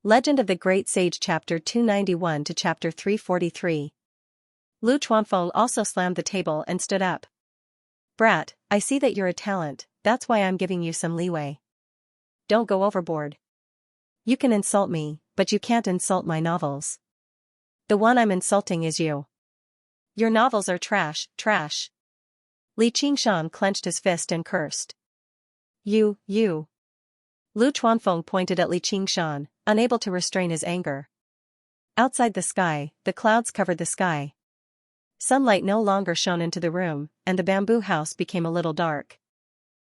Legend of the Great Sage Chapter 291 to Chapter 343. Lu Chuanfeng also slammed the table and stood up. Brat, I see that you're a talent, that's why I'm giving you some leeway. Don't go overboard. You can insult me, but you can't insult my novels. The one I'm insulting is you. Your novels are trash, trash. Li Qingshan clenched his fist and cursed. You. Lu Chuanfeng pointed at Li Qingshan, unable to restrain his anger. Outside the sky, the clouds covered the sky. Sunlight no longer shone into the room, and the bamboo house became a little dark.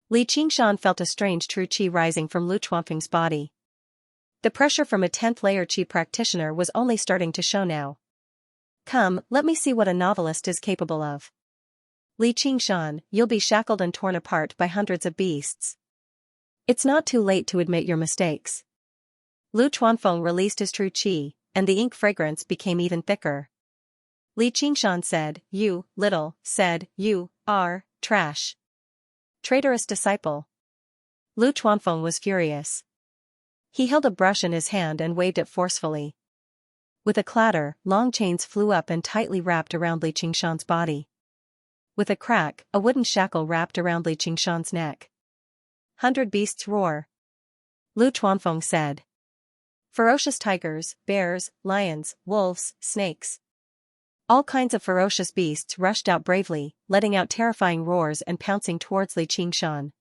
Li Qingshan felt a strange true qi rising from Lu Chuanfeng's body. The pressure from a 10th layer qi practitioner was only starting to show now. Come, let me see what a novelist is capable of. Li Qingshan, you'll be shackled and torn apart by hundreds of beasts. It's not too late to admit your mistakes. Lu Chuanfeng released his true qi, and the ink fragrance became even thicker. Li Qingshan said, You are trash. Traitorous disciple. Lu Chuanfeng was furious. He held a brush in his hand and waved it forcefully. With a clatter, long chains flew up and tightly wrapped around Li Qingshan's body. With a crack, a wooden shackle wrapped around Li Qingshan's neck. 100 beasts roar. Lu Chuanfeng said. Ferocious tigers, bears, lions, wolves, snakes. All kinds of ferocious beasts rushed out bravely, letting out terrifying roars and pouncing towards Li Qingshan.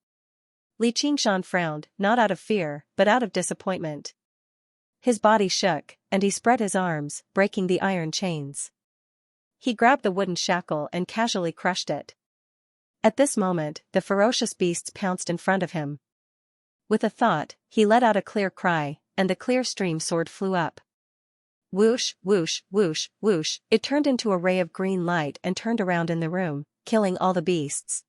Li Qingshan frowned, not out of fear, but out of disappointment. His body shook, and he spread his arms, breaking the iron chains. He grabbed the wooden shackle and casually crushed it. At this moment, the ferocious beasts pounced in front of him. With a thought, he let out a clear cry, and the clear stream sword flew up. Whoosh, whoosh, whoosh, whoosh, it turned into a ray of green light and turned around in the room, killing all the beasts.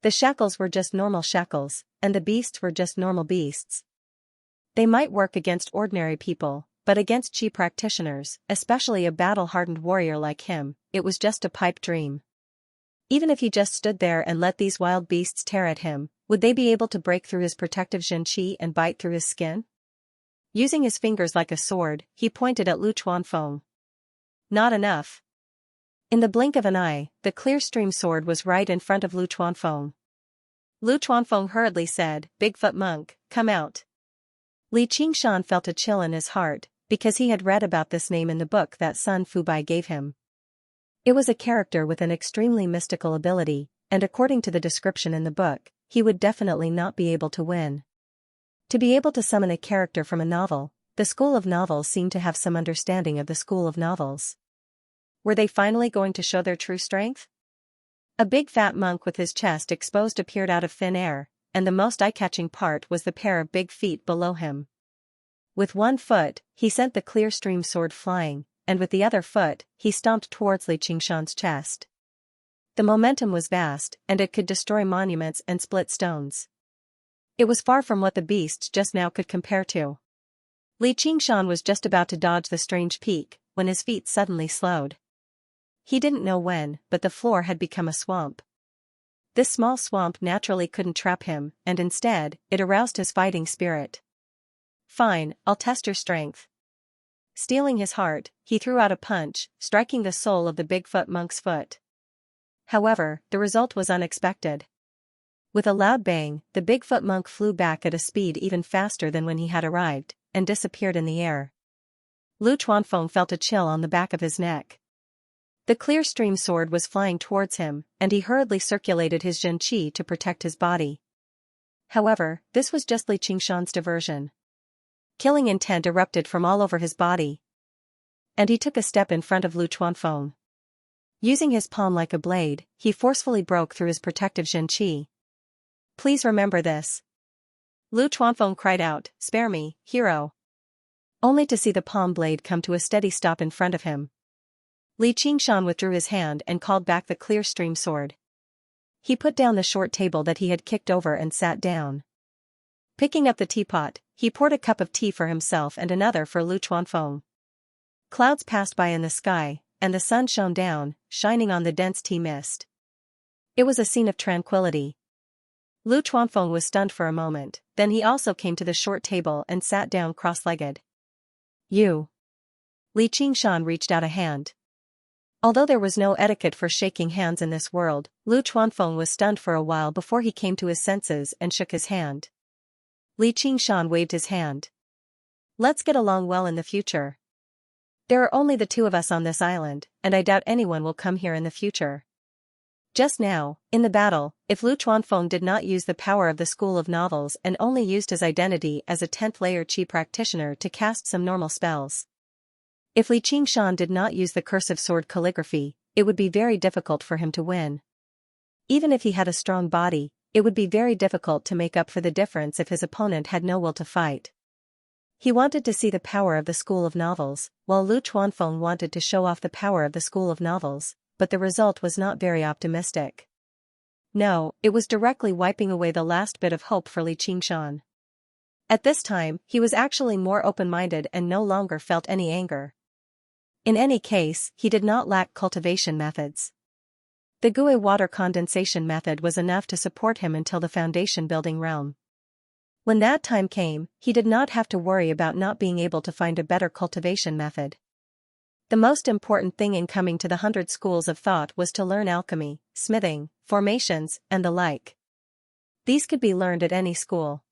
The shackles were just normal shackles, and the beasts were just normal beasts. They might work against ordinary people, but against qi practitioners, especially a battle-hardened warrior like him, it was just a pipe dream. Even if he just stood there and let these wild beasts tear at him, would they be able to break through his protective Zhen qi and bite through his skin? Using his fingers like a sword, he pointed at Lu Chuanfeng. Not enough. In the blink of an eye, the clear stream sword was right in front of Lu Chuanfeng. Lu Chuanfeng hurriedly said, Bigfoot monk, come out. Li Qingshan felt a chill in his heart, because he had read about this name in the book that Sun Fubai gave him. It was a character with an extremely mystical ability, and according to the description in the book, he would definitely not be able to win. To be able to summon a character from a novel, the School of Novels seemed to have some understanding of the School of Novels. Were they finally going to show their true strength? A big fat monk with his chest exposed appeared out of thin air, and the most eye-catching part was the pair of big feet below him. With one foot, he sent the clear stream sword flying, and with the other foot, he stomped towards Li Qingshan's chest. The momentum was vast, and it could destroy monuments and split stones. It was far from what the beast just now could compare to. Li Qingshan was just about to dodge the strange peak, when his feet suddenly slowed. He didn't know when, but the floor had become a swamp. This small swamp naturally couldn't trap him, and instead, it aroused his fighting spirit. Fine, I'll test your strength. Stealing his heart, he threw out a punch, striking the sole of the Bigfoot monk's foot. However, the result was unexpected. With a loud bang, the Bigfoot monk flew back at a speed even faster than when he had arrived, and disappeared in the air. Lu Chuanfeng felt a chill on the back of his neck. The clear stream sword was flying towards him, and he hurriedly circulated his Zhen qi to protect his body. However, this was just Li Qingshan's diversion. Killing intent erupted from all over his body. And he took a step in front of Lu Chuanfeng. Using his palm like a blade, he forcefully broke through his protective Zhen qi. Please remember this. Lu Chuanfeng cried out, Spare me, hero. Only to see the palm blade come to a steady stop in front of him. Li Qingshan withdrew his hand and called back the clear stream sword. He put down the short table that he had kicked over and sat down. Picking up the teapot, he poured a cup of tea for himself and another for Lu Chuanfeng. Clouds passed by in the sky, and the sun shone down, shining on the dense tea mist. It was a scene of tranquility. Lu Chuanfeng was stunned for a moment, then he also came to the short table and sat down cross-legged. You. Li Qingshan reached out a hand. Although there was no etiquette for shaking hands in this world, Lu Chuanfeng was stunned for a while before he came to his senses and shook his hand. Li Qingshan waved his hand. Let's get along well in the future. There are only the two of us on this island, and I doubt anyone will come here in the future. Just now, in the battle, if Lu Chuanfeng did not use the power of the School of Novels and only used his identity as a 10th layer Qi practitioner to cast some normal spells. If Li Qingshan did not use the cursive sword calligraphy, it would be very difficult for him to win. Even if he had a strong body, it would be very difficult to make up for the difference if his opponent had no will to fight. He wanted to see the power of the School of Novels, while Lu Chuanfeng wanted to show off the power of the School of Novels, but the result was not very optimistic. No, it was directly wiping away the last bit of hope for Li Qingshan. At this time, he was actually more open-minded and no longer felt any anger. In any case, he did not lack cultivation methods. The Gui water condensation method was enough to support him until the foundation building realm. When that time came, he did not have to worry about not being able to find a better cultivation method. The most important thing in coming to the 100 schools of thought was to learn alchemy, smithing, formations, and the like. These could be learned at any school.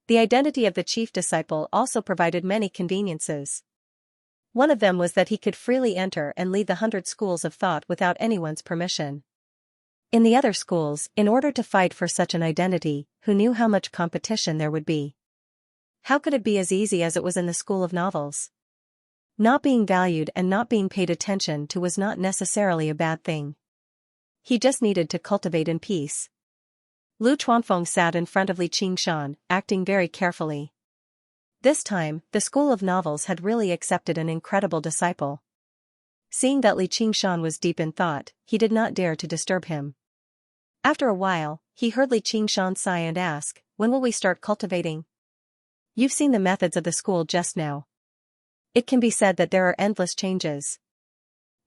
The identity of the chief disciple also provided many conveniences. One of them was that he could freely enter and lead the 100 schools of thought without anyone's permission. In the other schools, in order to fight for such an identity, who knew how much competition there would be? How could it be as easy as it was in the School of Novels? Not being valued and not being paid attention to was not necessarily a bad thing. He just needed to cultivate in peace. Lu Chuanfeng sat in front of Li Qingshan, acting very carefully. This time, the School of Novels had really accepted an incredible disciple. Seeing that Li Qingshan was deep in thought, he did not dare to disturb him. After a while, he heard Li Qingshan sigh and ask, "When will we start cultivating?" "You've seen the methods of the school just now. It can be said that there are endless changes."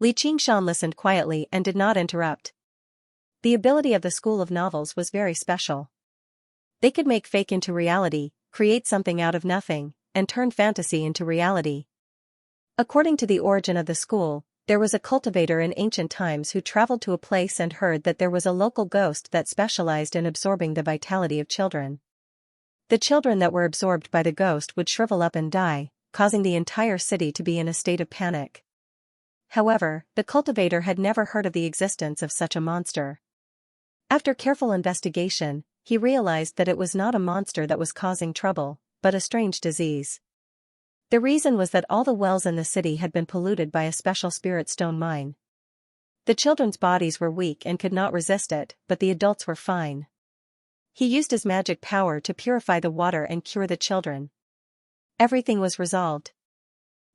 Li Qingshan listened quietly and did not interrupt. The ability of the School of Novels was very special. They could make fake into reality, create something out of nothing, and turn fantasy into reality. According to the origin of the school, there was a cultivator in ancient times who traveled to a place and heard that there was a local ghost that specialized in absorbing the vitality of children. The children that were absorbed by the ghost would shrivel up and die, causing the entire city to be in a state of panic. However, the cultivator had never heard of the existence of such a monster. After careful investigation, he realized that it was not a monster that was causing trouble, but a strange disease. The reason was that all the wells in the city had been polluted by a special spirit stone mine. The children's bodies were weak and could not resist it, but the adults were fine. He used his magic power to purify the water and cure the children. Everything was resolved.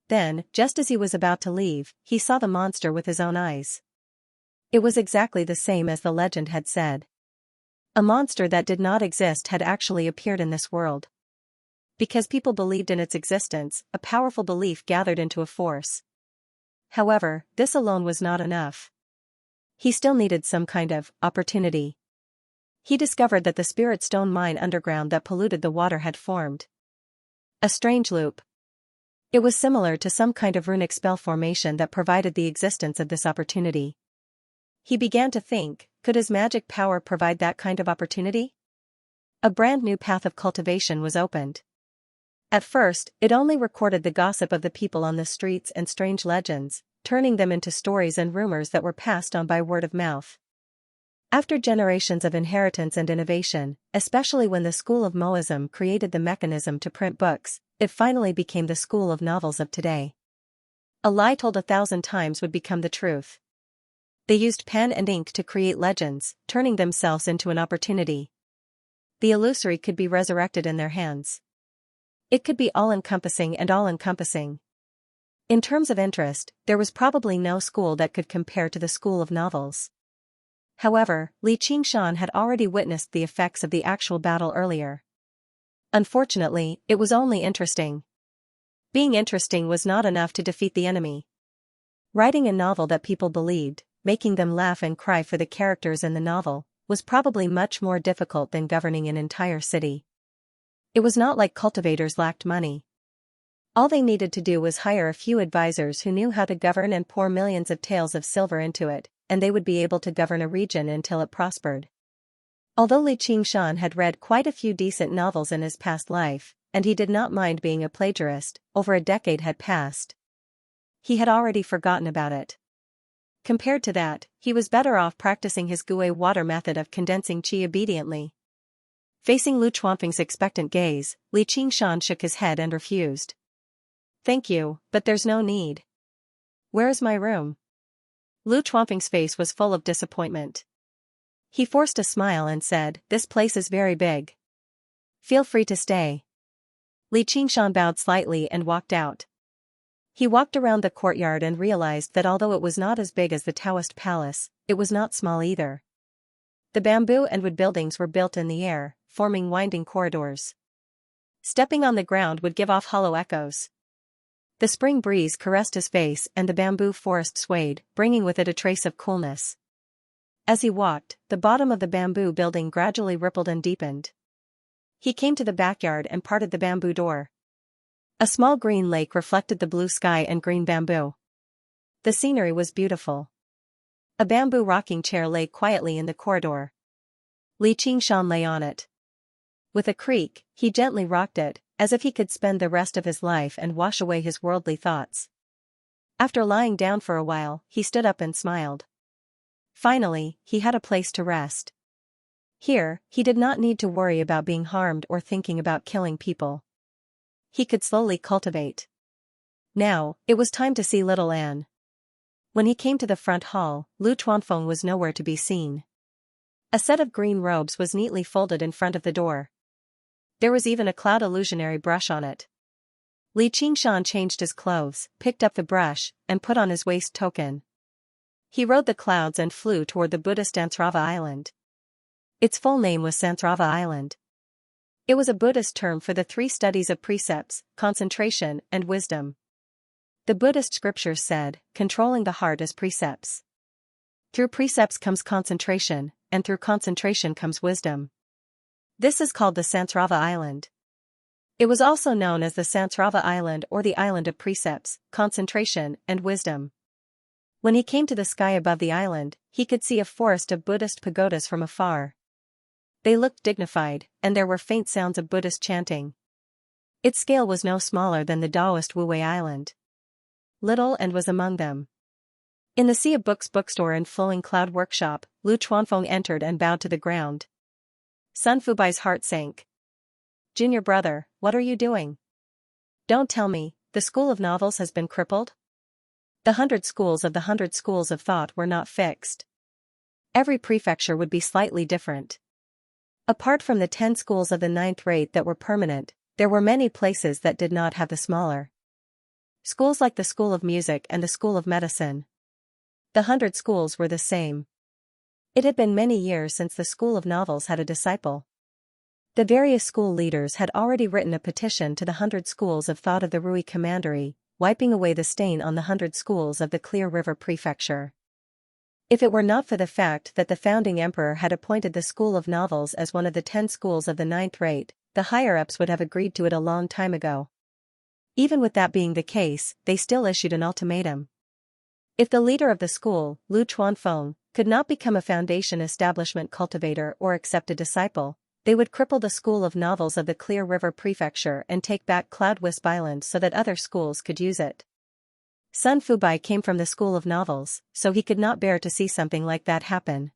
Then, just as he was about to leave, he saw the monster with his own eyes. It was exactly the same as the legend had said. A monster that did not exist had actually appeared in this world. Because people believed in its existence, a powerful belief gathered into a force. However, this alone was not enough. He still needed some kind of opportunity. He discovered that the spirit stone mine underground that polluted the water had formed a strange loop. It was similar to some kind of runic spell formation that provided the existence of this opportunity. He began to think, could his magic power provide that kind of opportunity? A brand new path of cultivation was opened. At first, it only recorded the gossip of the people on the streets and strange legends, turning them into stories and rumors that were passed on by word of mouth. After generations of inheritance and innovation, especially when the School of Moism created the mechanism to print books, it finally became the School of Novels of today. A lie told 1,000 times would become the truth. They used pen and ink to create legends, turning themselves into an opportunity. The illusory could be resurrected in their hands. It could be all-encompassing and all-encompassing. In terms of interest, there was probably no school that could compare to the School of Novels. However, Li Qingshan had already witnessed the effects of the actual battle earlier. Unfortunately, it was only interesting. Being interesting was not enough to defeat the enemy. Writing a novel that people believed, making them laugh and cry for the characters in the novel, was probably much more difficult than governing an entire city. It was not like cultivators lacked money. All they needed to do was hire a few advisors who knew how to govern and pour millions of taels of silver into it, and they would be able to govern a region until it prospered. Although Li Qingshan had read quite a few decent novels in his past life, and he did not mind being a plagiarist, over a decade had passed. He had already forgotten about it. Compared to that, he was better off practicing his Gui water method of condensing qi obediently. Facing Lu Chuanfeng's expectant gaze, Li Qingshan shook his head and refused. Thank you, but there's no need. Where is my room? Lu Chuanfeng's face was full of disappointment. He forced a smile and said, this place is very big. Feel free to stay. Li Qingshan bowed slightly and walked out. He walked around the courtyard and realized that although it was not as big as the Taoist palace, it was not small either. The bamboo and wood buildings were built in the air, forming winding corridors. Stepping on the ground would give off hollow echoes. The spring breeze caressed his face and the bamboo forest swayed, bringing with it a trace of coolness. As he walked, the bottom of the bamboo building gradually rippled and deepened. He came to the backyard and parted the bamboo door. A small green lake reflected the blue sky and green bamboo. The scenery was beautiful. A bamboo rocking chair lay quietly in the corridor. Li Qingshan lay on it. With a creak, he gently rocked it, as if he could spend the rest of his life and wash away his worldly thoughts. After lying down for a while, he stood up and smiled. Finally, he had a place to rest. Here, he did not need to worry about being harmed or thinking about killing people. He could slowly cultivate. Now, it was time to see little Anne. When he came to the front hall, Lu Chuanfeng was nowhere to be seen. A set of green robes was neatly folded in front of the door. There was even a cloud illusionary brush on it. Li Qingshan changed his clothes, picked up the brush, and put on his waist token. He rode the clouds and flew toward the Buddhist Sansrava Island. Its full name was Sansrava Island. It was a Buddhist term for the three studies of precepts, concentration, and wisdom. The Buddhist scriptures said, controlling the heart is precepts. Through precepts comes concentration, and through concentration comes wisdom. This is called the Sansrava Island. It was also known as the Sansrava Island or the Island of Precepts, Concentration, and Wisdom. When he came to the sky above the island, he could see a forest of Buddhist pagodas from afar. They looked dignified, and there were faint sounds of Buddhist chanting. Its scale was no smaller than the Taoist Wuwei Island. Little and was among them. In the Sea of Books bookstore and Flowing Cloud workshop, Lu Chuanfeng entered and bowed to the ground. Sun Fubai's heart sank. Junior brother, what are you doing? Don't tell me, the school of novels has been crippled? The 100 schools of the 100 schools of thought were not fixed. Every prefecture would be slightly different. Apart from the 10 schools of the 9th rate that were permanent, there were many places that did not have the smaller schools like the School of Music and the School of Medicine. The 100 schools were the same. It had been many years since the School of Novels had a disciple. The various school leaders had already written a petition to the 100 schools of thought of the Rui Commandery, wiping away the stain on the 100 schools of the Clear River Prefecture. If it were not for the fact that the founding emperor had appointed the School of Novels as one of the 10 schools of the 9th rate, the higher-ups would have agreed to it a long time ago. Even with that being the case, they still issued an ultimatum. If the leader of the school, Lu Chuanfeng, could not become a foundation establishment cultivator or accept a disciple, they would cripple the School of Novels of the Clear River Prefecture and take back Cloud Wisp Island so that other schools could use it. Sun Fubai came from the School of Novels, so he could not bear to see something like that happen.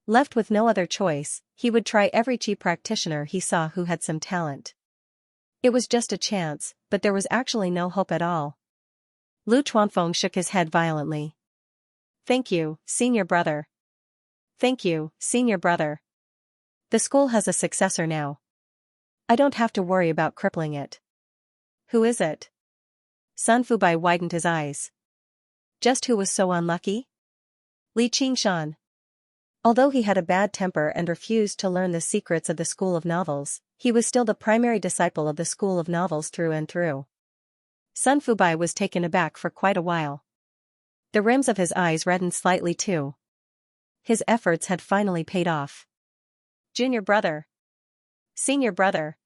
Left with no other choice, he would try every Qi practitioner he saw who had some talent. It was just a chance, but there was actually no hope at all. Lu Chuanfeng shook his head violently. Thank you, senior brother. Thank you, senior brother. The school has a successor now. I don't have to worry about crippling it. Who is it? Sun Fubai widened his eyes. Just who was so unlucky? Li Qingshan. Although he had a bad temper and refused to learn the secrets of the School of Novels, he was still the primary disciple of the School of Novels through and through. Sun Fubai was taken aback for quite a while. The rims of his eyes reddened slightly too. His efforts had finally paid off. Junior brother. Senior brother.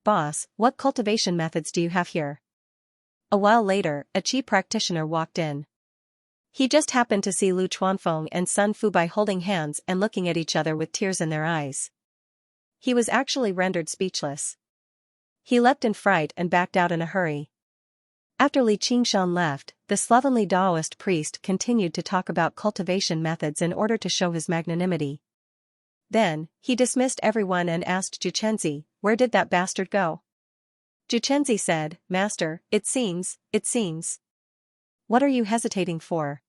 Boss, what cultivation methods do you have here? A while later, a Qi practitioner walked in. He just happened to see Lu Chuanfeng and Sun Fubai holding hands and looking at each other with tears in their eyes. He was actually rendered speechless. He leapt in fright and backed out in a hurry. After Li Qingshan left, the slovenly Taoist priest continued to talk about cultivation methods in order to show his magnanimity. Then, he dismissed everyone and asked Zhuchenzi, "Where did that bastard go?" Zhuchenzi said, "Master, it seems. What are you hesitating for?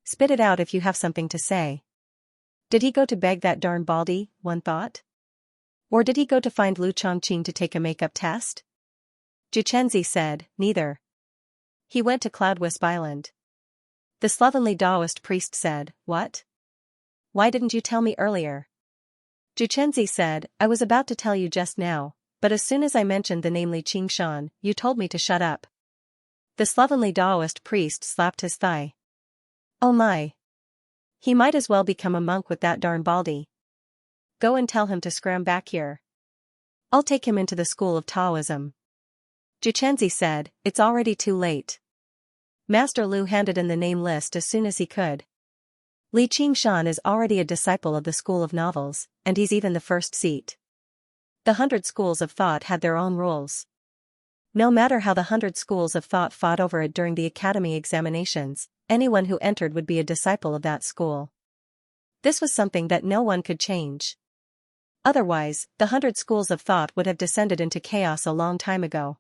Spit it out if you have something to say. Did he go to beg that darn baldy?" one thought. Or did he go to find Lu Chongqing to take a makeup test? Zhuchenzi said, "Neither. He went to Cloudwisp Island." The slovenly Taoist priest said, "What? Why didn't you tell me earlier?" Zhuchenzi said, "I was about to tell you just now, but as soon as I mentioned the name Li Qingshan, you told me to shut up." The slovenly Taoist priest slapped his thigh. "Oh my! He might as well become a monk with that darn baldy. Go and tell him to scram back here. I'll take him into the school of Taoism." Zhuchenzi said, "It's already too late." Master Lu handed in the name list as soon as he could. Li Qingshan is already a disciple of the school of novels, and he's even the first seat. The 100 schools of thought had their own rules. No matter how the 100 schools of thought fought over it during the academy examinations, anyone who entered would be a disciple of that school. This was something that no one could change. Otherwise, the 100 schools of thought would have descended into chaos a long time ago.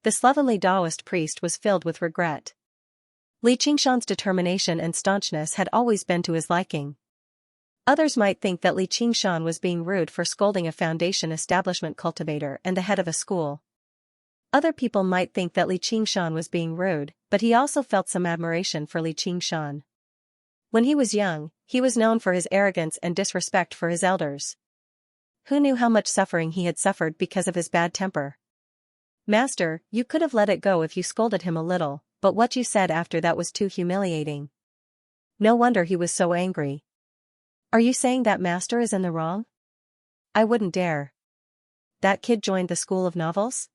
The slovenly Taoist priest was filled with regret. Li Qingshan's determination and staunchness had always been to his liking. Others might think that Li Qingshan was being rude for scolding a foundation establishment cultivator and the head of a school. Other people might think that Li Qingshan was being rude, but he also felt some admiration for Li Qingshan. When he was young, he was known for his arrogance and disrespect for his elders. Who knew how much suffering he had suffered because of his bad temper? "Master, you could have let it go if you scolded him a little, but what you said after that was too humiliating." No wonder he was so angry. "Are you saying that Master is in the wrong?" "I wouldn't dare. That kid joined the school of novels?"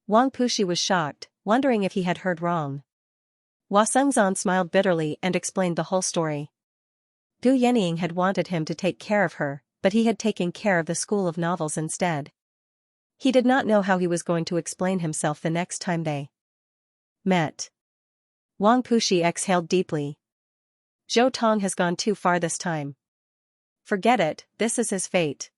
Wang Pushi was shocked, wondering if he had heard wrong. Hua Sengzan smiled bitterly and explained the whole story. Gu Yenying had wanted him to take care of her, but he had taken care of the school of novels instead. He did not know how he was going to explain himself the next time they met. Wang Pushi exhaled deeply. Zhou Tong has gone too far this time. Forget it, this is his fate.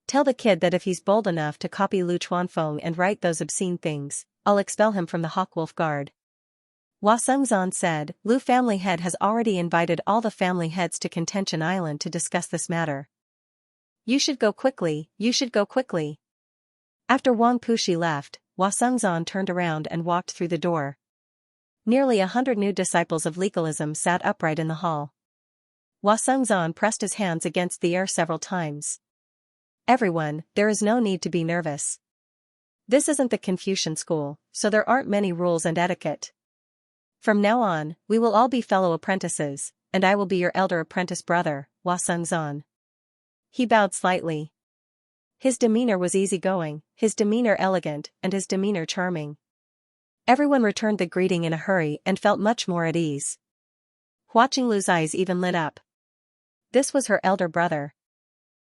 Tell the kid that if he's bold enough to copy Lu Chuanfeng and write those obscene things, I'll expel him from the Hawkwolf Guard. Hua Sengzan said, Lu family head has already invited all the family heads to Contention Island to discuss this matter. You should go quickly. After Wang Pushi left, Hua Sengzan turned around and walked through the door. Nearly 100 new disciples of legalism sat upright in the hall. Hua Sengzan pressed his hands against the air several times. Everyone, there is no need to be nervous. This isn't the Confucian school, so there aren't many rules and etiquette. From now on, we will all be fellow apprentices, and I will be your elder apprentice brother, Hua Sengzan. He bowed slightly. His demeanor was easygoing, his demeanor elegant, and his demeanor charming. Everyone returned the greeting in a hurry and felt much more at ease. Hua Qinglu's eyes even lit up. This was her elder brother.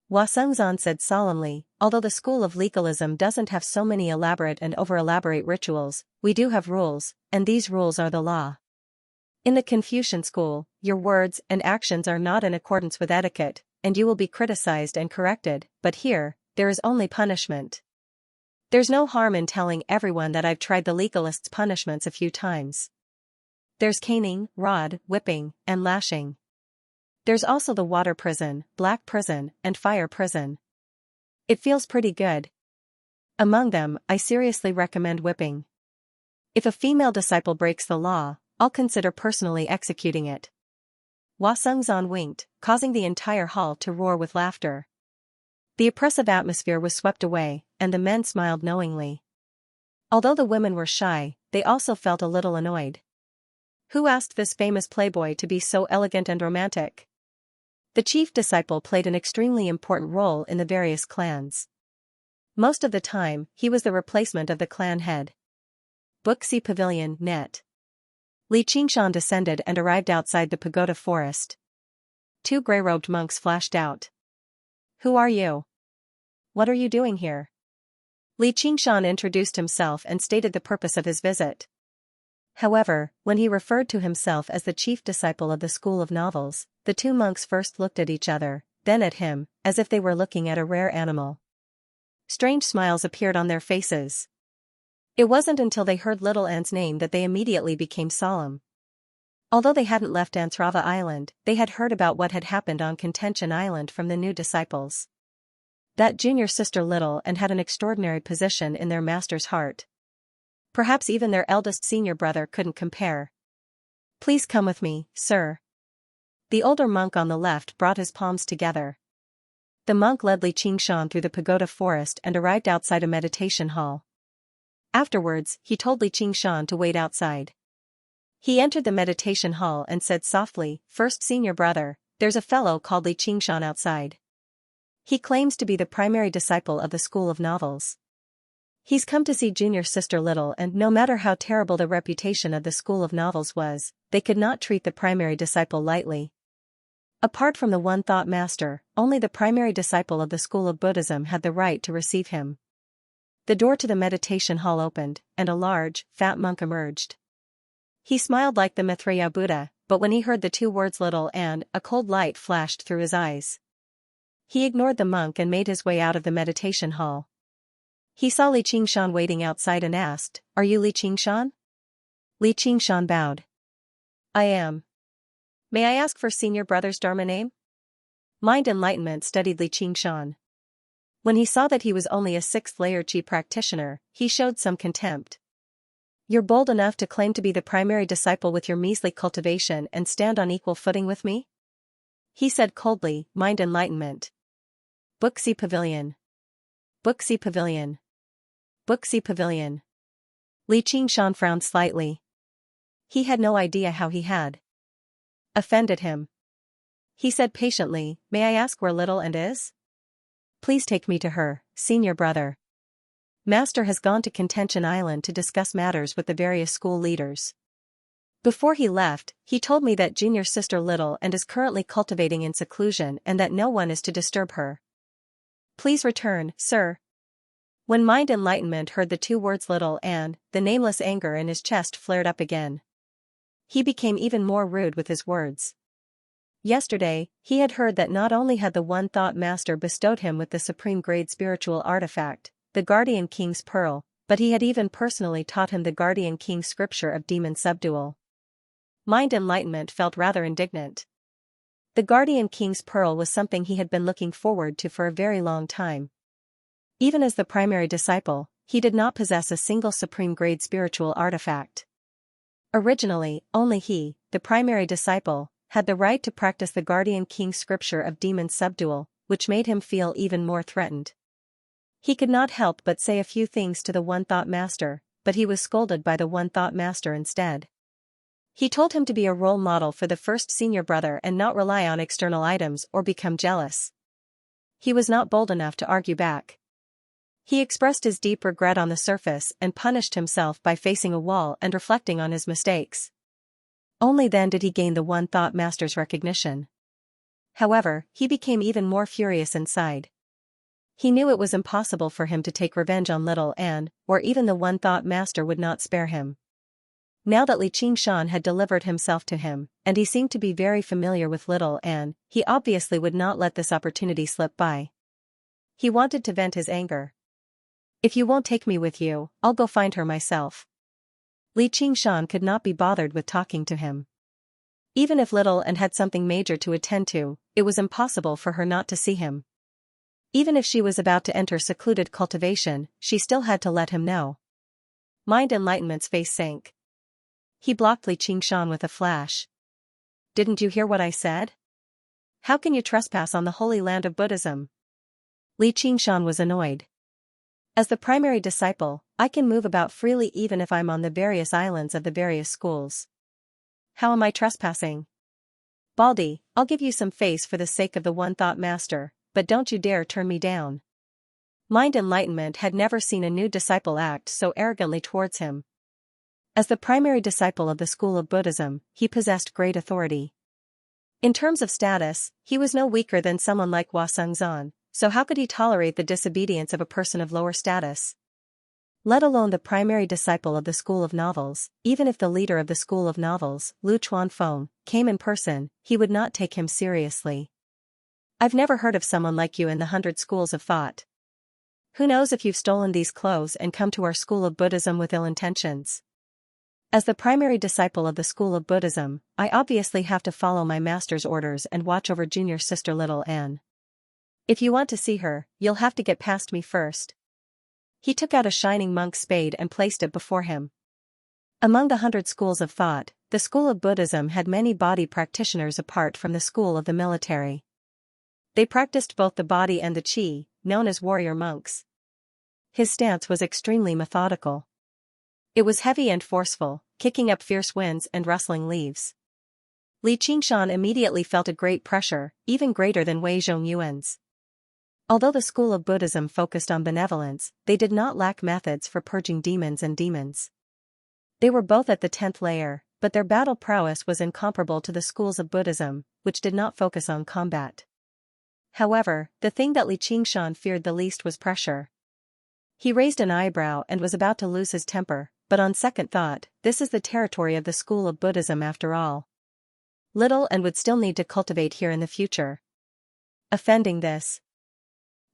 Hua Sengzan said solemnly, although the school of legalism doesn't have so many elaborate and over-elaborate rituals, we do have rules, and these rules are the law. In the Confucian school, your words and actions are not in accordance with etiquette, and you will be criticized and corrected, but here, there is only punishment. There's no harm in telling everyone that I've tried the legalists' punishments a few times. There's caning, rod, whipping, and lashing. There's also the water prison, black prison, and fire prison. It feels pretty good. Among them, I seriously recommend whipping. If a female disciple breaks the law, I'll consider personally executing it. Hua Sengzan winked, causing the entire hall to roar with laughter. The oppressive atmosphere was swept away, and the men smiled knowingly. Although the women were shy, they also felt a little annoyed. Who asked this famous playboy to be so elegant and romantic? The chief disciple played an extremely important role in the various clans. Most of the time, he was the replacement of the clan head. Book C Pavilion, net. Li Qingshan descended and arrived outside the pagoda forest. Two gray-robed monks flashed out. Who are you? What are you doing here? Li Qingshan introduced himself and stated the purpose of his visit. However, when he referred to himself as the chief disciple of the School of Novels, the two monks first looked at each other, then at him, as if they were looking at a rare animal. Strange smiles appeared on their faces. It wasn't until they heard Little Ant's name that they immediately became solemn. Although they hadn't left Anthrava Island, they had heard about what had happened on Contention Island from the new disciples. That junior sister Little Ant had an extraordinary position in their master's heart. Perhaps even their eldest senior brother couldn't compare. Please come with me, sir. The older monk on the left brought his palms together. The monk led Li Qingshan through the pagoda forest and arrived outside a meditation hall. Afterwards, he told Li Qingshan to wait outside. He entered the meditation hall and said softly, "First senior brother, there's a fellow called Li Qingshan outside. He claims to be the primary disciple of the School of Novels. He's come to see junior sister Little, and no matter how terrible the reputation of the School of Novels was, they could not treat the primary disciple lightly. Apart from the One Thought Master, only the primary disciple of the School of Buddhism had the right to receive him." The door to the meditation hall opened, and a large, fat monk emerged. He smiled like the Maitreya Buddha, but when he heard the two words Little Ant, a cold light flashed through his eyes. He ignored the monk and made his way out of the meditation hall. He saw Li Qingshan waiting outside and asked, "Are you Li Qingshan?" Li Qingshan bowed. "I am. May I ask for senior brother's Dharma name?" Mind Enlightenment studied Li Qingshan. When he saw that he was only a sixth-layer Qi practitioner, he showed some contempt. "You're bold enough to claim to be the primary disciple with your measly cultivation and stand on equal footing with me?" He said coldly, "Mind Enlightenment. Book C Pavilion. Book C Pavilion. Book C Pavilion." Li Qingshan frowned slightly. He had no idea how he had offended him. He said patiently, "May I ask where Little Ant is?" "Please take me to her, senior brother. Master has gone to Contention Island to discuss matters with the various school leaders. Before he left, he told me that junior sister Little Ant is currently cultivating in seclusion and that no one is to disturb her. Please return, sir." When Mind Enlightenment heard the two words Little Ant, the nameless anger in his chest flared up again. He became even more rude with his words. Yesterday, he had heard that not only had the One Thought Master bestowed him with the supreme-grade spiritual artifact, the Guardian King's Pearl, but he had even personally taught him the Guardian King's scripture of demon subdual. Mind Enlightenment felt rather indignant. The Guardian King's Pearl was something he had been looking forward to for a very long time. Even as the primary disciple, he did not possess a single supreme-grade spiritual artifact. Originally, only he, the primary disciple, had the right to practice the Guardian King's scripture of demon subdual, which made him feel even more threatened. He could not help but say a few things to the One Thought Master, but he was scolded by the One Thought Master instead. He told him to be a role model for the first senior brother and not rely on external items or become jealous. He was not bold enough to argue back. He expressed his deep regret on the surface and punished himself by facing a wall and reflecting on his mistakes. Only then did he gain the One Thought Master's recognition. However, he became even more furious inside. He knew it was impossible for him to take revenge on Little Ant, or even the One Thought Master would not spare him. Now that Li Qingshan had delivered himself to him, and he seemed to be very familiar with Little Ant, he obviously would not let this opportunity slip by. He wanted to vent his anger. "If you won't take me with you, I'll go find her myself." Li Qingshan could not be bothered with talking to him. Even if Little Ant had something major to attend to, it was impossible for her not to see him. Even if she was about to enter secluded cultivation, she still had to let him know. Mind Enlightenment's face sank. He blocked Li Qingshan with a flash. "Didn't you hear what I said? How can you trespass on the holy land of Buddhism?" Li Qingshan was annoyed. "As the primary disciple, I can move about freely even if I'm on the various islands of the various schools. How am I trespassing? Baldy, I'll give you some face for the sake of the One Thought Master, but don't you dare turn me down." Mind Enlightenment had never seen a new disciple act so arrogantly towards him. As the primary disciple of the school of Buddhism, he possessed great authority. In terms of status, he was no weaker than someone like Hua Sengzan, so how could he tolerate the disobedience of a person of lower status? Let alone the primary disciple of the school of novels, even if the leader of the school of novels, Lu Chuanfeng, came in person, he would not take him seriously. I've never heard of someone like you in the 100 schools of thought. Who knows if you've stolen these clothes and come to our school of Buddhism with ill intentions? As the primary disciple of the school of Buddhism, I obviously have to follow my master's orders and watch over junior sister little Anne. If you want to see her, you'll have to get past me first. He took out a shining monk's spade and placed it before him. Among the 100 schools of thought, the school of Buddhism had many body practitioners apart from the school of the military. They practiced both the body and the qi, known as warrior monks. His stance was extremely methodical. It was heavy and forceful, kicking up fierce winds and rustling leaves. Li Qingshan immediately felt a great pressure, even greater than Wei Zhongyuan's. Although the school of Buddhism focused on benevolence, they did not lack methods for purging demons and demons. They were both at the 10th layer, but their battle prowess was incomparable to the schools of Buddhism, which did not focus on combat. However, the thing that Li Qingshan feared the least was pressure. He raised an eyebrow and was about to lose his temper, but on second thought, this is the territory of the school of Buddhism after all. Little and would still need to cultivate here in the future. Offending this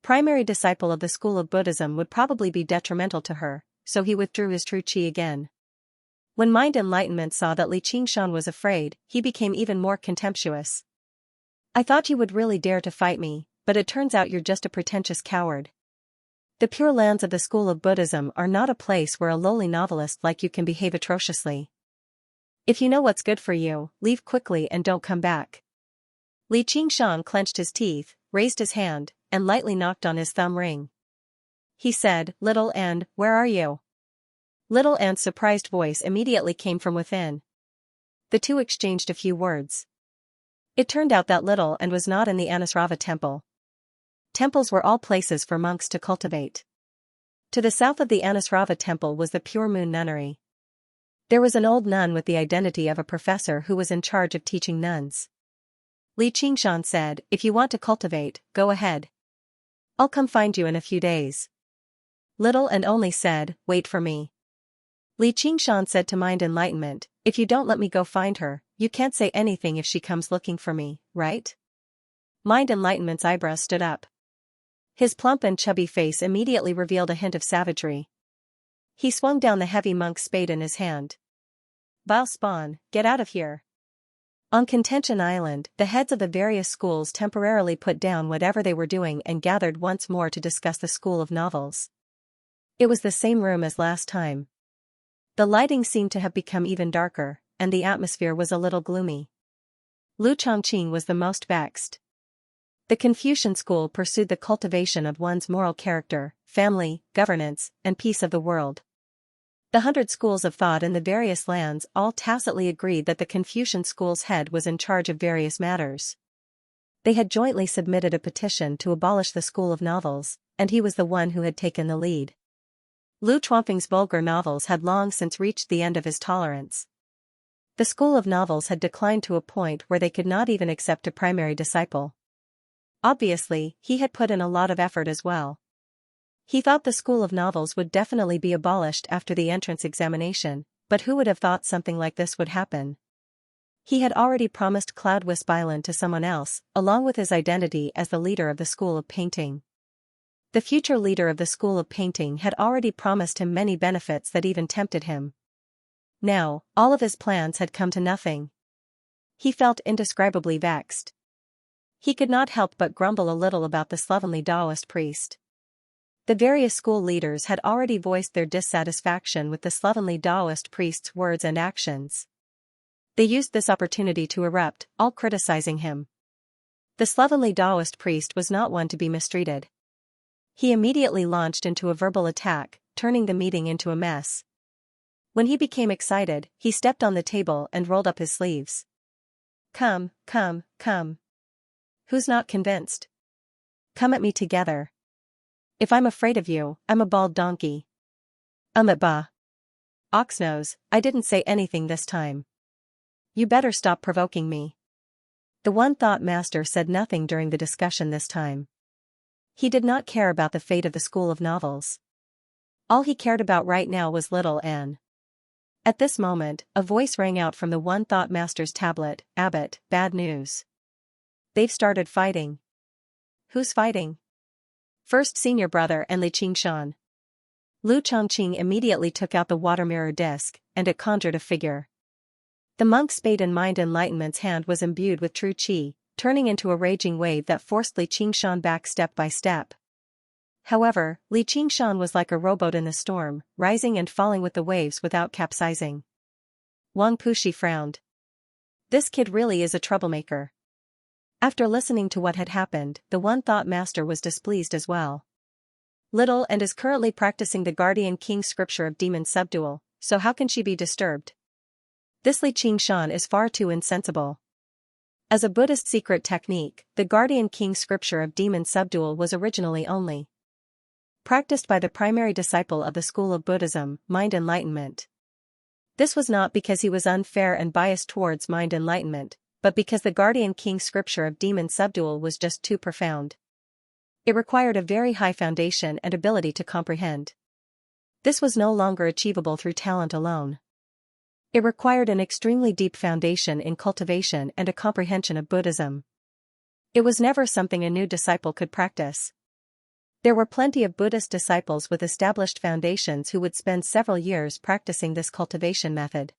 primary disciple of the school of Buddhism would probably be detrimental to her, so he withdrew his true qi again. When mind enlightenment saw that Li Qingshan was afraid, he became even more contemptuous. I thought you would really dare to fight me, but it turns out you're just a pretentious coward. The pure lands of the school of Buddhism are not a place where a lowly novelist like you can behave atrociously. If you know what's good for you, leave quickly and don't come back. Li Qingshan clenched his teeth, raised his hand, and lightly knocked on his thumb ring. He said, "Little Anne, where are you?" Little Anne's surprised voice immediately came from within. The two exchanged a few words. It turned out that Little Anne was not in the Anusrava temple. Temples were all places for monks to cultivate. To the south of the Anusrava temple was the Pure Moon Nunnery. There was an old nun with the identity of a professor who was in charge of teaching nuns. Li Qingshan said, "If you want to cultivate, go ahead. I'll come find you in a few days." Little Anne only said, "Wait for me." Li Qingshan said to Mind Enlightenment, "If you don't let me go find her, you can't say anything if she comes looking for me, right?" Mind Enlightenment's eyebrows stood up. His plump and chubby face immediately revealed a hint of savagery. He swung down the heavy monk's spade in his hand. "Vile spawn, get out of here." On Contention Island, the heads of the various schools temporarily put down whatever they were doing and gathered once more to discuss the school of novels. It was the same room as last time. The lighting seemed to have become even darker, and the atmosphere was a little gloomy. Lu Chongqing was the most vexed. The Confucian school pursued the cultivation of one's moral character, family, governance, and peace of the world. The 100 schools of thought in the various lands all tacitly agreed that the Confucian school's head was in charge of various matters. They had jointly submitted a petition to abolish the school of novels, and he was the one who had taken the lead. Lu Chuanfeng's vulgar novels had long since reached the end of his tolerance. The school of novels had declined to a point where they could not even accept a primary disciple. Obviously, he had put in a lot of effort as well. He thought the school of novels would definitely be abolished after the entrance examination, but who would have thought something like this would happen? He had already promised Cloudwisp Island to someone else, along with his identity as the leader of the school of painting. The future leader of the school of painting had already promised him many benefits that even tempted him. Now, all of his plans had come to nothing. He felt indescribably vexed. He could not help but grumble a little about the slovenly Taoist priest. The various school leaders had already voiced their dissatisfaction with the slovenly Taoist priest's words and actions. They used this opportunity to erupt, all criticizing him. The slovenly Taoist priest was not one to be mistreated. He immediately launched into a verbal attack, turning the meeting into a mess. When he became excited, he stepped on the table and rolled up his sleeves. Come. Who's not convinced? Come at me together. If I'm afraid of you, I'm a bald donkey. At ba. Oxnose, I didn't say anything this time. You better stop provoking me. The one-thought master said nothing during the discussion this time. He did not care about the fate of the school of novels. All he cared about right now was little Anne. At this moment, a voice rang out from the one-thought master's tablet. Abbot, bad news. They've started fighting. Who's fighting? First senior brother and Li Qingshan. Lu Chongqing immediately took out the water mirror disc, and it conjured a figure. The monk's spade in Mind Enlightenment's hand was imbued with true qi, turning into a raging wave that forced Li Qingshan back step by step. However, Li Qingshan was like a rowboat in the storm, rising and falling with the waves without capsizing. Wang Pushi frowned. This kid really is a troublemaker. After listening to what had happened, the one-thought master was displeased as well. Little and is currently practicing the Guardian King's scripture of demon subdual, so how can she be disturbed? This Li Qingshan is far too insensible. As a Buddhist secret technique, the Guardian King's scripture of demon subdual was originally only practiced by the primary disciple of the school of Buddhism, Mind Enlightenment. This was not because he was unfair and biased towards Mind Enlightenment, but because the Guardian King's scripture of demon subdual was just too profound. It required a very high foundation and ability to comprehend. This was no longer achievable through talent alone. It required an extremely deep foundation in cultivation and a comprehension of Buddhism. It was never something a new disciple could practice. There were plenty of Buddhist disciples with established foundations who would spend several years practicing this cultivation method.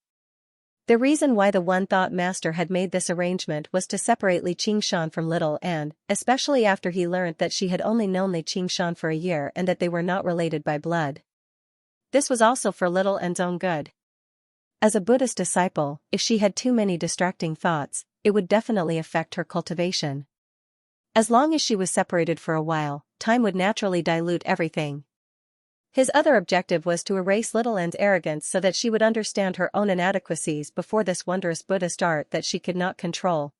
The reason why the one-thought master had made this arrangement was to separate Li Qingshan from little Anne, especially after he learned that she had only known Li Qingshan for a year and that they were not related by blood. This was also for little Anne's own good. As a Buddhist disciple, if she had too many distracting thoughts, it would definitely affect her cultivation. As long as she was separated for a while, time would naturally dilute everything. His other objective was to erase little Anne's arrogance so that she would understand her own inadequacies before this wondrous Buddhist art that she could not control.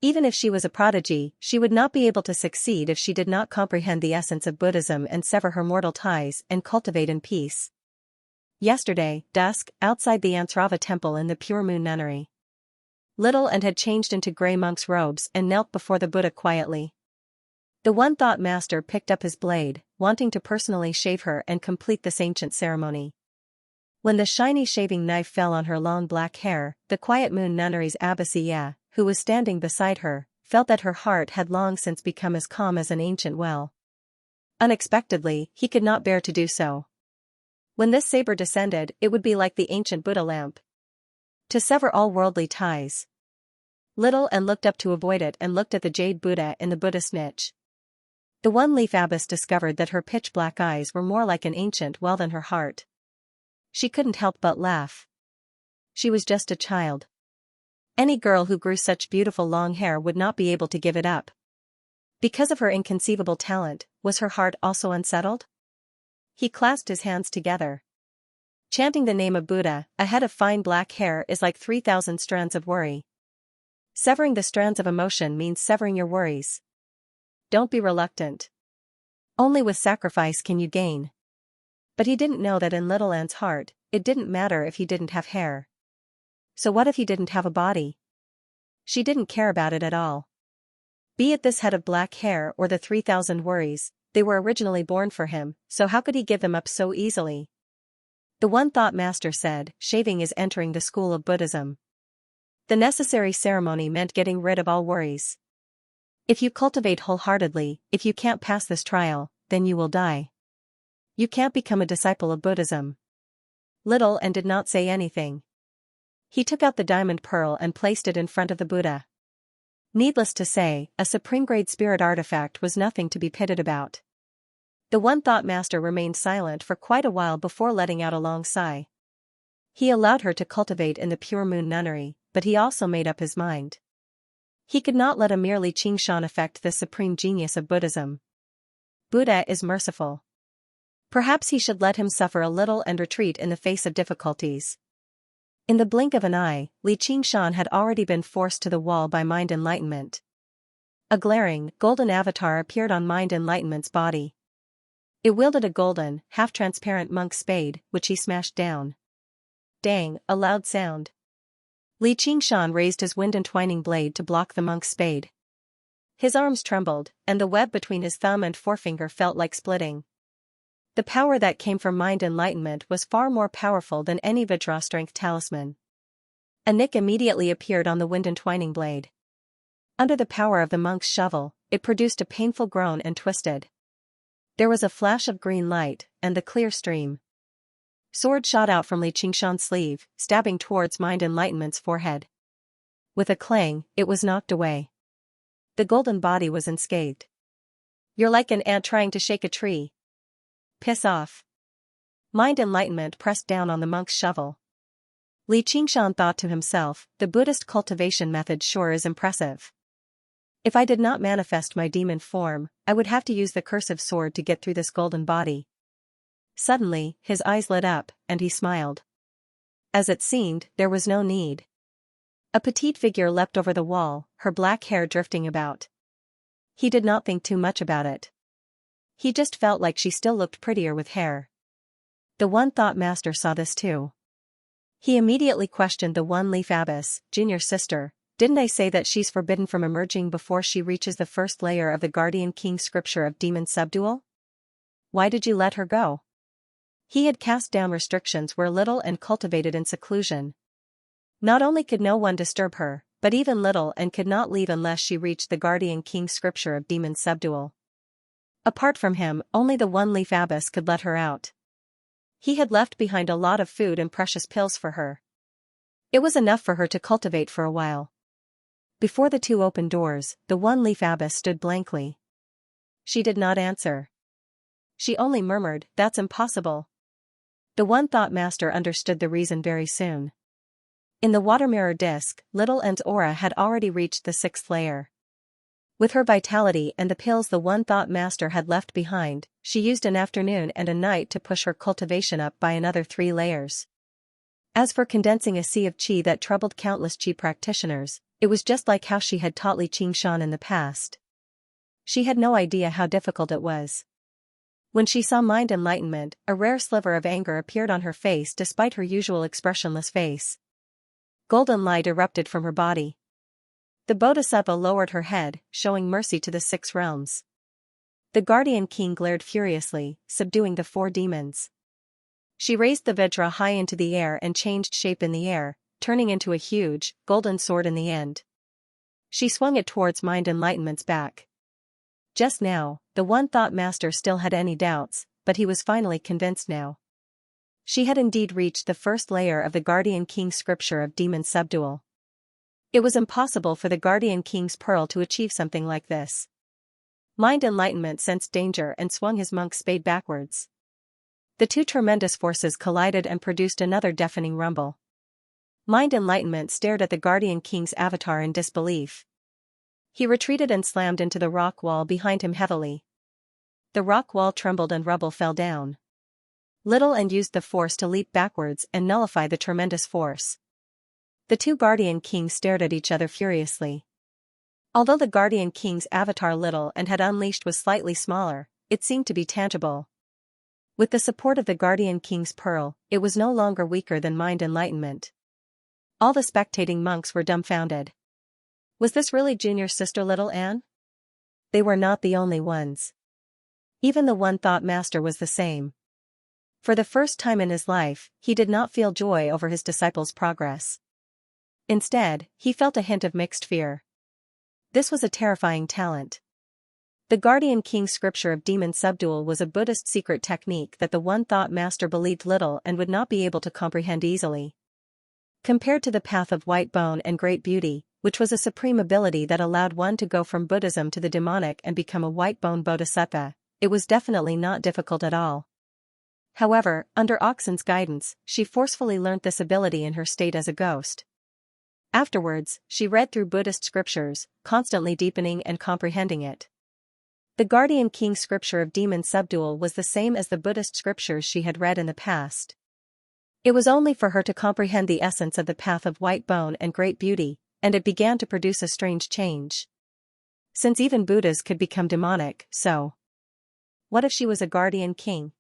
Even if she was a prodigy, she would not be able to succeed if she did not comprehend the essence of Buddhism and sever her mortal ties and cultivate in peace. Yesterday, dusk, outside the Ansrava temple in the Pure Moon Nunnery. Little Anne had changed into grey monk's robes and knelt before the Buddha quietly. The one-thought master picked up his blade, wanting to personally shave her and complete this ancient ceremony. When the shiny shaving knife fell on her long black hair, the Quiet Moon Nunnery's abbess Xianxia, who was standing beside her, felt that her heart had long since become as calm as an ancient well. Unexpectedly, he could not bear to do so. When this saber descended, it would be like the ancient Buddha lamp, to sever all worldly ties. Little Anne looked up to avoid it and looked at the jade Buddha in the Buddhist niche. The one-leaf abbess discovered that her pitch-black eyes were more like an ancient well than her heart. She couldn't help but laugh. She was just a child. Any girl who grew such beautiful long hair would not be able to give it up. Because of her inconceivable talent, was her heart also unsettled? He clasped his hands together. Chanting the name of Buddha, a head of fine black hair is like 3,000 strands of worry. Severing the strands of emotion means severing your worries. Don't be reluctant. Only with sacrifice can you gain. But he didn't know that in little Anne's heart, it didn't matter if he didn't have hair. So what if he didn't have a body? She didn't care about it at all. Be it this head of black hair or the 3,000 worries, they were originally born for him, so how could he give them up so easily? The one-thought master said, shaving is entering the school of Buddhism. The necessary ceremony meant getting rid of all worries. If you cultivate wholeheartedly, if you can't pass this trial, then you will die. You can't become a disciple of Buddhism. Little Anne did not say anything. He took out the diamond pearl and placed it in front of the Buddha. Needless to say, a supreme-grade spirit artifact was nothing to be pitted about. The one-thought master remained silent for quite a while before letting out a long sigh. He allowed her to cultivate in the Pure Moon Nunnery, but he also made up his mind. He could not let a mere Li Qingshan affect the supreme genius of Buddhism. Buddha is merciful. Perhaps he should let him suffer a little and retreat in the face of difficulties. In the blink of an eye, Li Qingshan had already been forced to the wall by Mind Enlightenment. A glaring, golden avatar appeared on Mind Enlightenment's body. It wielded a golden, half-transparent monk's spade, which he smashed down. Dang, a loud sound. Li Qingshan raised his wind-entwining blade to block the monk's spade. His arms trembled, and the web between his thumb and forefinger felt like splitting. The power that came from mind enlightenment was far more powerful than any Vajra strength talisman. A nick immediately appeared on the wind-entwining blade. Under the power of the monk's shovel, it produced a painful groan and twisted. There was a flash of green light, and the clear stream. Sword shot out from Li Qingshan's sleeve, stabbing towards Mind Enlightenment's forehead. With a clang, it was knocked away. The golden body was unscathed. You're like an ant trying to shake a tree. Piss off. Mind Enlightenment pressed down on the monk's shovel. Li Qingshan thought to himself, the Buddhist cultivation method sure is impressive. If I did not manifest my demon form, I would have to use the cursive sword to get through this golden body. Suddenly, his eyes lit up, and he smiled. As it seemed, there was no need. A petite figure leapt over the wall, her black hair drifting about. He did not think too much about it. He just felt like she still looked prettier with hair. The One Thought Master saw this too. He immediately questioned the One Leaf Abbess, junior sister, didn't I say that she's forbidden from emerging before she reaches the first layer of the Guardian King scripture of demon subdual? Why did you let her go? He had cast down restrictions where little and cultivated in seclusion. Not only could no one disturb her, but even little and could not leave unless she reached the Guardian King scripture of demon subdual. Apart from him, only the One Leaf Abbess could let her out. He had left behind a lot of food and precious pills for her. It was enough for her to cultivate for a while. Before the two open doors, the One Leaf Abbess stood blankly. She did not answer. She only murmured, "That's impossible." The One Thought Master understood the reason very soon. In the water mirror disk, Little N's aura had already reached the 6th layer. With her vitality and the pills the One Thought Master had left behind, she used an afternoon and a night to push her cultivation up by another 3 layers. As for condensing a sea of qi that troubled countless qi practitioners, it was just like how she had taught Li Qingshan in the past. She had no idea how difficult it was. When she saw Mind Enlightenment, a rare sliver of anger appeared on her face despite her usual expressionless face. Golden light erupted from her body. The Bodhisattva lowered her head, showing mercy to the 6 realms. The Guardian King glared furiously, subduing the 4 demons. She raised the Vajra high into the air and changed shape in the air, turning into a huge, golden sword in the end. She swung it towards Mind Enlightenment's back. Just now, the One Thought Master still had any doubts, but he was finally convinced now. She had indeed reached the 1st layer of the Guardian King scripture of demon subdual. It was impossible for the Guardian King's pearl to achieve something like this. Mind Enlightenment sensed danger and swung his monk's spade backwards. The 2 tremendous forces collided and produced another deafening rumble. Mind Enlightenment stared at the Guardian King's avatar in disbelief. He retreated and slammed into the rock wall behind him heavily. The rock wall trembled and rubble fell down. Little N used the force to leap backwards and nullify the tremendous force. The 2 Guardian Kings stared at each other furiously. Although the Guardian King's avatar Little N had unleashed was slightly smaller, it seemed to be tangible. With the support of the Guardian King's pearl, it was no longer weaker than Mind Enlightenment. All the spectating monks were dumbfounded. Was this really junior sister Little Anne? They were not the only ones. Even the One Thought Master was the same. For the first time in his life, he did not feel joy over his disciple's progress. Instead, he felt a hint of mixed fear. This was a terrifying talent. The Guardian King scripture of demon subdual was a Buddhist secret technique that the One Thought Master believed little and would not be able to comprehend easily. Compared to the path of white bone and great beauty, which was a supreme ability that allowed one to go from Buddhism to the demonic and become a white bone bodhisattva, it was definitely not difficult at all. However, under Oxen's guidance, she forcefully learnt this ability in her state as a ghost. Afterwards, she read through Buddhist scriptures, constantly deepening and comprehending it. The Guardian King scripture of demon subdual was the same as the Buddhist scriptures she had read in the past. It was only for her to comprehend the essence of the path of white bone and great beauty, and it began to produce a strange change. Since even Buddhas could become demonic, so what if she was a Guardian King?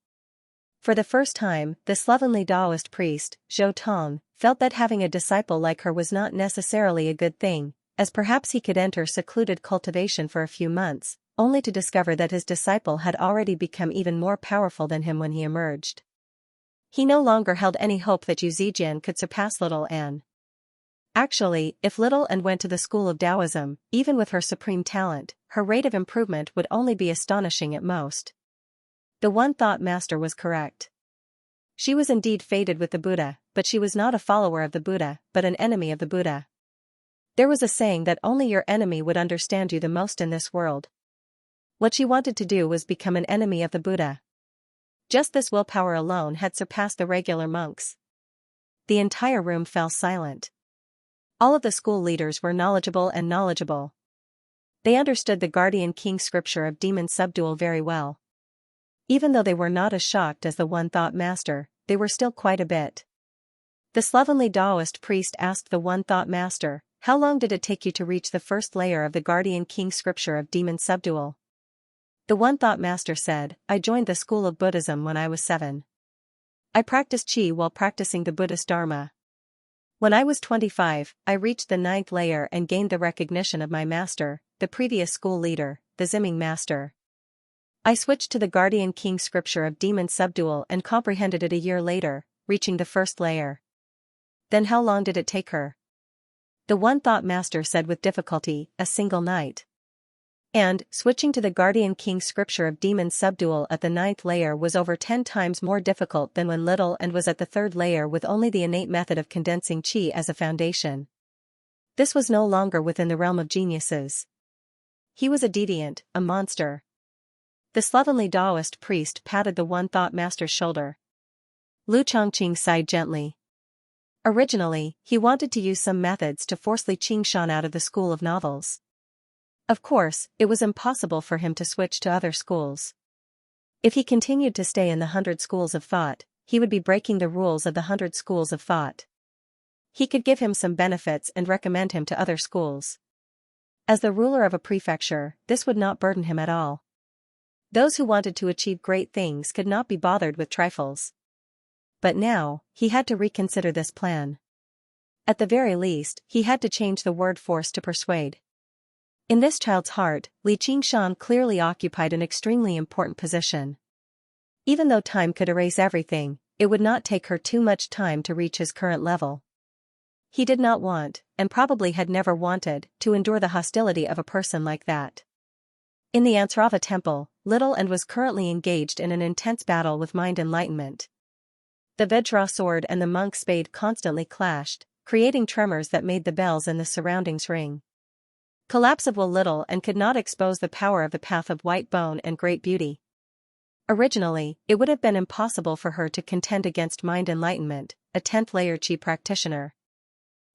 For the first time, the slovenly Taoist priest, Zhou Tong, felt that having a disciple like her was not necessarily a good thing, as perhaps he could enter secluded cultivation for a few months, only to discover that his disciple had already become even more powerful than him when he emerged. He no longer held any hope that Yu Zijian could surpass Little Anne. Actually, if Little Anne went to the school of Taoism, even with her supreme talent, her rate of improvement would only be astonishing at most. The one thought master was correct. She was indeed fated with the Buddha, but she was not a follower of the Buddha, but an enemy of the Buddha. There was a saying that only your enemy would understand you the most in this world. What she wanted to do was become an enemy of the Buddha. Just this willpower alone had surpassed the regular monks. The entire room fell silent. All of the school leaders were knowledgeable. They understood the Guardian King scripture of Demon Subdual very well. Even though they were not as shocked as the One Thought Master, they were still quite a bit. The slovenly Taoist priest asked the One Thought Master, "How long did it take you to reach the first layer of the Guardian King scripture of Demon Subdual?" The One Thought Master said, "I joined the school of Buddhism when I was 7. I practiced Qi while practicing the Buddhist Dharma. When I was 25, I reached the 9th layer and gained the recognition of my master, the previous school leader, the Ziming Master. I switched to the Guardian King scripture of Demon Subdual and comprehended it a year later, reaching the first layer." Then how long did it take her? The One Thought Master said with difficulty, "A single night." And, switching to the Guardian King scripture of Demon Subdual at the 9th layer was over 10 times more difficult than when Little and was at the 3rd layer with only the innate method of condensing Qi as a foundation. This was no longer within the realm of geniuses. He was a deviant, a monster. The slovenly Taoist priest patted the One Thought Master's shoulder. Lu Chongqing sighed gently. Originally, he wanted to use some methods to force Li Qingshan out of the school of novels. Of course, it was impossible for him to switch to other schools. If he continued to stay in the 100 schools of thought, he would be breaking the rules of the 100 schools of thought. He could give him some benefits and recommend him to other schools. As the ruler of a prefecture, this would not burden him at all. Those who wanted to achieve great things could not be bothered with trifles. But now, he had to reconsider this plan. At the very least, he had to change the word force to persuade. In this child's heart, Li Qingshan clearly occupied an extremely important position. Even though time could erase everything, it would not take her too much time to reach his current level. He did not want, and probably had never wanted, to endure the hostility of a person like that. In the Ansrava temple, Little and was currently engaged in an intense battle with mind enlightenment. The Vajra sword and the monk's spade constantly clashed, creating tremors that made the bells in the surroundings ring. Collapse of will Little and could not expose the power of the path of white bone and great beauty. Originally, it would have been impossible for her to contend against mind enlightenment, a 10th layer Qi practitioner.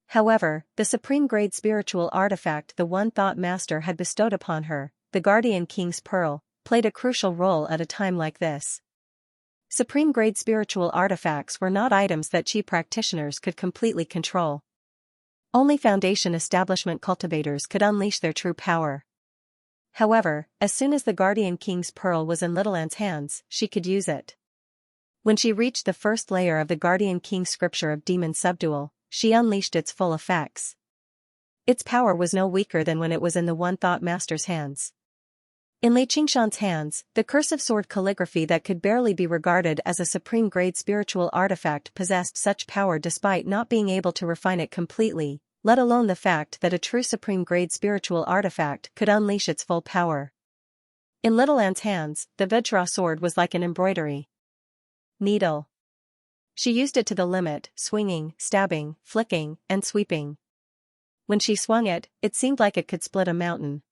However, the supreme grade spiritual artifact the One Thought Master had bestowed upon her, the Guardian King's Pearl, played a crucial role at a time like this. Supreme grade spiritual artifacts were not items that Qi practitioners could completely control. Only foundation establishment cultivators could unleash their true power. However, as soon as the Guardian King's Pearl was in Little Anne's hands, she could use it. When she reached the first layer of the Guardian King scripture of Demon Subdual, she unleashed its full effects. Its power was no weaker than when it was in the One Thought Master's hands. In Li Qingshan's hands, the cursive sword calligraphy that could barely be regarded as a supreme-grade spiritual artifact possessed such power despite not being able to refine it completely, let alone the fact that a true supreme-grade spiritual artifact could unleash its full power. In Little Anne's hands, the Vajra sword was like an embroidery needle. She used it to the limit, swinging, stabbing, flicking, and sweeping. When she swung it, it seemed like it could split a mountain.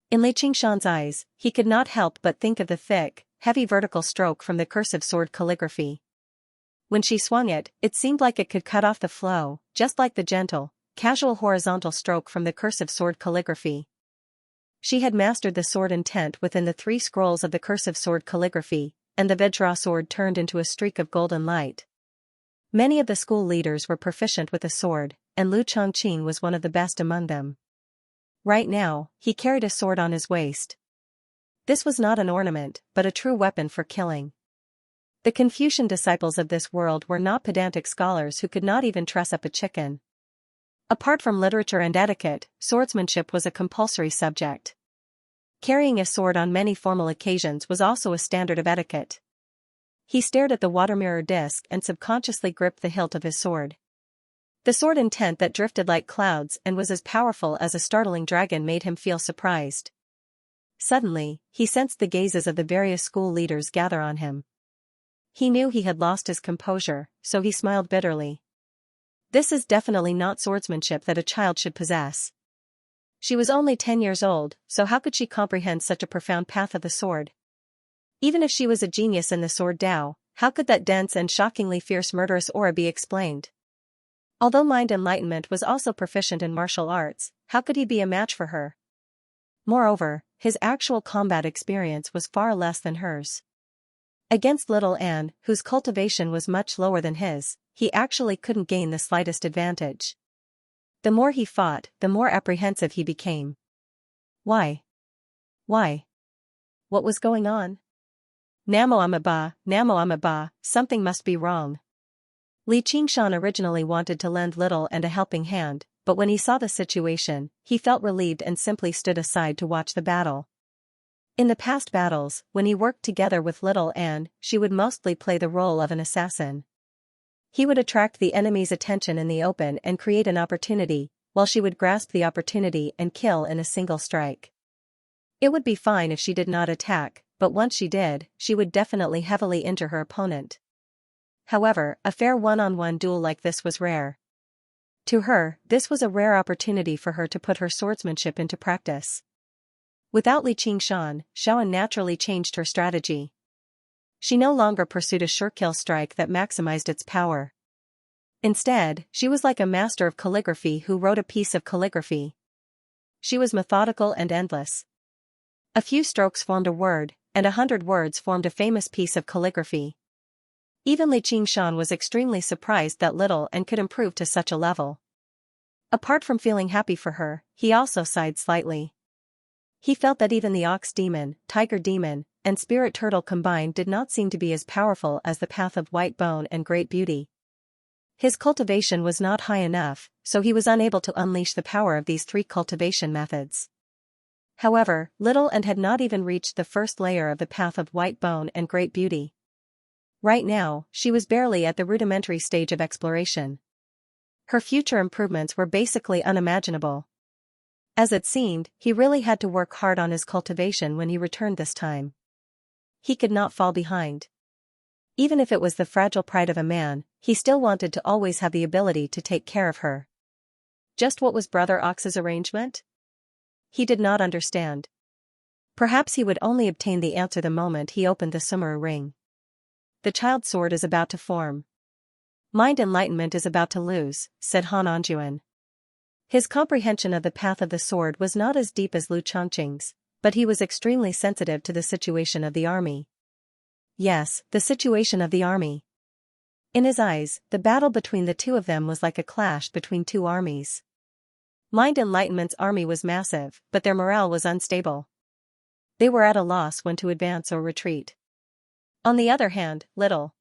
In Li Qingshan's eyes, he could not help but think of the thick, heavy vertical stroke from the cursive sword calligraphy. When she swung it, it seemed like it could cut off the flow, just like the gentle, casual horizontal stroke from the cursive sword calligraphy. She had mastered the sword intent within the 3 scrolls of the cursive sword calligraphy, and the Vajra sword turned into a streak of golden light. Many of the school leaders were proficient with the sword, and Lu Chongqing was one of the best among them. Right now, he carried a sword on his waist. This was not an ornament, but a true weapon for killing. The Confucian disciples of this world were not pedantic scholars who could not even truss up a chicken. Apart from literature and etiquette, swordsmanship was a compulsory subject. Carrying a sword on many formal occasions was also a standard of etiquette. He stared at the water mirror disc and subconsciously gripped the hilt of his sword. The sword intent that drifted like clouds and was as powerful as a startling dragon made him feel surprised. Suddenly, he sensed the gazes of the various school leaders gather on him. He knew he had lost his composure, so he smiled bitterly. This is definitely not swordsmanship that a child should possess. She was only 10 years old, so how could she comprehend such a profound path of the sword? Even if she was a genius in the sword Tao, how could that dense and shockingly fierce murderous aura be explained? Although Mind Enlightenment was also proficient in martial arts, how could he be a match for her? Moreover, his actual combat experience was far less than hers. Against little Anne, whose cultivation was much lower than his, he actually couldn't gain the slightest advantage. The more he fought, the more apprehensive he became. Why? Why? What was going on? Namo Amaba, something must be wrong. Li Qingshan originally wanted to lend little and a helping hand, but when he saw the situation, he felt relieved and simply stood aside to watch the battle. In the past battles, when he worked together with little Anne, she would mostly play the role of an assassin. He would attract the enemy's attention in the open and create an opportunity, while she would grasp the opportunity and kill in a single strike. It would be fine if she did not attack, but once she did, she would definitely heavily injure her opponent. However, a fair one-on-one duel like this was rare. To her, this was a rare opportunity for her to put her swordsmanship into practice. Without Li Qingshan, Xiaoan naturally changed her strategy. She no longer pursued a sure-kill strike that maximized its power. Instead, she was like a master of calligraphy who wrote a piece of calligraphy. She was methodical and endless. A few strokes formed a word, and 100 words formed a famous piece of calligraphy. Even Li Qingshan was extremely surprised that little Anne could improve to such a level. Apart from feeling happy for her, he also sighed slightly. He felt that even the ox demon, tiger demon, and spirit turtle combined did not seem to be as powerful as the path of white bone and great beauty. His cultivation was not high enough, so he was unable to unleash the power of these 3 cultivation methods. However, little Anne had not even reached the first layer of the path of white bone and great beauty. Right now, she was barely at the rudimentary stage of exploration. Her future improvements were basically unimaginable. As it seemed, he really had to work hard on his cultivation when he returned this time. He could not fall behind. Even if it was the fragile pride of a man, he still wanted to always have the ability to take care of her. Just what was Brother Ox's arrangement? He did not understand. Perhaps he would only obtain the answer the moment he opened the Sumeru ring. The child's sword is about to form. Mind enlightenment is about to lose, said Han Anjuan. His comprehension of the path of the sword was not as deep as Lu Chongqing's, but he was extremely sensitive to the situation of the army. Yes, the situation of the army. In his eyes, the battle between the two of them was like a clash between 2 armies. Mind Enlightenment's army was massive, but their morale was unstable. They were at a loss when to advance or retreat. On the other hand, little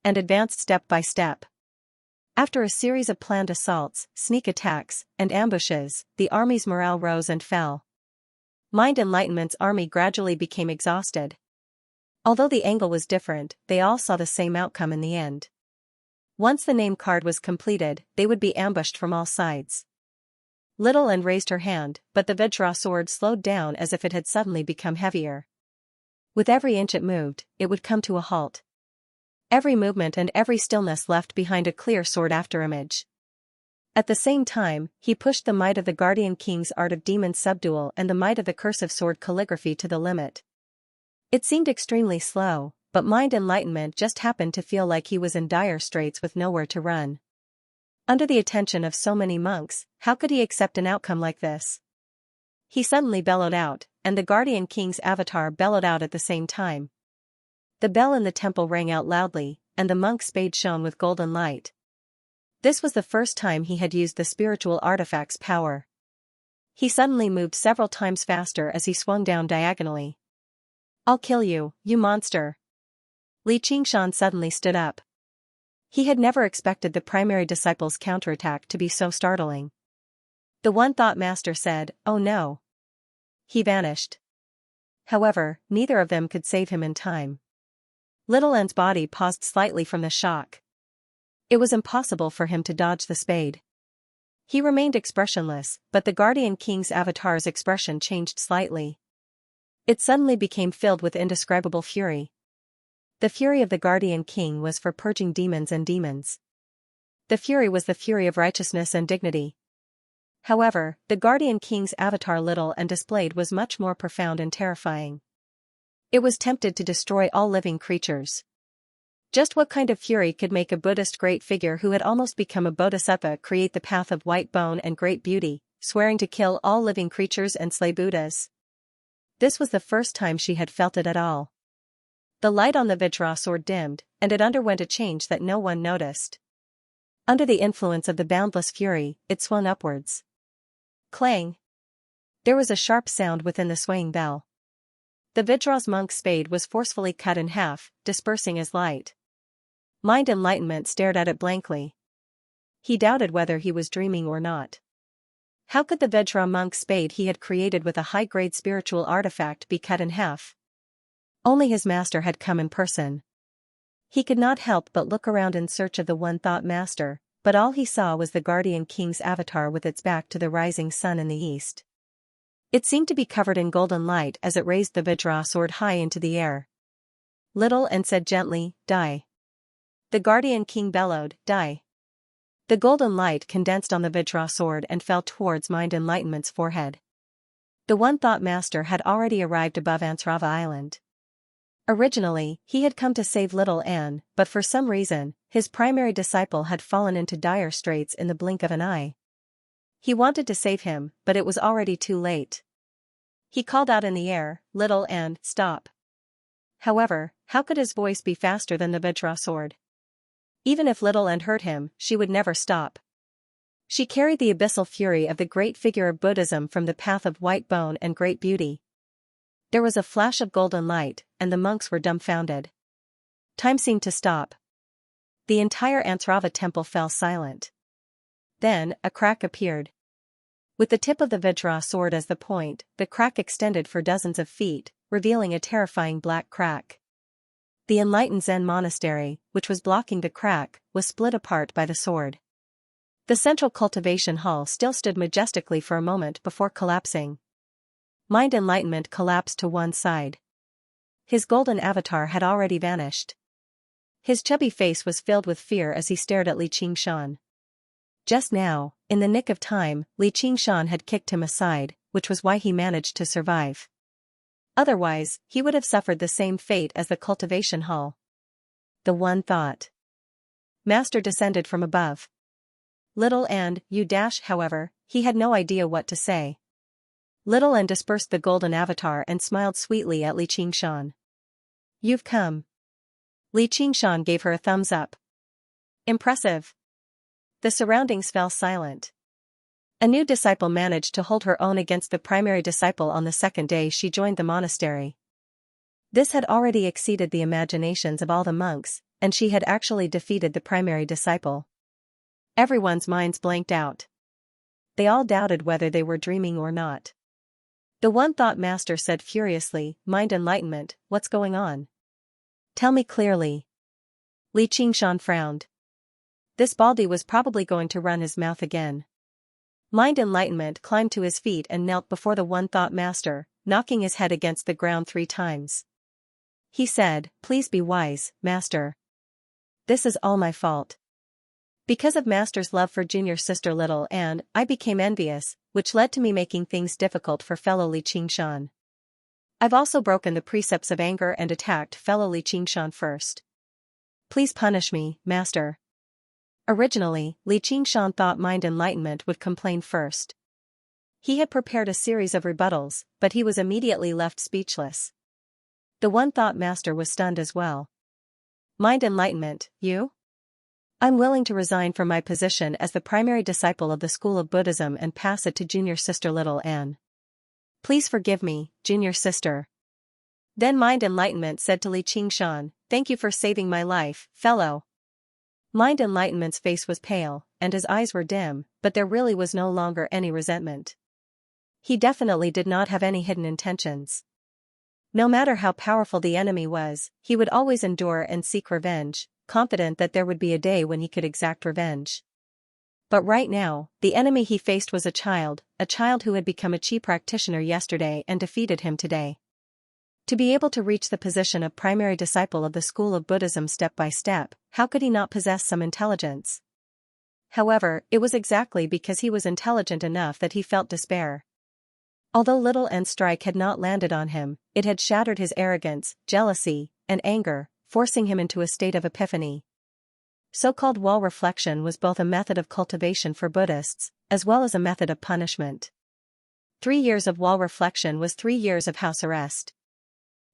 Anne advanced step by step. After a series of planned assaults, sneak attacks, and ambushes, the army's morale rose and fell. Mind Enlightenment's army gradually became exhausted. Although the angle was different, they all saw the same outcome in the end. Once the name card was completed, they would be ambushed from all sides. Little Anne raised her hand, but the Vajra sword slowed down as if it had suddenly become heavier. With every inch it moved, it would come to a halt. Every movement and every stillness left behind a clear sword afterimage. At the same time, he pushed the might of the Guardian King's art of demon subdual and the might of the cursive sword calligraphy to the limit. It seemed extremely slow, but Mind Enlightenment just happened to feel like he was in dire straits with nowhere to run. Under the attention of so many monks, how could he accept an outcome like this? He suddenly bellowed out, and the Guardian King's avatar bellowed out at the same time. The bell in the temple rang out loudly, and the monk's spade shone with golden light. This was the first time he had used the spiritual artifact's power. He suddenly moved several times faster as he swung down diagonally. "I'll kill you, you monster!" Li Qingshan suddenly stood up. He had never expected the primary disciple's counterattack to be so startling. The One Thought Master said, "Oh no." He vanished. However, neither of them could save him in time. Little N's body paused slightly from the shock. It was impossible for him to dodge the spade. He remained expressionless, but the Guardian King's avatar's expression changed slightly. It suddenly became filled with indescribable fury. The fury of the Guardian King was for purging demons and demons. The fury was the fury of righteousness and dignity. However, the Guardian King's avatar Little N displayed was much more profound and terrifying. It was tempted to destroy all living creatures. Just what kind of fury could make a Buddhist great figure who had almost become a bodhisattva create the path of white bone and great beauty, swearing to kill all living creatures and slay Buddhas? This was the first time she had felt it at all. The light on the Vajra sword dimmed, and it underwent a change that no one noticed. Under the influence of the boundless fury, it swung upwards. Clang! There was a sharp sound within the swaying bell. The Vajra's monk's spade was forcefully cut in half, dispersing his light. Mind Enlightenment stared at it blankly. He doubted whether he was dreaming or not. How could the Vajra monk's spade he had created with a high-grade spiritual artifact be cut in half? Only his master had come in person. He could not help but look around in search of the One Thought Master, but all he saw was the Guardian King's avatar with its back to the rising sun in the east. It seemed to be covered in golden light as it raised the Vajra sword high into the air. Little N said gently, "Die." The Guardian King bellowed, "Die." The golden light condensed on the Vajra sword and fell towards Mind Enlightenment's forehead. The One Thought Master had already arrived above Ansrava Island. Originally, he had come to save Little N, but for some reason, his primary disciple had fallen into dire straits in the blink of an eye. He wanted to save him, but it was already too late. He called out in the air, "Little N, stop." However, how could his voice be faster than the Vajra sword? Even if Little N hurt him, she would never stop. She carried the abyssal fury of the great figure of Buddhism from the path of white bone and great beauty. There was a flash of golden light, and the monks were dumbfounded. Time seemed to stop. The entire Ansrava temple fell silent. Then, a crack appeared. With the tip of the Vajra sword as the point, the crack extended for dozens of feet, revealing a terrifying black crack. The enlightened Zen monastery, which was blocking the crack, was split apart by the sword. The central cultivation hall still stood majestically for a moment before collapsing. Mind Enlightenment collapsed to one side. His golden avatar had already vanished. His chubby face was filled with fear as he stared at Li Qingshan. Just now, in the nick of time, Li Qingshan had kicked him aside, which was why he managed to survive. Otherwise, he would have suffered the same fate as the cultivation hall. The One Thought Master descended from above. Little N, you dash, however, he had no idea what to say. Little N dispersed the golden avatar and smiled sweetly at Li Qingshan. You've come. Li Qingshan gave her a thumbs up. Impressive. The surroundings fell silent. A new disciple managed to hold her own against the primary disciple on the second day she joined the monastery. This had already exceeded the imaginations of all the monks, and she had actually defeated the primary disciple. Everyone's minds blanked out. They all doubted whether they were dreaming or not. The One Thought Master said furiously, "Mind Enlightenment, what's going on? Tell me clearly." Li Qingshan frowned. This Baldy was probably going to run his mouth again. Mind Enlightenment climbed to his feet and knelt before the One Thought Master, knocking his head against the ground 3 times. He said, "Please be wise, Master. This is all my fault. Because of Master's love for junior sister Little N, I became envious, which led to me making things difficult for fellow Li Qingshan. I've also broken the precepts of anger and attacked fellow Li Qingshan first. Please punish me, Master." Originally, Li Qingshan thought Mind Enlightenment would complain first. He had prepared a series of rebuttals, but he was immediately left speechless. The One Thought Master was stunned as well. Mind Enlightenment, you? I'm willing to resign from my position as the primary disciple of the School of Buddhism and pass it to junior sister Little N. Please forgive me, junior sister. Then Mind Enlightenment said to Li Qingshan, "Thank you for saving my life, fellow." Mind Enlightenment's face was pale, and his eyes were dim, but there really was no longer any resentment. He definitely did not have any hidden intentions. No matter how powerful the enemy was, he would always endure and seek revenge, confident that there would be a day when he could exact revenge. But right now, the enemy he faced was a child who had become a chi practitioner yesterday and defeated him today. To be able to reach the position of primary disciple of the school of Buddhism step by step, how could he not possess some intelligence? However, it was exactly because he was intelligent enough that he felt despair. Although Little N's strike had not landed on him, it had shattered his arrogance, jealousy, and anger, forcing him into a state of epiphany. So-called wall reflection was both a method of cultivation for Buddhists, as well as a method of punishment. 3 years of wall reflection was 3 years of house arrest.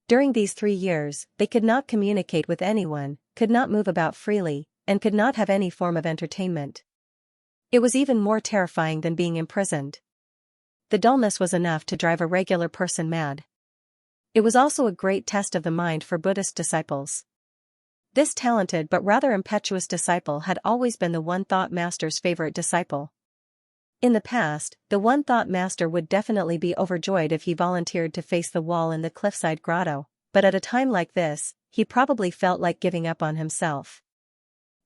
During these 3 years, they could not communicate with anyone, could not move about freely, and could not have any form of entertainment. It was even more terrifying than being imprisoned. The dullness was enough to drive a regular person mad. It was also a great test of the mind for Buddhist disciples. This talented but rather impetuous disciple had always been the One Thought Master's favorite disciple. In the past, the One Thought Master would definitely be overjoyed if he volunteered to face the wall in the cliffside grotto, but at a time like this, he probably felt like giving up on himself.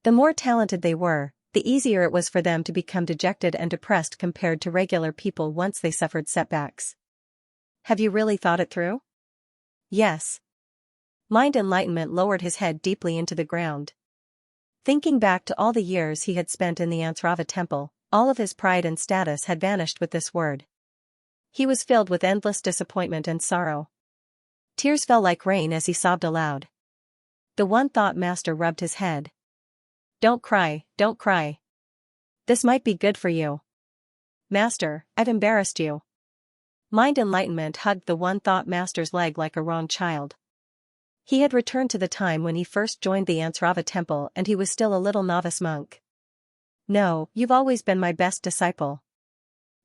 The more talented they were, the easier it was for them to become dejected and depressed compared to regular people once they suffered setbacks. Have you really thought it through? Yes. Mind Enlightenment lowered his head deeply into the ground. Thinking back to all the years he had spent in the Ansrava temple, all of his pride and status had vanished with this word. He was filled with endless disappointment and sorrow. Tears fell like rain as he sobbed aloud. The One Thought Master rubbed his head. Don't cry, don't cry. This might be good for you. Master, I've embarrassed you. Mind Enlightenment hugged the One Thought Master's leg like a wronged child. He had returned to the time when he first joined the Ansrava temple and he was still a little novice monk. No, you've always been my best disciple.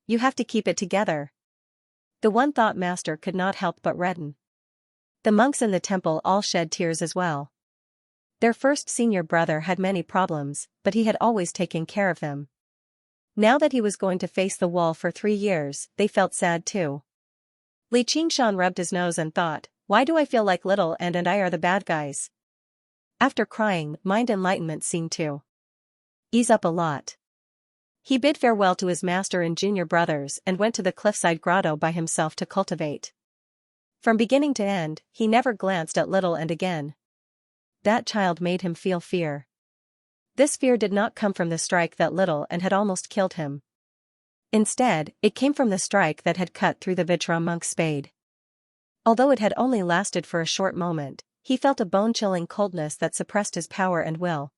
You have to keep it together. The One Thought Master could not help but redden. The monks in the temple all shed tears as well. Their first senior brother had many problems, but he had always taken care of them. Now that he was going to face the wall for 3 years, they felt sad too. Li Qingshan rubbed his nose and thought, why do I feel like Little and I are the bad guys? After crying, Mind Enlightenment seemed to ease up a lot. He bid farewell to his master and junior brothers and went to the cliffside grotto by himself to cultivate. From beginning to end, he never glanced at Little and again. That child made him feel fear. This fear did not come from the strike that Little and had almost killed him. Instead, it came from the strike that had cut through the Vajra monk's spade. Although it had only lasted for a short moment, he felt a bone-chilling coldness that suppressed his power and will.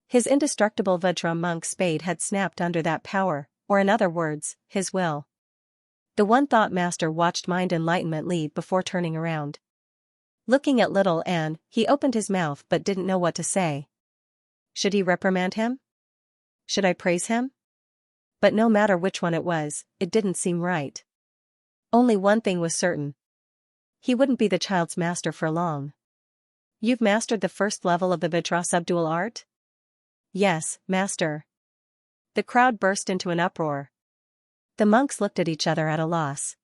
His indestructible Vajra monk's spade had snapped under that power, or in other words, his will. The One Thought Master watched Mind Enlightenment leave before turning around. Looking at Little Anne, he opened his mouth but didn't know what to say. Should he reprimand him? Should I praise him? But no matter which one it was, it didn't seem right. Only one thing was certain. He wouldn't be the child's master for long. You've mastered the first level of the Vajra subdual art? Yes, master. The crowd burst into an uproar. The monks looked at each other at a loss.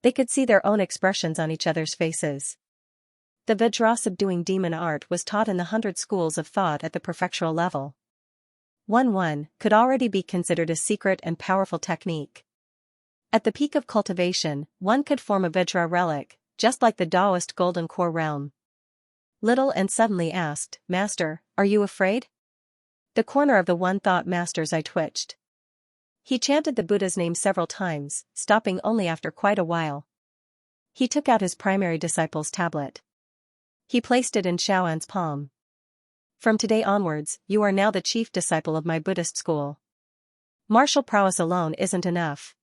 They could see their own expressions on each other's faces. The Vajra subduing demon art was taught in the 100 schools of thought at the prefectural level. 1-1 could already be considered a secret and powerful technique. At the peak of cultivation, one could form a Vajra relic, just like the Taoist golden core realm. Little and suddenly asked, Master, are you afraid? The corner of the One Thought Master's eye twitched. He chanted the Buddha's name several times, stopping only after quite a while. He took out his primary disciple's tablet. He placed it in Xiaoan's palm. From today onwards, you are now the chief disciple of my Buddhist school. Martial prowess alone isn't enough.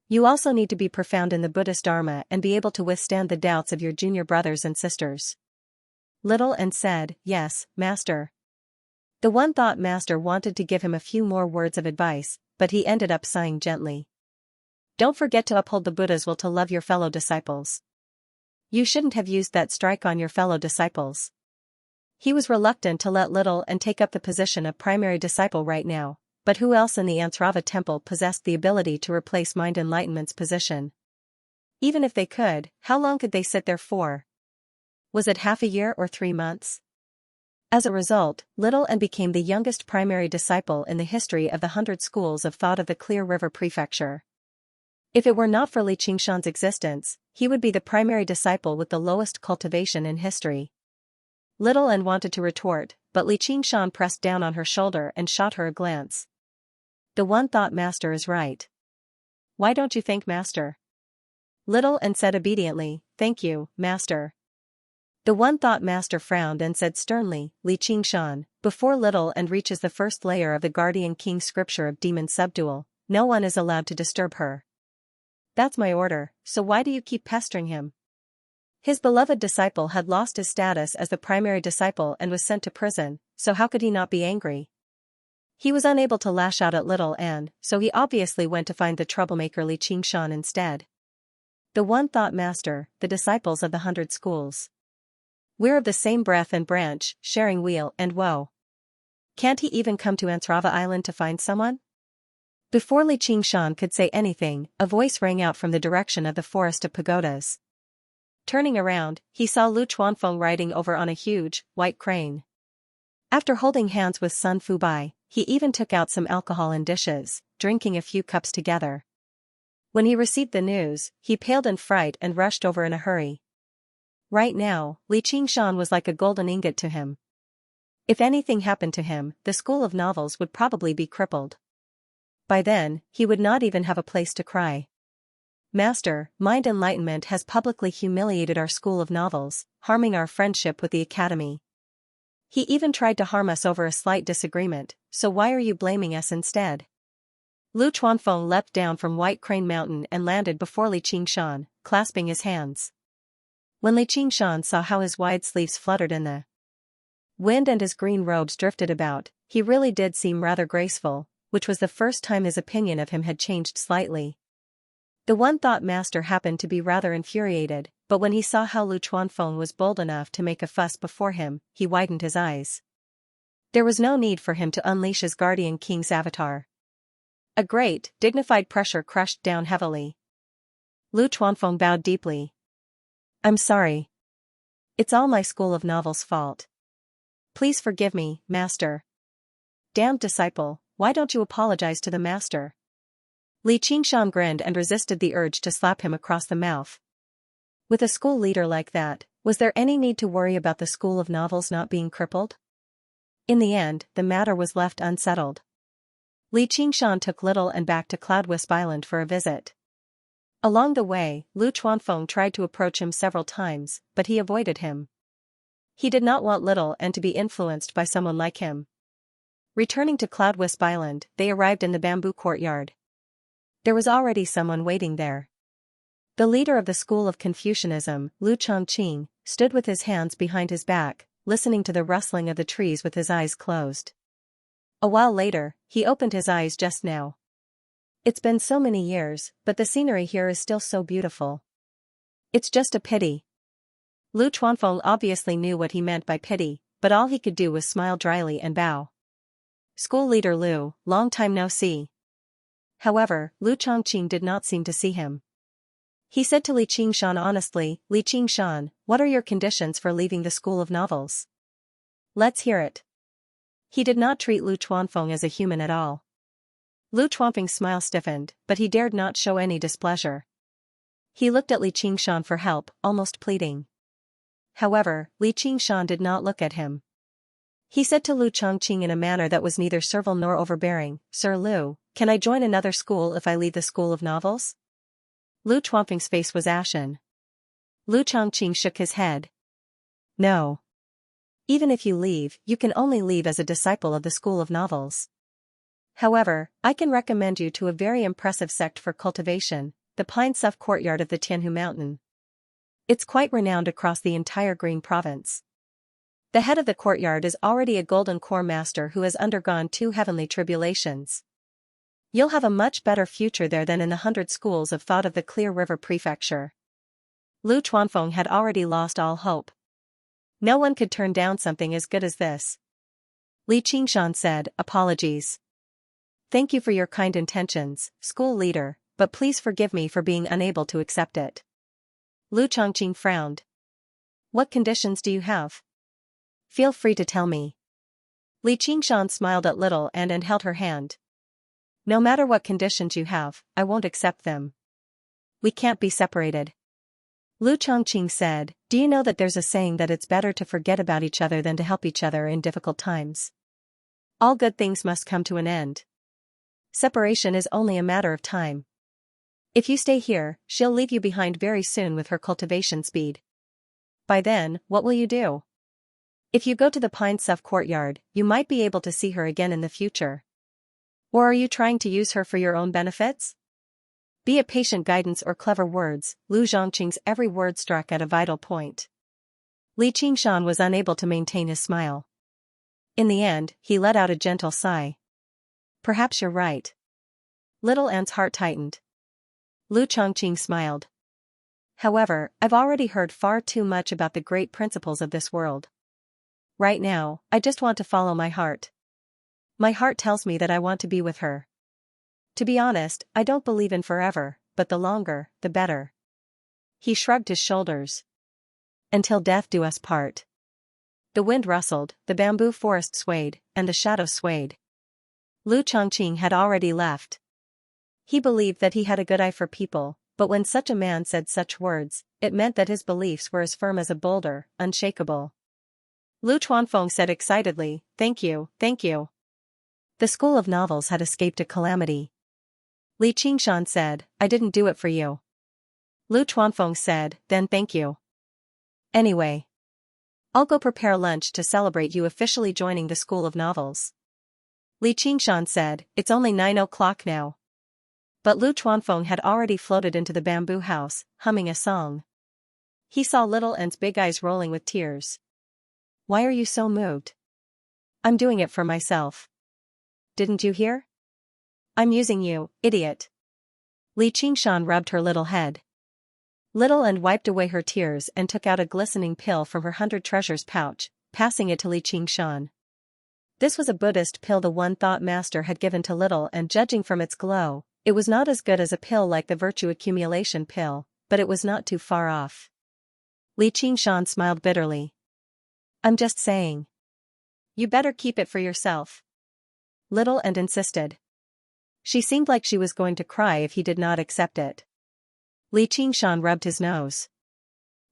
You also need to be profound in the Buddhist Dharma and be able to withstand the doubts of your junior brothers and sisters. Little and said, Yes, Master. The One Thought Master wanted to give him a few more words of advice, but he ended up sighing gently. Don't forget to uphold the Buddha's will to love your fellow disciples. You shouldn't have used that strike on your fellow disciples. He was reluctant to let little and take up the position of primary disciple right now, but who else in the Ansrava temple possessed the ability to replace Mind Enlightenment's position? Even if they could, how long could they sit there for? Was it half a year or 3 months? As a result, Little and became the youngest primary disciple in the history of the 100 schools of thought of the Clear River Prefecture. If it were not for Li Qingshan's existence, he would be the primary disciple with the lowest cultivation in history. Little and wanted to retort, but Li Qingshan pressed down on her shoulder and shot her a glance. The one thought master is right. Why don't you thank master? Little and said obediently, thank you, master. The one thought master frowned and said sternly, Li Qingshan, before Little and reaches the first layer of the Guardian King's scripture of demon subdual, no one is allowed to disturb her. That's my order, so why do you keep pestering him? His beloved disciple had lost his status as the primary disciple and was sent to prison, so how could he not be angry? He was unable to lash out at Little and, so he obviously went to find the troublemaker Li Qingshan instead. The one thought master, the disciples of the 100 schools. We're of the same breath and branch, sharing weal and woe. Can't he even come to Ansrava Island to find someone? Before Li Qingshan could say anything, a voice rang out from the direction of the forest of pagodas. Turning around, he saw Lu Chuanfeng riding over on a huge, white crane. After holding hands with Sun Fubai, he even took out some alcohol in dishes, drinking a few cups together. When he received the news, he paled in fright and rushed over in a hurry. Right now, Li Qingshan was like a golden ingot to him. If anything happened to him, the school of novels would probably be crippled. By then, he would not even have a place to cry. Master, Mind Enlightenment has publicly humiliated our school of novels, harming our friendship with the academy. He even tried to harm us over a slight disagreement, so why are you blaming us instead? Lu Chuanfeng leapt down from White Crane Mountain and landed before Li Qingshan, clasping his hands. When Li Qingshan saw how his wide sleeves fluttered in the wind and his green robes drifted about, he really did seem rather graceful, which was the first time his opinion of him had changed slightly. The one thought master happened to be rather infuriated, but when he saw how Lu Chuanfeng was bold enough to make a fuss before him, he widened his eyes. There was no need for him to unleash his Guardian King's avatar. A great, dignified pressure crushed down heavily. Lu Chuanfeng bowed deeply. I'm sorry. It's all my school of novels' fault. Please forgive me, master. Damned disciple, why don't you apologize to the master? Li Qingshan grinned and resisted the urge to slap him across the mouth. With a school leader like that, was there any need to worry about the school of novels not being crippled? In the end, the matter was left unsettled. Li Qingshan took Little and back to Cloudwisp Island for a visit. Along the way, Lu Chuanfeng tried to approach him several times, but he avoided him. He did not want Little and to be influenced by someone like him. Returning to Cloudwisp Island, they arrived in the bamboo courtyard. There was already someone waiting there. The leader of the school of Confucianism, Lu Chongqing, stood with his hands behind his back, listening to the rustling of the trees with his eyes closed. A while later, he opened his eyes just now. It's been so many years, but the scenery here is still so beautiful. It's just a pity. Lu Chuanfeng obviously knew what he meant by pity, but all he could do was smile dryly and bow. School leader Lu, long time no see. However, Lu Chongqing did not seem to see him. He said to Li Qingshan honestly, Li Qingshan, what are your conditions for leaving the school of novels? Let's hear it. He did not treat Lu Chuanfeng as a human at all. Lu Chuanfeng's smile stiffened, but he dared not show any displeasure. He looked at Li Qingshan for help, almost pleading. However, Li Qingshan did not look at him. He said to Lu Chongqing in a manner that was neither servile nor overbearing, Sir Lu, can I join another school if I leave the school of novels? Lu Chuanfeng's face was ashen. Lu Chongqing shook his head. No. Even if you leave, you can only leave as a disciple of the school of novels. However, I can recommend you to a very impressive sect for cultivation, the Pine Suff Courtyard of the Tianhu Mountain. It's quite renowned across the entire Green Province. The head of the courtyard is already a golden core master who has undergone 2 heavenly tribulations. You'll have a much better future there than in the 100 schools of thought of the Clear River Prefecture. Lu Chuanfeng had already lost all hope. No one could turn down something as good as this. Li Qingshan said, apologies. Thank you for your kind intentions, school leader, but please forgive me for being unable to accept it. Lu Chongqing frowned. What conditions do you have? Feel free to tell me. Li Qingshan smiled at Little and held her hand. No matter what conditions you have, I won't accept them. We can't be separated. Lu Chongqing said, do you know that there's a saying that it's better to forget about each other than to help each other in difficult times? All good things must come to an end. Separation is only a matter of time. If you stay here, she'll leave you behind very soon with her cultivation speed. By then, what will you do? If you go to the Pine Suff courtyard, you might be able to see her again in the future. Or are you trying to use her for your own benefits? Be it patient guidance or clever words, Lu Zhongqing's every word struck at a vital point. Li Qingshan was unable to maintain his smile. In the end, he let out a gentle sigh. Perhaps you're right. Little Ant's heart tightened. Lu Chongqing smiled. However, I've already heard far too much about the great principles of this world. Right now, I just want to follow my heart. My heart tells me that I want to be with her. To be honest, I don't believe in forever, but the longer, the better. He shrugged his shoulders. Until death do us part. The wind rustled, the bamboo forest swayed, and the shadows swayed. Lu Chongqing had already left. He believed that he had a good eye for people, but when such a man said such words, it meant that his beliefs were as firm as a boulder, unshakable. Lu Chuanfeng said excitedly, thank you, thank you. The school of novels had escaped a calamity. Li Qingshan said, I didn't do it for you. Lu Chuanfeng said, then thank you. Anyway. I'll go prepare lunch to celebrate you officially joining the school of novels. Li Qingshan said, it's only 9 o'clock now. But Lu Chuanfeng had already floated into the bamboo house, humming a song. He saw Little Ant's big eyes rolling with tears. Why are you so moved? I'm doing it for myself. Didn't you hear? I'm using you, idiot. Li Qingshan rubbed her little head. Little Ant wiped away her tears and took out a glistening pill from her 100 treasures pouch, passing it to Li Qingshan. This was a Buddhist pill the One Thought Master had given to Little, and judging from its glow, it was not as good as a pill like the virtue accumulation pill, but it was not too far off. Li Qingshan smiled bitterly. I'm just saying. You better keep it for yourself. Little Ant insisted. She seemed like she was going to cry if he did not accept it. Li Qingshan rubbed his nose.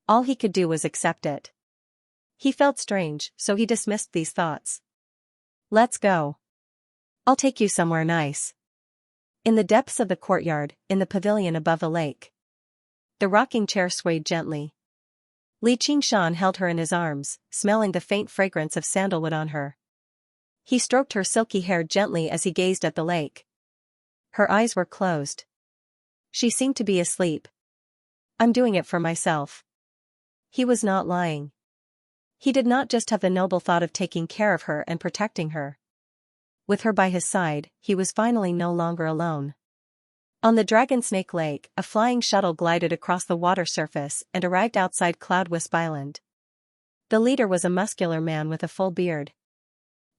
All he could do was accept it. He felt strange, so he dismissed these thoughts. Let's go. I'll take you somewhere nice. In the depths of the courtyard, in the pavilion above the lake. The rocking chair swayed gently. Li Qingshan held her in his arms, smelling the faint fragrance of sandalwood on her. He stroked her silky hair gently as he gazed at the lake. Her eyes were closed. She seemed to be asleep. I'm doing it for myself. He was not lying. He did not just have the noble thought of taking care of her and protecting her. With her by his side, he was finally no longer alone. On the Dragon Snake Lake, a flying shuttle glided across the water surface and arrived outside Cloudwisp Island. The leader was a muscular man with a full beard.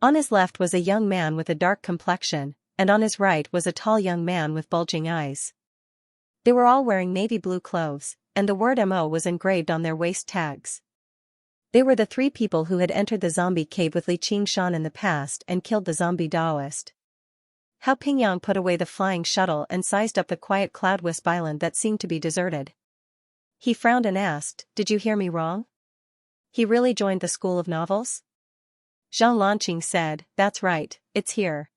On his left was a young man with a dark complexion, and on his right was a tall young man with bulging eyes. They were all wearing navy blue clothes, and the word MO was engraved on their waist tags. They were the 3 people who had entered the zombie cave with Li Qingshan in the past and killed the zombie Taoist. Hao Pingyang put away the flying shuttle and sized up the quiet Cloudwisp Island that seemed to be deserted. He frowned and asked, did you hear me wrong? He really joined the school of novels? Zhang Lanqing said, that's right, it's here.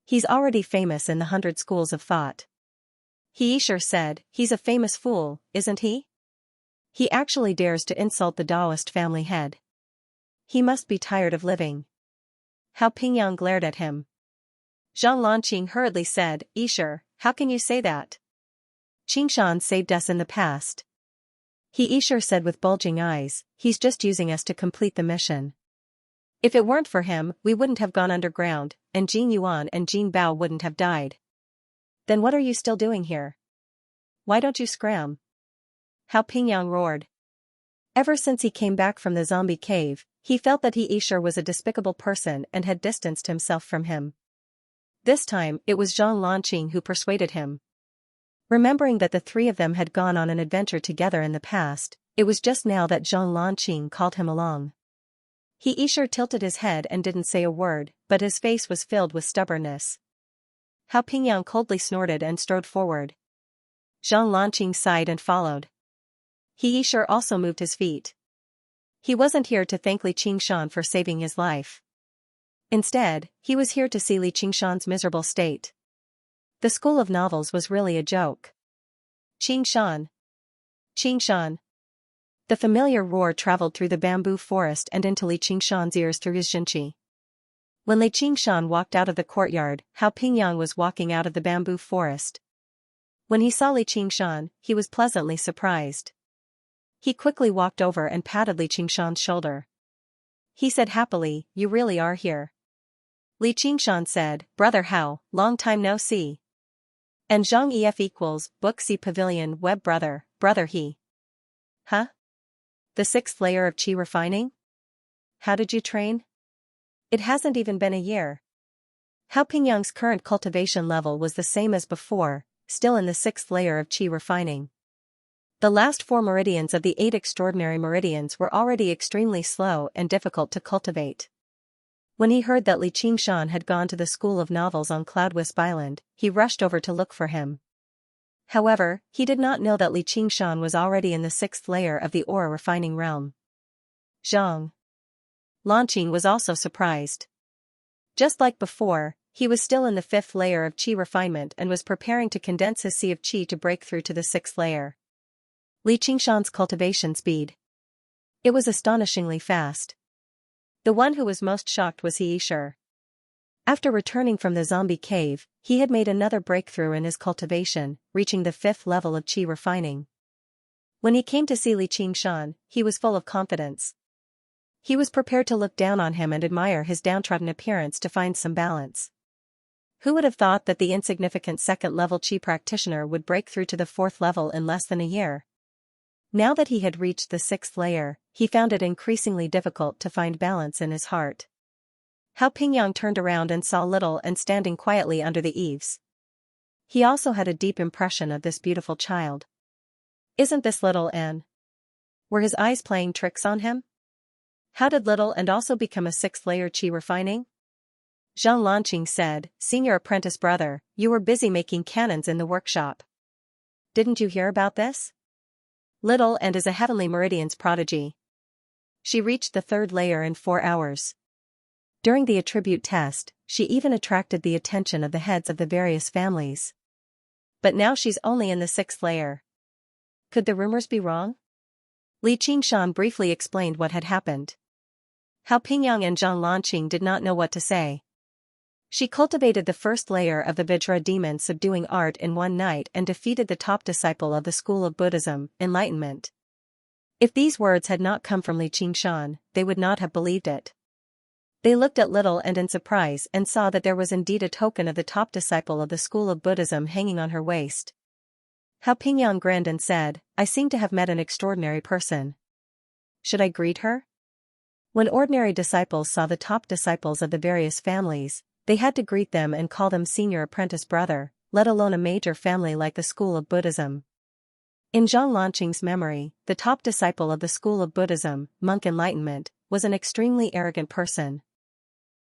He's already famous in the 100 schools of thought. He sure said, he's a famous fool, isn't he? He actually dares to insult the Taoist family head. He must be tired of living. Hao Pingyang glared at him. Zhang Lanqing hurriedly said, Isher, how can you say that? Qingshan saved us in the past. He Isher said with bulging eyes, he's just using us to complete the mission. If it weren't for him, we wouldn't have gone underground, and Jin Yuan and Jin Bao wouldn't have died. Then what are you still doing here? Why don't you scram? Hao Pingyang roared. Ever since he came back from the zombie cave, he felt that Xianxia was a despicable person and had distanced himself from him. This time, it was Zhang Lanqing who persuaded him. Remembering that the three of them had gone on an adventure together in the past, it was just now that Zhang Lanqing called him along. Xianxia tilted his head and didn't say a word, but his face was filled with stubbornness. Hao Pingyang coldly snorted and strode forward. Zhang Lanqing sighed and followed. Xianxia also moved his feet. He wasn't here to thank Li Qingshan for saving his life. Instead, he was here to see Li Qingshan's miserable state. The School of Novels was really a joke. Qingshan! Qingshan! The familiar roar traveled through the bamboo forest and into Li Qingshan's ears through his Xianxia. When Li Qingshan walked out of the courtyard, Hao Pingyang was walking out of the bamboo forest. When he saw Li Qingshan, he was pleasantly surprised. He quickly walked over and patted Li Qingshan's shoulder. He said happily, "You really are here." Li Qingshan said, "Brother Hao, long time no see." And Zhang Ef equals, Book C Pavilion Web Brother He. Huh? The 6th layer of Qi refining? How did you train? It hasn't even been a year. Hao Pingyang's current cultivation level was the same as before, still in the 6th layer of Qi refining. The last 4 meridians of the 8 extraordinary meridians were already extremely slow and difficult to cultivate. When he heard that Li Qingshan had gone to the School of Novels on Cloudwisp Island, he rushed over to look for him. However, he did not know that Li Qingshan was already in the 6th layer of the aura refining realm. Zhang Lanqing was also surprised. Just like before, he was still in the 5th layer of Qi refinement and was preparing to condense his sea of Qi to break through to the 6th layer. Li Qingshan's cultivation speed. It was astonishingly fast. The one who was most shocked was Xianxia. After returning from the zombie cave, he had made another breakthrough in his cultivation, reaching the 5th level of Qi refining. When he came to see Li Qingshan, he was full of confidence. He was prepared to look down on him and admire his downtrodden appearance to find some balance. Who would have thought that the insignificant 2nd level Qi practitioner would break through to the 4th level in less than a year? Now that he had reached the 6th layer, he found it increasingly difficult to find balance in his heart. Hao Pingyang turned around and saw Little Anne standing quietly under the eaves. He also had a deep impression of this beautiful child. Isn't this Little Anne? Were his eyes playing tricks on him? How did Little Anne also become a 6th layer Qi refining? Zhang Lanqing said, "Senior apprentice brother, you were busy making cannons in the workshop. Didn't you hear about this? Little Anne is a Heavenly Meridian's prodigy. She reached the 3rd layer in 4 hours. During the attribute test, she even attracted the attention of the heads of the various families. But now she's only in the 6th layer. Could the rumors be wrong?" Li Qingshan briefly explained what had happened. Hao Pingyang and Zhang Lanqing did not know what to say. She cultivated the 1st layer of the Vajra demon subduing art in one night and defeated the top disciple of the school of Buddhism, enlightenment. If these words had not come from Li Qingshan, they would not have believed it. They looked at Little Anne in surprise and saw that there was indeed a token of the top disciple of the school of Buddhism hanging on her waist. Hao Pingyang grinned and said, "I seem to have met an extraordinary person. Should I greet her?" When ordinary disciples saw the top disciples of the various families, they had to greet them and call them senior apprentice brother, let alone a major family like the school of Buddhism. In Zhang Lanqing's memory, the top disciple of the school of Buddhism, monk enlightenment, was an extremely arrogant person.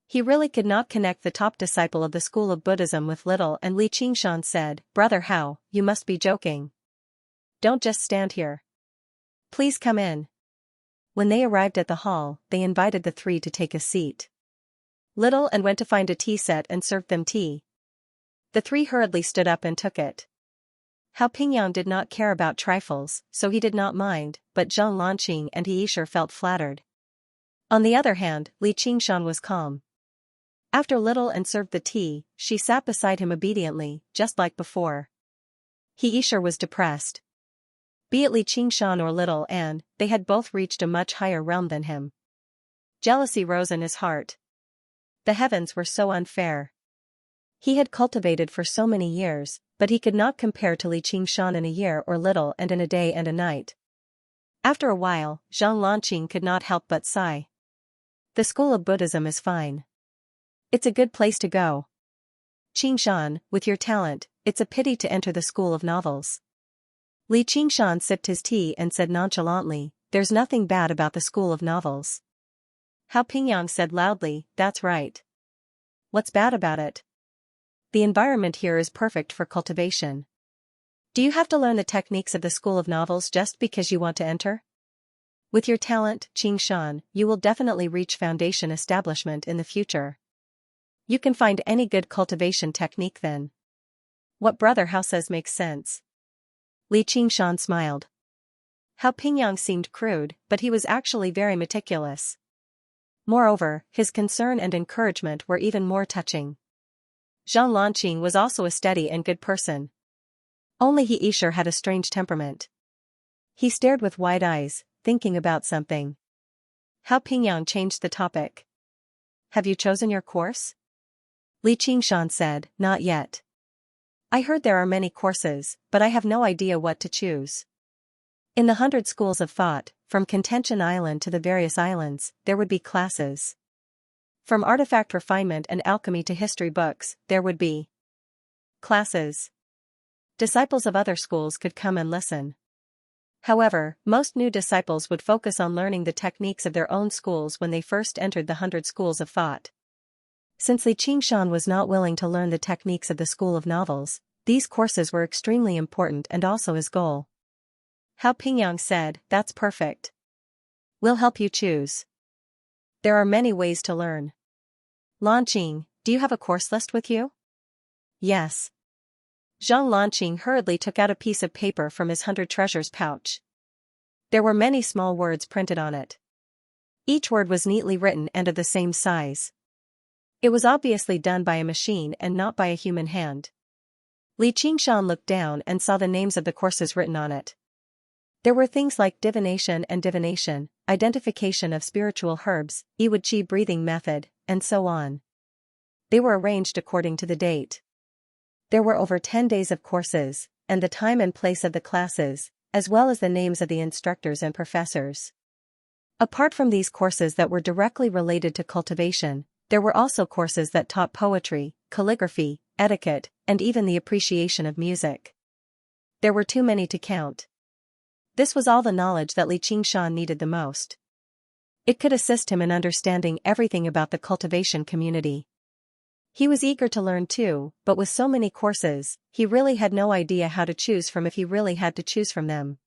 He really could not connect the top disciple of the school of Buddhism with Little, and Li Qingshan said, "Brother Hao, you must be joking. Don't just stand here. Please come in." When they arrived at the hall, they invited the 3 to take a seat. Little Anne went to find a tea set and served them tea. The 3 hurriedly stood up and took it. Hao Pingyang did not care about trifles, so he did not mind, but Zhang Lanqing and Xianxia felt flattered. On the other hand, Li Qingshan was calm. After Little Anne served the tea, she sat beside him obediently, just like before. Xianxia was depressed. Be it Li Qingshan or Little Anne, they had both reached a much higher realm than him. Jealousy rose in his heart. The heavens were so unfair. He had cultivated for so many years, but he could not compare to Li Qingshan in a year or little and in a day and a night. After a while, Zhang Lanqing could not help but sigh. The school of Buddhism is fine. It's a good place to go. Qingshan, with your talent, it's a pity to enter the school of novels. Li Qingshan sipped his tea and said nonchalantly, there's nothing bad about the school of novels. Hao Pingyang said loudly, that's right. What's bad about it? The environment here is perfect for cultivation. Do you have to learn the techniques of the school of novels just because you want to enter? With your talent, Qingshan, you will definitely reach foundation establishment in the future. You can find any good cultivation technique then. What Brother Hao says makes sense. Li Qingshan smiled. Hao Pingyang seemed crude, but he was actually very meticulous. Moreover, his concern and encouragement were even more touching. Zhang Lanqing was also a steady and good person. Only he Isher had a strange temperament. He stared with wide eyes, thinking about something. Hao Pingyang changed the topic. Have you chosen your course? Li Qingshan said, not yet. I heard there are many courses, but I have no idea what to choose. In the 100 schools of thought, from Contention Island to the various islands, there would be classes. From artifact refinement and alchemy to history books, there would be classes. Disciples of other schools could come and listen. However, most new disciples would focus on learning the techniques of their own schools when they first entered the 100 schools of thought. Since Li Qingshan was not willing to learn the techniques of the school of novels, these courses were extremely important and also his goal. Hao Pingyang said, that's perfect. We'll help you choose. There are many ways to learn. Lanqing, do you have a course list with you? Yes. Zhang Lanqing hurriedly took out a piece of paper from his 100 treasures pouch. There were many small words printed on it. Each word was neatly written and of the same size. It was obviously done by a machine and not by a human hand. Li Qingshan looked down and saw the names of the courses written on it. There were things like divination and divination, identification of spiritual herbs, Iwud Qi breathing method, and so on. They were arranged according to the date. There were over 10 days of courses, and the time and place of the classes, as well as the names of the instructors and professors. Apart from these courses that were directly related to cultivation, there were also courses that taught poetry, calligraphy, etiquette, and even the appreciation of music. There were too many to count. This was all the knowledge that Li Qingshan needed the most. It could assist him in understanding everything about the cultivation community. He was eager to learn too, but with so many courses, he really had no idea how to choose from if he really had to choose from them.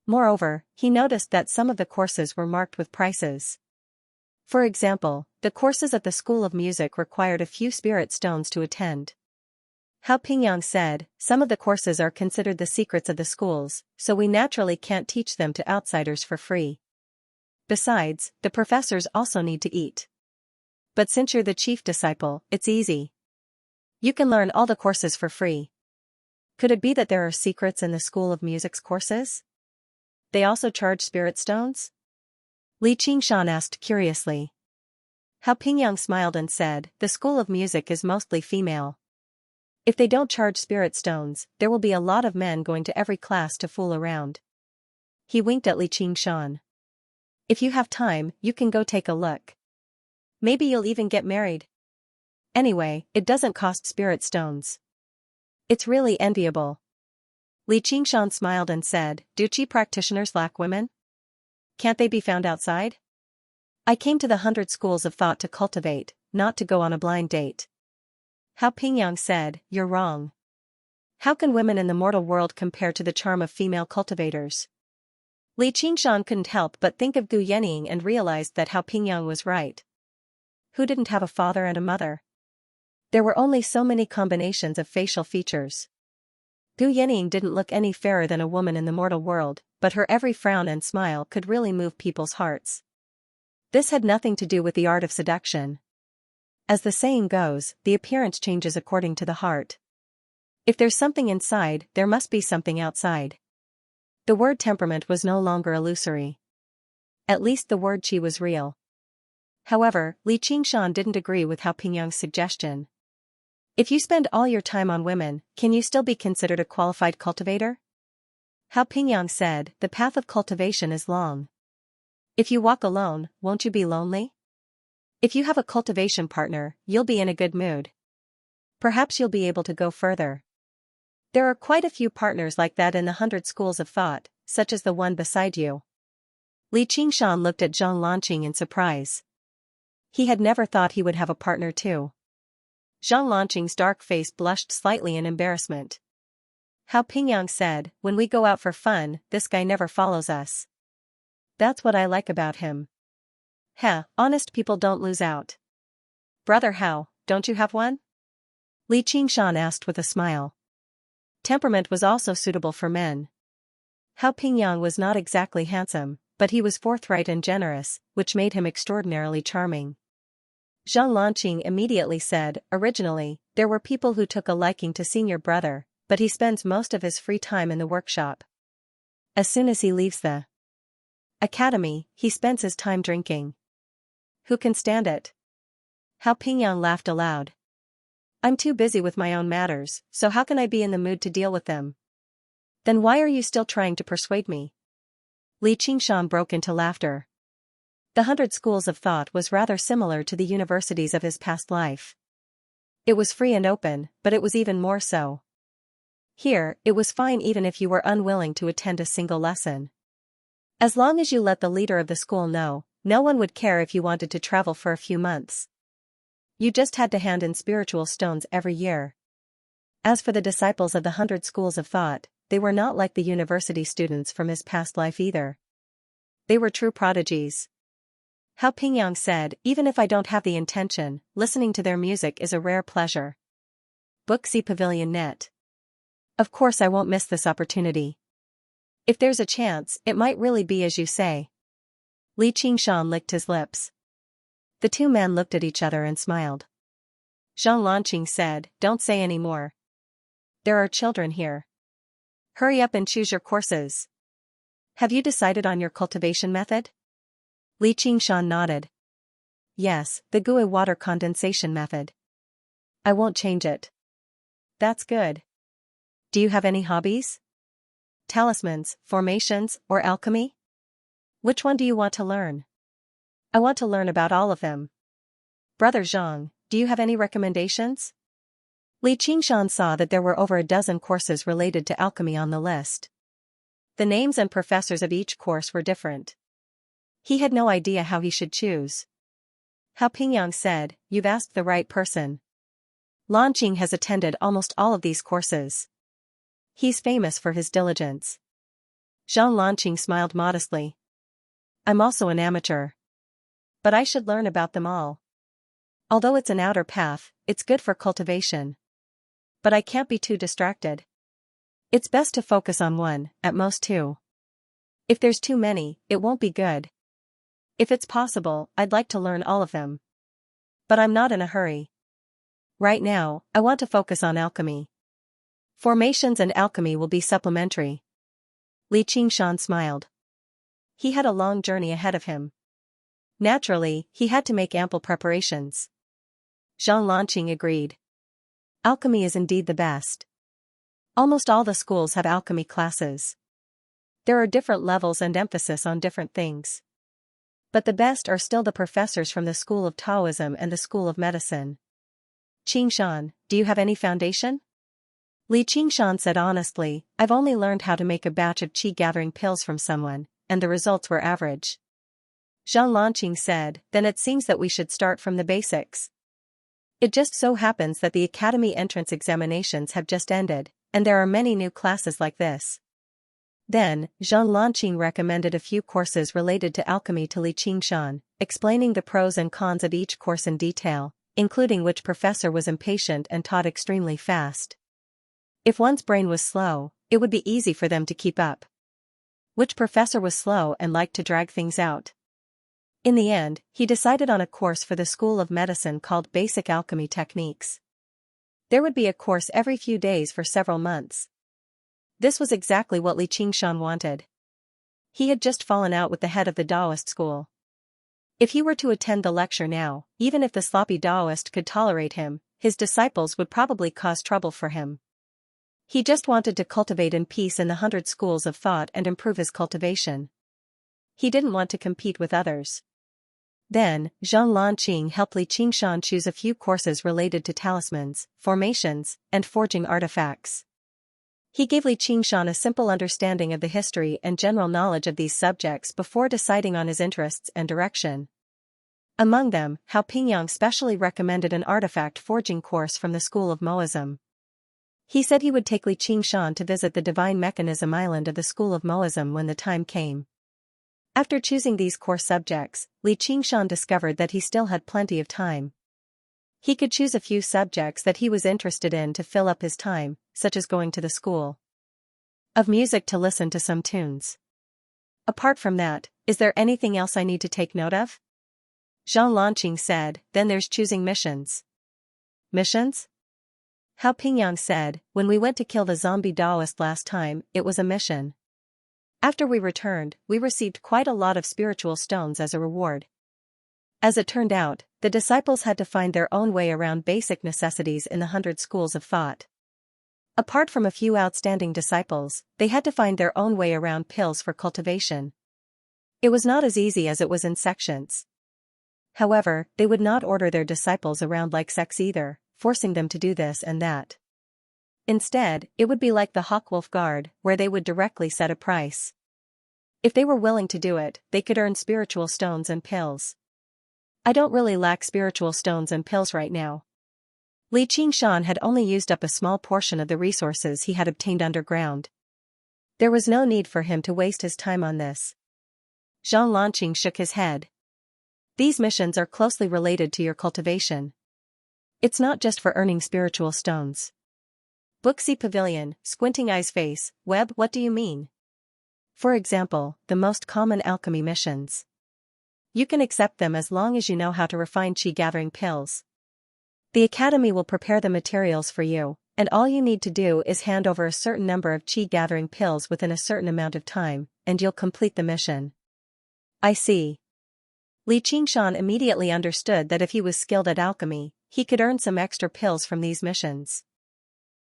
Moreover, he noticed that some of the courses were marked with prices. For example, the courses at the School of Music required a few spirit stones to attend. Hao Pingyang said, some of the courses are considered the secrets of the schools, so we naturally can't teach them to outsiders for free. Besides, the professors also need to eat. But since you're the chief disciple, it's easy. You can learn all the courses for free. Could it be that there are secrets in the School of Music's courses? They also charge spirit stones? Li Qingshan asked curiously. Hao Pingyang smiled and said, the School of Music is mostly female. If they don't charge spirit stones, there will be a lot of men going to every class to fool around. He winked at Li Qingshan. If you have time, you can go take a look. Maybe you'll even get married. Anyway, it doesn't cost spirit stones. It's really enviable. Li Qingshan smiled and said, do Qi practitioners lack women? Can't they be found outside? I came to the 100 schools of thought to cultivate, not to go on a blind date. Hao Pingyang said, you're wrong. How can women in the mortal world compare to the charm of female cultivators? Li Qingshan couldn't help but think of Gu Yening and realized that Hao Pingyang was right. Who didn't have a father and a mother? There were only so many combinations of facial features. Gu Yening didn't look any fairer than a woman in the mortal world, but her every frown and smile could really move people's hearts. This had nothing to do with the art of seduction. As the saying goes, the appearance changes according to the heart. If there's something inside, there must be something outside. The word temperament was no longer illusory. At least the word qi was real. However, Li Qingshan didn't agree with Hao Pingyang's suggestion. If you spend all your time on women, can you still be considered a qualified cultivator? Hao Pingyang said, the path of cultivation is long. If you walk alone, won't you be lonely? If you have a cultivation partner, you'll be in a good mood. Perhaps you'll be able to go further. There are quite a few partners like that in the 100 schools of thought, such as the one beside you. Li Qingshan looked at Zhang Lanqing in surprise. He had never thought he would have a partner too. Zhang Lanqing's dark face blushed slightly in embarrassment. Hao Pingyang said, when we go out for fun, this guy never follows us. That's what I like about him. Honest people don't lose out. Brother Hao, don't you have one? Li Qingshan asked with a smile. Temperament was also suitable for men. Hao Pingyang was not exactly handsome, but he was forthright and generous, which made him extraordinarily charming. Zhang Lanqing immediately said, originally, there were people who took a liking to seeing your brother, but he spends most of his free time in the workshop. As soon as he leaves the academy, he spends his time drinking. Who can stand it? Hao Pingyang laughed aloud. I'm too busy with my own matters, so how can I be in the mood to deal with them? Then why are you still trying to persuade me? Li Qingshan broke into laughter. The 100 schools of thought was rather similar to the universities of his past life. It was free and open, but it was even more so. Here, it was fine even if you were unwilling to attend a single lesson. As long as you let the leader of the school know, no one would care if you wanted to travel for a few months. You just had to hand in spiritual stones every year. As for the disciples of the 100 schools of thought, they were not like the university students from his past life either. They were true prodigies. Hao Pingyang said, even if I don't have the intention, listening to their music is a rare pleasure. Book C Pavilion Net. Of course I won't miss this opportunity. If there's a chance, it might really be as you say. Li Qingshan licked his lips. The two men looked at each other and smiled. Zhang Lanqing said, don't say any more. There are children here. Hurry up and choose your courses. Have you decided on your cultivation method? Li Qingshan nodded. Yes, the Gui water condensation method. I won't change it. That's good. Do you have any hobbies? Talismans, formations, or alchemy? Which one do you want to learn? I want to learn about all of them. Brother Zhang, do you have any recommendations? Li Qingshan saw that there were over a dozen courses related to alchemy on the list. The names and professors of each course were different. He had no idea how he should choose. Hao Pingyang said, you've asked the right person. Lanqing has attended almost all of these courses. He's famous for his diligence. Zhang Lanqing smiled modestly. I'm also an amateur. But I should learn about them all. Although it's an outer path, it's good for cultivation. But I can't be too distracted. It's best to focus on one, at most two. If there's too many, it won't be good. If it's possible, I'd like to learn all of them. But I'm not in a hurry. Right now, I want to focus on alchemy. Formations and alchemy will be supplementary. Li Qingshan smiled. He had a long journey ahead of him. Naturally, he had to make ample preparations. Zhang Lanqing agreed. Alchemy is indeed the best. Almost all the schools have alchemy classes. There are different levels and emphasis on different things. But the best are still the professors from the School of Taoism and the School of Medicine. Qingshan, do you have any foundation? Li Qingshan said honestly, I've only learned how to make a batch of qi-gathering pills from someone, and the results were average. Zhang Lanqing said, then it seems that we should start from the basics. It just so happens that the academy entrance examinations have just ended, and there are many new classes like this. Then, Zhang Lanqing recommended a few courses related to alchemy to Li Qingshan, explaining the pros and cons of each course in detail, including which professor was impatient and taught extremely fast. If one's brain was slow, it would be easy for them to keep up. Which professor was slow and liked to drag things out? In the end, he decided on a course for the School of Medicine called Basic Alchemy Techniques. There would be a course every few days for several months. This was exactly what Li Qingshan wanted. He had just fallen out with the head of the Taoist school. If he were to attend the lecture now, even if the sloppy Taoist could tolerate him, his disciples would probably cause trouble for him. He just wanted to cultivate in peace in the 100 schools of thought and improve his cultivation. He didn't want to compete with others. Then, Zhang Lanqing helped Li Qingshan choose a few courses related to talismans, formations, and forging artifacts. He gave Li Qingshan a simple understanding of the history and general knowledge of these subjects before deciding on his interests and direction. Among them, Hao Pingyang specially recommended an artifact forging course from the school of Moism. He said he would take Li Qingshan to visit the divine mechanism island of the school of Moism when the time came. After choosing these core subjects, Li Qingshan discovered that he still had plenty of time. He could choose a few subjects that he was interested in to fill up his time, such as going to the school of music to listen to some tunes. Apart from that, is there anything else I need to take note of? Zhang Lanqing said, then there's choosing missions. Missions? Hao Pingyang said, when we went to kill the zombie Taoist last time, it was a mission. After we returned, we received quite a lot of spiritual stones as a reward. As it turned out, the disciples had to find their own way around basic necessities in the 100 schools of thought. Apart from a few outstanding disciples, they had to find their own way around pills for cultivation. It was not as easy as it was in sections. However, they would not order their disciples around like sects either, forcing them to do this and that. Instead, it would be like the Hawkwolf Guard, where they would directly set a price. If they were willing to do it, they could earn spiritual stones and pills. I don't really lack spiritual stones and pills right now. Li Qingshan had only used up a small portion of the resources he had obtained underground. There was no need for him to waste his time on this. Zhang Lanqing shook his head. These missions are closely related to your cultivation. It's not just for earning spiritual stones. Booksy Pavilion, Squinting Eyes Face, Web, what do you mean? For example, the most common alchemy missions. You can accept them as long as you know how to refine qi-gathering pills. The Academy will prepare the materials for you, and all you need to do is hand over a certain number of qi-gathering pills within a certain amount of time, and you'll complete the mission. I see. Li Qingshan immediately understood that if he was skilled at alchemy, he could earn some extra pills from these missions.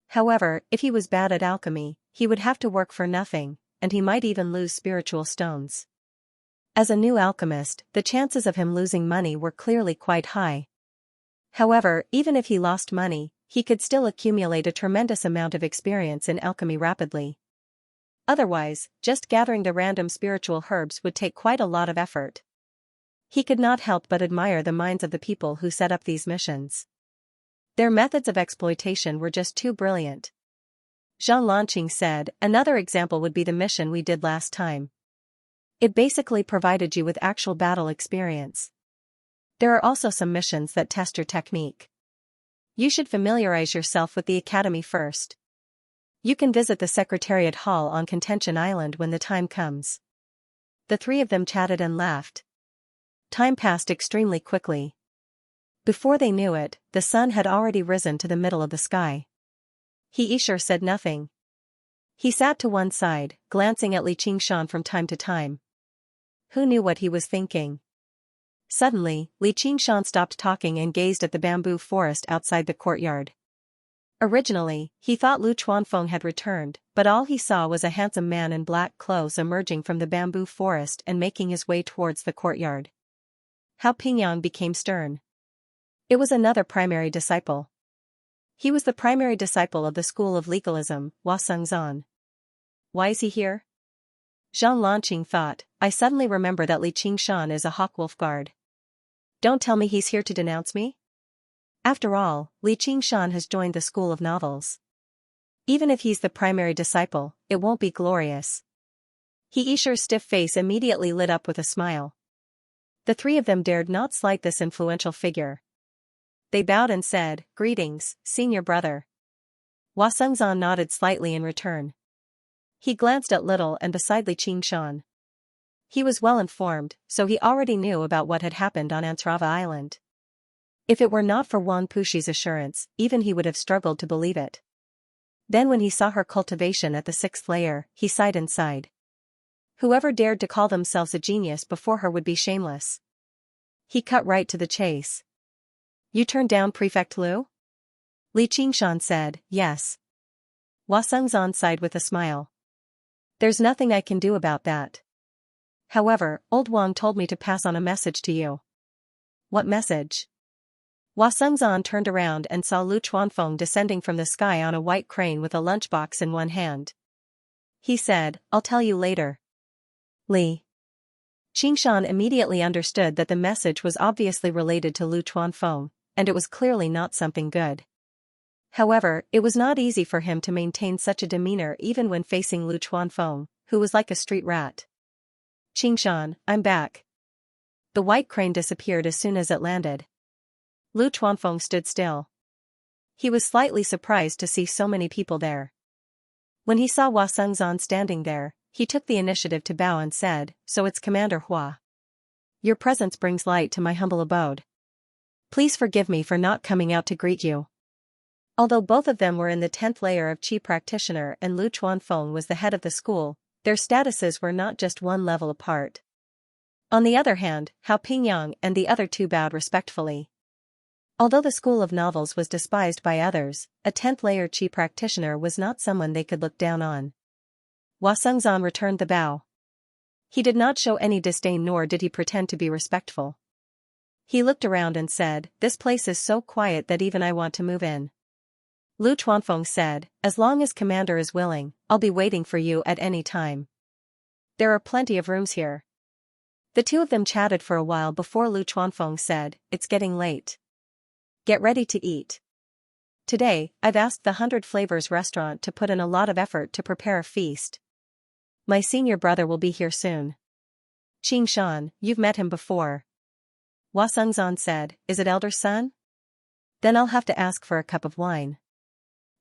However, if he was bad at alchemy, he would have to work for nothing, and he might even lose spiritual stones. As a new alchemist, the chances of him losing money were clearly quite high. However, even if he lost money, he could still accumulate a tremendous amount of experience in alchemy rapidly. Otherwise, just gathering the random spiritual herbs would take quite a lot of effort. He could not help but admire the minds of the people who set up these missions. Their methods of exploitation were just too brilliant. Zhang Lanqing said, another example would be the mission we did last time. It basically provided you with actual battle experience. There are also some missions that test your technique. You should familiarize yourself with the Academy first. You can visit the Secretariat Hall on Contention Island when the time comes. The three of them chatted and laughed. Time passed extremely quickly. Before they knew it, the sun had already risen to the middle of the sky. He Isher said nothing. He sat to one side, glancing at Li Qingshan from time to time. Who knew what he was thinking? Suddenly, Li Qingshan stopped talking and gazed at the bamboo forest outside the courtyard. Originally, he thought Lu Chuanfeng had returned, but all he saw was a handsome man in black clothes emerging from the bamboo forest and making his way towards the courtyard. Hao Pingyang became stern. It was another primary disciple. He was the primary disciple of the school of legalism, Hua Sengzan. Why is he here? Zhang Lanqing thought, I suddenly remember that Li Qingshan is a Hawkwolf Guard. Don't tell me he's here to denounce me? After all, Li Qingshan has joined the school of novels. Even if he's the primary disciple, it won't be glorious. He Isher's stiff face immediately lit up with a smile. The three of them dared not slight this influential figure. They bowed and said, Greetings, senior brother. Hua Sengzan nodded slightly in return. He glanced at Little and beside Li Qingshan. He was well informed, so he already knew about what had happened on Ansrava Island. If it were not for Wang Pushi's assurance, even he would have struggled to believe it. Then when he saw her cultivation at the 6th layer, he sighed and sighed. Whoever dared to call themselves a genius before her would be shameless. He cut right to the chase. You turned down Prefect Lu? Li Qingshan said, yes. Hua Sengzan sighed with a smile. There's nothing I can do about that. However, old Wang told me to pass on a message to you. What message? Hua Sengzan turned around and saw Lu Chuanfeng descending from the sky on a white crane with a lunchbox in one hand. He said, I'll tell you later. Li Qingshan immediately understood that the message was obviously related to Lu Chuanfeng, and it was clearly not something good. However, it was not easy for him to maintain such a demeanor even when facing Lu Chuanfeng, who was like a street rat. Qingshan, I'm back. The white crane disappeared as soon as it landed. Lu Chuanfeng stood still. He was slightly surprised to see so many people there. When he saw Hua Sengzan standing there, he took the initiative to bow and said, so it's Commander Hua. Your presence brings light to my humble abode. Please forgive me for not coming out to greet you. Although both of them were in the 10th layer of Qi practitioner and Lu Chuanfeng was the head of the school, their statuses were not just one level apart. On the other hand, Hao Pingyang and the other two bowed respectfully. Although the school of novels was despised by others, a 10th layer Qi practitioner was not someone they could look down on. Hua Sengzan returned the bow. He did not show any disdain nor did he pretend to be respectful. He looked around and said, this place is so quiet that even I want to move in. Lu Chuanfeng said, as long as Commander is willing, I'll be waiting for you at any time. There are plenty of rooms here. The two of them chatted for a while before Lu Chuanfeng said, it's getting late. Get ready to eat. Today, I've asked the 100 Flavors restaurant to put in a lot of effort to prepare a feast. My senior brother will be here soon. Qingshan, you've met him before. Hua Sengzan said, is it elder son? Then I'll have to ask for a cup of wine.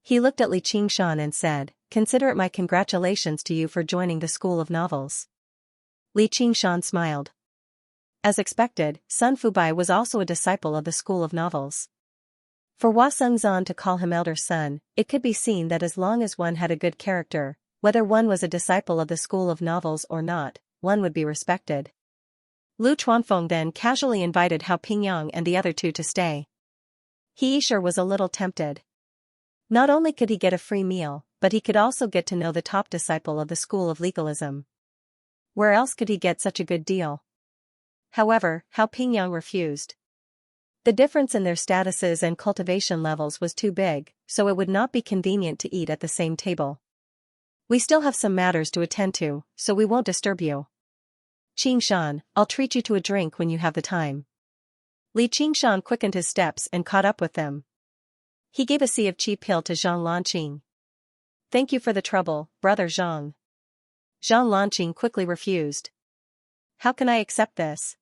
He looked at Li Qingshan and said, consider it my congratulations to you for joining the School of Novels. Li Qingshan smiled. As expected, Sun Fubai was also a disciple of the School of Novels. For Hua Sengzan to call him elder son, it could be seen that as long as one had a good character, whether one was a disciple of the School of Novels or not, one would be respected. Lu Chuanfeng then casually invited Hao Pingyang and the other two to stay. He sure was a little tempted. Not only could he get a free meal, but he could also get to know the top disciple of the School of Legalism. Where else could he get such a good deal? However, Hao Pingyang refused. The difference in their statuses and cultivation levels was too big, so it would not be convenient to eat at the same table. We still have some matters to attend to, so we won't disturb you. Qingshan, I'll treat you to a drink when you have the time. Li Qingshan quickened his steps and caught up with them. He gave a sea of qi pill to Zhang Lanqing. Thank you for the trouble, brother Zhang. Zhang Lanqing quickly refused. How can I accept this?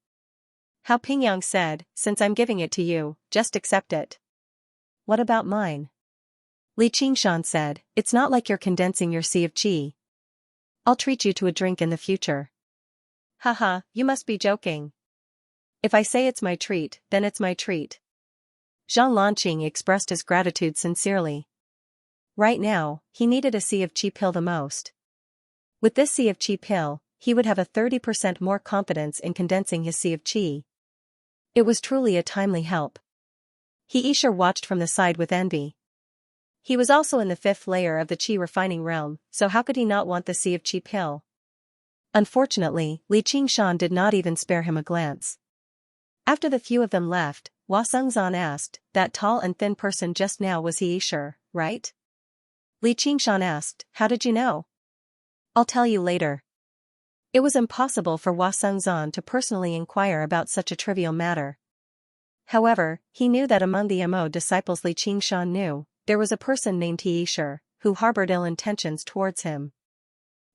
Hao Pingyang said, since I'm giving it to you, just accept it. What about mine? Li Qingshan said, it's not like you're condensing your sea of qi. I'll treat you to a drink in the future. Haha, you must be joking. If I say it's my treat, then it's my treat. Zhang Lanqing expressed his gratitude sincerely. Right now, he needed a sea of qi pill the most. With this sea of qi pill, he would have a 30% more confidence in condensing his sea of qi. It was truly a timely help. He sure watched from the side with envy. He was also in the 5th layer of the qi refining realm, so how could he not want the sea of qi pill? Unfortunately, Li Qingshan did not even spare him a glance. After the few of them left, Hua Sengzan asked, that tall and thin person just now was he sure, right? Li Qingshan asked, how did you know? I'll tell you later. It was impossible for Hua Sengzan to personally inquire about such a trivial matter. However, he knew that among the Mo disciples Li Qingshan knew, there was a person named He Yisher, who harbored ill intentions towards him.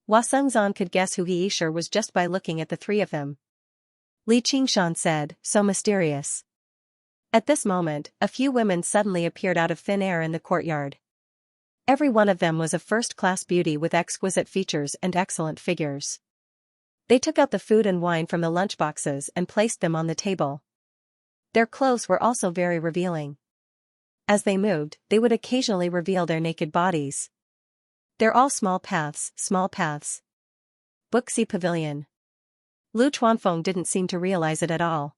Hua Sengzan could guess who He Yisher was just by looking at the three of them. Li Qingshan said, so mysterious. At this moment, a few women suddenly appeared out of thin air in the courtyard. Every one of them was of first-class beauty with exquisite features and excellent figures. They took out the food and wine from the lunchboxes and placed them on the table. Their clothes were also very revealing. As they moved, they would occasionally reveal their naked bodies. They're all small paths, small paths. Booksy Pavilion. Lu Chuanfeng didn't seem to realize it at all.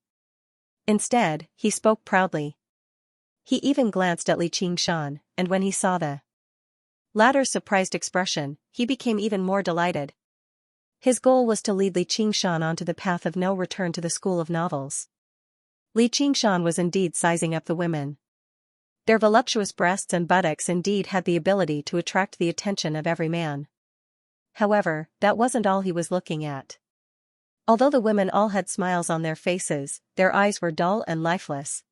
Instead, he spoke proudly. He even glanced at Li Qingshan, and when he saw the latter's surprised expression, he became even more delighted. His goal was to lead Li Qingshan onto the path of no return to the School of Novels. Li Qingshan was indeed sizing up the women. Their voluptuous breasts and buttocks indeed had the ability to attract the attention of every man. However, that wasn't all he was looking at. Although the women all had smiles on their faces, their eyes were dull and lifeless.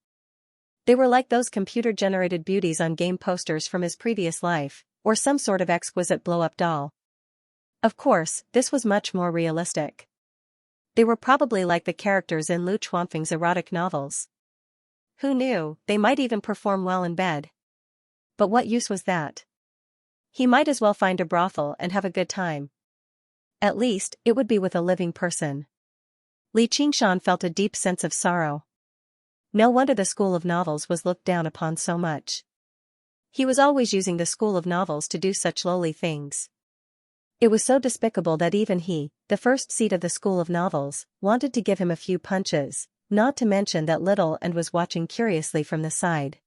They were like those computer-generated beauties on game posters from his previous life, or some sort of exquisite blow-up doll. Of course, this was much more realistic. They were probably like the characters in Lu Chuanfeng's erotic novels. Who knew, they might even perform well in bed. But what use was that? He might as well find a brothel and have a good time. At least, it would be with a living person. Li Qingshan felt a deep sense of sorrow. No wonder the School of Novels was looked down upon so much. He was always using the School of Novels to do such lowly things. It was so despicable that even he, the first seat of the School of Novels, wanted to give him a few punches, not to mention that little and was watching curiously from the side.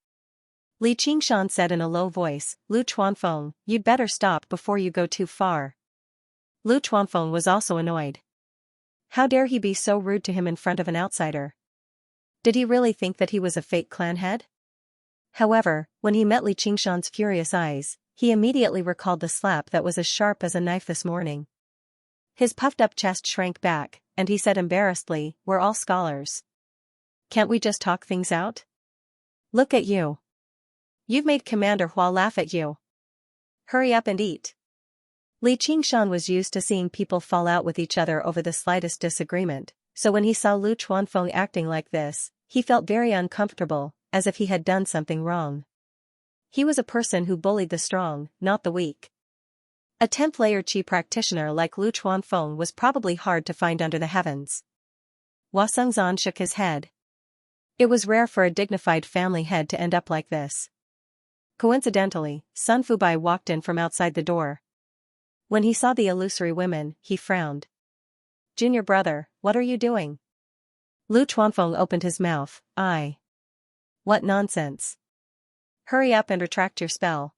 Li Qingshan said in a low voice, "Lu Chuanfeng, you'd better stop before you go too far." Lu Chuanfeng was also annoyed. How dare he be so rude to him in front of an outsider? Did he really think that he was a fake clan head? However, when he met Li Qingshan's furious eyes, he immediately recalled the slap that was as sharp as a knife this morning. His puffed-up chest shrank back, and he said embarrassedly, "We're all scholars. Can't we just talk things out? Look at you. You've made Commander Hua laugh at you. Hurry up and eat." Li Qingshan was used to seeing people fall out with each other over the slightest disagreement, so when he saw Lu Chuanfeng acting like this, he felt very uncomfortable, as if he had done something wrong. He was a person who bullied the strong, not the weak. A 10th-layer Qi practitioner like Lu Chuanfeng was probably hard to find under the heavens. Hua Sengzan shook his head. It was rare for a dignified family head to end up like this. Coincidentally, Sun Fubai walked in from outside the door. When he saw the illusory women, he frowned. "Junior brother, what are you doing?" Lu Chuanfeng opened his mouth. What nonsense. Hurry up and retract your spell."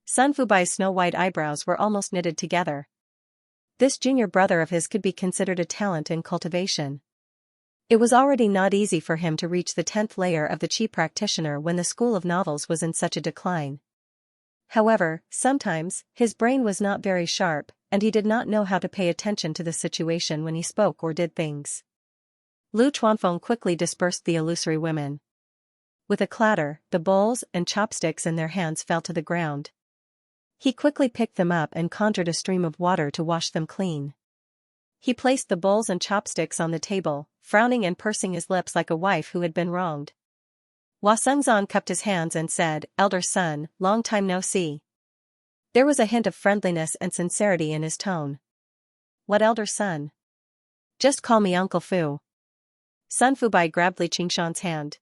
Sun Fubai's snow-white eyebrows were almost knitted together. This junior brother of his could be considered a talent in cultivation. It was already not easy for him to reach the 10th layer of the Qi practitioner when the School of Novels was in such a decline. However, sometimes, his brain was not very sharp, and he did not know how to pay attention to the situation when he spoke or did things. Lu Chuanfeng quickly dispersed the illusory women. With a clatter, the bowls and chopsticks in their hands fell to the ground. He quickly picked them up and conjured a stream of water to wash them clean. He placed the bowls and chopsticks on the table, frowning and pursing his lips like a wife who had been wronged. Hua Sengzan cupped his hands and said, "Elder son, long time no see." There was a hint of friendliness and sincerity in his tone. "What elder son? Just call me Uncle Fu." Sun Fubai grabbed Li Qingshan's hand.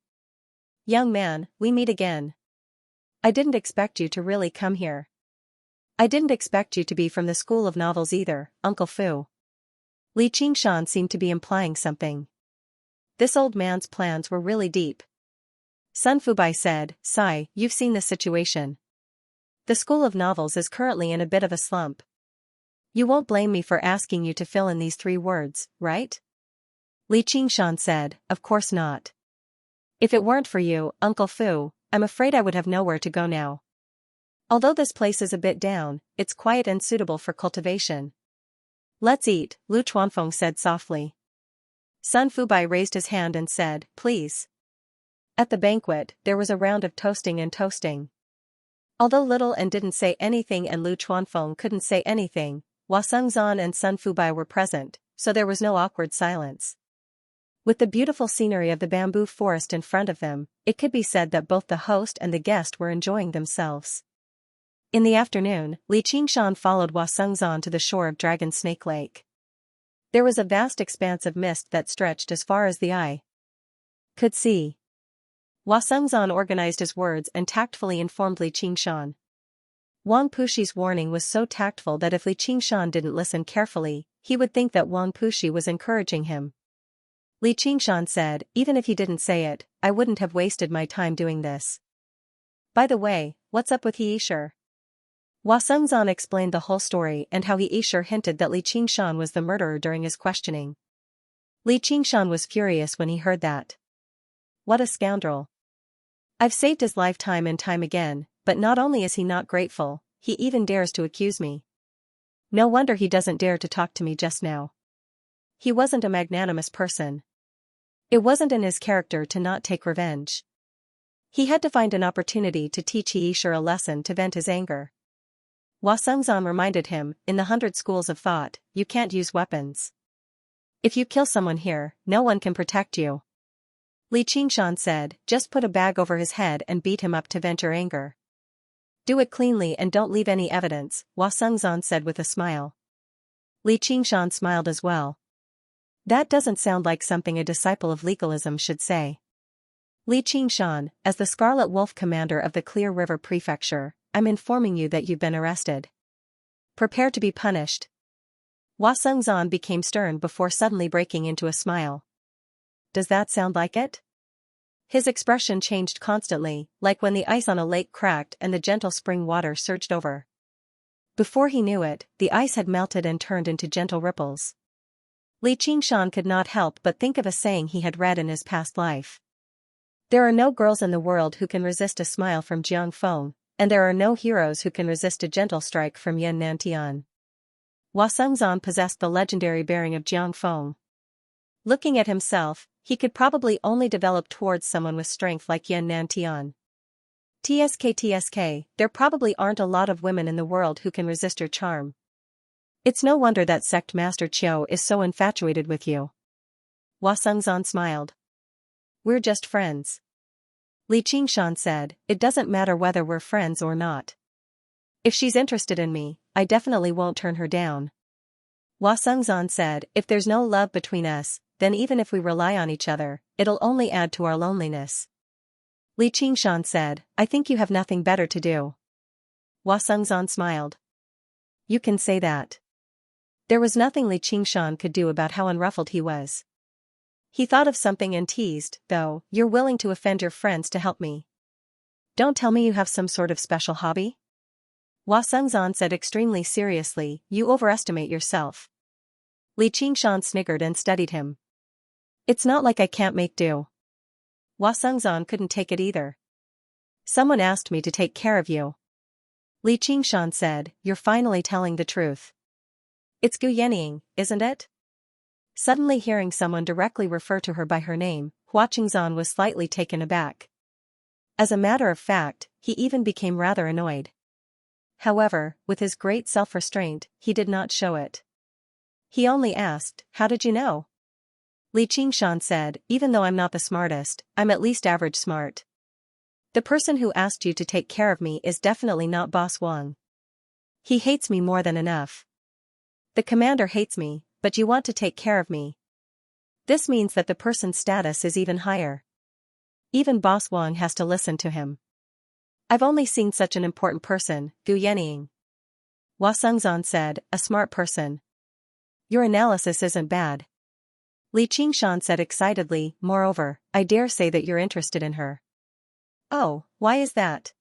"Young man, we meet again. I didn't expect you to really come here. I didn't expect you to be from the School of Novels either, Uncle Fu." Li Qingshan seemed to be implying something. This old man's plans were really deep. Sun Fubai said, "Sai, you've seen the situation. The School of Novels is currently in a bit of a slump. You won't blame me for asking you to fill in these 3 words, right?" Li Qingshan said, "Of course not. If it weren't for you, Uncle Fu, I'm afraid I would have nowhere to go now. Although this place is a bit down, it's quiet and suitable for cultivation." "Let's eat," Lu Chuanfeng said softly. Sun Fubai raised his hand and said, "Please." At the banquet, there was a round of toasting and toasting. Although Little and didn't say anything and Lu Chuanfeng couldn't say anything, Hua Sengzan and Sun Fubai were present, so there was no awkward silence. With the beautiful scenery of the bamboo forest in front of them, it could be said that both the host and the guest were enjoying themselves. In the afternoon, Li Qingshan followed Hua Sengzan to the shore of Dragon Snake Lake. There was a vast expanse of mist that stretched as far as the eye could see. Hua Sengzan organized his words and tactfully informed Li Qingshan. Wang Puxi's warning was so tactful that if Li Qingshan didn't listen carefully, he would think that Wang Puxi was encouraging him. Li Qingshan said, "Even if he didn't say it, I wouldn't have wasted my time doing this." By the way, what's up with Xianxia? Hua Sengzan explained the whole story and how Xianxia hinted that Li Qingshan was the murderer during his questioning. Li Qingshan was furious when he heard that. What a scoundrel. I've saved his life time and time again, but not only is he not grateful, he even dares to accuse me. No wonder he doesn't dare to talk to me just now. He wasn't a magnanimous person. It wasn't in his character to not take revenge. He had to find an opportunity to teach Xianxia a lesson to vent his anger. Hua Sengzan reminded him, in the 100 schools of thought, you can't use weapons. If you kill someone here, no one can protect you. Li Qingshan said, just put a bag over his head and beat him up to vent your anger. Do it cleanly and don't leave any evidence, Hua Sengzan said with a smile. Li Qingshan smiled as well. That doesn't sound like something a disciple of legalism should say. Li Qingshan, as the Scarlet Wolf commander of the Clear River Prefecture, I'm informing you that you've been arrested. Prepare to be punished. Hua Sengzan became stern before suddenly breaking into a smile. Does that sound like it? His expression changed constantly, like when the ice on a lake cracked and the gentle spring water surged over. Before he knew it, the ice had melted and turned into gentle ripples. Li Qingshan could not help but think of a saying he had read in his past life. There are no girls in the world who can resist a smile from Jiang Feng, and there are no heroes who can resist a gentle strike from Yan Nantian. Hua Sengzan possessed the legendary bearing of Jiang Feng. Looking at himself, he could probably only develop towards someone with strength like Yan Nantian. TSK, there probably aren't a lot of women in the world who can resist your charm. It's no wonder that sect master Qiu is so infatuated with you. Hua Sengzan smiled. We're just friends. Li Qingshan said, it doesn't matter whether we're friends or not. If she's interested in me, I definitely won't turn her down. Hua Sengzan said, if there's no love between us, then even if we rely on each other, it'll only add to our loneliness. Li Qingshan said, I think you have nothing better to do. Hua Sengzan smiled. You can say that. There was nothing Li Qingshan could do about how unruffled he was. He thought of something and teased, though, you're willing to offend your friends to help me. Don't tell me you have some sort of special hobby? Hua Sengzan said extremely seriously, you overestimate yourself. Li Qingshan sniggered and studied him. It's not like I can't make do. Hua Sengzan couldn't take it either. Someone asked me to take care of you. Li Qingshan said, you're finally telling the truth. It's Gu Yenying, isn't it? Suddenly hearing someone directly refer to her by her name, Hua Qingzan was slightly taken aback. As a matter of fact, he even became rather annoyed. However, with his great self-restraint, he did not show it. He only asked, how did you know? Li Qingshan said, even though I'm not the smartest, I'm at least average smart. The person who asked you to take care of me is definitely not Boss Wang. He hates me more than enough. The commander hates me, but you want to take care of me. This means that the person's status is even higher. Even Boss Wang has to listen to him. I've only seen such an important person, Gu Yenying. Hua Sengzan said, a smart person. Your analysis isn't bad. Li Qingshan said excitedly, moreover, I dare say that you're interested in her. Oh, why is that?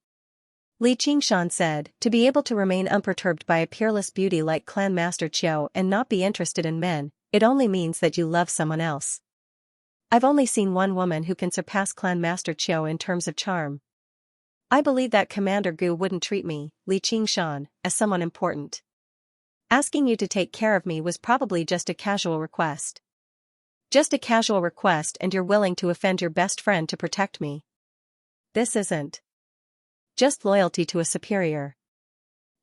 Li Qingshan said, to be able to remain unperturbed by a peerless beauty like Clan Master Qiu and not be interested in men, it only means that you love someone else. I've only seen one woman who can surpass Clan Master Qiu in terms of charm. I believe that Commander Gu wouldn't treat me, Li Qingshan, as someone important. Asking you to take care of me was probably just a casual request. Just a casual request and you're willing to offend your best friend to protect me. This isn't just loyalty to a superior.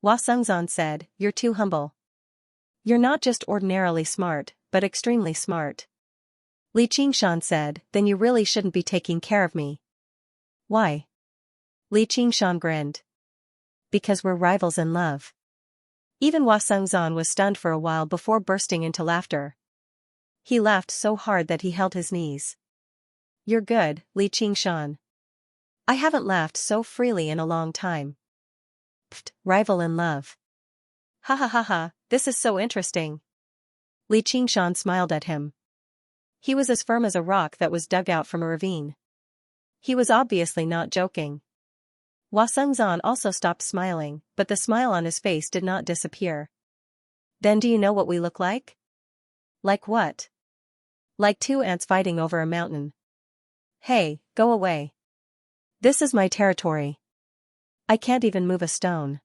Hua Sengzan said, you're too humble. You're not just ordinarily smart, but extremely smart. Li Qingshan said, then you really shouldn't be taking care of me. Why? Li Qingshan grinned. Because we're rivals in love. Even Hua Sengzan was stunned for a while before bursting into laughter. He laughed so hard that he held his knees. You're good, Li Qingshan. I haven't laughed so freely in a long time. Pfft, rival in love. Ha ha ha ha, this is so interesting. Li Qingshan smiled at him. He was as firm as a rock that was dug out from a ravine. He was obviously not joking. Hua Sengzan also stopped smiling, but the smile on his face did not disappear. Then do you know what we look like? Like what? Like two ants fighting over a mountain. Hey, go away. This is my territory. I can't even move a stone.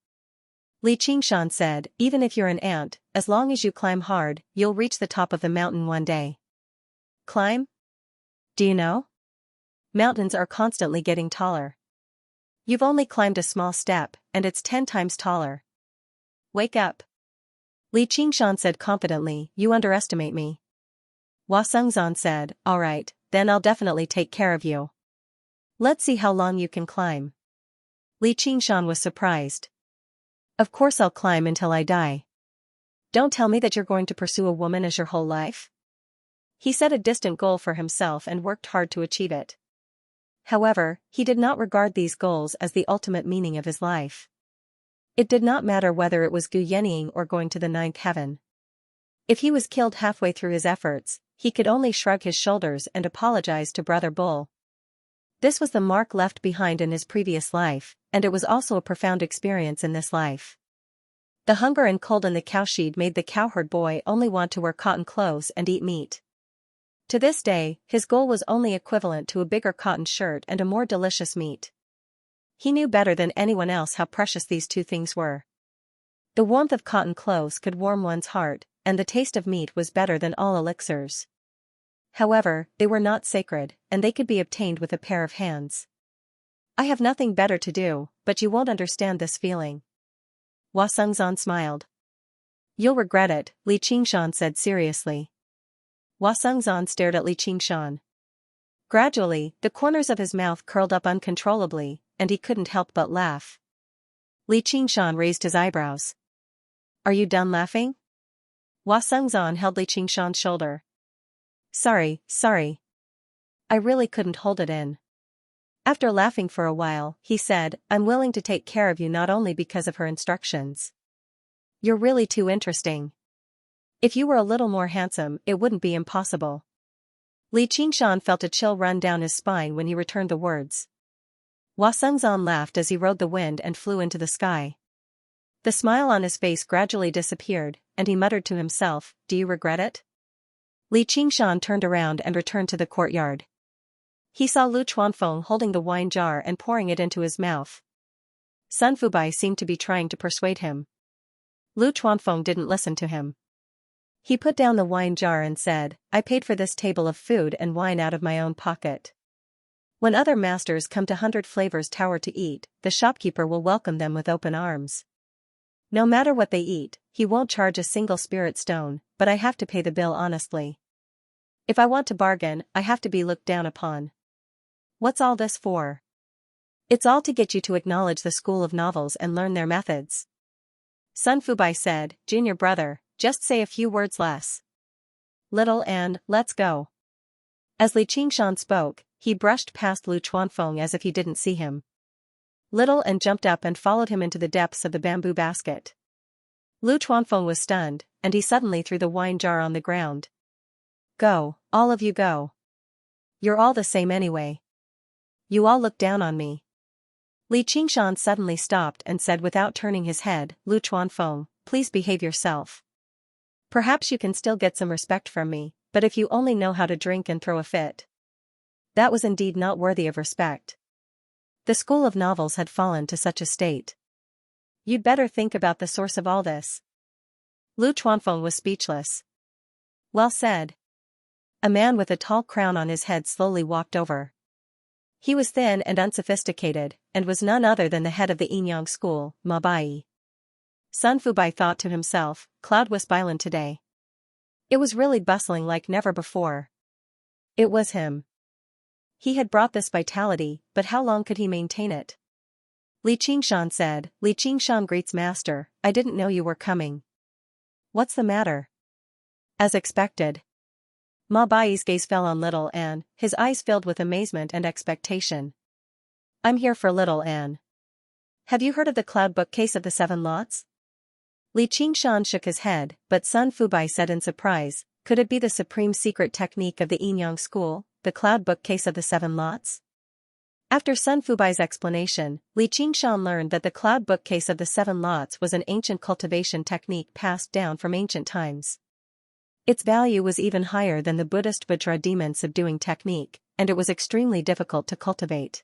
Li Qingshan said, even if you're an ant, as long as you climb hard, you'll reach the top of the mountain one day. Climb? Do you know? Mountains are constantly getting taller. You've only climbed a small step, and it's 10 times taller. Wake up. Li Qingshan said confidently, you underestimate me. Hua Sengzan said, alright, then I'll definitely take care of you. Let's see how long you can climb. Li Qingshan was surprised. Of course I'll climb until I die. Don't tell me that you're going to pursue a woman as your whole life. He set a distant goal for himself and worked hard to achieve it. However, he did not regard these goals as the ultimate meaning of his life. It did not matter whether it was Gu Yenying or going to the ninth heaven. If he was killed halfway through his efforts, he could only shrug his shoulders and apologize to Brother Bull. This was the mark left behind in his previous life, and it was also a profound experience in this life. The hunger and cold in the cowshed made the cowherd boy only want to wear cotton clothes and eat meat. To this day, his goal was only equivalent to a bigger cotton shirt and a more delicious meat. He knew better than anyone else how precious these two things were. The warmth of cotton clothes could warm one's heart, and the taste of meat was better than all elixirs. However, they were not sacred, and they could be obtained with a pair of hands. I have nothing better to do, but you won't understand this feeling. Hua Sengzan smiled. You'll regret it, Li Qingshan said seriously. Hua Sengzan stared at Li Qingshan. Gradually, the corners of his mouth curled up uncontrollably, and he couldn't help but laugh. Li Qingshan raised his eyebrows. Are you done laughing? Hua Sengzan held Li Qingshan's shoulder. Sorry. I really couldn't hold it in. After laughing for a while, he said, I'm willing to take care of you not only because of her instructions. You're really too interesting. If you were a little more handsome, it wouldn't be impossible. Li Qingshan felt a chill run down his spine when he returned the words. Hua Sengzan laughed as he rode the wind and flew into the sky. The smile on his face gradually disappeared, and he muttered to himself, do you regret it? Li Qingshan turned around and returned to the courtyard. He saw Lu Chuanfeng holding the wine jar and pouring it into his mouth. Sun Fubai seemed to be trying to persuade him. Lu Chuanfeng didn't listen to him. He put down the wine jar and said, I paid for this table of food and wine out of my own pocket. When other masters come to 100 Flavors Tower to eat, the shopkeeper will welcome them with open arms. No matter what they eat, he won't charge a single spirit stone, but I have to pay the bill honestly. If I want to bargain, I have to be looked down upon. What's all this for? It's all to get you to acknowledge the school of novels and learn their methods. Sun Fubai said, Junior brother, just say a few words less. Little and, let's go. As Li Qingshan spoke, he brushed past Lu Chuanfeng as if he didn't see him. Little and jumped up and followed him into the depths of the bamboo basket. Lu Chuanfeng was stunned, and he suddenly threw the wine jar on the ground. Go, all of you go. You're all the same anyway. You all look down on me. Li Qingshan suddenly stopped and said without turning his head, Lu Chuanfeng, please behave yourself. Perhaps you can still get some respect from me, but if you only know how to drink and throw a fit. That was indeed not worthy of respect. The school of novels had fallen to such a state. You'd better think about the source of all this. Lu Chuanfeng was speechless. Well said. A man with a tall crown on his head slowly walked over. He was thin and unsophisticated, and was none other than the head of the Yinyang school, Ma Bai. Sun Fubai thought to himself, Cloudwisp Island today. It was really bustling like never before. It was him. He had brought this vitality, but how long could he maintain it? Li Qingshan said, Li Qingshan greets master, I didn't know you were coming. What's the matter? As expected. Ma Bai's gaze fell on Little Anne, his eyes filled with amazement and expectation. I'm here for Little Anne. Have you heard of the cloud bookcase of the 7 lots? Li Qingshan shook his head, but Sun Fubai said in surprise, could it be the supreme secret technique of the Yinyang school, the cloud bookcase of the 7 lots? After Sun Fubai's explanation, Li Qingshan learned that the cloud bookcase of the 7 lots was an ancient cultivation technique passed down from ancient times. Its value was even higher than the Buddhist Vajra demon subduing technique, and it was extremely difficult to cultivate.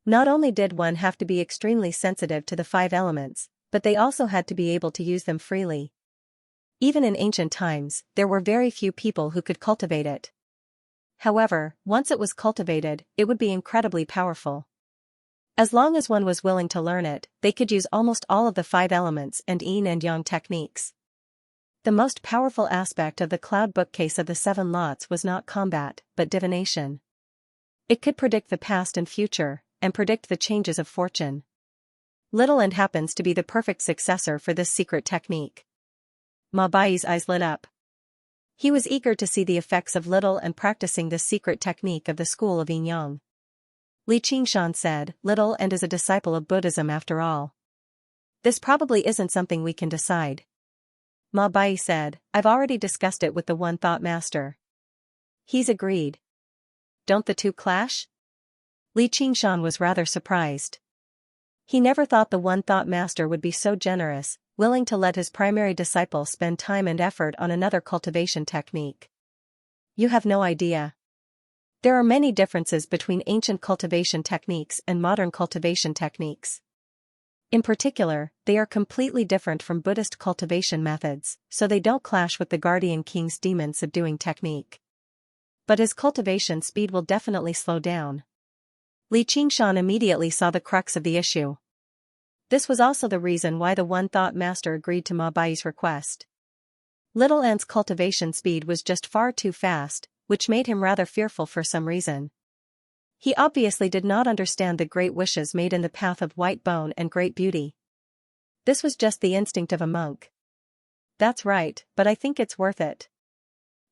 Not only did one have to be extremely sensitive to the 5 elements, but they also had to be able to use them freely. Even in ancient times, there were very few people who could cultivate it. However, once it was cultivated, it would be incredibly powerful. As long as one was willing to learn it, they could use almost all of the 5 elements and yin and yang techniques. The most powerful aspect of the cloud bookcase of the 7 lots was not combat, but divination. It could predict the past and future, and predict the changes of fortune. Little and happens to be the perfect successor for this secret technique. Ma Bai's eyes lit up. He was eager to see the effects of Little and practicing this secret technique of the school of Yin Yang. Li Qingshan said, Little and is a disciple of Buddhism after all. This probably isn't something we can decide. Ma Bai said, I've already discussed it with the One Thought Master. He's agreed. Don't the two clash? Li Qingshan was rather surprised. He never thought the One Thought Master would be so generous, willing to let his primary disciple spend time and effort on another cultivation technique. You have no idea. There are many differences between ancient cultivation techniques and modern cultivation techniques. In particular, they are completely different from Buddhist cultivation methods, so they don't clash with the Guardian King's demon subduing technique. But his cultivation speed will definitely slow down. Li Qingshan immediately saw the crux of the issue. This was also the reason why the One Thought Master agreed to Ma Bai's request. Little Ant's cultivation speed was just far too fast, which made him rather fearful for some reason. He obviously did not understand the great wishes made in the path of white bone and great beauty. This was just the instinct of a monk. That's right, but I think it's worth it.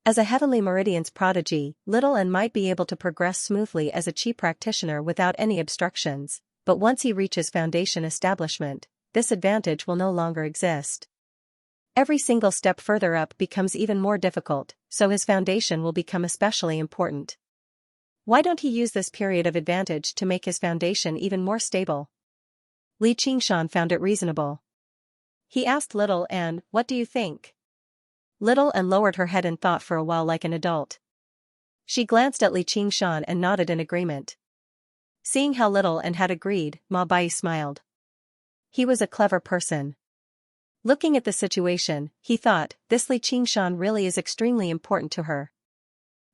As a Heavenly Meridian's prodigy, Little Ant might be able to progress smoothly as a chi practitioner without any obstructions, but once he reaches foundation establishment, this advantage will no longer exist. Every single step further up becomes even more difficult, so his foundation will become especially important. Why don't he use this period of advantage to make his foundation even more stable? Li Qingshan found it reasonable. He asked Little Ant, what do you think? Little Ant lowered her head in thought for a while like an adult. She glanced at Li Qingshan and nodded in agreement. Seeing how Little Ant had agreed, Ma Bai smiled. He was a clever person. Looking at the situation, he thought, this Li Qingshan really is extremely important to her.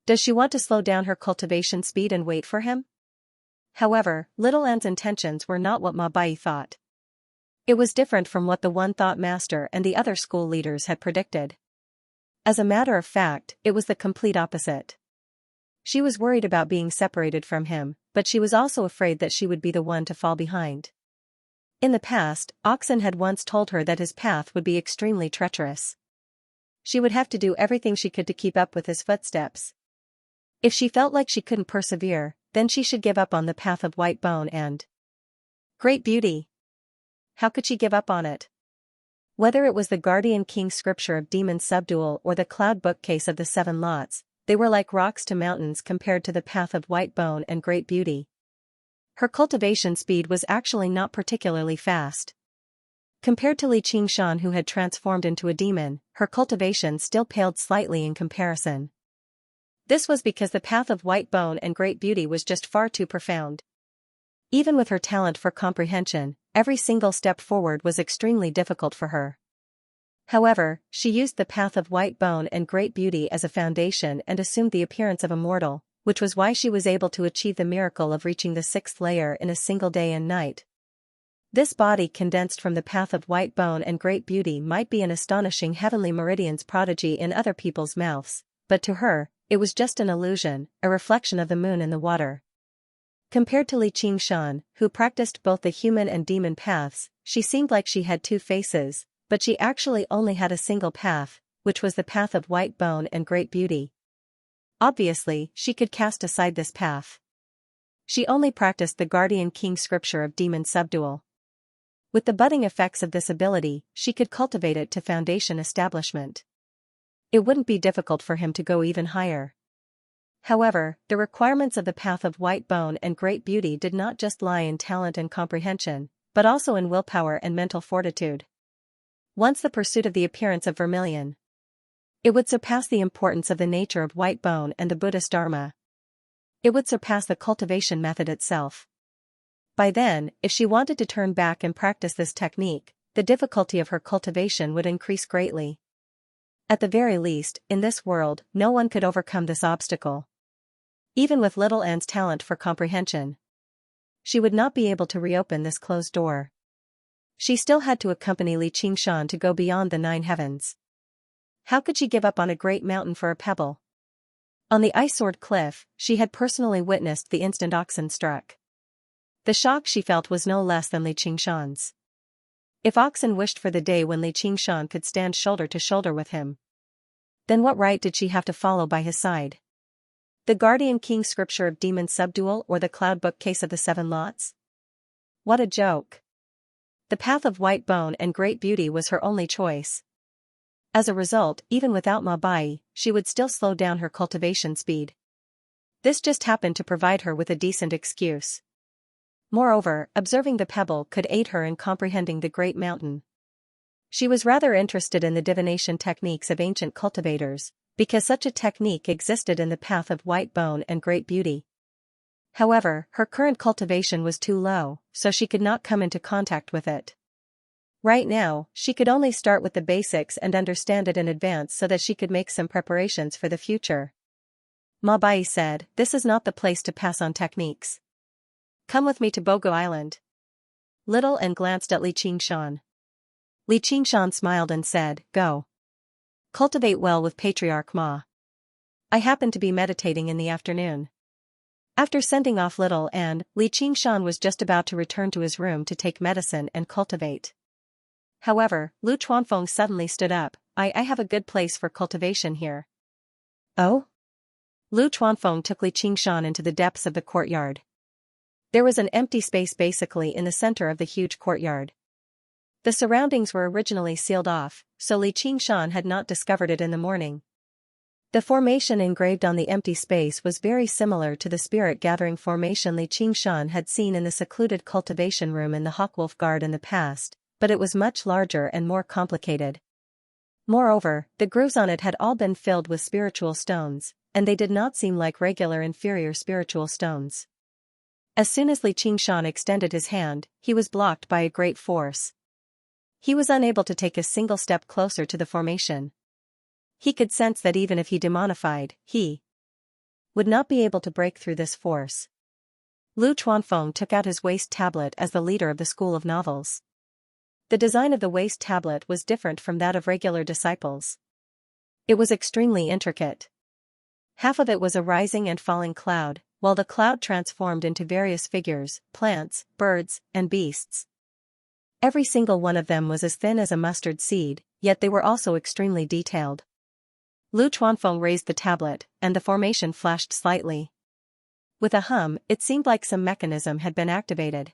Does she want to slow down her cultivation speed and wait for him? However, Little Ant's intentions were not what Ma Bai thought. It was different from what the One Thought Master and the other school leaders had predicted. As a matter of fact, it was the complete opposite. She was worried about being separated from him, but she was also afraid that she would be the one to fall behind. In the past, Oxen had once told her that his path would be extremely treacherous. She would have to do everything she could to keep up with his footsteps. If she felt like she couldn't persevere, then she should give up on the path of white bone and great beauty. How could she give up on it? Whether it was the Guardian King's scripture of demon subdual or the cloud bookcase of the 7 lots, they were like rocks to mountains compared to the path of white bone and great beauty. Her cultivation speed was actually not particularly fast. Compared to Li Qingshan, who had transformed into a demon, her cultivation still paled slightly in comparison. This was because the path of white bone and great beauty was just far too profound. Even with her talent for comprehension, every single step forward was extremely difficult for her. However, she used the path of white bone and great beauty as a foundation and assumed the appearance of a mortal, which was why she was able to achieve the miracle of reaching the 6th layer in a single day and night. This body condensed from the path of white bone and great beauty might be an astonishing Heavenly Meridian's prodigy in other people's mouths, but to her, it was just an illusion, a reflection of the moon in the water. Compared to Li Qingshan, who practiced both the human and demon paths, she seemed like she had two faces, but she actually only had a single path, which was the path of white bone and great beauty. Obviously, she could cast aside this path. She only practiced the Guardian King scripture of demon subdual. With the budding effects of this ability, she could cultivate it to foundation establishment. It wouldn't be difficult for him to go even higher. However, the requirements of the path of white bone and great beauty did not just lie in talent and comprehension, but also in willpower and mental fortitude. Once the pursuit of the appearance of vermilion, it would surpass the importance of the nature of white bone and the Buddhist Dharma. It would surpass the cultivation method itself. By then, if she wanted to turn back and practice this technique, the difficulty of her cultivation would increase greatly. At the very least, in this world, no one could overcome this obstacle. Even with little Anne's talent for comprehension, she would not be able to reopen this closed door. She still had to accompany Xianxia to go beyond the 9 heavens. How could she give up on a great mountain for a pebble? On the ice-sword cliff, she had personally witnessed the instant oxen struck. The shock she felt was no less than Xianxia's. If oxen wished for the day when Xianxia could stand shoulder to shoulder with him, then what right did she have to follow by his side? The Guardian King scripture of demon subdual or the cloud bookcase of the 7 lots? What a joke. The path of white bone and great beauty was her only choice. As a result, even without Ma Bai, she would still slow down her cultivation speed. This just happened to provide her with a decent excuse. Moreover, observing the pebble could aid her in comprehending the great mountain. She was rather interested in the divination techniques of ancient cultivators, because such a technique existed in the path of white bone and great beauty. However, her current cultivation was too low, so she could not come into contact with it. Right now, she could only start with the basics and understand it in advance so that she could make some preparations for the future. Ma Bai said, "This is not the place to pass on techniques. Come with me to Bogo Island." Little Anne glanced at Xianxia. Xianxia smiled and said, "Go. Cultivate well with Patriarch Ma. I happen to be meditating in the afternoon." After sending off little Anne, Xianxia was just about to return to his room to take medicine and cultivate. However, Lu Chuanfeng suddenly stood up. I have a good place for cultivation here." "Oh?" Lu Chuanfeng took Xianxia into the depths of the courtyard. There was an empty space basically in the center of the huge courtyard. The surroundings were originally sealed off, so Xianxia had not discovered it in the morning. The formation engraved on the empty space was very similar to the spirit-gathering formation Xianxia had seen in the secluded cultivation room in the Hawkwolf Guard in the past, but it was much larger and more complicated. Moreover, the grooves on it had all been filled with spiritual stones, and they did not seem like regular inferior spiritual stones. As soon as Xianxia extended his hand, he was blocked by a great force. He was unable to take a single step closer to the formation. He could sense that even if he demonified, he would not be able to break through this force. Lu Chuanfeng took out his waist tablet as the leader of the school of novels. The design of the waist tablet was different from that of regular disciples. It was extremely intricate. Half of it was a rising and falling cloud, while the cloud transformed into various figures, plants, birds, and beasts. Every single one of them was as thin as a mustard seed, yet they were also extremely detailed. Lu Chuanfeng raised the tablet, and the formation flashed slightly. With a hum, it seemed like some mechanism had been activated.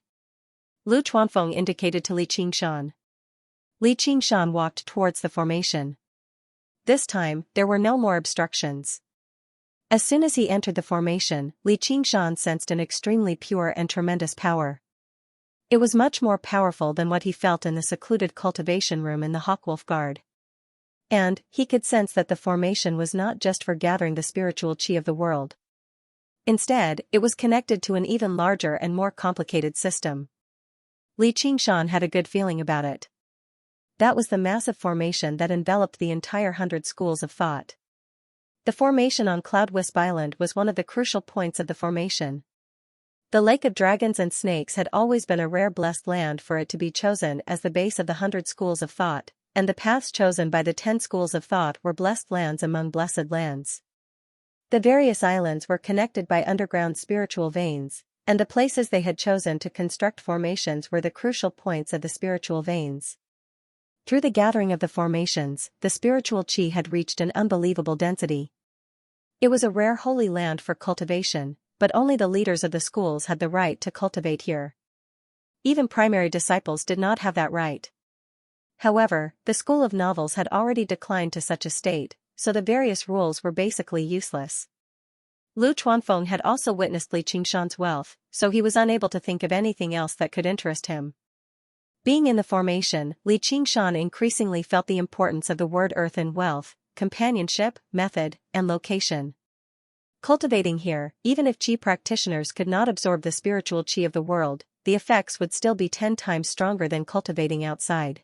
Lu Chuanfeng indicated to Xianxia. Xianxia walked towards the formation. This time, there were no more obstructions. As soon as he entered the formation, Xianxia sensed an extremely pure and tremendous power. It was much more powerful than what he felt in the secluded cultivation room in the Hawkwolf Guard. And, he could sense that the formation was not just for gathering the spiritual chi of the world. Instead, it was connected to an even larger and more complicated system. Xianxia had a good feeling about it. That was the massive formation that enveloped the entire 100 schools of thought. The formation on Cloud Wisp Island was one of the crucial points of the formation. The Lake of Dragons and Snakes had always been a rare blessed land for it to be chosen as the base of the 100 schools of thought, and the paths chosen by the 10 schools of thought were blessed lands among blessed lands. The various islands were connected by underground spiritual veins, and the places they had chosen to construct formations were the crucial points of the spiritual veins. Through the gathering of the formations, the spiritual chi had reached an unbelievable density. It was a rare holy land for cultivation, but only the leaders of the schools had the right to cultivate here. Even primary disciples did not have that right. However, the school of novels had already declined to such a state, so the various rules were basically useless. Lu Chuanfeng had also witnessed Li Qingshan's wealth, so he was unable to think of anything else that could interest him. Being in the formation, Li Qingshan increasingly felt the importance of the word earth in wealth, companionship, method, and location. Cultivating here, even if qi practitioners could not absorb the spiritual qi of the world, the effects would still be 10 times stronger than cultivating outside.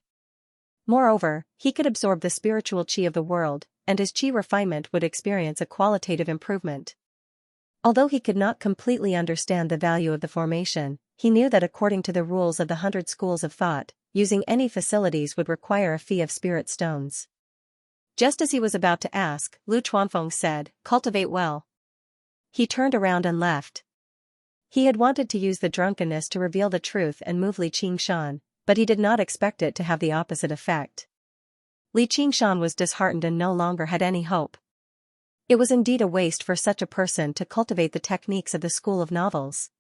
Moreover, he could absorb the spiritual qi of the world, and his qi refinement would experience a qualitative improvement. Although he could not completely understand the value of the formation, he knew that according to the rules of the 100 schools of thought, using any facilities would require a fee of spirit stones. Just as he was about to ask, Lu Chuanfeng said, "Cultivate well." He turned around and left. He had wanted to use the drunkenness to reveal the truth and move Li Qingshan, but he did not expect it to have the opposite effect. Li Qingshan was disheartened and no longer had any hope. It was indeed a waste for such a person to cultivate the techniques of the school of novels.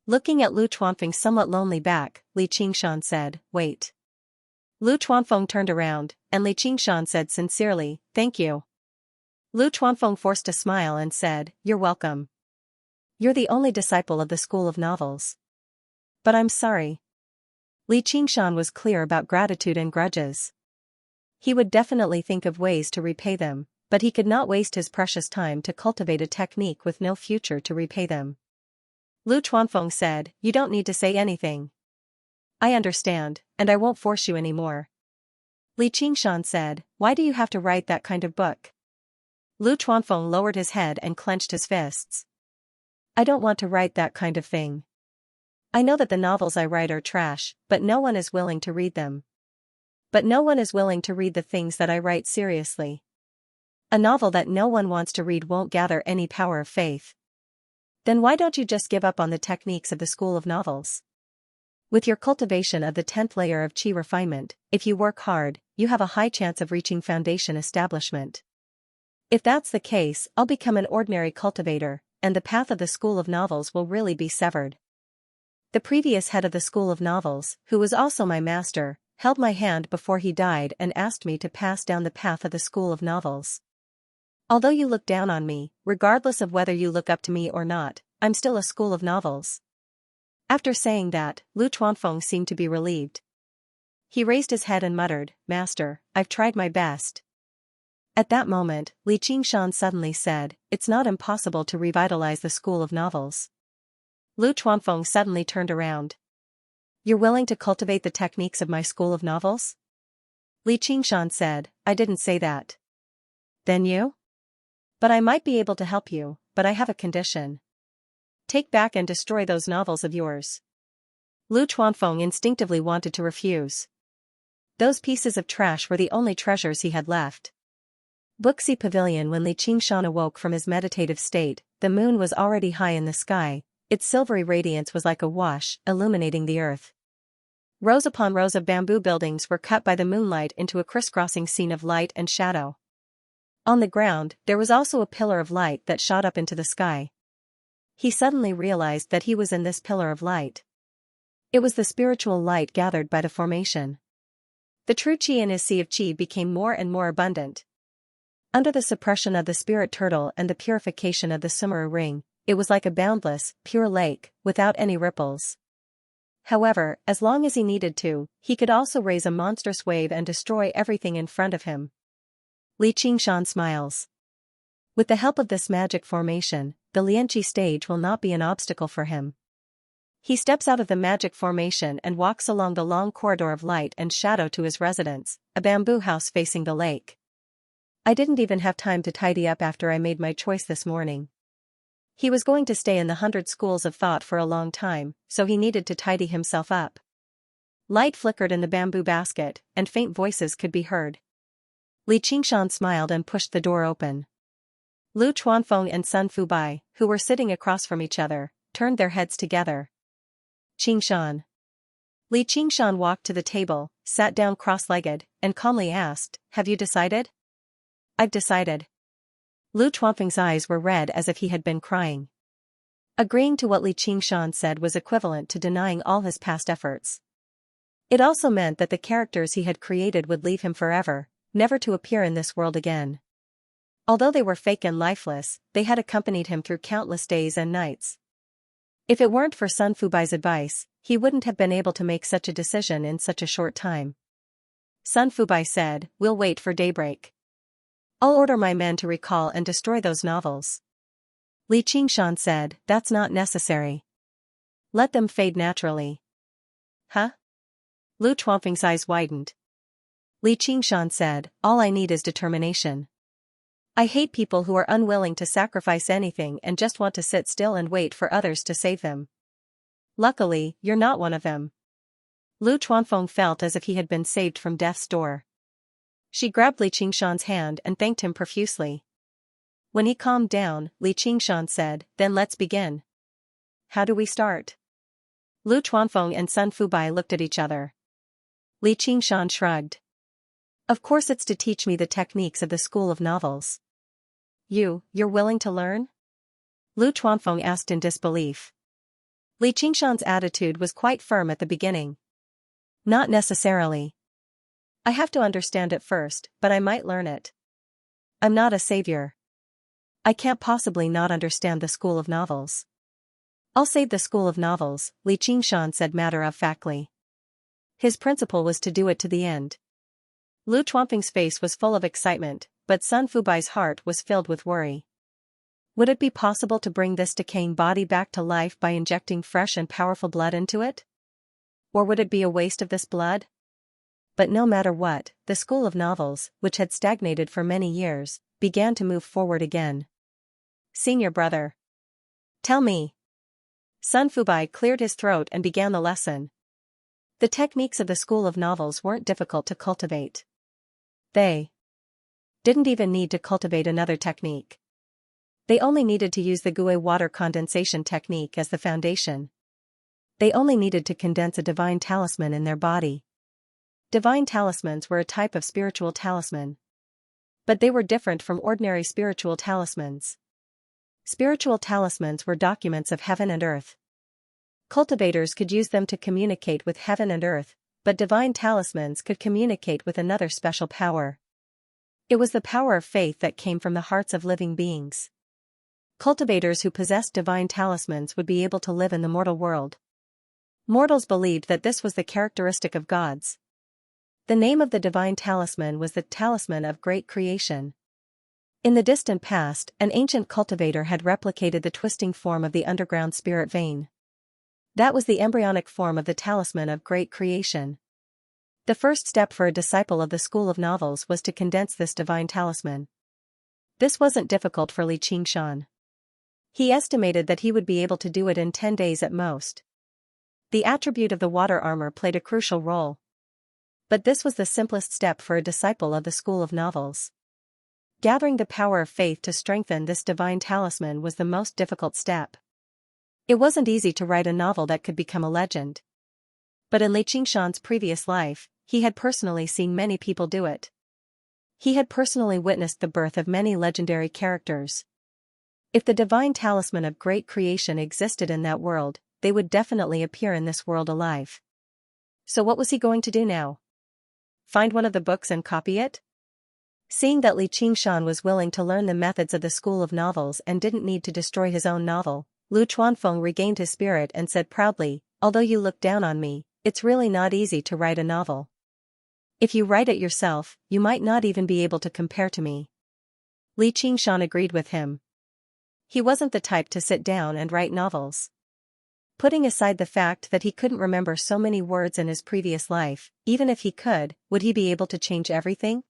Looking at Lu Chuanfeng's somewhat lonely back, Li Qingshan said, "Wait." Lu Chuanfeng turned around, and Li Qingshan said sincerely, "Thank you." Lu Chuanfeng forced a smile and said, "You're welcome. You're the only disciple of the school of novels. But I'm sorry." Li Qingshan was clear about gratitude and grudges. He would definitely think of ways to repay them, but he could not waste his precious time to cultivate a technique with no future to repay them. Lu Chuanfeng said, "You don't need to say anything. I understand, and I won't force you anymore." Li Qingshan said, "Why do you have to write that kind of book?" Lu Chuanfeng lowered his head and clenched his fists. "I don't want to write that kind of thing. I know that the novels I write are trash, but no one is willing to read them. But no one is willing to read the things that I write seriously. A novel that no one wants to read won't gather any power of faith. Then why don't you just give up on the techniques of the school of novels? With your cultivation of the 10th layer of qi refinement, if you work hard, you have a high chance of reaching foundation establishment. If that's the case, I'll become an ordinary cultivator, and the path of the school of novels will really be severed." The previous head of the school of novels, who was also my master, held my hand before he died and asked me to pass down the path of the school of novels. "Although you look down on me, regardless of whether you look up to me or not, I'm still a school of novels." After saying that, Lu Chuanfeng seemed to be relieved. He raised his head and muttered, "Master, I've tried my best." At that moment, Li Qingshan suddenly said, "It's not impossible to revitalize the school of novels." Lu Chuanfeng suddenly turned around. "You're willing to cultivate the techniques of my school of novels?" Li Qingshan said, "I didn't say that." "Then you?" "But I might be able to help you, but I have a condition. Take back and destroy those novels of yours." Lu Chuanfeng instinctively wanted to refuse. Those pieces of trash were the only treasures he had left. Booksy Pavilion. When Li Qingshan awoke from his meditative state, the moon was already high in the sky. Its silvery radiance was like a wash, illuminating the earth. Rows upon rows of bamboo buildings were cut by the moonlight into a crisscrossing scene of light and shadow. On the ground, there was also a pillar of light that shot up into the sky. He suddenly realized that he was in this pillar of light. It was the spiritual light gathered by the formation. The true qi in his sea of qi became more and more abundant. Under the suppression of the spirit turtle and the purification of the Sumeru ring, it was like a boundless, pure lake, without any ripples. However, as long as he needed to, he could also raise a monstrous wave and destroy everything in front of him. Li Qingshan smiles. With the help of this magic formation, the Lianqi stage will not be an obstacle for him. He steps out of the magic formation and walks along the long corridor of light and shadow to his residence, a bamboo house facing the lake. "I didn't even have time to tidy up after I made my choice this morning." He was going to stay in the 100 schools of thought for a long time, so he needed to tidy himself up. Light flickered in the bamboo basket, and faint voices could be heard. Li Qingshan smiled and pushed the door open. Lu Chuanfeng and Sun Fubai, who were sitting across from each other, turned their heads together. "Qingshan." Li Qingshan walked to the table, sat down cross-legged, and calmly asked, "Have you decided?" "I've decided." Lu Chuanfeng's eyes were red as if he had been crying. Agreeing to what Li Qingshan said was equivalent to denying all his past efforts. It also meant that the characters he had created would leave him forever, never to appear in this world again. Although they were fake and lifeless, they had accompanied him through countless days and nights. If it weren't for Sun Fubai's advice, he wouldn't have been able to make such a decision in such a short time. Sun Fubai said, "We'll wait for daybreak. I'll order my men to recall and destroy those novels." Li Qingshan said, "That's not necessary. Let them fade naturally." Huh? Lu Chuanfeng's eyes widened. Li Qingshan said, "All I need is determination. I hate people who are unwilling to sacrifice anything and just want to sit still and wait for others to save them. Luckily, you're not one of them." Lu Chuanfeng felt as if he had been saved from death's door. She grabbed Li Qingshan's hand and thanked him profusely. When he calmed down, Li Qingshan said, "Then let's begin. How do we start?" Lu Chuanfeng and Sun Fubai looked at each other. Li Qingshan shrugged. "Of course it's to teach me the techniques of the school of novels." You're willing to learn?" Lu Chuanfeng asked in disbelief. Li Qingshan's attitude was quite firm at the beginning. "Not necessarily. I have to understand it first, but I might learn it. I'm not a savior. I can't possibly not understand the school of novels." "I'll save the school of novels," Li Qingshan said matter-of-factly. His principle was to do it to the end. Lu Chuanfeng's face was full of excitement, but Sun Fubai's heart was filled with worry. Would it be possible to bring this decaying body back to life by injecting fresh and powerful blood into it? Or would it be a waste of this blood? But no matter what, the school of novels, which had stagnated for many years, began to move forward again. "Senior brother. Tell me." Sun Fubai cleared his throat and began the lesson. The techniques of the school of novels weren't difficult to cultivate. They didn't even need to cultivate another technique. They only needed to use the Gui water condensation technique as the foundation. They only needed to condense a divine talisman in their body. Divine talismans were a type of spiritual talisman. But they were different from ordinary spiritual talismans. Spiritual talismans were documents of heaven and earth. Cultivators could use them to communicate with heaven and earth, but divine talismans could communicate with another special power. It was the power of faith that came from the hearts of living beings. Cultivators who possessed divine talismans would be able to live in the mortal world. Mortals believed that this was the characteristic of gods. The name of the divine talisman was the Talisman of Great Creation. In the distant past, an ancient cultivator had replicated the twisting form of the underground spirit vein. That was the embryonic form of the Talisman of Great Creation. The first step for a disciple of the school of novels was to condense this divine talisman. This wasn't difficult for Li Qingshan. He estimated that he would be able to do it in 10 days at most. The attribute of the water armor played a crucial role. But this was the simplest step for a disciple of the school of novels. Gathering the power of faith to strengthen this divine talisman was the most difficult step. It wasn't easy to write a novel that could become a legend. But in Li Qingshan's previous life, he had personally seen many people do it. He had personally witnessed the birth of many legendary characters. If the divine talisman of great creation existed in that world, they would definitely appear in this world alive. So what was he going to do now? Find one of the books and copy it? Seeing that Li Qingshan was willing to learn the methods of the school of novels and didn't need to destroy his own novel, Lu Chuanfeng regained his spirit and said proudly, "Although you look down on me, it's really not easy to write a novel. If you write it yourself, you might not even be able to compare to me." Li Qingshan agreed with him. He wasn't the type to sit down and write novels. Putting aside the fact that he couldn't remember so many words in his previous life, even if he could, would he be able to change everything?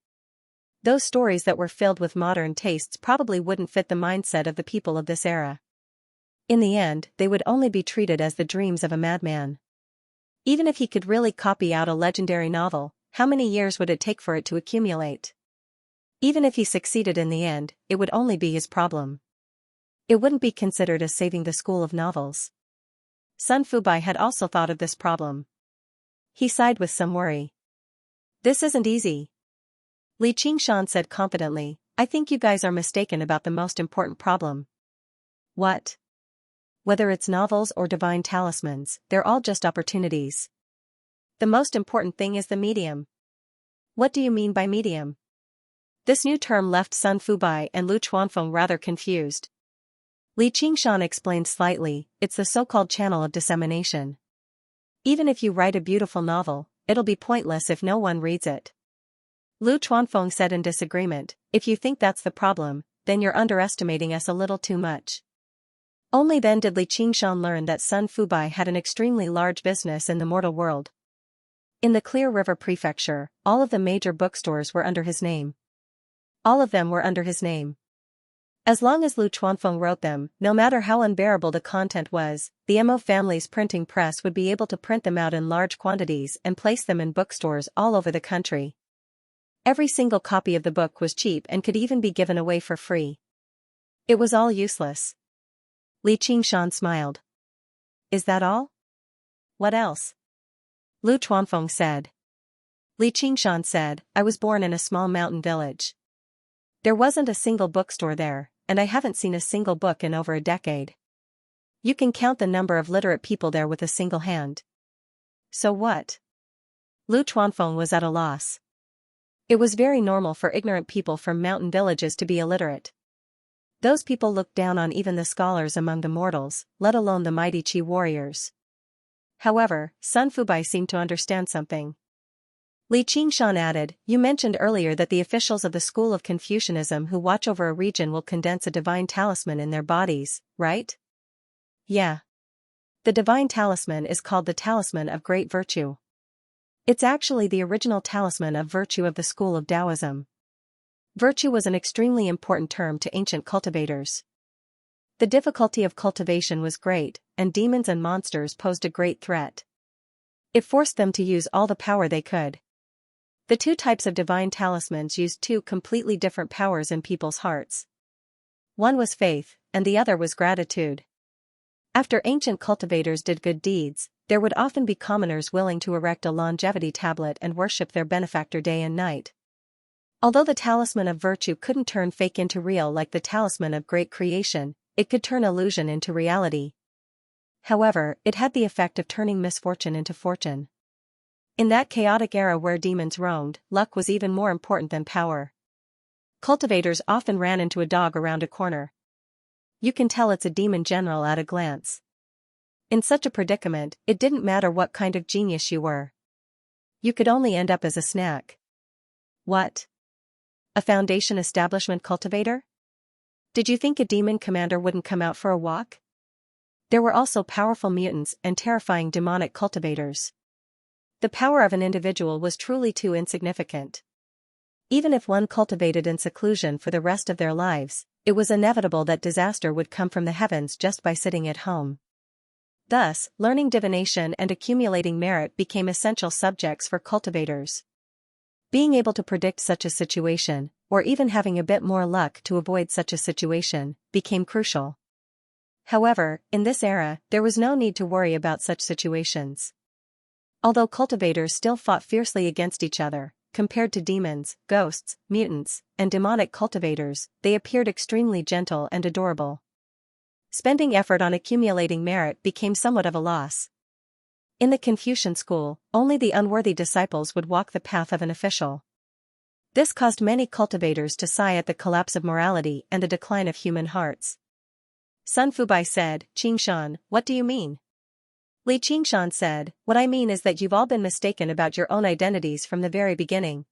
Those stories that were filled with modern tastes probably wouldn't fit the mindset of the people of this era. In the end, they would only be treated as the dreams of a madman. Even if he could really copy out a legendary novel, how many years would it take for it to accumulate? Even if he succeeded in the end, it would only be his problem. It wouldn't be considered as saving the school of novels. Sun Fubai had also thought of this problem. He sighed with some worry. "This isn't easy." Li Qingshan said confidently, "I think you guys are mistaken about the most important problem." "What?" "Whether it's novels or divine talismans, they're all just opportunities. The most important thing is the medium." "What do you mean by medium?" This new term left Sun Fubai and Lu Chuanfeng rather confused. Li Qingshan explained slightly, it's the so-called channel of dissemination. Even if you write a beautiful novel, it'll be pointless if no one reads it. Lu Chuanfeng said in disagreement, if you think that's the problem, then you're underestimating us a little too much. Only then did Li Qingshan learn that Sun Fubai had an extremely large business in the mortal world. In the Clear River Prefecture, all of the major bookstores were under his name. All of them were under his name. As long as Lu Chuanfeng wrote them, no matter how unbearable the content was, the Mo family's printing press would be able to print them out in large quantities and place them in bookstores all over the country. Every single copy of the book was cheap and could even be given away for free. It was all useless. Li Qingshan smiled. Is that all? What else? Lu Chuanfeng said. Li Qingshan said, I was born in a small mountain village. There wasn't a single bookstore there, and I haven't seen a single book in over a decade. You can count the number of literate people there with a single hand. So what? Lu Chuanfeng was at a loss. It was very normal for ignorant people from mountain villages to be illiterate. Those people looked down on even the scholars among the mortals, let alone the mighty Qi warriors. However, Sun Fubai seemed to understand something. Li Qingshan added, you mentioned earlier that the officials of the school of Confucianism who watch over a region will condense a divine talisman in their bodies, right? Yeah. The divine talisman is called the Talisman of Great Virtue. It's actually the original talisman of virtue of the school of Taoism. Virtue was an extremely important term to ancient cultivators. The difficulty of cultivation was great, and demons and monsters posed a great threat. It forced them to use all the power they could. The two types of divine talismans used two completely different powers in people's hearts. One was faith, and the other was gratitude. After ancient cultivators did good deeds, there would often be commoners willing to erect a longevity tablet and worship their benefactor day and night. Although the talisman of virtue couldn't turn fake into real like the talisman of great creation, it could turn illusion into reality. However, it had the effect of turning misfortune into fortune. In that chaotic era where demons roamed, luck was even more important than power. Cultivators often ran into a dog around a corner. You can tell it's a demon general at a glance. In such a predicament, it didn't matter what kind of genius you were. You could only end up as a snack. What? A foundation establishment cultivator? Did you think a demon commander wouldn't come out for a walk? There were also powerful mutants and terrifying demonic cultivators. The power of an individual was truly too insignificant. Even if one cultivated in seclusion for the rest of their lives, it was inevitable that disaster would come from the heavens just by sitting at home. Thus, learning divination and accumulating merit became essential subjects for cultivators. Being able to predict such a situation, or even having a bit more luck to avoid such a situation, became crucial. However, in this era, there was no need to worry about such situations. Although cultivators still fought fiercely against each other, compared to demons, ghosts, mutants, and demonic cultivators, they appeared extremely gentle and adorable. Spending effort on accumulating merit became somewhat of a loss. In the Confucian school, only the unworthy disciples would walk the path of an official. This caused many cultivators to sigh at the collapse of morality and the decline of human hearts. Sun Fubai said, Qingshan, what do you mean? Li Qingshan said, what I mean is that you've all been mistaken about your own identities from the very beginning.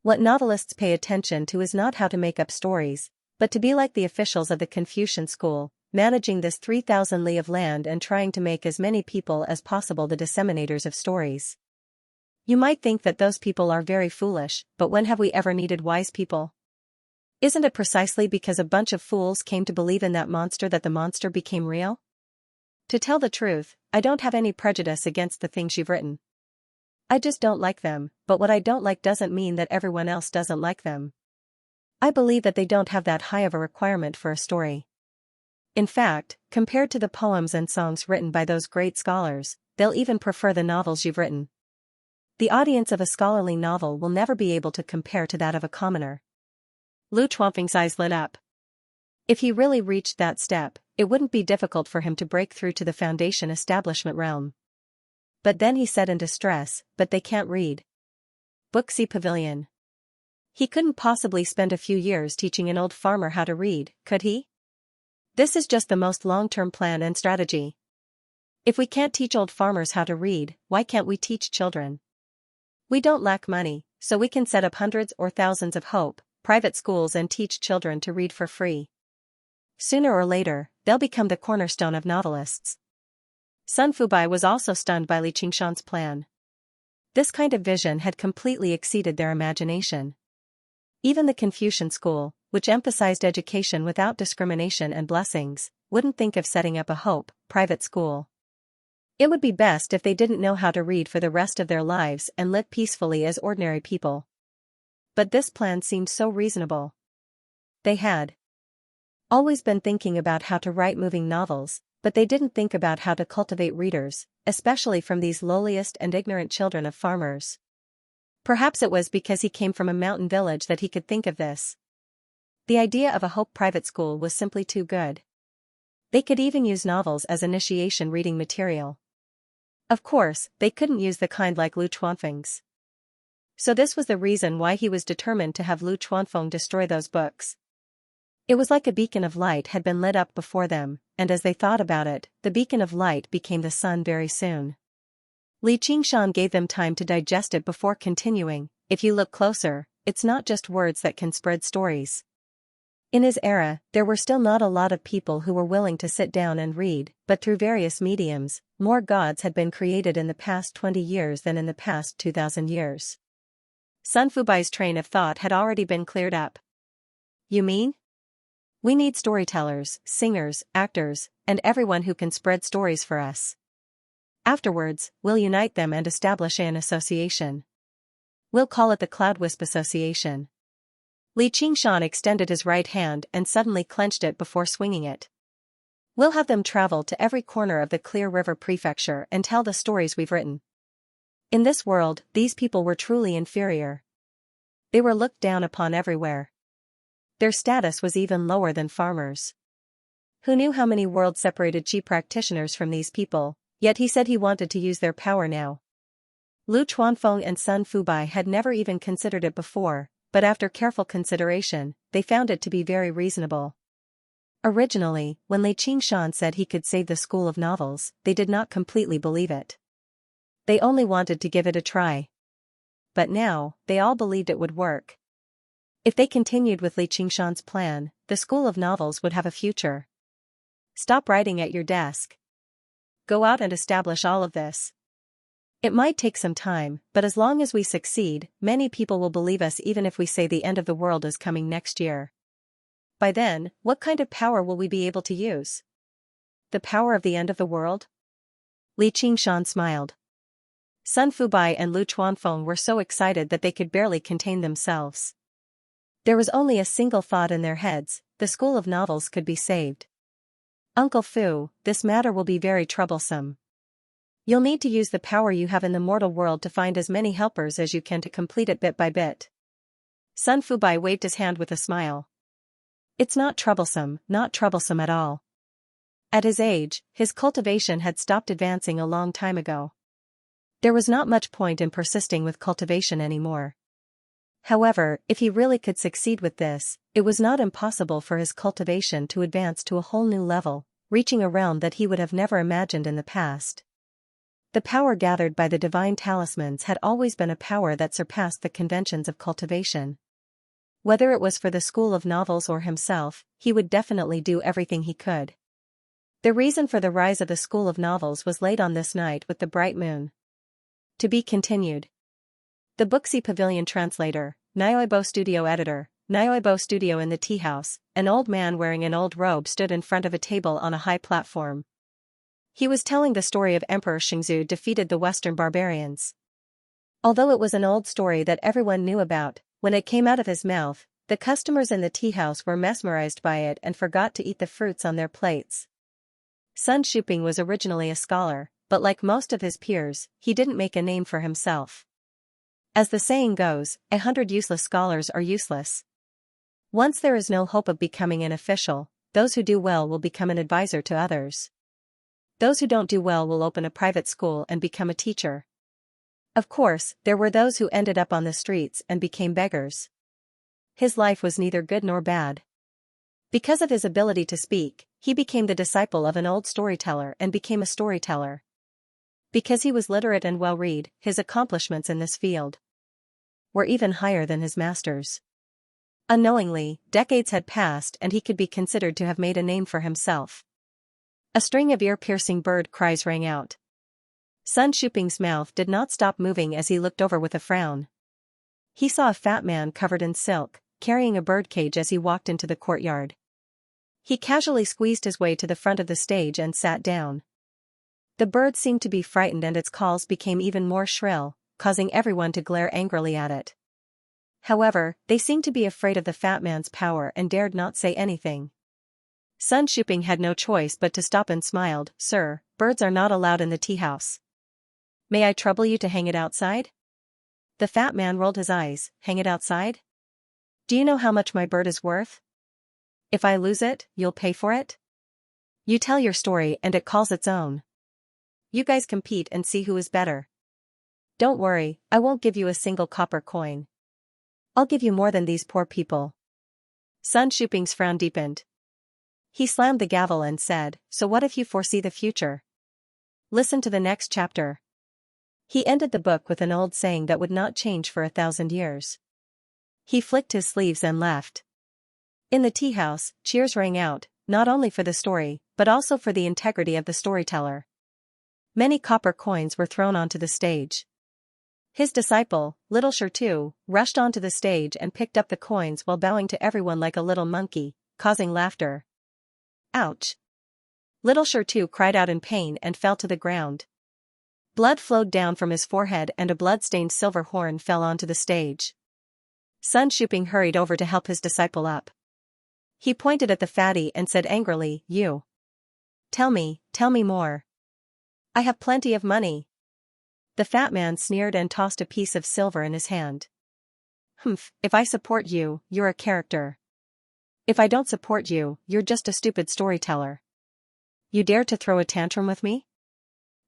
What novelists pay attention to is not how to make up stories, but to be like the officials of the Confucian school, managing this 3,000 li of land and trying to make as many people as possible the disseminators of stories. You might think that those people are very foolish, but when have we ever needed wise people? Isn't it precisely because a bunch of fools came to believe in that monster that the monster became real? To tell the truth, I don't have any prejudice against the things you've written. I just don't like them, but what I don't like doesn't mean that everyone else doesn't like them. I believe that they don't have that high of a requirement for a story. In fact, compared to the poems and songs written by those great scholars, they'll even prefer the novels you've written. The audience of a scholarly novel will never be able to compare to that of a commoner. Lu Chuanfeng's eyes lit up. If he really reached that step, it wouldn't be difficult for him to break through to the foundation establishment realm. But then he said in distress, but they can't read. Book C Pavilion. He couldn't possibly spend a few years teaching an old farmer how to read, could he? This is just the most long-term plan and strategy. If we can't teach old farmers how to read, why can't we teach children? We don't lack money, so we can set up hundreds or thousands of private schools and teach children to read for free. Sooner or later, they'll become the cornerstone of novelists. Sun Fubai was also stunned by Li Qingshan's plan. This kind of vision had completely exceeded their imagination. Even the Confucian school, which emphasized education without discrimination and blessings, wouldn't think of setting up a private school. It would be best if they didn't know how to read for the rest of their lives and live peacefully as ordinary people. But this plan seemed so reasonable. They had always been thinking about how to write moving novels, but they didn't think about how to cultivate readers, especially from these lowliest and ignorant children of farmers. Perhaps it was because he came from a mountain village that he could think of this. The idea of a private school was simply too good. They could even use novels as initiation reading material. Of course, they couldn't use the kind like Lu Chuanfeng's. So this was the reason why he was determined to have Lu Chuanfeng destroy those books. It was like a beacon of light had been lit up before them, and as they thought about it, the beacon of light became the sun very soon. Li Qingshan gave them time to digest it before continuing. If you look closer, it's not just words that can spread stories. In his era, there were still not a lot of people who were willing to sit down and read, but through various mediums, more gods had been created in the past 20 years than in the past 2,000 years. Sun Fubai's train of thought had already been cleared up. You mean? We need storytellers, singers, actors, and everyone who can spread stories for us. Afterwards, we'll unite them and establish an association. We'll call it the Cloudwisp Association. Li Qingshan extended his right hand and suddenly clenched it before swinging it. We'll have them travel to every corner of the Clear River Prefecture and tell the stories we've written. In this world, these people were truly inferior. They were looked down upon everywhere. Their status was even lower than farmers. Who knew how many world-separated Qi practitioners from these people, yet he said he wanted to use their power now. Lu Chuanfeng and Sun Fubai had never even considered it before, but after careful consideration, they found it to be very reasonable. Originally, when Li Qingshan said he could save the school of novels, they did not completely believe it. They only wanted to give it a try. But now, they all believed it would work. If they continued with Li Qingshan's plan, the school of novels would have a future. Stop writing at your desk. Go out and establish all of this. It might take some time, but as long as we succeed, many people will believe us even if we say the end of the world is coming next year. By then, what kind of power will we be able to use? The power of the end of the world? Li Qingshan smiled. Sun Fubai and Lu Chuanfeng were so excited that they could barely contain themselves. There was only a single thought in their heads: the school of novels could be saved. Uncle Fu, this matter will be very troublesome. You'll need to use the power you have in the mortal world to find as many helpers as you can to complete it bit by bit. Sun Fubai waved his hand with a smile. It's not troublesome at all. At his age, his cultivation had stopped advancing a long time ago. There was not much point in persisting with cultivation anymore. However, if he really could succeed with this, it was not impossible for his cultivation to advance to a whole new level, reaching a realm that he would have never imagined in the past. The power gathered by the divine talismans had always been a power that surpassed the conventions of cultivation. Whether it was for the school of novels or himself, he would definitely do everything he could. The reason for the rise of the school of novels was laid on this night with the bright moon. To be continued. The Booksy Pavilion translator, Nyoibo Studio editor, Nyoibo Studio. In the tea house, an old man wearing an old robe stood in front of a table on a high platform. He was telling the story of Emperor Xingzhu defeated the Western barbarians. Although it was an old story that everyone knew about, when it came out of his mouth, the customers in the tea house were mesmerized by it and forgot to eat the fruits on their plates. Sun Shuping was originally a scholar, but like most of his peers, he didn't make a name for himself. As the saying goes, 100 useless scholars are useless. Once there is no hope of becoming an official, those who do well will become an advisor to others. Those who don't do well will open a private school and become a teacher. Of course, there were those who ended up on the streets and became beggars. His life was neither good nor bad. Because of his ability to speak, he became the disciple of an old storyteller and became a storyteller. Because he was literate and well-read, his accomplishments in this field were even higher than his master's. Unknowingly, decades had passed and he could be considered to have made a name for himself. A string of ear-piercing bird cries rang out. Sun Shuping's mouth did not stop moving as he looked over with a frown. He saw a fat man covered in silk, carrying a birdcage as he walked into the courtyard. He casually squeezed his way to the front of the stage and sat down. The bird seemed to be frightened and its calls became even more shrill, causing everyone to glare angrily at it. However, they seemed to be afraid of the fat man's power and dared not say anything. Sun Shuping had no choice but to stop and smiled. "Sir, birds are not allowed in the tea house. May I trouble you to hang it outside?" The fat man rolled his eyes. "Hang it outside? Do you know how much my bird is worth? If I lose it, you'll pay for it? You tell your story and it calls its own. You guys compete and see who is better. Don't worry, I won't give you a single copper coin. I'll give you more than these poor people." Sun Shuping's frown deepened. He slammed the gavel and said, "So what if you foresee the future? Listen to the next chapter." He ended the book with an old saying that would not change for 1,000 years. He flicked his sleeves and left. In the tea house, cheers rang out, not only for the story, but also for the integrity of the storyteller. Many copper coins were thrown onto the stage. His disciple, Little Shirtu, rushed onto the stage and picked up the coins while bowing to everyone like a little monkey, causing laughter. Ouch! Little Shirtu cried out in pain and fell to the ground. Blood flowed down from his forehead and a blood-stained silver horn fell onto the stage. Sun Shuping hurried over to help his disciple up. He pointed at the fatty and said angrily, "You. Tell me more. I have plenty of money." The fat man sneered and tossed a piece of silver in his hand. "Humph, if I support you, you're a character. If I don't support you, you're just a stupid storyteller. You dare to throw a tantrum with me?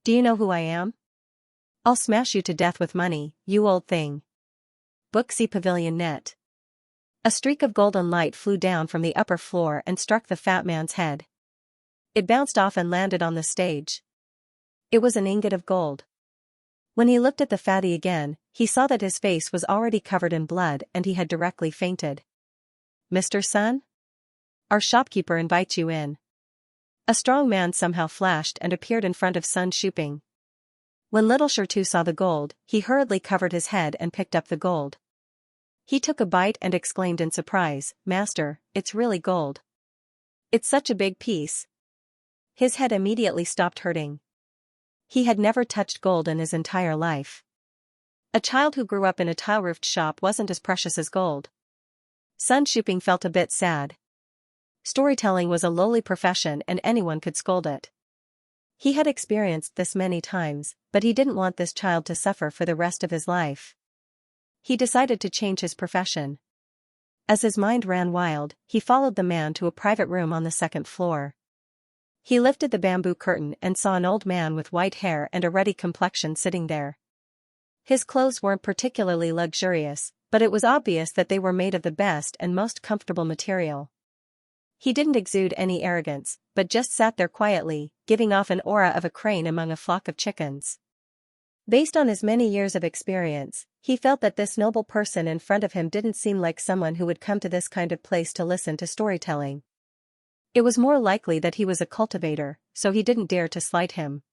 Do you know who I am? I'll smash you to death with money, you old thing." Book C Pavilion Net. A streak of golden light flew down from the upper floor and struck the fat man's head. It bounced off and landed on the stage. It was an ingot of gold. When he looked at the fatty again, he saw that his face was already covered in blood and he had directly fainted. "Mr. Sun? Our shopkeeper invites you in." A strong man somehow flashed and appeared in front of Sun Shuping. When Little Shirtu saw the gold, he hurriedly covered his head and picked up the gold. He took a bite and exclaimed in surprise, "Master, it's really gold. It's such a big piece." His head immediately stopped hurting. He had never touched gold in his entire life. A child who grew up in a tile-roofed shop wasn't as precious as gold. Sun Shuping felt a bit sad. Storytelling was a lowly profession and anyone could scold it. He had experienced this many times, but he didn't want this child to suffer for the rest of his life. He decided to change his profession. As his mind ran wild, he followed the man to a private room on the second floor. He lifted the bamboo curtain and saw an old man with white hair and a ruddy complexion sitting there. His clothes weren't particularly luxurious, but it was obvious that they were made of the best and most comfortable material. He didn't exude any arrogance, but just sat there quietly, giving off an aura of a crane among a flock of chickens. Based on his many years of experience, he felt that this noble person in front of him didn't seem like someone who would come to this kind of place to listen to storytelling. It was more likely that he was a cultivator, so he didn't dare to slight him.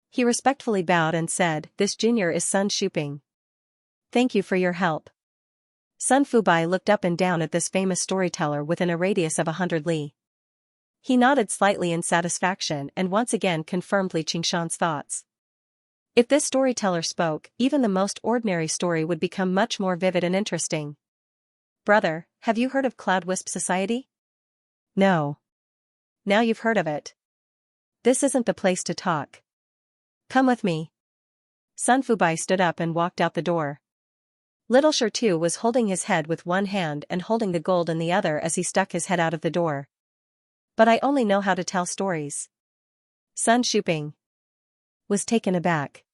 He respectfully bowed and said, "This junior is Sun Shuping. Thank you for your help." Sun Fubai looked up and down at this famous storyteller within a radius of 100 li. He nodded slightly in satisfaction and once again confirmed Li Qingshan's thoughts. If this storyteller spoke, even the most ordinary story would become much more vivid and interesting. "Brother, have you heard of Cloud Wisp Society?" "No." "Now you've heard of it. This isn't the place to talk. Come with me." Sun Fubai stood up and walked out the door. Little Shirtu was holding his head with one hand and holding the gold in the other as he stuck his head out of the door. "But I only know how to tell stories." Sun Shuping was taken aback.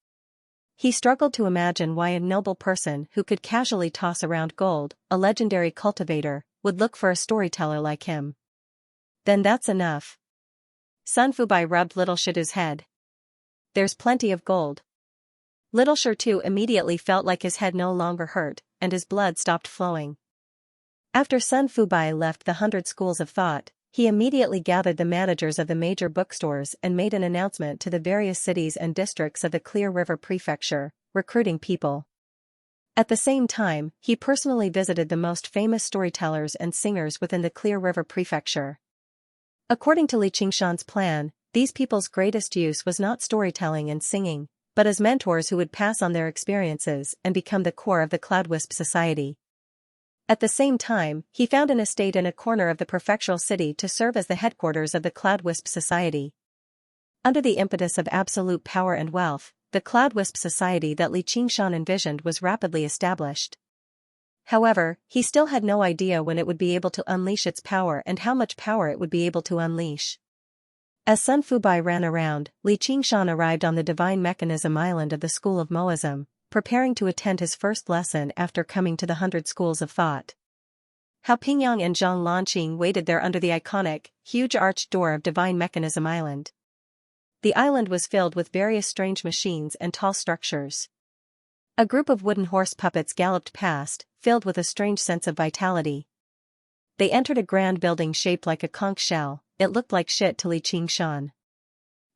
He struggled to imagine why a noble person who could casually toss around gold, a legendary cultivator, would look for a storyteller like him. Then that's enough. Sun Fubai rubbed Little Shidu's head. There's plenty of gold. Little Shidu immediately felt like his head no longer hurt, and his blood stopped flowing. After Sun Fubai left the 100 schools of thought, he immediately gathered the managers of the major bookstores and made an announcement to the various cities and districts of the Clear River Prefecture, recruiting people. At the same time, he personally visited the most famous storytellers and singers within the Clear River Prefecture. According to Li Qingshan's plan, these people's greatest use was not storytelling and singing, but as mentors who would pass on their experiences and become the core of the Cloudwisp society. At the same time, he found an estate in a corner of the prefectural city to serve as the headquarters of the Cloudwisp society. Under the impetus of absolute power and wealth, the Cloudwisp society that Li Qingshan envisioned was rapidly established. However, he still had no idea when it would be able to unleash its power and how much power it would be able to unleash. As Sun Fubai ran around, Li Qingshan arrived on the Divine Mechanism Island of the School of Moism, preparing to attend his first lesson after coming to the 100 schools of thought. Hao Pingyang and Zhang Lanqing waited there under the iconic, huge arched door of Divine Mechanism Island. The island was filled with various strange machines and tall structures. A group of wooden horse puppets galloped past, filled with a strange sense of vitality. They entered a grand building shaped like a conch shell. It looked like shit to Li Qingshan.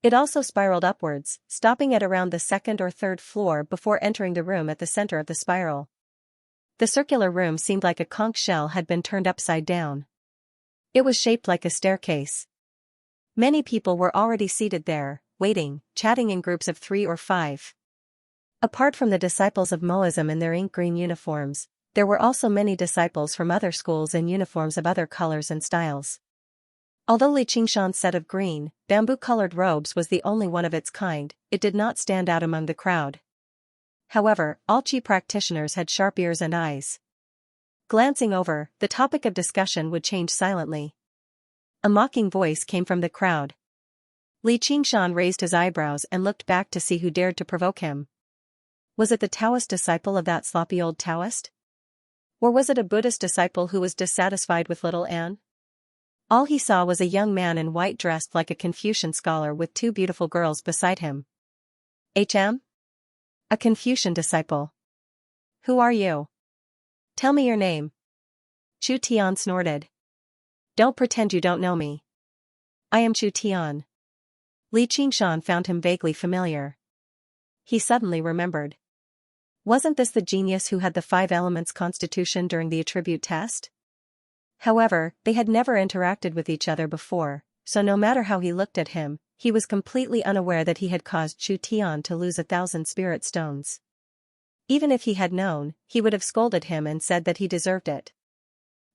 It also spiraled upwards, stopping at around the second or third floor before entering the room at the center of the spiral. The circular room seemed like a conch shell had been turned upside down. It was shaped like a staircase. Many people were already seated there, waiting, chatting in groups of 3 or 5. Apart from the disciples of Moism in their ink green uniforms, there were also many disciples from other schools in uniforms of other colors and styles. Although Li Qingshan's set of green, bamboo-colored robes was the only one of its kind, it did not stand out among the crowd. However, all Qi practitioners had sharp ears and eyes. Glancing over, the topic of discussion would change silently. A mocking voice came from the crowd. Li Qingshan raised his eyebrows and looked back to see who dared to provoke him. Was it the Taoist disciple of that sloppy old Taoist? Or was it a Buddhist disciple who was dissatisfied with little Anne? All he saw was a young man in white dressed like a Confucian scholar with 2 beautiful girls beside him. HM? A Confucian disciple. Who are you? Tell me your name. Chu Tian snorted. Don't pretend you don't know me. I am Chu Tian. Li Qingshan found him vaguely familiar. He suddenly remembered. Wasn't this the genius who had the 5 elements constitution during the attribute test? However, they had never interacted with each other before, so no matter how he looked at him, he was completely unaware that he had caused Chu Tian to lose 1,000 spirit stones. Even if he had known, he would have scolded him and said that he deserved it.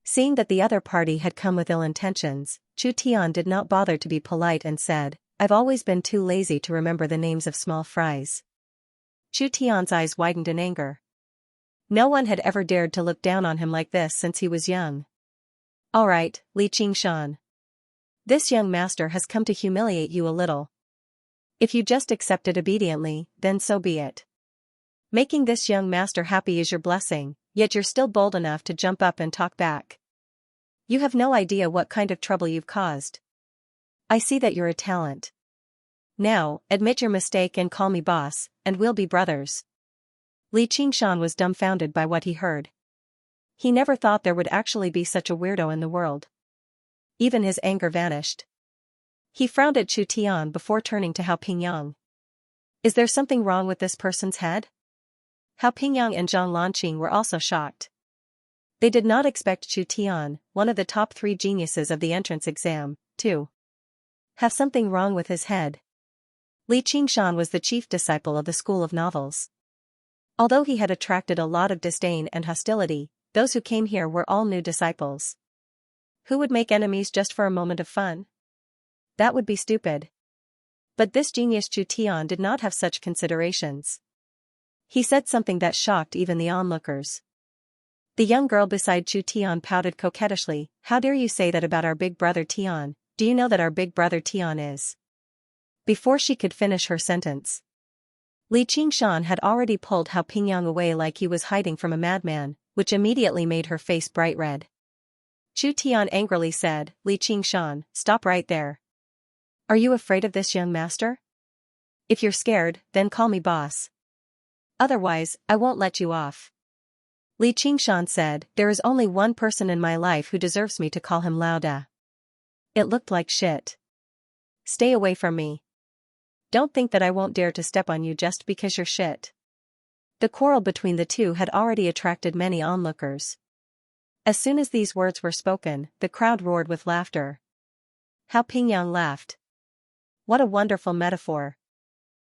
Seeing that the other party had come with ill intentions, Chu Tian did not bother to be polite and said, I've always been too lazy to remember the names of small fries. Chu Tian's eyes widened in anger. No one had ever dared to look down on him like this since he was young. All right, Li Qingshan. This young master has come to humiliate you a little. If you just accept it obediently, then so be it. Making this young master happy is your blessing, yet you're still bold enough to jump up and talk back. You have no idea what kind of trouble you've caused. I see that you're a talent. Now, admit your mistake and call me boss, and we'll be brothers. Li Qingshan was dumbfounded by what he heard. He never thought there would actually be such a weirdo in the world. Even his anger vanished. He frowned at Chu Tian before turning to Hao Pingyang. Is there something wrong with this person's head? Hao Pingyang and Zhang Lanqing were also shocked. They did not expect Chu Tian, one of the top 3 geniuses of the entrance exam, to have something wrong with his head. Li Qingshan was the chief disciple of the School of Novels. Although he had attracted a lot of disdain and hostility, those who came here were all new disciples. Who would make enemies just for a moment of fun? That would be stupid. But this genius Chu Tian did not have such considerations. He said something that shocked even the onlookers. The young girl beside Chu Tian pouted coquettishly, How dare you say that about our big brother Tian? Do you know that our big brother Tian is? Before she could finish her sentence, Li Qingshan had already pulled Hao Pingyang away like he was hiding from a madman, which immediately made her face bright red. Chu Tian angrily said, "Li Qingshan, stop right there. Are you afraid of this young master? If you're scared, then call me boss. Otherwise, I won't let you off." Li Qingshan said, "There is only one person in my life who deserves me to call him Lauda. It looked like shit. Stay away from me. Don't think that I won't dare to step on you just because you're shit." The quarrel between the two had already attracted many onlookers. As soon as these words were spoken, the crowd roared with laughter. Hao Pingyang laughed. What a wonderful metaphor.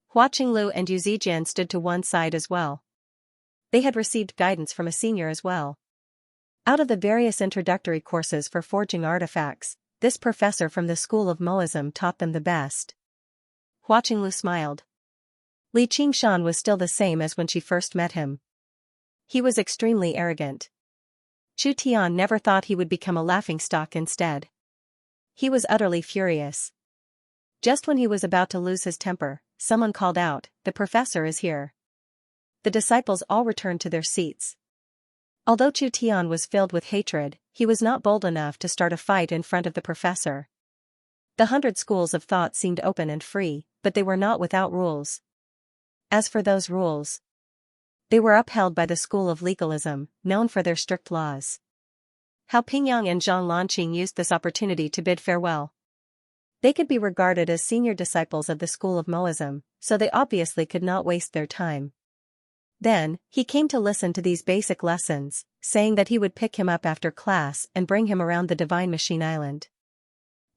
Hua Qinglu and Yu Zijian stood to one side as well. They had received guidance from a senior as well. Out of the various introductory courses for forging artifacts, this professor from the School of Moism taught them the best. Hua Qinglu smiled. Li Qingshan was still the same as when she first met him. He was extremely arrogant. Chu Tian never thought he would become a laughingstock instead. He was utterly furious. Just when he was about to lose his temper, someone called out, "The professor is here." The disciples all returned to their seats. Although Chu Tian was filled with hatred, he was not bold enough to start a fight in front of the professor. The 100 schools of thought seemed open and free, but they were not without rules. As for those rules, they were upheld by the school of legalism, known for their strict laws. Hao Pingyang and Zhang Lanqing used this opportunity to bid farewell. They could be regarded as senior disciples of the school of Moism, so they obviously could not waste their time. Then, he came to listen to these basic lessons, saying that he would pick him up after class and bring him around the Divine Machine Island.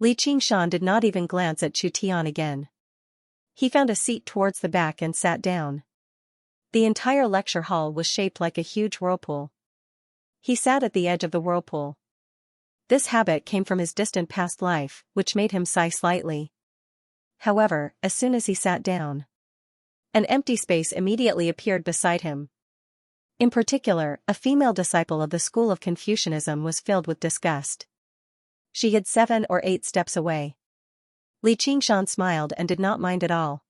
Li Qingshan did not even glance at Chu Tian again. He found a seat towards the back and sat down. The entire lecture hall was shaped like a huge whirlpool. He sat at the edge of the whirlpool. This habit came from his distant past life, which made him sigh slightly. However, as soon as he sat down, an empty space immediately appeared beside him. In particular, a female disciple of the school of Confucianism was filled with disgust. She hid 7 or 8 steps away. Li Qingshan smiled and did not mind at all.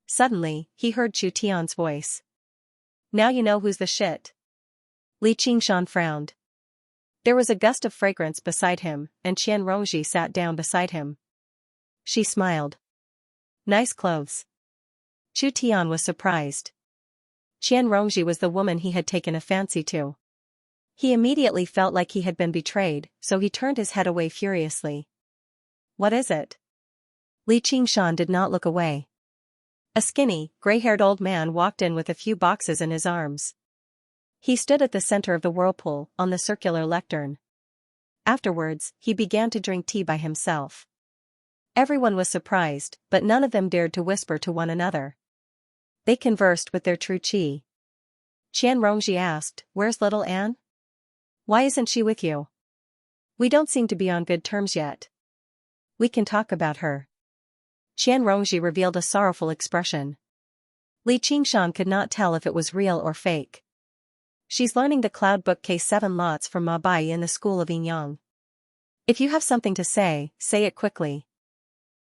Suddenly, he heard Chu Tian's voice. "Now you know who's the shit." Li Qingshan frowned. There was a gust of fragrance beside him, and Qian Rongji sat down beside him. She smiled. "Nice clothes." Chu Tian was surprised. Qian Rongji was the woman he had taken a fancy to. He immediately felt like he had been betrayed, so he turned his head away furiously. "What is it?" Li Qingshan did not look away. A skinny, gray-haired old man walked in with a few boxes in his arms. He stood at the center of the whirlpool, on the circular lectern. Afterwards, he began to drink tea by himself. Everyone was surprised, but none of them dared to whisper to one another. They conversed with their true chi. Qian Rongji asked, "Where's little Anne? Why isn't she with you? We don't seem to be on good terms yet. We can talk about her." Qian Rongji revealed a sorrowful expression. Li Qingshan could not tell if it was real or fake. "She's learning the cloud book K7 lots from Ma Bai in the school of Yinyang. If you have something to say it quickly."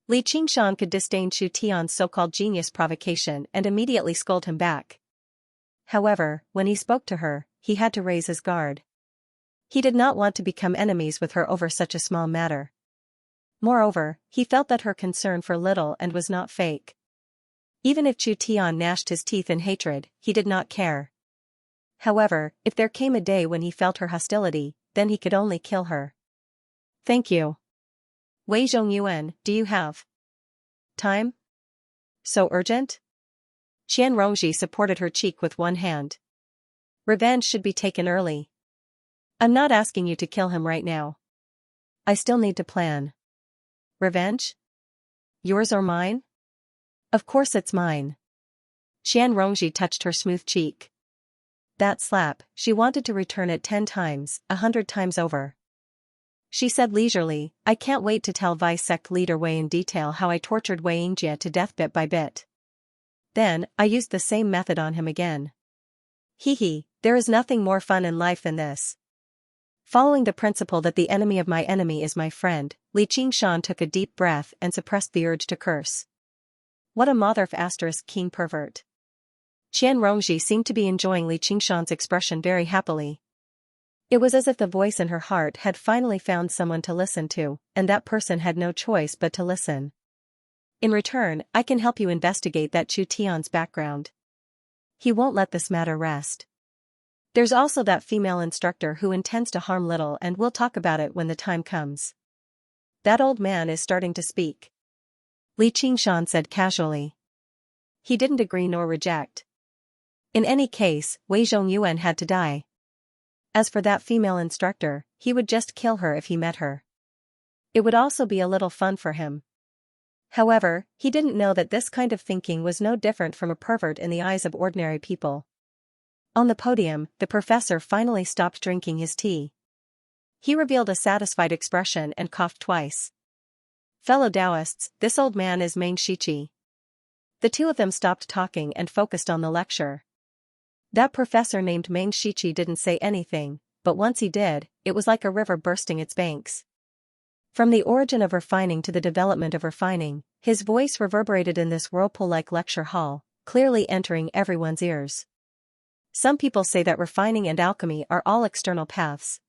Li Qingshan could disdain Chu Tian's so-called genius provocation and immediately scold him back. However, when he spoke to her, he had to raise his guard. He did not want to become enemies with her over such a small matter. Moreover, he felt that her concern for little and was not fake. Even if Chu Tian gnashed his teeth in hatred, he did not care. However, if there came a day when he felt her hostility, then he could only kill her. "Thank you. Wei Zhongyuan, do you have time? So urgent?" Qian Rongji supported her cheek with one hand. "Revenge should be taken early. I'm not asking you to kill him right now. I still need to plan." "Revenge? Yours or mine?" "Of course it's mine." Qian Rongji touched her smooth cheek. That slap, she wanted to return it 10 times, 100 times over. She said leisurely, "I can't wait to tell Vice Sect Leader Wei in detail how I tortured Wei Yingjie to death bit by bit. Then, I used the same method on him again. Hee, there is nothing more fun in life than this." Following the principle that the enemy of my enemy is my friend, Li Qingshan took a deep breath and suppressed the urge to curse. What a motherf**king pervert. Qian Rongji seemed to be enjoying Li Qingshan's expression very happily. It was as if the voice in her heart had finally found someone to listen to, and that person had no choice but to listen. In return, I can help you investigate that Chu Tian's background. He won't let this matter rest. There's also that female instructor who intends to harm little, and we'll talk about it when the time comes. That old man is starting to speak. Li Qingshan said casually. He didn't agree nor reject. In any case, Wei Zhongyuan had to die. As for that female instructor, he would just kill her if he met her. It would also be a little fun for him. However, he didn't know that this kind of thinking was no different from a pervert in the eyes of ordinary people. On the podium, the professor finally stopped drinking his tea. He revealed a satisfied expression and coughed twice. Fellow Taoists, this old man is Meng Shiqi. The two of them stopped talking and focused on the lecture. That professor named Meng Shiqi didn't say anything, but once he did, it was like a river bursting its banks. From the origin of refining to the development of refining, his voice reverberated in this whirlpool-like lecture hall, clearly entering everyone's ears. Some people say that refining and alchemy are all external paths.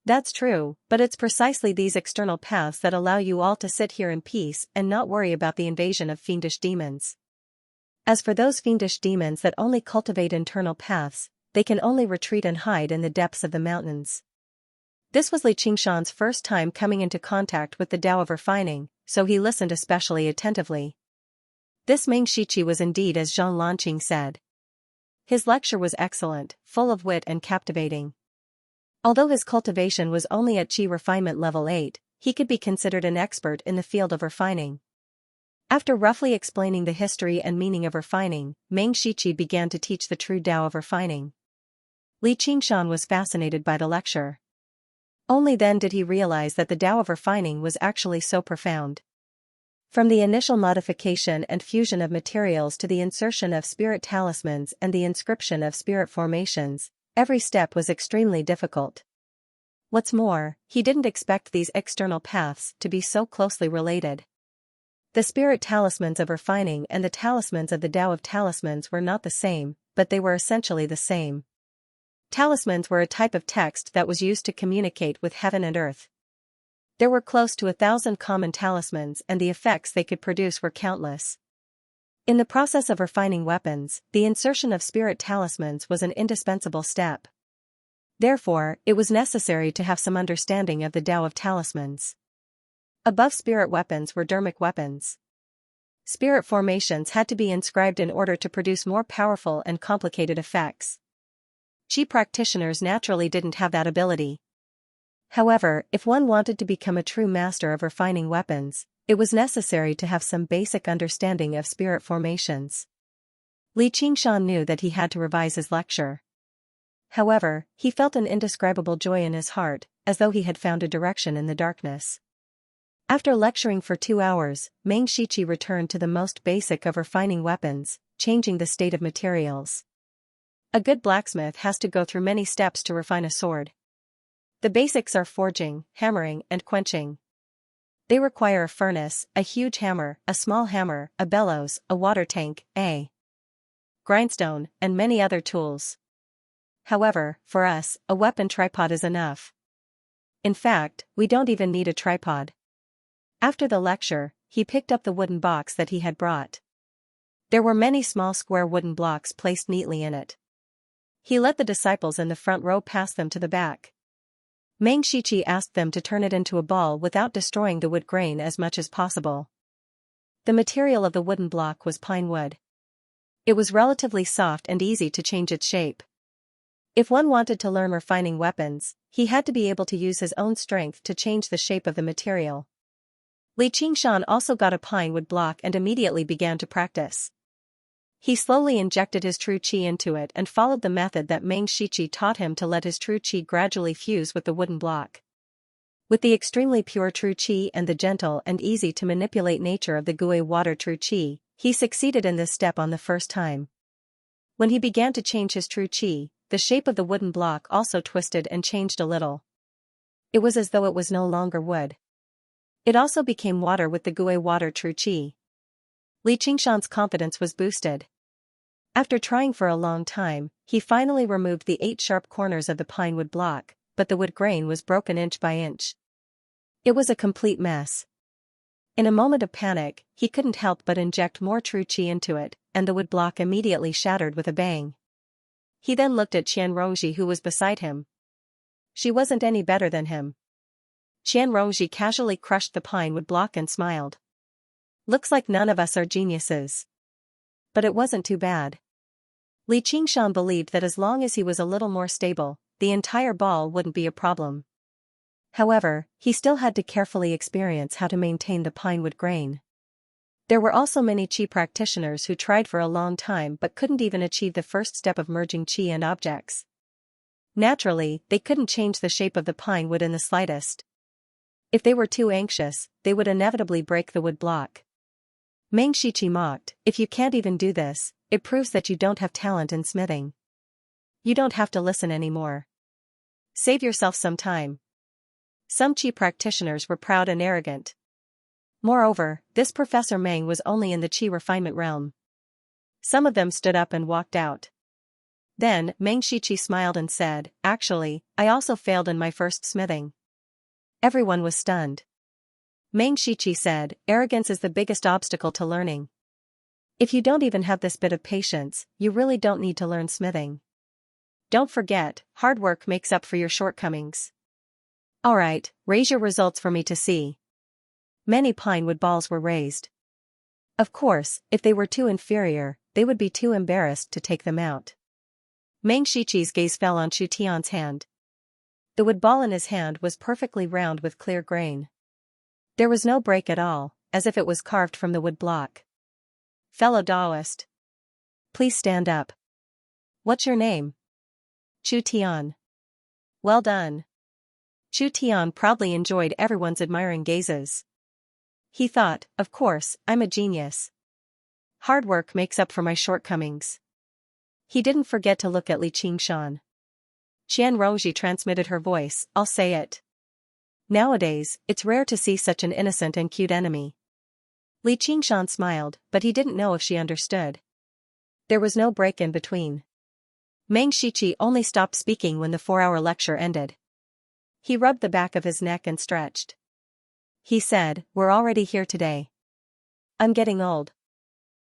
That's true, but it's precisely these external paths that allow you all to sit here in peace and not worry about the invasion of fiendish demons. As for those fiendish demons that only cultivate internal paths, they can only retreat and hide in the depths of the mountains. This was Li Qingshan's first time coming into contact with the Tao of refining, so he listened especially attentively. This Meng Shiqi was indeed as Zhang Lanqing said. His lecture was excellent, full of wit and captivating. Although his cultivation was only at Qi refinement level 8, he could be considered an expert in the field of refining. After roughly explaining the history and meaning of refining, Meng Shiqi began to teach the true Tao of refining. Li Qingshan was fascinated by the lecture. Only then did he realize that the Tao of refining was actually so profound. From the initial modification and fusion of materials to the insertion of spirit talismans and the inscription of spirit formations, every step was extremely difficult. What's more, he didn't expect these external paths to be so closely related. The spirit talismans of refining and the talismans of the Tao of talismans were not the same, but they were essentially the same. Talismans were a type of text that was used to communicate with heaven and earth. There were close to 1,000 common talismans, and the effects they could produce were countless. In the process of refining weapons, the insertion of spirit talismans was an indispensable step. Therefore, it was necessary to have some understanding of the Tao of talismans. Above spirit weapons were dharmic weapons. Spirit formations had to be inscribed in order to produce more powerful and complicated effects. Qi practitioners naturally didn't have that ability. However, if one wanted to become a true master of refining weapons, it was necessary to have some basic understanding of spirit formations. Li Qingshan knew that he had to revise his lecture. However, he felt an indescribable joy in his heart, as though he had found a direction in the darkness. After lecturing for 2 hours, Meng Shiqi returned to the most basic of refining weapons, changing the state of materials. A good blacksmith has to go through many steps to refine a sword. The basics are forging, hammering, and quenching. They require a furnace, a huge hammer, a small hammer, a bellows, a water tank, a grindstone, and many other tools. However, for us, a weapon tripod is enough. In fact, we don't even need a tripod. After the lecture, he picked up the wooden box that he had brought. There were many small square wooden blocks placed neatly in it. He let the disciples in the front row pass them to the back. Meng Shiqi asked them to turn it into a ball without destroying the wood grain as much as possible. The material of the wooden block was pine wood. It was relatively soft and easy to change its shape. If one wanted to learn refining weapons, he had to be able to use his own strength to change the shape of the material. Li Qingshan also got a pine wood block and immediately began to practice. He slowly injected his true qi into it and followed the method that Meng Shiqi taught him to let his true qi gradually fuse with the wooden block. With the extremely pure true qi and the gentle and easy to manipulate nature of the Gui water true qi, he succeeded in this step on the first time. When he began to change his true qi, the shape of the wooden block also twisted and changed a little. It was as though it was no longer wood. It also became water with the Gui water true qi. Li Qingshan's confidence was boosted. After trying for a long time, he finally removed the 8 sharp corners of the pine wood block, but the wood grain was broken inch by inch. It was a complete mess. In a moment of panic, he couldn't help but inject more true qi into it, and the wood block immediately shattered with a bang. He then looked at Xianxia, who was beside him. She wasn't any better than him. Xianxia casually crushed the pine wood block and smiled. Looks like none of us are geniuses. But it wasn't too bad. Li Qingshan believed that as long as he was a little more stable, the entire ball wouldn't be a problem. However, he still had to carefully experience how to maintain the pine wood grain. There were also many qi practitioners who tried for a long time but couldn't even achieve the first step of merging qi and objects. Naturally, they couldn't change the shape of the pine wood in the slightest. If they were too anxious, they would inevitably break the wood block. Meng Shiqi mocked, "If you can't even do this, it proves that you don't have talent in smithing. You don't have to listen anymore. Save yourself some time." Some qi practitioners were proud and arrogant. Moreover, this Professor Meng was only in the qi refinement realm. Some of them stood up and walked out. Then, Meng Shiqi smiled and said, "Actually, I also failed in my first smithing." Everyone was stunned. Meng Shiqi said, "Arrogance is the biggest obstacle to learning. If you don't even have this bit of patience, you really don't need to learn smithing. Don't forget, hard work makes up for your shortcomings. Alright, raise your results for me to see." Many pine wood balls were raised. Of course, if they were too inferior, they would be too embarrassed to take them out. Meng Shiqi's gaze fell on Chu Tian's hand. The wood ball in his hand was perfectly round with clear grain. There was no break at all, as if it was carved from the wood block. "Fellow Taoist. Please stand up. What's your name?" "Chu Tian." "Well done." Chu Tian proudly enjoyed everyone's admiring gazes. He thought, "Of course, I'm a genius. Hard work makes up for my shortcomings." He didn't forget to look at Li Qingshan. Xianxia transmitted her voice, "I'll say it. Nowadays, it's rare to see such an innocent and cute enemy." Li Qingshan smiled, but he didn't know if she understood. There was no break in between. Meng Shiqi only stopped speaking when the 4-hour lecture ended. He rubbed the back of his neck and stretched. He said, "We're already here today. I'm getting old.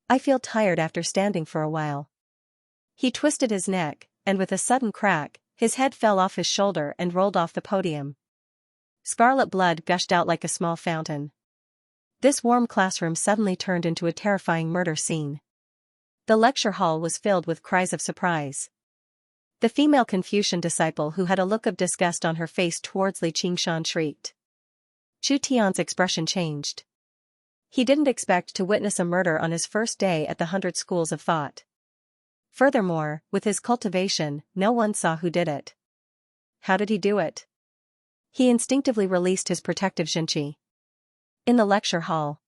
I feel tired after standing for a while." He twisted his neck, and with a sudden crack, his head fell off his shoulder and rolled off the podium. Scarlet blood gushed out like a small fountain. This warm classroom suddenly turned into a terrifying murder scene. The lecture hall was filled with cries of surprise. The female Confucian disciple who had a look of disgust on her face towards Li Qingshan shrieked. Chu Tian's expression changed. He didn't expect to witness a murder on his first day at the 100 schools of thought. Furthermore, with his cultivation, no one saw who did it. How did he do it? He instinctively released his protective Xianxia. In the lecture hall,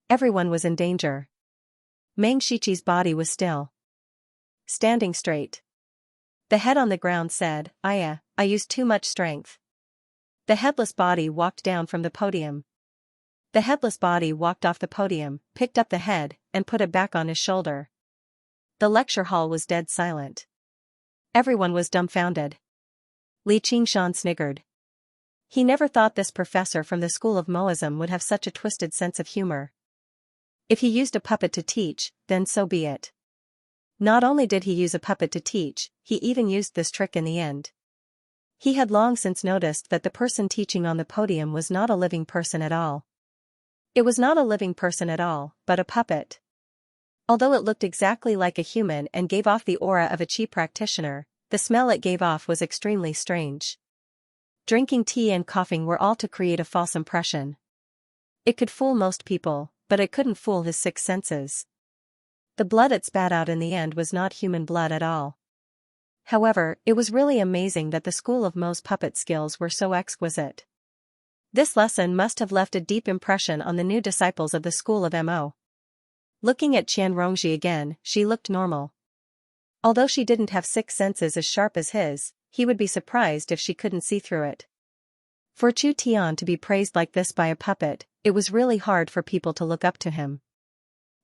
everyone was in danger. Meng Shiqi's body was still, standing straight. The head on the ground said, I used too much strength." The headless body walked down from the podium. The headless body walked off the podium, picked up the head, and put it back on his shoulder. The lecture hall was dead silent. Everyone was dumbfounded. Li Qingshan sniggered. He never thought this professor from the school of Moism would have such a twisted sense of humor. If he used a puppet to teach, then so be it. Not only did he use a puppet to teach, he even used this trick in the end. He had long since noticed that the person teaching on the podium was not a living person at all. It was not a living person at all, but a puppet. Although it looked exactly like a human and gave off the aura of a qi practitioner, the smell it gave off was extremely strange. Drinking tea and coughing were all to create a false impression. It could fool most people, but it couldn't fool his 6 senses. The blood it spat out in the end was not human blood at all. However, it was really amazing that the school of Mo's puppet skills were so exquisite. This lesson must have left a deep impression on the new disciples of the school of Mo. Looking at Xianxia again, she looked normal. Although she didn't have 6 senses as sharp as his, he would be surprised if she couldn't see through it. For Chu Tian to be praised like this by a puppet, it was really hard for people to look up to him.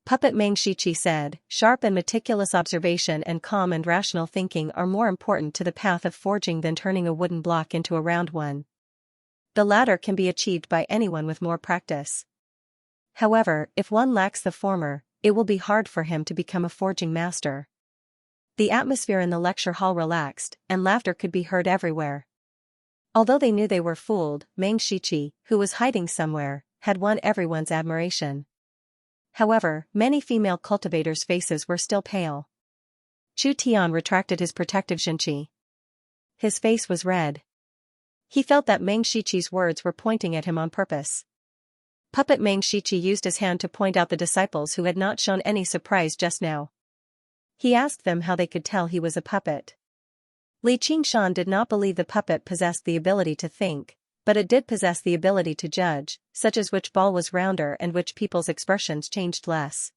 Puppet Meng Shiqi said, sharp and meticulous observation and calm and rational thinking are more important to the path of forging than turning a wooden block into a round one. The latter can be achieved by anyone with more practice. However, if one lacks the former, it will be hard for him to become a forging master. The atmosphere in the lecture hall relaxed, and laughter could be heard everywhere. Although they knew they were fooled, Meng Shiqi, who was hiding somewhere, had won everyone's admiration. However, many female cultivators' faces were still pale. Chu Tian retracted his protective Xianxia. His face was red. He felt that Meng Shiqi's words were pointing at him on purpose. Puppet Meng Shiqi used his hand to point out the disciples who had not shown any surprise just now. He asked them how they could tell he was a puppet. Li Qingshan did not believe the puppet possessed the ability to think, but it did possess the ability to judge, such as which ball was rounder and which people's expressions changed less.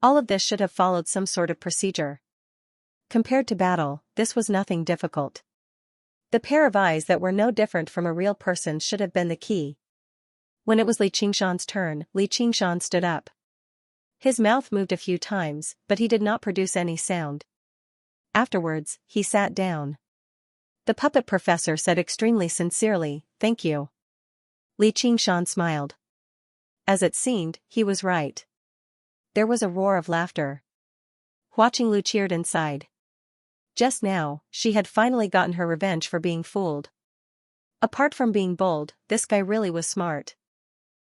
All of this should have followed some sort of procedure. Compared to battle, this was nothing difficult. The pair of eyes that were no different from a real person should have been the key. When it was Li Qingshan's turn, Li Qingshan stood up. His mouth moved a few times, but he did not produce any sound. Afterwards, he sat down. The puppet professor said extremely sincerely, "Thank you." Li Qingshan smiled. As it seemed, he was right. There was a roar of laughter. Watching Lu cheered inside. Just now, she had finally gotten her revenge for being fooled. Apart from being bold, this guy really was smart.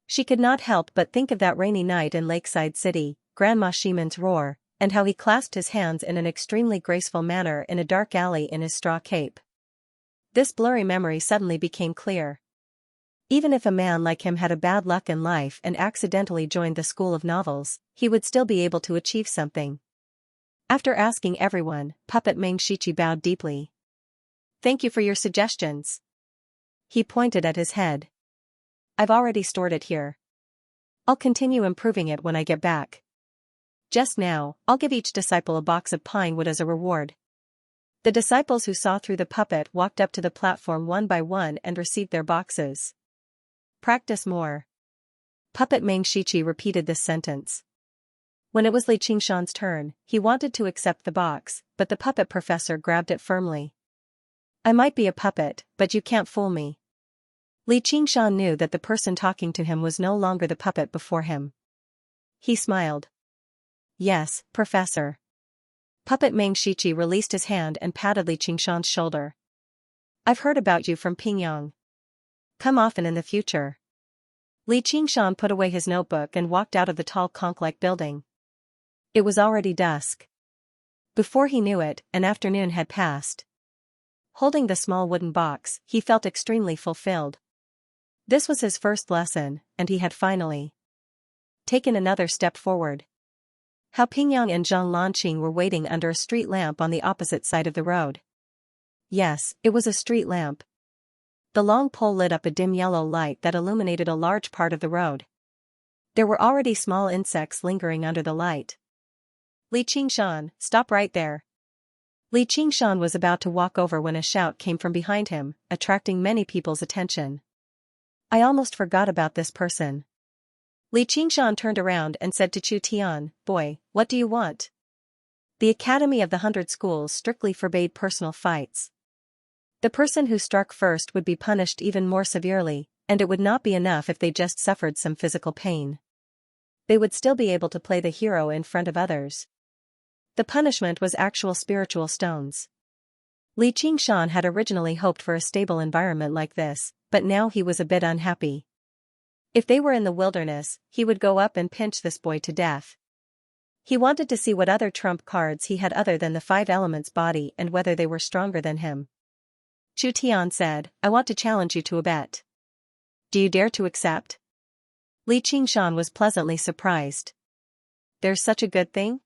She could not help but think of that rainy night in Lakeside City, Grandma Shimon's roar, and how he clasped his hands in an extremely graceful manner in a dark alley in his straw cape. This blurry memory suddenly became clear. Even if a man like him had a bad luck in life and accidentally joined the school of novels, he would still be able to achieve something. After asking everyone, Puppet Meng Shiqi bowed deeply. "Thank you for your suggestions." He pointed at his head. "I've already stored it here. I'll continue improving it when I get back. Just now, I'll give each disciple a box of pine wood as a reward." The disciples who saw through the puppet walked up to the platform one by one and received their boxes. "Practice more." Puppet Meng Shiqi repeated this sentence. When it was Li Qingshan's turn, he wanted to accept the box, but the puppet professor grabbed it firmly. "I might be a puppet, but you can't fool me." Li Qingshan knew that the person talking to him was no longer the puppet before him. He smiled. "Yes, Professor." Puppet Meng Shiqi released his hand and patted Li Qingshan's shoulder. "I've heard about you from Pingyang. Come often in the future." Li Qingshan put away his notebook and walked out of the tall conch-like building. It was already dusk. Before he knew it, an afternoon had passed. Holding the small wooden box, he felt extremely fulfilled. This was his first lesson, and he had finally taken another step forward. How Pingyang and Zhang Lanqing were waiting under a street lamp on the opposite side of the road. Yes, it was a street lamp. The long pole lit up a dim yellow light that illuminated a large part of the road. There were already small insects lingering under the light. "Li Qingshan, stop right there." Li Qingshan was about to walk over when a shout came from behind him, attracting many people's attention. "I almost forgot about this person." Li Qingshan turned around and said to Chu Tian, "Boy, what do you want?" The Academy of the 100 Schools strictly forbade personal fights. The person who struck first would be punished even more severely, and it would not be enough if they just suffered some physical pain. They would still be able to play the hero in front of others. The punishment was actual spiritual stones. Li Qingshan had originally hoped for a stable environment like this, but now he was a bit unhappy. If they were in the wilderness, he would go up and pinch this boy to death. He wanted to see what other trump cards he had other than the 5 elements body and whether they were stronger than him. Chu Tian said, "I want to challenge you to a bet. Do you dare to accept?" Li Qingshan was pleasantly surprised. "There's such a good thing?"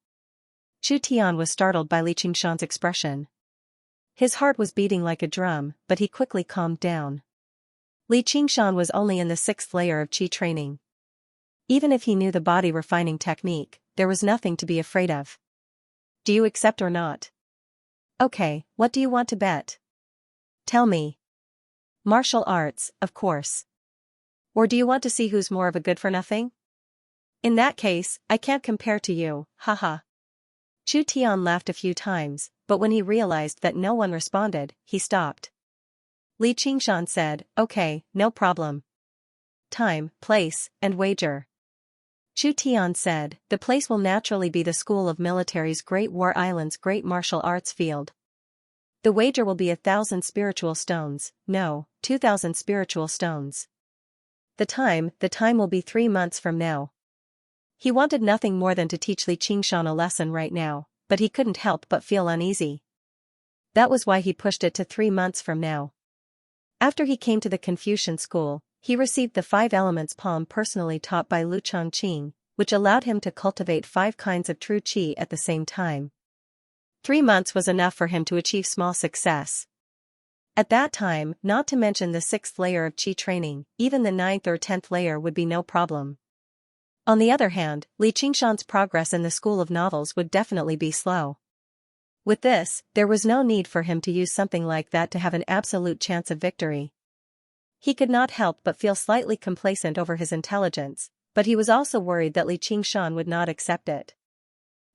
Chu Tian was startled by Li Qingshan's expression. His heart was beating like a drum, but he quickly calmed down. Li Qingshan was only in the 6th layer of qi training. Even if he knew the body refining technique, there was nothing to be afraid of. "Do you accept or not?" "Okay, what do you want to bet?" "Tell me." "Martial arts, of course. Or do you want to see who's more of a good-for-nothing?" In that case, I can't compare to you, haha. Chu Tian laughed a few times, but when he realized that no one responded, he stopped. Li Qingshan said, okay, no problem. Time, place, and wager. Chu Tian said, the place will naturally be the School of Military's Great War Island's Great Martial Arts Field. The wager will be 1,000 spiritual stones, no, 2,000 spiritual stones. The time will be 3 months from now. He wanted nothing more than to teach Li Qingshan a lesson right now, but he couldn't help but feel uneasy. That was why he pushed it to 3 months from now. After he came to the Confucian school, he received the 5 elements palm personally taught by Lu Chongqing, which allowed him to cultivate 5 kinds of true qi at the same time. 3 months was enough for him to achieve small success. At that time, not to mention the 6th layer of qi training, even the 9th or 10th layer would be no problem. On the other hand, Li Qingshan's progress in the School of Novels would definitely be slow. With this, there was no need for him to use something like that to have an absolute chance of victory. He could not help but feel slightly complacent over his intelligence, but he was also worried that Li Qingshan would not accept it.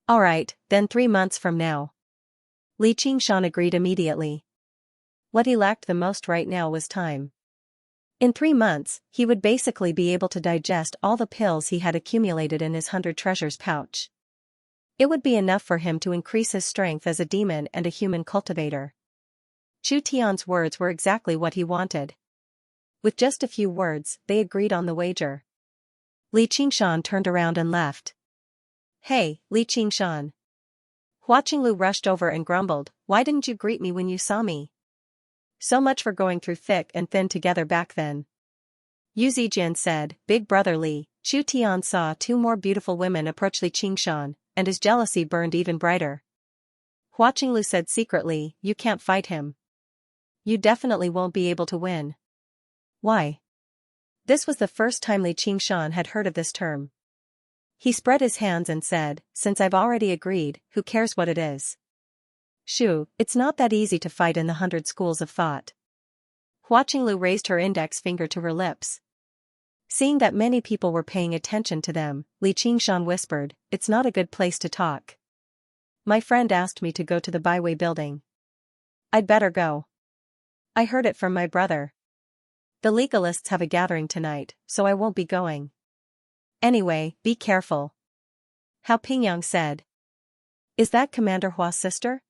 Alright, then 3 months from now. Li Qingshan agreed immediately. What he lacked the most right now was time. In 3 months, he would basically be able to digest all the pills he had accumulated in his 100 treasures pouch. It would be enough for him to increase his strength as a demon and a human cultivator. Chu Tian's words were exactly what he wanted. With just a few words, they agreed on the wager. Li Qingshan turned around and left. Hey, Li Qingshan. Hua Qinglu rushed over and grumbled, why didn't you greet me when you saw me? So much for going through thick and thin together back then. Yu Zijian said, Big brother Li. Chu Tian saw 2 more beautiful women approach Li Qingshan, and his jealousy burned even brighter. Hua Qinglu said secretly, you can't fight him. You definitely won't be able to win. Why? This was the first time Li Qingshan had heard of this term. He spread his hands and said, since I've already agreed, who cares what it is? Shoo, it's not that easy to fight in the 100 schools of thought. Hua Qinglu raised her index finger to her lips. Seeing that many people were paying attention to them, Li Qingshan whispered, it's not a good place to talk. My friend asked me to go to the Byway building. I'd better go. I heard it from my brother. The legalists have a gathering tonight, so I won't be going. Anyway, be careful. Hao Pingyang said. Is that Commander Hua's sister?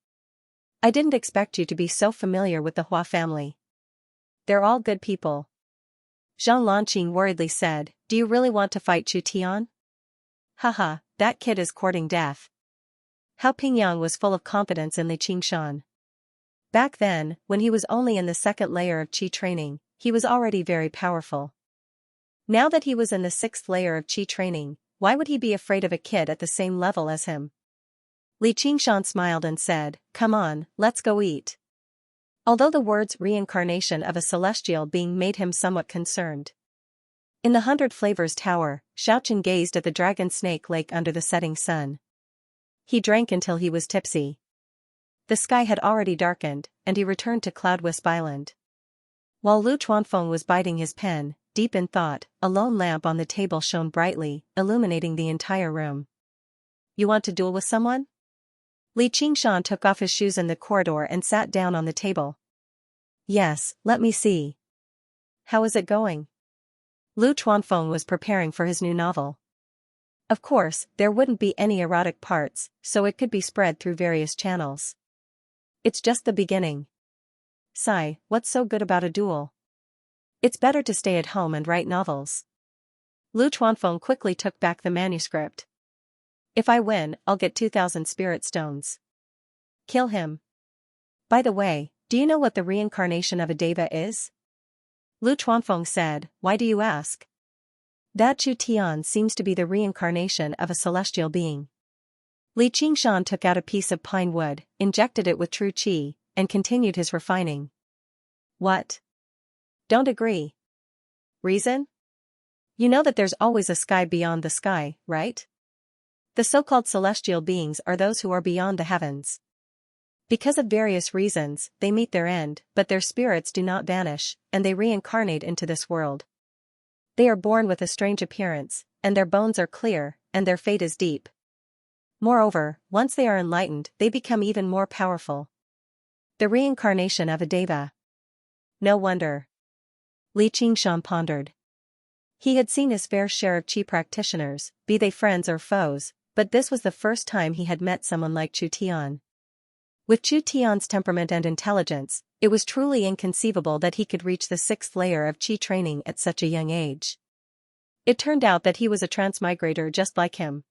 I didn't expect you to be so familiar with the Hua family. They're all good people. Zhang Lanqing worriedly said, do you really want to fight Chu Tian? Haha, that kid is courting death. Hao Pingyang was full of confidence in Li Qingshan. Back then, when he was only in the 2nd layer of qi training, he was already very powerful. Now that he was in the 6th layer of qi training, why would he be afraid of a kid at the same level as him? Li Qingshan smiled and said, come on, let's go eat. Although the words reincarnation of a celestial being made him somewhat concerned. In the 100 Flavors Tower, Xiaochen gazed at the dragon snake lake under the setting sun. He drank until he was tipsy. The sky had already darkened, and he returned to Cloudwisp Island. While Lu Chuanfeng was biting his pen, deep in thought, a lone lamp on the table shone brightly, illuminating the entire room. You want to duel with someone? Li Qingshan took off his shoes in the corridor and sat down on the table. Yes, let me see. How is it going? Lu Chuanfeng was preparing for his new novel. Of course, there wouldn't be any erotic parts, so it could be spread through various channels. It's just the beginning. Sigh, what's so good about a duel? It's better to stay at home and write novels. Lu Chuanfeng quickly took back the manuscript. If I win, I'll get 2,000 spirit stones. Kill him. By the way, do you know what the reincarnation of a deva is? Lu Chuanfeng said, why do you ask? That Chu Tian seems to be the reincarnation of a celestial being. Li Qingshan took out a piece of pine wood, injected it with true qi, and continued his refining. What? Don't agree. Reason? You know that there's always a sky beyond the sky, right? The so-called celestial beings are those who are beyond the heavens. Because of various reasons, they meet their end, but their spirits do not vanish, and they reincarnate into this world. They are born with a strange appearance, and their bones are clear, and their fate is deep. Moreover, once they are enlightened, they become even more powerful. The reincarnation of a deva. No wonder. Li Qingshan pondered. He had seen his fair share of Qi practitioners, be they friends or foes, but this was the first time he had met someone like Chu Tian. With Chu Tian's temperament and intelligence, it was truly inconceivable that he could reach the 6th layer of Qi training at such a young age. It turned out that he was a transmigrator just like him.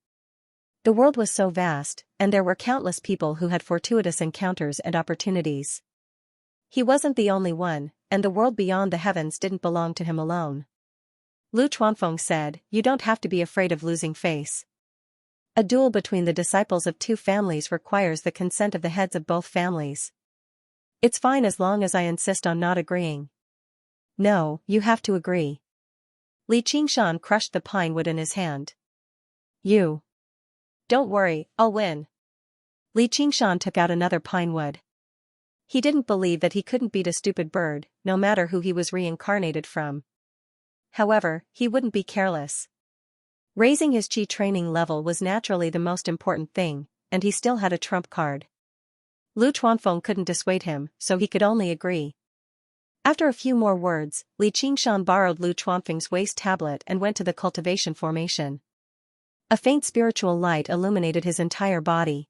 The world was so vast, and there were countless people who had fortuitous encounters and opportunities. He wasn't the only one, and the world beyond the heavens didn't belong to him alone. Lu Chuanfeng said, "You don't have to be afraid of losing face. A duel between the disciples of 2 families requires the consent of the heads of both families. It's fine as long as I insist on not agreeing." "No, you have to agree." Li Qingshan crushed the pine wood in his hand. "You. Don't worry, I'll win." Li Qingshan took out another pine wood. He didn't believe that he couldn't beat a stupid bird, no matter who he was reincarnated from. However, he wouldn't be careless. Raising his Qi training level was naturally the most important thing, and he still had a trump card. Lu Chuanfeng couldn't dissuade him, so he could only agree. After a few more words, Li Qingshan borrowed Lu Chuanfeng's waist tablet and went to the cultivation formation. A faint spiritual light illuminated his entire body.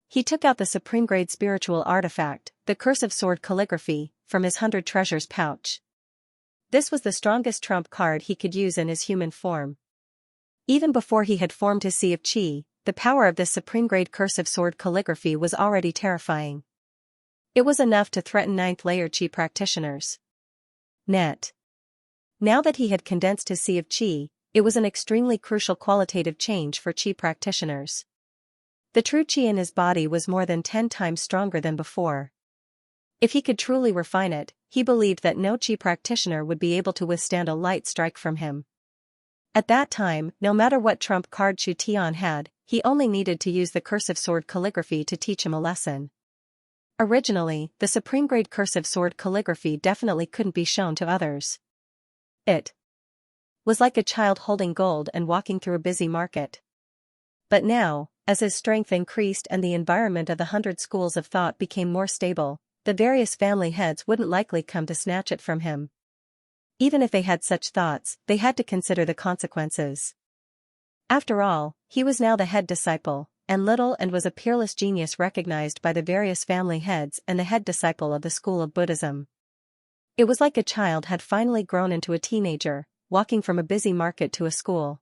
He took out the supreme-grade spiritual artifact, the cursive sword calligraphy, from his 100 treasures pouch. This was the strongest trump card he could use in his human form. Even before he had formed his Sea of Qi, the power of this supreme-grade cursive sword calligraphy was already terrifying. It was enough to threaten 9th-layer Qi practitioners. Net. Now that he had condensed his Sea of Qi, it was an extremely crucial qualitative change for Qi practitioners. The true Qi in his body was more than 10 times stronger than before. If he could truly refine it, he believed that no Qi practitioner would be able to withstand a light strike from him. At that time, no matter what trump card Chu Tian had, he only needed to use the cursive sword calligraphy to teach him a lesson. Originally, the supreme-grade cursive sword calligraphy definitely couldn't be shown to others. It was like a child holding gold and walking through a busy market. But now, as his strength increased and the environment of the 100 schools of thought became more stable, the various family heads wouldn't likely come to snatch it from him. Even if they had such thoughts, they had to consider the consequences. After all, he was now the head disciple, and was a peerless genius recognized by the various family heads and the head disciple of the school of Buddhism. It was like a child had finally grown into a teenager, walking from a busy market to a school.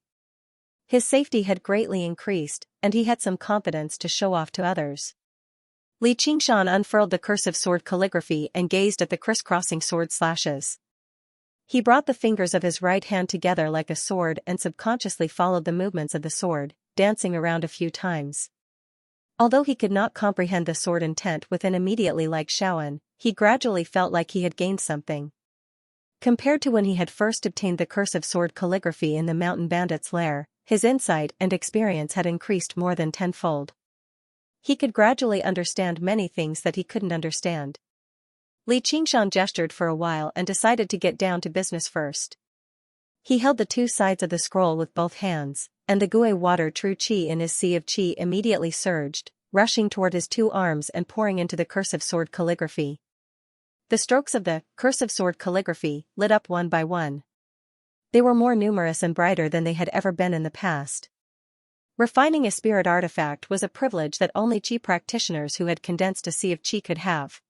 His safety had greatly increased, and he had some confidence to show off to others. Li Qingshan unfurled the cursive sword calligraphy and gazed at the crisscrossing sword slashes. He brought the fingers of his right hand together like a sword and subconsciously followed the movements of the sword, dancing around a few times. Although he could not comprehend the sword intent within immediately like Shaoan, he gradually felt like he had gained something. Compared to when he had first obtained the cursive sword calligraphy in the mountain bandit's lair, his insight and experience had increased more than tenfold. He could gradually understand many things that he couldn't understand. Li Qingshan gestured for a while and decided to get down to business first. He held the 2 sides of the scroll with both hands, and the Gui water true Qi in his Sea of Qi immediately surged, rushing toward his 2 arms and pouring into the cursive sword calligraphy. The strokes of the cursive sword calligraphy lit up one by one. They were more numerous and brighter than they had ever been in the past. Refining a spirit artifact was a privilege that only Qi practitioners who had condensed a Sea of Qi could have.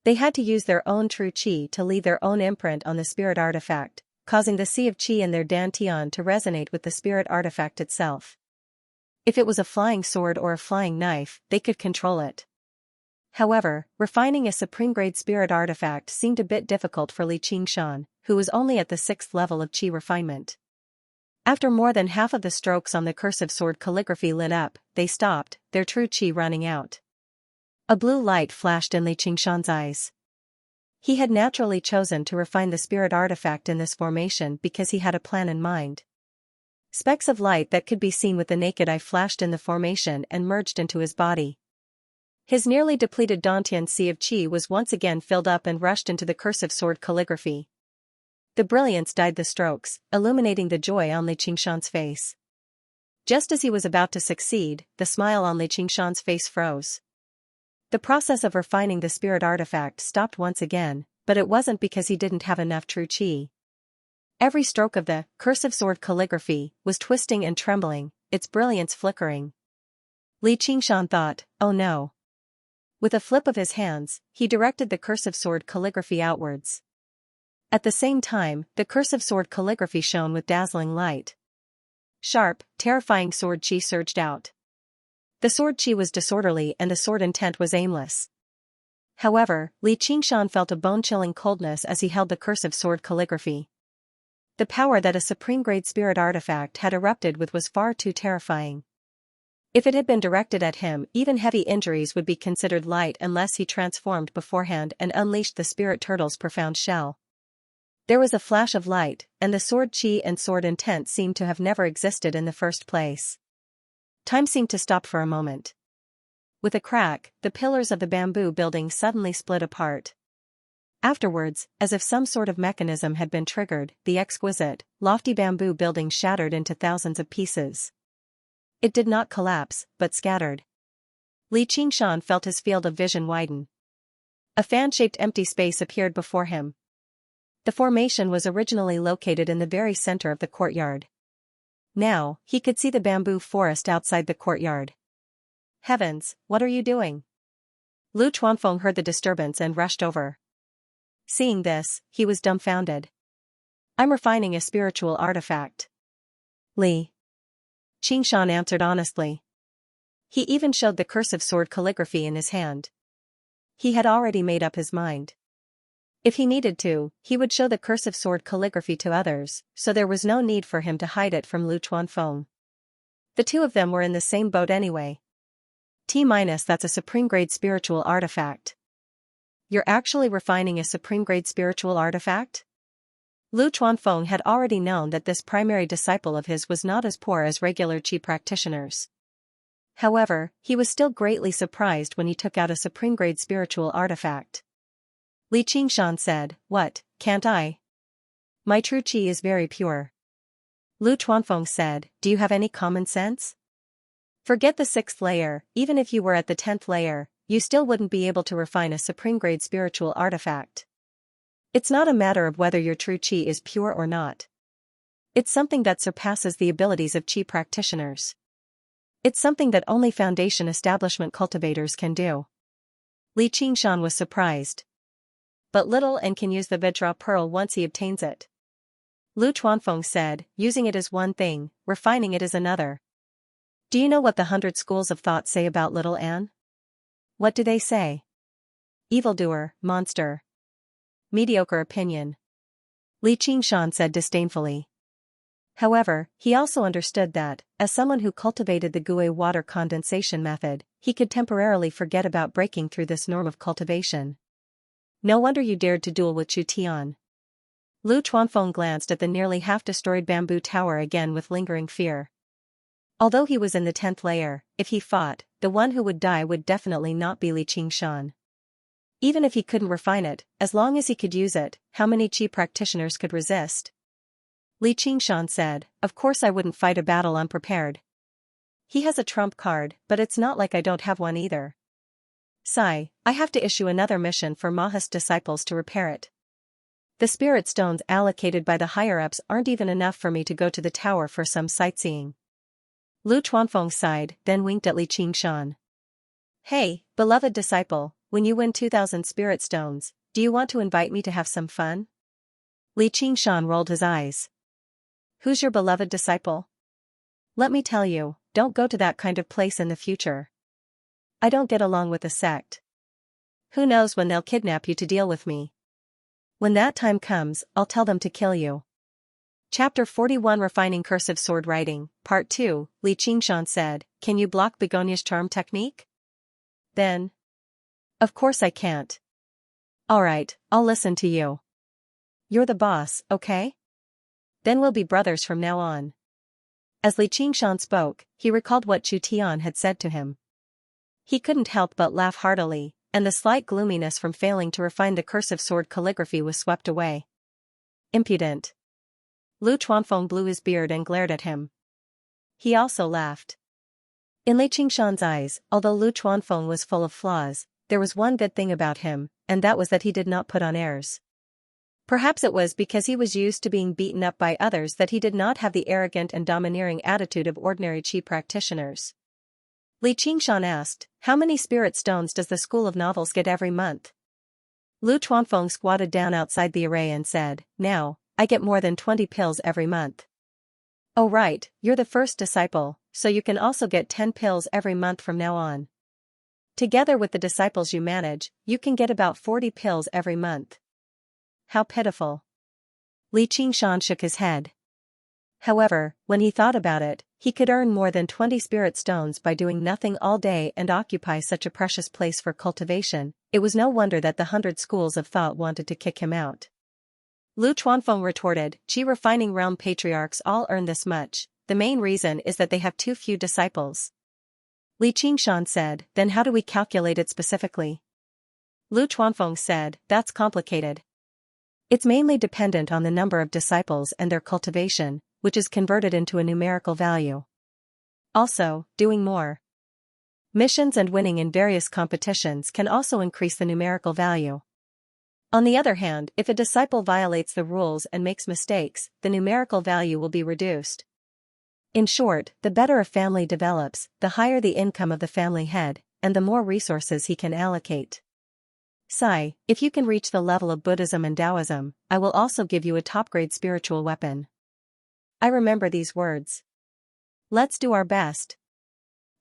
They had to use their own true Qi to leave their own imprint on the spirit artifact, causing the Sea of Qi in their dantian to resonate with the spirit artifact itself. If it was a flying sword or a flying knife, they could control it. However, refining a supreme-grade spirit artifact seemed a bit difficult for Li Qingshan, who was only at the 6th level of Qi refinement. After more than half of the strokes on the cursive sword calligraphy lit up, they stopped, their true Qi running out. A blue light flashed in Li Qingshan's eyes. He had naturally chosen to refine the spirit artifact in this formation because he had a plan in mind. Specks of light that could be seen with the naked eye flashed in the formation and merged into his body. His nearly depleted Dantian Sea of Qi was once again filled up and rushed into the cursive sword calligraphy. The brilliance dyed the strokes, illuminating the joy on Li Qingshan's face. Just as he was about to succeed, the smile on Li Qingshan's face froze. The process of refining the spirit artifact stopped once again, but it wasn't because he didn't have enough true qi. Every stroke of the cursive sword calligraphy was twisting and trembling, its brilliance flickering. Li Qingshan thought, oh no. With a flip of his hands, he directed the cursive sword calligraphy outwards. At the same time, the cursive sword calligraphy shone with dazzling light. Sharp, terrifying sword qi surged out. The sword qi was disorderly and the sword intent was aimless. However, Li Qingshan felt a bone-chilling coldness as he held the cursive sword calligraphy. The power that a supreme-grade spirit artifact had erupted with was far too terrifying. If it had been directed at him, even heavy injuries would be considered light unless he transformed beforehand and unleashed the spirit turtle's profound shell. There was a flash of light, and the sword qi and sword intent seemed to have never existed in the first place. Time seemed to stop for a moment. With a crack, the pillars of the bamboo building suddenly split apart. Afterwards, as if some sort of mechanism had been triggered, the exquisite, lofty bamboo building shattered into thousands of pieces. It did not collapse, but scattered. Li Qingshan felt his field of vision widen. A fan-shaped empty space appeared before him. The formation was originally located in the very center of the courtyard. Now, he could see the bamboo forest outside the courtyard. Heavens, what are you doing? Lu Chuanfeng heard the disturbance and rushed over. Seeing this, he was dumbfounded. I'm refining a spiritual artifact. Li Qingshan answered honestly. He even showed the cursive sword calligraphy in his hand. He had already made up his mind. If he needed to, he would show the cursive sword calligraphy to others, so there was no need for him to hide it from Lu Chuanfeng. The two of them were in the same boat anyway. That's a supreme-grade spiritual artifact. You're actually refining a supreme-grade spiritual artifact? Lu Chuanfeng had already known that this primary disciple of his was not as poor as regular qi practitioners. However, he was still greatly surprised when he took out a supreme-grade spiritual artifact. Li Qingshan said, what, can't I? My true qi is very pure. Lu Chuanfeng said, do you have any common sense? Forget the 6th layer, even if you were at the 10th layer, you still wouldn't be able to refine a supreme-grade spiritual artifact. It's not a matter of whether your true qi is pure or not. It's something that surpasses the abilities of qi practitioners. It's something that only foundation establishment cultivators can do. Li Qingshan was surprised. But little and can use the Vajra pearl once he obtains it. Lu Chuanfeng said, using it is one thing, refining it is another. Do you know what the 100 schools of thought say about little Anne? What do they say? Evildoer, monster. Mediocre opinion. Li Qingshan said disdainfully. However, he also understood that, as someone who cultivated the Gui water condensation method, he could temporarily forget about breaking through this norm of cultivation. No wonder you dared to duel with Chu Tian. Lu Chuanfeng glanced at the nearly half-destroyed bamboo tower again with lingering fear. Although he was in the 10th layer, if he fought, the one who would die would definitely not be Li Qingshan. Even if he couldn't refine it, as long as he could use it, how many qi practitioners could resist? Li Qingshan said, of course I wouldn't fight a battle unprepared. He has a trump card, but it's not like I don't have one either. Sigh, I have to issue another mission for Maha's disciples to repair it. The spirit stones allocated by the higher-ups aren't even enough for me to go to the tower for some sightseeing. Lu Chuanfeng sighed, then winked at Li Qingshan. Hey, beloved disciple, when you win 2,000 spirit stones, do you want to invite me to have some fun? Li Qingshan rolled his eyes. Who's your beloved disciple? Let me tell you, don't go to that kind of place in the future. I don't get along with the sect. Who knows when they'll kidnap you to deal with me? When that time comes, I'll tell them to kill you. Chapter 41 Refining Cursive Sword Writing, Part 2, Li Qingshan said, can you block Begonia's charm technique? Then. Of course I can't. Alright, I'll listen to you. You're the boss, okay? Then we'll be brothers from now on. As Li Qingshan spoke, he recalled what Chu Tian had said to him. He couldn't help but laugh heartily, and the slight gloominess from failing to refine the cursive sword calligraphy was swept away. Impudent. Lu Chuanfeng blew his beard and glared at him. He also laughed. In Li Qingshan's eyes, although Lu Chuanfeng was full of flaws, there was one good thing about him, and that was that he did not put on airs. Perhaps it was because he was used to being beaten up by others that he did not have the arrogant and domineering attitude of ordinary qi practitioners. Li Qingshan asked, "How many spirit stones does the School of Novels get every month?" Lu Chuanfeng squatted down outside the array and said, "Now, I get more than 20 pills every month." "Oh right, you're the first disciple, so you can also get 10 pills every month from now on. Together with the disciples you manage, you can get about 40 pills every month." How pitiful. Li Qingshan shook his head. However, when he thought about it, he could earn more than 20 spirit stones by doing nothing all day and occupy such a precious place for cultivation. It was no wonder that the 100 schools of thought wanted to kick him out. Lu Chuanfeng retorted, "Qi refining realm patriarchs all earn this much. The main reason is that they have too few disciples." Li Qingshan said, "Then how do we calculate it specifically?" Lu Chuanfeng said, "That's complicated. It's mainly dependent on the number of disciples and their cultivation, which is converted into a numerical value. Also, doing more missions and winning in various competitions can also increase the numerical value. On the other hand, if a disciple violates the rules and makes mistakes, the numerical value will be reduced. In short, the better a family develops, the higher the income of the family head, and the more resources he can allocate. Sai, if you can reach the level of Buddhism and Taoism, I will also give you a top-grade spiritual weapon." I remember these words. Let's do our best.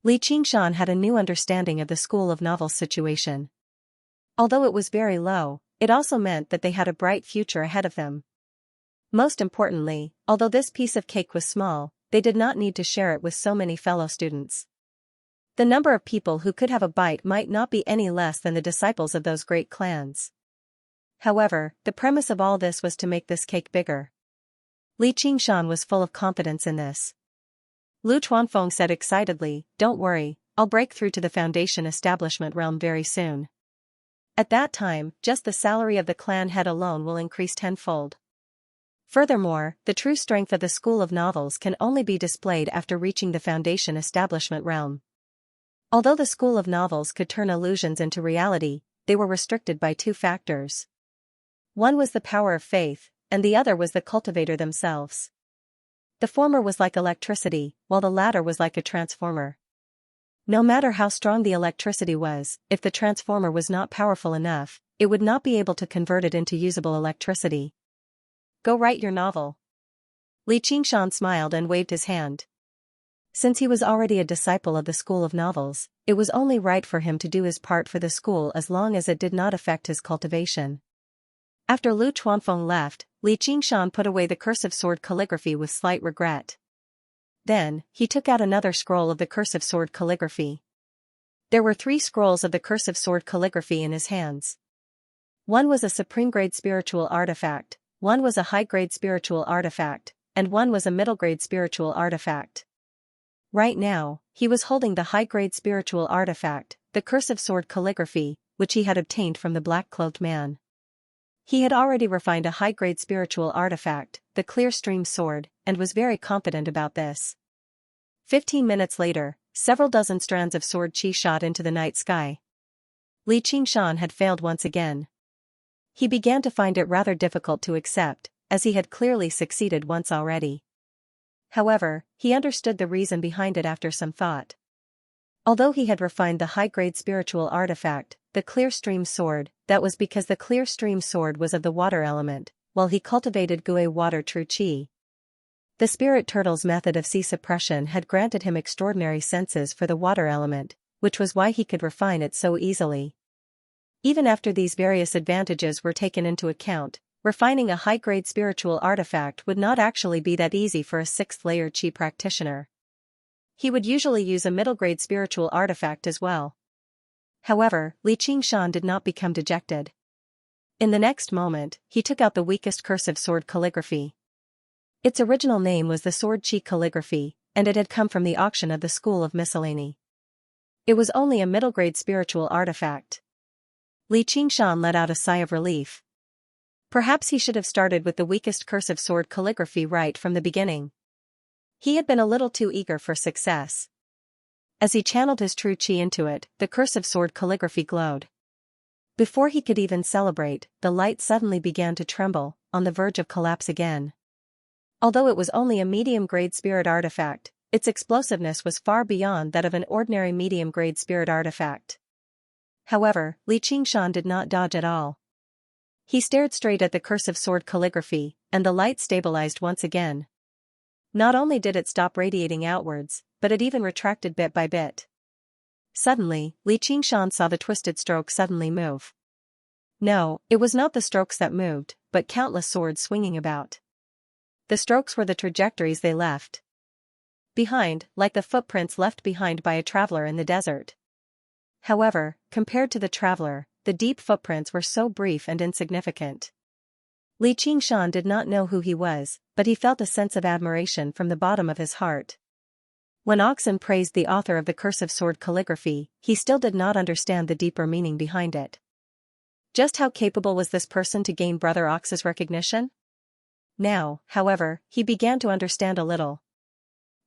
Li Qingshan had a new understanding of the School of Novels situation. Although it was very low, it also meant that they had a bright future ahead of them. Most importantly, although this piece of cake was small, they did not need to share it with so many fellow students. The number of people who could have a bite might not be any less than the disciples of those great clans. However, the premise of all this was to make this cake bigger. Li Qingshan was full of confidence in this. Lu Chuanfeng said excitedly, "Don't worry, I'll break through to the foundation establishment realm very soon. At that time, just the salary of the clan head alone will increase tenfold. Furthermore, the true strength of the School of Novels can only be displayed after reaching the foundation establishment realm." Although the School of Novels could turn illusions into reality, they were restricted by two factors. One was the power of faith, and the other was the cultivator themselves. The former was like electricity, while the latter was like a transformer. No matter how strong the electricity was, if the transformer was not powerful enough, it would not be able to convert it into usable electricity. "Go write your novel." Li Qingshan smiled and waved his hand. Since he was already a disciple of the School of Novels, it was only right for him to do his part for the school as long as it did not affect his cultivation. After Lu Chuanfeng left, Li Qingshan put away the cursive sword calligraphy with slight regret. Then, he took out another scroll of the cursive sword calligraphy. There were 3 scrolls of the cursive sword calligraphy in his hands. One was a supreme-grade spiritual artifact, one was a high-grade spiritual artifact, and one was a middle-grade spiritual artifact. Right now, he was holding the high-grade spiritual artifact, the cursive sword calligraphy, which he had obtained from the black-cloaked man. He had already refined a high-grade spiritual artifact, the clear stream sword, and was very confident about this. 15 minutes later, several dozen strands of sword chi shot into the night sky. Li Qingshan had failed once again. He began to find it rather difficult to accept, as he had clearly succeeded once already. However, he understood the reason behind it after some thought. Although he had refined the high-grade spiritual artifact, the clear stream sword, that was because the clear stream sword was of the water element, while he cultivated Gui water true qi. The spirit turtle's method of sea suppression had granted him extraordinary senses for the water element, which was why he could refine it so easily. Even after these various advantages were taken into account, refining a high-grade spiritual artifact would not actually be that easy for a 6th-layer qi practitioner. He would usually use a middle-grade spiritual artifact as well. However, Li Qingshan did not become dejected. In the next moment, he took out the weakest cursive sword calligraphy. Its original name was the Sword Chi Calligraphy, and it had come from the auction of the School of Miscellany. It was only a middle-grade spiritual artifact. Li Qingshan let out a sigh of relief. Perhaps he should have started with the weakest cursive sword calligraphy right from the beginning. He had been a little too eager for success. As he channeled his true chi into it, the cursive sword calligraphy glowed. Before he could even celebrate, the light suddenly began to tremble, on the verge of collapse again. Although it was only a medium-grade spirit artifact, its explosiveness was far beyond that of an ordinary medium-grade spirit artifact. However, Xianxia did not dodge at all. He stared straight at the cursive sword calligraphy, and the light stabilized once again. Not only did it stop radiating outwards, but it even retracted bit by bit. Suddenly, Xianxia saw the twisted stroke suddenly move. No, it was not the strokes that moved, but countless swords swinging about. The strokes were the trajectories they left behind, like the footprints left behind by a traveler in the desert. However, compared to the traveler, the deep footprints were so brief and insignificant. Xianxia did not know who he was, but he felt a sense of admiration from the bottom of his heart. When Oxen praised the author of the cursive sword calligraphy, he still did not understand the deeper meaning behind it. Just how capable was this person to gain Brother Ox's recognition? Now, however, he began to understand a little.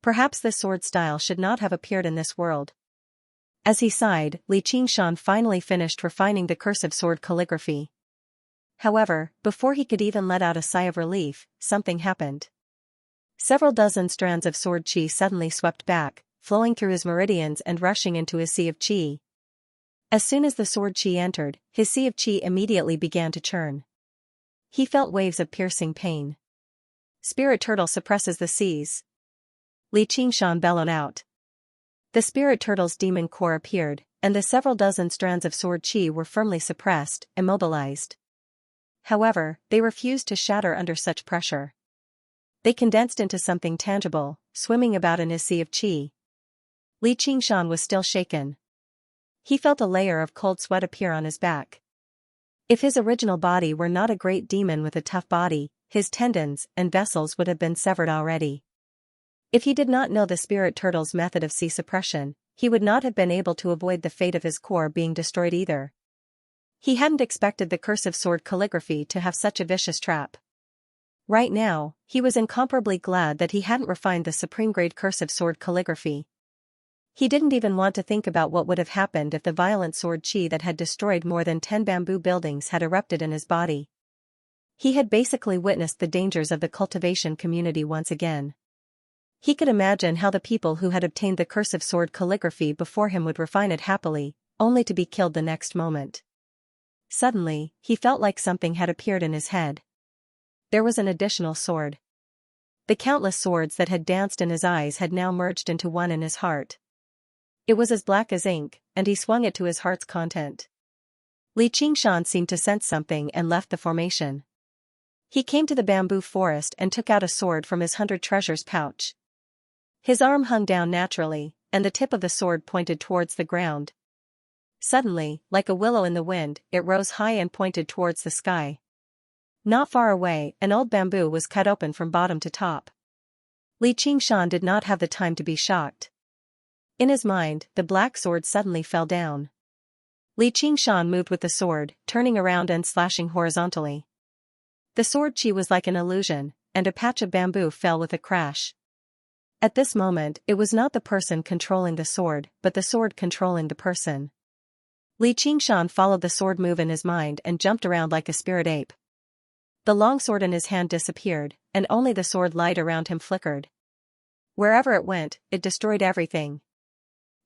Perhaps this sword style should not have appeared in this world. As he sighed, Xianxia finally finished refining the cursive sword calligraphy. However, before he could even let out a sigh of relief, something happened. Several dozen strands of sword chi suddenly swept back, flowing through his meridians and rushing into his sea of chi. As soon as the sword chi entered, his sea of chi immediately began to churn. He felt waves of piercing pain. Spirit turtle suppresses the seas. Xianxia bellowed out. The spirit turtle's demon core appeared, and the several dozen strands of sword chi were firmly suppressed, immobilized. However, they refused to shatter under such pressure. They condensed into something tangible, swimming about in his sea of chi. Xianxia was still shaken. He felt a layer of cold sweat appear on his back. If his original body were not a great demon with a tough body, his tendons and vessels would have been severed already. If he did not know the spirit turtle's method of sea suppression, he would not have been able to avoid the fate of his core being destroyed either. He hadn't expected the cursive sword calligraphy to have such a vicious trap. Right now, he was incomparably glad that he hadn't refined the supreme-grade cursive sword calligraphy. He didn't even want to think about what would have happened if the violent sword chi that had destroyed more than 10 bamboo buildings had erupted in his body. He had basically witnessed the dangers of the cultivation community once again. He could imagine how the people who had obtained the cursive sword calligraphy before him would refine it happily, only to be killed the next moment. Suddenly, he felt like something had appeared in his head. There was an additional sword. The countless swords that had danced in his eyes had now merged into one in his heart. It was as black as ink, and he swung it to his heart's content. Xianxia seemed to sense something and left the formation. He came to the bamboo forest and took out a sword from his 100 treasures pouch. His arm hung down naturally, and the tip of the sword pointed towards the ground. Suddenly, like a willow in the wind, it rose high and pointed towards the sky. Not far away, an old bamboo was cut open from bottom to top. Xianxia did not have the time to be shocked. In his mind, the black sword suddenly fell down. Xianxia moved with the sword, turning around and slashing horizontally. The sword chi was like an illusion, and a patch of bamboo fell with a crash. At this moment, it was not the person controlling the sword, but the sword controlling the person. Xianxia followed the sword move in his mind and jumped around like a spirit ape. The long sword in his hand disappeared, and only the sword light around him flickered. Wherever it went, it destroyed everything.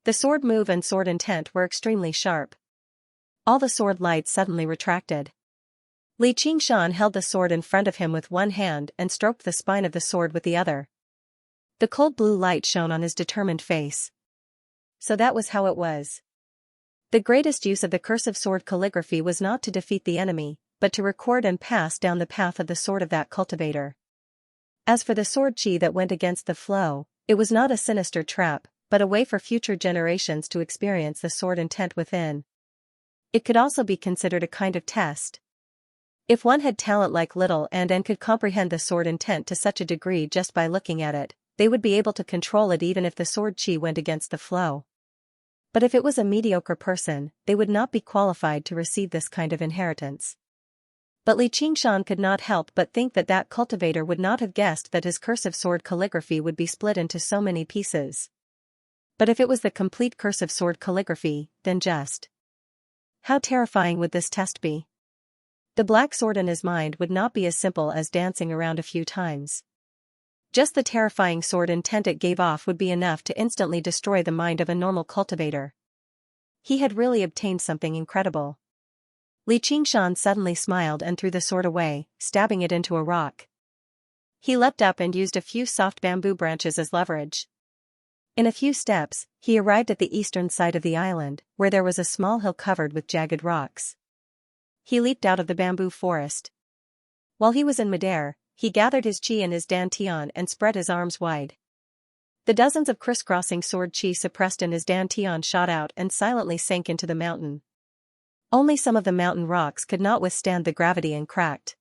The sword move and sword intent were extremely sharp. All the sword lights suddenly retracted. Xianxia held the sword in front of him with one hand and stroked the spine of the sword with the other. The cold blue light shone on his determined face. So that was how it was. The greatest use of the cursive sword calligraphy was not to defeat the enemy, but to record and pass down the path of the sword of that cultivator. As for the sword chi that went against the flow, it was not a sinister trap, but a way for future generations to experience the sword intent within. It could also be considered a kind of test. If one had talent like Little and could comprehend the sword intent to such a degree just by looking at it, they would be able to control it even if the sword chi went against the flow. But if it was a mediocre person, they would not be qualified to receive this kind of inheritance. But Li Qingshan could not help but think that that cultivator would not have guessed that his cursive sword calligraphy would be split into so many pieces. But if it was the complete cursive sword calligraphy, then just how terrifying would this test be? The black sword in his mind would not be as simple as dancing around a few times. Just the terrifying sword intent it gave off would be enough to instantly destroy the mind of a normal cultivator. He had really obtained something incredible. Li Qingshan suddenly smiled and threw the sword away, stabbing it into a rock. He leapt up and used a few soft bamboo branches as leverage. In a few steps, he arrived at the eastern side of the island, where there was a small hill covered with jagged rocks. He leaped out of the bamboo forest. While he was in midair, he gathered his chi in his dantian and spread his arms wide. The dozens of crisscrossing sword chi suppressed in his dantian shot out and silently sank into the mountain. Only some of the mountain rocks could not withstand the gravity and cracked.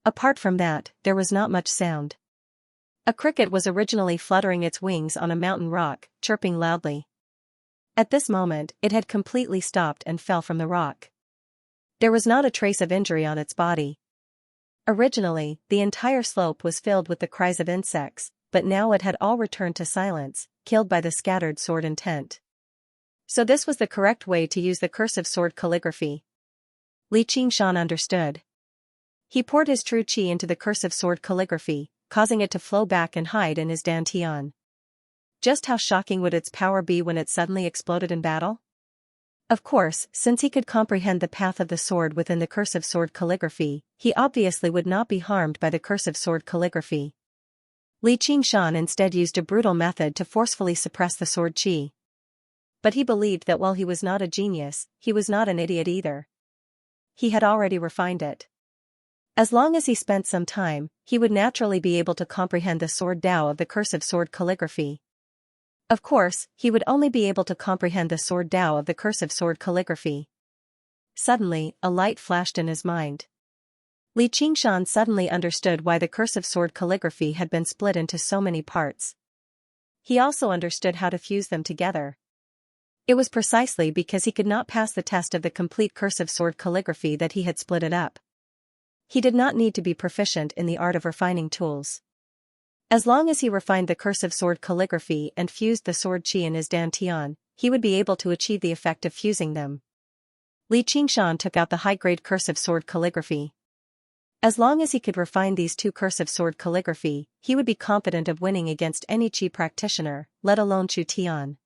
Apart from that, there was not much sound. A cricket was originally fluttering its wings on a mountain rock, chirping loudly. At this moment, it had completely stopped and fell from the rock. There was not a trace of injury on its body. Originally, the entire slope was filled with the cries of insects, but now it had all returned to silence, killed by the scattered sword intent. So this was the correct way to use the cursive sword calligraphy. Li Qingshan understood. He poured his true chi into the cursive sword calligraphy, causing it to flow back and hide in his dantian. Just how shocking would its power be when it suddenly exploded in battle? Of course, since he could comprehend the path of the sword within the cursive sword calligraphy, he obviously would not be harmed by the cursive sword calligraphy. Li Qingshan instead used a brutal method to forcefully suppress the sword chi. But he believed that while he was not a genius, he was not an idiot either. He had already refined it. As long as he spent some time, he would naturally be able to comprehend the sword Dao of the cursive sword calligraphy. Of course, he would only be able to comprehend the sword Dao of the cursive sword calligraphy. Suddenly, a light flashed in his mind. Li Qingshan suddenly understood why the cursive sword calligraphy had been split into so many parts. He also understood how to fuse them together. It was precisely because he could not pass the test of the complete cursive sword calligraphy that he had split it up. He did not need to be proficient in the art of refining tools. As long as he refined the cursive sword calligraphy and fused the sword chi in his dantian, he would be able to achieve the effect of fusing them. Li Qingshan took out the high-grade cursive sword calligraphy. As long as he could refine these two cursive sword calligraphy, he would be confident of winning against any chi practitioner, let alone Chu Tian.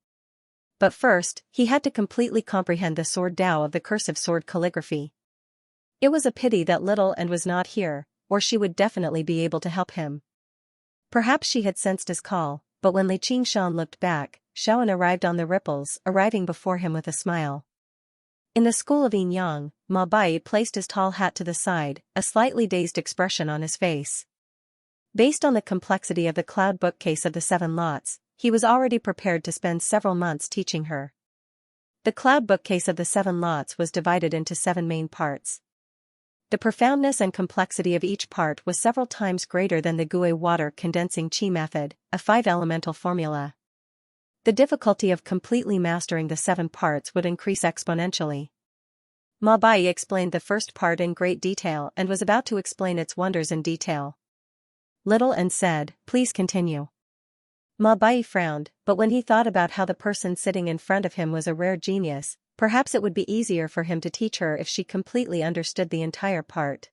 But first, he had to completely comprehend the sword Dao of the cursive sword calligraphy. It was a pity that Little and was not here, or she would definitely be able to help him. Perhaps she had sensed his call, but when Li Qingshan looked back, Shaoan arrived on the ripples, arriving before him with a smile. In the school of Yin Yang, Ma Bai placed his tall hat to the side, a slightly dazed expression on his face. Based on the complexity of the cloud bookcase of the 7 lots, he was already prepared to spend several months teaching her. The cloud bookcase of the 7 lots was divided into 7 main parts. The profoundness and complexity of each part was several times greater than the Gui water condensing chi method, a 5-elemental formula. The difficulty of completely mastering the 7 parts would increase exponentially. Ma Bai explained the first part in great detail and was about to explain its wonders in detail. Little and said, "Please continue." Ma Bai frowned, but when he thought about how the person sitting in front of him was a rare genius, perhaps it would be easier for him to teach her if she completely understood the entire part.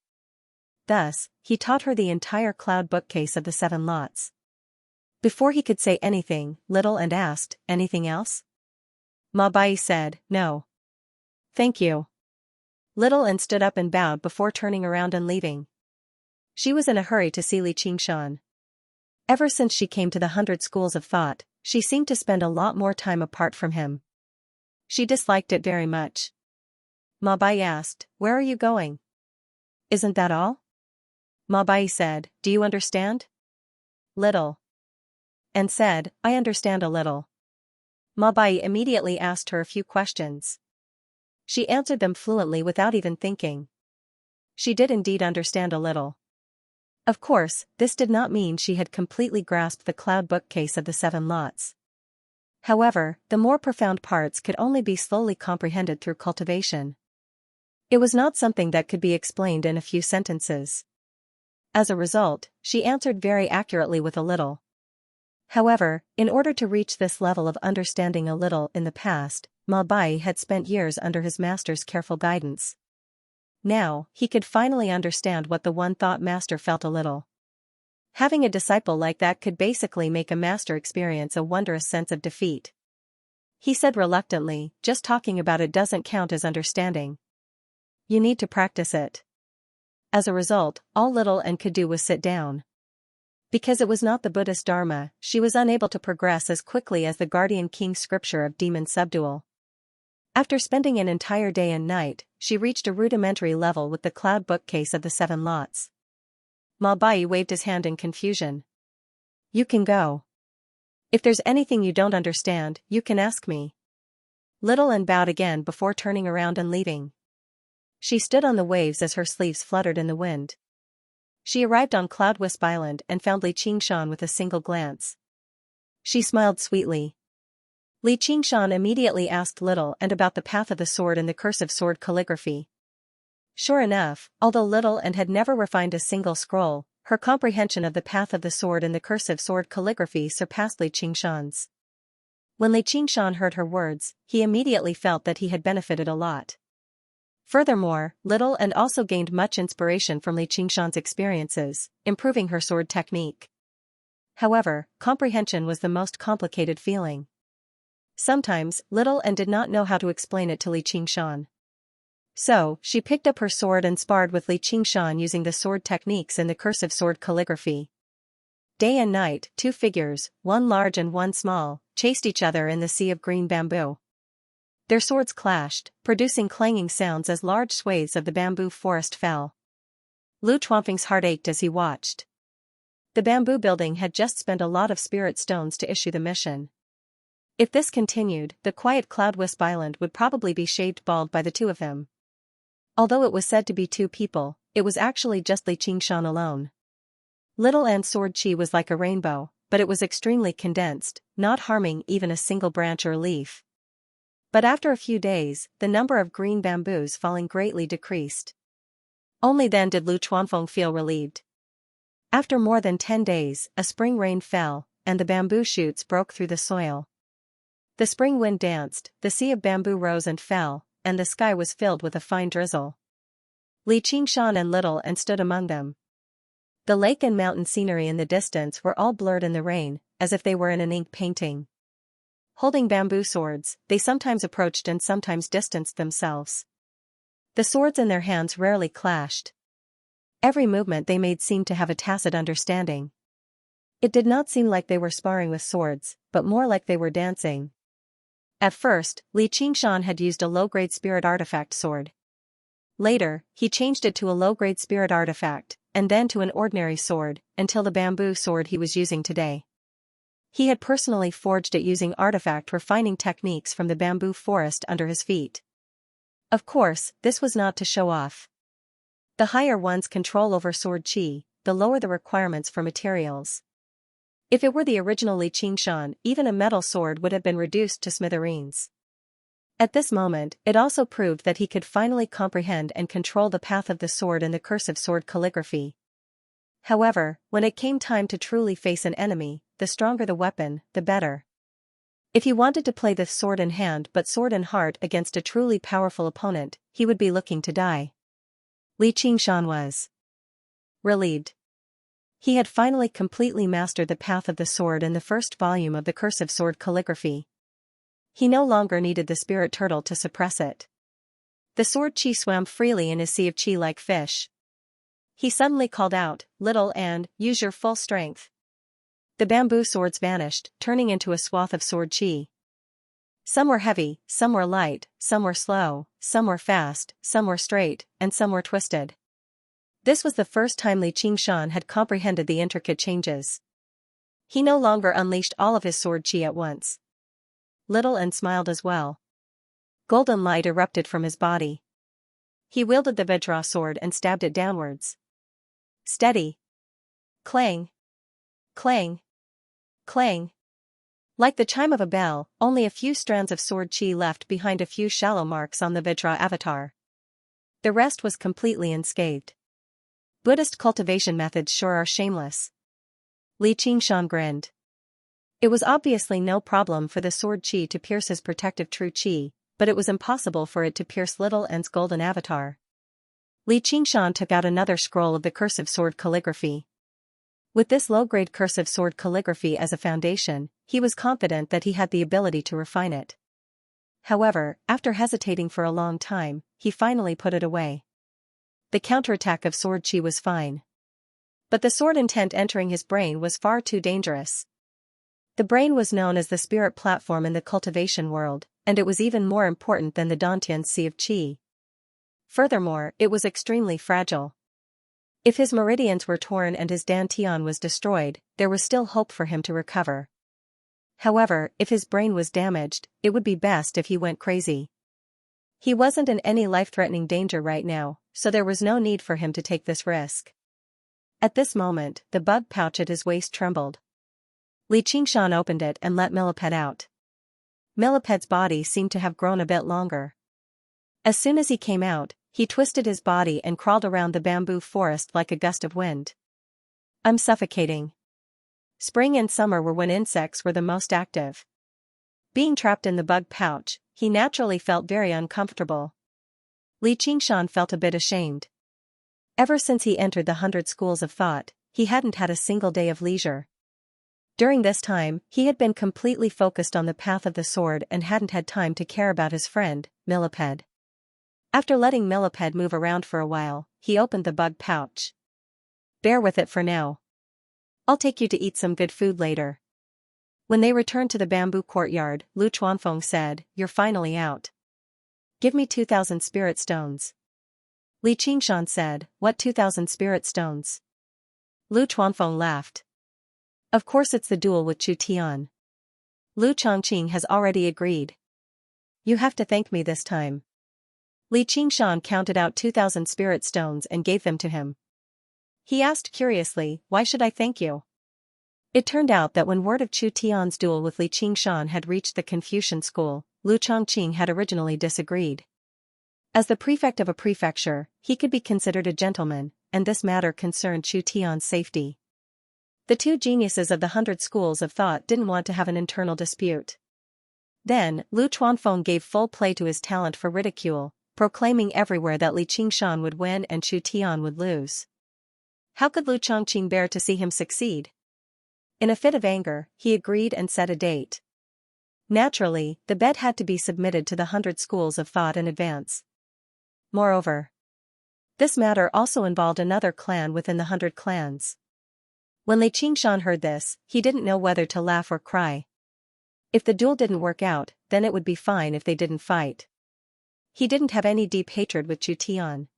Thus, he taught her the entire cloud bookcase of the 7 lots. Before he could say anything, Little and asked, "Anything else?" Ma Bai said, "No. Thank you." Little and stood up and bowed before turning around and leaving. She was in a hurry to see Li Qingshan. Ever since she came to the 100 schools of thought, she seemed to spend a lot more time apart from him. She disliked it very much. Ma Bai asked, "Where are you going?" "Isn't that all?" Ma Bai said, "Do you understand?" Little. And said, "I understand a little." Ma Bai immediately asked her a few questions. She answered them fluently without even thinking. She did indeed understand a little. Of course, this did not mean she had completely grasped the cloud bookcase of the 7 lots. However, the more profound parts could only be slowly comprehended through cultivation. It was not something that could be explained in a few sentences. As a result, she answered very accurately with a little. However, in order to reach this level of understanding a little in the past, Malbai had spent years under his master's careful guidance. Now, he could finally understand what the one-thought master felt a little. Having a disciple like that could basically make a master experience a wondrous sense of defeat. He said reluctantly, just talking about it doesn't count as understanding. You need to practice it. As a result, all Little N could do was sit down. Because it was not the Buddhist Dharma, she was unable to progress as quickly as the Guardian King's scripture of demon subdual. After spending an entire day and night, she reached a rudimentary level with the cloud bookcase of the 7 lots. Malbai waved his hand in confusion. You can go. If there's anything you don't understand, you can ask me. Little N bowed again before turning around and leaving. She stood on the waves as her sleeves fluttered in the wind. She arrived on Cloud Wisp Island and found Li Qingshan with a single glance. She smiled sweetly. Li Qingshan immediately asked Little N about the path of the sword and the cursive sword calligraphy. Sure enough, although Little N had never refined a single scroll, her comprehension of the path of the sword and the cursive sword calligraphy surpassed Li Qingshan's. When Li Qingshan heard her words, he immediately felt that he had benefited a lot. Furthermore, Little N also gained much inspiration from Li Qingshan's experiences, improving her sword technique. However, comprehension was the most complicated feeling. Sometimes, Little N did not know how to explain it to Li Qingshan. So, she picked up her sword and sparred with Li Qingshan using the sword techniques in the cursive sword calligraphy. Day and night, 2 figures, one large and one small, chased each other in the sea of green bamboo. Their swords clashed, producing clanging sounds as large swathes of the bamboo forest fell. Lu Chuanfeng's heart ached as he watched. The bamboo building had just spent a lot of spirit stones to issue the mission. If this continued, the quiet Cloud Wisp Island would probably be shaved bald by the 2 of them. Although it was said to be 2 people, it was actually just Li Qingshan alone. Little N's sword chi was like a rainbow, but it was extremely condensed, not harming even a single branch or leaf. But after a few days, the number of green bamboos falling greatly decreased. Only then did Lu Chuanfeng feel relieved. After more than 10 days, a spring rain fell, and the bamboo shoots broke through the soil. The spring wind danced, the sea of bamboo rose and fell, and the sky was filled with a fine drizzle. Li Qingshan and Little N stood among them. The lake and mountain scenery in the distance were all blurred in the rain, as if they were in an ink painting. Holding bamboo swords, they sometimes approached and sometimes distanced themselves. The swords in their hands rarely clashed. Every movement they made seemed to have a tacit understanding. It did not seem like they were sparring with swords, but more like they were dancing. At first, Li Qingshan had used a low-grade spirit artifact sword. Later, he changed it to a low-grade spirit artifact, and then to an ordinary sword, until the bamboo sword he was using today. He had personally forged it using artifact refining techniques from the bamboo forest under his feet. Of course, this was not to show off. The higher one's control over sword chi, the lower the requirements for materials. If it were the original Li Qingshan, even a metal sword would have been reduced to smithereens. At this moment, it also proved that he could finally comprehend and control the path of the sword and the cursive sword calligraphy. However, when it came time to truly face an enemy, the stronger the weapon, the better. If he wanted to play the sword in hand but sword in heart against a truly powerful opponent, he would be looking to die. Li Qingshan was relieved. He had finally completely mastered the path of the sword in the first volume of the cursive sword calligraphy. He no longer needed the spirit turtle to suppress it. The sword chi swam freely in his sea of chi like fish. He suddenly called out, "Little and, use your full strength." The bamboo swords vanished, turning into a swath of sword chi. Some were heavy, some were light, some were slow, some were fast, some were straight, and some were twisted. This was the first time Li Qingshan had comprehended the intricate changes. He no longer unleashed all of his sword chi at once. Little N smiled as well. Golden light erupted from his body. He wielded the Vajra sword and stabbed it downwards. Steady. Clang. Clang. Clang. Like the chime of a bell, only a few strands of sword chi left behind a few shallow marks on the Vajra avatar. The rest was completely unscathed. Buddhist cultivation methods sure are shameless. Li Qingshan grinned. It was obviously no problem for the sword qi to pierce his protective true qi, but it was impossible for it to pierce Little N's golden avatar. Li Qingshan took out another scroll of the cursive sword calligraphy. With this low-grade cursive sword calligraphy as a foundation, he was confident that he had the ability to refine it. However, after hesitating for a long time, he finally put it away. The counterattack of sword qi was fine. But the sword intent entering his brain was far too dangerous. The brain was known as the spirit platform in the cultivation world, and it was even more important than the Dantian sea of qi. Furthermore, it was extremely fragile. If his meridians were torn and his dantian was destroyed, there was still hope for him to recover. However, if his brain was damaged, it would be best if he went crazy. He wasn't in any life-threatening danger right now, so there was no need for him to take this risk. At this moment, the bug pouch at his waist trembled. Li Qingshan opened it and let Millipede out. Millipede's body seemed to have grown a bit longer. As soon as he came out, he twisted his body and crawled around the bamboo forest like a gust of wind. I'm suffocating. Spring and summer were when insects were the most active. Being trapped in the bug pouch, he naturally felt very uncomfortable. Li Qingshan felt a bit ashamed. Ever since he entered the 100 schools of thought, he hadn't had a single day of leisure. During this time, he had been completely focused on the path of the sword and hadn't had time to care about his friend, Millipede. After letting Millipede move around for a while, he opened the bug pouch. Bear with it for now. I'll take you to eat some good food later. When they returned to the bamboo courtyard, Lu Chuanfeng said, You're finally out. Give me 2,000 spirit stones. Li Qingshan said, What 2,000 spirit stones? Lu Chuanfeng laughed. Of course it's the duel with Chu Tian. Lu Chongqing has already agreed. You have to thank me this time. Li Qingshan counted out 2,000 spirit stones and gave them to him. He asked curiously, Why should I thank you? It turned out that when word of Chu Tian's duel with Li Qingshan had reached the Confucian school, Lu Chongqing had originally disagreed. As the prefect of a prefecture, he could be considered a gentleman, and this matter concerned Chu Tian's safety. The two geniuses of the 100 schools of thought didn't want to have an internal dispute. Then, Lu Chuanfeng gave full play to his talent for ridicule, proclaiming everywhere that Li Qingshan would win and Chu Tian would lose. How could Lu Chongqing bear to see him succeed? In a fit of anger, he agreed and set a date. Naturally, the bet had to be submitted to the 100 schools of thought in advance. Moreover, this matter also involved another clan within the 100 clans. When Li Qingshan heard this, he didn't know whether to laugh or cry. If the duel didn't work out, then it would be fine if they didn't fight. He didn't have any deep hatred with Chu Tian.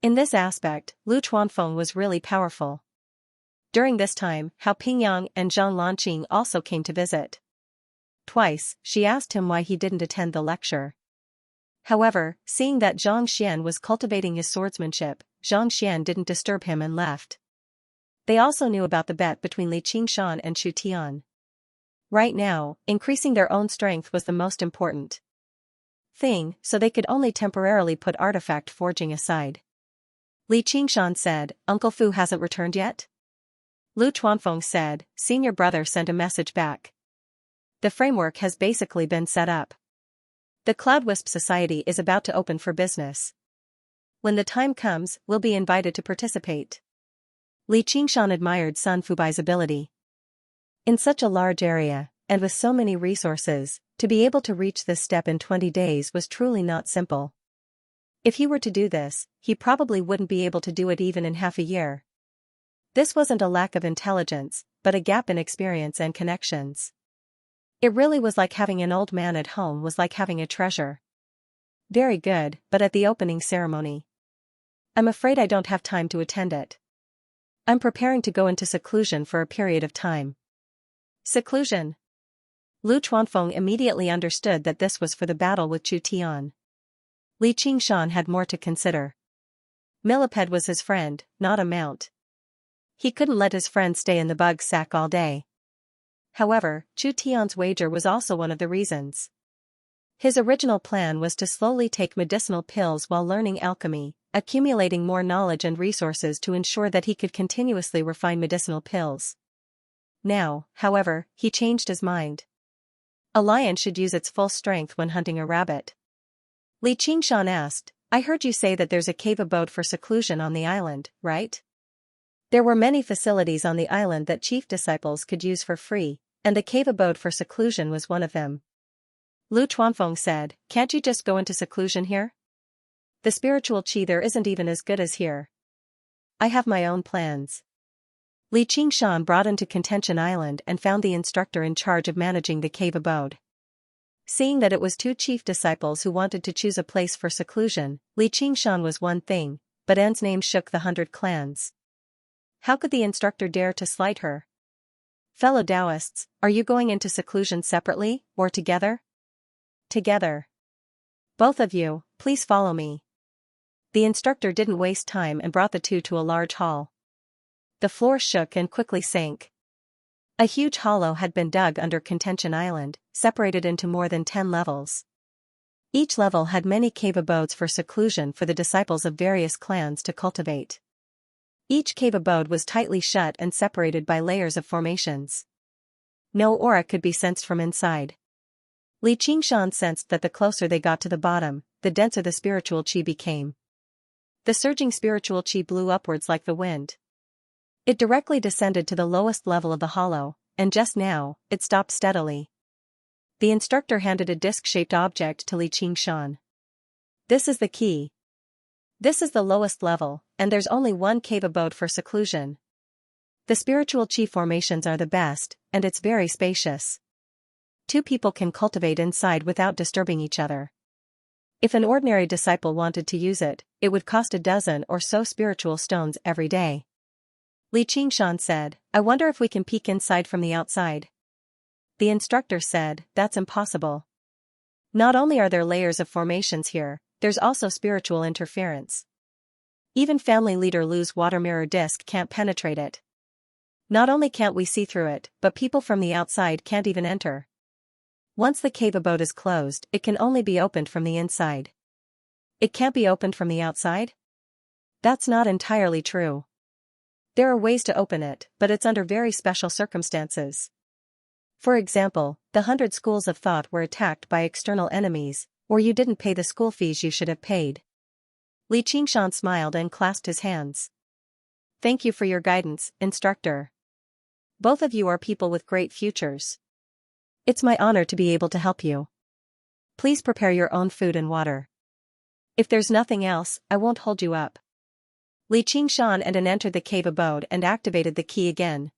In this aspect, Lu Chuanfeng was really powerful. During this time, Hao Pingyang and Zhang Lanqing also came to visit. Twice, she asked him why he didn't attend the lecture. However, seeing that Zhang Xian was cultivating his swordsmanship, Zhang Xian didn't disturb him and left. They also knew about the bet between Li Qingshan and Chu Tian. Right now, increasing their own strength was the most important thing, so they could only temporarily put artifact forging aside. Li Qingshan said, Uncle Fu hasn't returned yet? Lu Chuanfeng said, Senior brother sent a message back. The framework has basically been set up. The Cloud Wisp Society is about to open for business. When the time comes, we'll be invited to participate. Li Qingshan admired Sun Fubai's ability. In such a large area, and with so many resources, to be able to reach this step in 20 days was truly not simple. If he were to do this, he probably wouldn't be able to do it even in half a year. This wasn't a lack of intelligence, but a gap in experience and connections. It really was like having an old man at home was like having a treasure. Very good, but at the opening ceremony. I'm afraid I don't have time to attend it. I'm preparing to go into seclusion for a period of time. Seclusion. Lu Chuanfeng immediately understood that this was for the battle with Chu Tian. Li Qingshan had more to consider. Millipede was his friend, not a mount. He couldn't let his friend stay in the bug sack all day. However, Chu Tian's wager was also one of the reasons. His original plan was to slowly take medicinal pills while learning alchemy, accumulating more knowledge and resources to ensure that he could continuously refine medicinal pills. Now, however, he changed his mind. A lion should use its full strength when hunting a rabbit. Li Qingshan asked, I heard you say that there's a cave abode for seclusion on the island, right? There were many facilities on the island that chief disciples could use for free, and the cave abode for seclusion was one of them. Lu Chuanfeng said, can't you just go into seclusion here? The spiritual qi there isn't even as good as here. I have my own plans. Li Qingshan brought him to Contention Island and found the instructor in charge of managing the cave abode. Seeing that it was two chief disciples who wanted to choose a place for seclusion, Li Qingshan was one thing, but An's name shook the 100 clans. How could the instructor dare to slight her? Fellow Taoists, are you going into seclusion separately, or together? Together. Both of you, please follow me. The instructor didn't waste time and brought the two to a large hall. The floor shook and quickly sank. A huge hollow had been dug under Contention Island, separated into more than 10 levels. Each level had many cave abodes for seclusion for the disciples of various clans to cultivate. Each cave abode was tightly shut and separated by layers of formations. No aura could be sensed from inside. Li Qingshan sensed that the closer they got to the bottom, the denser the spiritual qi became. The surging spiritual qi blew upwards like the wind. It directly descended to the lowest level of the hollow, and just now, it stopped steadily. The instructor handed a disc-shaped object to Li Qingshan. This is the key. This is the lowest level, and there's only one cave abode for seclusion. The spiritual qi formations are the best, and it's very spacious. 2 people can cultivate inside without disturbing each other. If an ordinary disciple wanted to use it, it would cost a dozen or so spiritual stones every day. Li Qingshan said, I wonder if we can peek inside from the outside. The instructor said, that's impossible. Not only are there layers of formations here, there's also spiritual interference. Even family leader Lu's water mirror disc can't penetrate it. Not only can't we see through it, but people from the outside can't even enter. Once the cave abode is closed, it can only be opened from the inside. It can't be opened from the outside? That's not entirely true. There are ways to open it, but it's under very special circumstances. For example, the 100 schools of thought were attacked by external enemies, or you didn't pay the school fees you should have paid. Li Qingshan smiled and clasped his hands. Thank you for your guidance, instructor. Both of you are people with great futures. It's my honor to be able to help you. Please prepare your own food and water. If there's nothing else, I won't hold you up. Li Qingshan and An entered the cave abode and activated the key again.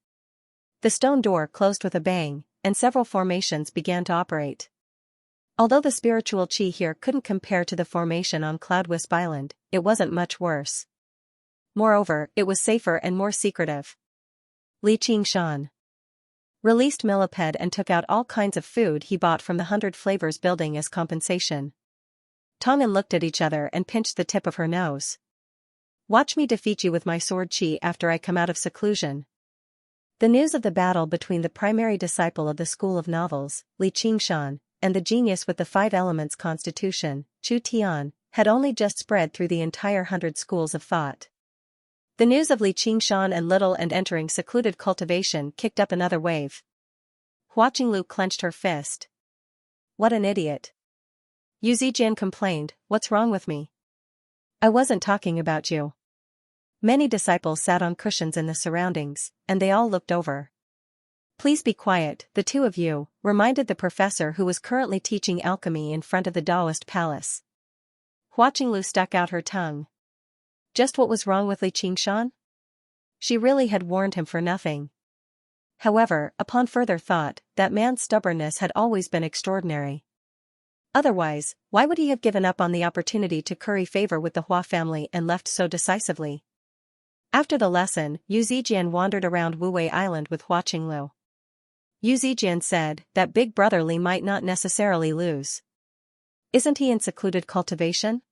The stone door closed with a bang, and several formations began to operate. Although the spiritual qi here couldn't compare to the formation on Cloudwisp Island, it wasn't much worse. Moreover, it was safer and more secretive. Li Qingshan released Millipede and took out all kinds of food he bought from the 100 Flavors building as compensation. Tongan looked at each other and pinched the tip of her nose. Watch me defeat you with my sword qi after I come out of seclusion. The news of the battle between the primary disciple of the School of Novels, Li Qingshan, and the genius with the 5 elements constitution, Chu Tian, had only just spread through the entire 100 schools of thought. The news of Li Qingshan and Little and entering secluded cultivation kicked up another wave. Hua Qinglu clenched her fist. What an idiot. Yu Zijian complained, what's wrong with me? I wasn't talking about you. Many disciples sat on cushions in the surroundings, and they all looked over. Please be quiet, the 2 of you, reminded the professor who was currently teaching alchemy in front of the Taoist palace. Hua Qinglu stuck out her tongue. Just what was wrong with Li Qingshan? She really had warned him for nothing. However, upon further thought, that man's stubbornness had always been extraordinary. Otherwise, why would he have given up on the opportunity to curry favor with the Hua family and left so decisively? After the lesson, Yu Zijian wandered around Wuwei Island with Hua Qinglu. Yu Zijian said that Big Brother Li might not necessarily lose. Isn't he in secluded cultivation?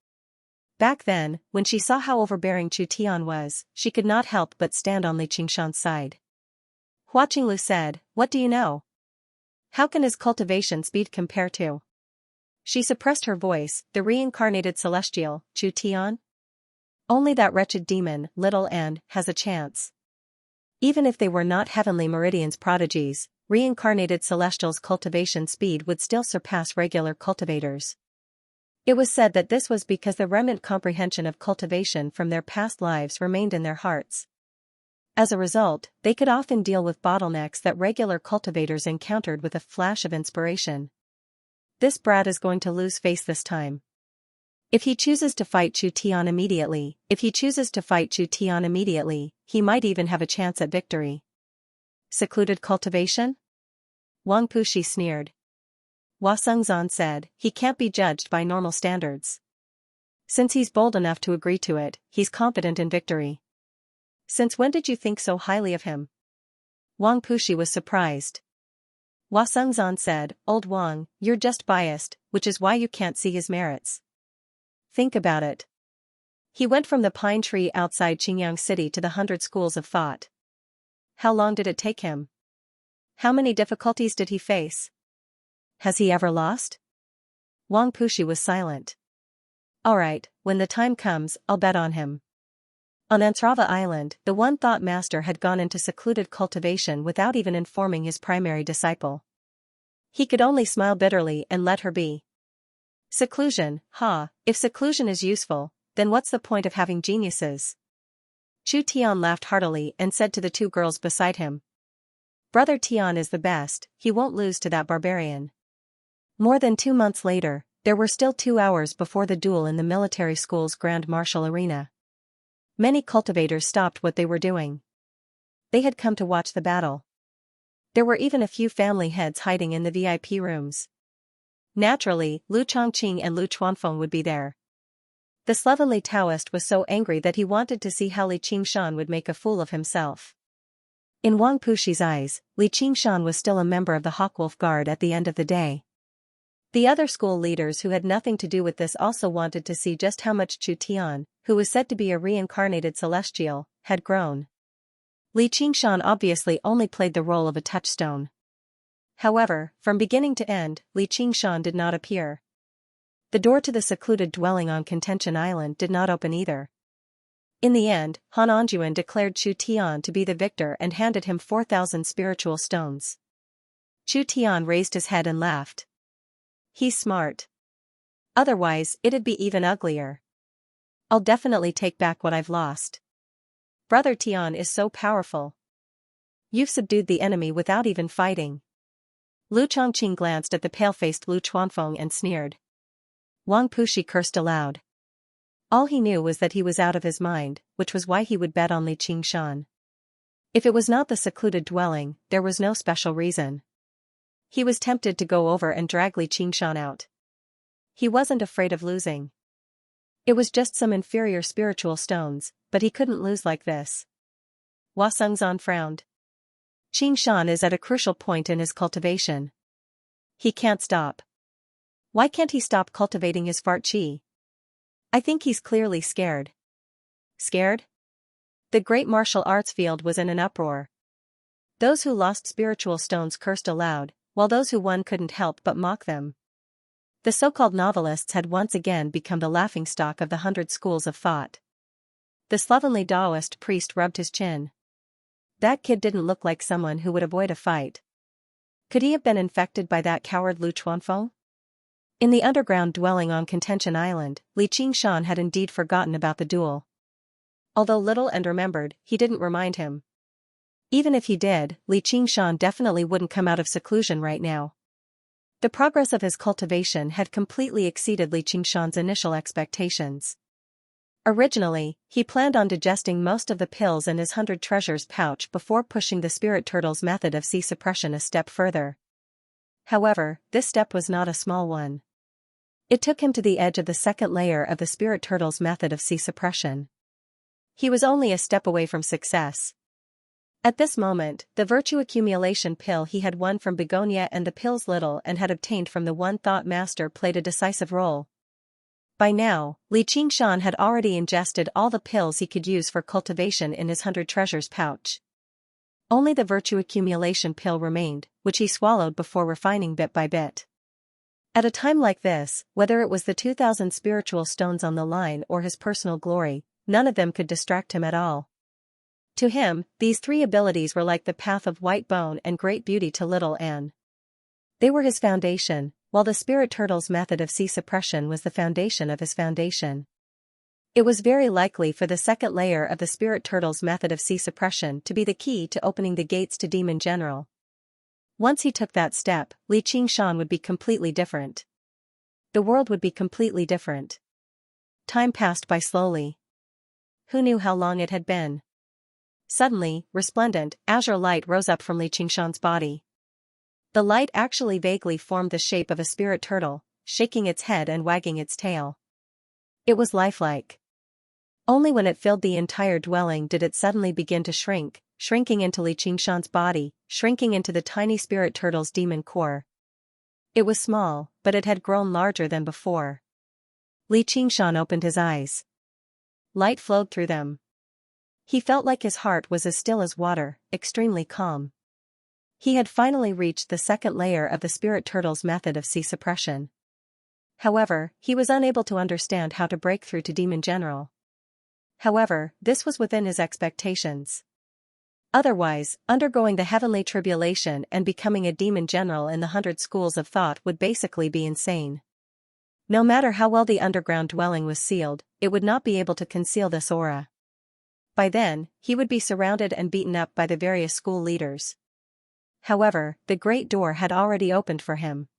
Back then, when she saw how overbearing Chu Tian was, she could not help but stand on Li Qingshan's side. Hua Qinglu said, what do you know? How can his cultivation speed compare to She suppressed her voice. The reincarnated celestial, Chu Tian? Only that wretched demon, little N, has a chance. Even if they were not heavenly meridians prodigies, reincarnated celestials' cultivation speed would still surpass regular cultivators. It was said that this was because the remnant comprehension of cultivation from their past lives remained in their hearts. As a result, they could often deal with bottlenecks that regular cultivators encountered with a flash of inspiration. This brat is going to lose face this time. If he chooses to fight Chu Tian immediately, he might even have a chance at victory. Secluded cultivation? Wang Puxi sneered. Hua Sengzan said, he can't be judged by normal standards. Since he's bold enough to agree to it, he's confident in victory. Since when did you think so highly of him? Wang Puxi was surprised. Hua Sengzan said, Old Wang, you're just biased, which is why you can't see his merits. Think about it. He went from the pine tree outside Qingyang City to the 100 schools of thought. How long did it take him? How many difficulties did he face? Has he ever lost? Wang Puxi was silent. Alright, when the time comes, I'll bet on him. On Ansrava Island, the one thought master had gone into secluded cultivation without even informing his primary disciple. He could only smile bitterly and let her be. Seclusion, if seclusion is useful, then what's the point of having geniuses? Chu Tian laughed heartily and said to the two girls beside him. Brother Tian is the best, he won't lose to that barbarian. More than 2 months later, there were still 2 hours before the duel in the military school's grand martial arena. Many cultivators stopped what they were doing. They had come to watch the battle. There were even a few family heads hiding in the VIP rooms. Naturally, Lu Chongqing and Lu Chuanfeng would be there. The slovenly Taoist was so angry that he wanted to see how Li Qingshan would make a fool of himself. In Wang Puxi's eyes, Li Qingshan was still a member of the Hawkwolf Guard at the end of the day. The other school leaders who had nothing to do with this also wanted to see just how much Chu Tian, who was said to be a reincarnated celestial, had grown. Li Qingshan obviously only played the role of a touchstone. However, from beginning to end, Li Qingshan did not appear. The door to the secluded dwelling on Contention Island did not open either. In the end, Han Anjuan declared Chu Tian to be the victor and handed him 4,000 spiritual stones. Chu Tian raised his head and laughed. He's smart. Otherwise, it'd be even uglier. I'll definitely take back what I've lost. Brother Tian is so powerful. You've subdued the enemy without even fighting. Lu Chongqing glanced at the pale-faced Lu Chuanfeng and sneered. Wang Puxi cursed aloud. All he knew was that he was out of his mind, which was why he would bet on Li Qingshan. If it was not the secluded dwelling, there was no special reason. He was tempted to go over and drag Li Qingshan out. He wasn't afraid of losing. It was just some inferior spiritual stones, but he couldn't lose like this. Hua Sengzan frowned. Qingshan is at a crucial point in his cultivation. He can't stop. Why can't he stop cultivating his fart chi? I think he's clearly scared. Scared? The great martial arts field was in an uproar. Those who lost spiritual stones cursed aloud, while those who won couldn't help but mock them. The so-called novelists had once again become the laughingstock of the 100 schools of thought. The slovenly Taoist priest rubbed his chin. That kid didn't look like someone who would avoid a fight. Could he have been infected by that coward Lu Chuanfeng? In the underground dwelling on Contention Island, Li Qingshan had indeed forgotten about the duel. Although little and remembered, he didn't remind him. Even if he did, Li Qingshan definitely wouldn't come out of seclusion right now. The progress of his cultivation had completely exceeded Li Qingshan's initial expectations. Originally, he planned on digesting most of the pills in his 100 treasures pouch before pushing the spirit turtle's method of Qi suppression a step further. However, this step was not a small one. It took him to the edge of the second layer of the spirit turtle's method of Qi suppression. He was only a step away from success. At this moment, the virtue accumulation pill he had won from Begonia and the pills Little and had obtained from the One Thought Master played a decisive role. By now, Li Qingshan had already ingested all the pills he could use for cultivation in his 100 treasures pouch. Only the virtue accumulation pill remained, which he swallowed before refining bit by bit. At a time like this, whether it was the 2,000 spiritual stones on the line or his personal glory, none of them could distract him at all. To him, these three abilities were like the path of white bone and great beauty to little Anne. They were his foundation, while the spirit turtle's method of sea suppression was the foundation of his foundation. It was very likely for the second layer of the spirit turtle's method of sea suppression to be the key to opening the gates to Demon General. Once he took that step, Li Qingshan would be completely different. The world would be completely different. Time passed by slowly. Who knew how long it had been? Suddenly, resplendent, azure light rose up from Li Qingshan's body. The light actually vaguely formed the shape of a spirit turtle, shaking its head and wagging its tail. It was lifelike. Only when it filled the entire dwelling did it suddenly begin to shrink, shrinking into Li Qingshan's body, shrinking into the tiny spirit turtle's demon core. It was small, but it had grown larger than before. Li Qingshan opened his eyes. Light flowed through them. He felt like his heart was as still as water, extremely calm. He had finally reached the second layer of the spirit turtle's method of sea suppression. However, he was unable to understand how to break through to Demon General. However, this was within his expectations. Otherwise, undergoing the heavenly tribulation and becoming a demon general in the 100 schools of thought would basically be insane. No matter how well the underground dwelling was sealed, it would not be able to conceal this aura. By then, he would be surrounded and beaten up by the various school leaders. However, the great door had already opened for him.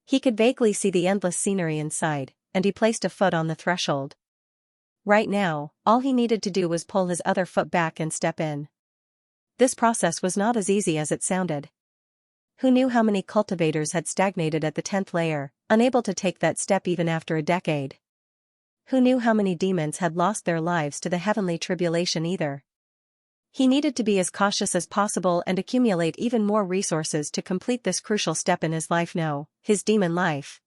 He could vaguely see the endless scenery inside, and he placed a foot on the threshold. Right now, all he needed to do was pull his other foot back and step in. This process was not as easy as it sounded. Who knew how many cultivators had stagnated at the 10th layer, unable to take that step even after a decade? Who knew how many demons had lost their lives to the heavenly tribulation either? He needed to be as cautious as possible and accumulate even more resources to complete this crucial step in his life. No, his demon life.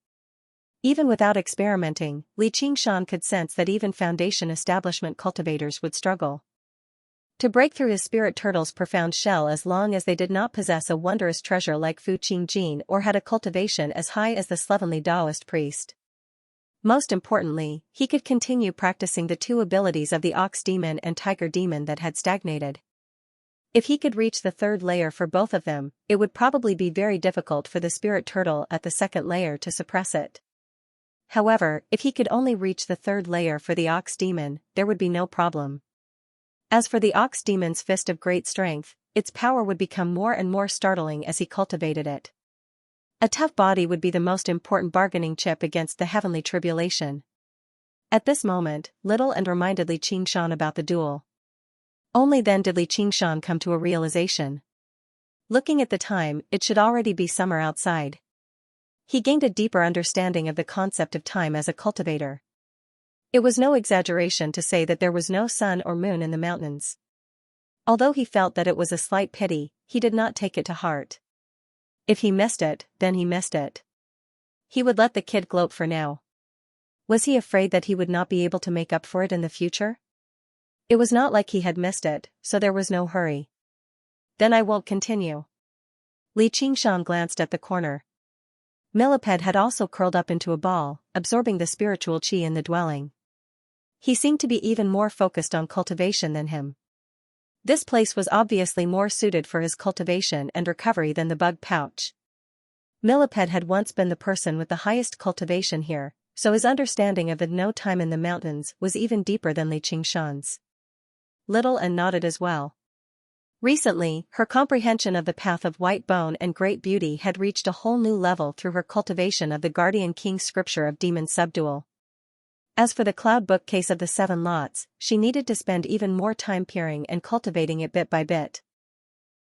Even without experimenting, Li Qingshan could sense that even foundation establishment cultivators would struggle to break through his spirit turtle's profound shell as long as they did not possess a wondrous treasure like Fu Qingjin or had a cultivation as high as the slovenly Taoist priest. Most importantly, he could continue practicing the two abilities of the ox demon and tiger demon that had stagnated. If he could reach the third layer for both of them, it would probably be very difficult for the spirit turtle at the second layer to suppress it. However, if he could only reach the third layer for the ox demon, there would be no problem. As for the ox demon's fist of great strength, its power would become more and more startling as he cultivated it. A tough body would be the most important bargaining chip against the heavenly tribulation. At this moment, Little and reminded Li Qingshan about the duel. Only then did Li Qingshan come to a realization. Looking at the time, it should already be summer outside. He gained a deeper understanding of the concept of time as a cultivator. It was no exaggeration to say that there was no sun or moon in the mountains. Although he felt that it was a slight pity, he did not take it to heart. If he missed it, then he missed it. He would let the kid gloat for now. Was he afraid that he would not be able to make up for it in the future? It was not like he had missed it, so there was no hurry. Then I won't continue. Li Qingshan glanced at the corner. Millipede had also curled up into a ball, absorbing the spiritual chi in the dwelling. He seemed to be even more focused on cultivation than him. This place was obviously more suited for his cultivation and recovery than the bug pouch. Millipede had once been the person with the highest cultivation here, so his understanding of the no time in the mountains was even deeper than Li Qingshan's. Little and nodded as well. Recently, her comprehension of the path of white bone and great beauty had reached a whole new level through her cultivation of the Guardian King's scripture of demon subdual. As for the cloud bookcase of the 7 lots, she needed to spend even more time peering and cultivating it bit by bit.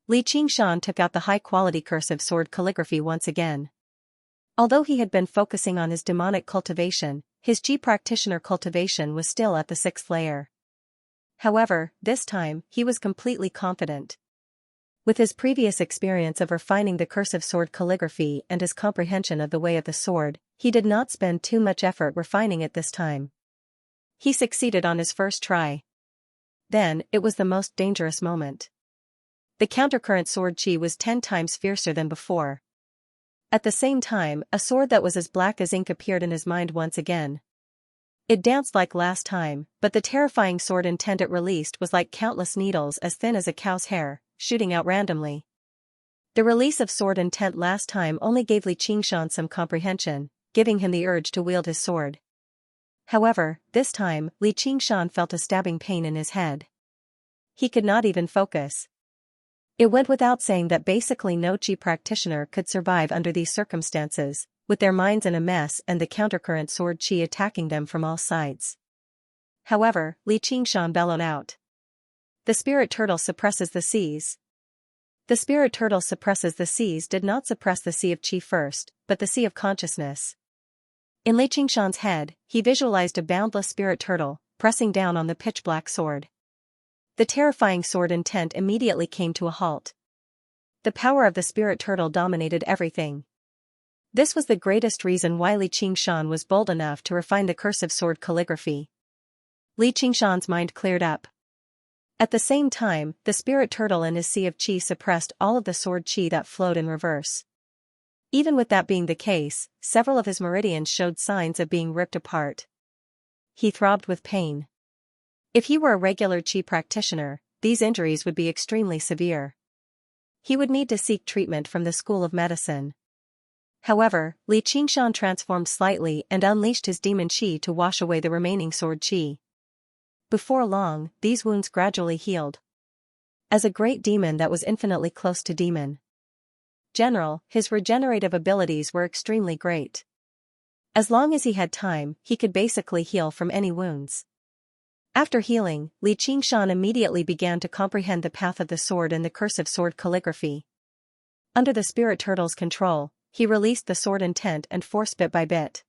Li Qingshan took out the high-quality cursive sword calligraphy once again. Although he had been focusing on his demonic cultivation, his Qi practitioner cultivation was still at the 6th layer. However, this time, he was completely confident. With his previous experience of refining the cursive sword calligraphy and his comprehension of the way of the sword, he did not spend too much effort refining it this time. He succeeded on his first try. Then, it was the most dangerous moment. The countercurrent sword chi was 10 times fiercer than before. At the same time, a sword that was as black as ink appeared in his mind once again. It danced like last time, but the terrifying sword intent it released was like countless needles as thin as a cow's hair, shooting out randomly. The release of sword intent last time only gave Li Qingshan some comprehension, giving him the urge to wield his sword. However, this time, Li Qingshan felt a stabbing pain in his head. He could not even focus. It went without saying that basically no Qi practitioner could survive under these circumstances, with their minds in a mess and the countercurrent sword Qi attacking them from all sides. However, Li Qingshan bellowed out. The spirit turtle suppresses the seas. The spirit turtle suppresses the seas did not suppress the sea of Qi first, but the sea of consciousness. In Li Qingshan's head, he visualized a boundless spirit turtle, pressing down on the pitch-black sword. The terrifying sword intent immediately came to a halt. The power of the spirit turtle dominated everything. This was the greatest reason why Li Qingshan was bold enough to refine the cursive sword calligraphy. Li Qingshan's mind cleared up. At the same time, the spirit turtle in his sea of Qi suppressed all of the sword Qi that flowed in reverse. Even with that being the case, several of his meridians showed signs of being ripped apart. He throbbed with pain. If he were a regular Qi practitioner, these injuries would be extremely severe. He would need to seek treatment from the School of Medicine. However, Li Qingshan transformed slightly and unleashed his demon Qi to wash away the remaining sword Qi. Before long, these wounds gradually healed. As a great demon that was infinitely close to demon general, his regenerative abilities were extremely great. As long as he had time, he could basically heal from any wounds. After healing, Li Qingshan immediately began to comprehend the path of the sword and the cursive sword calligraphy. Under the spirit turtle's control, he released the sword intent and force bit by bit.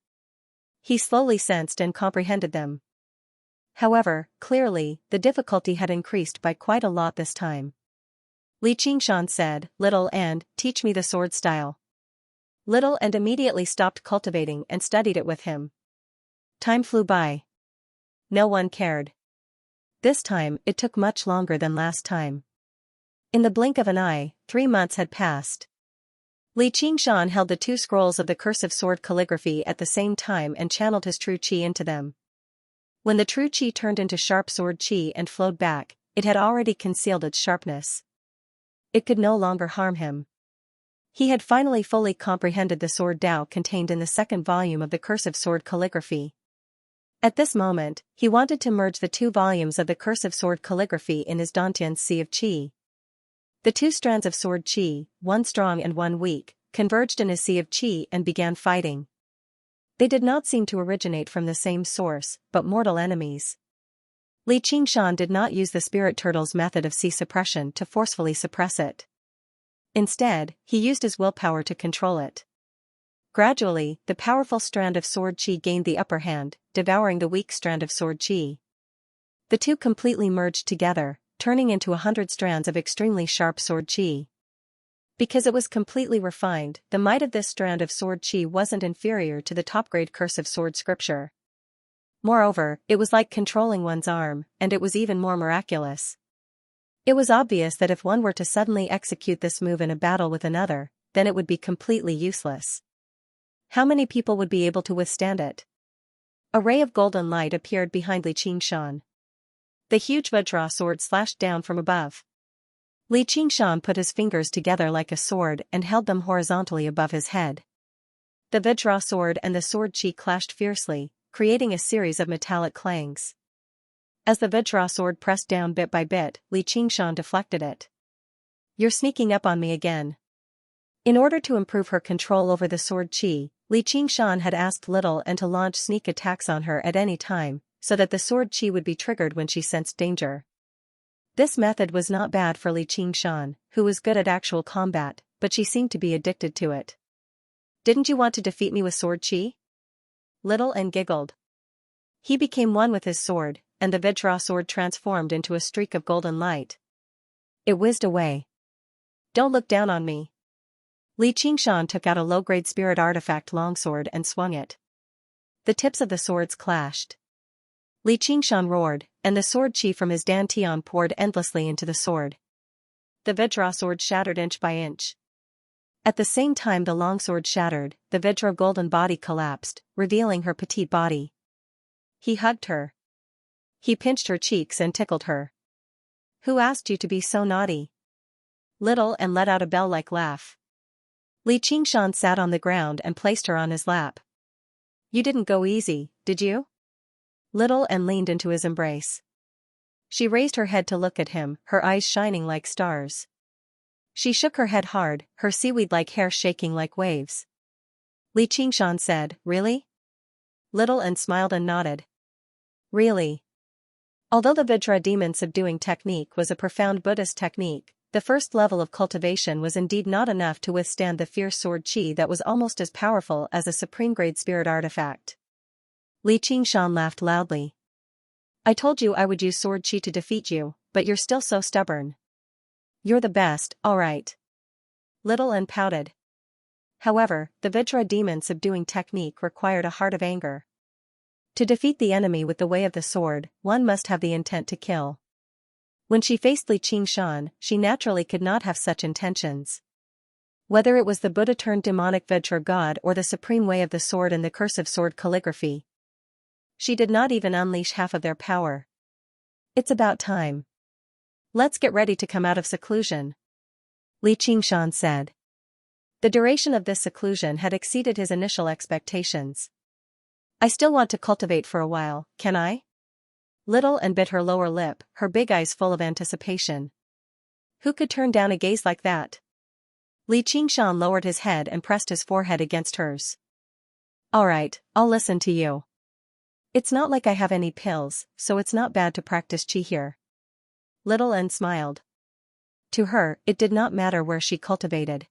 He slowly sensed and comprehended them. However, clearly, the difficulty had increased by quite a lot this time. Li Qingshan said, "Little and, teach me the sword style." Little and immediately stopped cultivating and studied it with him. Time flew by. No one cared. This time, it took much longer than last time. In the blink of an eye, 3 months had passed. Li Qingshan held the 2 scrolls of the cursive sword calligraphy at the same time and channeled his true Qi into them. When the true Qi turned into sharp sword Qi and flowed back, it had already concealed its sharpness. It could no longer harm him. He had finally fully comprehended the sword Dao contained in the 2nd volume of the cursive sword calligraphy. At this moment, he wanted to merge the 2 volumes of the cursive sword calligraphy in his Dantian's Sea of Qi. The 2 strands of sword Qi, one strong and one weak, converged in his Sea of Qi and began fighting. They did not seem to originate from the same source, but mortal enemies. Li Qingshan did not use the spirit turtle's method of Qi suppression to forcefully suppress it. Instead, he used his willpower to control it. Gradually, the powerful strand of sword Qi gained the upper hand, devouring the weak strand of sword Qi. The 2 completely merged together, turning into 100 strands of extremely sharp sword Qi. Because it was completely refined, the might of this strand of sword Qi wasn't inferior to the top-grade cursive sword scripture. Moreover, it was like controlling one's arm, and it was even more miraculous. It was obvious that if one were to suddenly execute this move in a battle with another, then it would be completely useless. How many people would be able to withstand it? A ray of golden light appeared behind Li Qingshan. The huge Vajra sword slashed down from above. Li Qingshan put his fingers together like a sword and held them horizontally above his head. The Vajra sword and the sword Qi clashed fiercely, creating a series of metallic clangs. As the Vajra sword pressed down bit by bit, Li Qingshan deflected it. "You're sneaking up on me again." In order to improve her control over the sword Qi, Li Qingshan had asked Little and to launch sneak attacks on her at any time, so that the sword Qi would be triggered when she sensed danger. This method was not bad for Li Qingshan, who was good at actual combat, but she seemed to be addicted to it. "Didn't you want to defeat me with sword Qi?" Little and giggled. He became one with his sword, and the Vajra sword transformed into a streak of golden light. It whizzed away. "Don't look down on me." Li Qingshan took out a low-grade spirit artifact longsword and swung it. The tips of the swords clashed. Li Qingshan roared, and the sword Qi from his dantian poured endlessly into the sword. The Vajra sword shattered inch by inch. At the same time the longsword shattered, the Vajra golden body collapsed, revealing her petite body. He hugged her. He pinched her cheeks and tickled her. "Who asked you to be so naughty?" Little and let out a bell-like laugh. Li Qingshan sat on the ground and placed her on his lap. "You didn't go easy, did you?" Little and leaned into his embrace. She raised her head to look at him, her eyes shining like stars. She shook her head hard, her seaweed-like hair shaking like waves. Li Qingshan said, "Really?" Little and smiled and nodded. "Really." Although the Vajra demon subduing technique was a profound Buddhist technique, the first level of cultivation was indeed not enough to withstand the fierce sword qi that was almost as powerful as a supreme-grade spirit artifact. Li Qingshan laughed loudly. "I told you I would use sword qi to defeat you, but you're still so stubborn." "You're the best, all right." Little and pouted. However, the Vajra demon subduing technique required a heart of anger. To defeat the enemy with the way of the sword, one must have the intent to kill. When she faced Li Qingshan, she naturally could not have such intentions. Whether it was the Buddha-turned-demonic Vajra god or the supreme way of the sword and the cursive sword calligraphy, she did not even unleash half of their power. "It's about time. Let's get ready to come out of seclusion," Li Qingshan said. The duration of this seclusion had exceeded his initial expectations. "I still want to cultivate for a while, can I?" Little and bit her lower lip, her big eyes full of anticipation. Who could turn down a gaze like that? Li Qingshan lowered his head and pressed his forehead against hers. "All right, I'll listen to you. It's not like I have any pills, so it's not bad to practice qi here." Little and smiled. To her, it did not matter where she cultivated.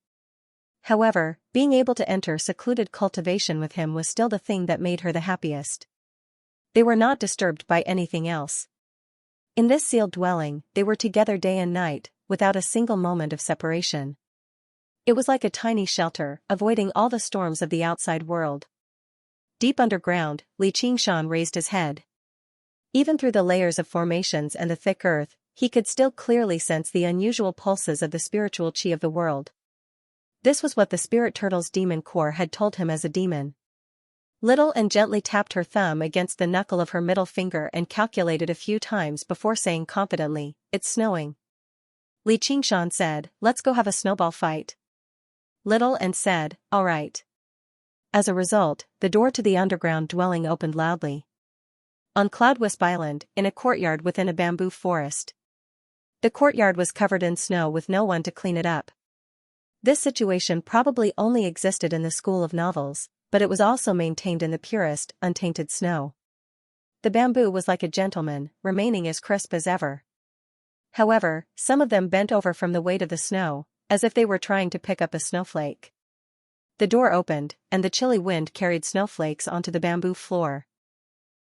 However, being able to enter secluded cultivation with him was still the thing that made her the happiest. They were not disturbed by anything else. In this sealed dwelling, they were together day and night, without a single moment of separation. It was like a tiny shelter, avoiding all the storms of the outside world. Deep underground, Li Qingshan raised his head. Even through the layers of formations and the thick earth, he could still clearly sense the unusual pulses of the spiritual qi of the world. This was what the spirit turtle's demon core had told him as a demon. Little and gently tapped her thumb against the knuckle of her middle finger and calculated a few times before saying confidently, "It's snowing." Li Qingshan said, "Let's go have a snowball fight." Little and said, "All right." As a result, the door to the underground dwelling opened loudly. On Cloudwisp Island, in a courtyard within a bamboo forest. The courtyard was covered in snow with no one to clean it up. This situation probably only existed in the school of novels, but it was also maintained in the purest, untainted snow. The bamboo was like a gentleman, remaining as crisp as ever. However, some of them bent over from the weight of the snow, as if they were trying to pick up a snowflake. The door opened, and the chilly wind carried snowflakes onto the bamboo floor.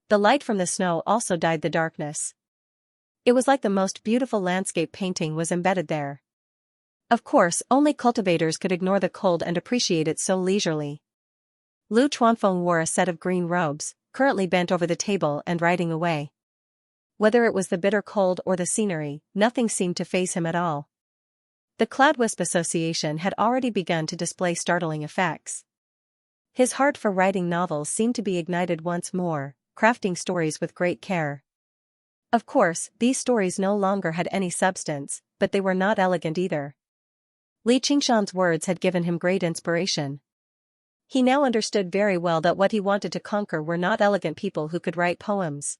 The light from the snow also dyed the darkness. It was like the most beautiful landscape painting was embedded there. Of course, only cultivators could ignore the cold and appreciate it so leisurely. Lu Chuanfeng wore a set of green robes, currently bent over the table and writing away. Whether it was the bitter cold or the scenery, nothing seemed to faze him at all. The Cloudwisp Association had already begun to display startling effects. His heart for writing novels seemed to be ignited once more, crafting stories with great care. Of course, these stories no longer had any substance, but they were not elegant either. Li Qingshan's words had given him great inspiration. He now understood very well that what he wanted to conquer were not elegant people who could write poems.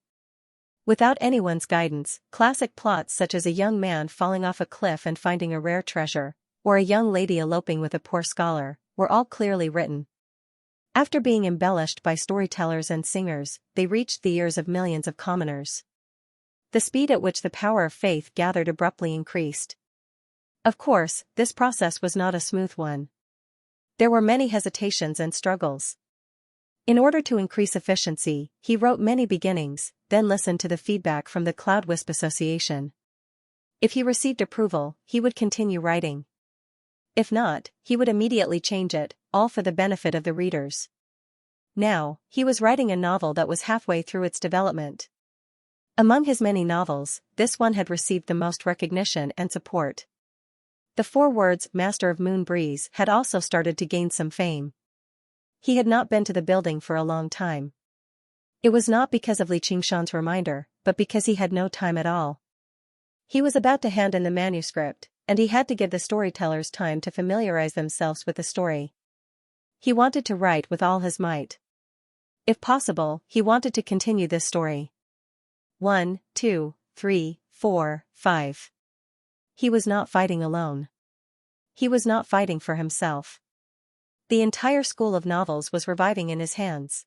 Without anyone's guidance, classic plots such as a young man falling off a cliff and finding a rare treasure, or a young lady eloping with a poor scholar, were all clearly written. After being embellished by storytellers and singers, they reached the ears of millions of commoners. The speed at which the power of faith gathered abruptly increased. Of course, this process was not a smooth one. There were many hesitations and struggles. In order to increase efficiency, he wrote many beginnings, then listened to the feedback from the Cloudwisp Association. If he received approval, he would continue writing. If not, he would immediately change it, all for the benefit of the readers. Now, he was writing a novel that was halfway through its development. Among his many novels, this one had received the most recognition and support. The 4 words Master of Moon Breeze had also started to gain some fame. He had not been to the building for a long time. It was not because of Li Qingshan's reminder, but because he had no time at all. He was about to hand in the manuscript, and he had to give the storytellers time to familiarize themselves with the story. He wanted to write with all his might. If possible, he wanted to continue this story. 1, 2, 3, 4, 5. He was not fighting alone. He was not fighting for himself. The entire school of novels was reviving in his hands.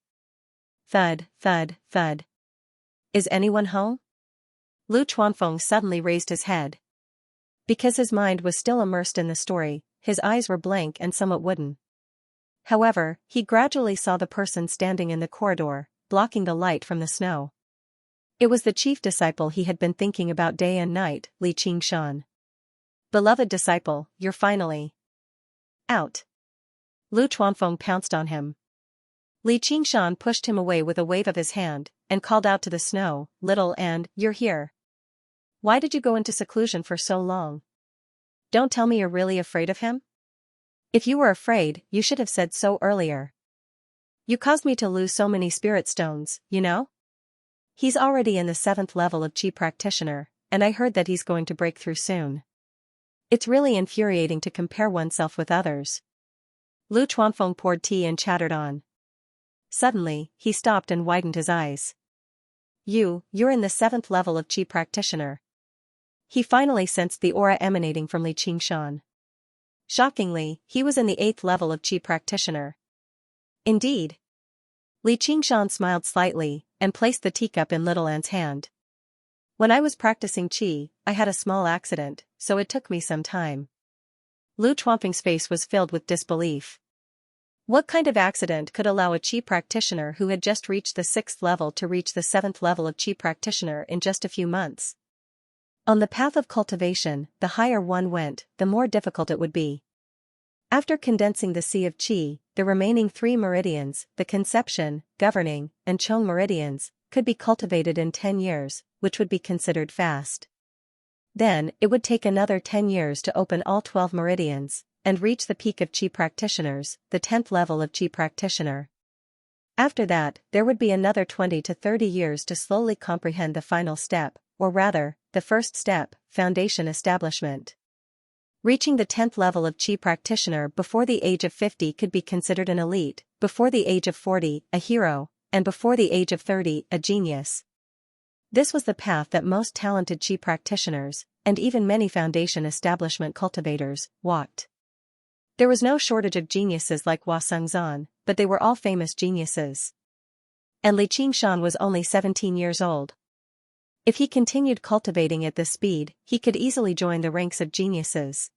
Thud, thud, thud. Is anyone home? Lu Chuanfeng suddenly raised his head. Because his mind was still immersed in the story, his eyes were blank and somewhat wooden. However, he gradually saw the person standing in the corridor, blocking the light from the snow. It was the chief disciple he had been thinking about day and night, Li Qingshan. Beloved disciple, you're finally out. Lu Chuanfeng pounced on him. Li Qingshan pushed him away with a wave of his hand, and called out to the snow, "Little and, you're here. Why did you go into seclusion for so long? Don't tell me you're really afraid of him? If you were afraid, you should have said so earlier. You caused me to lose so many spirit stones, you know? He's already in the 7th level of Qi practitioner, and I heard that he's going to break through soon. It's really infuriating to compare oneself with others." Lu Chuanfeng poured tea and chattered on. Suddenly, he stopped and widened his eyes. You're in the 7th level of Qi practitioner. He finally sensed the aura emanating from Li Qingshan. Shockingly, he was in the 8th level of Qi practitioner. Indeed. Li Qingshan smiled slightly, and placed the teacup in Little An's hand. When I was practicing Qi, I had a small accident, so it took me some time. Lu Chuanfeng's face was filled with disbelief. What kind of accident could allow a Qi practitioner who had just reached the 6th level to reach the 7th level of Qi practitioner in just a few months? On the path of cultivation, the higher one went, the more difficult it would be. After condensing the Sea of Qi, the remaining 3 meridians, the Conception, Governing, and Chong meridians, could be cultivated in 10 years, which would be considered fast. Then, it would take another 10 years to open all 12 meridians, and reach the peak of Qi practitioners, the 10th level of Qi practitioner. After that, there would be another 20 to 30 years to slowly comprehend the final step, or rather, the first step, foundation establishment. Reaching the 10th level of Qi practitioner before the age of 50 could be considered an elite, before the age of 40, a hero, and before the age of 30, a genius. This was the path that most talented Qi practitioners, and even many foundation establishment cultivators, walked. There was no shortage of geniuses like Hua Sengzan, but they were all famous geniuses. And Li Qingshan was only 17 years old. If he continued cultivating at this speed, he could easily join the ranks of geniuses.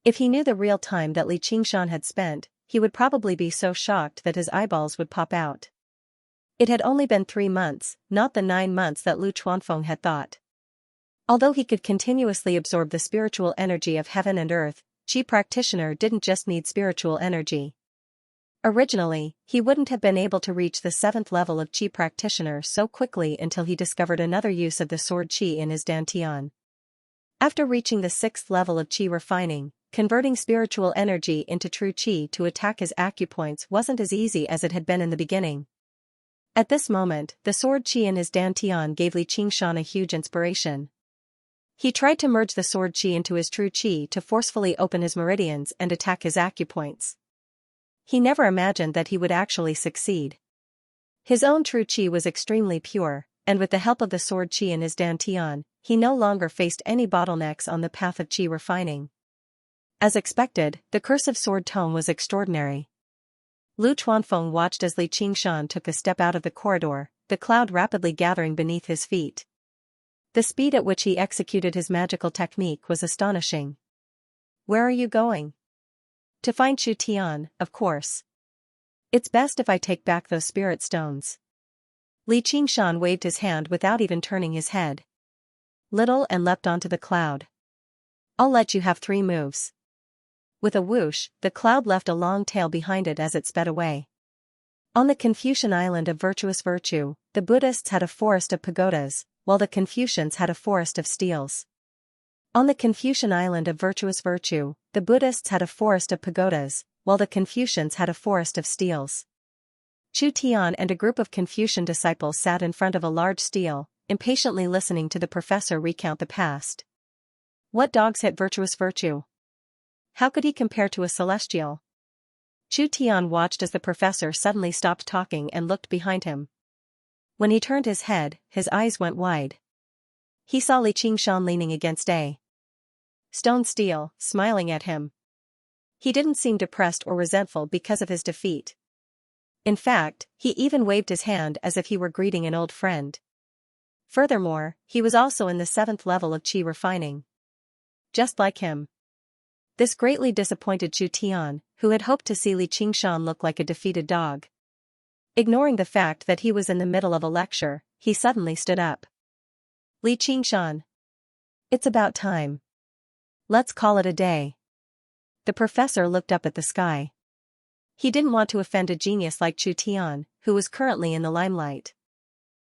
If he knew the real time that Li Qingshan had spent, he would probably be so shocked that his eyeballs would pop out. It had only been 3 months, not the 9 months that Lu Chuanfeng had thought. Although he could continuously absorb the spiritual energy of heaven and earth, Qi practitioner didn't just need spiritual energy. Originally, he wouldn't have been able to reach the 7th level of Qi practitioner so quickly until he discovered another use of the sword Qi in his dantian. After reaching the 6th level of Qi refining, converting spiritual energy into true Qi to attack his acupoints wasn't as easy as it had been in the beginning. At this moment, the sword Qi in his dantian gave Li Qingshan a huge inspiration. He tried to merge the sword Qi into his true Qi to forcefully open his meridians and attack his acupoints. He never imagined that he would actually succeed. His own true Qi was extremely pure, and with the help of the sword Qi in his dantian, he no longer faced any bottlenecks on the path of Qi refining. As expected, the cursive sword tone was extraordinary. Lu Chuanfeng watched as Li Qingshan took a step out of the corridor, the cloud rapidly gathering beneath his feet. The speed at which he executed his magical technique was astonishing. "Where are you going?" "To find Chu Tian, of course. It's best if I take back those spirit stones." Li Qingshan waved his hand without even turning his head. Little and leapt onto the cloud. "I'll let you have 3 moves." With a whoosh, the cloud left a long tail behind it as it sped away. On the Confucian island of virtuous virtue, the Buddhists had a forest of pagodas, while the Confucians had a forest of steels. On the Confucian island of virtuous virtue, the Buddhists had a forest of pagodas, while the Confucians had a forest of steels. Chu Tian and a group of Confucian disciples sat in front of a large stele, impatiently listening to the professor recount the past. What dogs hit virtuous virtue? How could he compare to a celestial? Chu Tian watched as the professor suddenly stopped talking and looked behind him. When he turned his head, his eyes went wide. He saw Xianxia leaning against a stone stele, smiling at him. He didn't seem depressed or resentful because of his defeat. In fact, he even waved his hand as if he were greeting an old friend. Furthermore, he was also in the 7th level of qi refining. Just like him. This greatly disappointed Chu Tian, who had hoped to see Xianxia look like a defeated dog. Ignoring the fact that he was in the middle of a lecture, he suddenly stood up. Xianxia. It's about time. Let's call it a day. The professor looked up at the sky. He didn't want to offend a genius like Chu Tian, who was currently in the limelight.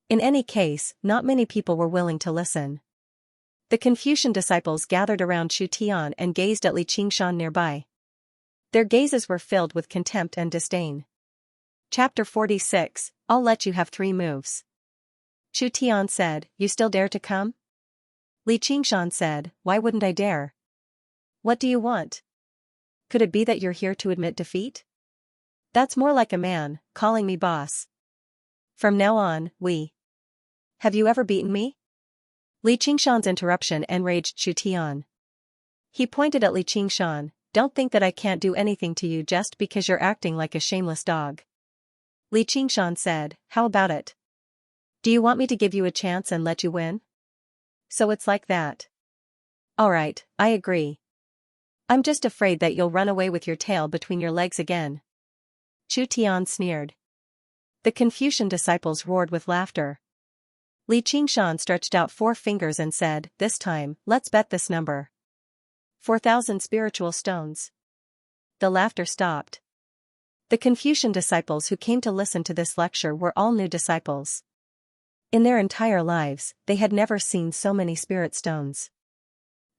In any case, not many people were willing to listen. The Confucian disciples gathered around Chu Tian and gazed at Xianxia nearby. Their gazes were filled with contempt and disdain. Chapter 46, I'll let you have 3 moves. Chu Tian said, you still dare to come? Xianxia said, why wouldn't I dare? What do you want? Could it be that you're here to admit defeat? That's more like a man, calling me boss. From now on, we. Have you ever beaten me? Xianxia's interruption enraged Chu Tian. He pointed at Xianxia, don't think that I can't do anything to you just because you're acting like a shameless dog. Xianxia said, how about it? Do you want me to give you a chance and let you win? So it's like that. Alright, I agree. I'm just afraid that you'll run away with your tail between your legs again. Chu Tian sneered. The Confucian disciples roared with laughter. Xianxia stretched out 4 fingers and said, this time, let's bet this number. 4,000 spiritual stones. The laughter stopped. The Confucian disciples who came to listen to this lecture were all new disciples. In their entire lives, they had never seen so many spirit stones.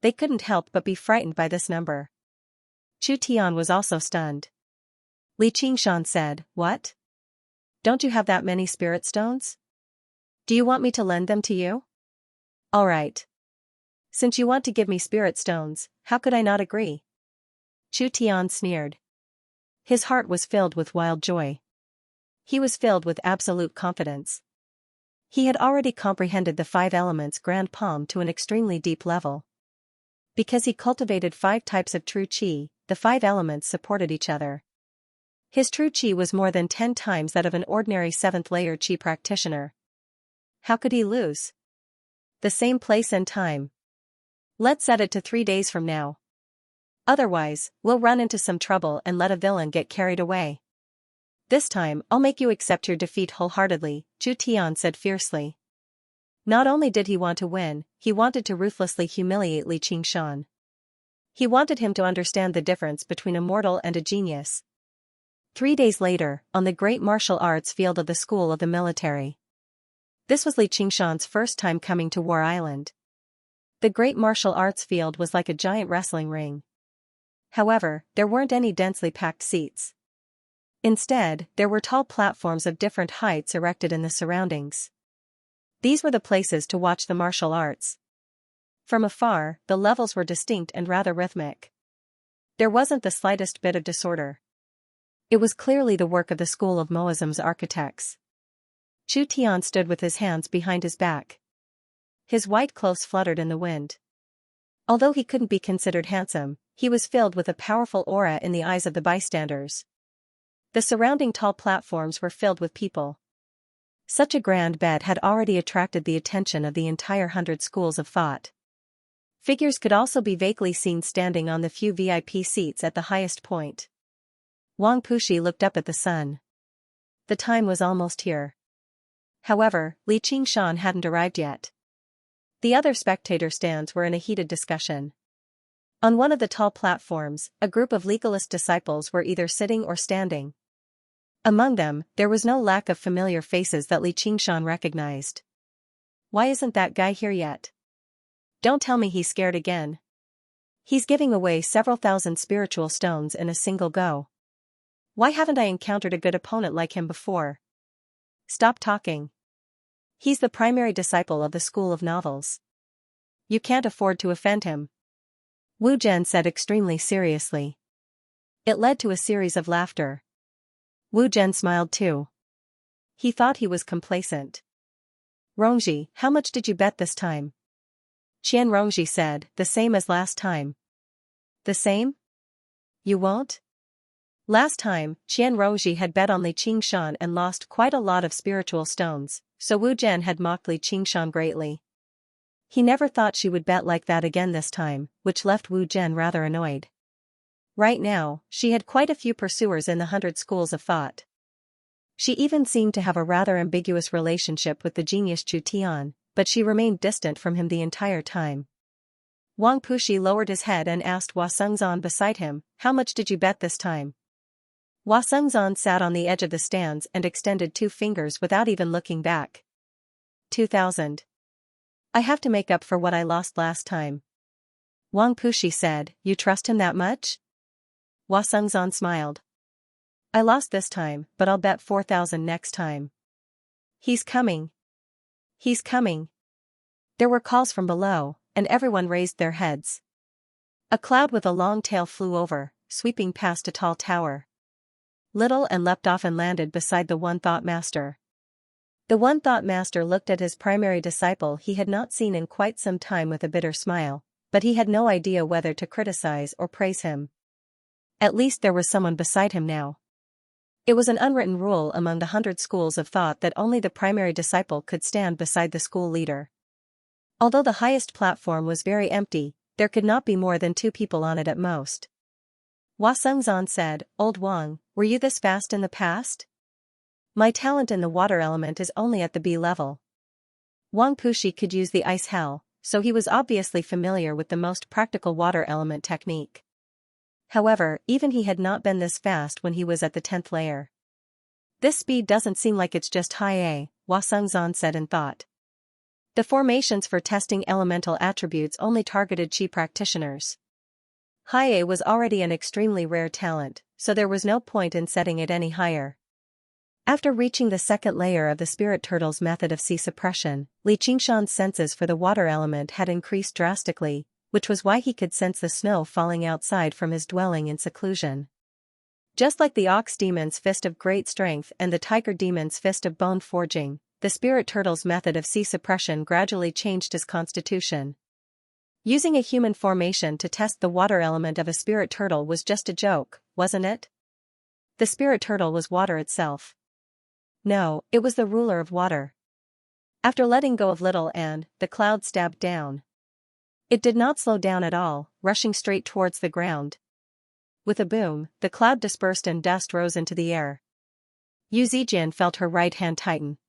They couldn't help but be frightened by this number. Chu Tian was also stunned. Xianxia said, what? Don't you have that many spirit stones? Do you want me to lend them to you? Alright. Since you want to give me spirit stones, how could I not agree? Chu Tian sneered. His heart was filled with wild joy. He was filled with absolute confidence. He had already comprehended the 5 elements grand palm to an extremely deep level. Because he cultivated 5 types of true qi, the 5 elements supported each other. His true qi was more than 10 times that of an ordinary 7th layer qi practitioner. How could he lose? The same place and time. Let's set it to 3 days from now. Otherwise, we'll run into some trouble and let a villain get carried away. This time, I'll make you accept your defeat wholeheartedly, Chu Tian said fiercely. Not only did he want to win, he wanted to ruthlessly humiliate Xianxia. He wanted him to understand the difference between a mortal and a genius. 3 days later, on the great martial arts field of the School of the Military. This was Xianxia's first time coming to War Island. The great martial arts field was like a giant wrestling ring. However, there weren't any densely packed seats. Instead, there were tall platforms of different heights erected in the surroundings. These were the places to watch the martial arts. From afar, the levels were distinct and rather rhythmic. There wasn't the slightest bit of disorder. It was clearly the work of the School of Moism's architects. Chu Tian stood with his hands behind his back. His white clothes fluttered in the wind. Although he couldn't be considered handsome, he was filled with a powerful aura in the eyes of the bystanders. The surrounding tall platforms were filled with people. Such a grand bed had already attracted the attention of the entire 100 schools of thought. Figures could also be vaguely seen standing on the few VIP seats at the highest point. Wang Pushi looked up at the sun. The time was almost here. However, Xianxia hadn't arrived yet. The other spectator stands were in a heated discussion. On one of the tall platforms, a group of legalist disciples were either sitting or standing. Among them, there was no lack of familiar faces that Xianxia recognized. Why isn't that guy here yet? Don't tell me he's scared again. He's giving away several thousand spiritual stones in a single go. Why haven't I encountered a good opponent like him before? Stop talking. He's the primary disciple of the School of Novels. You can't afford to offend him. Wu Zhen said extremely seriously. It led to a series of laughter. Wu Zhen smiled too. He thought he was complacent. Rongji, how much did you bet this time? Qian Rongji said, the same as last time. The same? You won't? Last time, Qian Rongji had bet on Li Qingshan and lost quite a lot of spiritual stones, so Wu Zhen had mocked Li Qingshan greatly. He never thought she would bet like that again this time, which left Wu Zhen rather annoyed. Right now, she had quite a few pursuers in the 100 schools of thought. She even seemed to have a rather ambiguous relationship with the genius Chu Tian, but she remained distant from him the entire time. Wang Puxi lowered his head and asked Hua Sengzan beside him, how much did you bet this time? Hua Sengzan sat on the edge of the stands and extended 2 fingers without even looking back. 2,000. I have to make up for what I lost last time. Wang Puxi said, you trust him that much? Hua Sengzan smiled. I lost this time, but I'll bet 4,000 next time. He's coming. He's coming. There were calls from below, and everyone raised their heads. A cloud with a long tail flew over, sweeping past a tall tower. Little and leapt off and landed beside the One Thought Master. The One Thought Master looked at his primary disciple he had not seen in quite some time with a bitter smile, but he had no idea whether to criticize or praise him. At least there was someone beside him now. It was an unwritten rule among the 100 schools of thought that only the primary disciple could stand beside the school leader. Although the highest platform was very empty, there could not be more than 2 people on it at most. Hua Sengzan said, Old Wang, were you this fast in the past? My talent in the water element is only at the B level. Wang Puxi could use the ice hell, so he was obviously familiar with the most practical water element technique. However, even he had not been this fast when he was at the 10th layer. This speed doesn't seem like it's just high A, Hua Sengzan said in thought. The formations for testing elemental attributes only targeted Qi practitioners. High A was already an extremely rare talent, so there was no point in setting it any higher. After reaching the 2nd layer of the spirit turtle's method of Qi suppression, Li Qingshan's senses for the water element had increased drastically, which was why he could sense the snow falling outside from his dwelling in seclusion. Just like the ox demon's fist of great strength and the tiger demon's fist of bone forging, the spirit turtle's method of Qi suppression gradually changed his constitution. Using a human formation to test the water element of a spirit turtle was just a joke, wasn't it? The spirit turtle was water itself. No, it was the ruler of water. After letting go of Little and, the cloud stabbed down. It did not slow down at all, rushing straight towards the ground. With a boom, the cloud dispersed and dust rose into the air. Yu Zijian felt her right hand tighten.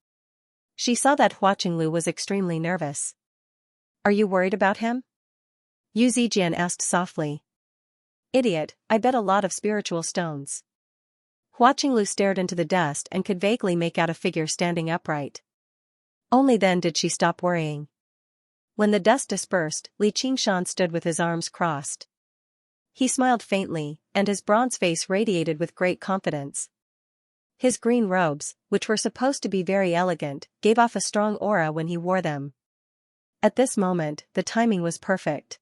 She saw that Hua Qinglu was extremely nervous. Are you worried about him? Yu Zijian asked softly. Idiot, I bet a lot of spiritual stones. Hua Qinglu stared into the dust and could vaguely make out a figure standing upright. Only then did she stop worrying. When the dust dispersed, Li Qingshan stood with his arms crossed. He smiled faintly, and his bronze face radiated with great confidence. His green robes, which were supposed to be very elegant, gave off a strong aura when he wore them. At this moment, the timing was perfect.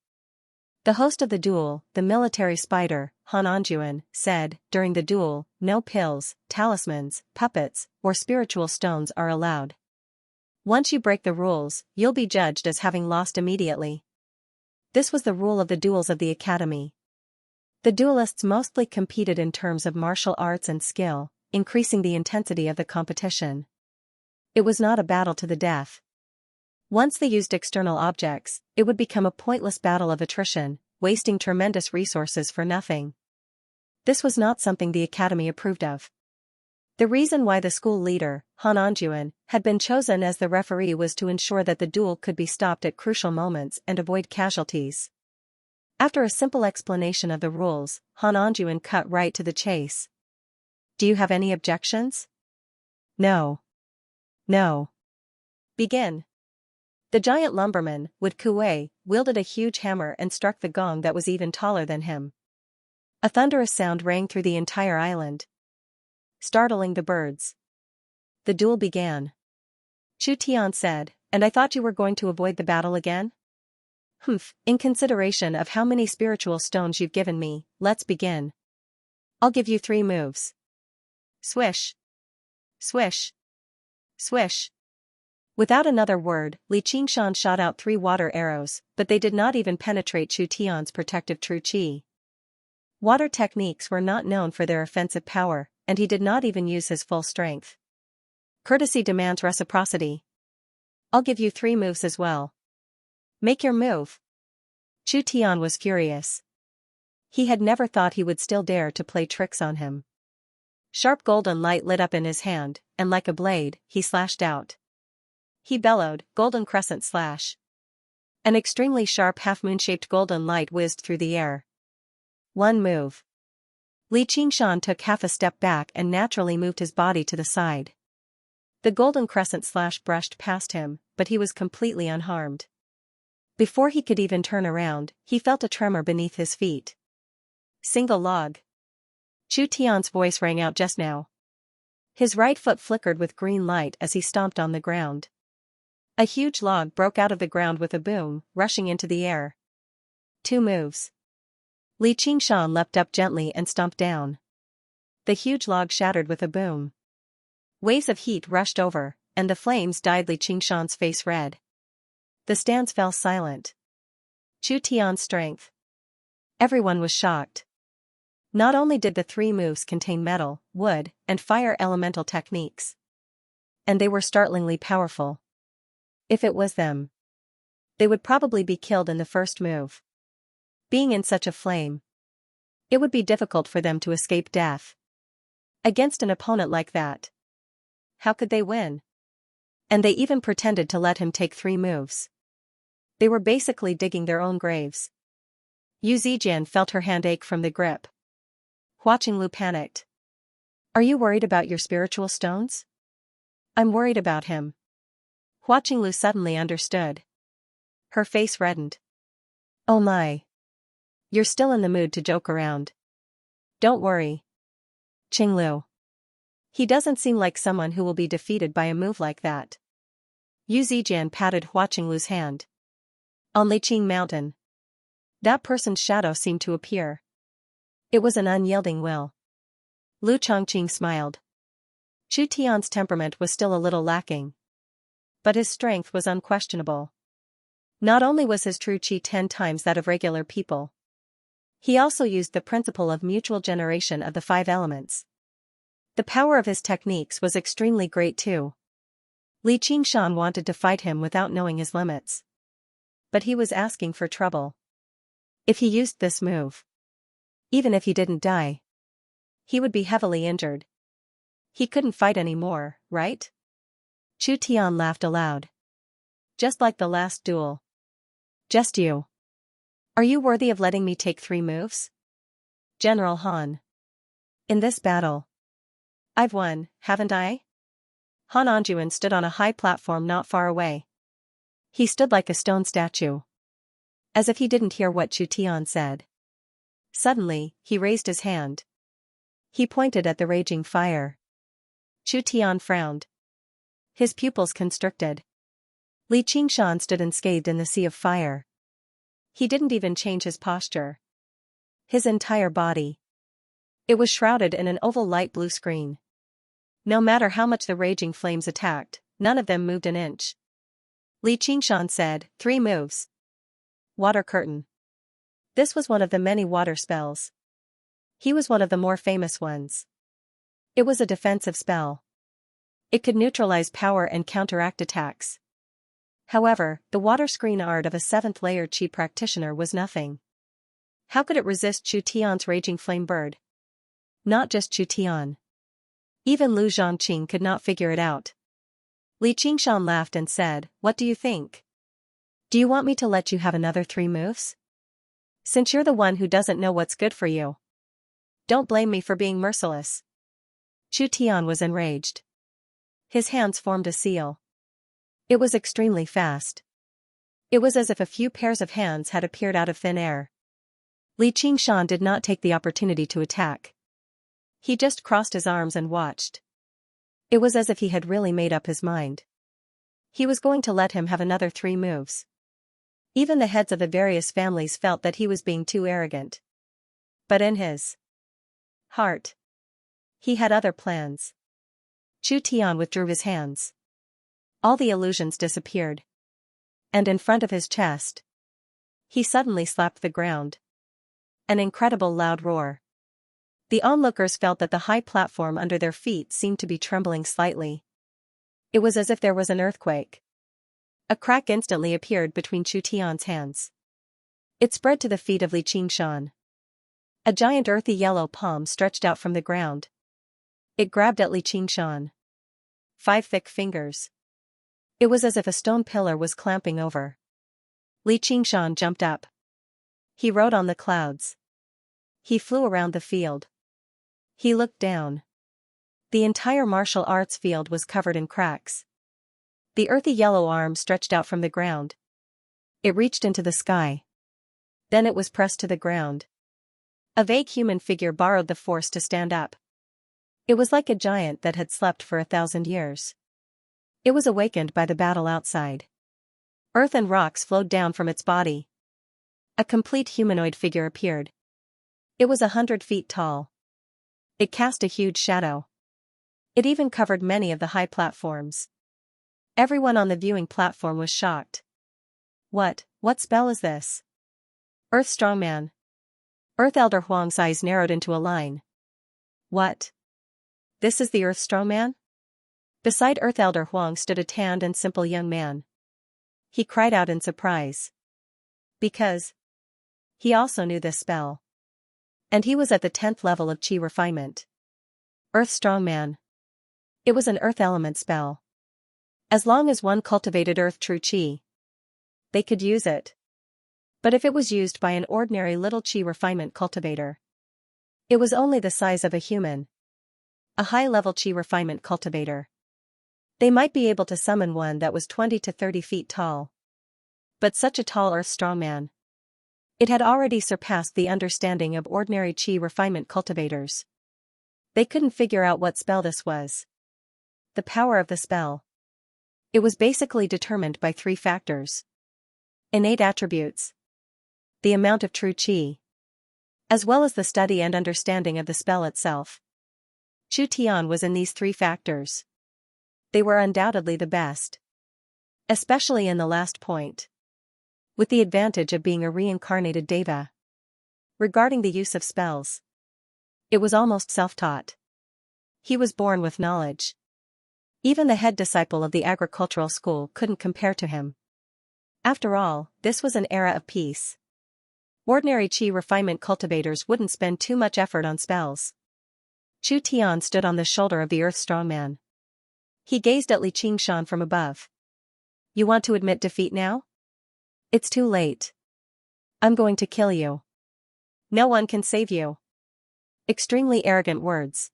The host of the duel, the military spider, Han Anjuan, said, during the duel, no pills, talismans, puppets, or spiritual stones are allowed. Once you break the rules, you'll be judged as having lost immediately. This was the rule of the duels of the academy. The duelists mostly competed in terms of martial arts and skill, increasing the intensity of the competition. It was not a battle to the death. Once they used external objects, it would become a pointless battle of attrition, wasting tremendous resources for nothing. This was not something the academy approved of. The reason why the school leader, Han Anjuan, had been chosen as the referee was to ensure that the duel could be stopped at crucial moments and avoid casualties. After a simple explanation of the rules, Han Anjuan cut right to the chase. Do you have any objections? No. No. Begin. The giant lumberman, with Kuei, wielded a huge hammer and struck the gong that was even taller than him. A thunderous sound rang through the entire island, startling the birds. The duel began. Chu Tian said, "And I thought you were going to avoid the battle again? Humph, in consideration of how many spiritual stones you've given me, let's begin. I'll give you 3 moves. Swish. Swish. Swish." Without another word, Li Qingshan shot out 3 water arrows, but they did not even penetrate Chu Tian's protective true qi. Water techniques were not known for their offensive power, and he did not even use his full strength. Courtesy demands reciprocity. I'll give you 3 moves as well. Make your move. Chu Tian was furious. He had never thought he would still dare to play tricks on him. Sharp golden light lit up in his hand, and like a blade, he slashed out. He bellowed, "Golden crescent slash." An extremely sharp half-moon-shaped golden light whizzed through the air. 1 move. Li Qingshan took half a step back and naturally moved his body to the side. The golden crescent slash brushed past him, but he was completely unharmed. Before he could even turn around, he felt a tremor beneath his feet. Single log. Chu Tian's voice rang out just now. His right foot flickered with green light as he stomped on the ground. A huge log broke out of the ground with a boom, rushing into the air. 2 moves. Li Qingshan leapt up gently and stomped down. The huge log shattered with a boom. Waves of heat rushed over, and the flames dyed Li Qingshan's face red. The stands fell silent. Chu Tian's strength. Everyone was shocked. Not only did the 3 moves contain metal, wood, and fire elemental techniques, and they were startlingly powerful. If it was them, they would probably be killed in the first move. Being in such a flame, it would be difficult for them to escape death. Against an opponent like that, how could they win? And they even pretended to let him take 3 moves. They were basically digging their own graves. Yu Zijian felt her hand ache from the grip. Hua Qinglu panicked. "Are you worried about your spiritual stones?" "I'm worried about him." Hua Qinglu suddenly understood. Her face reddened. "Oh my. You're still in the mood to joke around. Don't worry, Qinglu. He doesn't seem like someone who will be defeated by a move like that." Yu Zijian patted Hua Qinglu's hand. "On Liqing Mountain, that person's shadow seemed to appear. It was an unyielding will." Lu Chongqing smiled. Chu Tian's temperament was still a little lacking, but his strength was unquestionable. Not only was his true qi 10 times that of regular people, he also used the principle of mutual generation of the 5 elements. The power of his techniques was extremely great too. Li Qingshan wanted to fight him without knowing his limits. But he was asking for trouble. If he used this move, even if he didn't die, he would be heavily injured. He couldn't fight anymore, right? Chu Tian laughed aloud. "Just like the last duel. Just you. Are you worthy of letting me take 3 moves? General Han. In this battle, I've won, haven't I?" Han Anjuan stood on a high platform not far away. He stood like a stone statue, as if he didn't hear what Chu Tian said. Suddenly, he raised his hand. He pointed at the raging fire. Chu Tian frowned. His pupils constricted. Li Qingshan stood unscathed in the sea of fire. He didn't even change his posture. His entire body, it was shrouded in an oval light blue screen. No matter how much the raging flames attacked, none of them moved an inch. Li Qingshan said, 3 moves. Water curtain. This was one of the many water spells. He was one of the more famous ones. It was a defensive spell. It could neutralize power and counteract attacks. However, the water screen art of a 7th layer qi practitioner was nothing. How could it resist Chu Tian's raging flame bird? Not just Chu Tian. Even Lu Zhongqing could not figure it out. Li Qingshan laughed and said, "What do you think? Do you want me to let you have another 3 moves? Since you're the one who doesn't know what's good for you. Don't blame me for being merciless." Chu Tian was enraged. His hands formed a seal. It was extremely fast. It was as if a few pairs of hands had appeared out of thin air. Li Qingshan did not take the opportunity to attack. He just crossed his arms and watched. It was as if he had really made up his mind. He was going to let him have another 3 moves. Even the heads of the various families felt that he was being too arrogant. But in his heart, he had other plans. Chu Tian withdrew his hands. All the illusions disappeared. And in front of his chest, he suddenly slapped the ground. An incredible loud roar. The onlookers felt that the high platform under their feet seemed to be trembling slightly. It was as if there was an earthquake. A crack instantly appeared between Chu Tian's hands. It spread to the feet of Li Qingshan. A giant earthy yellow palm stretched out from the ground. It grabbed at Li Qingshan. 5 thick fingers. It was as if a stone pillar was clamping over. Li Qingshan jumped up. He rode on the clouds. He flew around the field. He looked down. The entire martial arts field was covered in cracks. The earthy yellow arm stretched out from the ground. It reached into the sky. Then it was pressed to the ground. A vague human figure borrowed the force to stand up. It was like a giant that had slept for 1,000 years. It was awakened by the battle outside. Earth and rocks flowed down from its body. A complete humanoid figure appeared. It was 100 feet tall. It cast a huge shadow. It even covered many of the high platforms. Everyone on the viewing platform was shocked. What spell is this? Earth Strongman. Earth Elder Huang's eyes narrowed into a line. What? This is the Earth Strongman? Beside Earth Elder Huang stood a tanned and simple young man. He cried out in surprise. Because he also knew this spell. And he was at the 10th level of Qi refinement. Earth Strongman. It was an earth element spell. As long as one cultivated earth true Qi, they could use it. But if it was used by an ordinary little Qi refinement cultivator, it was only the size of a human. A high-level Qi refinement cultivator. They might be able to summon one that was 20 to 30 feet tall. But such a tall earth strongman. It had already surpassed the understanding of ordinary Qi refinement cultivators. They couldn't figure out what spell this was. The power of the spell. It was basically determined by 3 factors. Innate attributes. The amount of true Qi. As well as the study and understanding of the spell itself. Chu Tian was in these 3 factors. They were undoubtedly the best. Especially in the last point. With the advantage of being a reincarnated deva. Regarding the use of spells. It was almost self-taught. He was born with knowledge. Even the head disciple of the agricultural school couldn't compare to him. After all, this was an era of peace. Ordinary Qi refinement cultivators wouldn't spend too much effort on spells. Chu Tian stood on the shoulder of the earth strongman. He gazed at Li Qingshan from above. You want to admit defeat now? It's too late. I'm going to kill you. No one can save you. Extremely arrogant words.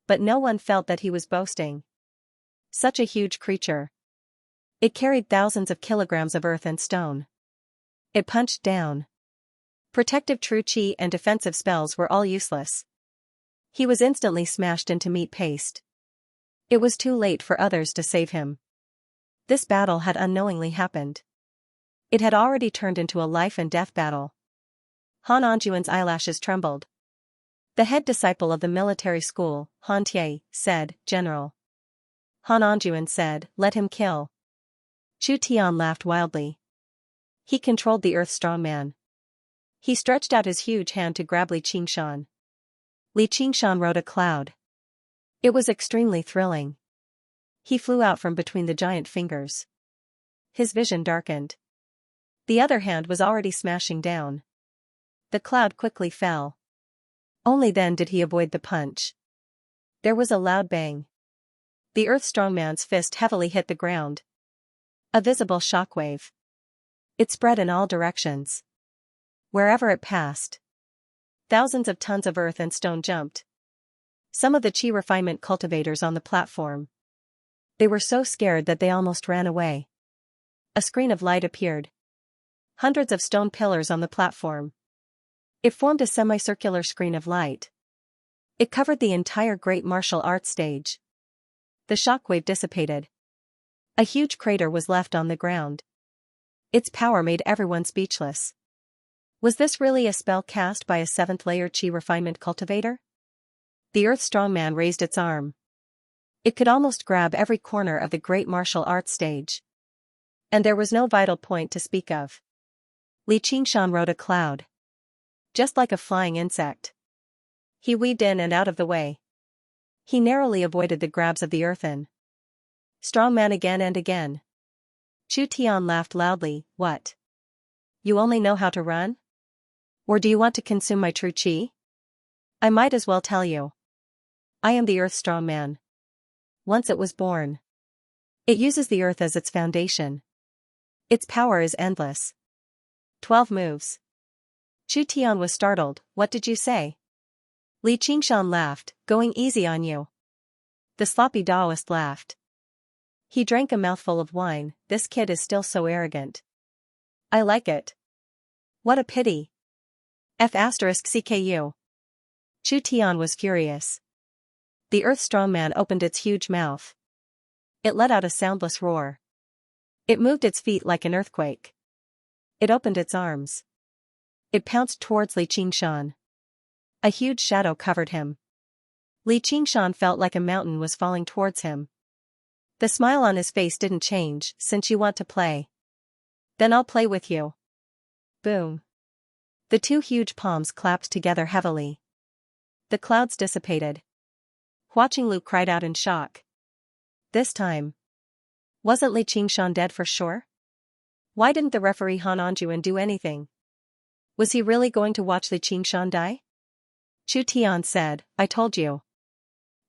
But no one felt that he was boasting. Such a huge creature. It carried thousands of kilograms of earth and stone. It punched down. Protective true Qi and defensive spells were all useless. He was instantly smashed into meat paste. It was too late for others to save him. This battle had unknowingly happened. It had already turned into a life and death battle. Han Anjuan's eyelashes trembled. The head disciple of the military school, Han Tie, said, General. Han Anjuan said, let him kill. Chu Tian laughed wildly. He controlled the earth strongman. He stretched out his huge hand to grab Li Qingshan. Li Qingshan rode a cloud. It was extremely thrilling. He flew out from between the giant fingers. His vision darkened. The other hand was already smashing down. The cloud quickly fell. Only then did he avoid the punch. There was a loud bang. The earth strongman's fist heavily hit the ground. A visible shockwave. It spread in all directions. Wherever it passed. Thousands of tons of earth and stone jumped. Some of the Qi refinement cultivators on the platform. They were so scared that they almost ran away. A screen of light appeared. Hundreds of stone pillars on the platform. It formed a semicircular screen of light. It covered the entire great martial arts stage. The shockwave dissipated. A huge crater was left on the ground. Its power made everyone speechless. Was this really a spell cast by a 7th-layer Qi refinement cultivator? The Earth Strongman raised its arm. It could almost grab every corner of the great martial arts stage. And there was no vital point to speak of. Li Qingshan rode a cloud. Just like a flying insect. He weaved in and out of the way. He narrowly avoided the grabs of the earthen strongman again and again. Chu Tian laughed loudly. What? You only know how to run? Or do you want to consume my true qi? I might as well tell you. I am the Earth Strongman. Once it was born. It uses the earth as its foundation. Its power is endless. 12 moves. Chu Tian was startled. What did you say? Li Qingshan laughed, going easy on you. The sloppy Taoist laughed. He drank a mouthful of wine. This kid is still so arrogant. I like it. What a pity. F***CKU. Chu Tian was furious. The Earth Strongman opened its huge mouth. It let out a soundless roar. It moved its feet like an earthquake. It opened its arms. It pounced towards Li Qingshan. A huge shadow covered him. Li Qingshan felt like a mountain was falling towards him. The smile on his face didn't change. Since you want to play, then I'll play with you. Boom. The two huge palms clapped together heavily. The clouds dissipated. Huaqing Lu cried out in shock. This time. Wasn't Li Qingshan dead for sure? Why didn't the referee Han Anjuan do anything? Was he really going to watch Li Qingshan die? Chu Tian said, I told you.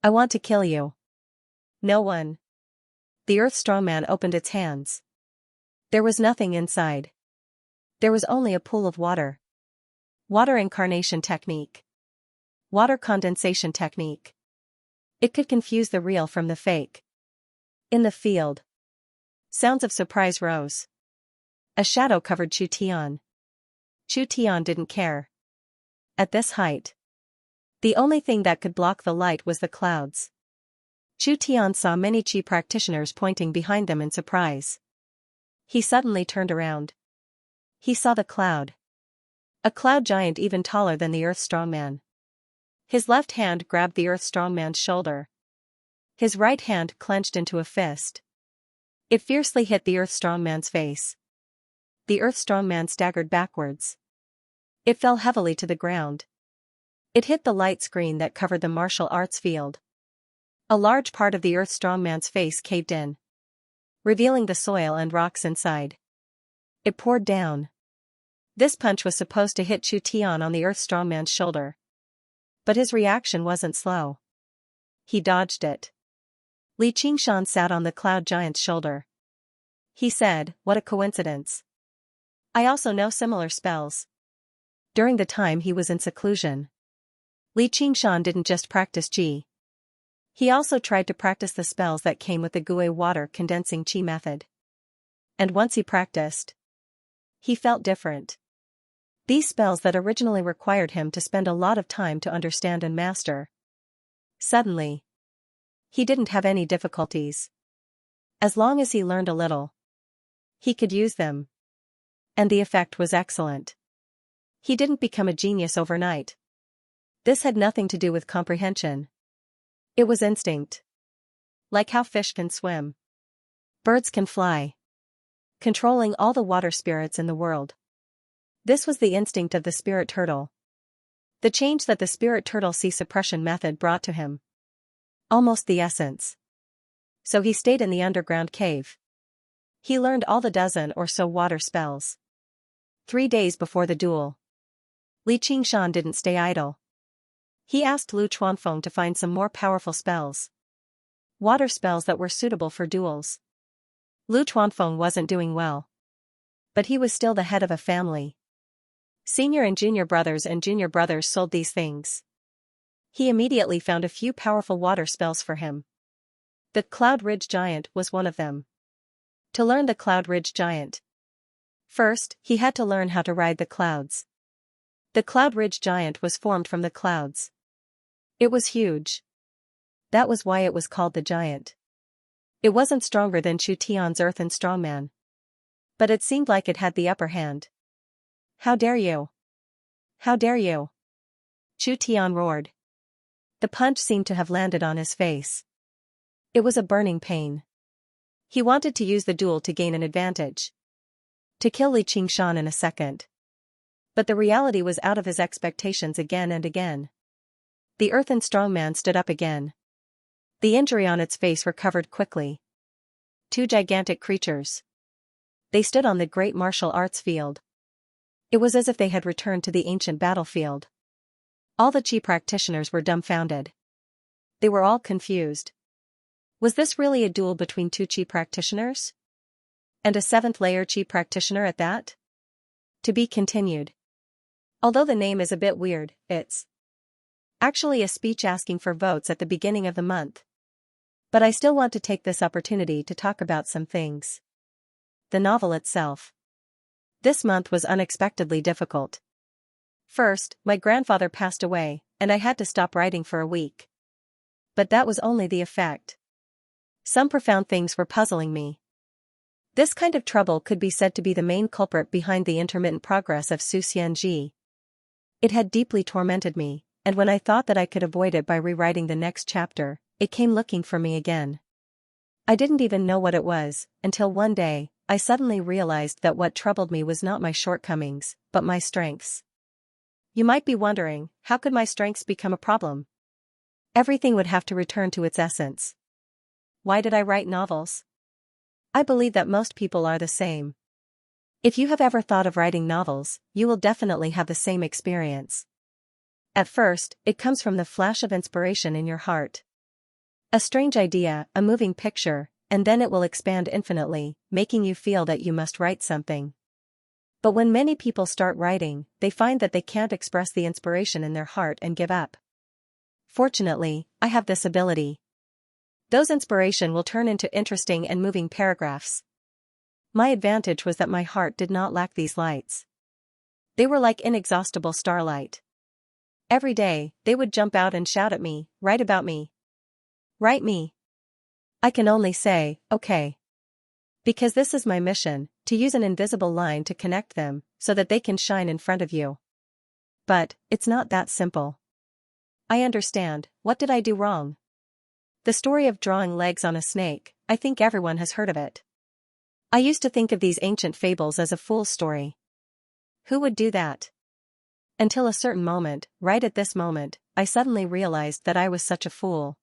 I want to kill you. No one. The Earth Strongman opened its hands. There was nothing inside. There was only a pool of water. Water incarnation technique. Water condensation technique. It could confuse the real from the fake. In the field. Sounds of surprise rose. A shadow covered Chu Tian. Chu Tian didn't care. At this height. The only thing that could block the light was the clouds. Chu Tian saw many Qi practitioners pointing behind them in surprise. He suddenly turned around. He saw the cloud. A cloud giant even taller than the Earth Strongman. His left hand grabbed the Earth Strongman's shoulder. His right hand clenched into a fist. It fiercely hit the Earth Strongman's face. The Earth Strongman staggered backwards. It fell heavily to the ground. It hit the light screen that covered the martial arts field. A large part of the Earth Strongman's face caved in, revealing the soil and rocks inside. It poured down. This punch was supposed to hit Chu Tian on the Earth Strongman's shoulder. But his reaction wasn't slow. He dodged it. Li Qingshan sat on the cloud giant's shoulder. He said, what a coincidence. I also know similar spells. During the time he was in seclusion, Li Qingshan didn't just practice Qi. He also tried to practice the spells that came with the Gui water condensing Qi method. And once he practiced, he felt different. These spells that originally required him to spend a lot of time to understand and master. Suddenly, he didn't have any difficulties. As long as he learned a little, he could use them. And the effect was excellent. He didn't become a genius overnight. This had nothing to do with comprehension. It was instinct. Like how fish can swim. Birds can fly. Controlling all the water spirits in the world. This was the instinct of the spirit turtle. The change that the spirit turtle sea suppression method brought to him. Almost the essence. So he stayed in the underground cave. He learned all the dozen or so water spells. 3 days before the duel, Li Qingshan didn't stay idle. He asked Lu Chuanfeng to find some more powerful spells. Water spells that were suitable for duels. Lu Chuanfeng wasn't doing well. But he was still the head of a family. Senior and junior brothers sold these things. He immediately found a few powerful water spells for him. The Cloud Ridge Giant was one of them. To learn the Cloud Ridge Giant. First, he had to learn how to ride the clouds. The Cloud Ridge Giant was formed from the clouds. It was huge. That was why it was called the giant. It wasn't stronger than Chu Tian's earthen strongman. But it seemed like it had the upper hand. How dare you? How dare you? Chu Tian roared. The punch seemed to have landed on his face. It was a burning pain. He wanted to use the duel to gain an advantage. To kill Li Qingshan in a second. But the reality was out of his expectations again and again. The earthen strongman stood up again. The injury on its face recovered quickly. Two gigantic creatures. They stood on the great martial arts field. It was as if they had returned to the ancient battlefield. All the Qi practitioners were dumbfounded. They were all confused. Was this really a duel between two Qi practitioners? And a seventh-layer Qi practitioner at that? To be continued. Although the name is a bit weird, it's actually a speech asking for votes at the beginning of the month. But I still want to take this opportunity to talk about some things. The novel itself. This month was unexpectedly difficult. First, my grandfather passed away, and I had to stop writing for a week. But that was only the effect. Some profound things were puzzling me. This kind of trouble could be said to be the main culprit behind the intermittent progress of Su Xianxia. It had deeply tormented me, and when I thought that I could avoid it by rewriting the next chapter, it came looking for me again. I didn't even know what it was, until one day, I suddenly realized that what troubled me was not my shortcomings, but my strengths. You might be wondering, how could my strengths become a problem? Everything would have to return to its essence. Why did I write novels? I believe that most people are the same. If you have ever thought of writing novels, you will definitely have the same experience. At first, it comes from the flash of inspiration in your heart. A strange idea, a moving picture, and then it will expand infinitely, making you feel that you must write something. But when many people start writing, they find that they can't express the inspiration in their heart and give up. Fortunately, I have this ability. Those inspiration will turn into interesting and moving paragraphs. My advantage was that my heart did not lack these lights. They were like inexhaustible starlight. Every day, they would jump out and shout at me, "Write about me. Write me." I can only say, okay. Because this is my mission, to use an invisible line to connect them, so that they can shine in front of you. But, it's not that simple. I understand, what did I do wrong? The story of drawing legs on a snake, I think everyone has heard of it. I used to think of these ancient fables as a fool's story. Who would do that? Until a certain moment, right at this moment, I suddenly realized that I was such a fool.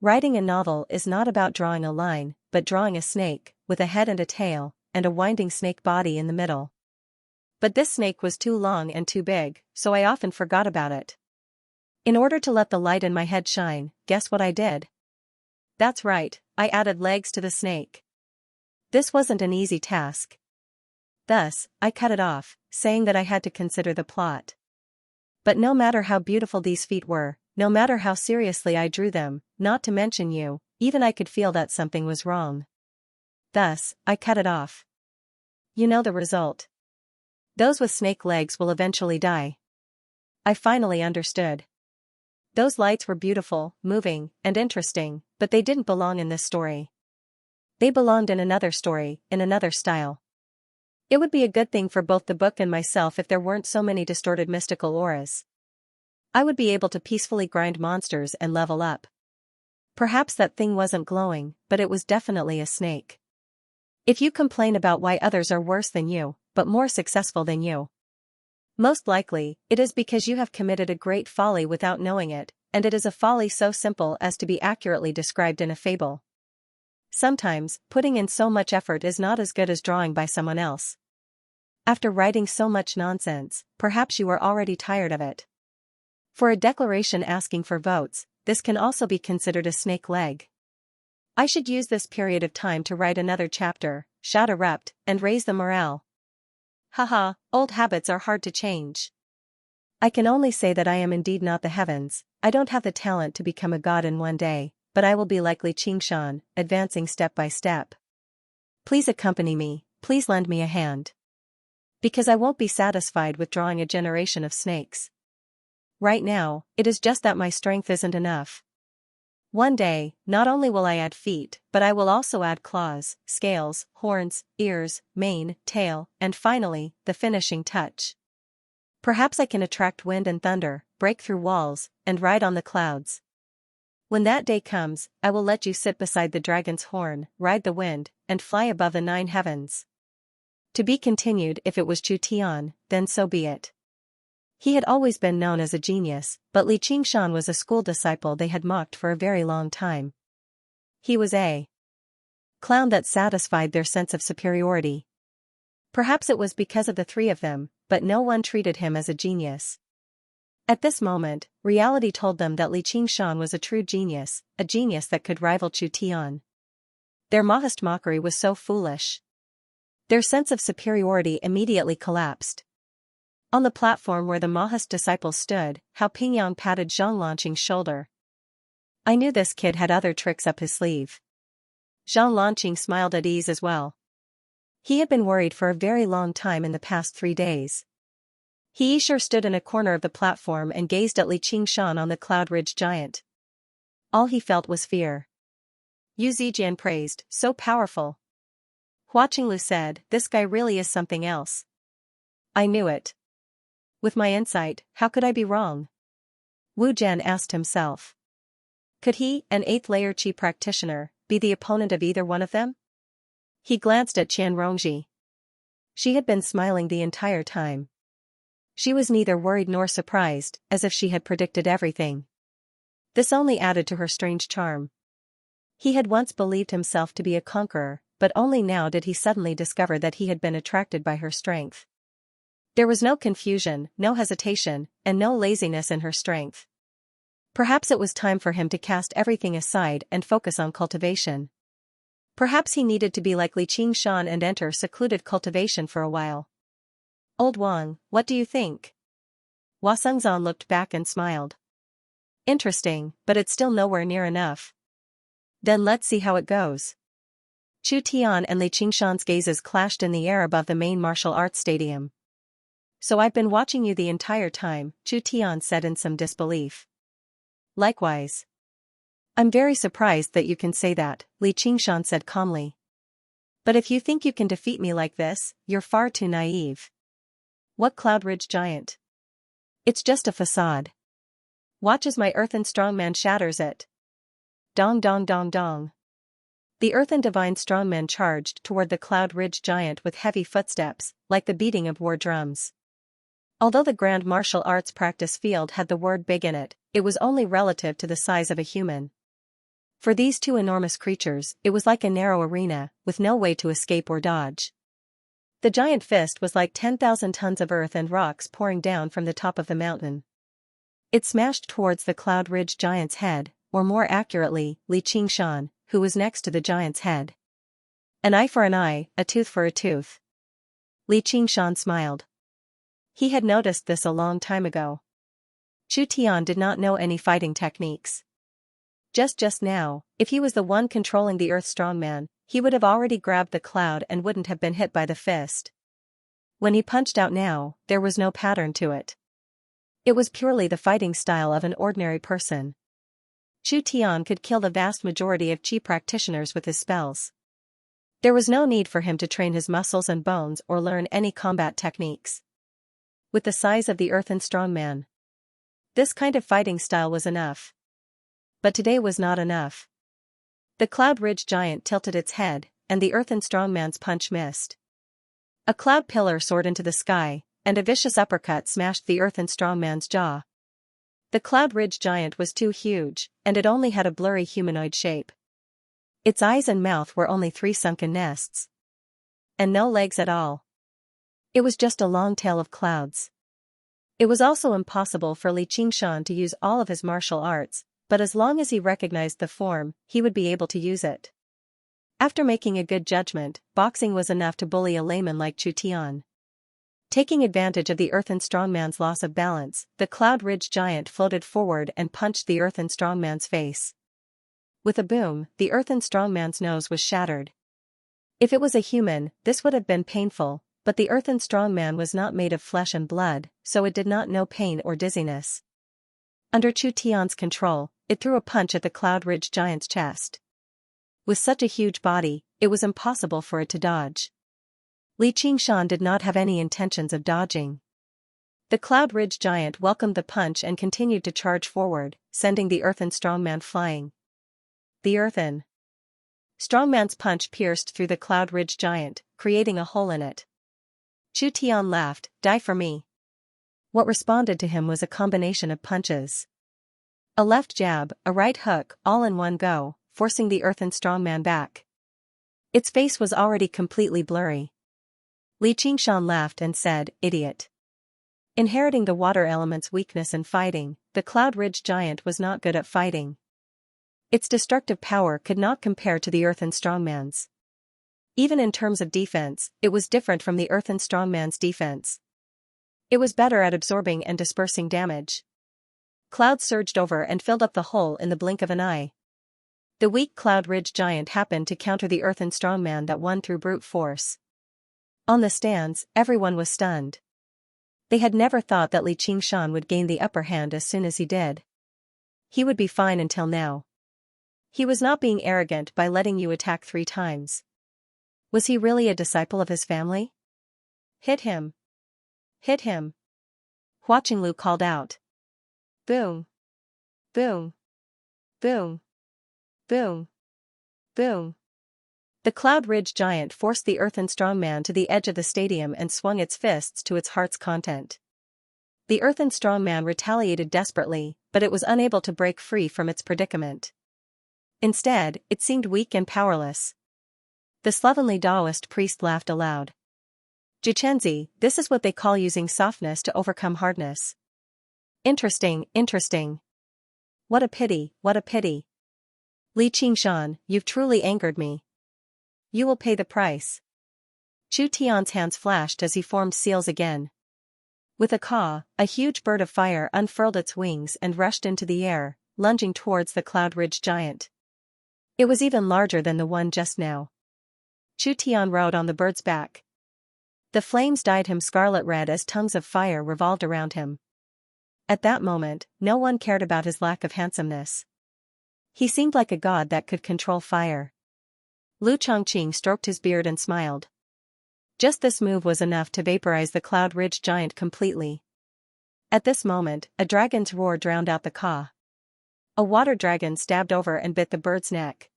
Writing a novel is not about drawing a line, but drawing a snake, with a head and a tail, and a winding snake body in the middle. But this snake was too long and too big, so I often forgot about it. In order to let the light in my head shine, guess what I did? That's right, I added legs to the snake. This wasn't an easy task. Thus, I cut it off, saying that I had to consider the plot. But no matter how beautiful these feet were, no matter how seriously I drew them, not to mention you, even I could feel that something was wrong. Thus, I cut it off. You know the result. Those with snake legs will eventually die. I finally understood. Those lights were beautiful, moving, and interesting, but they didn't belong in this story. They belonged in another story, in another style. It would be a good thing for both the book and myself if there weren't so many distorted mystical auras. I would be able to peacefully grind monsters and level up. Perhaps that thing wasn't glowing, but it was definitely a snake. If you complain about why others are worse than you, but more successful than you, most likely, it is because you have committed a great folly without knowing it, and it is a folly so simple as to be accurately described in a fable. Sometimes, putting in so much effort is not as good as drawing by someone else. After writing so much nonsense, perhaps you are already tired of it. For a declaration asking for votes, this can also be considered a snake leg. I should use this period of time to write another chapter, shout erupt, and raise the morale. Haha, old habits are hard to change. I can only say that I am indeed not the heavens. I don't have the talent to become a god in one day, but I will be like Li Qingshan, advancing step by step. Please accompany me, please lend me a hand. Because I won't be satisfied with drawing a generation of snakes. Right now, it is just that my strength isn't enough. One day, not only will I add feet, but I will also add claws, scales, horns, ears, mane, tail, and finally, the finishing touch. Perhaps I can attract wind and thunder, break through walls, and ride on the clouds. When that day comes, I will let you sit beside the dragon's horn, ride the wind, and fly above the 9 heavens. To be continued. If it was Chu Tian, then so be it. He had always been known as a genius, but Li Qingshan was a school disciple they had mocked for a very long time. He was a clown that satisfied their sense of superiority. Perhaps it was because of the three of them, but no one treated him as a genius. At this moment, reality told them that Li Qingshan was a true genius, a genius that could rival Chu Tian. Their modest mockery was so foolish. Their sense of superiority immediately collapsed. On the platform where the Mahist disciples stood, Hao Pingyang patted Zhang Lanqing's shoulder. I knew this kid had other tricks up his sleeve. Zhang Lanqing smiled at ease as well. He had been worried for a very long time in the past 3 days. He sure stood in a corner of the platform and gazed at Li Qingshan on the Cloud Ridge giant. All he felt was fear. Yu Zijian praised, so powerful. Hua Qinglu said, this guy really is something else. I knew it. With my insight, how could I be wrong? Wu Jian asked himself. Could he, an 8th layer Qi practitioner, be the opponent of either one of them? He glanced at Qian Rongji. She had been smiling the entire time. She was neither worried nor surprised, as if she had predicted everything. This only added to her strange charm. He had once believed himself to be a conqueror, but only now did he suddenly discover that he had been attracted by her strength. There was no confusion, no hesitation, and no laziness in her strength. Perhaps it was time for him to cast everything aside and focus on cultivation. Perhaps he needed to be like Li Qingshan and enter secluded cultivation for a while. Old Wang, what do you think? Hua Sengzan looked back and smiled. Interesting, but it's still nowhere near enough. Then let's see how it goes. Chu Tian and Li Qingshan's gazes clashed in the air above the main martial arts stadium. So I've been watching you the entire time, Chu Tian said in some disbelief. Likewise. I'm very surprised that you can say that, Li Qingshan said calmly. But if you think you can defeat me like this, you're far too naive. What Cloud Ridge giant? It's just a facade. Watch as my earthen strongman shatters it. Dong dong dong dong. The earthen divine strongman charged toward the Cloud Ridge giant with heavy footsteps, like the beating of war drums. Although the grand martial arts practice field had the word big in it, it was only relative to the size of a human. For these two enormous creatures, it was like a narrow arena, with no way to escape or dodge. The giant fist was like 10,000 tons of earth and rocks pouring down from the top of the mountain. It smashed towards the Cloud Ridge giant's head, or more accurately, Li Qingshan, who was next to the giant's head. An eye for an eye, a tooth for a tooth. Li Qingshan smiled. He had noticed this a long time ago. Chu Tian did not know any fighting techniques. Just now, if he was the one controlling the Earth strongman, he would have already grabbed the cloud and wouldn't have been hit by the fist. When he punched out now, there was no pattern to it. It was purely the fighting style of an ordinary person. Chu Tian could kill the vast majority of Qi practitioners with his spells. There was no need for him to train his muscles and bones or learn any combat techniques. With the size of the earthen strongman, this kind of fighting style was enough. But today was not enough. The Cloud Ridge giant tilted its head, and the earthen strongman's punch missed. A cloud pillar soared into the sky, and a vicious uppercut smashed the earthen strongman's jaw. The Cloud Ridge giant was too huge, and it only had a blurry humanoid shape. Its eyes and mouth were only 3 sunken nests. And no legs at all. It was just a long tail of clouds. It was also impossible for Li Qingshan to use all of his martial arts, but as long as he recognized the form, he would be able to use it. After making a good judgment, boxing was enough to bully a layman like Chu Tian. Taking advantage of the earthen strongman's loss of balance, the Cloud Ridge giant floated forward and punched the earthen strongman's face. With a boom, the earthen strongman's nose was shattered. If it was a human, this would have been painful, but the earthen strongman was not made of flesh and blood, so it did not know pain or dizziness. Under Chu Tian's control, it threw a punch at the Cloud Ridge giant's chest. With such a huge body, it was impossible for it to dodge. Li Qingshan did not have any intentions of dodging. The Cloud Ridge giant welcomed the punch and continued to charge forward, sending the earthen strongman flying. The earthen strongman's punch pierced through the Cloud Ridge giant, creating a hole in it. Chu Tian laughed, "Die for me." What responded to him was a combination of punches. A left jab, a right hook, all in one go, forcing the earthen strongman back. Its face was already completely blurry. Li Qingshan laughed and said, "Idiot." Inheriting the water element's weakness in fighting, the Cloud Ridge giant was not good at fighting. Its destructive power could not compare to the earthen strongman's. Even in terms of defense, it was different from the earthen strongman's defense. It was better at absorbing and dispersing damage. Clouds surged over and filled up the hole in the blink of an eye. The weak Cloud Ridge giant happened to counter the earthen strongman that won through brute force. On the stands, everyone was stunned. They had never thought that Li Qingshan would gain the upper hand as soon as he did. He would be fine until now. He was not being arrogant by letting you attack 3 times. Was he really a disciple of his family? Hit him. Hit him. Hua Qinglu called out. Boom. Boom. Boom. Boom. Boom. The Cloud Ridge giant forced the earthen strongman to the edge of the stadium and swung its fists to its heart's content. The earthen strongman retaliated desperately, but it was unable to break free from its predicament. Instead, it seemed weak and powerless. The slovenly Taoist priest laughed aloud. "Jichenzi, this is what they call using softness to overcome hardness. Interesting, interesting. What a pity, what a pity. Li Qingshan, you've truly angered me. You will pay the price." Chu Tian's hands flashed as he formed seals again. With a caw, a huge bird of fire unfurled its wings and rushed into the air, lunging towards the Cloud Ridge giant. It was even larger than the one just now. Chu Tian rode on the bird's back. The flames dyed him scarlet red as tongues of fire revolved around him. At that moment, no one cared about his lack of handsomeness. He seemed like a god that could control fire. Lu Chongqing stroked his beard and smiled. Just this move was enough to vaporize the Cloud Ridge giant completely. At this moment, a dragon's roar drowned out the caw. A water dragon stabbed over and bit the bird's neck.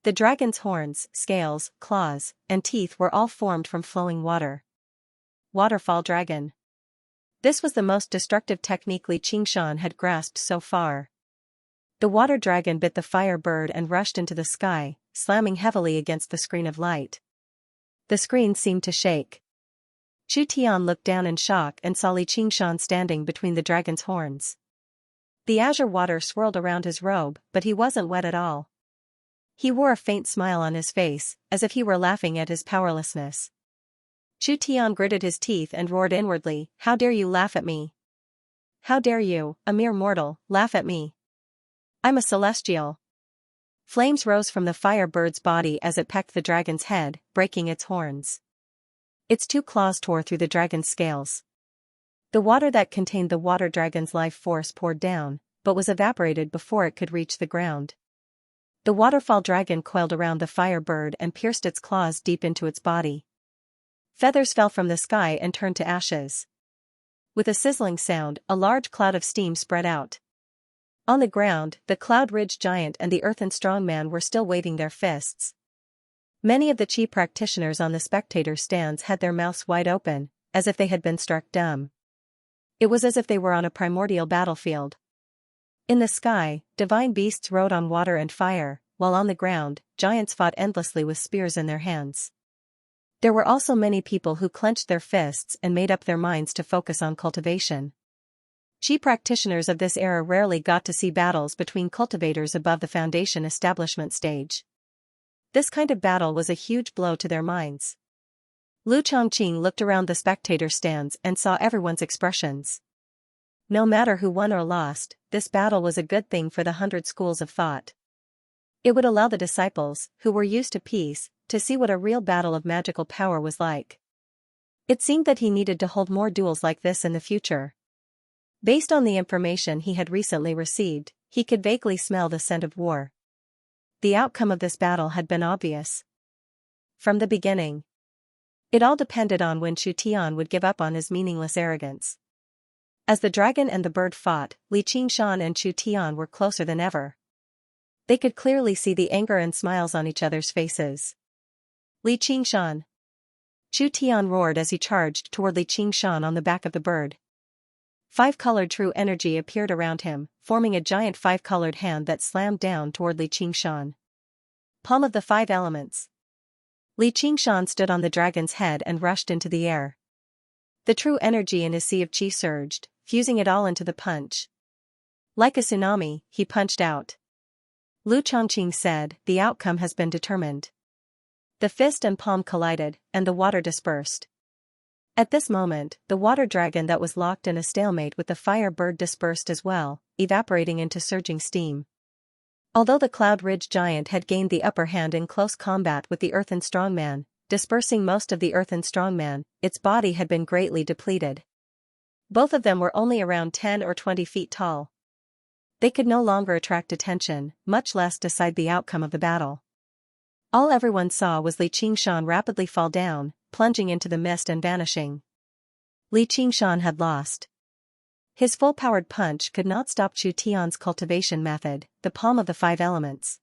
The dragon's horns, scales, claws, and teeth were all formed from flowing water. Waterfall dragon. This was the most destructive technique Li Qingshan had grasped so far. The water dragon bit the fire bird and rushed into the sky, slamming heavily against the screen of light. The screen seemed to shake. Chu Tian looked down in shock and saw Li Qingshan standing between the dragon's horns. The azure water swirled around his robe, but he wasn't wet at all. He wore a faint smile on his face, as if he were laughing at his powerlessness. Chu Tian gritted his teeth and roared inwardly, "How dare you laugh at me? How dare you, a mere mortal, laugh at me? I'm a celestial." Flames rose from the fire bird's body as it pecked the dragon's head, breaking its horns. Its 2 claws tore through the dragon's scales. The water that contained the water dragon's life force poured down, but was evaporated before it could reach the ground. The waterfall dragon coiled around the fire bird and pierced its claws deep into its body. Feathers fell from the sky and turned to ashes. With a sizzling sound, a large cloud of steam spread out. On the ground, the Cloud Ridge giant and the earthen strongman were still waving their fists. Many of the chi practitioners on the spectator stands had their mouths wide open, as if they had been struck dumb. It was as if they were on a primordial battlefield. In the sky, divine beasts rode on water and fire, while on the ground, giants fought endlessly with spears in their hands. There were also many people who clenched their fists and made up their minds to focus on cultivation. Chi practitioners of this era rarely got to see battles between cultivators above the foundation establishment stage. This kind of battle was a huge blow to their minds. Lu Chongqing looked around the spectator stands and saw everyone's expressions. No matter who won or lost, this battle was a good thing for the 100 schools of thought. It would allow the disciples, who were used to peace, to see what a real battle of magical power was like. It seemed that he needed to hold more duels like this in the future. Based on the information he had recently received, he could vaguely smell the scent of war. The outcome of this battle had been obvious from the beginning. It all depended on when Chu Tian would give up on his meaningless arrogance. As the dragon and the bird fought, Li Qingshan and Chu Tian were closer than ever. They could clearly see the anger and smiles on each other's faces. Li Qingshan! Chu Tian roared as he charged toward Li Qingshan on the back of the bird. Five-colored true energy appeared around him, forming a giant five-colored hand that slammed down toward Li Qingshan. Palm of the five elements. Li Qingshan stood on the dragon's head and rushed into the air. The true energy in his sea of qi surged, fusing it all into the punch. Like a tsunami, he punched out. Lu Chongqing said, "The outcome has been determined." The fist and palm collided, and the water dispersed. At this moment, the water dragon that was locked in a stalemate with the fire bird dispersed as well, evaporating into surging steam. Although the Cloud Ridge giant had gained the upper hand in close combat with the earthen strongman, dispersing most of the earthen strongman, its body had been greatly depleted. Both of them were only around 10 or 20 feet tall. They could no longer attract attention, much less decide the outcome of the battle. All everyone saw was Li Qingshan rapidly fall down, plunging into the mist and vanishing. Li Qingshan had lost. His full-powered punch could not stop Chu Tian's cultivation method, the palm of the five elements.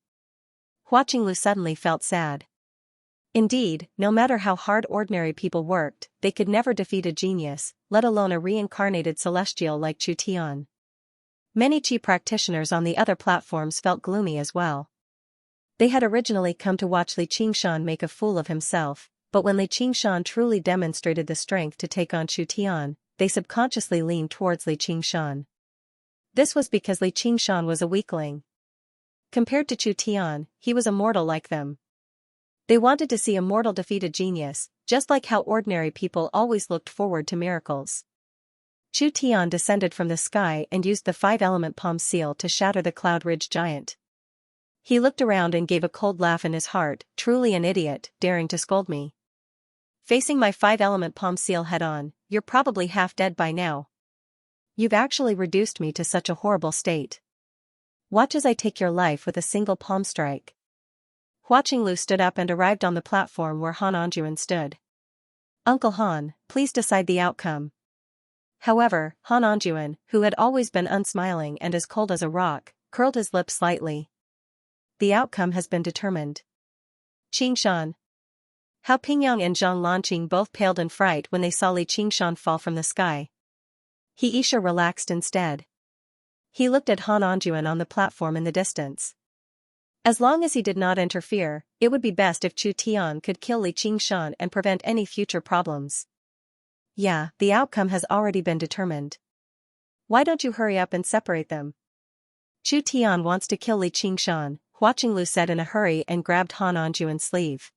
Hua Qinglu suddenly felt sad. Indeed, no matter how hard ordinary people worked, they could never defeat a genius, let alone a reincarnated celestial like Chu Tian. Many Qi practitioners on the other platforms felt gloomy as well. They had originally come to watch Li Qingshan make a fool of himself, but when Li Qingshan truly demonstrated the strength to take on Chu Tian, they subconsciously leaned towards Li Qingshan. This was because Li Qingshan was a weakling. Compared to Chu Tian, he was a mortal like them. They wanted to see a mortal defeat a genius, just like how ordinary people always looked forward to miracles. Chu Tian descended from the sky and used the five-element palm seal to shatter the Cloud Ridge giant. He looked around and gave a cold laugh in his heart, truly an idiot, daring to scold me. Facing my five-element palm seal head-on, you're probably half dead by now. You've actually reduced me to such a horrible state. Watch as I take your life with a single palm strike. Hua Qinglu stood up and arrived on the platform where Han Anjuan stood. Uncle Han, please decide the outcome. However, Han Anjuan, who had always been unsmiling and as cold as a rock, curled his lips slightly. The outcome has been determined. Qingshan. Hao Pingyang and Zhang Lanqing both paled in fright when they saw Li Qingshan fall from the sky. He Isha relaxed instead. He looked at Han Anjuan on the platform in the distance. As long as he did not interfere, it would be best if Chu Tian could kill Li Qingshan and prevent any future problems. Yeah, the outcome has already been determined. Why don't you hurry up and separate them? Chu Tian wants to kill Li Qingshan, Hua Qinglu said in a hurry and grabbed Han Anjuan's sleeve.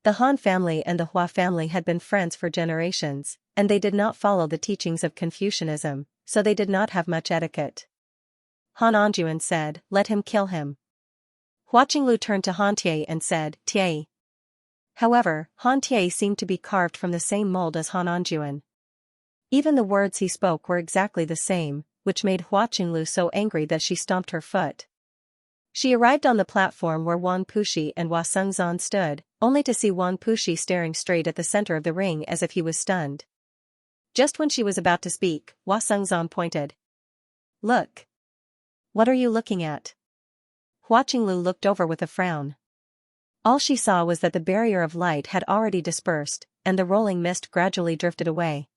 The Han family and the Hua family had been friends for generations, and they did not follow the teachings of Confucianism, so they did not have much etiquette. Han Anjuan said, "Let him kill him." Hua Qinglu turned to Han Tie and said, "Tie." However, Han Tie seemed to be carved from the same mold as Han Anjuan. Even the words he spoke were exactly the same, which made Hua Qinglu so angry that she stomped her foot. She arrived on the platform where Wang Puxi and Hua Sengzan stood, only to see Wang Puxi staring straight at the center of the ring as if he was stunned. Just when she was about to speak, Hua Sengzan pointed. "Look. What are you looking at?" Hua Qinglu looked over with a frown. All she saw was that the barrier of light had already dispersed, and the rolling mist gradually drifted away.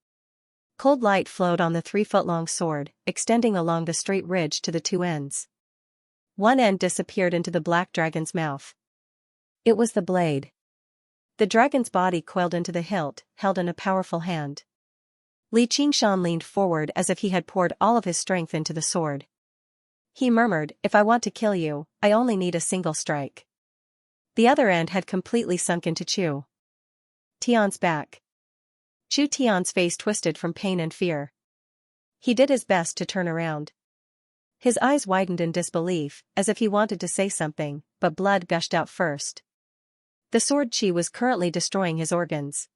Cold light flowed on the 3-foot-long sword, extending along the straight ridge to the two ends. One end disappeared into the black dragon's mouth. It was the blade. The dragon's body coiled into the hilt, held in a powerful hand. Li Qingshan leaned forward as if he had poured all of his strength into the sword. He murmured, "If I want to kill you, I only need a single strike." The other end had completely sunk into Chu Tian's back. Chu Tian's face twisted from pain and fear. He did his best to turn around. His eyes widened in disbelief, as if he wanted to say something, but blood gushed out first. The sword qi was currently destroying his organs.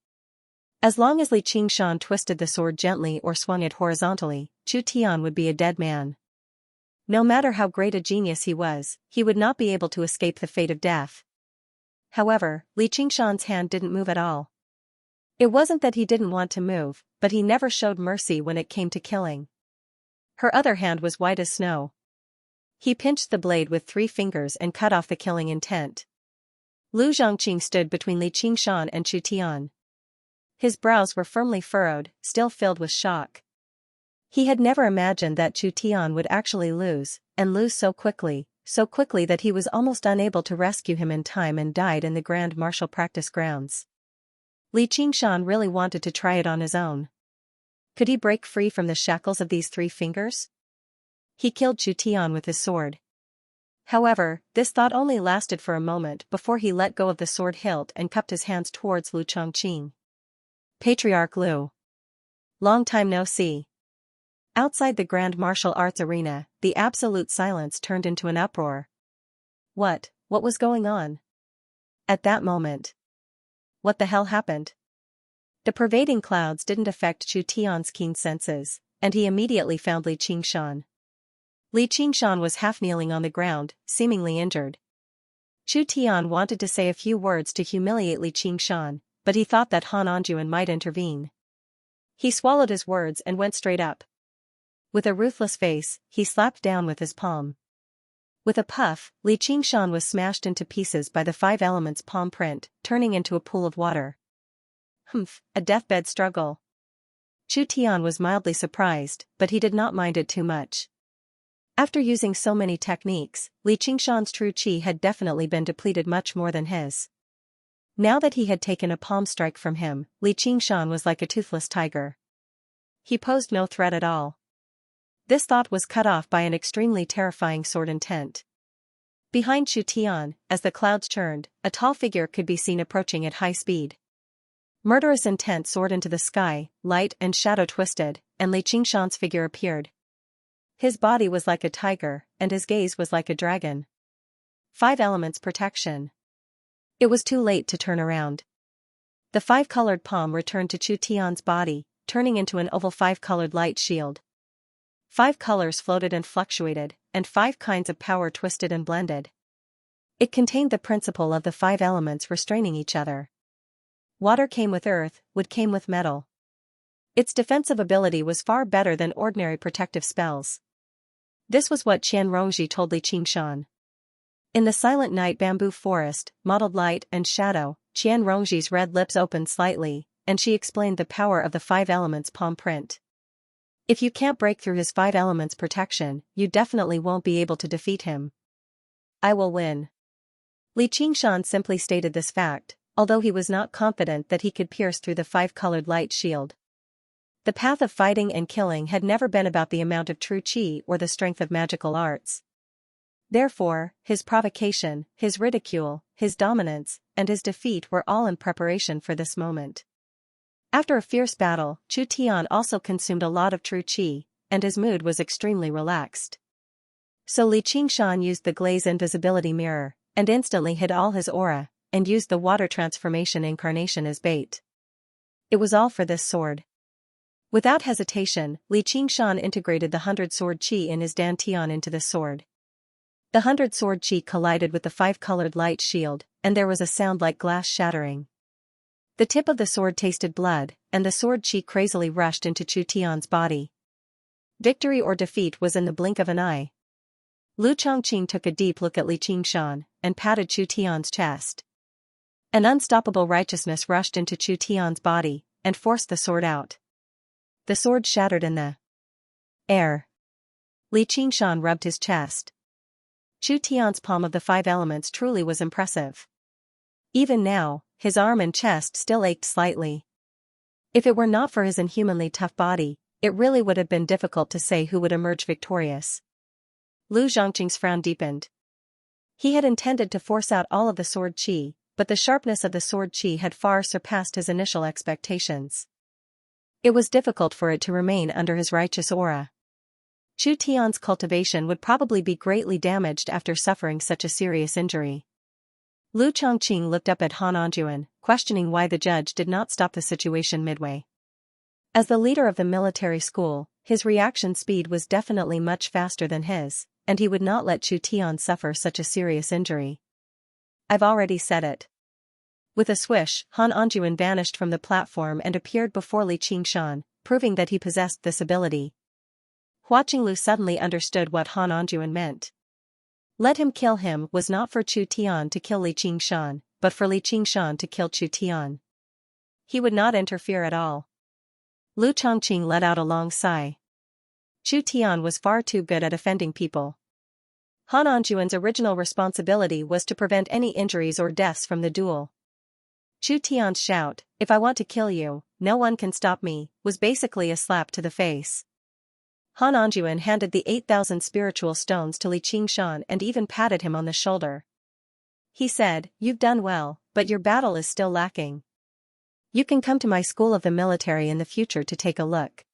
As long as Li Qingshan twisted the sword gently or swung it horizontally, Chu Tian would be a dead man. No matter how great a genius he was, he would not be able to escape the fate of death. However, Li Qingshan's hand didn't move at all. It wasn't that he didn't want to move, but he never showed mercy when it came to killing. Her other hand was white as snow. He pinched the blade with 3 fingers and cut off the killing intent. Lu Zhongqing stood between Li Qingshan and Chu Tian. His brows were firmly furrowed, still filled with shock. He had never imagined that Chu Tian would actually lose, and lose so quickly that he was almost unable to rescue him in time and died in the grand martial practice grounds. Li Qingshan really wanted to try it on his own. Could he break free from the shackles of these 3 fingers? He killed Chu Tian with his sword. However, this thought only lasted for a moment before he let go of the sword hilt and cupped his hands towards Lu Chongqing. Patriarch Lu. Long time no see. Outside the grand martial arts arena, the absolute silence turned into an uproar. What was going on? At that moment. What the hell happened? The pervading clouds didn't affect Chu Tian's keen senses, and he immediately found Li Qingshan. Li Qingshan was half kneeling on the ground, seemingly injured. Chu Tian wanted to say a few words to humiliate Li Qingshan, but he thought that Han Anjuan might intervene. He swallowed his words and went straight up. With a ruthless face, he slapped down with his palm. With a puff, Li Qingshan was smashed into pieces by the 5 elements palm print, turning into a pool of water. A deathbed struggle. Chu Tian was mildly surprised, but he did not mind it too much. After using so many techniques, Li Qingshan's true qi had definitely been depleted much more than his. Now that he had taken a palm strike from him, Li Qingshan was like a toothless tiger. He posed no threat at all. This thought was cut off by an extremely terrifying sword intent. Behind Chu Tian, as the clouds churned, a tall figure could be seen approaching at high speed. Murderous intent soared into the sky, light and shadow twisted, and Li Qingshan's figure appeared. His body was like a tiger, and his gaze was like a dragon. 5 elements protection. It was too late to turn around. The 5-colored palm returned to Chu Tian's body, turning into an oval 5-colored light shield. 5 colors floated and fluctuated, and 5 kinds of power twisted and blended. It contained the principle of the 5 elements restraining each other. Water came with earth, wood came with metal. Its defensive ability was far better than ordinary protective spells. This was what Qian Rongji told Li Qingshan. In the silent night bamboo forest, mottled light and shadow, Qian Rongji's red lips opened slightly, and she explained the power of the 5 elements palm print. If you can't break through his 5 elements protection, you definitely won't be able to defeat him. I will win. Li Qingshan simply stated this fact, although he was not confident that he could pierce through the 5-colored light shield. The path of fighting and killing had never been about the amount of true qi or the strength of magical arts. Therefore, his provocation, his ridicule, his dominance, and his defeat were all in preparation for this moment. After a fierce battle, Chu Tian also consumed a lot of true qi, and his mood was extremely relaxed. So Li Qingshan used the glaze invisibility mirror, and instantly hid all his aura, and used the water transformation incarnation as bait. It was all for this sword. Without hesitation, Li Qingshan integrated the 100-sword qi in his dantian into the sword. The 100-sword qi collided with the 5-colored light shield, and there was a sound like glass shattering. The tip of the sword tasted blood, and the sword qi crazily rushed into Chu Tian's body. Victory or defeat was in the blink of an eye. Lu Chongqing took a deep look at Li Qingshan, and patted Chu Tian's chest. An unstoppable righteousness rushed into Chu Tian's body, and forced the sword out. The sword shattered in the air. Li Qingshan rubbed his chest. Chu Tian's palm of the 5 elements truly was impressive. Even now, his arm and chest still ached slightly. If it were not for his inhumanly tough body, it really would have been difficult to say who would emerge victorious. Lu Zhongqing's frown deepened. He had intended to force out all of the sword qi, but the sharpness of the sword qi had far surpassed his initial expectations. It was difficult for it to remain under his righteous aura. Chu Tian's cultivation would probably be greatly damaged after suffering such a serious injury. Lu Chongqing looked up at Han Anjuan, questioning why the judge did not stop the situation midway. As the leader of the military school, his reaction speed was definitely much faster than his, and he would not let Chu Tian suffer such a serious injury. I've already said it. With a swish, Han Anjuan vanished from the platform and appeared before Li Qingshan, proving that he possessed this ability. Hua Qinglu suddenly understood what Han Anjuan meant. Let him kill him was not for Chu Tian to kill Li Qingshan, but for Li Qingshan to kill Chu Tian. He would not interfere at all. Lu Chongqing let out a long sigh. Chu Tian was far too good at offending people. Han Anjuan's original responsibility was to prevent any injuries or deaths from the duel. Chu Tian's shout, "If I want to kill you, no one can stop me," was basically a slap to the face. Han Anjuan handed the 8,000 spiritual stones to Li Qingshan and even patted him on the shoulder. He said, "You've done well, but your battle is still lacking. You can come to my school of the military in the future to take a look."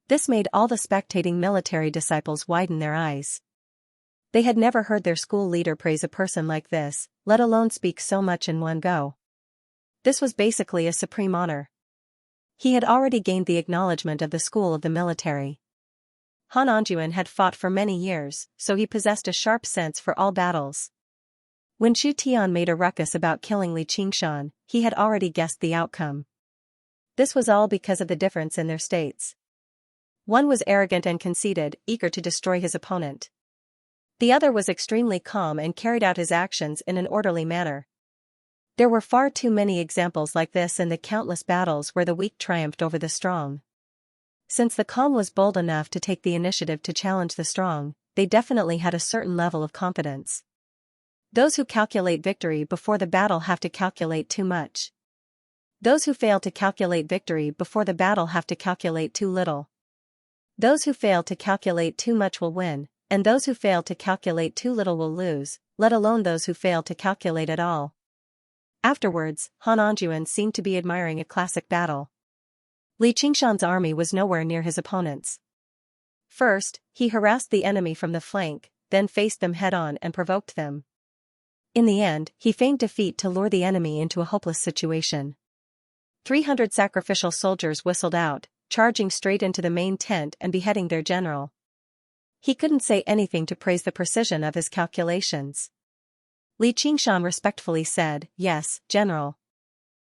This made all the spectating military disciples widen their eyes. They had never heard their school leader praise a person like this, let alone speak so much in one go. This was basically a supreme honor. He had already gained the acknowledgement of the school of the military. Han Anjuan had fought for many years, so he possessed a sharp sense for all battles. When Chu Tian made a ruckus about killing Li Qingshan, he had already guessed the outcome. This was all because of the difference in their states. One was arrogant and conceited, eager to destroy his opponent. The other was extremely calm and carried out his actions in an orderly manner. There were far too many examples like this in the countless battles where the weak triumphed over the strong. Since the calm was bold enough to take the initiative to challenge the strong, they definitely had a certain level of confidence. Those who calculate victory before the battle have to calculate too much. Those who fail to calculate victory before the battle have to calculate too little. Those who fail to calculate too much will win, and those who fail to calculate too little will lose, let alone those who fail to calculate at all. Afterwards, Han Anjuan seemed to be admiring a classic battle. Li Qingshan's army was nowhere near his opponents. First, he harassed the enemy from the flank, then faced them head-on and provoked them. In the end, he feigned defeat to lure the enemy into a hopeless situation. 300 sacrificial soldiers whistled out, charging straight into the main tent and beheading their general. He couldn't say anything to praise the precision of his calculations. Li Qingshan respectfully said, "Yes, General."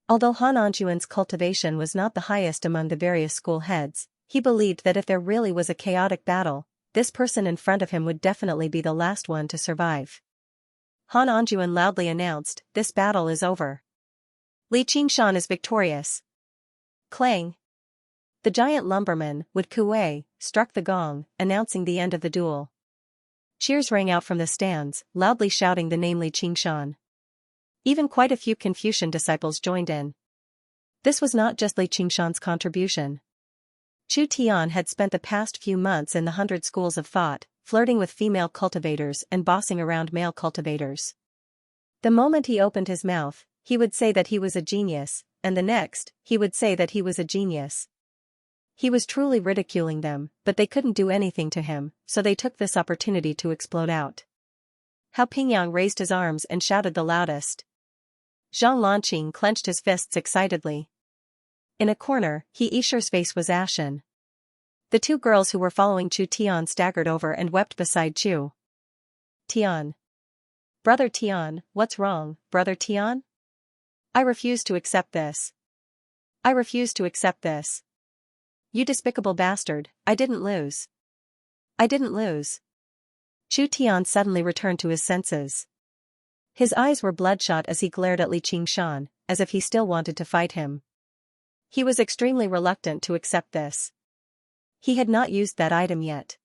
Although Han Anjuan's cultivation was not the highest among the various school heads, he believed that if there really was a chaotic battle, this person in front of him would definitely be the last one to survive. Han Anjuan loudly announced, "This battle is over. Li Qingshan is victorious." Clang! The giant lumberman, Wood Kuei, struck the gong, announcing the end of the duel. Cheers rang out from the stands, loudly shouting the name Li Qingshan. Even quite a few Confucian disciples joined in. This was not just Li Qingshan's contribution. Chu Tian had spent the past few months in the 100 schools of thought, flirting with female cultivators and bossing around male cultivators. The moment he opened his mouth, he would say that he was a genius, and the next, he would say that he was a genius. He was truly ridiculing them, but they couldn't do anything to him, so they took this opportunity to explode out. Hao Pingyang raised his arms and shouted the loudest. Zhang Lanqing clenched his fists excitedly. In a corner, He Yisher's face was ashen. The two girls who were following Chu Tian staggered over and wept beside Chu. "Tian. Brother Tian, what's wrong, Brother Tian? I refuse to accept this. I refuse to accept this. You despicable bastard, I didn't lose. I didn't lose." Chu Tian suddenly returned to his senses. His eyes were bloodshot as he glared at Li Qingshan, as if he still wanted to fight him. He was extremely reluctant to accept this. He had not used that item yet.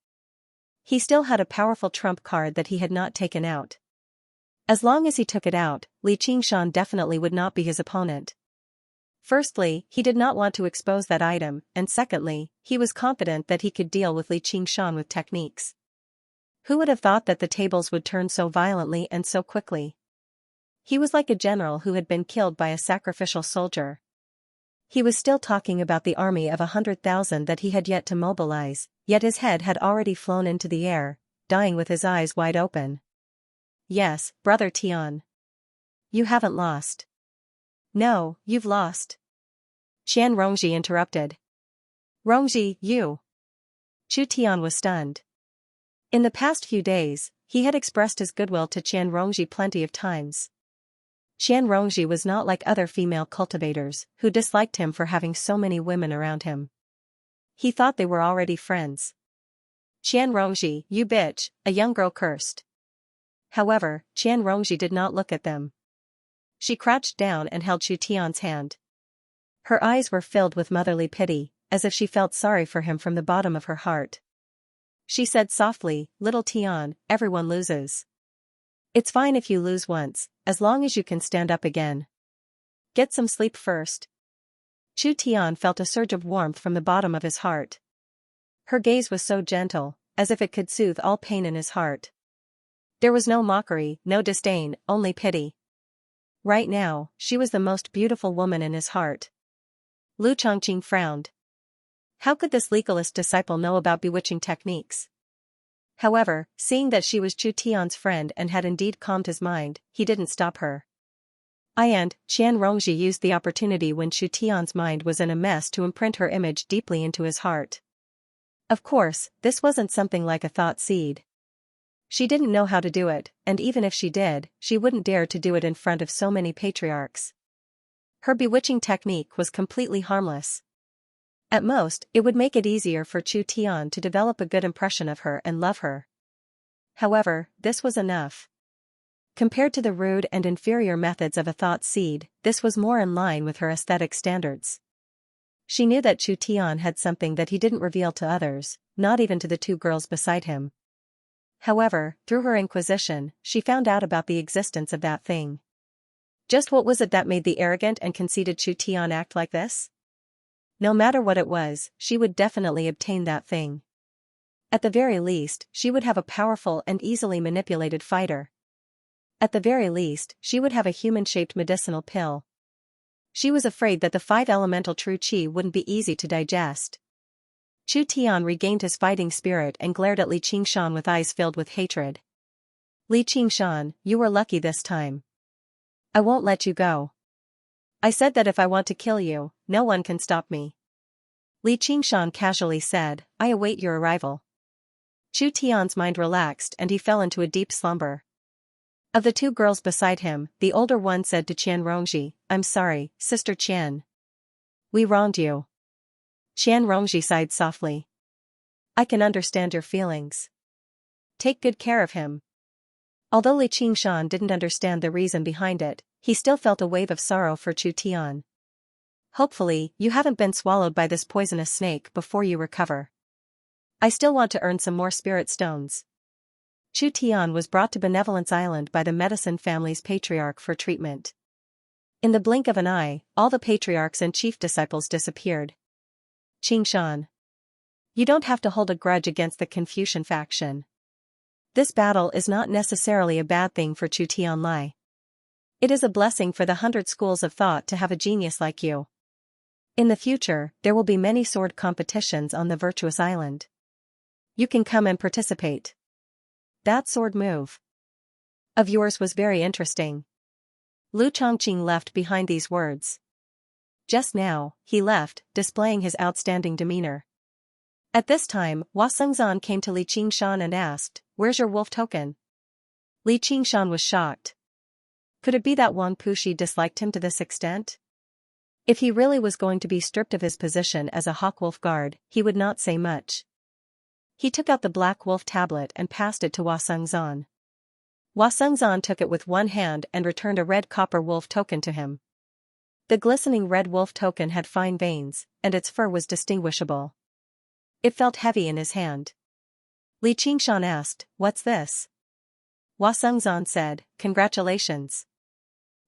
He still had a powerful trump card that he had not taken out. As long as he took it out, Li Qingshan definitely would not be his opponent. Firstly, he did not want to expose that item, and secondly, he was confident that he could deal with Li Qingshan with techniques. Who would have thought that the tables would turn so violently and so quickly? He was like a general who had been killed by a sacrificial soldier. He was still talking about the army of 100,000 that he had yet to mobilize, yet his head had already flown into the air, dying with his eyes wide open. "Yes, Brother Tian. you haven't lost. No, you've lost. Qian Rongji interrupted. Rongji, you. Chu Tian was stunned. In the past few days, he had expressed his goodwill to Qian Rongji plenty of times. Qian Rongji was not like other female cultivators, who disliked him for having so many women around him. He thought they were already friends. Qian Rongji, you bitch, a young girl cursed. However, Qian Rongji did not look at them. She crouched down and held Chu Tian's hand. Her eyes were filled with motherly pity, as if she felt sorry for him from the bottom of her heart. She said softly, little Tian, everyone loses. It's fine if you lose once, as long as you can stand up again. Get some sleep first. Chu Tian felt a surge of warmth from the bottom of his heart. Her gaze was so gentle, as if it could soothe all pain in his heart. There was no mockery, no disdain, only pity. Right now, she was the most beautiful woman in his heart. Lu Chongqing frowned. How could this legalist disciple know about bewitching techniques? However, seeing that she was Chu Tian's friend and had indeed calmed his mind, he didn't stop her. Qian Rongji used the opportunity when Chu Tian's mind was in a mess to imprint her image deeply into his heart. Of course, this wasn't something like a thought seed. She didn't know how to do it, and even if she did, she wouldn't dare to do it in front of so many patriarchs. Her bewitching technique was completely harmless. At most, it would make it easier for Chu Tian to develop a good impression of her and love her. However, this was enough. Compared to the rude and inferior methods of a thought seed, this was more in line with her aesthetic standards. She knew that Chu Tian had something that he didn't reveal to others, not even to the two girls beside him. However, through her inquisition, she found out about the existence of that thing. Just what was it that made the arrogant and conceited Chu Tian act like this? No matter what it was, she would definitely obtain that thing. At the very least, she would have a powerful and easily manipulated fighter. At the very least, she would have a human-shaped medicinal pill. She was afraid that the 5 elemental true qi wouldn't be easy to digest. Chu Tian regained his fighting spirit and glared at Li Qingshan with eyes filled with hatred. Li Qingshan, you were lucky this time. I won't let you go. I said that if I want to kill you, no one can stop me. Li Qingshan casually said, I await your arrival. Chu Tian's mind relaxed and he fell into a deep slumber. Of the two girls beside him, the older one said to Qian Rongji, I'm sorry, Sister Qian. We wronged you. Qian Rongji sighed softly. I can understand your feelings. Take good care of him. Although Li Qingshan didn't understand the reason behind it, he still felt a wave of sorrow for Chu Tian. Hopefully, you haven't been swallowed by this poisonous snake before you recover. I still want to earn some more spirit stones. Chu Tian was brought to Benevolence Island by the medicine family's patriarch for treatment. In the blink of an eye, all the patriarchs and chief disciples disappeared. Qingshan. You don't have to hold a grudge against the Confucian faction. This battle is not necessarily a bad thing for Chu Tianlai. It is a blessing for the 100 schools of thought to have a genius like you. In the future, there will be many sword competitions on the Virtuous Island. You can come and participate. That sword move of yours was very interesting. Lu Chongqing left behind these words. Just now, he left, displaying his outstanding demeanor. At this time, Hua Sengzan came to Li Qingshan and asked, Where's your wolf token? Li Qingshan was shocked. Could it be that Wang Puxi disliked him to this extent? If he really was going to be stripped of his position as a hawk wolf guard, he would not say much. He took out the black wolf tablet and passed it to Hua Sengzan. Hua Sengzan took it with one hand and returned a red copper wolf token to him. The glistening red wolf token had fine veins, and its fur was distinguishable. It felt heavy in his hand. Li Qingshan asked, What's this? Hua Sengzan said, Congratulations.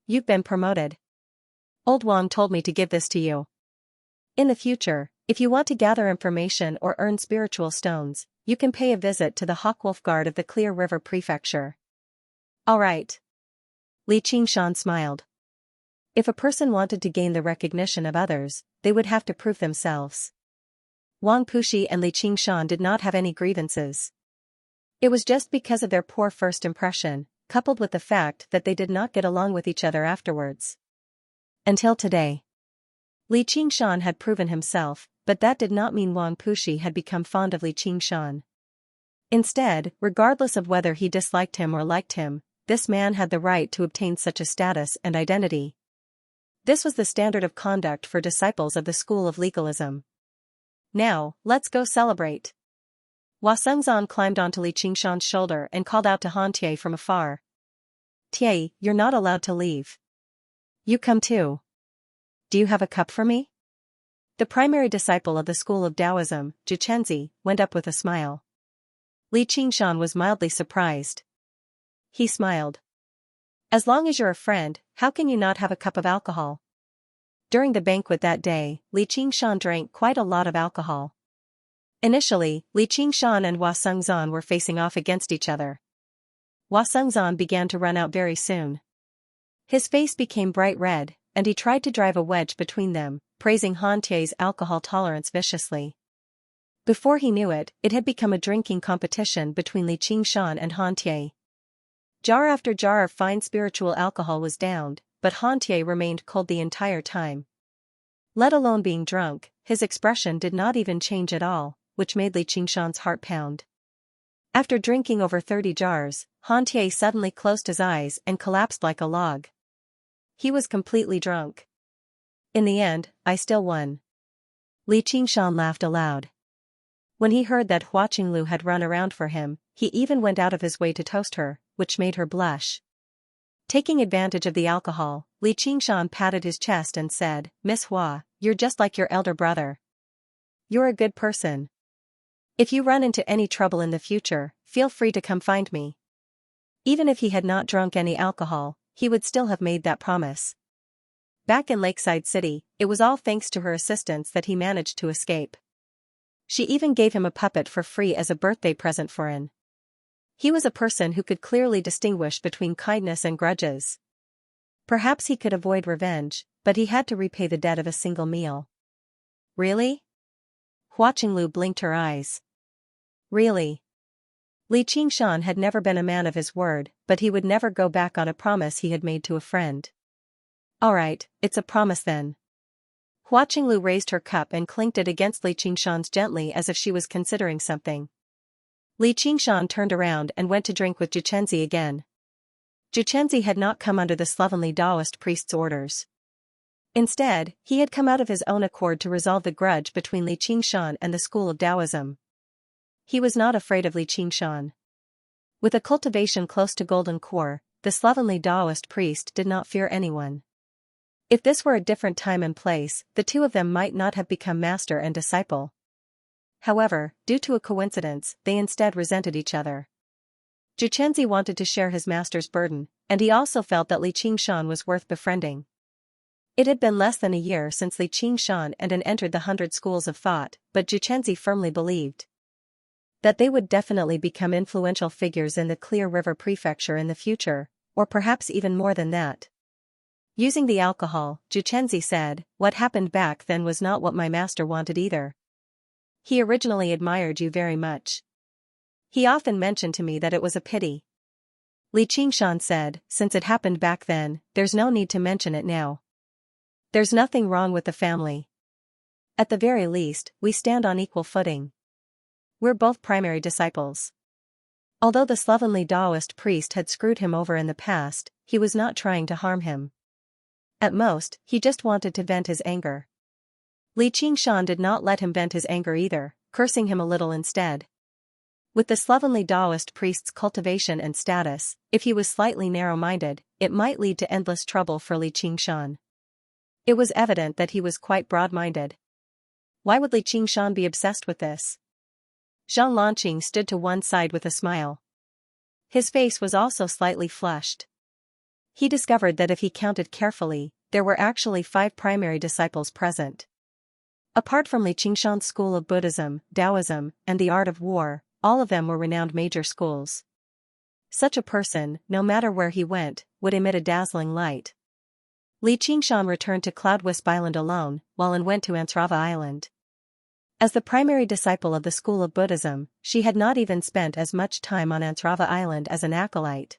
You've been promoted. Old Wang told me to give this to you. In the future, if you want to gather information or earn spiritual stones, you can pay a visit to the Hawkwolf Guard of the Clear River Prefecture. All right. Li Qingshan smiled. If a person wanted to gain the recognition of others, they would have to prove themselves. Wang Puxi and Li Qingshan did not have any grievances. It was just because of their poor first impression, coupled with the fact that they did not get along with each other afterwards. Until today. Li Qingshan had proven himself, but that did not mean Wang Pushi had become fond of Li Qingshan. Instead, regardless of whether he disliked him or liked him, this man had the right to obtain such a status and identity. This was the standard of conduct for disciples of the school of legalism. Now, let's go celebrate. Hua Sengzan climbed onto Li Qingshan's shoulder and called out to Han Tie from afar. Tie, you're not allowed to leave. You come too. Do you have a cup for me? The primary disciple of the school of Taoism, Xianxia, went up with a smile. Li Qingshan was mildly surprised. He smiled. As long as you're a friend, how can you not have a cup of alcohol? During the banquet that day, Li Qingshan drank quite a lot of alcohol. Initially, Li Qingshan and Hua Sengzan were facing off against each other. Hua Sengzan began to run out very soon. His face became bright red, and he tried to drive a wedge between them, praising Han Tie's alcohol tolerance viciously. Before he knew it, it had become a drinking competition between Li Qingshan and Han Tie. Jar after jar of fine spiritual alcohol was downed, but Han Tie remained cold the entire time. Let alone being drunk, his expression did not even change at all, which made Li Qingshan's heart pound. After drinking over 30 jars, Han Tie suddenly closed his eyes and collapsed like a log. He was completely drunk. In the end, I still won. Li Qingshan laughed aloud. When he heard that Hua Qinglu had run around for him, he even went out of his way to toast her, which made her blush. Taking advantage of the alcohol, Li Qingshan patted his chest and said, Miss Hua, you're just like your elder brother. You're a good person. If you run into any trouble in the future, feel free to come find me. Even if he had not drunk any alcohol, he would still have made that promise. Back in Lakeside City, it was all thanks to her assistance that he managed to escape. She even gave him a puppet for free as a birthday present for him. He was a person who could clearly distinguish between kindness and grudges. Perhaps he could avoid revenge, but he had to repay the debt of a single meal. Really? Hua Qinglu blinked her eyes. Really? Li Qingshan had never been a man of his word, but he would never go back on a promise he had made to a friend. Alright, it's a promise then. Hua Qinglu raised her cup and clinked it against Li Qingshan's gently as if she was considering something. Li Qingshan turned around and went to drink with Xianxia again. Xianxia had not come under the slovenly Taoist priest's orders. Instead, he had come out of his own accord to resolve the grudge between Li Qingshan and the school of Taoism. He was not afraid of Li Qingshan. With a cultivation close to golden core, the slovenly Taoist priest did not fear anyone. If this were a different time and place, the two of them might not have become master and disciple. However, due to a coincidence, they instead resented each other. Xianxia wanted to share his master's burden, and he also felt that Li Qingshan was worth befriending. It had been less than a year since Li Qingshan and An entered the 100 schools of thought, but Xianxia firmly believed that they would definitely become influential figures in the Clear River Prefecture in the future, or perhaps even more than that. Using the alcohol, Xianxia said, what happened back then was not what my master wanted either. He originally admired you very much. He often mentioned to me that it was a pity. Li Qingshan said, since it happened back then, there's no need to mention it now. There's nothing wrong with the family. At the very least, we stand on equal footing. We're both primary disciples. Although the slovenly Taoist priest had screwed him over in the past, he was not trying to harm him. At most, he just wanted to vent his anger. Li Qingshan did not let him vent his anger either, cursing him a little instead. With the slovenly Taoist priest's cultivation and status, if he was slightly narrow-minded, it might lead to endless trouble for Li Qingshan. It was evident that he was quite broad-minded. Why would Li Qingshan be obsessed with this? Zhang Lanqing stood to one side with a smile. His face was also slightly flushed. He discovered that if he counted carefully, there were actually 5 primary disciples present. Apart from Li Qingshan's school of Buddhism, Taoism, and the art of war, all of them were renowned major schools. Such a person, no matter where he went, would emit a dazzling light. Li Qingshan returned to Cloudwisp Island alone, while An went to Ansrava Island. As the primary disciple of the school of Buddhism, she had not even spent as much time on Ansrava Island as an acolyte.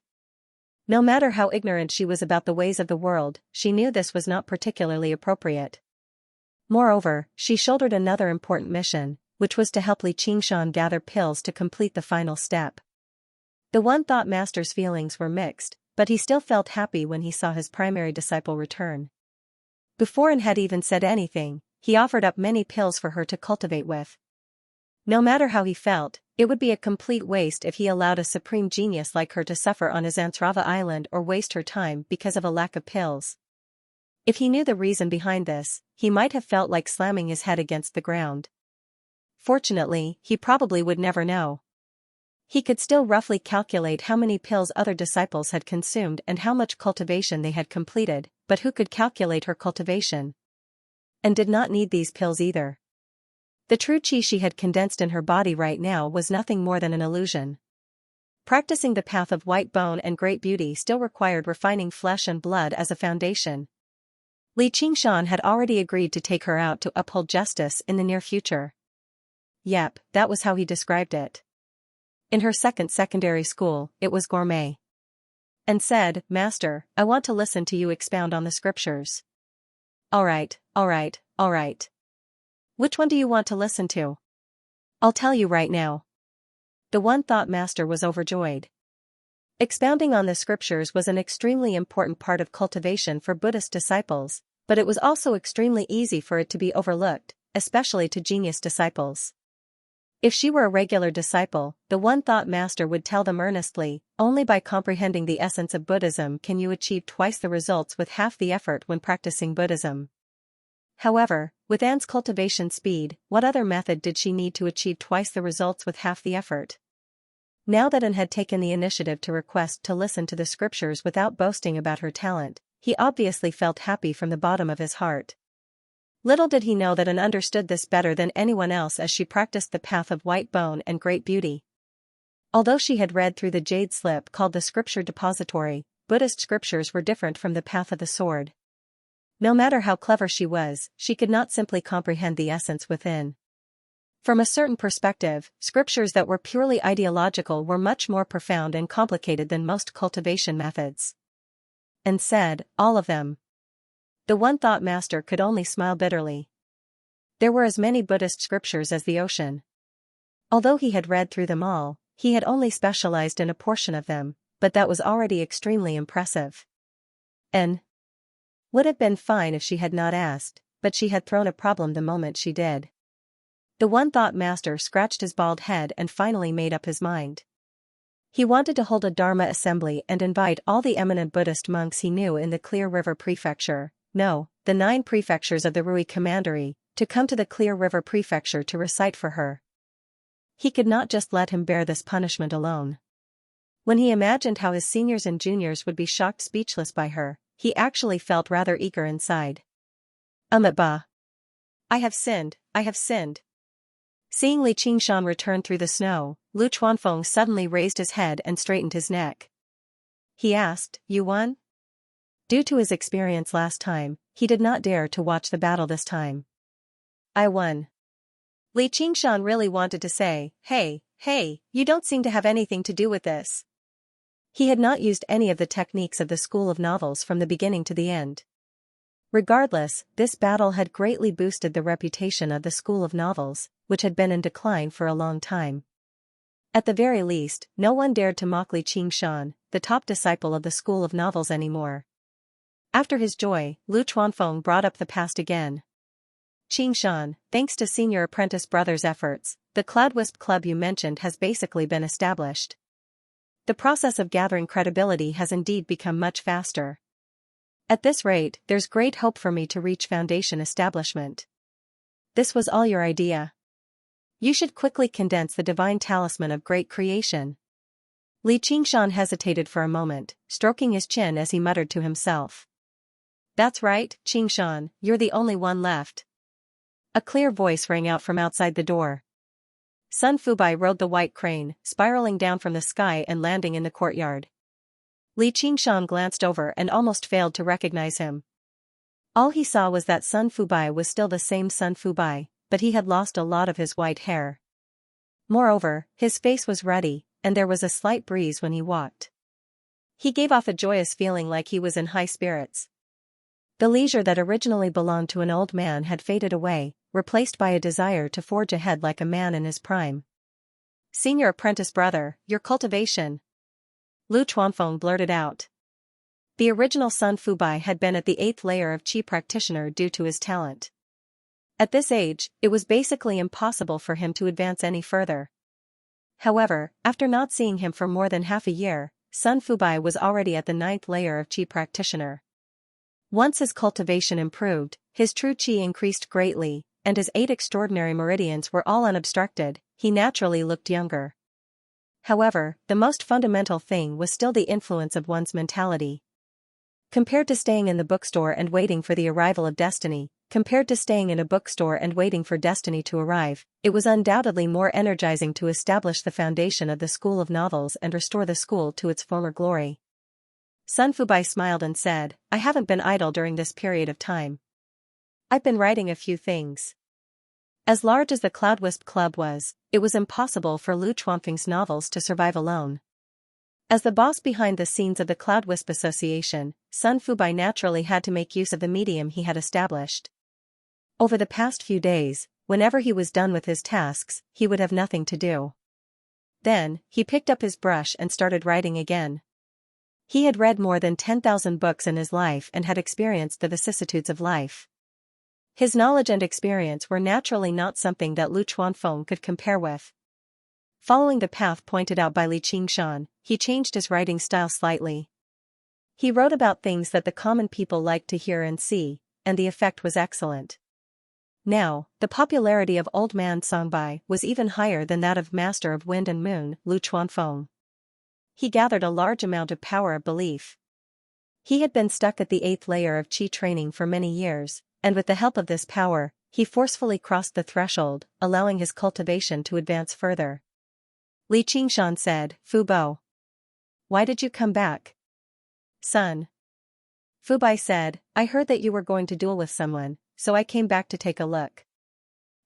No matter how ignorant she was about the ways of the world, she knew this was not particularly appropriate. Moreover, she shouldered another important mission, which was to help Li Qingshan gather pills to complete the final step. The One Thought Master's feelings were mixed, but he still felt happy when he saw his primary disciple return. Before An had even said anything, he offered up many pills for her to cultivate with. No matter how he felt, it would be a complete waste if he allowed a supreme genius like her to suffer on his Ansrava island or waste her time because of a lack of pills. If he knew the reason behind this, he might have felt like slamming his head against the ground. Fortunately, he probably would never know. He could still roughly calculate how many pills other disciples had consumed and how much cultivation they had completed, but who could calculate her cultivation? And did not need these pills either. The true qi she had condensed in her body right now was nothing more than an illusion. Practicing the path of white bone and great beauty still required refining flesh and blood as a foundation. Li Qingshan had already agreed to take her out to uphold justice in the near future. Yep, that was how he described it. In her second secondary school, it was gourmet. And said, "Master, I want to listen to you expound on the scriptures." Alright. Which one do you want to listen to? I'll tell you right now. The One Thought Master was overjoyed. Expounding on the scriptures was an extremely important part of cultivation for Buddhist disciples, but it was also extremely easy for it to be overlooked, especially to genius disciples. If she were a regular disciple, the One Thought Master would tell them earnestly, only by comprehending the essence of Buddhism can you achieve twice the results with half the effort when practicing Buddhism. However, with Anne's cultivation speed, what other method did she need to achieve twice the results with half the effort? Now that Anne had taken the initiative to request to listen to the scriptures without boasting about her talent, he obviously felt happy from the bottom of his heart. Little did he know that Anne understood this better than anyone else as she practiced the path of white bone and great beauty. Although she had read through the jade slip called the Scripture Depository, Buddhist scriptures were different from the path of the sword. No matter how clever she was, she could not simply comprehend the essence within. From a certain perspective, scriptures that were purely ideological were much more profound and complicated than most cultivation methods. And said, all of them. The One Thought Master could only smile bitterly. There were as many Buddhist scriptures as the ocean. Although he had read through them all, he had only specialized in a portion of them, but that was already extremely impressive. And would have been fine if she had not asked, but she had thrown a problem the moment she did. The One Thought Master scratched his bald head and finally made up his mind. He wanted to hold a Dharma assembly and invite all the eminent Buddhist monks he knew in the Clear River Prefecture, the 9 prefectures of the Rui Commandery, to come to the Clear River Prefecture to recite for her. He could not just let him bear this punishment alone. When he imagined how his seniors and juniors would be shocked speechless by her, he actually felt rather eager inside. Ba. I have sinned. Seeing Li Qingshan return through the snow, Lu Chuanfeng suddenly raised his head and straightened his neck. He asked, "You won?" Due to his experience last time, he did not dare to watch the battle this time. "I won." Li Qingshan really wanted to say, hey, you don't seem to have anything to do with this. He had not used any of the techniques of the School of Novels from the beginning to the end. Regardless, this battle had greatly boosted the reputation of the School of Novels, which had been in decline for a long time. At the very least, no one dared to mock Li Qingshan, the top disciple of the School of Novels anymore. After his joy, Lu Chuanfeng brought up the past again. "Qingshan, thanks to senior apprentice brothers' efforts, the Cloudwisp Club you mentioned has basically been established. The process of gathering credibility has indeed become much faster. At this rate, there's great hope for me to reach foundation establishment. This was all your idea. You should quickly condense the divine talisman of great creation." Li Qingshan hesitated for a moment, stroking his chin as he muttered to himself. "That's right, Qingshan, you're the only one left." A clear voice rang out from outside the door. Sun Fubai rode the white crane, spiraling down from the sky and landing in the courtyard. Li Qingshan glanced over and almost failed to recognize him. All he saw was that Sun Fubai was still the same Sun Fubai, but he had lost a lot of his white hair. Moreover, his face was ruddy, and there was a slight breeze when he walked. He gave off a joyous feeling like he was in high spirits. The leisure that originally belonged to an old man had faded away, replaced by a desire to forge ahead like a man in his prime. "Senior apprentice brother, your cultivation," Lu Chuanfeng blurted out. The original Sun Fubai had been at the 8th layer of Qi practitioner due to his talent. At this age, it was basically impossible for him to advance any further. However, after not seeing him for more than half a year, Sun Fubai was already at the 9th layer of Qi practitioner. Once his cultivation improved, his true Qi increased greatly, and his 8 extraordinary meridians were all unobstructed. He naturally looked younger. However, the most fundamental thing was still the influence of one's mentality. Compared to staying in the bookstore and waiting for the arrival of destiny, compared to staying in a bookstore and waiting for destiny to arrive, it was undoubtedly more energizing to establish the foundation of the school of novels and restore the school to its former glory. Sun Fubai smiled and said, "I haven't been idle during this period of time. I've been writing a few things." As large as the Cloudwisp Club was, it was impossible for Lu Chuanfeng's novels to survive alone. As the boss behind the scenes of the Cloudwisp Association, Sun Fubai naturally had to make use of the medium he had established. Over the past few days, whenever he was done with his tasks, he would have nothing to do. Then, he picked up his brush and started writing again. He had read more than 10,000 books in his life and had experienced the vicissitudes of life. His knowledge and experience were naturally not something that Lu Chuanfeng could compare with. Following the path pointed out by Li Qingshan, he changed his writing style slightly. He wrote about things that the common people liked to hear and see, and the effect was excellent. Now, the popularity of Old Man Songbai was even higher than that of Master of Wind and Moon, Lu Chuanfeng. He gathered a large amount of power of belief. He had been stuck at the 8th layer of Qi training for many years, and with the help of this power, he forcefully crossed the threshold, allowing his cultivation to advance further. Li Qingshan said, "Fubo, why did you come back?" "Son." Fubai said, "I heard that you were going to duel with someone, so I came back to take a look.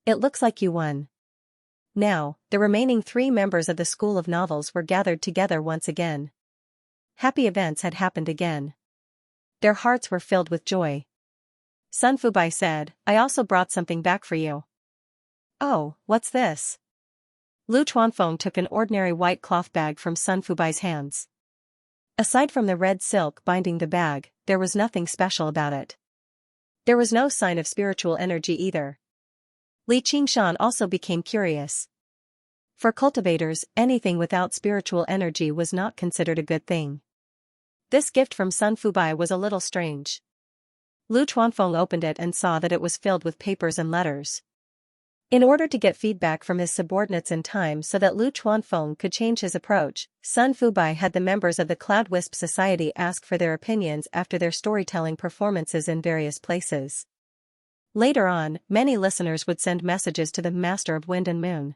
It looks like you won." Now, the remaining 3 members of the School of Novels were gathered together once again. Happy events had happened again. Their hearts were filled with joy. Sun Fubai said, "I also brought something back for you." "Oh, what's this?" Lu Chuanfeng took an ordinary white cloth bag from Sun Fubai's hands. Aside from the red silk binding the bag, there was nothing special about it. There was no sign of spiritual energy either. Li Qingshan also became curious. For cultivators, anything without spiritual energy was not considered a good thing. This gift from Sun Fubai was a little strange. Lu Chuanfeng opened it and saw that it was filled with papers and letters. In order to get feedback from his subordinates in time so that Lu Chuanfeng could change his approach, Sun Fubai had the members of the Cloudwisp Society ask for their opinions after their storytelling performances in various places. Later on, many listeners would send messages to the Master of Wind and Moon.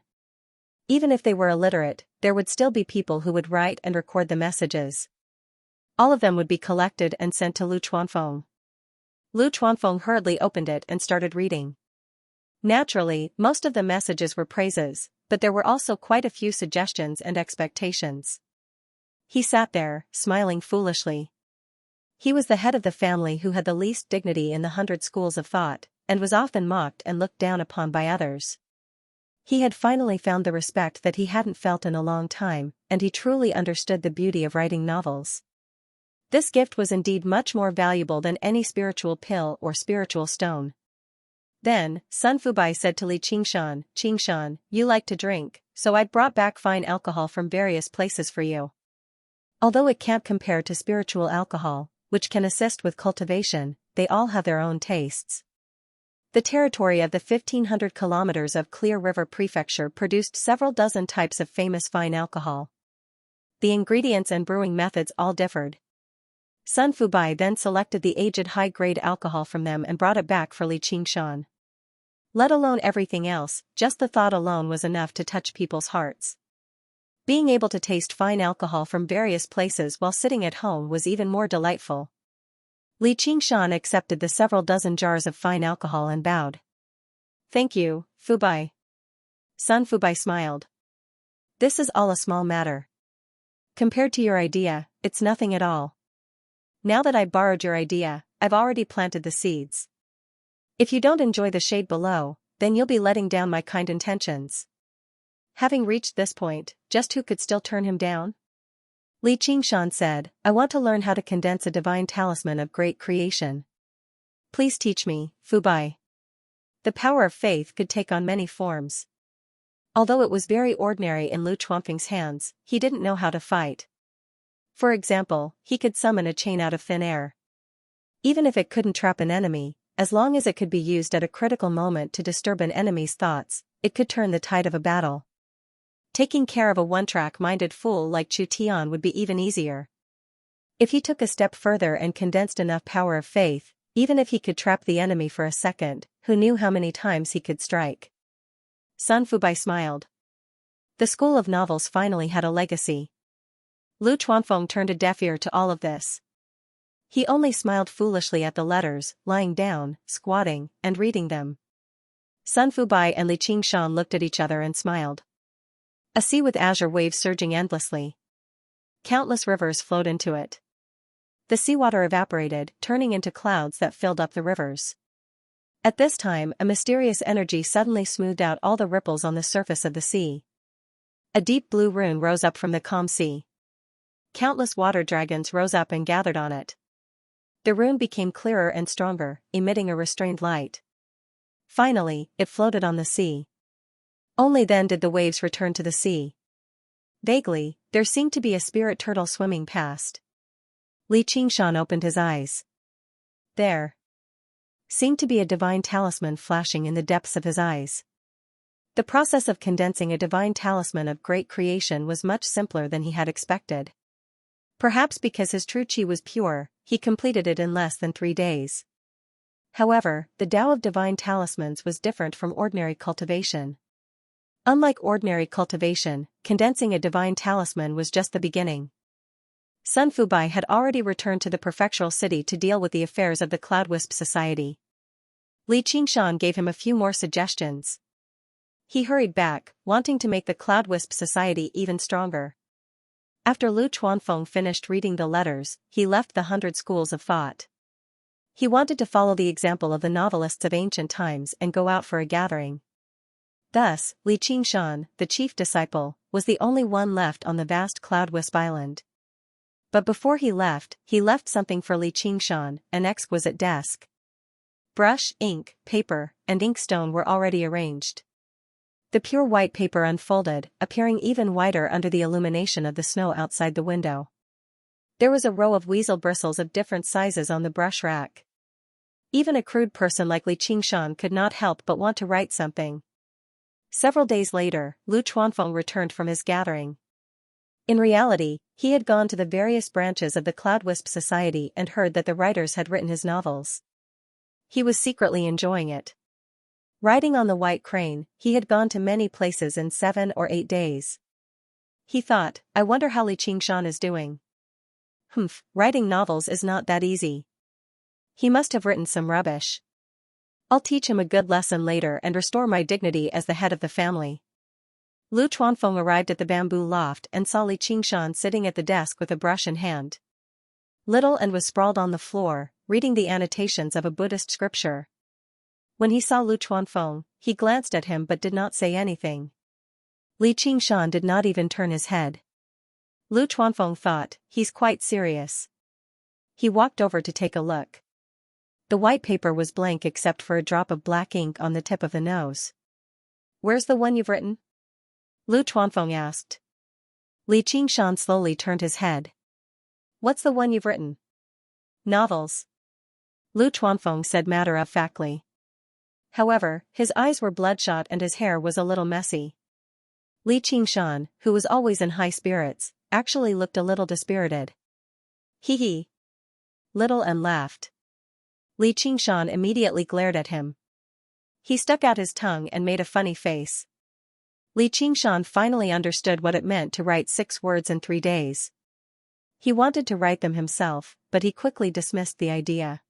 Even if they were illiterate, there would still be people who would write and record the messages. All of them would be collected and sent to Lu Chuanfeng. Lu Chuanfeng hurriedly opened it and started reading. Naturally, most of the messages were praises, but there were also quite a few suggestions and expectations. He sat there, smiling foolishly. He was the head of the family who had the least dignity in the 100 schools of thought, and was often mocked and looked down upon by others. He had finally found the respect that he hadn't felt in a long time, and he truly understood the beauty of writing novels. This gift was indeed much more valuable than any spiritual pill or spiritual stone. Then, Sun Fubai said to Li Qingshan, "Qingshan, you like to drink, so I'd brought back fine alcohol from various places for you. Although it can't compare to spiritual alcohol, which can assist with cultivation, they all have their own tastes." The territory of the 1,500 kilometers of Clear River Prefecture produced several dozen types of famous fine alcohol. The ingredients and brewing methods all differed. Sun Fubai then selected the aged high-grade alcohol from them and brought it back for Li Qingshan. Let alone everything else, just the thought alone was enough to touch people's hearts. Being able to taste fine alcohol from various places while sitting at home was even more delightful. Li Qingshan accepted the several dozen jars of fine alcohol and bowed. "Thank you, Fubai." Sun Fubai smiled. "This is all a small matter. Compared to your idea, it's nothing at all. Now that I borrowed your idea, I've already planted the seeds. If you don't enjoy the shade below, then you'll be letting down my kind intentions. Having reached this point, just who could still turn him down? Li Qingshan said, I want to learn how to condense a divine talisman of great creation. Please teach me, Fu Bai. The power of faith could take on many forms. Although it was very ordinary in Lu Chuanfeng's hands, he didn't know how to fight. For example, he could summon a chain out of thin air. Even if it couldn't trap an enemy, as long as it could be used at a critical moment to disturb an enemy's thoughts, it could turn the tide of a battle. Taking care of a one-track-minded fool like Chu Tian would be even easier. If he took a step further and condensed enough power of faith, even if he could trap the enemy for a second, who knew how many times he could strike? Sun Fubai smiled. The school of novels finally had a legacy. Lu Chuanfeng turned a deaf ear to all of this. He only smiled foolishly at the letters, lying down, squatting, and reading them. Sun Fubai and Li Qingshan looked at each other and smiled. A sea with azure waves surging endlessly. Countless rivers flowed into it. The seawater evaporated, turning into clouds that filled up the rivers. At this time, a mysterious energy suddenly smoothed out all the ripples on the surface of the sea. A deep blue rune rose up from the calm sea. Countless water dragons rose up and gathered on it. The rune became clearer and stronger, emitting a restrained light. Finally, it floated on the sea. Only then did the waves return to the sea. Vaguely, there seemed to be a spirit turtle swimming past. Li Qingshan opened his eyes. There seemed to be a divine talisman flashing in the depths of his eyes. The process of condensing a divine talisman of great creation was much simpler than he had expected. Perhaps because his true qi was pure, he completed it in less than 3 days. However, the Tao of divine talismans was different from ordinary cultivation. Unlike ordinary cultivation, condensing a divine talisman was just the beginning. Sun Fubai had already returned to the prefectural city to deal with the affairs of the Cloudwisp Society. Li Qingshan gave him a few more suggestions. He hurried back, wanting to make the Cloudwisp Society even stronger. After Lu Chuanfeng finished reading the letters, he left the 100 schools of thought. He wanted to follow the example of the novelists of ancient times and go out for a gathering. Thus, Li Qingshan, the chief disciple, was the only one left on the vast Cloudwisp Island. But before he left something for Li Qingshan, an exquisite desk. Brush, ink, paper, and inkstone were already arranged. The pure white paper unfolded, appearing even whiter under the illumination of the snow outside the window. There was a row of weasel bristles of different sizes on the brush rack. Even a crude person like Li Qingshan could not help but want to write something. Several days later, Lu Chuanfeng returned from his gathering. In reality, he had gone to the various branches of the Cloudwisp Society and heard that the writers had written his novels. He was secretly enjoying it. Riding on the white crane, he had gone to many places in 7 or 8 days. He thought, I wonder how Li Qingshan is doing. Writing novels is not that easy. He must have written some rubbish. I'll teach him a good lesson later and restore my dignity as the head of the family. Lu Chuanfeng arrived at the bamboo loft and saw Li Qingshan sitting at the desk with a brush in hand. Little and was sprawled on the floor, reading the annotations of a Buddhist scripture. When he saw Lu Chuanfeng, he glanced at him but did not say anything. Li Qingshan did not even turn his head. Lu Chuanfeng thought, he's quite serious. He walked over to take a look. The white paper was blank except for a drop of black ink on the tip of the nose. Where's the one you've written? Lu Chuanfeng asked. Li Qingshan slowly turned his head. What's the one you've written? Novels. Lu Chuanfeng said matter-of-factly. However, his eyes were bloodshot and his hair was a little messy. Li Qingshan, who was always in high spirits, actually looked a little dispirited. Hee. Little and laughed. Li Qingshan immediately glared at him. He stuck out his tongue and made a funny face. Li Qingshan finally understood what it meant to write 6 words in 3 days. He wanted to write them himself, but he quickly dismissed the idea.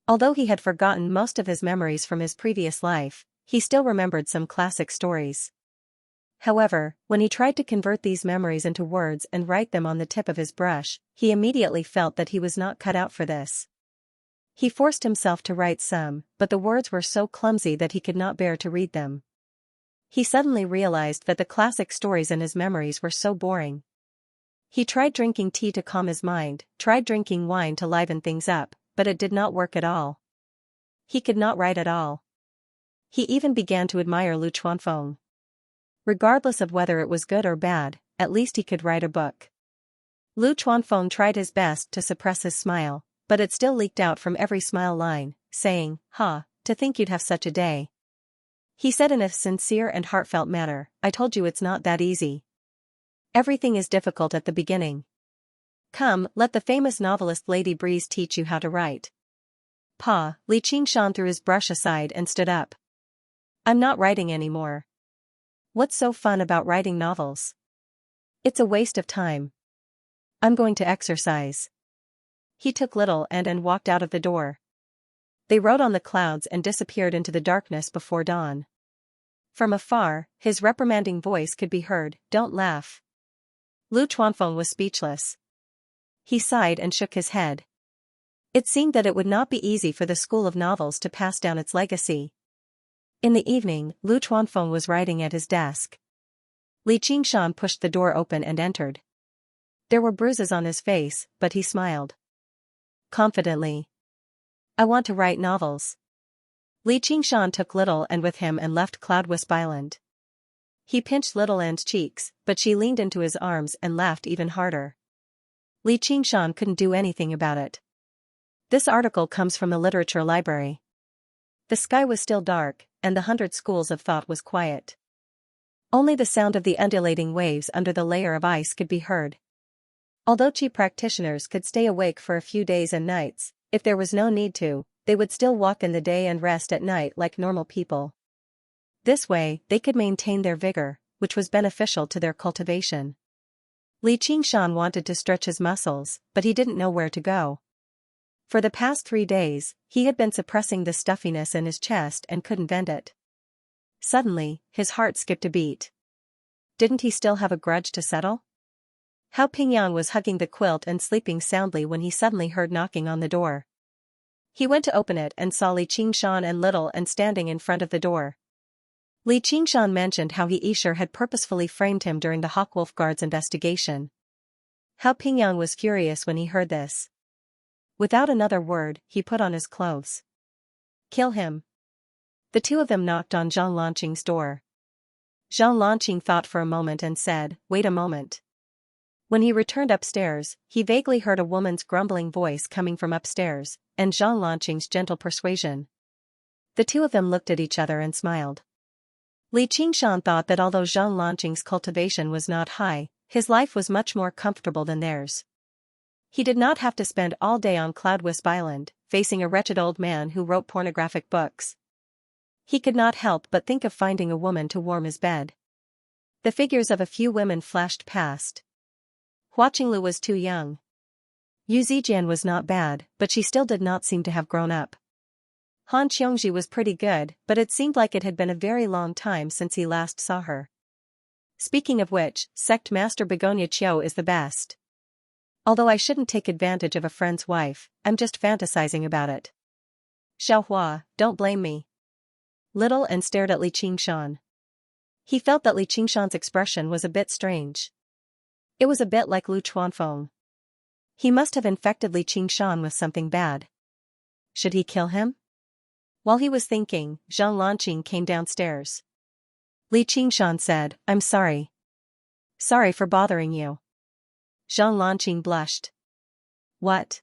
Although he had forgotten most of his memories from his previous life, he still remembered some classic stories. However, when he tried to convert these memories into words and write them on the tip of his brush, he immediately felt that he was not cut out for this. He forced himself to write some, but the words were so clumsy that he could not bear to read them. He suddenly realized that the classic stories in his memories were so boring. He tried drinking tea to calm his mind, tried drinking wine to liven things up, but it did not work at all. He could not write at all. He even began to admire Lu Chuanfeng. Regardless of whether it was good or bad, at least he could write a book. Lu Chuanfeng tried his best to suppress his smile, but it still leaked out from every smile line, saying, "Ha, to think you'd have such a day." He said in a sincere and heartfelt manner, "I told you it's not that easy. Everything is difficult at the beginning. Come, let the famous novelist Lady Breeze teach you how to write." Pa, Li Qingshan threw his brush aside and stood up. "I'm not writing anymore. What's so fun about writing novels? It's a waste of time. I'm going to exercise." He took little and walked out of the door. They rode on the clouds and disappeared into the darkness before dawn. From afar, his reprimanding voice could be heard, "Don't laugh." Lu Chuanfeng was speechless. He sighed and shook his head. It seemed that it would not be easy for the school of novels to pass down its legacy. In the evening, Lu Chuanfeng was writing at his desk. Li Qingshan pushed the door open and entered. There were bruises on his face, but he smiled confidently. "I want to write novels." Li Qingshan took Little and with him and left Cloudwisp Island. He pinched Little An's cheeks, but she leaned into his arms and laughed even harder. Li Qingshan couldn't do anything about it. This article comes from the literature library. The sky was still dark, and the 100 schools of thought was quiet. Only the sound of the undulating waves under the layer of ice could be heard. Although Qi practitioners could stay awake for a few days and nights, if there was no need to, they would still walk in the day and rest at night like normal people. This way, they could maintain their vigor, which was beneficial to their cultivation. Li Qingshan wanted to stretch his muscles, but he didn't know where to go. For the past 3 days, he had been suppressing the stuffiness in his chest and couldn't vent it. Suddenly, his heart skipped a beat. Didn't he still have a grudge to settle? Hao Pingyang was hugging the quilt and sleeping soundly when he suddenly heard knocking on the door. He went to open it and saw Li Qingshan and Little and standing in front of the door. Li Qingshan mentioned how he Isher had purposefully framed him during the Hawkwolf Guard's investigation. Hao Pingyang was furious when he heard this. Without another word, he put on his clothes. "Kill him." The two of them knocked on Zhang Lanqing's door. Zhang Lanqing thought for a moment and said, "Wait a moment." When he returned upstairs, he vaguely heard a woman's grumbling voice coming from upstairs, and Zhang Lanqing's gentle persuasion. The two of them looked at each other and smiled. Li Qingshan thought that although Zhang Lanqing's cultivation was not high, his life was much more comfortable than theirs. He did not have to spend all day on Cloudwisp Island, facing a wretched old man who wrote pornographic books. He could not help but think of finding a woman to warm his bed. The figures of a few women flashed past. Hua Qinglu was too young. Yu Zijian was not bad, but she still did not seem to have grown up. Han Qiongji was pretty good, but it seemed like it had been a very long time since he last saw her. Speaking of which, Sect Master Begonia Qiu is the best. Although I shouldn't take advantage of a friend's wife, I'm just fantasizing about it. Xiaohua, don't blame me. Little and stared at Li Qingshan. He felt that Li Qingshan's expression was a bit strange. It was a bit like Lu Chuanfeng. He must have infected Li Qingshan with something bad. Should he kill him? While he was thinking, Zhang Lanqing came downstairs. Li Qingshan said, "I'm sorry. Sorry for bothering you." Zhang Lanqing blushed. "What?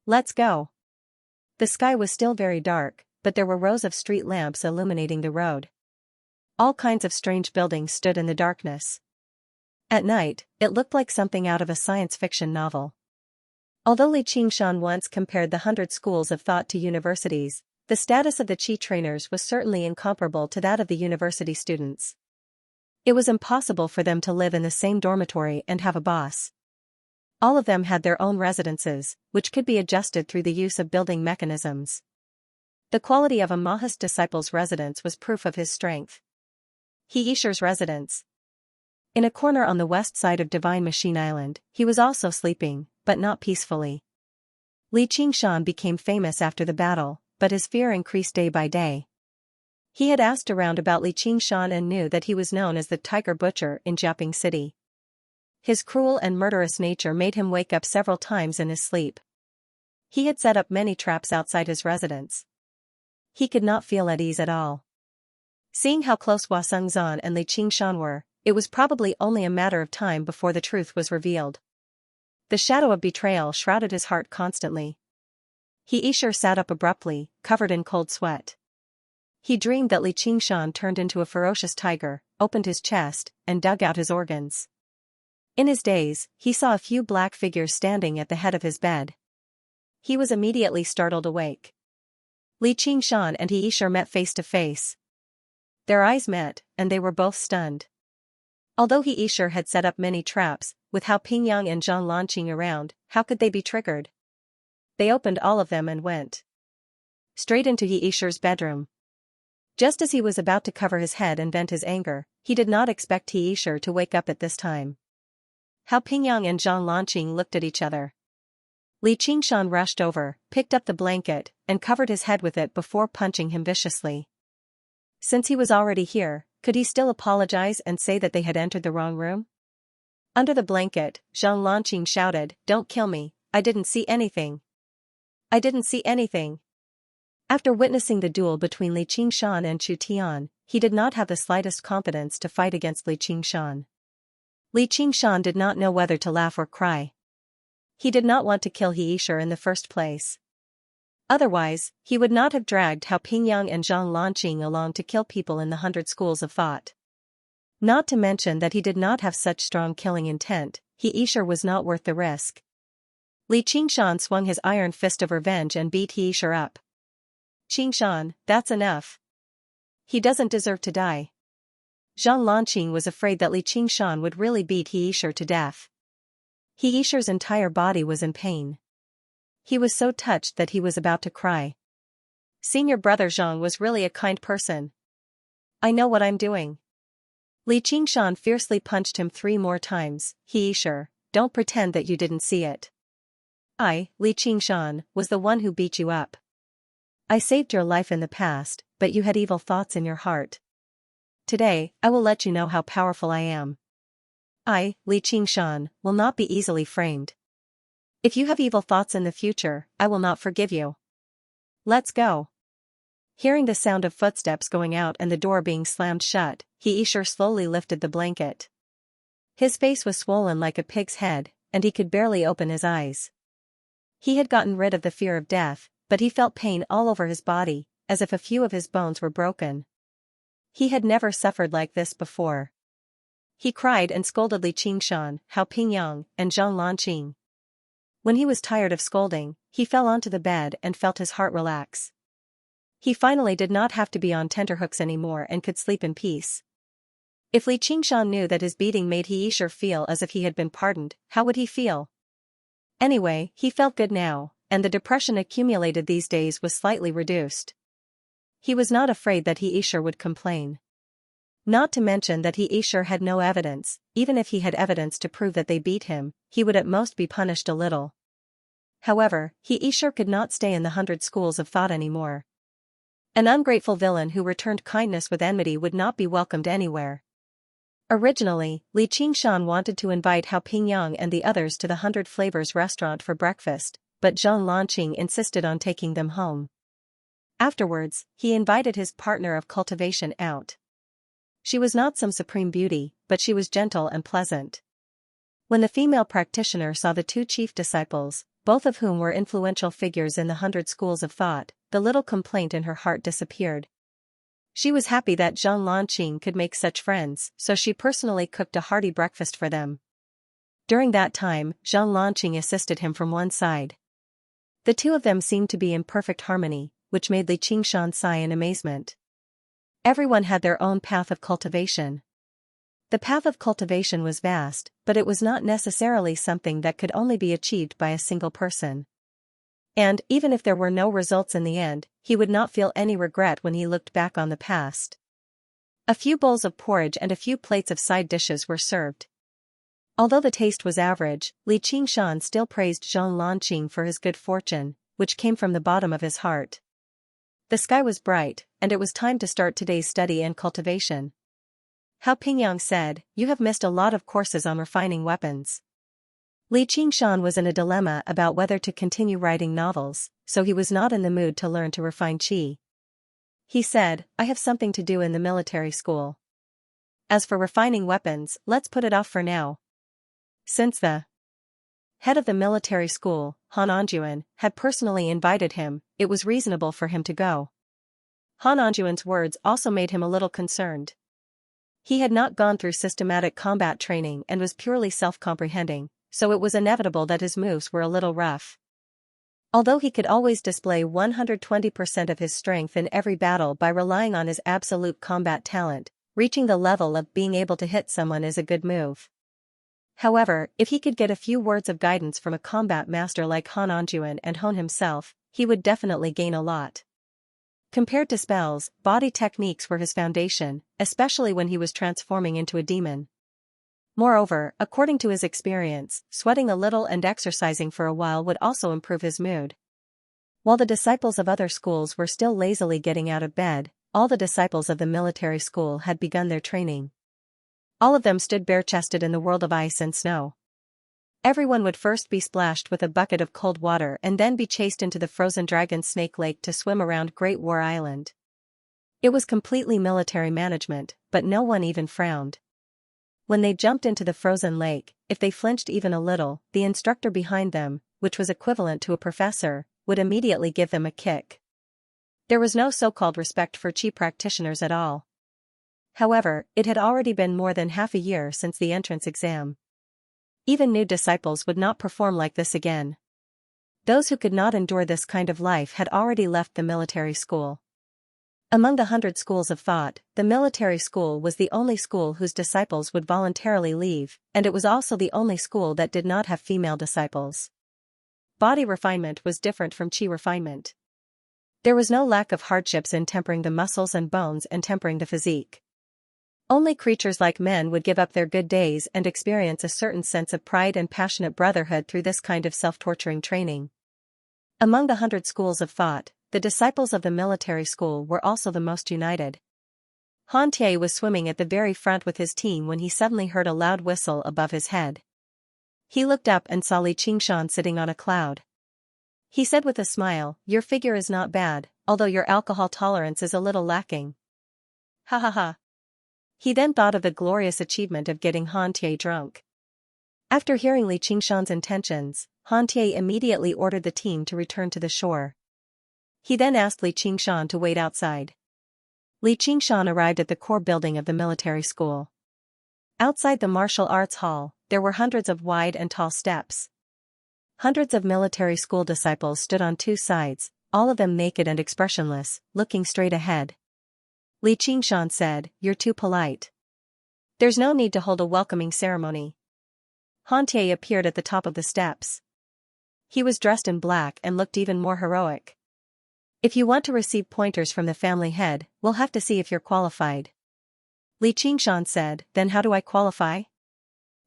Let's go." The sky was still very dark, but there were rows of street lamps illuminating the road. All kinds of strange buildings stood in the darkness. At night, it looked like something out of a science fiction novel. Although Li Qingshan once compared the 100 schools of thought to universities, the status of the Qi trainers was certainly incomparable to that of the university students. It was impossible for them to live in the same dormitory and have a boss. All of them had their own residences, which could be adjusted through the use of building mechanisms. The quality of a Mahas disciple's residence was proof of his strength. He Isher's residence, In a corner on the west side of Divine Machine Island, he was also sleeping, but not peacefully. Li Qingshan became famous after the battle, but his fear increased day by day. He had asked around about Li Qingshan and knew that he was known as the Tiger Butcher in Jiaping City. His cruel and murderous nature made him wake up several times in his sleep. He had set up many traps outside his residence. He could not feel at ease at all. Seeing how close Hua Sengzan and Li Qingshan were, it was probably only a matter of time before the truth was revealed. The shadow of betrayal shrouded his heart constantly. Xianxia sat up abruptly, covered in cold sweat. He dreamed that Li Qingshan turned into a ferocious tiger, opened his chest, and dug out his organs. In his daze, he saw a few black figures standing at the head of his bed. He was immediately startled awake. Li Qingshan and Xianxia met face to face. Their eyes met, and they were both stunned. Although Xianxia had set up many traps, with Hao Pingyang and Zhang Lanqing around, how could they be triggered? They opened all of them and went straight into Xianxia's bedroom. Just as he was about to cover his head and vent his anger, he did not expect Xianxia to wake up at this time. Hao Pingyang and Zhang Lanqing looked at each other. Li Qingshan rushed over, picked up the blanket, and covered his head with it before punching him viciously. Since he was already here, could he still apologize and say that they had entered the wrong room? Under the blanket, Zhang Lanqing shouted, "Don't kill me, I didn't see anything. I didn't see anything." After witnessing the duel between Li Qingshan and Chu Tian, he did not have the slightest confidence to fight against Li Qingshan. Li Qingshan did not know whether to laugh or cry. He did not want to kill Xianxia in the first place. Otherwise, he would not have dragged Hao Pingyang and Zhang Lanqing along to kill people in the 100 schools of thought. Not to mention that he did not have such strong killing intent, Xianxia was not worth the risk. Li Qingshan swung his iron fist of revenge and beat Xianxia up. "Qingshan, that's enough. He doesn't deserve to die." Zhang Lanqing was afraid that Li Qingshan would really beat Xianxia to death. Xianxia's entire body was in pain. He was so touched that he was about to cry. Senior brother Zhang was really a kind person. "I know what I'm doing." Li Qingshan fiercely punched him 3 more times. "Xianxia, don't pretend that you didn't see it. I, Li Qingshan, was the one who beat you up. I saved your life in the past, but you had evil thoughts in your heart. Today, I will let you know how powerful I am. I, Li Qingshan, will not be easily framed. If you have evil thoughts in the future, I will not forgive you. Let's go." Hearing the sound of footsteps going out and the door being slammed shut, Xianxia slowly lifted the blanket. His face was swollen like a pig's head, and he could barely open his eyes. He had gotten rid of the fear of death, but he felt pain all over his body, as if a few of his bones were broken. He had never suffered like this before. He cried and scolded Li Qingshan, Hao Pingyang, and Zhang Lanqing. When he was tired of scolding, he fell onto the bed and felt his heart relax. He finally did not have to be on tenterhooks anymore and could sleep in peace. If Li Qingshan knew that his beating made Xianxia feel as if he had been pardoned, how would he feel? Anyway, he felt good now, and the depression accumulated these days was slightly reduced. He was not afraid that Xianxia would complain. Not to mention that Xianxia had no evidence. Even if he had evidence to prove that they beat him, he would at most be punished a little. However, Xianxia could not stay in the 100 schools of thought anymore. An ungrateful villain who returned kindness with enmity would not be welcomed anywhere. Originally, Li Qingshan wanted to invite Hao Pingyang and the others to the 100 Flavors restaurant for breakfast, but Zhang Lanqing insisted on taking them home. Afterwards, he invited his partner of cultivation out. She was not some supreme beauty, but she was gentle and pleasant. When the female practitioner saw the 2 chief disciples, both of whom were influential figures in the 100 schools of thought, the little complaint in her heart disappeared. She was happy that Zhang Lanqing could make such friends, so she personally cooked a hearty breakfast for them. During that time, Zhang Lanqing assisted him from one side. The 2 of them seemed to be in perfect harmony, which made Li Qingshan sigh in amazement. Everyone had their own path of cultivation. The path of cultivation was vast, but it was not necessarily something that could only be achieved by a single person. And, even if there were no results in the end, he would not feel any regret when he looked back on the past. A few bowls of porridge and a few plates of side dishes were served. Although the taste was average, Li Qingshan still praised Zhang Lanqing for his good fortune, which came from the bottom of his heart. The sky was bright, and it was time to start today's study and cultivation. Hao Pingyang said, "You have missed a lot of courses on refining weapons." Li Qingshan was in a dilemma about whether to continue writing novels, so he was not in the mood to learn to refine qi. He said, "I have something to do in the military school. As for refining weapons, let's put it off for now." Since the head of the military school, Han Anjuan, had personally invited him, it was reasonable for him to go. Han Anjuan's words also made him a little concerned. He had not gone through systematic combat training and was purely self-comprehending, so it was inevitable that his moves were a little rough. Although he could always display 120% of his strength in every battle by relying on his absolute combat talent, reaching the level of being able to hit someone is a good move. However, if he could get a few words of guidance from a combat master like Han Anjuan and hone himself, he would definitely gain a lot. Compared to spells, body techniques were his foundation, especially when he was transforming into a demon. Moreover, according to his experience, sweating a little and exercising for a while would also improve his mood. While the disciples of other schools were still lazily getting out of bed, all the disciples of the military school had begun their training. All of them stood bare-chested in the world of ice and snow. Everyone would first be splashed with a bucket of cold water and then be chased into the frozen dragon snake lake to swim around Great War Island. It was completely military management, but no one even frowned. When they jumped into the frozen lake, if they flinched even a little, the instructor behind them, which was equivalent to a professor, would immediately give them a kick. There was no so-called respect for qi practitioners at all. However, it had already been more than half a year since the entrance exam. Even new disciples would not perform like this again. Those who could not endure this kind of life had already left the military school. Among the 100 schools of thought, the military school was the only school whose disciples would voluntarily leave, and it was also the only school that did not have female disciples. Body refinement was different from qi refinement. There was no lack of hardships in tempering the muscles and bones and tempering the physique. Only creatures like men would give up their good days and experience a certain sense of pride and passionate brotherhood through this kind of self-torturing training. Among the 100 schools of thought, the disciples of the military school were also the most united. Han Tie was swimming at the very front with his team when he suddenly heard a loud whistle above his head. He looked up and saw Li Qingshan sitting on a cloud. He said with a smile, "Your figure is not bad, although your alcohol tolerance is a little lacking." Ha ha ha. He then thought of the glorious achievement of getting Han Tie drunk. After hearing Li Qingshan's intentions, Han Tie immediately ordered the team to return to the shore. He then asked Li Qingshan to wait outside. Li Qingshan arrived at the core building of the military school. Outside the martial arts hall, there were hundreds of wide and tall steps. Hundreds of military school disciples stood on two sides, all of them naked and expressionless, looking straight ahead. Li Qingshan said, "You're too polite. There's no need to hold a welcoming ceremony." Han Tie appeared at the top of the steps. He was dressed in black and looked even more heroic. "If you want to receive pointers from the family head, we'll have to see if you're qualified." Li Qingshan said, "Then how do I qualify?"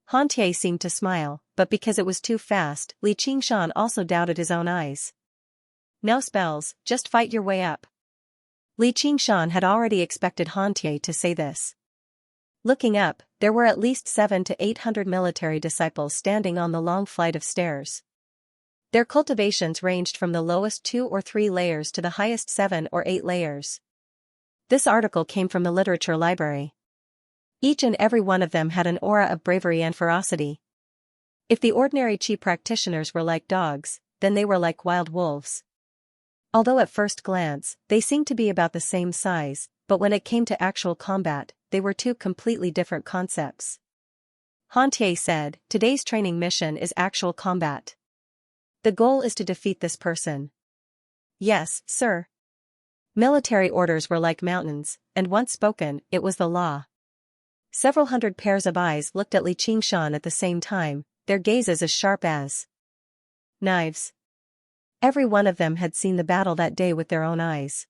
Han Tie seemed to smile, but because it was too fast, Li Qingshan also doubted his own eyes. "No spells, just fight your way up." Li Qingshan had already expected Han Tie to say this. Looking up, there were at least 700 to 800 military disciples standing on the long flight of stairs. Their cultivations ranged from the lowest 2 or 3 layers to the highest 7 or 8 layers. This article came from the literature library. Each and every one of them had an aura of bravery and ferocity. If the ordinary qi practitioners were like dogs, then they were like wild wolves. Although at first glance, they seemed to be about the same size, but when it came to actual combat, they were two completely different concepts. Han Tie said, "Today's training mission is actual combat. The goal is to defeat this person." "Yes, sir." Military orders were like mountains, and once spoken, it was the law. Several hundred pairs of eyes looked at Li Qingshan at the same time, their gazes as sharp as knives. Every one of them had seen the battle that day with their own eyes.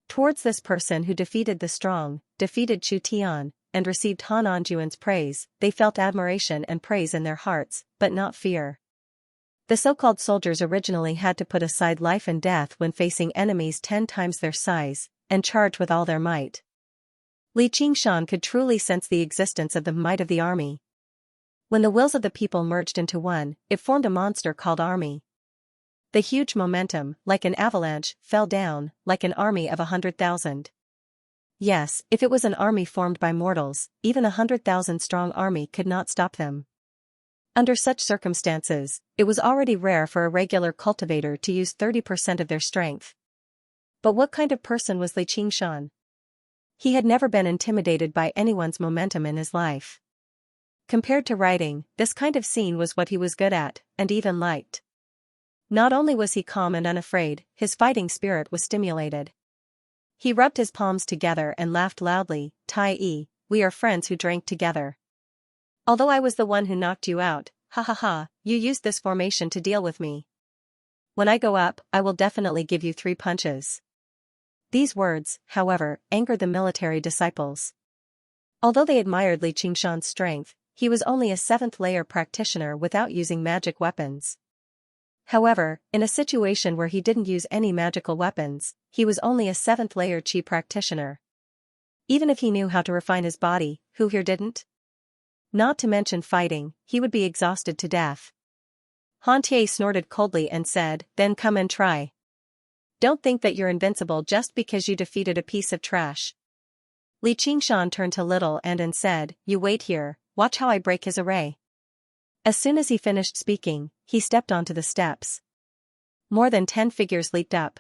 Towards this person who defeated the strong, defeated Chu Tian, and received Han Anjuan's praise, they felt admiration and praise in their hearts, but not fear. The so-called soldiers originally had to put aside life and death when facing enemies 10 times their size, and charge with all their might. Li Qingshan could truly sense the existence of the might of the army. When the wills of the people merged into one, it formed a monster called army. The huge momentum, like an avalanche, fell down, like an army of 100,000. Yes, if it was an army formed by mortals, even 100,000 strong army could not stop them. Under such circumstances, it was already rare for a regular cultivator to use 30% of their strength. But what kind of person was Li Qingshan? He had never been intimidated by anyone's momentum in his life. Compared to writing, this kind of scene was what he was good at, and even liked. Not only was he calm and unafraid, his fighting spirit was stimulated. He rubbed his palms together and laughed loudly. Tai Yi, we are friends who drank together. Although I was the one who knocked you out, ha ha ha, you used this formation to deal with me. When I go up, I will definitely give you 3 punches. These words, however, angered the military disciples. Although they admired Li Qingshan's strength, he was only a 7th-layer practitioner without using magic weapons. However, in a situation where he didn't use any magical weapons, he was only a 7th-layer Qi practitioner. Even if he knew how to refine his body, who here didn't? Not to mention fighting, he would be exhausted to death. Han Tie snorted coldly and said, then come and try. Don't think that you're invincible just because you defeated a piece of trash. Li Qingshan turned to Little and said, you wait here, watch how I break his array. As soon as he finished speaking, he stepped onto the steps. More than 10 figures leaped up.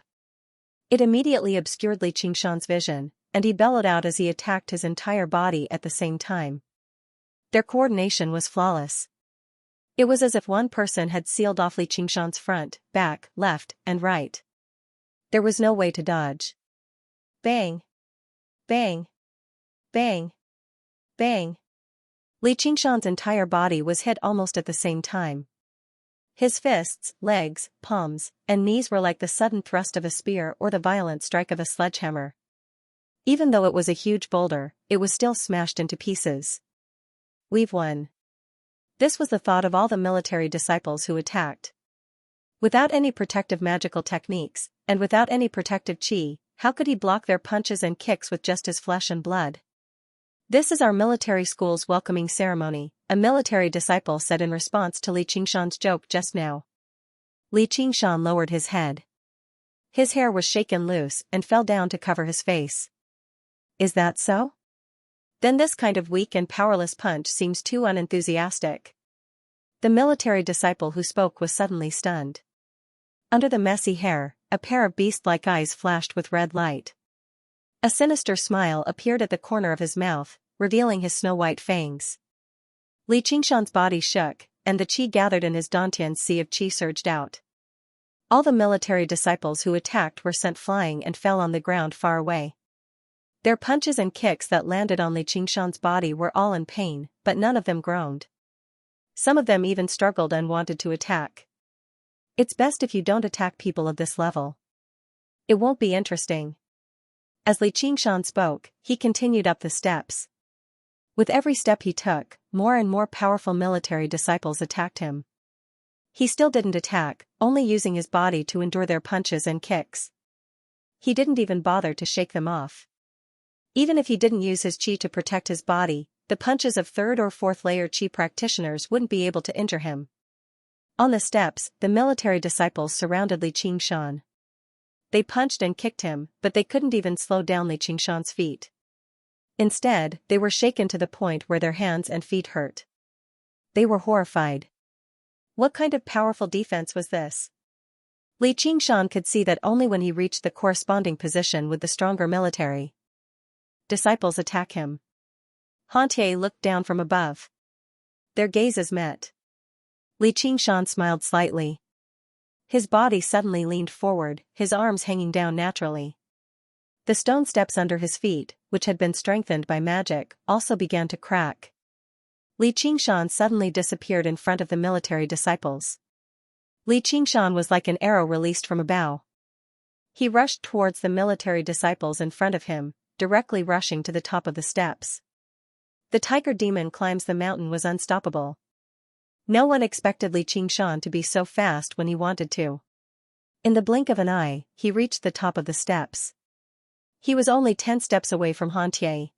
It immediately obscured Li Qingshan's vision, and he bellowed out as he attacked his entire body at the same time. Their coordination was flawless. It was as if one person had sealed off Li Qingshan's front, back, left, and right. There was no way to dodge. Bang! Bang! Bang! Bang! Li Qingshan's entire body was hit almost at the same time. His fists, legs, palms, and knees were like the sudden thrust of a spear or the violent strike of a sledgehammer. Even though it was a huge boulder, it was still smashed into pieces. We've won. This was the thought of all the military disciples who attacked. Without any protective magical techniques, and without any protective qi, how could he block their punches and kicks with just his flesh and blood? This is our military school's welcoming ceremony, a military disciple said in response to Li Qingshan's joke just now. Li Qingshan lowered his head. His hair was shaken loose and fell down to cover his face. Is that so? Then this kind of weak and powerless punch seems too unenthusiastic. The military disciple who spoke was suddenly stunned. Under the messy hair, a pair of beast-like eyes flashed with red light. A sinister smile appeared at the corner of his mouth, revealing his snow-white fangs. Li Qingshan's body shook, and the qi gathered in his Dantian sea of qi surged out. All the military disciples who attacked were sent flying and fell on the ground far away. Their punches and kicks that landed on Li Qingshan's body were all in pain, but none of them groaned. Some of them even struggled and wanted to attack. It's best if you don't attack people of this level. It won't be interesting. As Li Qingshan spoke, he continued up the steps. With every step he took, more and more powerful military disciples attacked him. He still didn't attack, only using his body to endure their punches and kicks. He didn't even bother to shake them off. Even if he didn't use his qi to protect his body, the punches of 3rd or 4th layer qi practitioners wouldn't be able to injure him. On the steps, the military disciples surrounded Li Qingshan. They punched and kicked him, but they couldn't even slow down Li Qingshan's feet. Instead, they were shaken to the point where their hands and feet hurt. They were horrified. What kind of powerful defense was this? Li Qingshan could see that only when he reached the corresponding position would the stronger military disciples attack him. Han Tie looked down from above. Their gazes met. Li Qingshan smiled slightly. His body suddenly leaned forward, his arms hanging down naturally. The stone steps under his feet, which had been strengthened by magic, also began to crack. Li Qingshan suddenly disappeared in front of the military disciples. Li Qingshan was like an arrow released from a bow. He rushed towards the military disciples in front of him, directly rushing to the top of the steps. The tiger demon climbs the mountain was unstoppable. No one expected Li Qingshan to be so fast when he wanted to. In the blink of an eye, he reached the top of the steps. He was only 10 steps away from Xianxia.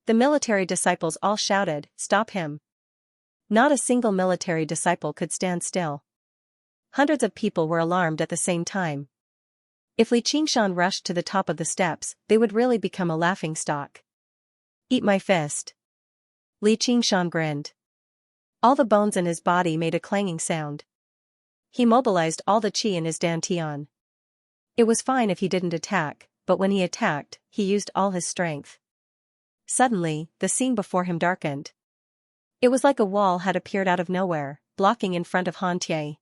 The military disciples all shouted, "Stop him!" Not a single military disciple could stand still. Hundreds of people were alarmed at the same time. If Li Qingshan rushed to the top of the steps, they would really become a laughingstock. "Eat my fist." Li Qingshan grinned. All the bones in his body made a clanging sound. He mobilized all the qi in his dantian. It was fine if he didn't attack, but when he attacked, he used all his strength. Suddenly, the scene before him darkened. It was like a wall had appeared out of nowhere, blocking in front of Xianxia.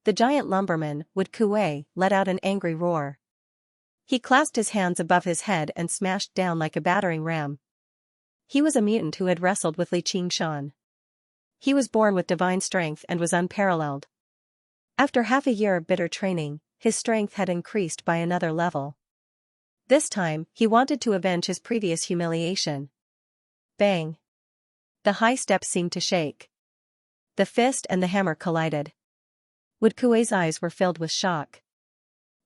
The giant lumberman, Wood Kuei, let out an angry roar. He clasped his hands above his head and smashed down like a battering ram. He was a mutant who had wrestled with Li Qingshan. He was born with divine strength and was unparalleled. After half a year of bitter training, his strength had increased by another level. This time, he wanted to avenge his previous humiliation. Bang! The high steps seemed to shake. The fist and the hammer collided. Wood Kuei's eyes were filled with shock.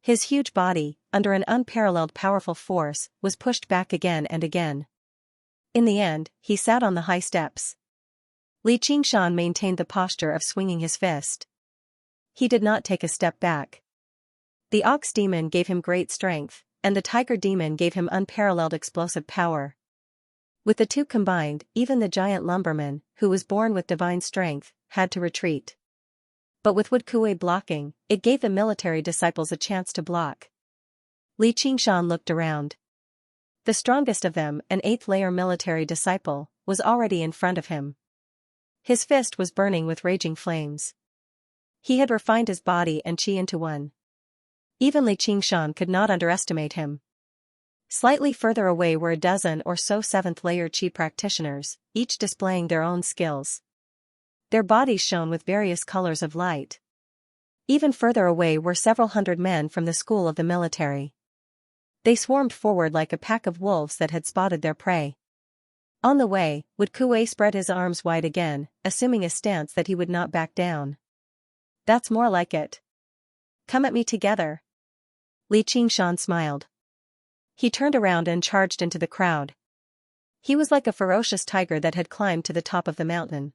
His huge body, under an unparalleled powerful force, was pushed back again and again. In the end, he sat on the high steps. Li Qingshan maintained the posture of swinging his fist. He did not take a step back. The ox demon gave him great strength, and the tiger demon gave him unparalleled explosive power. With the two combined, even the giant lumberman, who was born with divine strength, had to retreat. But with Wood Kuei blocking, it gave the military disciples a chance to block. Li Qingshan looked around. The strongest of them, an 8th-layer military disciple, was already in front of him. His fist was burning with raging flames. He had refined his body and qi into one. Even Li Qingshan could not underestimate him. Slightly further away were a dozen or so 7th-layer qi practitioners, each displaying their own skills. Their bodies shone with various colors of light. Even further away were several hundred men from the school of the military. They swarmed forward like a pack of wolves that had spotted their prey. On the way, Wood Kuei spread his arms wide again, assuming a stance that he would not back down. "That's more like it. Come at me together." Li Qingshan smiled. He turned around and charged into the crowd. He was like a ferocious tiger that had climbed to the top of the mountain.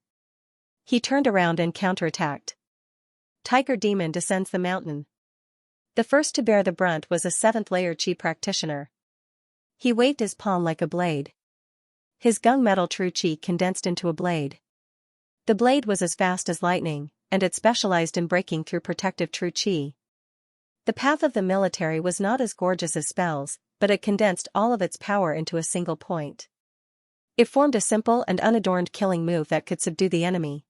He turned around and counterattacked. Tiger demon descends the mountain. The first to bear the brunt was a 7th-layer qi practitioner. He waved his palm like a blade. His gunmetal true qi condensed into a blade. The blade was as fast as lightning, and it specialized in breaking through protective true qi. The path of the military was not as gorgeous as spells, but it condensed all of its power into a single point. It formed a simple and unadorned killing move that could subdue the enemy.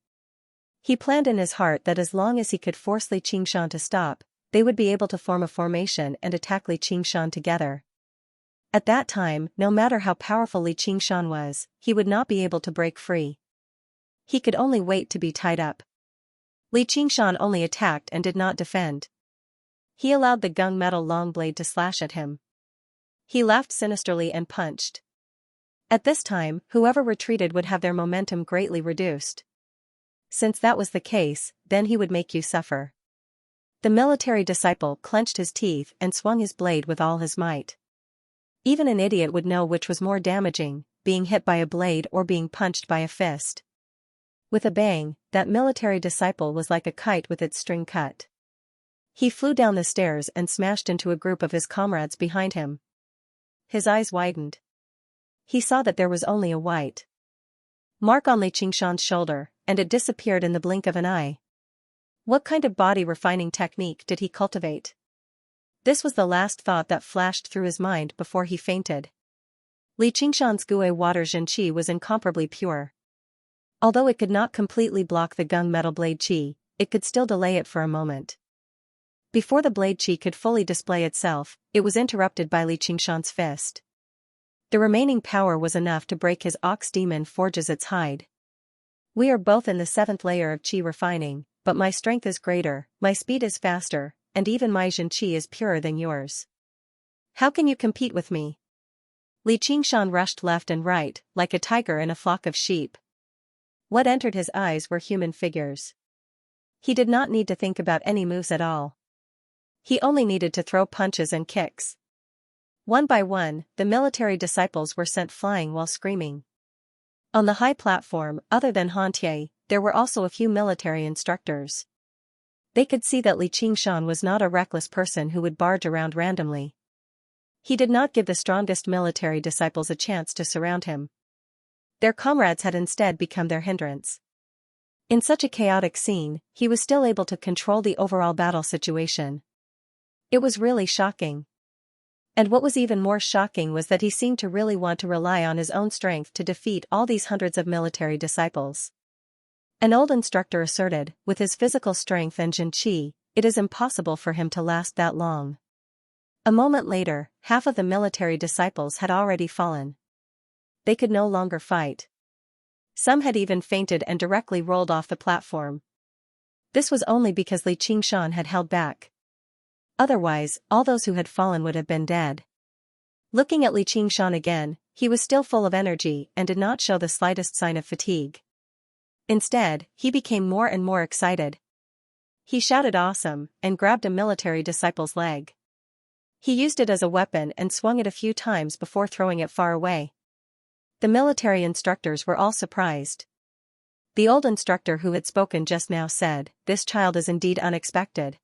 He planned in his heart that as long as he could force Li Qingshan to stop, they would be able to form a formation and attack Li Qingshan together. At that time, no matter how powerful Li Qingshan was, he would not be able to break free. He could only wait to be tied up. Li Qingshan only attacked and did not defend. He allowed the gunmetal long blade to slash at him. He laughed sinisterly and punched. At this time, whoever retreated would have their momentum greatly reduced. Since that was the case, then he would make you suffer. The military disciple clenched his teeth and swung his blade with all his might. Even an idiot would know which was more damaging, being hit by a blade or being punched by a fist. With a bang, that military disciple was like a kite with its string cut. He flew down the stairs and smashed into a group of his comrades behind him. His eyes widened. He saw that there was only a white mark on Li Qingshan's shoulder, and it disappeared in the blink of an eye. What kind of body refining technique did he cultivate? This was the last thought that flashed through his mind before he fainted. Li Qingshan's Gui water Jin Qi was incomparably pure. Although it could not completely block the gunmetal blade Qi, it could still delay it for a moment. Before the blade Qi could fully display itself, it was interrupted by Li Qingshan's fist. The remaining power was enough to break his ox demon forges its hide. "We are both in the 7th layer of Qi refining, but my strength is greater, my speed is faster, and even my Xianxia is purer than yours. How can you compete with me? Li Qingshan rushed left and right, like a tiger in a flock of sheep. What entered his eyes were human figures. He did not need to think about any moves at all. He only needed to throw punches and kicks. One by one, the military disciples were sent flying while screaming. On the high platform, other than Hantie, there were also a few military instructors. They could see that Li Qingshan was not a reckless person who would barge around randomly. He did not give the strongest military disciples a chance to surround him. Their comrades had instead become their hindrance. In such a chaotic scene, he was still able to control the overall battle situation. It was really shocking. And what was even more shocking was that he seemed to really want to rely on his own strength to defeat all these hundreds of military disciples. An old instructor asserted, with his physical strength and Xianxia, it is impossible for him to last that long. A moment later, half of the military disciples had already fallen. They could no longer fight. Some had even fainted and directly rolled off the platform. This was only because Li Qingshan had held back. Otherwise, all those who had fallen would have been dead. Looking at Li Qingshan again, he was still full of energy and did not show the slightest sign of fatigue. Instead, he became more and more excited. He shouted awesome and grabbed a military disciple's leg. He used it as a weapon and swung it a few times before throwing it far away. The military instructors were all surprised. The old instructor who had spoken just now said, "This child is indeed unexpected.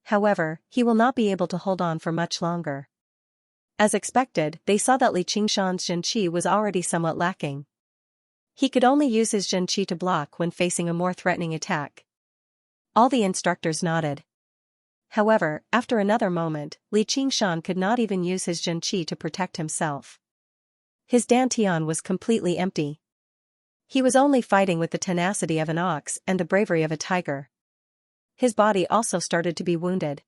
However, he will not be able to hold on for much longer." As expected, they saw that Li Qingshan's Xianxia was already somewhat lacking. He could only use his Xianxia to block when facing a more threatening attack. All the instructors nodded. However, after another moment, Li Qingshan could not even use his Xianxia to protect himself. His dantian was completely empty. He was only fighting with the tenacity of an ox and the bravery of a tiger. His body also started to be wounded.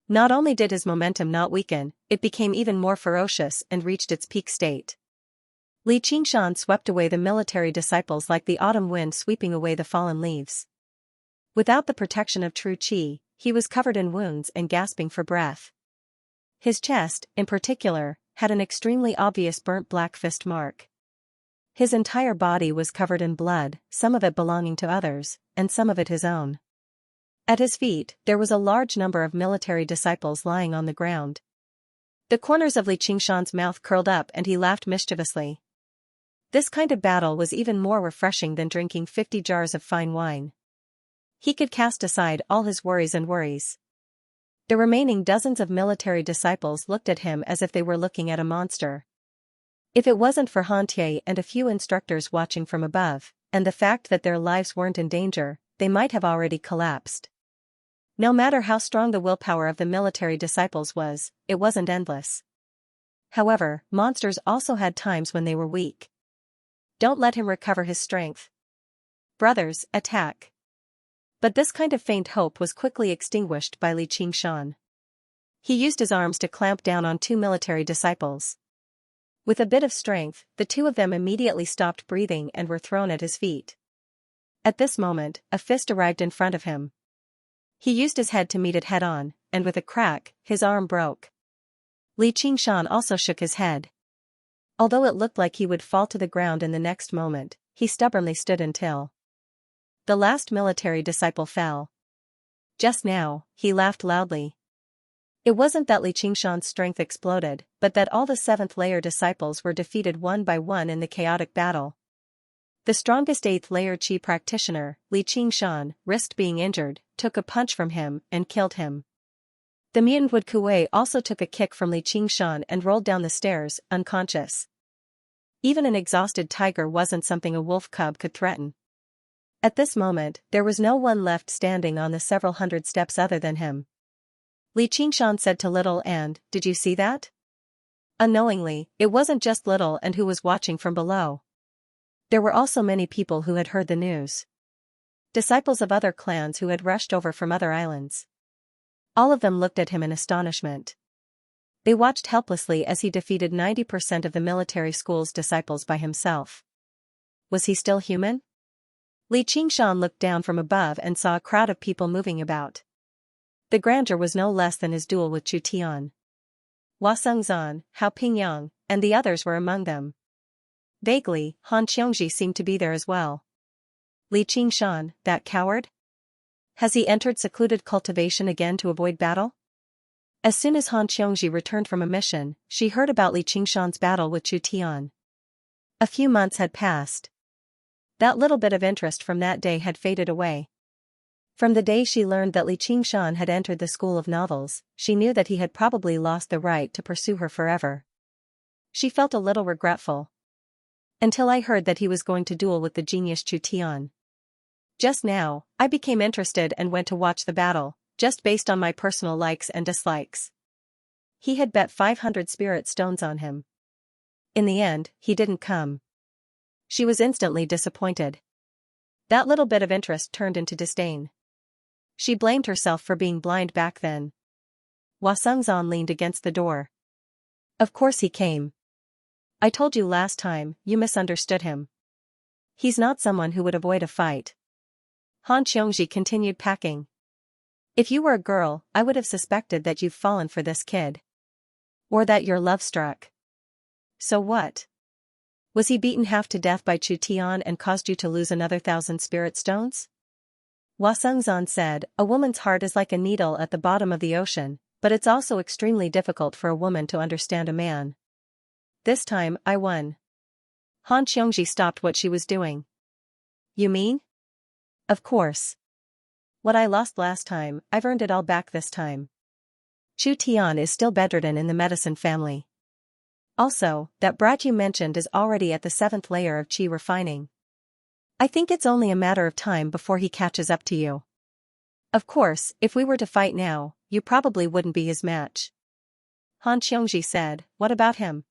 Not only did his momentum not weaken, it became even more ferocious and reached its peak state. Li Qingshan swept away the military disciples like the autumn wind sweeping away the fallen leaves. Without the protection of true qi, he was covered in wounds and gasping for breath. His chest, in particular, had an extremely obvious burnt black fist mark. His entire body was covered in blood, some of it belonging to others, and some of it his own. At his feet, there was a large number of military disciples lying on the ground. The corners of Li Qingshan's mouth curled up and he laughed mischievously. This kind of battle was even more refreshing than drinking 50 jars of fine wine. He could cast aside all his worries and worries. The remaining dozens of military disciples looked at him as if they were looking at a monster. If it wasn't for Hantie and a few instructors watching from above, and the fact that their lives weren't in danger, they might have already collapsed. No matter how strong the willpower of the military disciples was, it wasn't endless. However, monsters also had times when they were weak. Don't let him recover his strength. Brothers, attack. But this kind of faint hope was quickly extinguished by Li Qingshan. He used his arms to clamp down on two military disciples. With a bit of strength, the two of them immediately stopped breathing and were thrown at his feet. At this moment, a fist arrived in front of him. He used his head to meet it head-on, and with a crack, his arm broke. Li Qingshan also shook his head. Although it looked like he would fall to the ground in the next moment, he stubbornly stood until the last military disciple fell. Just now, he laughed loudly. It wasn't that Li Qingshan's strength exploded, but that all the 7th-layer disciples were defeated one by one in the chaotic battle. The strongest 8th-layer Qi practitioner, Li Qingshan, risked being injured, took a punch from him, and killed him. The mutant Wood Kuei also took a kick from Li Qingshan and rolled down the stairs, unconscious. Even an exhausted tiger wasn't something a wolf cub could threaten. At this moment, there was no one left standing on the several hundred steps other than him. Li Qingshan said to Little and, "Did you see that?" Unknowingly, it wasn't just Little and who was watching from below. There were also many people who had heard the news. Disciples of other clans who had rushed over from other islands. All of them looked at him in astonishment. They watched helplessly as he defeated 90% of the military school's disciples by himself. Was he still human? Li Qingshan looked down from above and saw a crowd of people moving about. The grandeur was no less than his duel with Chu Tian. Hua Sengzan, Hao Pingyang, and the others were among them. Vaguely, Han Xiongji seemed to be there as well. Li Qingshan, that coward? Has he entered secluded cultivation again to avoid battle? As soon as Han Xiongji returned from a mission, she heard about Li Qingshan's battle with Chu Tian. A few months had passed. That little bit of interest from that day had faded away. From the day she learned that Li Qingshan had entered the school of novels, she knew that he had probably lost the right to pursue her forever. She felt a little regretful. Until I heard that he was going to duel with the genius Chu Tian. Just now, I became interested and went to watch the battle, just based on my personal likes and dislikes. He had bet 500 spirit stones on him. In the end, he didn't come. She was instantly disappointed. That little bit of interest turned into disdain. She blamed herself for being blind back then. Hua Sengzan leaned against the door. Of course he came. I told you last time, you misunderstood him. He's not someone who would avoid a fight. Han Xiongji continued packing. If you were a girl, I would have suspected that you've fallen for this kid. Or that you're love-struck. So what? Was he beaten half to death by Chu Tian and caused you to lose another 1,000 spirit stones? Hua Sengzan said, a woman's heart is like a needle at the bottom of the ocean, but it's also extremely difficult for a woman to understand a man. This time, I won. Han Xiongji stopped what she was doing. You mean? Of course. What I lost last time, I've earned it all back this time. Chu Tian is still bedridden in the medicine family. Also, that brat you mentioned is already at the 7th layer of qi refining. I think it's only a matter of time before he catches up to you. Of course, if we were to fight now, you probably wouldn't be his match. Han Xiongji said, what about him?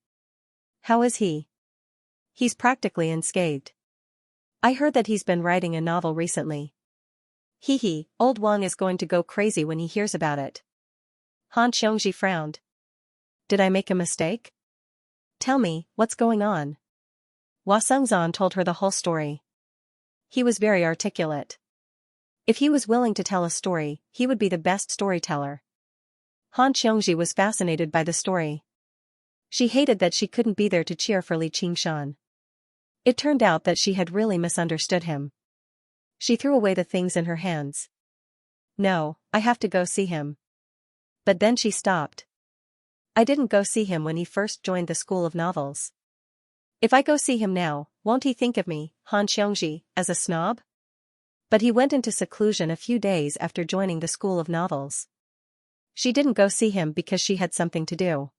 How is he? He's practically unscathed. I heard that he's been writing a novel recently. Hee, old Wang is going to go crazy when he hears about it. Han Xiongji frowned. Did I make a mistake? Tell me, what's going on? Hua Sengzan told her the whole story. He was very articulate. If he was willing to tell a story, he would be the best storyteller. Han Xiongji was fascinated by the story. She hated that she couldn't be there to cheer for Li Qingshan. It turned out that she had really misunderstood him. She threw away the things in her hands. No, I have to go see him. But then she stopped. I didn't go see him when he first joined the school of novels. If I go see him now, won't he think of me, Han Xiongji, as a snob? But he went into seclusion a few days after joining the school of novels. She didn't go see him because she had something to do.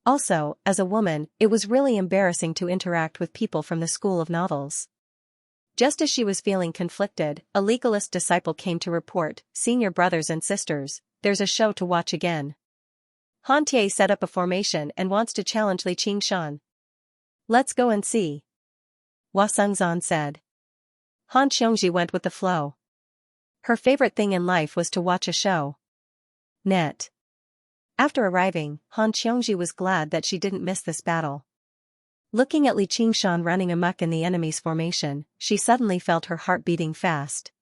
Also, as a woman, it was really embarrassing to interact with people from the school of novels. Just as she was feeling conflicted, a legalist disciple came to report, senior brothers and sisters, there's a show to watch again. Han Tie set up a formation and wants to challenge Li Qingshan. Let's go and see. Hua Sengzan said. Han Xiongji went with the flow. Her favorite thing in life was to watch a show. Net. After arriving, Han Xiongji was glad that she didn't miss this battle. Looking at Li Qingshan running amok in the enemy's formation, she suddenly felt her heart beating fast.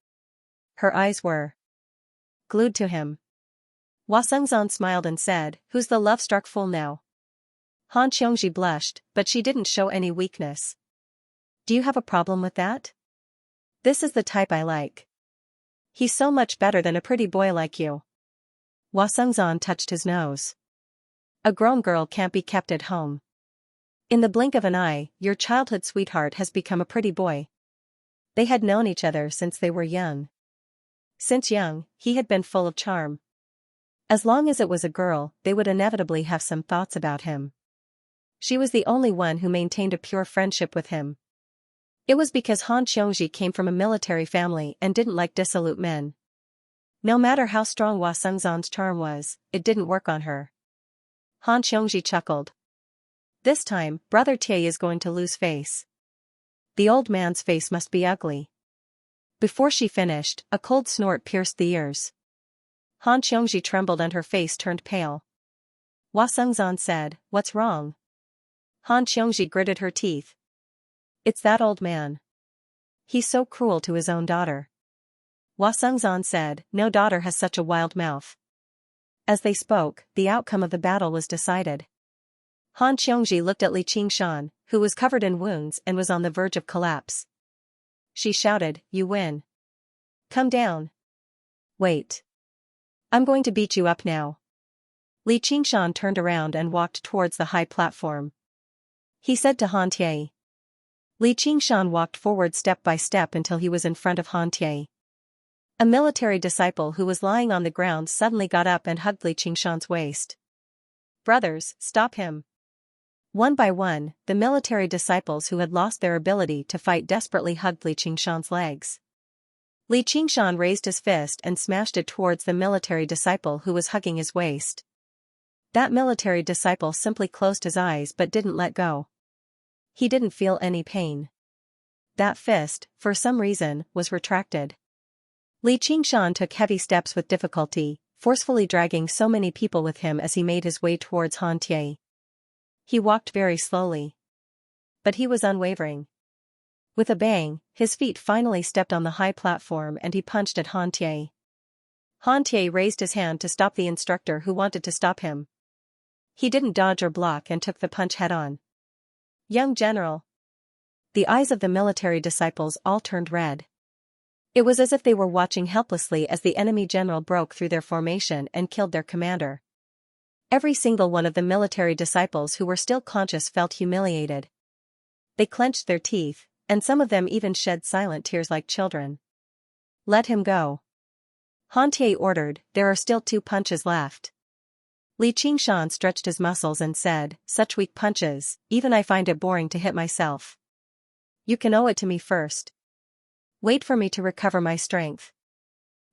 Her eyes were glued to him. Hua Sengzan smiled and said, who's the love-struck fool now? Han Xiongji blushed, but she didn't show any weakness. Do you have a problem with that? This is the type I like. He's so much better than a pretty boy like you. Hua Sengzan touched his nose. A grown girl can't be kept at home. In the blink of an eye, your childhood sweetheart has become a pretty boy. They had known each other since they were young. Since young, he had been full of charm. As long as it was a girl, they would inevitably have some thoughts about him. She was the only one who maintained a pure friendship with him. It was because Han Xiongji came from a military family and didn't like dissolute men. No matter how strong Hua Sengzan's charm was, it didn't work on her. Han Xiongji chuckled. This time, Brother Tie is going to lose face. The old man's face must be ugly. Before she finished, a cold snort pierced the ears. Han Xiongji trembled and her face turned pale. Hua Sengzan said, what's wrong? Han Xiongji gritted her teeth. It's that old man. He's so cruel to his own daughter. Hua Sengzan said, "No daughter has such a wild mouth." As they spoke, the outcome of the battle was decided. Han Xiongji looked at Li Qingshan, who was covered in wounds and was on the verge of collapse. She shouted, "You win. Come down. Wait. I'm going to beat you up now." Li Qingshan turned around and walked towards the high platform. He said to Han Tie. Li Qingshan walked forward step by step until he was in front of Han Tie. A military disciple who was lying on the ground suddenly got up and hugged Li Qingshan's waist. "Brothers, stop him." One by one, the military disciples who had lost their ability to fight desperately hugged Li Qingshan's legs. Li Qingshan raised his fist and smashed it towards the military disciple who was hugging his waist. That military disciple simply closed his eyes but didn't let go. He didn't feel any pain. That fist, for some reason, was retracted. Li Qingshan took heavy steps with difficulty, forcefully dragging so many people with him as he made his way towards Han Tie. He walked very slowly. But he was unwavering. With a bang, his feet finally stepped on the high platform and he punched at Han Tie. Han Tie raised his hand to stop the instructor who wanted to stop him. He didn't dodge or block and took the punch head-on. "Young general." The eyes of the military disciples all turned red. It was as if they were watching helplessly as the enemy general broke through their formation and killed their commander. Every single one of the military disciples who were still conscious felt humiliated. They clenched their teeth, and some of them even shed silent tears like children. "Let him go." Han Tie ordered, "There are still 2 punches left." Li Qingshan stretched his muscles and said, "Such weak punches, even I find it boring to hit myself. You can owe it to me first. Wait for me to recover my strength.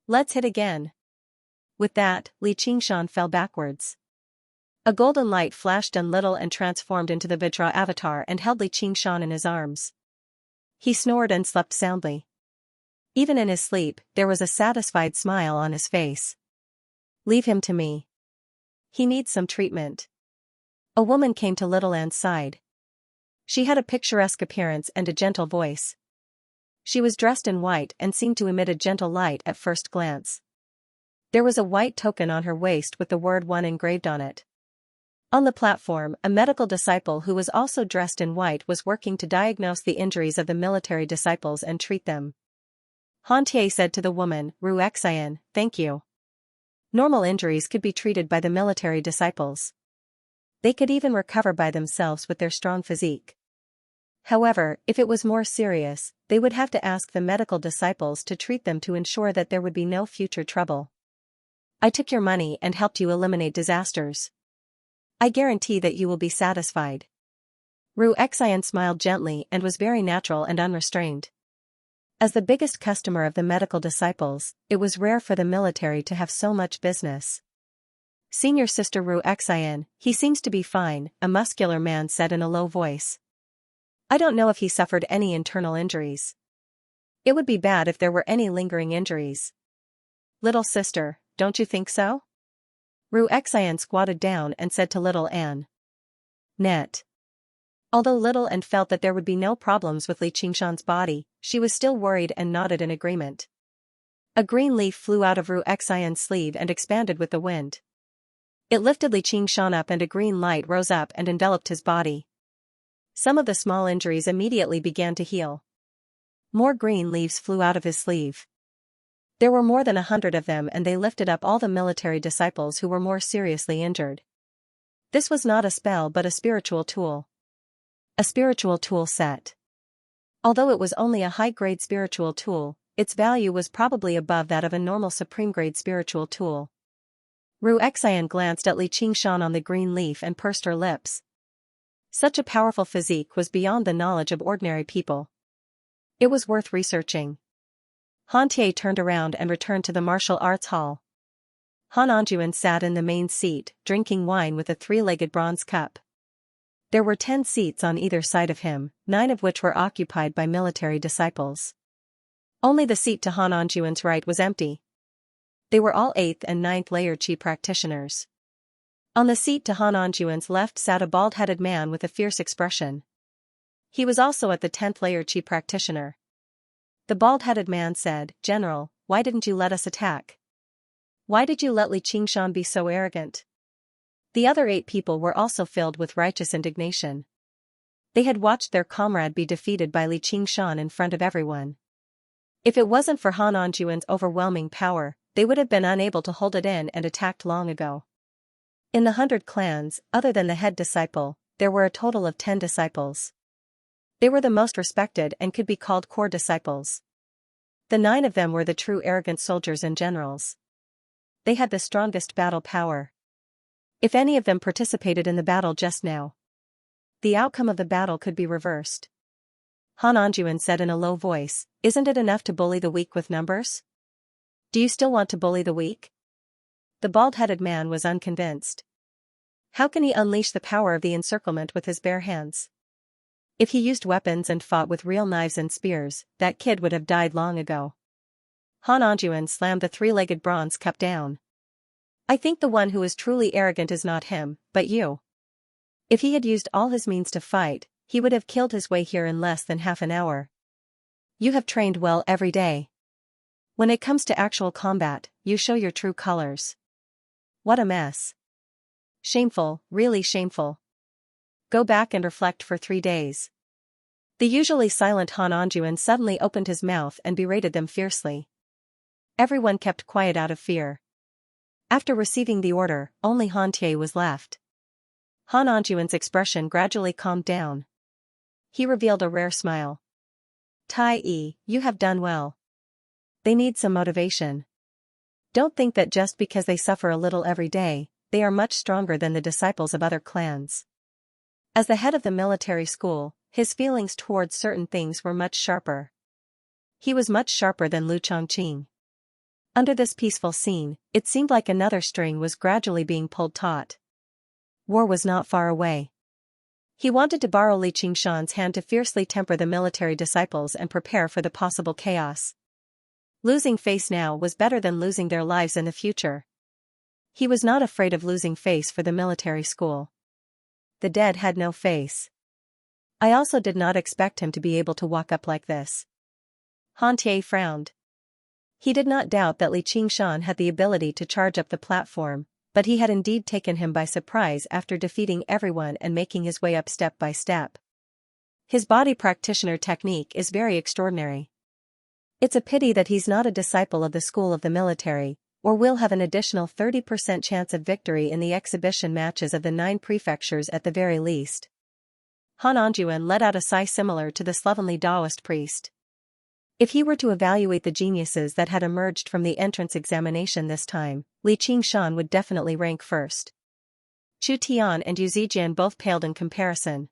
Let's hit again." With that, Li Qingshan fell backwards. A golden light flashed on little and transformed into the Vajra avatar and held Li Qingshan in his arms. He snored and slept soundly. Even in his sleep, there was a satisfied smile on his face. "Leave him to me. He needs some treatment." A woman came to Little An's side. She had a picturesque appearance and a gentle voice. She was dressed in white and seemed to emit a gentle light at first glance. There was a white token on her waist with the word 1 engraved on it. On the platform, a medical disciple who was also dressed in white was working to diagnose the injuries of the military disciples and treat them. Han Tie said to the woman, "Ruexian, thank you." Normal injuries could be treated by the military disciples. They could even recover by themselves with their strong physique. However, if it was more serious, they would have to ask the medical disciples to treat them to ensure that there would be no future trouble. "I took your money and helped you eliminate disasters. I guarantee that you will be satisfied." Ruexian smiled gently and was very natural and unrestrained. As the biggest customer of the medical disciples, it was rare for the military to have so much business. "Senior Sister Ruexian, he seems to be fine," a muscular man said in a low voice. "I don't know if he suffered any internal injuries. It would be bad if there were any lingering injuries." "Little sister, don't you think so?" Ruexian squatted down and said to Little Anne. "Net." Although Little Anne felt that there would be no problems with Li Qingshan's body, she was still worried and nodded in agreement. A green leaf flew out of Ruexian's sleeve and expanded with the wind. It lifted Li Qingshan up and a green light rose up and enveloped his body. Some of the small injuries immediately began to heal. More green leaves flew out of his sleeve. There were more than 100 of them and they lifted up all the military disciples who were more seriously injured. This was not a spell but a spiritual tool. A spiritual tool set. Although it was only a high-grade spiritual tool, its value was probably above that of a normal supreme-grade spiritual tool. Ruexian glanced at Li Qingshan on the green leaf and pursed her lips. Such a powerful physique was beyond the knowledge of ordinary people. It was worth researching. Han Tie turned around and returned to the martial arts hall. Han Anjuan sat in the main seat, drinking wine with a 3-legged bronze cup. There were 10 seats on either side of him, 9 of which were occupied by military disciples. Only the seat to Han Anjuan's right was empty. They were all 8th and 9th layer Qi practitioners. On the seat to Han Anjuan's left sat a bald-headed man with a fierce expression. He was also at the 10th layer Qi practitioner. The bald-headed man said, "General, why didn't you let us attack? Why did you let Li Qingshan be so arrogant? The other 8 people were also filled with righteous indignation. They had watched their comrade be defeated by Li Qingshan in front of everyone. If it wasn't for Han Anjuan's overwhelming power, they would have been unable to hold it in and attacked long ago. In the 100 clans, other than the head disciple, there were a total of 10 disciples. They were the most respected and could be called core disciples. The 9 of them were the true arrogant soldiers and generals. They had the strongest battle power. If any of them participated in the battle just now, the outcome of the battle could be reversed. Han Anjuan said in a low voice, "Isn't it enough to bully the weak with numbers? Do you still want to bully the weak?" The bald-headed man was unconvinced. How can he unleash the power of the encirclement with his bare hands? If he used weapons and fought with real knives and spears, that kid would have died long ago. Han Anjuan slammed the 3-legged bronze cup down. "I think the one who is truly arrogant is not him, but you." If he had used all his means to fight, he would have killed his way here in less than half an hour. You have trained well every day. When it comes to actual combat, you show your true colors. What a mess. Shameful, really shameful. Go back and reflect for 3 days. The usually silent Han Anjuan suddenly opened his mouth and berated them fiercely. Everyone kept quiet out of fear. After receiving the order, only Han Tie was left. Han Anjuan's expression gradually calmed down. He revealed a rare smile. "Tai Yi, you have done well. They need some motivation. Don't think that just because they suffer a little every day, they are much stronger than the disciples of other clans." As the head of the military school, his feelings towards certain things were much sharper. He was much sharper than Lu Chongqing. Under this peaceful scene, it seemed like another string was gradually being pulled taut. War was not far away. He wanted to borrow Li Qingshan's hand to fiercely temper the military disciples and prepare for the possible chaos. Losing face now was better than losing their lives in the future. He was not afraid of losing face for the military school. The dead had no face. I also did not expect him to be able to walk up like this. Han Tie frowned. He did not doubt that Li Qingshan had the ability to charge up the platform, but he had indeed taken him by surprise after defeating everyone and making his way up step by step. His body practitioner technique is very extraordinary. It's a pity that he's not a disciple of the school of the military, or will have an additional 30% chance of victory in the exhibition matches of the 9 prefectures at the very least. Han Anjuan let out a sigh similar to the slovenly Taoist priest. If he were to evaluate the geniuses that had emerged from the entrance examination this time, Li Qingshan would definitely rank first. Chu Tian and Yu Zijian both paled in comparison.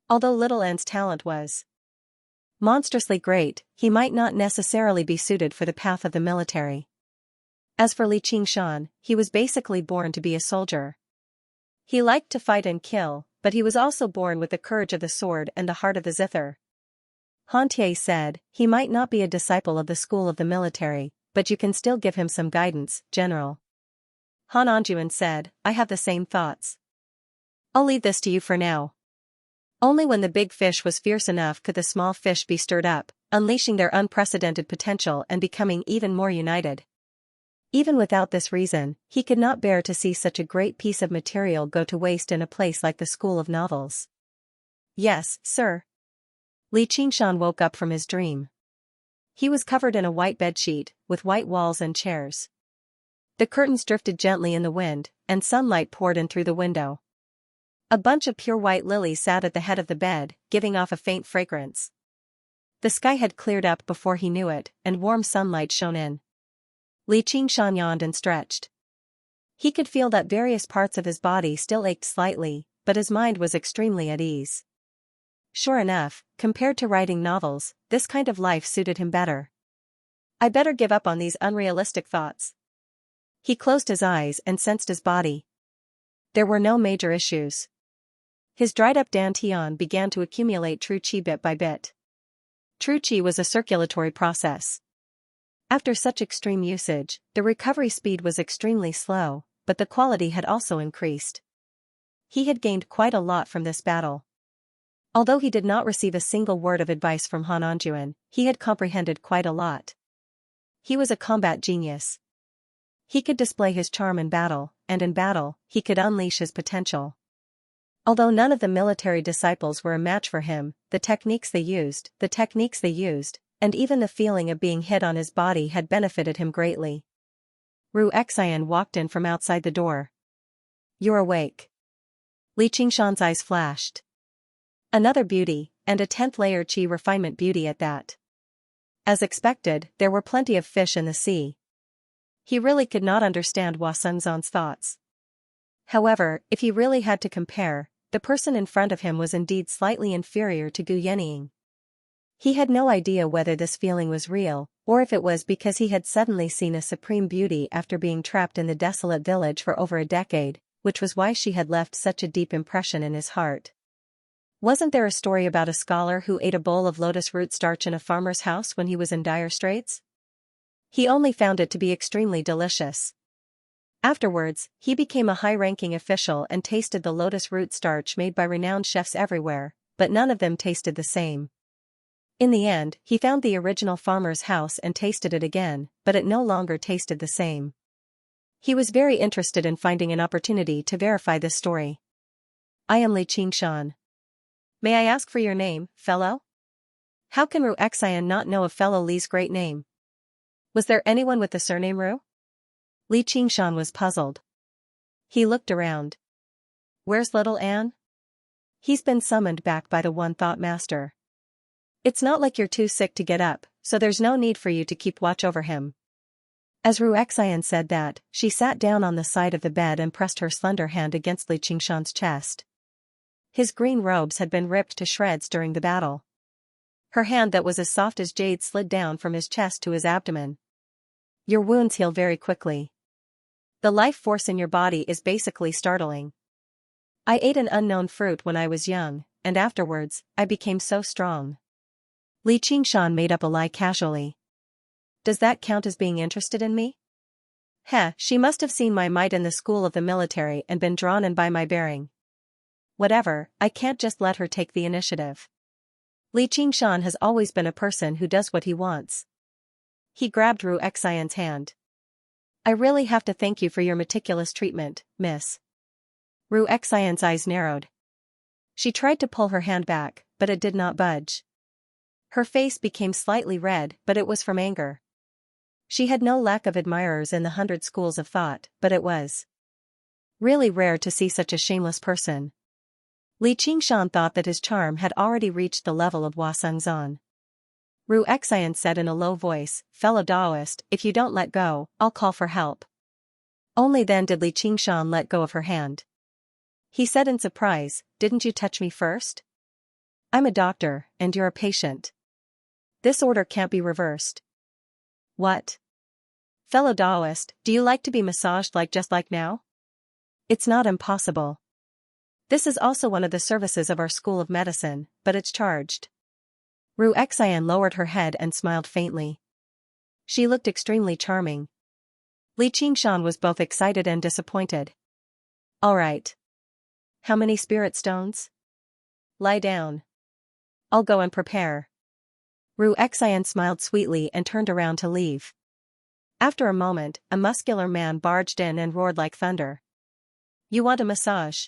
Although Little N's talent was monstrously great, he might not necessarily be suited for the path of the military. As for Li Qingshan, he was basically born to be a soldier. He liked to fight and kill, but he was also born with the courage of the sword and the heart of the zither. Han Tie said, "He might not be a disciple of the school of the military, but you can still give him some guidance, General." Han Anjuan said, "I have the same thoughts. I'll leave this to you for now." Only when the big fish was fierce enough could the small fish be stirred up, unleashing their unprecedented potential and becoming even more united. Even without this reason, he could not bear to see such a great piece of material go to waste in a place like the School of Novels. "Yes, sir." Li Qingshan woke up from his dream. He was covered in a white bedsheet, with white walls and chairs. The curtains drifted gently in the wind, and sunlight poured in through the window. A bunch of pure white lilies sat at the head of the bed, giving off a faint fragrance. The sky had cleared up before he knew it, and warm sunlight shone in. Li Qingshan yawned and stretched. He could feel that various parts of his body still ached slightly, but his mind was extremely at ease. Sure enough, compared to writing novels, this kind of life suited him better. I better give up on these unrealistic thoughts. He closed his eyes and sensed his body. There were no major issues. His dried-up dantian began to accumulate true qi bit by bit. True qi was a circulatory process. After such extreme usage, the recovery speed was extremely slow, but the quality had also increased. He had gained quite a lot from this battle. Although he did not receive a single word of advice from Han Anjuan, he had comprehended quite a lot. He was a combat genius. He could display his charm in battle, and in battle, he could unleash his potential. Although none of the military disciples were a match for him, the techniques they used, and even the feeling of being hit on his body had benefited him greatly. Ru Xian walked in from outside the door. "You're awake." Li Qingshan's eyes flashed. Another beauty, and a 10th layer qi refinement beauty at that. As expected, there were plenty of fish in the sea. He really could not understand Hua Sengzon's thoughts. However, if he really had to compare, the person in front of him was indeed slightly inferior to Gu Yenying. He had no idea whether this feeling was real, or if it was because he had suddenly seen a supreme beauty after being trapped in the desolate village for over a decade, which was why she had left such a deep impression in his heart. Wasn't there a story about a scholar who ate a bowl of lotus root starch in a farmer's house when he was in dire straits? He only found it to be extremely delicious. Afterwards, he became a high-ranking official and tasted the lotus root starch made by renowned chefs everywhere, but none of them tasted the same. In the end, he found the original farmer's house and tasted it again, but it no longer tasted the same. He was very interested in finding an opportunity to verify this story. "I am Li Qingshan. May I ask for your name, fellow?" How can Ru Xian not know of fellow Li's great name? Was there anyone with the surname Ru? Li Qingshan was puzzled. He looked around. "Where's little Anne?" "He's been summoned back by the One Thought Master. It's not like you're too sick to get up, so there's no need for you to keep watch over him." As Ru Xian said that, she sat down on the side of the bed and pressed her slender hand against Li Qingshan's chest. His green robes had been ripped to shreds during the battle. Her hand that was as soft as jade slid down from his chest to his abdomen. "Your wounds heal very quickly. The life force in your body is basically startling. I ate an unknown fruit when I was young, and afterwards, I became so strong." Li Qingshan made up a lie casually. "Does that count as being interested in me?" Heh, she must have seen my might in the school of the military and been drawn in by my bearing. Whatever, I can't just let her take the initiative. Li Qingshan has always been a person who does what he wants. He grabbed Ru Xian's hand. "I really have to thank you for your meticulous treatment, miss." Ru Xian's eyes narrowed. She tried to pull her hand back, but it did not budge. Her face became slightly red, but it was from anger. She had no lack of admirers in the 100 schools of thought, but it was really rare to see such a shameless person. Li Qingshan thought that his charm had already reached the level of Hua Sengzon. Ru Xian said in a low voice, "Fellow Daoist, if you don't let go, I'll call for help." Only then did Li Qingshan let go of her hand. He said in surprise, "Didn't you touch me first? I'm a doctor, and you're a patient. This order can't be reversed." "What? Fellow Daoist, do you like to be massaged just like now?" "It's not impossible. This is also one of the services of our school of medicine, but it's charged." Ru Xian lowered her head and smiled faintly. She looked extremely charming. Li Qingshan was both excited and disappointed. "All right. How many spirit stones?" "Lie down. I'll go and prepare." Ru Xian smiled sweetly and turned around to leave. After a moment, a muscular man barged in and roared like thunder. "You want a massage?"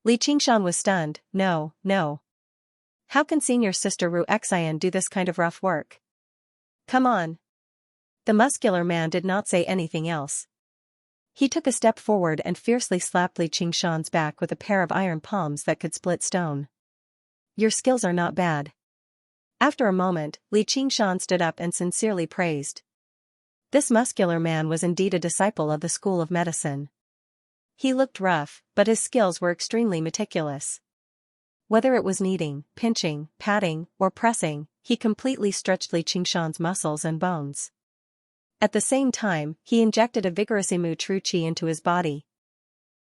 Li Qingshan was stunned. No, no. How can senior sister Ru Xian do this kind of rough work? "Come on." The muscular man did not say anything else. He took a step forward and fiercely slapped Li Qingshan's back with a pair of iron palms that could split stone. "Your skills are not bad." After a moment, Li Qingshan stood up and sincerely praised. This muscular man was indeed a disciple of the school of medicine. He looked rough, but his skills were extremely meticulous. Whether it was kneading, pinching, patting, or pressing, he completely stretched Li Qingshan's muscles and bones. At the same time, he injected a vigorous Imu True Qi into his body.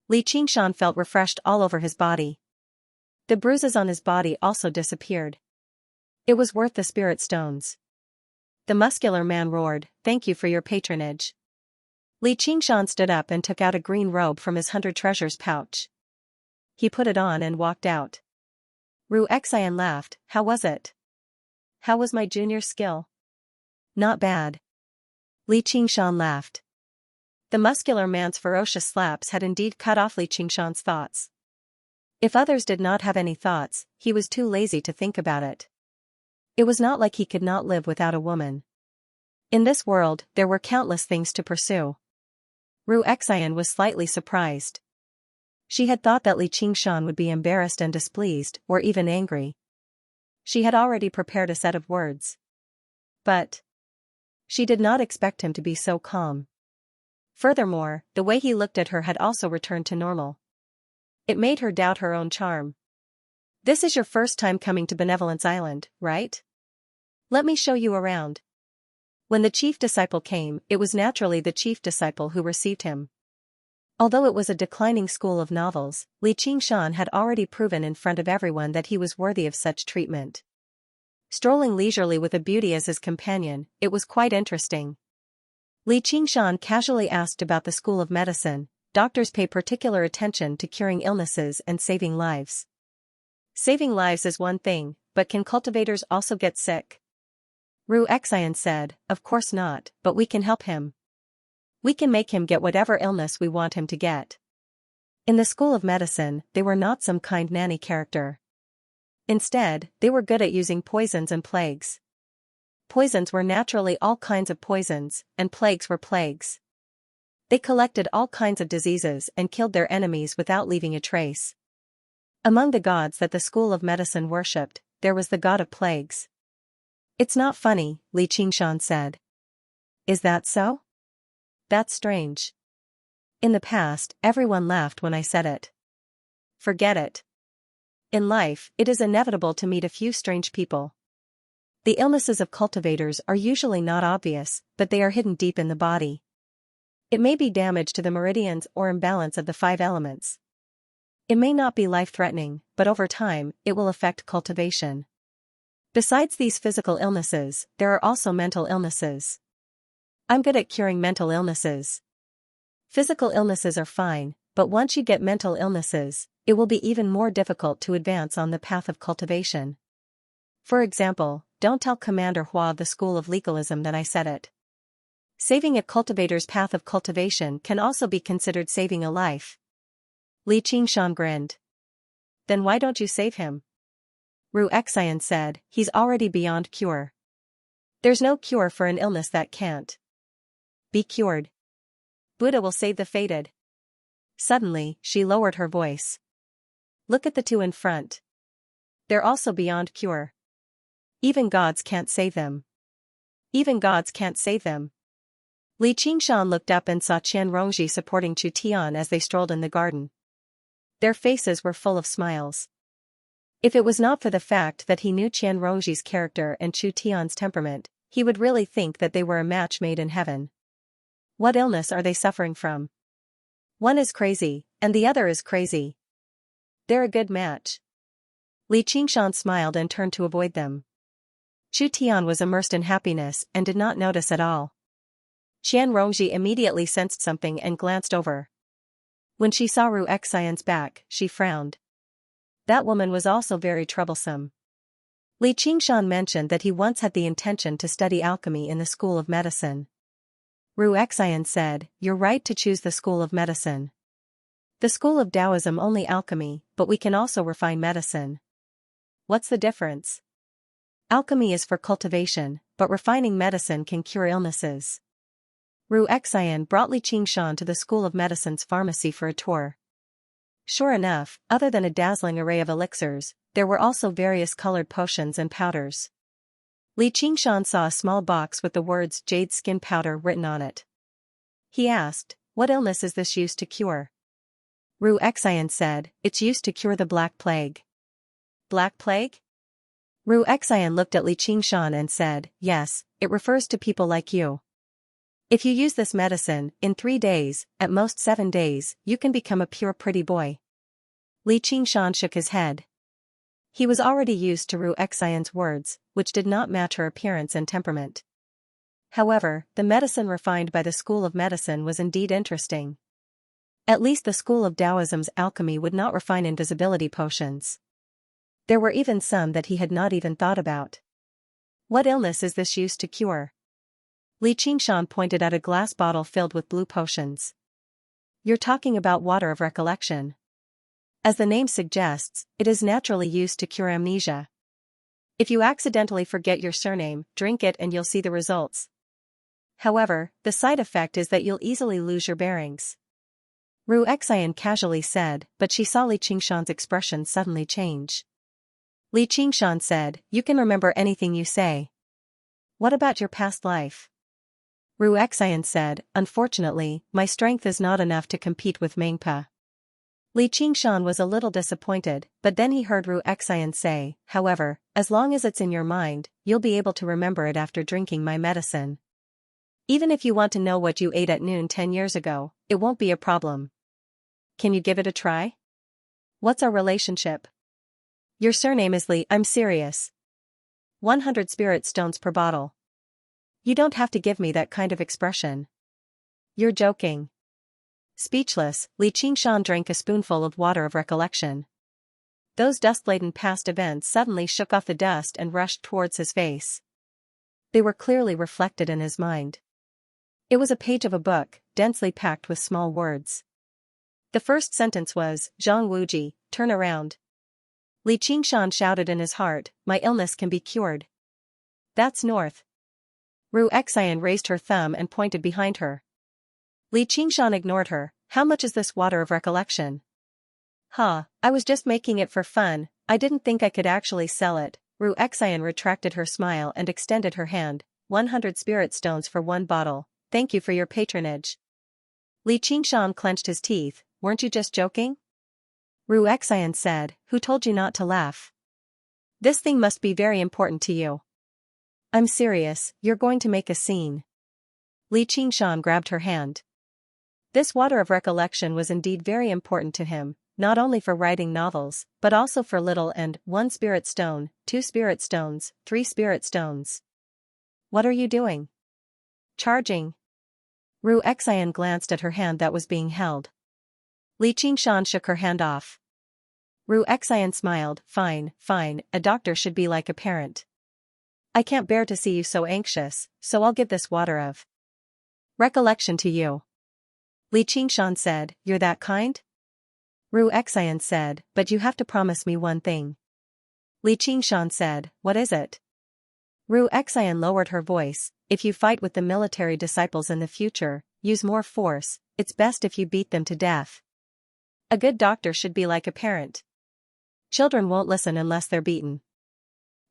Li Qingshan felt refreshed all over his body. The bruises on his body also disappeared. It was worth the spirit stones. The muscular man roared, "Thank you for your patronage." Li Qingshan stood up and took out a green robe from his 100 treasures pouch. He put it on and walked out. Ru Xian laughed. "How was it? How was my junior skill?" "Not bad. Li Qingshan laughed. The muscular man's ferocious slaps had indeed cut off Li Qingshan's thoughts. If others did not have any thoughts, he was too lazy to think about it. It was not like he could not live without a woman. In this world, there were countless things to pursue. Ru Xian was slightly surprised. She had thought that Li Qingshan would be embarrassed and displeased, or even angry. She had already prepared a set of words. But she did not expect him to be so calm. Furthermore, the way he looked at her had also returned to normal. It made her doubt her own charm. This is your first time coming to Benevolence Island, right? Let me show you around. When the chief disciple came, it was naturally the chief disciple who received him. Although it was a declining school of novels, Li Qingshan had already proven in front of everyone that he was worthy of such treatment. Strolling leisurely with a beauty as his companion, it was quite interesting. Li Qingshan casually asked about the school of medicine. Doctors pay particular attention to curing illnesses and saving lives. Saving lives is one thing, but can cultivators also get sick? Ru Xian said, of course not, but we can help him. We can make him get whatever illness we want him to get. In the school of medicine, they were not some kind nanny character. Instead, they were good at using poisons and plagues. Poisons were naturally all kinds of poisons, and plagues were plagues. They collected all kinds of diseases and killed their enemies without leaving a trace. Among the gods that the school of medicine worshipped, there was the god of plagues. It's not funny, Li Qingshan said. Is that so? That's strange. In the past, everyone laughed when I said it. Forget it. In life, it is inevitable to meet a few strange people. The illnesses of cultivators are usually not obvious, but they are hidden deep in the body. It may be damage to the meridians or imbalance of the 5 elements. It may not be life-threatening, but over time, it will affect cultivation. Besides these physical illnesses, there are also mental illnesses. I'm good at curing mental illnesses. Physical illnesses are fine, but once you get mental illnesses, it will be even more difficult to advance on the path of cultivation. For example, don't tell Commander Hua of the School of Legalism that I said it. Saving a cultivator's path of cultivation can also be considered saving a life. Li Qingshan grinned. Then why don't you save him? Ru Xian said, he's already beyond cure. There's no cure for an illness that can't be cured. Buddha will save the fated. Suddenly, she lowered her voice. Look at the 2 in front. They're also beyond cure. Even gods can't save them. Even gods can't save them. Li Qingshan looked up and saw Qian Rongji supporting Chu Tian as they strolled in the garden. Their faces were full of smiles. If it was not for the fact that he knew Qian Rongji's character and Chu Tian's temperament, he would really think that they were a match made in heaven. What illness are they suffering from? One is crazy, and the other is crazy. They're a good match. Li Qingshan smiled and turned to avoid them. Chu Tian was immersed in happiness and did not notice at all. Qian Rongji immediately sensed something and glanced over. When she saw Ru Xian's back, she frowned. That woman was also very troublesome. Li Qingshan mentioned that he once had the intention to study alchemy in the School of Medicine. Ru Xian said, you're right to choose the School of Medicine. The School of Taoism only alchemy, but we can also refine medicine. What's the difference? Alchemy is for cultivation, but refining medicine can cure illnesses. Ru Xian brought Li Qingshan to the School of Medicine's pharmacy for a tour. Sure enough, other than a dazzling array of elixirs, there were also various colored potions and powders. Li Qingshan saw a small box with the words Jade Skin Powder written on it. He asked, what illness is this used to cure? Ru Xian said, it's used to cure the Black Plague. Black Plague? Ru Xian looked at Li Qingshan and said, yes, it refers to people like you. If you use this medicine, in 3 days, at most 7 days, you can become a pure pretty boy. Li Qingshan shook his head. He was already used to Ru Xian's words, which did not match her appearance and temperament. However, the medicine refined by the School of Medicine was indeed interesting. At least the School of Taoism's alchemy would not refine invisibility potions. There were even some that he had not even thought about. What illness is this used to cure? Li Qingshan pointed at a glass bottle filled with blue potions. You're talking about water of recollection. As the name suggests, it is naturally used to cure amnesia. If you accidentally forget your surname, drink it and you'll see the results. However, the side effect is that you'll easily lose your bearings. Ru Xian casually said, but she saw Li Qingshan's expression suddenly change. Li Qingshan said, you can remember anything you say. What about your past life? Ru Xian said, unfortunately, my strength is not enough to compete with Mengpa. Li Qingshan was a little disappointed, but then he heard Ru Xian say, however, as long as it's in your mind, you'll be able to remember it after drinking my medicine. Even if you want to know what you ate at noon 10 years ago, it won't be a problem. Can you give it a try? What's our relationship? Your surname is Li. I'm serious. 100 spirit stones per bottle. You don't have to give me that kind of expression. You're joking. Speechless, Li Qingshan drank a spoonful of water of recollection. Those dust-laden past events suddenly shook off the dust and rushed towards his face. They were clearly reflected in his mind. It was a page of a book, densely packed with small words. The first sentence was, Zhang Wuji, turn around. Li Qingshan shouted in his heart, my illness can be cured. That's north. Ru Xian raised her thumb and pointed behind her. Li Qingshan ignored her. How much is this water of recollection? I was just making it for fun, I didn't think I could actually sell it. Ru Xian retracted her smile and extended her hand. 100 spirit stones for one bottle, thank you for your patronage. Li Qingshan clenched his teeth, weren't you just joking? Ru Xian said, who told you not to laugh? This thing must be very important to you. I'm serious, you're going to make a scene. Li Qingshan grabbed her hand. This water of recollection was indeed very important to him, not only for writing novels, but also for little and 1 spirit stone, 2 spirit stones, 3 spirit stones. What are you doing? Charging. Ru Xian glanced at her hand that was being held. Li Qingshan shook her hand off. Ru Xian smiled, fine, a doctor should be like a parent. I can't bear to see you so anxious, so I'll give this water of recollection to you. Li Qingshan said, you're that kind? Ru Xian said, but you have to promise me one thing. Li Qingshan said, what is it? Ru Xian lowered her voice, if you fight with the military disciples in the future, use more force, it's best if you beat them to death. A good doctor should be like a parent. Children won't listen unless they're beaten.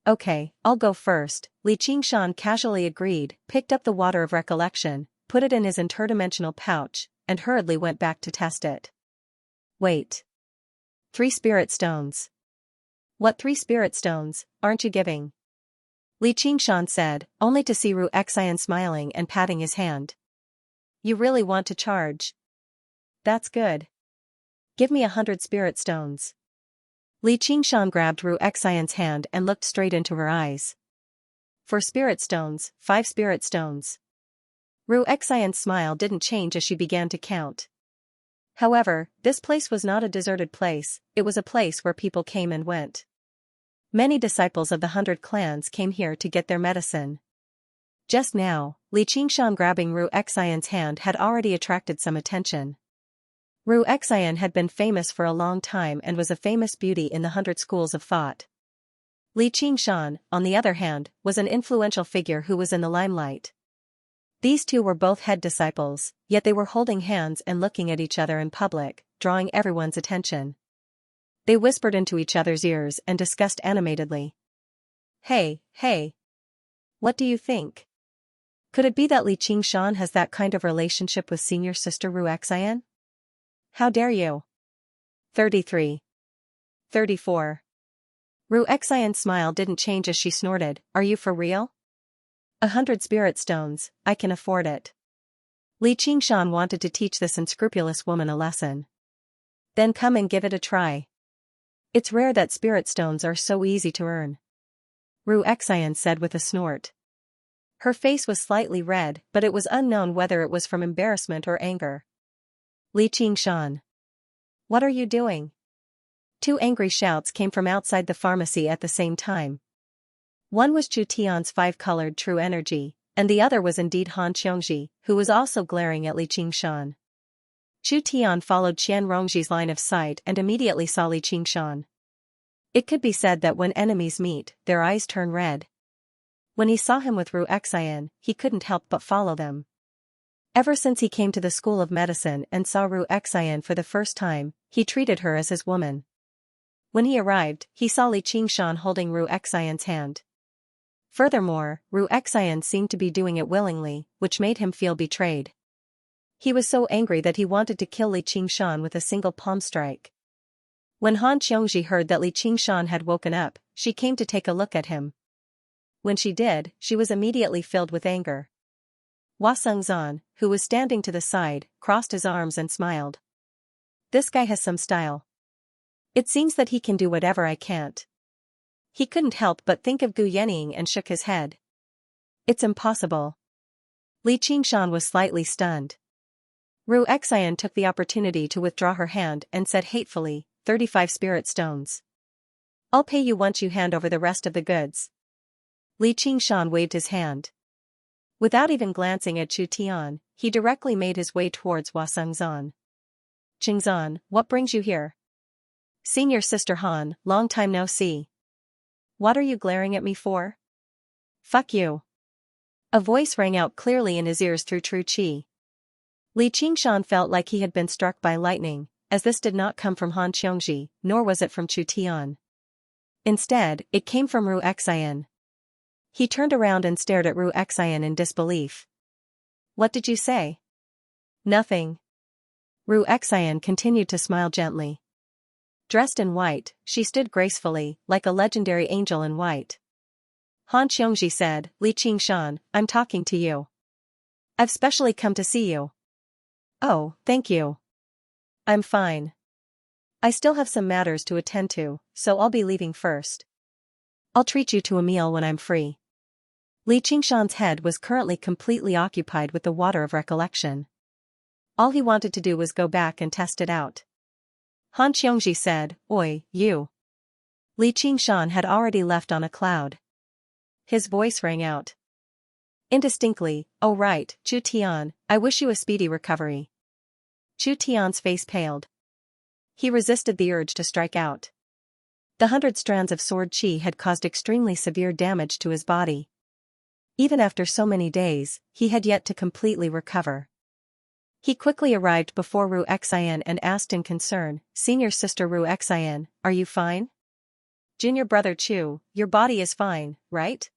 Okay, I'll go first, Li Qingshan casually agreed, picked up the water of recollection, put it in his interdimensional pouch, and hurriedly went back to test it. Wait. 3 spirit stones. What 3 spirit stones, aren't you giving? Li Qingshan said, only to see Ru Xian smiling and patting his hand. You really want to charge? That's good. Give me 100 spirit stones. Li Qingshan grabbed Ru Xian's hand and looked straight into her eyes. 4 spirit stones, 5 spirit stones. Ru Xian's smile didn't change as she began to count. However, this place was not a deserted place, it was a place where people came and went. Many disciples of the 100 clans came here to get their medicine. Just now, Li Qingshan grabbing Ru Xian's hand had already attracted some attention. Ru Xian had been famous for a long time and was a famous beauty in the 100 schools of thought. Li Qingshan, on the other hand, was an influential figure who was in the limelight. These two were both head disciples, yet they were holding hands and looking at each other in public, drawing everyone's attention. They whispered into each other's ears and discussed animatedly. Hey. What do you think? Could it be that Li Qingshan has that kind of relationship with senior sister Ru Xian? How dare you? 33. 34. Ru Xian's smile didn't change as she snorted, are you for real? 100 spirit stones, I can afford it. Li Qingshan wanted to teach this unscrupulous woman a lesson. Then come and give it a try. It's rare that spirit stones are so easy to earn. Ru Xian said with a snort. Her face was slightly red, but it was unknown whether it was from embarrassment or anger. Li Qingshan. What are you doing? 2 angry shouts came from outside the pharmacy at the same time. One was Chu Tian's 5-colored true energy, And the other was indeed Han Xiongji, who was also glaring at Li Qingshan. Chu Tian followed Qian Rongji's line of sight and immediately saw Li Qingshan. It could be said that when enemies meet, their eyes turn red. When he saw him with Ru Xian, he couldn't help but follow them. Ever since he came to the School of Medicine and saw Ru Xian for the first time, he treated her as his woman. When he arrived, he saw Li Qingshan holding Ru Xian's hand. Furthermore, Ru Xian seemed to be doing it willingly, which made him feel betrayed. He was so angry that he wanted to kill Li Qingshan with a single palm strike. When Han Xiongji heard that Li Qingshan had woken up, she came to take a look at him. When she did, she was immediately filled with anger. Hua Sengzan, who was standing to the side, crossed his arms and smiled. This guy has some style. It seems that he can do whatever I can't. He couldn't help but think of Gu Yening and shook his head. It's impossible. Li Qingshan was slightly stunned. Ru Xian took the opportunity to withdraw her hand and said hatefully, 35 spirit stones. I'll pay you once you hand over the rest of the goods. Li Qingshan waved his hand. Without even glancing at Chu Tian, he directly made his way towards Hua Sengzan. Qingzan, what brings you here? Senior Sister Han, long time no see. What are you glaring at me for? Fuck you. A voice rang out clearly in his ears through true qi. Li Qingshan felt like he had been struck by lightning, as this did not come from Han Xiongji, nor was it from Chu Tian. Instead, it came from Ru Xian. He turned around and stared at Ru Xian in disbelief. What did you say? Nothing. Ru Xian continued to smile gently. Dressed in white, she stood gracefully, like a legendary angel in white. Han Xiongji said, Li Qingshan, I'm talking to you. I've specially come to see you. Oh, thank you. I'm fine. I still have some matters to attend to, so I'll be leaving first. I'll treat you to a meal when I'm free. Li Qingshan's head was currently completely occupied with the water of recollection. All he wanted to do was go back and test it out. Han Xiongji said, Oi, you. Li Qingshan had already left on a cloud. His voice rang out. Indistinctly, oh right, Chu Tian, I wish you a speedy recovery. Chu Tian's face paled. He resisted the urge to strike out. The 100 strands of sword qi had caused extremely severe damage to his body. Even after so many days, he had yet to completely recover. He quickly arrived before Ru Xian and asked in concern, Senior Sister Ru Xian, are you fine? Junior Brother Chu, your body is fine, right?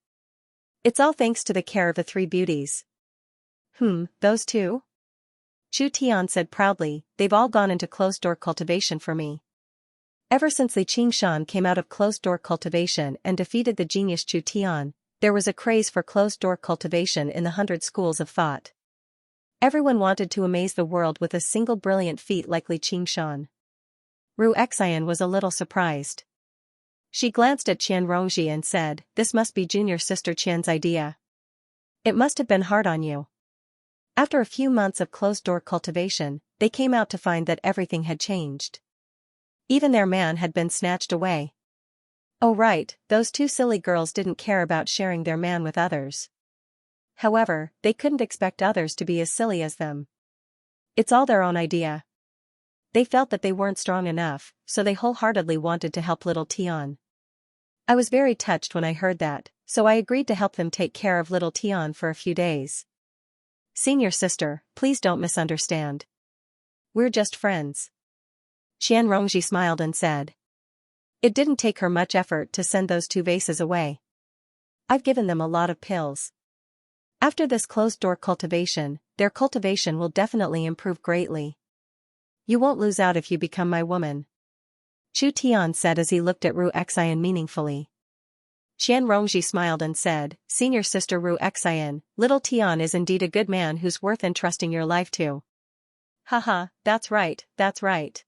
It's all thanks to the care of the 3 beauties. Those 2? Chu Tian said proudly, they've all gone into closed-door cultivation for me. Ever since Li Qingshan came out of closed-door cultivation and defeated the genius Chu Tian, there was a craze for closed-door cultivation in the 100 schools of thought. Everyone wanted to amaze the world with a single brilliant feat like Li Qingshan. Ru Xian was a little surprised. She glanced at Qian Rongji and said, this must be Junior Sister Qian's idea. It must have been hard on you. After a few months of closed-door cultivation, they came out to find that everything had changed. Even their man had been snatched away. Oh right, those 2 silly girls didn't care about sharing their man with others. However, they couldn't expect others to be as silly as them. It's all their own idea. They felt that they weren't strong enough, so they wholeheartedly wanted to help little Tian. I was very touched when I heard that, so I agreed to help them take care of little Tian for a few days. Senior Sister, please don't misunderstand. We're just friends. Qian Rongji smiled and said. It didn't take her much effort to send those 2 vases away. I've given them a lot of pills. After this closed-door cultivation, their cultivation will definitely improve greatly. You won't lose out if you become my woman. Chu Tian said as he looked at Ru Xian meaningfully. Qian Rongji smiled and said, Senior Sister Ru Xian, little Tian is indeed a good man who's worth entrusting your life to. Haha, that's right, that's right.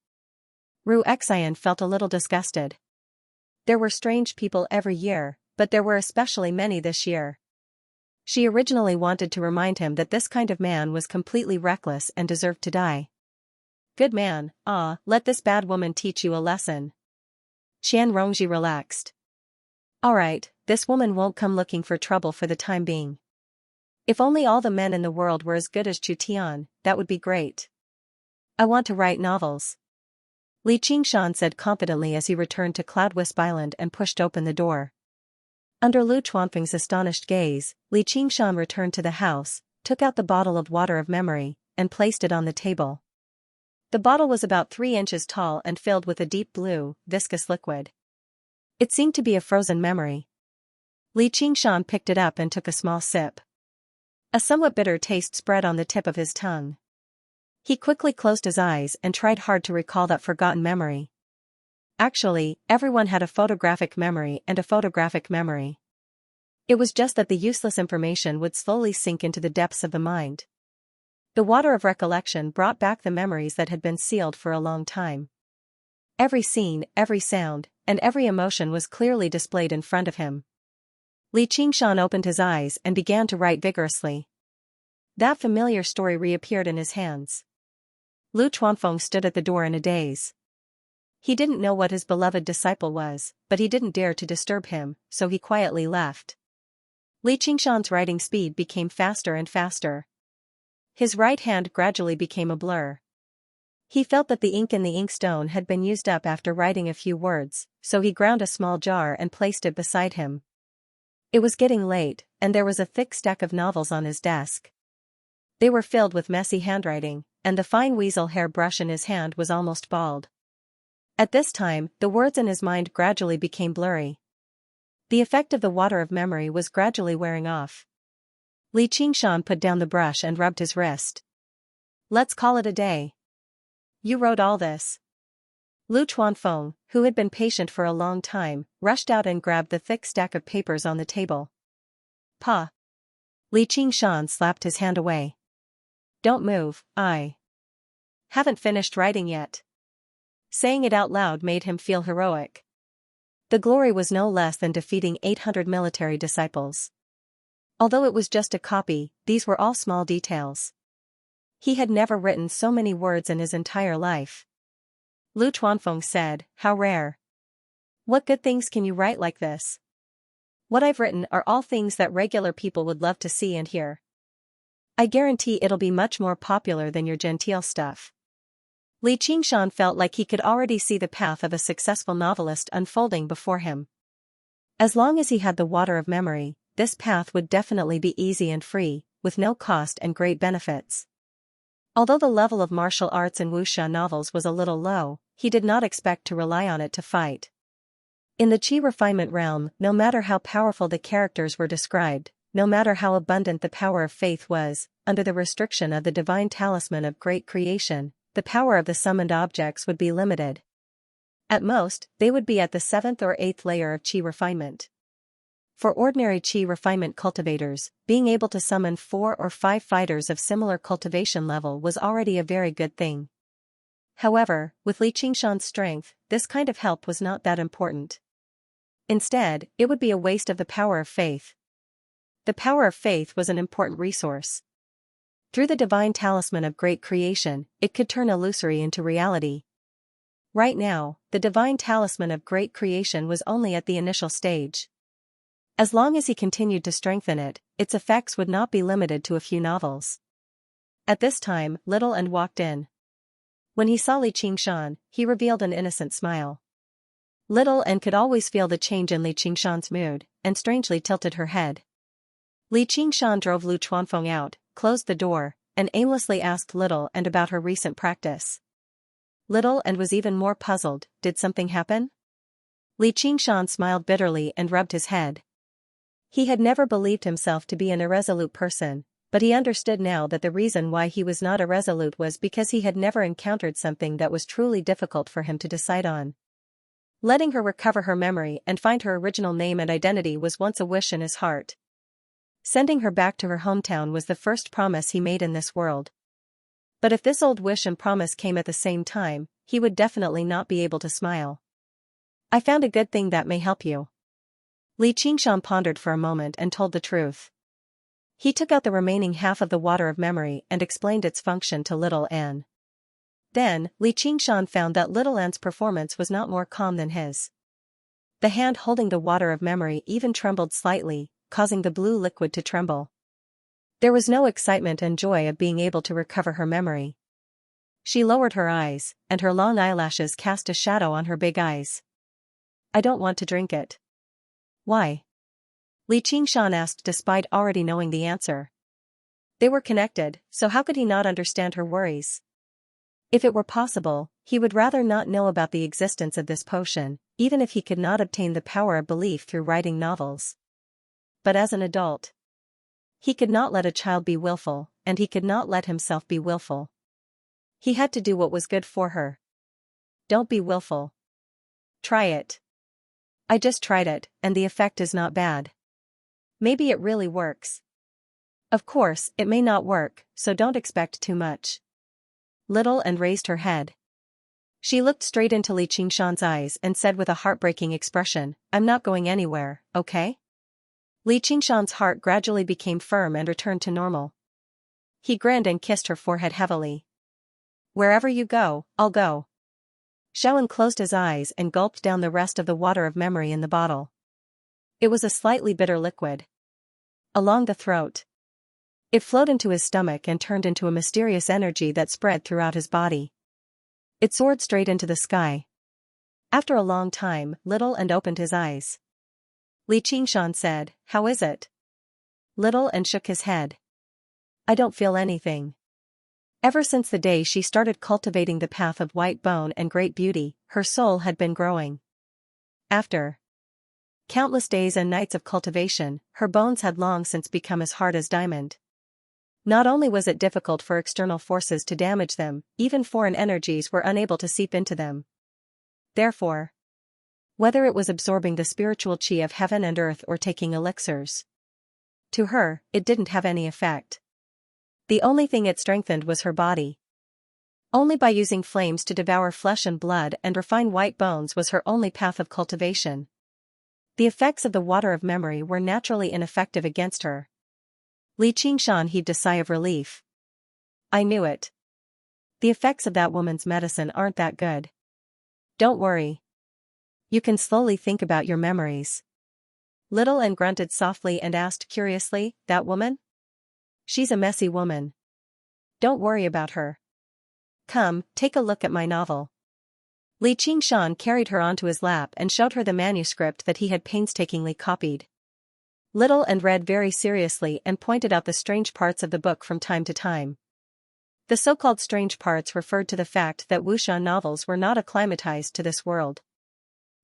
Ru Xian felt a little disgusted. There were strange people every year, but there were especially many this year. She originally wanted to remind him that this kind of man was completely reckless and deserved to die. Good man, let this bad woman teach you a lesson. Qian Rongji relaxed. Alright, this woman won't come looking for trouble for the time being. If only all the men in the world were as good as Chu Tian, that would be great. I want to write novels. Li Qingshan said confidently as he returned to Cloud Wisp Island and pushed open the door. Under Lu Chuanfeng's astonished gaze, Li Qingshan returned to the house, took out the bottle of water of memory, and placed it on the table. The bottle was about 3 inches tall and filled with a deep blue, viscous liquid. It seemed to be a frozen memory. Li Qingshan picked it up and took a small sip. A somewhat bitter taste spread on the tip of his tongue. He quickly closed his eyes and tried hard to recall that forgotten memory. Actually, everyone had a photographic memory and a photographic memory. It was just that the useless information would slowly sink into the depths of the mind. The water of recollection brought back the memories that had been sealed for a long time. Every scene, every sound, and every emotion was clearly displayed in front of him. Li Qingshan opened his eyes and began to write vigorously. That familiar story reappeared in his hands. Lu Chuanfeng stood at the door in a daze. He didn't know what his beloved disciple was, but he didn't dare to disturb him, so he quietly left. Li Qingshan's writing speed became faster and faster. His right hand gradually became a blur. He felt that the ink in the inkstone had been used up after writing a few words, so he ground a small jar and placed it beside him. It was getting late, and there was a thick stack of novels on his desk. They were filled with messy handwriting, and the fine weasel hair brush in his hand was almost bald. At this time, the words in his mind gradually became blurry. The effect of the water of memory was gradually wearing off. Li Qingshan put down the brush and rubbed his wrist. Let's call it a day. You wrote all this. Lu Chuanfeng, who had been patient for a long time, rushed out and grabbed the thick stack of papers on the table. Pa. Li Qingshan slapped his hand away. Don't move, I haven't finished writing yet. Saying it out loud made him feel heroic. The glory was no less than defeating 800 military disciples. Although it was just a copy, these were all small details. He had never written so many words in his entire life. Lu Chuanfeng said, how rare. What good things can you write like this? What I've written are all things that regular people would love to see and hear. I guarantee it'll be much more popular than your genteel stuff. Li Qingshan felt like he could already see the path of a successful novelist unfolding before him. As long as he had the water of memory, this path would definitely be easy and free, with no cost and great benefits. Although the level of martial arts in wuxia novels was a little low, he did not expect to rely on it to fight. In the qi refinement realm, no matter how powerful the characters were described, no matter how abundant the power of faith was, under the restriction of the divine talisman of great creation, the power of the summoned objects would be limited. At most, they would be at the 7th or 8th layer of qi refinement. For ordinary qi refinement cultivators, being able to summon 4 or 5 fighters of similar cultivation level was already a very good thing. However, with Li Qingshan's strength, this kind of help was not that important. Instead, it would be a waste of the power of faith. The power of faith was an important resource. Through the divine talisman of great creation, it could turn illusory into reality. Right now, the divine talisman of great creation was only at the initial stage. As long as he continued to strengthen it, its effects would not be limited to a few novels. At this time, Little and walked in. When he saw Li Qingshan, he revealed an innocent smile. Little and could always feel the change in Li Qingshan's mood, and strangely tilted her head. Li Qingshan drove Lu Chuanfeng out, closed the door, and aimlessly asked Little and about her recent practice. Little and was even more puzzled. Did something happen? Li Qingshan smiled bitterly and rubbed his head. He had never believed himself to be an irresolute person, but he understood now that the reason why he was not irresolute was because he had never encountered something that was truly difficult for him to decide on. Letting her recover her memory and find her original name and identity was once a wish in his heart. Sending her back to her hometown was the first promise he made in this world. But if this old wish and promise came at the same time, he would definitely not be able to smile. I found a good thing that may help you. Li Qingshan pondered for a moment and told the truth. He took out the remaining half of the water of memory and explained its function to Little Anne. Then, Li Qingshan found that Little Anne's performance was not more calm than his. The hand holding the water of memory even trembled slightly, causing the blue liquid to tremble. There was no excitement and joy of being able to recover her memory. She lowered her eyes, and her long eyelashes cast a shadow on her big eyes. I don't want to drink it. Why? Li Qingshan asked despite already knowing the answer. They were connected, so how could he not understand her worries? If it were possible, he would rather not know about the existence of this potion, even if he could not obtain the power of belief through writing novels. But as an adult, he could not let a child be willful, and he could not let himself be willful. He had to do what was good for her. Don't be willful. Try it. I just tried it, and the effect is not bad. Maybe it really works. Of course, it may not work, so don't expect too much. Little and raised her head. She looked straight into Li Qingshan's eyes and said with a heartbreaking expression, I'm not going anywhere, okay? Li Qingshan's heart gradually became firm and returned to normal. He grinned and kissed her forehead heavily. Wherever you go, I'll go. Xiaowen closed his eyes and gulped down the rest of the water of memory in the bottle. It was a slightly bitter liquid. Along the throat. It flowed into his stomach and turned into a mysterious energy that spread throughout his body. It soared straight into the sky. After a long time, Little and opened his eyes. Li Qingshan said, How is it? Little and shook his head. I don't feel anything. Ever since the day she started cultivating the path of white bone and great beauty, her soul had been growing. After countless days and nights of cultivation, her bones had long since become as hard as diamond. Not only was it difficult for external forces to damage them, even foreign energies were unable to seep into them. Therefore, whether it was absorbing the spiritual qi of heaven and earth or taking elixirs, to her, it didn't have any effect. The only thing it strengthened was her body. Only by using flames to devour flesh and blood and refine white bones was her only path of cultivation. The effects of the water of memory were naturally ineffective against her. Li Qingshan heaved a sigh of relief. I knew it. The effects of that woman's medicine aren't that good. Don't worry. You can slowly think about your memories. Little and grunted softly and asked curiously, that woman? She's a messy woman. Don't worry about her. Come, take a look at my novel. Li Qingshan carried her onto his lap and showed her the manuscript that he had painstakingly copied. Little and read very seriously and pointed out the strange parts of the book from time to time. The so-called strange parts referred to the fact that wuxia novels were not acclimatized to this world.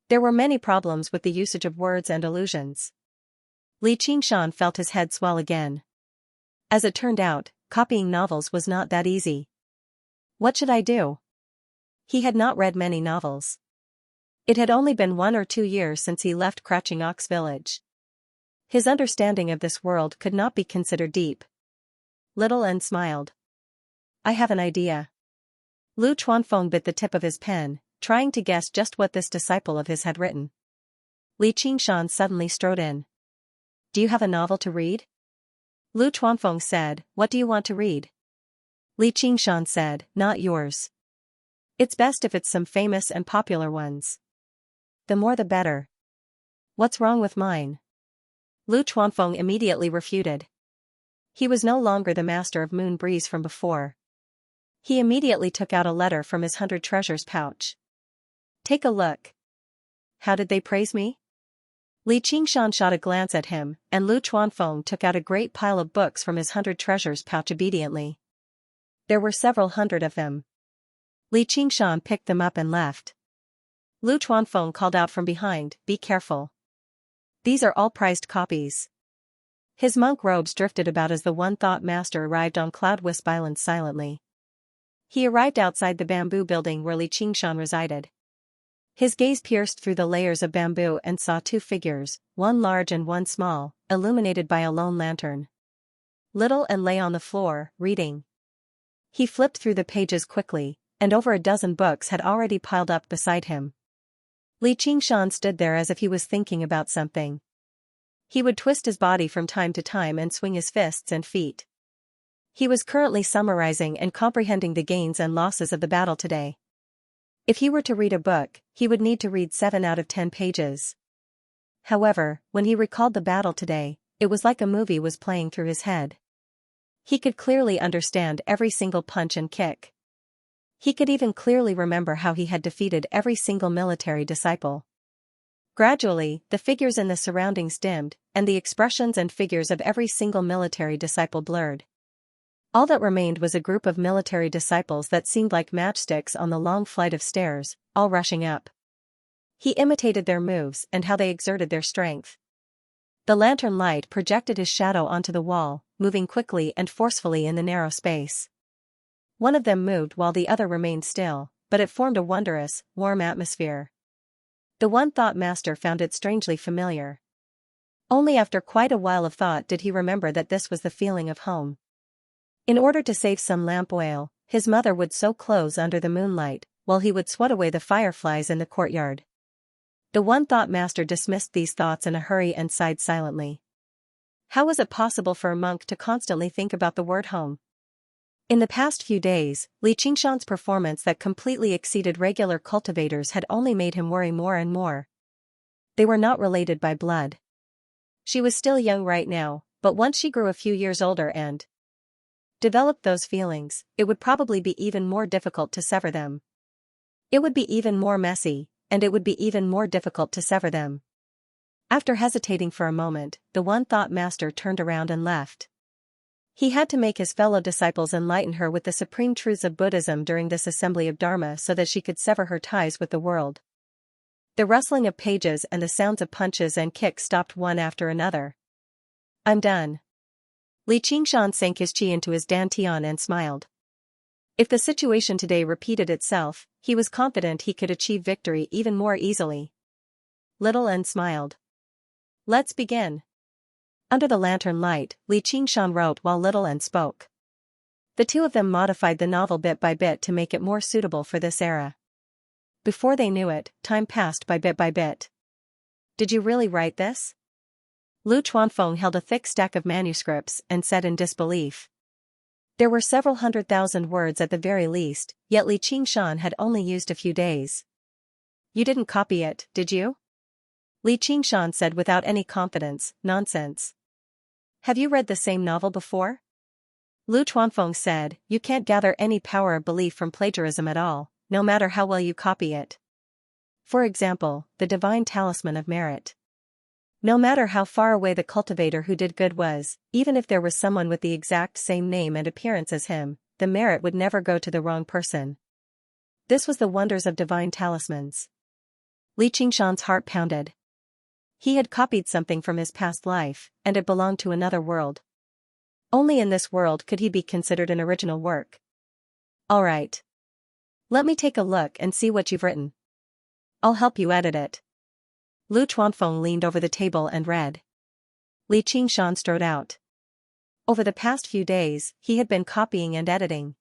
There were many problems with the usage of words and allusions. Li Qingshan felt his head swell again. As it turned out, copying novels was not that easy. What should I do? He had not read many novels. It had only been 1 or 2 years since he left Crouching Ox Village. His understanding of this world could not be considered deep. Little and smiled. I have an idea. Lu Chuanfeng bit the tip of his pen, trying to guess just what this disciple of his had written. Li Qingshan suddenly strode in. Do you have a novel to read? Lu Chuanfeng said, What do you want to read? Li Qingshan said, Not yours. It's best if it's some famous and popular ones. The more the better. What's wrong with mine? Lu Chuanfeng immediately refuted. He was no longer the master of Moon Breeze from before. He immediately took out a letter from his 100 treasures pouch. Take a look. How did they praise me? Li Qingshan shot a glance at him, and Lu Chuanfeng took out a great pile of books from his 100 treasures pouch obediently. There were several hundred of them. Li Qingshan picked them up and left. Lu Chuanfeng called out from behind, Be careful. These are all prized copies. His monk robes drifted about as the one-thought master arrived on Cloud Wisp Island silently. He arrived outside the bamboo building where Li Qingshan resided. His gaze pierced through the layers of bamboo and saw 2 figures, one large and one small, illuminated by a lone lantern. Little and lay on the floor, reading. He flipped through the pages quickly, and over a dozen books had already piled up beside him. Li Qingshan stood there as if he was thinking about something. He would twist his body from time to time and swing his fists and feet. He was currently summarizing and comprehending the gains and losses of the battle today. If he were to read a book, he would need to read 7 out of 10 pages. However, when he recalled the battle today, it was like a movie was playing through his head. He could clearly understand every single punch and kick. He could even clearly remember how he had defeated every single military disciple. Gradually, the figures in the surroundings dimmed, and the expressions and figures of every single military disciple blurred. All that remained was a group of military disciples that seemed like matchsticks on the long flight of stairs, all rushing up. He imitated their moves and how they exerted their strength. The lantern light projected his shadow onto the wall, moving quickly and forcefully in the narrow space. One of them moved while the other remained still, but it formed a wondrous, warm atmosphere. The one thought master found it strangely familiar. Only after quite a while of thought did he remember that this was the feeling of home. In order to save some lamp oil, his mother would sew clothes under the moonlight, while he would swat away the fireflies in the courtyard. The one thought master dismissed these thoughts in a hurry and sighed silently. How was it possible for a monk to constantly think about the word home? In the past few days, Xianxia's performance that completely exceeded regular cultivators had only made him worry more and more. They were not related by blood. She was still young right now, but once she grew a few years older and developed those feelings, it would probably be even more difficult to sever them. It would be even more messy, and it would be even more difficult to sever them. After hesitating for a moment, the one thought master turned around and left. He had to make his fellow disciples enlighten her with the supreme truths of Buddhism during this assembly of Dharma so that she could sever her ties with the world. The rustling of pages and the sounds of punches and kicks stopped one after another. I'm done. Xianxia sank his chi into his dantian and smiled. If the situation today repeated itself, he was confident he could achieve victory even more easily. Little N smiled. Let's begin. Under the lantern light, Xianxia wrote while Little N spoke. The two of them modified the novel bit by bit to make it more suitable for this era. Before they knew it, time passed by bit. Did you really write this? Lu Chuanfeng held a thick stack of manuscripts and said in disbelief. There were several 100,000 words at the very least, yet Xianxia had only used a few days. You didn't copy it, did you? Xianxia said without any confidence, nonsense. Have you read the same novel before? Lu Chuanfeng said, you can't gather any power of belief from plagiarism at all, no matter how well you copy it. For example, the divine talisman of merit. No matter how far away the cultivator who did good was, even if there was someone with the exact same name and appearance as him, the merit would never go to the wrong person. This was the wonders of divine talismans. Xianxia's heart pounded. He had copied something from his past life, and it belonged to another world. Only in this world could he be considered an original work. All right. Let me take a look and see what you've written. I'll help you edit it. Lu Chuanfeng leaned over the table and read. Xianxia strode out. Over the past few days, he had been copying and editing.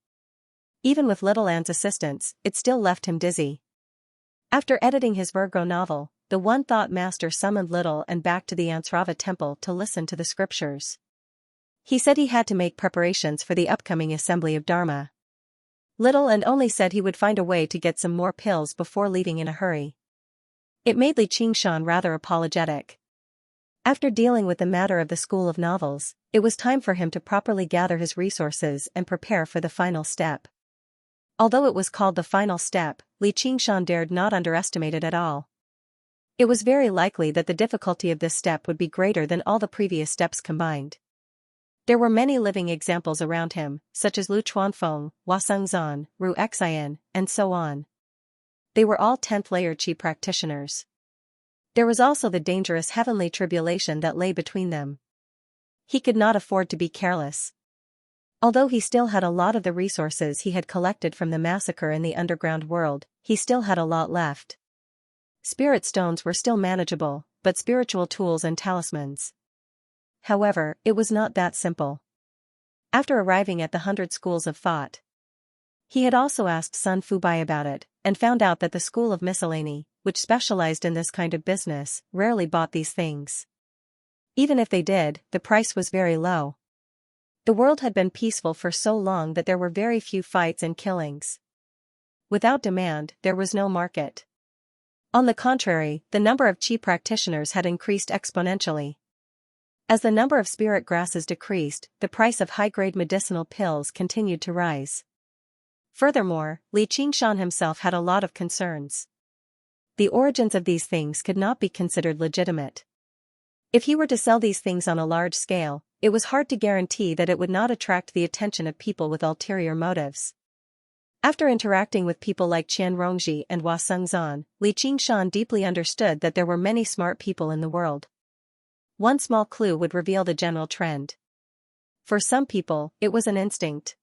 Even with Little An's assistance, it still left him dizzy. After editing his Virgo novel, the one thought master summoned Little An back to the Ansrava temple to listen to the scriptures. He said he had to make preparations for the upcoming assembly of Dharma. Little An only said he would find a way to get some more pills before leaving in a hurry. It made Xianxia rather apologetic. After dealing with the matter of the School of Novels, it was time for him to properly gather his resources and prepare for the final step. Although it was called the final step, Xianxia dared not underestimate it at all. It was very likely that the difficulty of this step would be greater than all the previous steps combined. There were many living examples around him, such as Lu Chuanfeng, Hua Sengzan, Ru Xian, and so on. They were all 10th layer qi practitioners. There was also the dangerous heavenly tribulation that lay between them. He could not afford to be careless. Although he still had a lot of the resources he had collected from the massacre in the underground world, he still had a lot left. Spirit stones were still manageable, but spiritual tools and talismans. However, it was not that simple. After arriving at the 100 schools of thought, he had also asked Sun Fubai about it, and found out that the school of miscellany, which specialized in this kind of business, rarely bought these things. Even if they did, the price was very low. The world had been peaceful for so long that there were very few fights and killings. Without demand, there was no market. On the contrary, the number of qi practitioners had increased exponentially. As the number of spirit grasses decreased, the price of high-grade medicinal pills continued to rise. Furthermore, Li Qingshan himself had a lot of concerns. The origins of these things could not be considered legitimate. If he were to sell these things on a large scale, it was hard to guarantee that it would not attract the attention of people with ulterior motives. After interacting with people like Qian Rongji and Hua Sengzan, Li Qingshan deeply understood that there were many smart people in the world. One small clue would reveal the general trend. For some people, it was an instinct.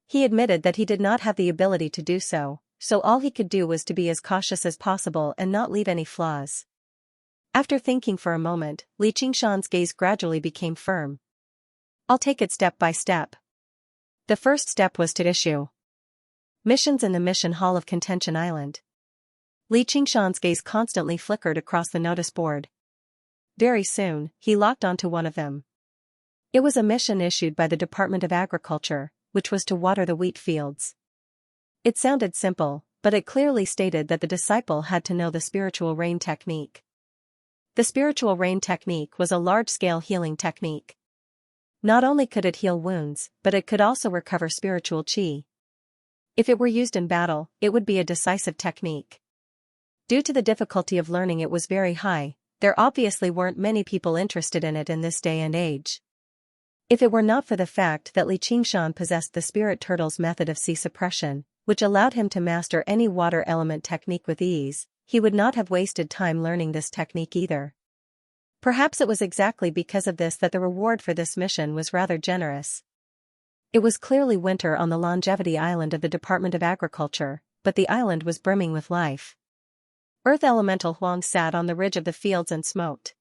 He admitted that he did not have the ability to do so, so all he could do was to be as cautious as possible and not leave any flaws. After thinking for a moment, Li Qingshan's gaze gradually became firm. I'll take it step by step. The first step was to issue missions in the mission hall of Contention Island. Li Qingshan's gaze constantly flickered across the notice board. Very soon, he locked onto one of them. It was a mission issued by the Department of Agriculture, which was to water the wheat fields. It sounded simple, but it clearly stated that the disciple had to know the spiritual rain technique. The spiritual rain technique was a large-scale healing technique. Not only could it heal wounds, but it could also recover spiritual qi. If it were used in battle, it would be a decisive technique. Due to the difficulty of learning it was very high, there obviously weren't many people interested in it in this day and age. If it were not for the fact that Li Qingshan possessed the spirit turtle's method of qi suppression, which allowed him to master any water element technique with ease, he would not have wasted time learning this technique either. Perhaps it was exactly because of this that the reward for this mission was rather generous. It was clearly winter on the Longevity Island of the Department of Agriculture, but the island was brimming with life. Earth Elemental Huang sat on the ridge of the fields and smoked.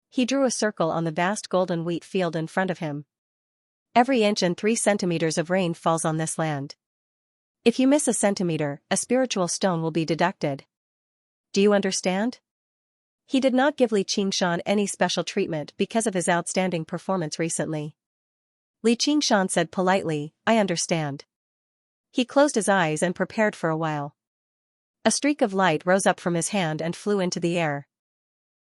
He drew a circle on the vast golden wheat field in front of him. Every inch and 3 centimeters of rain falls on this land. If you miss a centimeter, a spiritual stone will be deducted. Do you understand? He did not give Li Qingshan any special treatment because of his outstanding performance recently. Li Qingshan said politely, I understand. He closed his eyes and prepared for a while. A streak of light rose up from his hand and flew into the air.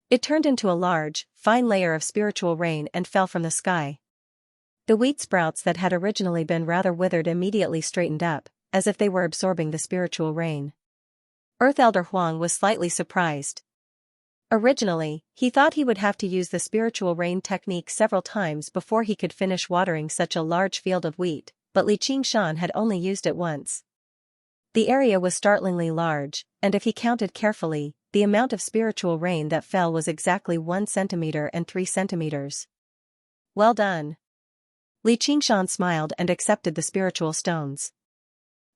It turned into a large, fine layer of spiritual rain and fell from the sky. The wheat sprouts that had originally been rather withered immediately straightened up, as if they were absorbing the spiritual rain. Earth Elder Huang was slightly surprised. Originally, he thought he would have to use the spiritual rain technique several times before he could finish watering such a large field of wheat, but Li Qingshan had only used it once. The area was startlingly large, and if he counted carefully, the amount of spiritual rain that fell was exactly 1 centimeter and 3 centimeters. Well done. Li Qingshan smiled and accepted the spiritual stones.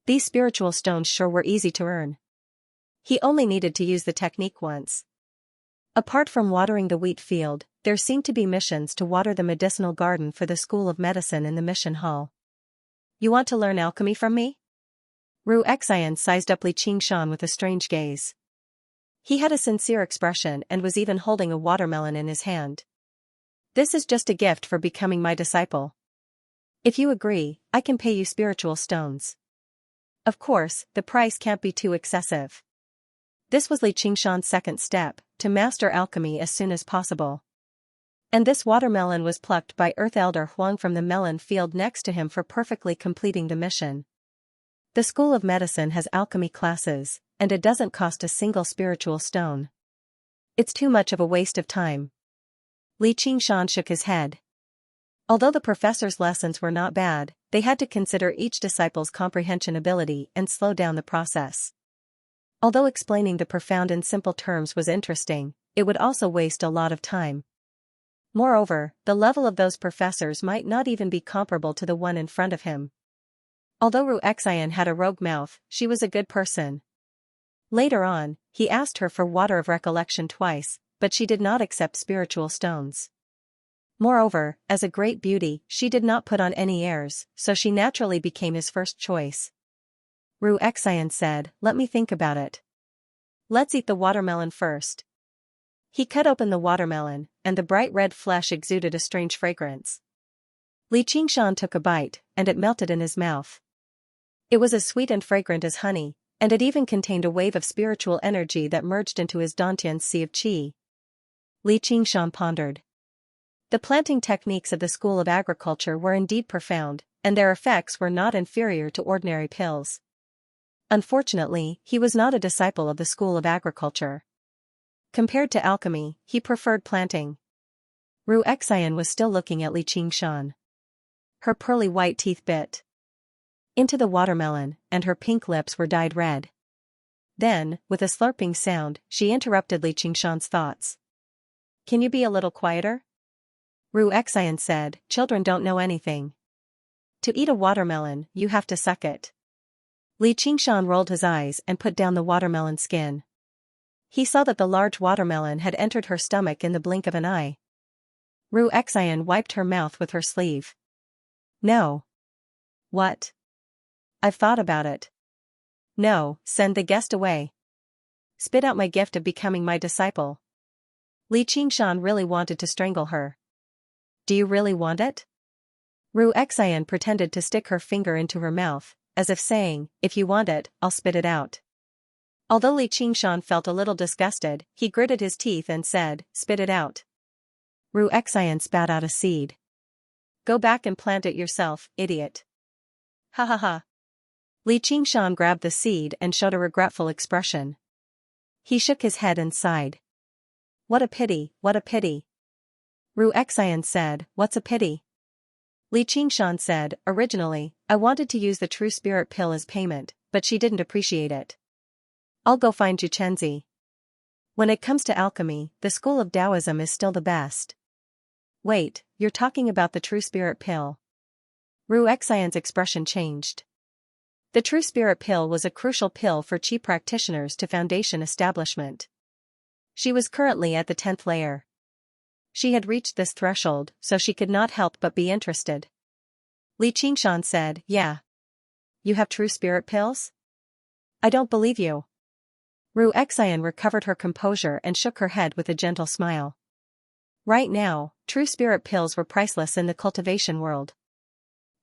These spiritual stones sure were easy to earn. He only needed to use the technique once. Apart from watering the wheat field, there seemed to be missions to water the medicinal garden for the School of Medicine in the mission hall. You want to learn alchemy from me? Ru Xian sized up Li Qingshan with a strange gaze. He had a sincere expression and was even holding a watermelon in his hand. This is just a gift for becoming my disciple. If you agree, I can pay you spiritual stones. Of course, the price can't be too excessive. This was Li Qingshan's second step, to master alchemy as soon as possible. And this watermelon was plucked by Earth Elder Huang from the melon field next to him for perfectly completing the mission. The School of Medicine has alchemy classes, and it doesn't cost a single spiritual stone. It's too much of a waste of time. Li Qingshan shook his head. Although the professor's lessons were not bad, they had to consider each disciple's comprehension ability and slow down the process. Although explaining the profound in simple terms was interesting, it would also waste a lot of time. Moreover, the level of those professors might not even be comparable to the one in front of him. Although Ru Xian had a rogue mouth, she was a good person. Later on, he asked her for water of recollection twice, but she did not accept spiritual stones. Moreover, as a great beauty, she did not put on any airs, so she naturally became his first choice. Ru Xian said, let me think about it. Let's eat the watermelon first. He cut open the watermelon, and the bright red flesh exuded a strange fragrance. Li Qingshan took a bite, and it melted in his mouth. It was as sweet and fragrant as honey, and it even contained a wave of spiritual energy that merged into his Dantian's sea of qi. Li Qingshan pondered. The planting techniques of the School of Agriculture were indeed profound, and their effects were not inferior to ordinary pills. Unfortunately, he was not a disciple of the School of Agriculture. Compared to alchemy, he preferred planting. Xian was still looking at Li Qingshan. Her pearly white teeth bit into the watermelon, and her pink lips were dyed red. Then, with a slurping sound, she interrupted Li Qingshan's thoughts. "Can you be a little quieter?" Xian said, "Children don't know anything. To eat a watermelon, you have to suck it." Li Qingshan rolled his eyes and put down the watermelon skin. He saw that the large watermelon had entered her stomach in the blink of an eye. Xian wiped her mouth with her sleeve. "No." "What?" "I've thought about it." "No, send the guest away. Spit out my gift of becoming my disciple." Li Qingshan really wanted to strangle her. "Do you really want it?" Xian pretended to stick her finger into her mouth, as if saying, "If you want it, I'll spit it out." Although Li Qingshan felt a little disgusted, he gritted his teeth and said, "Spit it out." Xian spat out a seed. "Go back and plant it yourself, idiot." "Ha ha ha." Li Qingshan grabbed the seed and showed a regretful expression. He shook his head and sighed. "What a pity, what a pity." Xian said, "What's a pity?" Li Qingshan said, "Originally, I wanted to use the True Spirit pill as payment, but she didn't appreciate it. I'll go find Xianxia. When it comes to alchemy, the school of Taoism is still the best." "Wait, you're talking about the True Spirit pill?" Xian's expression changed. The True Spirit pill was a crucial pill for Qi practitioners to foundation establishment. She was currently at the 10th layer. She had reached this threshold, so she could not help but be interested. Li Qingshan said, "Yeah. You have True Spirit pills?" "I don't believe you." Xian recovered her composure and shook her head with a gentle smile. Right now, True Spirit pills were priceless in the cultivation world.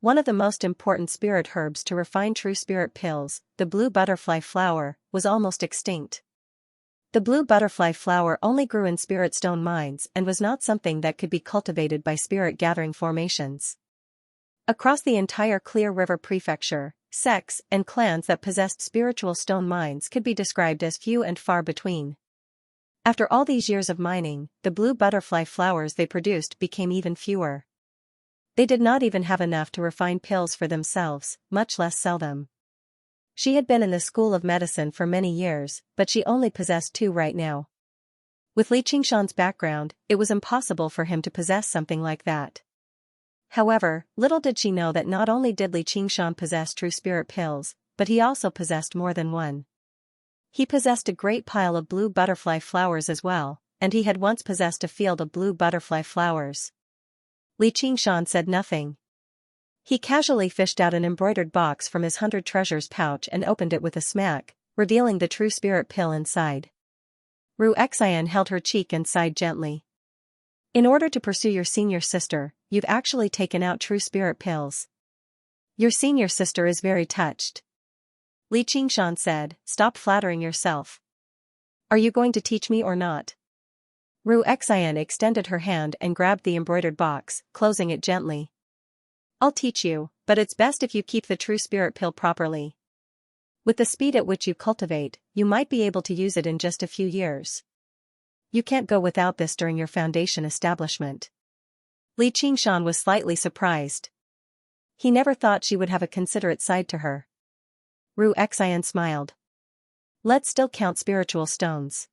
One of the most important spirit herbs to refine True Spirit pills, the blue butterfly flower, was almost extinct. The blue butterfly flower only grew in spirit stone mines and was not something that could be cultivated by spirit-gathering formations. Across the entire Clear River Prefecture, sects and clans that possessed spiritual stone mines could be described as few and far between. After all these years of mining, the blue butterfly flowers they produced became even fewer. They did not even have enough to refine pills for themselves, much less sell them. She had been in the school of medicine for many years, but she only possessed 2 right now. With Li Qingshan's background, it was impossible for him to possess something like that. However, little did she know that not only did Li Qingshan possess True Spirit pills, but he also possessed more than one. He possessed a great pile of blue butterfly flowers as well, and he had once possessed a field of blue butterfly flowers. Li Qingshan said nothing. He casually fished out an embroidered box from his 100 treasures pouch and opened it with a smack, revealing the True Spirit pill inside. Xian held her cheek and sighed gently. "In order to pursue your senior sister, you've actually taken out True Spirit pills. Your senior sister is very touched." Li Qingshan said, "Stop flattering yourself. Are you going to teach me or not?" Xian extended her hand and grabbed the embroidered box, closing it gently. "I'll teach you, but it's best if you keep the True Spirit pill properly. With the speed at which you cultivate, you might be able to use it in just a few years. You can't go without this during your foundation establishment." Li Qingshan was slightly surprised. He never thought she would have a considerate side to her. Xian smiled. "Let's still count spiritual stones.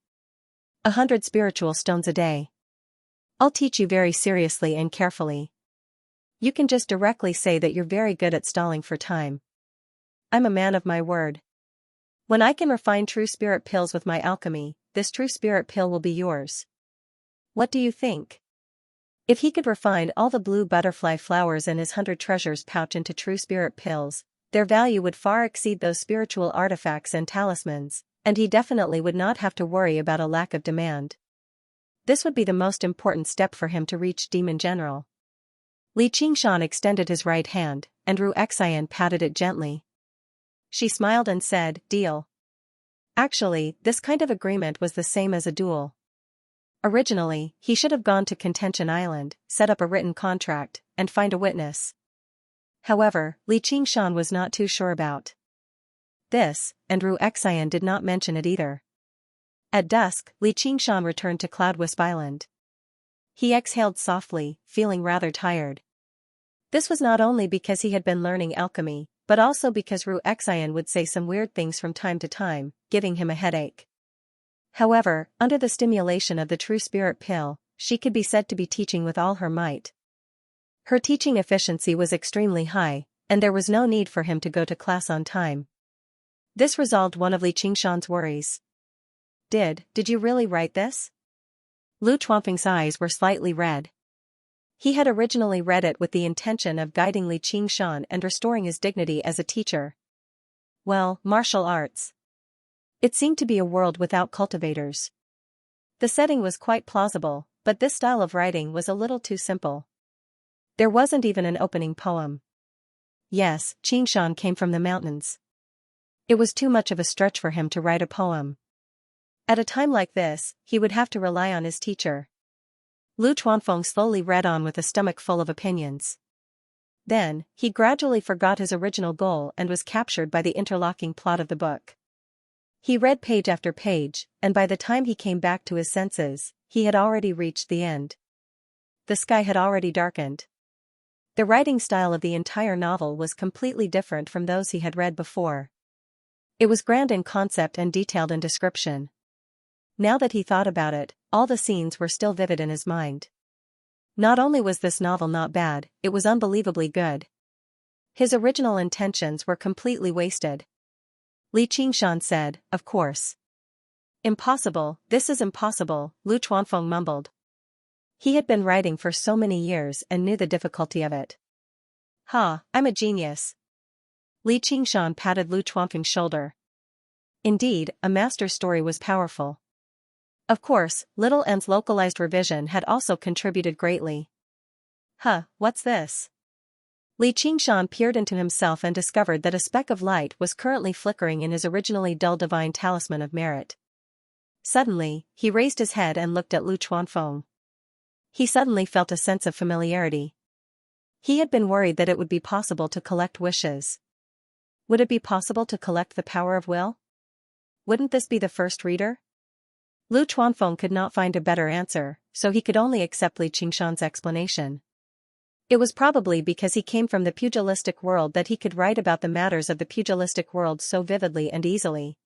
100 spiritual stones a day. I'll teach you very seriously and carefully. You can just directly say that you're very good at stalling for time. I'm a man of my word. When I can refine True Spirit pills with my alchemy, this True Spirit pill will be yours. What do you think?" If he could refine all the blue butterfly flowers in his 100 treasures pouch into True Spirit pills, their value would far exceed those spiritual artifacts and talismans, and he definitely would not have to worry about a lack of demand. This would be the most important step for him to reach Demon General. Li Qingshan extended his right hand, and Xian patted it gently. She smiled and said, "Deal." Actually, this kind of agreement was the same as a duel. Originally, he should have gone to Contention Island, set up a written contract, and find a witness. However, Li Qingshan was not too sure about this, and Xian did not mention it either. At dusk, Li Qingshan returned to Cloudwisp Island. He exhaled softly, feeling rather tired. This was not only because he had been learning alchemy, but also because Xian would say some weird things from time to time, giving him a headache. However, under the stimulation of the true spirit pill, she could be said to be teaching with all her might. Her teaching efficiency was extremely high, and there was no need for him to go to class on time. This resolved one of Li Qingshan's worries. Did you really write this? Lu Chuanfeng's eyes were slightly red. He had originally read it with the intention of guiding Li Qingshan and restoring his dignity as a teacher. Well, martial arts. It seemed to be a world without cultivators. The setting was quite plausible, but this style of writing was a little too simple. There wasn't even an opening poem. Yes, Qingshan came from the mountains. It was too much of a stretch for him to write a poem. At a time like this, he would have to rely on his teacher. Lu Chuanfeng slowly read on with a stomach full of opinions. Then, he gradually forgot his original goal and was captured by the interlocking plot of the book. He read page after page, and by the time he came back to his senses, he had already reached the end. The sky had already darkened. The writing style of the entire novel was completely different from those he had read before. It was grand in concept and detailed in description. Now that he thought about it, all the scenes were still vivid in his mind. Not only was this novel not bad, it was unbelievably good. His original intentions were completely wasted. Li Qingshan said, "Of course." "Impossible, this is impossible," Lu Chuanfeng mumbled. He had been writing for so many years and knew the difficulty of it. "Ha, I'm a genius." Li Qingshan patted Lu Chuanfeng's shoulder. Indeed, a master story was powerful. Of course, Little N's localized revision had also contributed greatly. What's this? Li Qingshan peered into himself and discovered that a speck of light was currently flickering in his originally dull divine talisman of merit. Suddenly, he raised his head and looked at Lu Chuanfeng. He suddenly felt a sense of familiarity. He had been worried that it would be possible to collect wishes. Would it be possible to collect the power of will? Wouldn't this be the first reader? Lu Chuanfeng could not find a better answer, so he could only accept Li Qingshan's explanation. It was probably because he came from the pugilistic world that he could write about the matters of the pugilistic world so vividly and easily.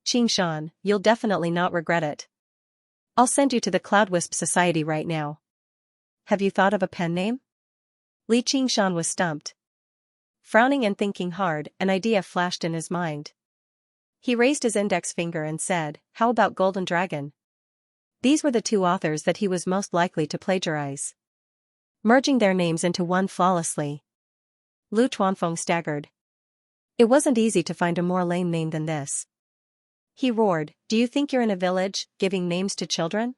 "Qingshan, you'll definitely not regret it. I'll send you to the Cloudwisp Society right now. Have you thought of a pen name?" Li Qingshan was stumped. Frowning and thinking hard, an idea flashed in his mind. He raised his index finger and said, "How about Golden Dragon?" These were the two authors that he was most likely to plagiarize. Merging their names into one flawlessly. Lu Chuanfeng staggered. It wasn't easy to find a more lame name than this. He roared, "Do you think you're in a village, giving names to children?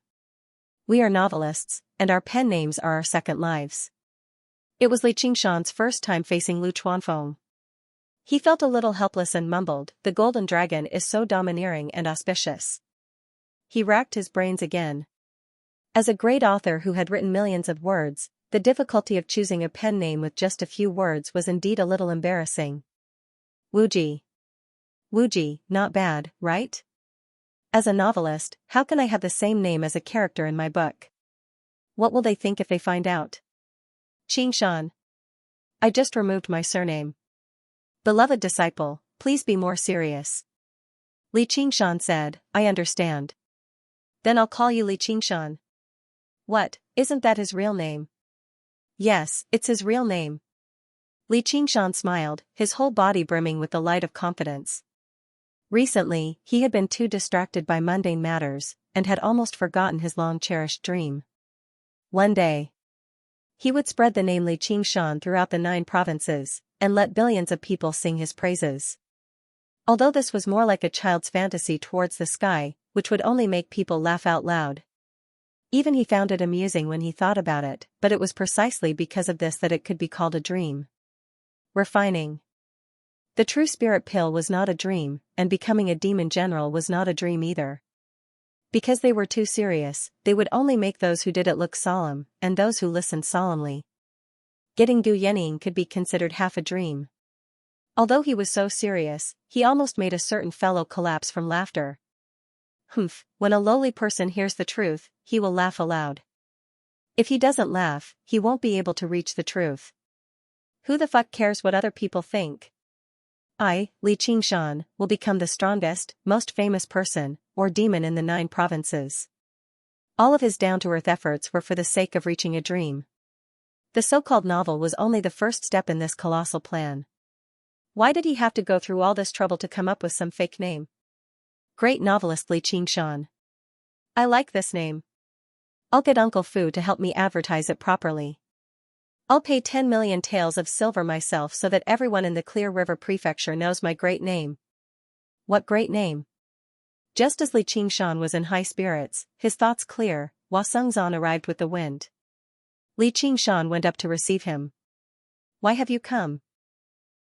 We are novelists, and our pen names are our second lives." It was Li Qingshan's first time facing Lu Chuanfeng. He felt a little helpless and mumbled, "The Golden Dragon is so domineering and auspicious." He racked his brains again. As a great author who had written millions of words, the difficulty of choosing a pen name with just a few words was indeed a little embarrassing. Wuji. Wuji, not bad, right? As a novelist, how can I have the same name as a character in my book? What will they think if they find out? Qingshan. I just removed my surname. Beloved disciple, please be more serious. Li Qingshan said, "I understand. Then I'll call you Li Qingshan." What, isn't that his real name? Yes, it's his real name. Li Qingshan smiled, his whole body brimming with the light of confidence. Recently, he had been too distracted by mundane matters, and had almost forgotten his long-cherished dream. One day, he would spread the name Li Qingshan throughout the 9 provinces, and let billions of people sing his praises. Although this was more like a child's fantasy towards the sky, which would only make people laugh out loud. Even he found it amusing when he thought about it, but it was precisely because of this that it could be called a dream. Refining. The true spirit pill was not a dream, and becoming a demon general was not a dream either. Because they were too serious, they would only make those who did it look solemn, and those who listened solemnly. Getting Gu Yenning could be considered half a dream. Although he was so serious, he almost made a certain fellow collapse from laughter. Humph, when a lowly person hears the truth, he will laugh aloud. If he doesn't laugh, he won't be able to reach the truth. Who the fuck cares what other people think? I, Li Qingshan, will become the strongest, most famous person, or demon in the 9 provinces. All of his down-to-earth efforts were for the sake of reaching a dream. The so-called novel was only the first step in this colossal plan. Why did he have to go through all this trouble to come up with some fake name? Great novelist Li Qingshan. I like this name. I'll get Uncle Fu to help me advertise it properly. I'll pay 10 million taels of silver myself so that everyone in the Clear River Prefecture knows my great name. What great name? Just as Li Qingshan was in high spirits, his thoughts clear, Hua Sengzan arrived with the wind. Li Qingshan went up to receive him. Why have you come?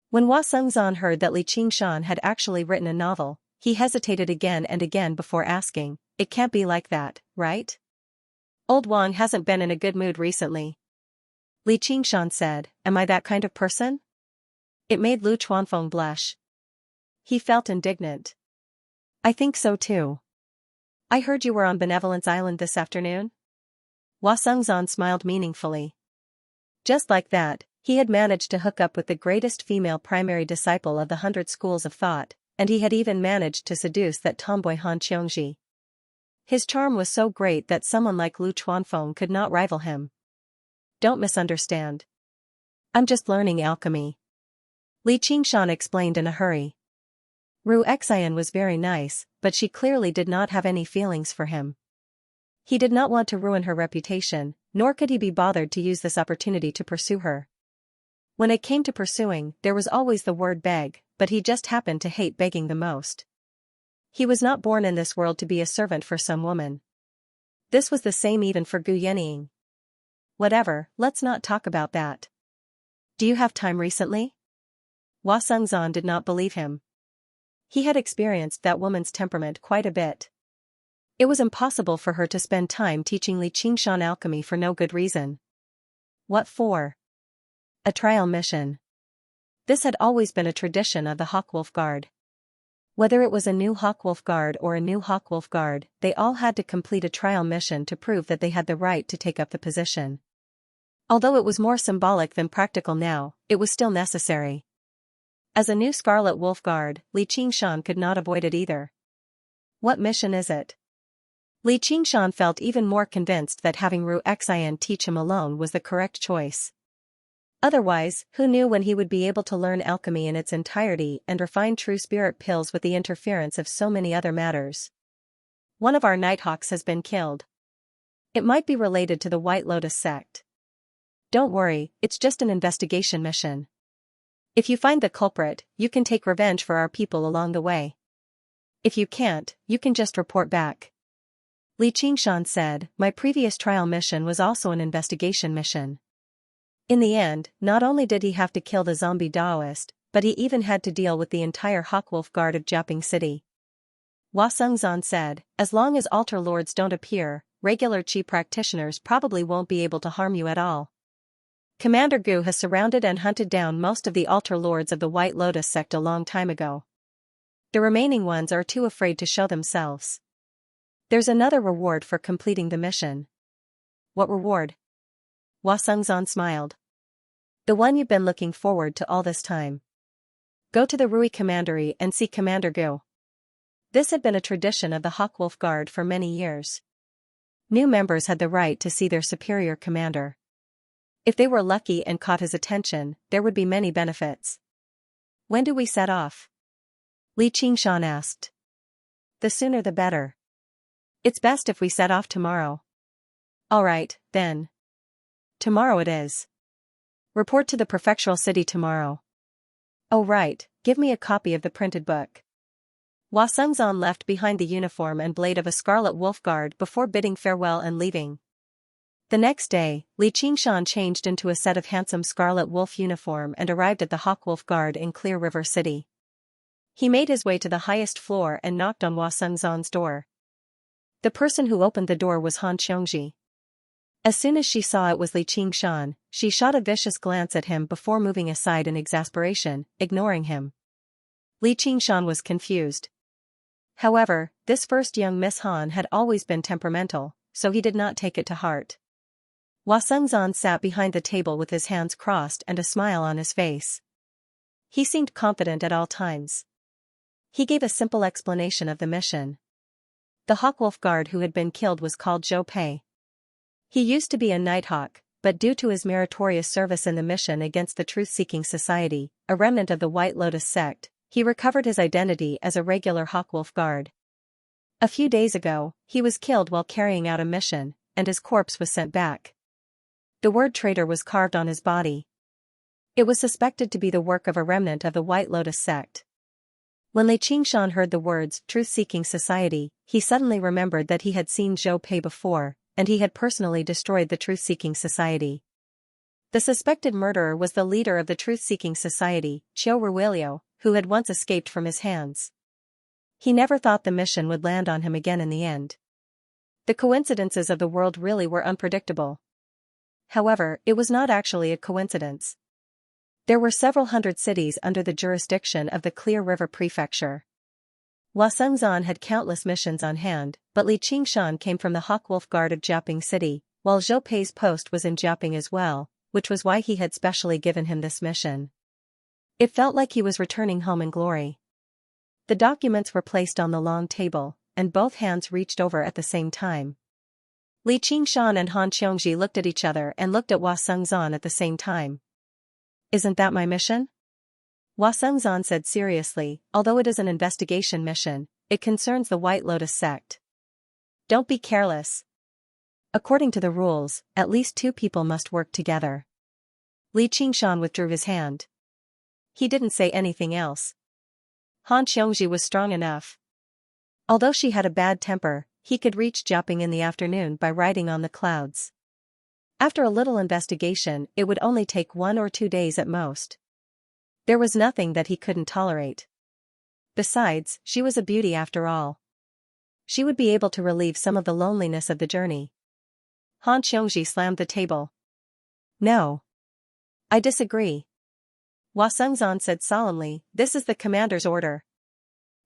When Hua Sengzan heard that Li Qingshan had actually written a novel, he hesitated again and again before asking, it can't be like that, right? Old Wang hasn't been in a good mood recently. Li Qingshan said, am I that kind of person? It made Lu Chuanfeng blush. He felt indignant. I think so too. I heard you were on Benevolence Island this afternoon? Hua Sengzan smiled meaningfully. Just like that, he had managed to hook up with the greatest female primary disciple of the 100 schools of thought, and he had even managed to seduce that tomboy Han Qiongji. His charm was so great that someone like Lu Chuanfeng could not rival him. Don't misunderstand. I'm just learning alchemy. Li Qingshan explained in a hurry. Ru Xian was very nice, but she clearly did not have any feelings for him. He did not want to ruin her reputation, nor could he be bothered to use this opportunity to pursue her. When it came to pursuing, there was always the word beg, but he just happened to hate begging the most. He was not born in this world to be a servant for some woman. This was the same even for Gu Yenning. Whatever, let's not talk about that. Do you have time recently? Hua Sengzan did not believe him. He had experienced that woman's temperament quite a bit. It was impossible for her to spend time teaching Li Qingshan alchemy for no good reason. What for? A trial mission. This had always been a tradition of the Hawkwolf Guard. Whether it was a new Hawkwolf Guard or a new Hawkwolf Guard, they all had to complete a trial mission to prove that they had the right to take up the position. Although it was more symbolic than practical now, it was still necessary. As a new Scarlet Wolf Guard, Li Qingshan could not avoid it either. What mission is it? Li Qingshan felt even more convinced that having Ru Xian teach him alone was the correct choice. Otherwise, who knew when he would be able to learn alchemy in its entirety and refine true spirit pills with the interference of so many other matters? One of our Nighthawks has been killed. It might be related to the White Lotus sect. Don't worry, it's just an investigation mission. If you find the culprit, you can take revenge for our people along the way. If you can't, you can just report back. Li Qingshan said, my previous trial mission was also an investigation mission. In the end, not only did he have to kill the zombie Daoist, but he even had to deal with the entire Hawkwolf Guard of Jiaping City. Hua Sengzan said, as long as altar lords don't appear, regular Qi practitioners probably won't be able to harm you at all. Commander Gu has surrounded and hunted down most of the altar lords of the White Lotus sect a long time ago. The remaining ones are too afraid to show themselves. There's another reward for completing the mission. What reward? Hua Sengzan smiled. The one you've been looking forward to all this time. Go to the Rui Commandery and see Commander Gu. This had been a tradition of the Hawkwolf Guard for many years. New members had the right to see their superior commander. If they were lucky and caught his attention, there would be many benefits. When do we set off? Li Qingshan asked. The sooner the better. It's best if we set off tomorrow. All right, then. Tomorrow it is. Report to the prefectural city tomorrow. Oh right, give me a copy of the printed book. Hua Sengzan left behind the uniform and blade of a Scarlet Wolf Guard before bidding farewell and leaving. The next day, Li Qingshan changed into a set of handsome Scarlet Wolf uniform and arrived at the Hawkwolf Guard in Clear River City. He made his way to the highest floor and knocked on Hua Sengzan's door. The person who opened the door was Han Xianxia. As soon as she saw it was Li Qingshan, she shot a vicious glance at him before moving aside in exasperation, ignoring him. Li Qingshan was confused. However, this first young Miss Han had always been temperamental, so he did not take it to heart. Hua Sengzan sat behind the table with his hands crossed and a smile on his face. He seemed confident at all times. He gave a simple explanation of the mission. The Hawkwolf guard who had been killed was called Zhou Pei. He used to be a Nighthawk, but due to his meritorious service in the mission against the Truth-Seeking Society, a remnant of the White Lotus sect, he recovered his identity as a regular Hawkwolf guard. A few days ago, he was killed while carrying out a mission, and his corpse was sent back. The word traitor was carved on his body. It was suspected to be the work of a remnant of the White Lotus sect. When Li Qingshan heard the words Truth-Seeking Society, he suddenly remembered that he had seen Zhou Pei before, and he had personally destroyed the Truth-Seeking Society. The suspected murderer was the leader of the Truth-Seeking Society, Qiu Ruilio, who had once escaped from his hands. He never thought the mission would land on him again in the end. The coincidences of the world really were unpredictable. However, it was not actually a coincidence. There were several hundred cities under the jurisdiction of the Clear River Prefecture. Hua Sengzan had countless missions on hand, but Li Qingshan came from the Hawkwolf Guard of Jiaping City, while Zhou Pei's post was in Jiaping as well, which was why he had specially given him this mission. It felt like he was returning home in glory. The documents were placed on the long table, and both hands reached over at the same time. Li Qingshan and Han Xianxia looked at each other and looked at Hua Sengzan at the same time. Isn't that my mission? Hua Sengzan said seriously, although it is an investigation mission, it concerns the White Lotus sect. Don't be careless. According to the rules, at least two people must work together. Li Qingshan withdrew his hand. He didn't say anything else. Han Xianxia was strong enough. Although she had a bad temper, he could reach Jiaping in the afternoon by riding on the clouds. After a little investigation, it would only take 1 or 2 days at most. There was nothing that he couldn't tolerate. Besides, she was a beauty after all. She would be able to relieve some of the loneliness of the journey. Han Xianxia slammed the table. No. I disagree. Hua Sengzan said solemnly, this is the commander's order.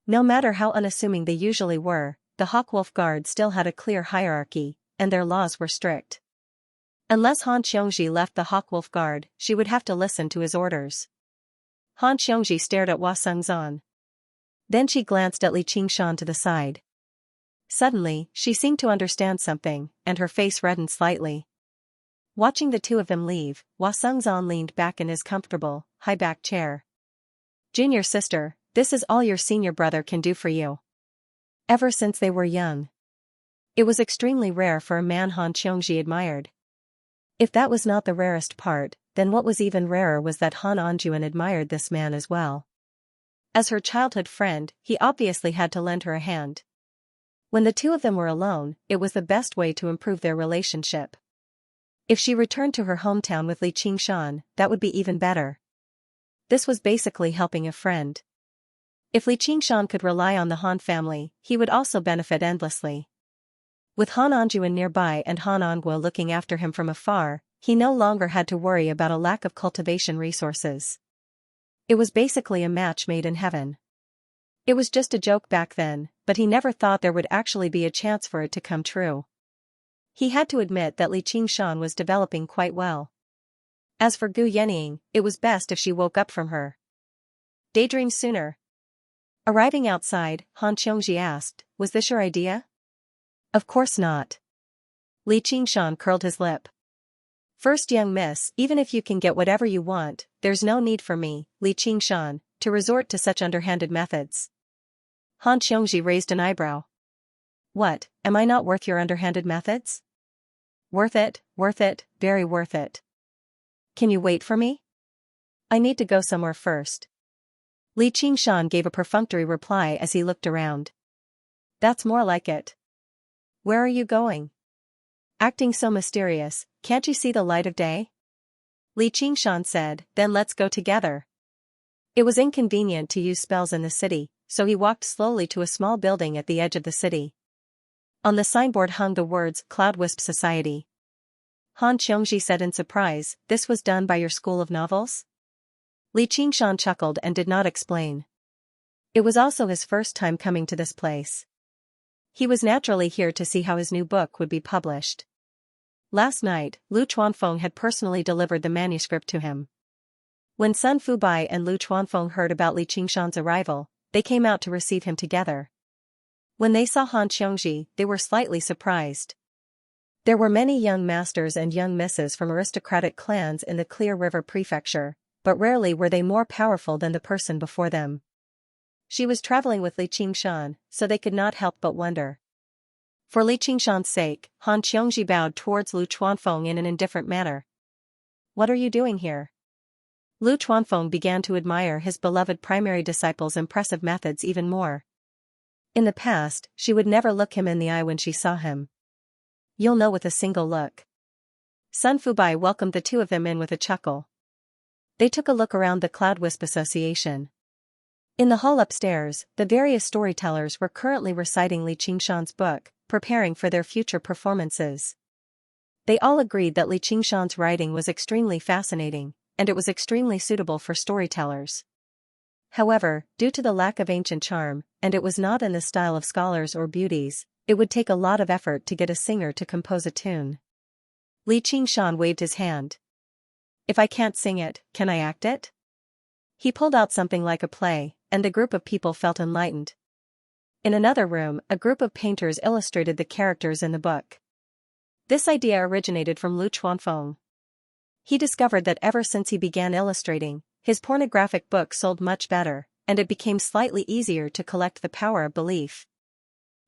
No matter how unassuming they usually were, the Hawkwolf Guard still had a clear hierarchy, and their laws were strict. Unless Han Xianxia left the Hawkwolf Guard, she would have to listen to his orders. Han Xianxia stared at Hua Sengzan. Then she glanced at Li Qingshan to the side. Suddenly, she seemed to understand something, and her face reddened slightly. Watching the two of them leave, Hua Sengzan leaned back in his comfortable, high-backed chair. Junior sister, this is all your senior brother can do for you. Ever since they were young. It was extremely rare for a man Han Xianxia admired. If that was not the rarest part, then what was even rarer was that Han Anjuan admired this man as well. As her childhood friend, he obviously had to lend her a hand. When the two of them were alone, it was the best way to improve their relationship. If she returned to her hometown with Li Qingshan, that would be even better. This was basically helping a friend. If Li Qingshan could rely on the Han family, he would also benefit endlessly. With Han Anjuan nearby and Han Anguo looking after him from afar, he no longer had to worry about a lack of cultivation resources. It was basically a match made in heaven. It was just a joke back then, but he never thought there would actually be a chance for it to come true. He had to admit that Li Qingshan was developing quite well. As for Gu Yenying, it was best if she woke up from her daydream sooner. Arriving outside, Han Xianxia asked, was this your idea? Of course not. Li Qingshan curled his lip. First young miss, even if you can get whatever you want, there's no need for me, Li Qingshan, to resort to such underhanded methods. Han Xianxia raised an eyebrow. What, am I not worth your underhanded methods? Worth it, very worth it. Can you wait for me? I need to go somewhere first. Li Qingshan gave a perfunctory reply as he looked around. That's more like it. Where are you going? Acting so mysterious, can't you see the light of day? Li Qingshan said, then let's go together. It was inconvenient to use spells in the city, so he walked slowly to a small building at the edge of the city. On the signboard hung the words Cloud Wisp Society. Han Xianxia said in surprise, "This was done by your school of novels?" Li Qingshan chuckled and did not explain. It was also his first time coming to this place. He was naturally here to see how his new book would be published. Last night, Lu Chuanfeng had personally delivered the manuscript to him. When Sun Fubai and Lu Chuanfeng heard about Li Qingshan's arrival, they came out to receive him together. When they saw Han Xianxia, they were slightly surprised. There were many young masters and young misses from aristocratic clans in the Clear River Prefecture, but rarely were they more powerful than the person before them. She was traveling with Li Qingshan, so they could not help but wonder. For Li Qingshan's sake, Han Xianxia bowed towards Lu Chuanfeng in an indifferent manner. "What are you doing here?" Lu Chuanfeng began to admire his beloved primary disciple's impressive methods even more. In the past, she would never look him in the eye when she saw him. "You'll know with a single look." Sun Fubai welcomed the two of them in with a chuckle. They took a look around the Cloud Wisp Association. In the hall upstairs, the various storytellers were currently reciting Li Qingshan's book, preparing for their future performances. They all agreed that Li Qingshan's writing was extremely fascinating, and it was extremely suitable for storytellers. However, due to the lack of ancient charm, and it was not in the style of scholars or beauties, it would take a lot of effort to get a singer to compose a tune. Li Qingshan waved his hand. "If I can't sing it, can I act it?" He pulled out something like a play, and the group of people felt enlightened. In another room, a group of painters illustrated the characters in the book. This idea originated from Lu Chuanfeng. He discovered that ever since he began illustrating, his pornographic book sold much better, and it became slightly easier to collect the power of belief.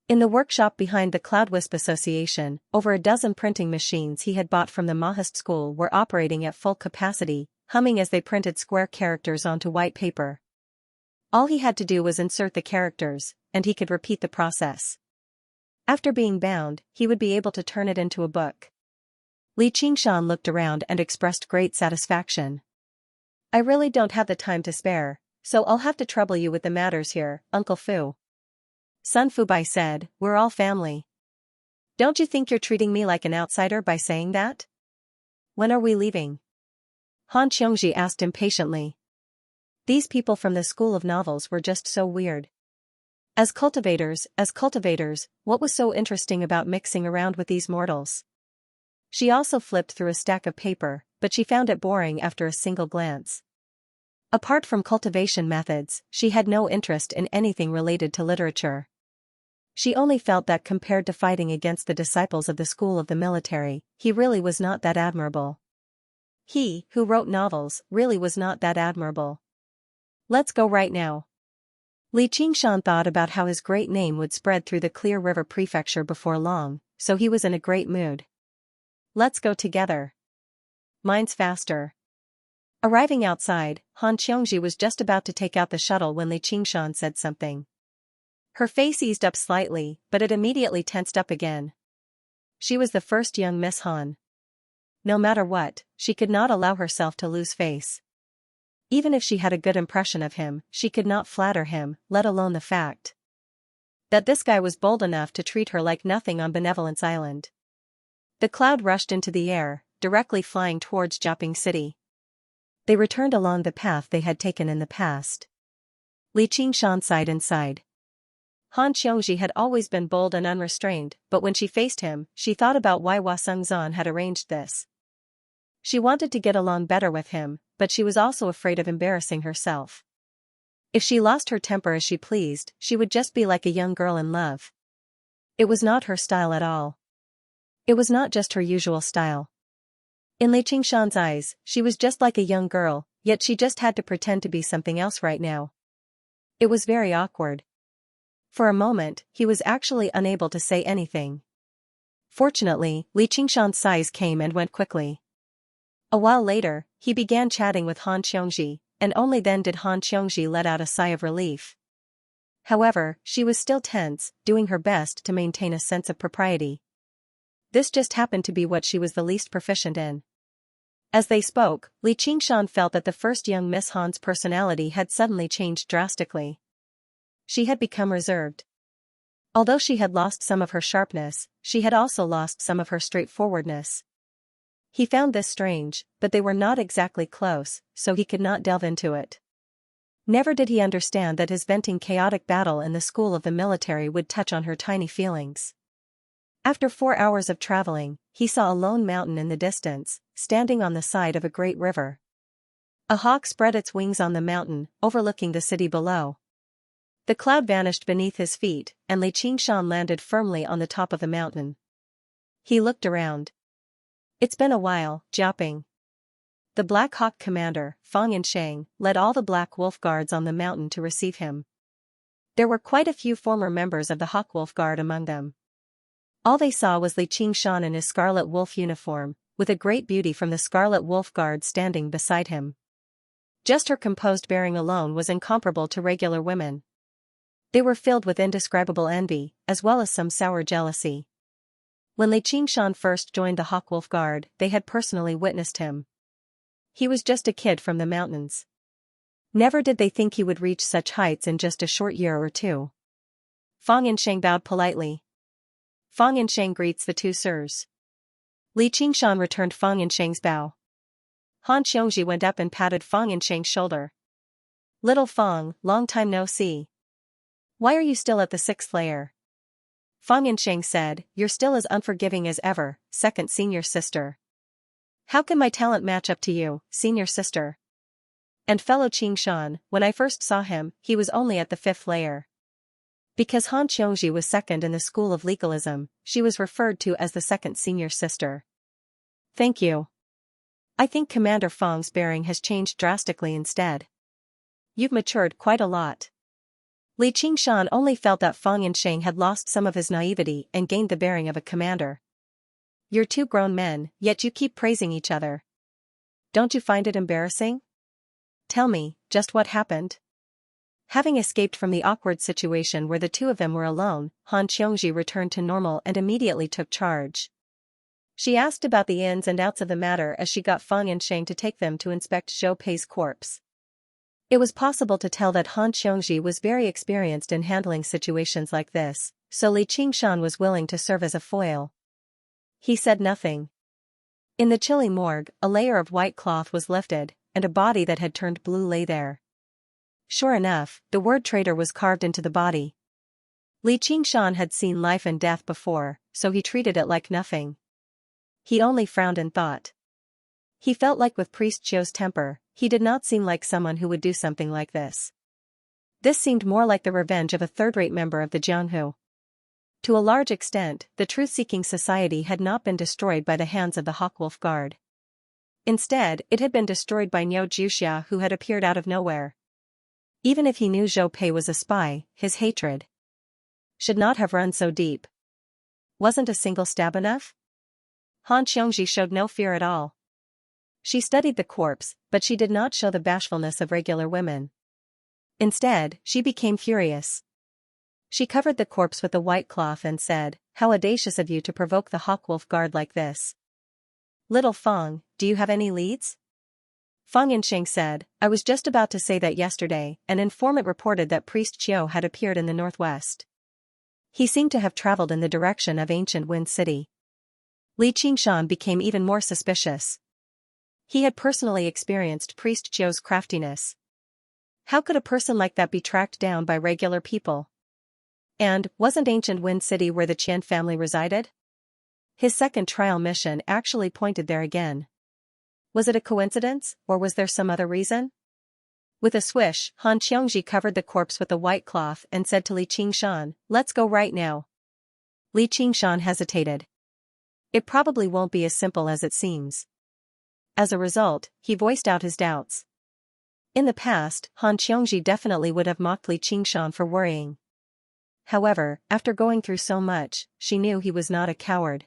In the workshop behind the Cloud Wisp Association, over a dozen printing machines he had bought from the Mahist school were operating at full capacity, humming as they printed square characters onto white paper. All he had to do was insert the characters, and he could repeat the process. After being bound, he would be able to turn it into a book. Li Qingshan looked around and expressed great satisfaction. "I really don't have the time to spare, so I'll have to trouble you with the matters here, Uncle Fu." Sun Fubai said, "We're all family. Don't you think you're treating me like an outsider by saying that?" "When are we leaving?" Han Xianxia asked impatiently. These people from the school of novels were just so weird. As cultivators, what was so interesting about mixing around with these mortals? She also flipped through a stack of paper, but she found it boring after a single glance. Apart from cultivation methods, she had no interest in anything related to literature. She only felt that compared to fighting against the disciples of the school of the military, he really was not that admirable. He, who wrote novels, really was not that admirable. "Let's go right now." Li Qingshan thought about how his great name would spread through the Clear River Prefecture before long, so he was in a great mood. "Let's go together. Mine's faster." Arriving outside, Han Xianxia was just about to take out the shuttle when Li Qingshan said something. Her face eased up slightly, but it immediately tensed up again. She was the first young Miss Han. No matter what, she could not allow herself to lose face. Even if she had a good impression of him, she could not flatter him, let alone the fact that this guy was bold enough to treat her like nothing on Benevolence Island. The cloud rushed into the air, directly flying towards Jiaping City. They returned along the path they had taken in the past. Li Qingshan sighed inside. Han Xianxia had always been bold and unrestrained, but when she faced him, she thought about why Hua Sengzan had arranged this. She wanted to get along better with him, but she was also afraid of embarrassing herself. If she lost her temper as she pleased, she would just be like a young girl in love. It was not her style at all. It was not just her usual style. In Li Qingshan's eyes, she was just like a young girl, yet she just had to pretend to be something else right now. It was very awkward. For a moment, he was actually unable to say anything. Fortunately, Li Qingshan's sighs came and went quickly. A while later, he began chatting with Han Xianxia, and only then did Han Xianxia let out a sigh of relief. However, she was still tense, doing her best to maintain a sense of propriety. This just happened to be what she was the least proficient in. As they spoke, Li Qingshan felt that the first young Miss Han's personality had suddenly changed drastically. She had become reserved. Although she had lost some of her sharpness, she had also lost some of her straightforwardness. He found this strange, but they were not exactly close, so he could not delve into it. Never did he understand that his venting chaotic battle in the school of the military would touch on her tiny feelings. After 4 hours of traveling, he saw a lone mountain in the distance, standing on the side of a great river. A hawk spread its wings on the mountain, overlooking the city below. The cloud vanished beneath his feet, and Xianxia landed firmly on the top of the mountain. He looked around. It's been a while, Jiaoping. The Black Hawk commander, Fang Yansheng, led all the Black Wolf Guards on the mountain to receive him. There were quite a few former members of the Hawk Wolf Guard among them. All they saw was Xianxia in his Scarlet Wolf uniform, with a great beauty from the Scarlet Wolf Guard standing beside him. Just her composed bearing alone was incomparable to regular women. They were filled with indescribable envy, as well as some sour jealousy. When Xianxia first joined the Hawk Wolf Guard, they had personally witnessed him. He was just a kid from the mountains. Never did they think he would reach such heights in just a short year or two. Fang Yansheng bowed politely. Fang Yansheng greets the two sirs. Xianxia returned Fang Yansheng's bow. Han Xiongji went up and patted Fang Yansheng's shoulder. Little Fang, long time no see. Why are you still at the 6th layer? Fang Yansheng said, you're still as unforgiving as ever, second senior sister. How can my talent match up to you, senior sister? And fellow Xianxia, when I first saw him, he was only at the 5th layer. Because Han Xiongji was second in the school of legalism, she was referred to as the second senior sister. Thank you. I think Commander Fang's bearing has changed drastically instead. You've matured quite a lot. Xianxia only felt that Fang Yansheng had lost some of his naivety and gained the bearing of a commander. You're two grown men, yet you keep praising each other. Don't you find it embarrassing? Tell me, just what happened? Having escaped from the awkward situation where the two of them were alone, Han Xiongji returned to normal and immediately took charge. She asked about the ins and outs of the matter as she got Fang Yansheng to take them to inspect Zhou Pei's corpse. It was possible to tell that Han Xiongji was very experienced in handling situations like this, so Xianxia was willing to serve as a foil. He said nothing. In the chilly morgue, a layer of white cloth was lifted, and a body that had turned blue lay there. Sure enough, the word traitor was carved into the body. Xianxia had seen life and death before, so he treated it like nothing. He only frowned and thought. He felt like with Priest Zhou's temper, he did not seem like someone who would do something like this. This seemed more like the revenge of a third-rate member of the Jianghu. To a large extent, the truth-seeking society had not been destroyed by the hands of the Hawkwolf Guard. Instead, it had been destroyed by Niu Jiuxia, who had appeared out of nowhere. Even if he knew Zhou Pei was a spy, his hatred should not have run so deep. Wasn't a single stab enough? Han Xiongji showed no fear at all. She studied the corpse, but she did not show the bashfulness of regular women. Instead, she became furious. She covered the corpse with a white cloth and said, "How audacious of you to provoke the Hawkwolf Guard like this. Little Fang, do you have any leads?" Fang Yansheng said, "I was just about to say that yesterday, an informant reported that Priest Chiu had appeared in the northwest. He seemed to have traveled in the direction of ancient Wind City." Xianxia became even more suspicious. He had personally experienced Priest Chiu's craftiness. How could a person like that be tracked down by regular people? And, wasn't ancient Wind City where the Qian family resided? His second trial mission actually pointed there again. Was it a coincidence, or was there some other reason? With a swish, Han Xiongji covered the corpse with a white cloth and said to Xianxia, "Let's go right now." Xianxia hesitated. It probably won't be as simple as it seems. As a result, he voiced out his doubts. In the past, Han Xiongji definitely would have mocked Xianxia for worrying. However, after going through so much, she knew he was not a coward.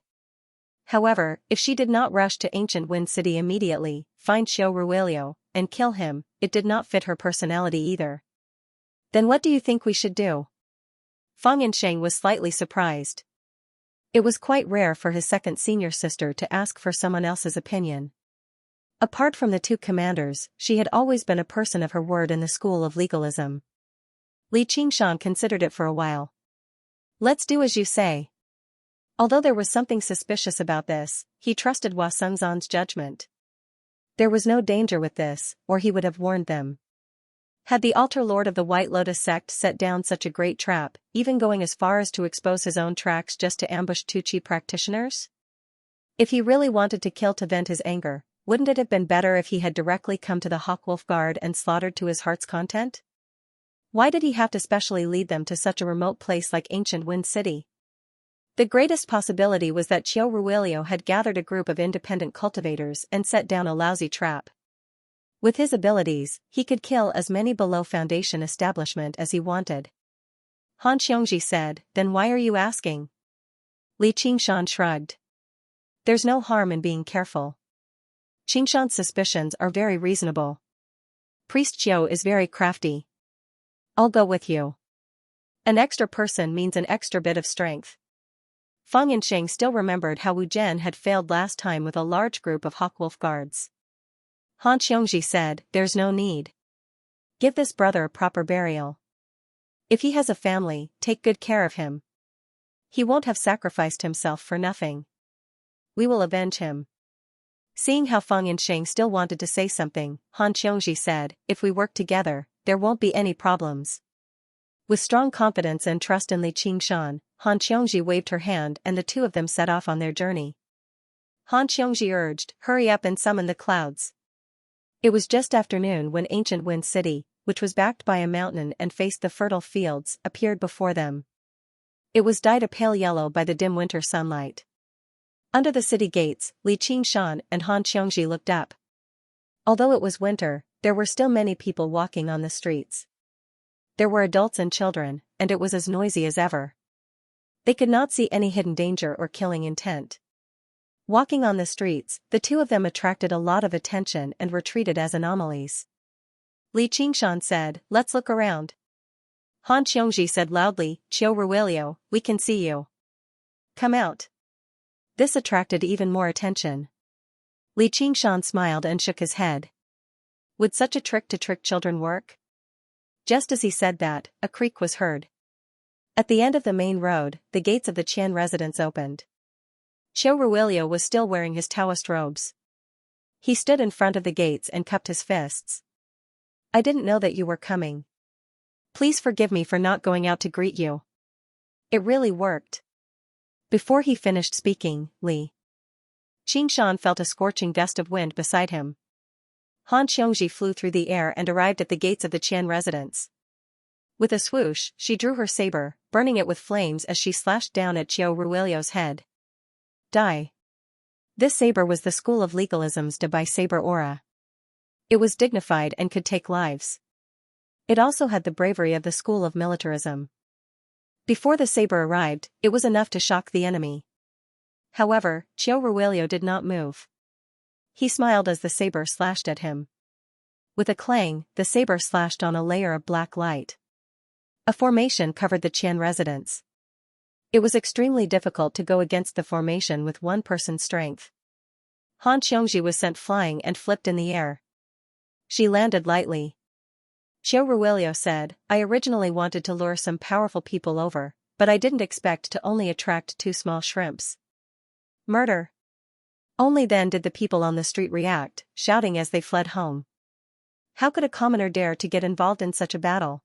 However, if she did not rush to ancient Wind City immediately, find Xiu Ruilio, and kill him, it did not fit her personality either. Then what do you think we should do? Fang Yansheng was slightly surprised. It was quite rare for his second senior sister to ask for someone else's opinion. Apart from the two commanders, she had always been a person of her word in the school of legalism. Xianxia considered it for a while. Let's do as you say. Although there was something suspicious about this, he trusted Hua Sengzan's judgment. There was no danger with this, or he would have warned them. Had the altar lord of the White Lotus sect set down such a great trap, even going as far as to expose his own tracks just to ambush Tu Chi practitioners? If he really wanted to kill to vent his anger, wouldn't it have been better if he had directly come to the Hawkwolf Guard and slaughtered to his heart's content? Why did he have to specially lead them to such a remote place like ancient Wind City? The greatest possibility was that Qiu Ruilio had gathered a group of independent cultivators and set down a lousy trap. With his abilities, he could kill as many below Foundation establishment as he wanted. Han Xiongji said, "Then why are you asking?" Li Qingshan shrugged. "There's no harm in being careful. Qingshan's suspicions are very reasonable. Priest Qiu is very crafty. I'll go with you. An extra person means an extra bit of strength." Fang Yansheng still remembered how Wu Zhen had failed last time with a large group of Hawkwolf guards. Han Xiongji said, "There's no need. Give this brother a proper burial. If he has a family, take good care of him. He won't have sacrificed himself for nothing. We will avenge him." Seeing how Fang Yansheng still wanted to say something, Han Xiongji said, "If we work together, there won't be any problems." With strong confidence and trust in Li Qingshan, Han Xiongji waved her hand and the two of them set off on their journey. Han Xiongji urged, "Hurry up and summon the clouds." It was just afternoon when ancient Wind City, which was backed by a mountain and faced the fertile fields, appeared before them. It was dyed a pale yellow by the dim winter sunlight. Under the city gates, Li Qingshan and Han Xiongji looked up. Although it was winter, there were still many people walking on the streets. There were adults and children, and it was as noisy as ever. They could not see any hidden danger or killing intent. Walking on the streets, the two of them attracted a lot of attention and were treated as anomalies. Li Qingshan said, "Let's look around." Han Xiongji said loudly, "Qiu Ruilio, we can see you. Come out." This attracted even more attention. Li Qingshan smiled and shook his head. Would such a trick to trick children work? Just as he said that, a creak was heard. At the end of the main road, the gates of the Qian residence opened. Qiu Ruilio was still wearing his Taoist robes. He stood in front of the gates and cupped his fists. "I didn't know that you were coming. Please forgive me for not going out to greet you. It really worked." Before he finished speaking, Li Qingshan felt a scorching gust of wind beside him. Han Xiongji flew through the air and arrived at the gates of the Qian residence. With a swoosh, she drew her saber, burning it with flames as she slashed down at Qiu Ruilio's head. Die. This saber was the school of legalism's Dabai saber aura. It was dignified and could take lives. It also had the bravery of the school of militarism. Before the saber arrived, it was enough to shock the enemy. However, Qiu Ruilio did not move. He smiled as the saber slashed at him. With a clang, the saber slashed on a layer of black light. A formation covered the Qian residence. It was extremely difficult to go against the formation with one person's strength. Han Xiongji was sent flying and flipped in the air. She landed lightly. Qiu Ruilio said, "I originally wanted to lure some powerful people over, but I didn't expect to only attract two small shrimps." Murder. Only then did the people on the street react, shouting as they fled home. How could a commoner dare to get involved in such a battle?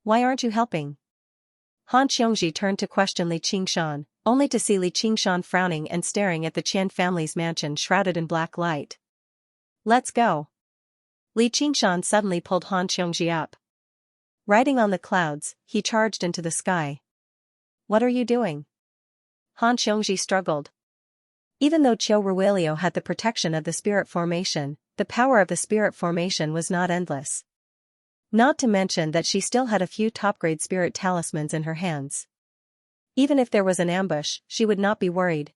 "Why aren't you helping?" Han Xiongji turned to question Li Qingshan, only to see Li Qingshan frowning and staring at the Qian family's mansion shrouded in black light. "Let's go." Li Qingshan suddenly pulled Han Xiongji up. Riding on the clouds, he charged into the sky. "What are you doing?" Han Xiongji struggled. Even though Qiu Ruilio had the protection of the spirit formation, the power of the spirit formation was not endless. Not to mention that she still had a few top-grade spirit talismans in her hands. Even if there was an ambush, she would not be worried.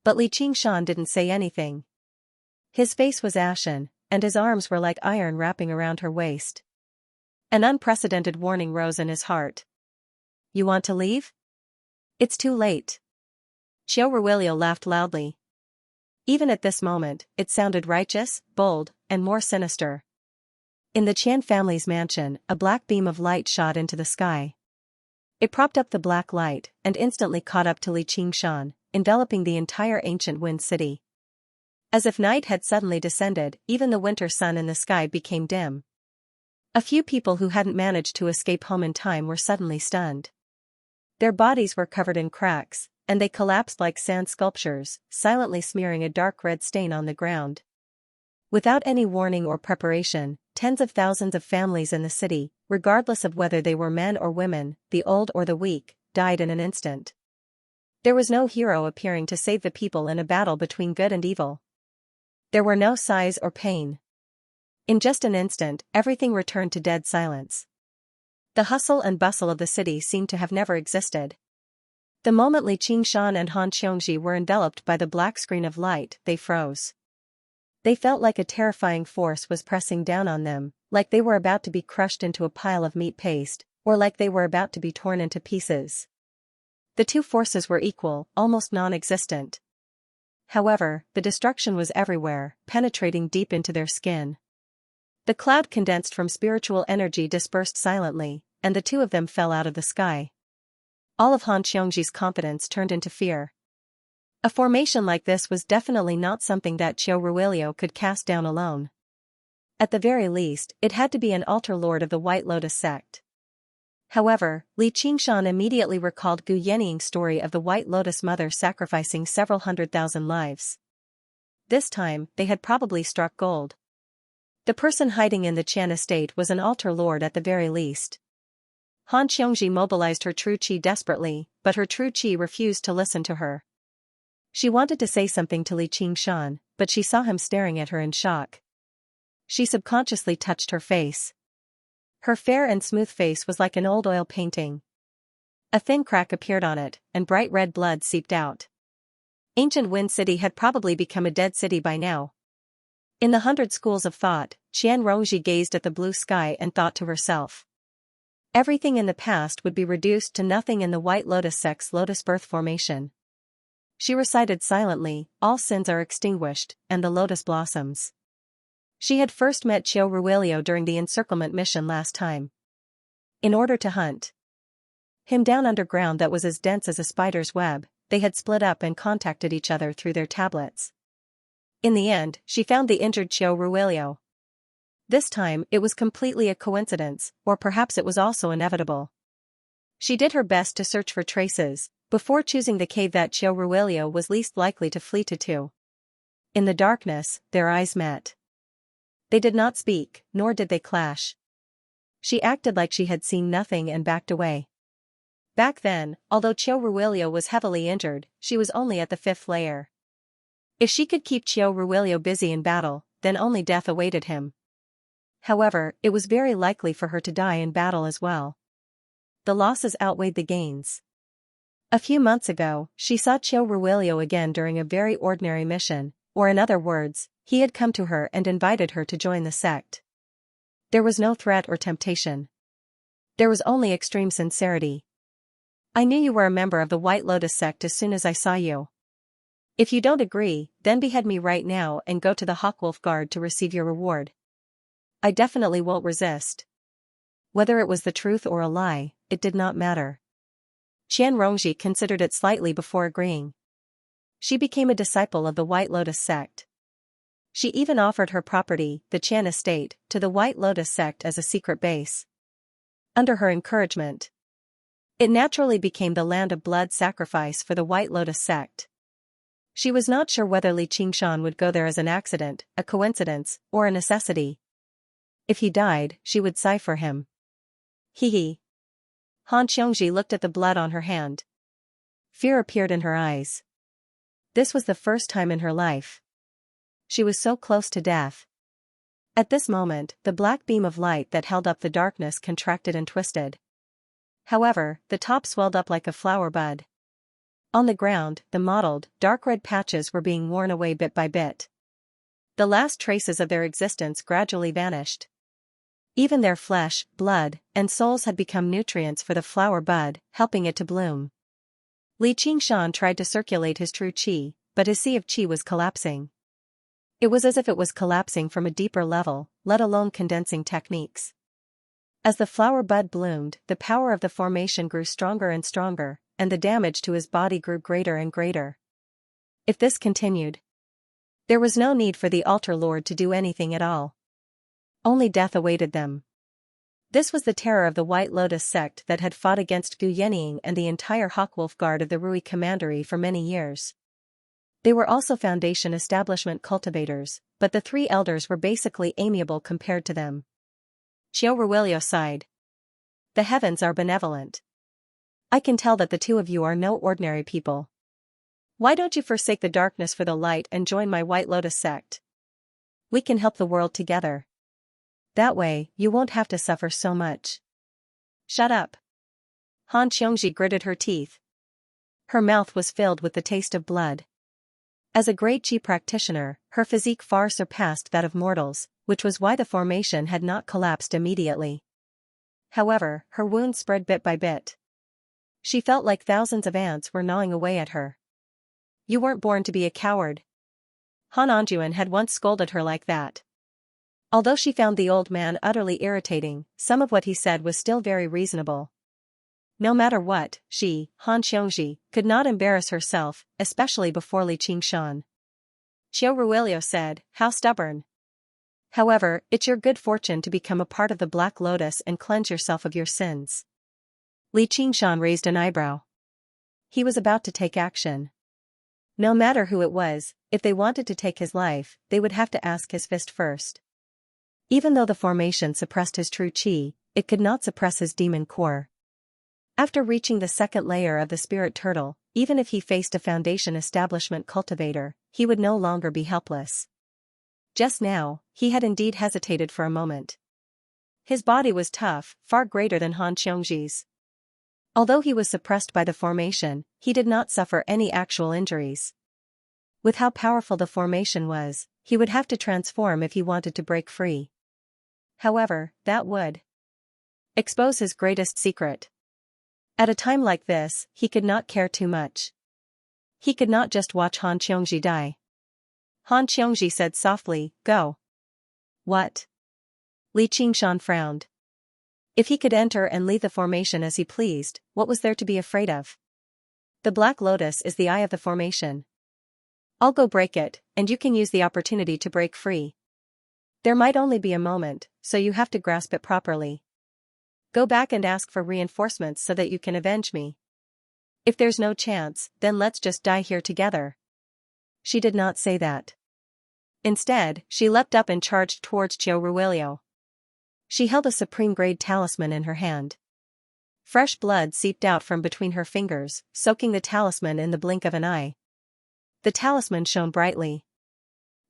But Li Qingshan didn't say anything. His face was ashen, and his arms were like iron wrapping around her waist. An unprecedented warning rose in his heart. "You want to leave?" "It's too late." Qiu Ruilio laughed loudly. Even at this moment, it sounded righteous, bold, and more sinister. In the Qian family's mansion, a black beam of light shot into the sky. It propped up the black light and instantly caught up to Xianxia, enveloping the entire ancient wind city. As if night had suddenly descended, even the winter sun in the sky became dim. A few people who hadn't managed to escape home in time were suddenly stunned. Their bodies were covered in cracks, and they collapsed like sand sculptures, silently smearing a dark red stain on the ground. Without any warning or preparation, tens of thousands of families in the city, regardless of whether they were men or women, the old or the weak, died in an instant. There was no hero appearing to save the people in a battle between good and evil. There were no sighs or pain. In just an instant, everything returned to dead silence. The hustle and bustle of the city seemed to have never existed. The moment Xianxia and Han Xiongji were enveloped by the black screen of light, they froze. They felt like a terrifying force was pressing down on them, like they were about to be crushed into a pile of meat paste, or like they were about to be torn into pieces. The two forces were equal, almost non-existent. However, the destruction was everywhere, penetrating deep into their skin. The cloud condensed from spiritual energy dispersed silently, and the two of them fell out of the sky. All of Han Xiongji's confidence turned into fear. A formation like this was definitely not something that Qiu Ruilio could cast down alone. At the very least, it had to be an altar lord of the White Lotus sect. However, Xianxia immediately recalled Gu Yanying's story of the White Lotus mother sacrificing several 100,000 lives. This time, they had probably struck gold. The person hiding in the Qian estate was an altar lord at the very least. Han Xiongji mobilized her true qi desperately, but her true qi refused to listen to her. She wanted to say something to Xianxia, but she saw him staring at her in shock. She subconsciously touched her face. Her fair and smooth face was like an old oil painting. A thin crack appeared on it, and bright red blood seeped out. Ancient Wind City had probably become a dead city by now. In the 100 schools of thought, Qian Rongji gazed at the blue sky and thought to herself. Everything in the past would be reduced to nothing in the White Lotus sect's lotus birth formation. She recited silently, all sins are extinguished, and the lotus blossoms. She had first met Qiu Ruilio during the encirclement mission last time. In order to hunt him down underground that was as dense as a spider's web, they had split up and contacted each other through their tablets. In the end, she found the injured Qiu Ruilio. This time, it was completely a coincidence, or perhaps it was also inevitable. She did her best to search for traces, before choosing the cave that Qiu Ruilio was least likely to flee to. In the darkness, their eyes met. They did not speak, nor did they clash. She acted like she had seen nothing and backed away. Back then, although Qiu Ruilio was heavily injured, she was only at the 5th layer. If she could keep Qiu Ruilio busy in battle, then only death awaited him. However, it was very likely for her to die in battle as well. The losses outweighed the gains. A few months ago, she saw Qiu Ruilio again during a very ordinary mission, or in other words, he had come to her and invited her to join the sect. There was no threat or temptation. There was only extreme sincerity. I knew you were a member of the White Lotus sect as soon as I saw you. If you don't agree, then behead me right now and go to the Hawkwolf Guard to receive your reward. I definitely won't resist. Whether it was the truth or a lie, it did not matter. Qian Rongji considered it slightly before agreeing. She became a disciple of the White Lotus sect. She even offered her property, the Qian estate, to the White Lotus sect as a secret base. Under her encouragement, it naturally became the land of blood sacrifice for the White Lotus sect. She was not sure whether Xianxia would go there as an accident, a coincidence, or a necessity. If he died, she would sigh for him. Hee. Han Xiongji looked at the blood on her hand. Fear appeared in her eyes. This was the first time in her life. She was so close to death. At this moment, the black beam of light that held up the darkness contracted and twisted. However, the top swelled up like a flower bud. On the ground, the mottled, dark red patches were being worn away bit by bit. The last traces of their existence gradually vanished. Even their flesh, blood, and souls had become nutrients for the flower bud, helping it to bloom. Xianxia tried to circulate his true qi, but his sea of qi was collapsing. It was as if it was collapsing from a deeper level, let alone condensing techniques. As the flower bud bloomed, the power of the formation grew stronger and stronger, and the damage to his body grew greater and greater. If this continued, there was no need for the altar lord to do anything at all. Only death awaited them. This was the terror of the White Lotus sect that had fought against Gu Yenying and the entire Hawkwolf Guard of the Rui Commandery for many years. They were also Foundation establishment cultivators, but the three elders were basically amiable compared to them. Xiao Ruilio sighed. The heavens are benevolent. I can tell that the two of you are no ordinary people. Why don't you forsake the darkness for the light and join my White Lotus sect? We can help the world together. That way, you won't have to suffer so much. Shut up. Han Xiongji gritted her teeth. Her mouth was filled with the taste of blood. As a great Qi practitioner, her physique far surpassed that of mortals, which was why the formation had not collapsed immediately. However, her wounds spread bit by bit. She felt like thousands of ants were gnawing away at her. You weren't born to be a coward. Han Anjuan had once scolded her like that. Although she found the old man utterly irritating, some of what he said was still very reasonable. No matter what, she, Han Xiongji, could not embarrass herself, especially before Li Qingshan. Xiao Ruilio said, how stubborn. However, it's your good fortune to become a part of the Black Lotus and cleanse yourself of your sins. Li Qingshan raised an eyebrow. He was about to take action. No matter who it was, if they wanted to take his life, they would have to ask his fist first. Even though the formation suppressed his true qi, it could not suppress his demon core. After reaching the second layer of the spirit turtle, even if he faced a Foundation establishment cultivator, he would no longer be helpless. Just now, he had indeed hesitated for a moment. His body was tough, far greater than Han Xiongji's. Although he was suppressed by the formation, he did not suffer any actual injuries. With how powerful the formation was, he would have to transform if he wanted to break free. However, that would expose his greatest secret. At a time like this, he could not care too much. He could not just watch Han Xiongji die. Han Xiongji said softly, go. What? Li Qingshan frowned. If he could enter and leave the formation as he pleased, what was there to be afraid of? The Black Lotus is the eye of the formation. I'll go break it, and you can use the opportunity to break free. There might only be a moment, so you have to grasp it properly. Go back and ask for reinforcements so that you can avenge me. If there's no chance, then let's just die here together. She did not say that. Instead, she leapt up and charged towards Xiao Ruilio. She held a supreme-grade talisman in her hand. Fresh blood seeped out from between her fingers, soaking the talisman in the blink of an eye. The talisman shone brightly.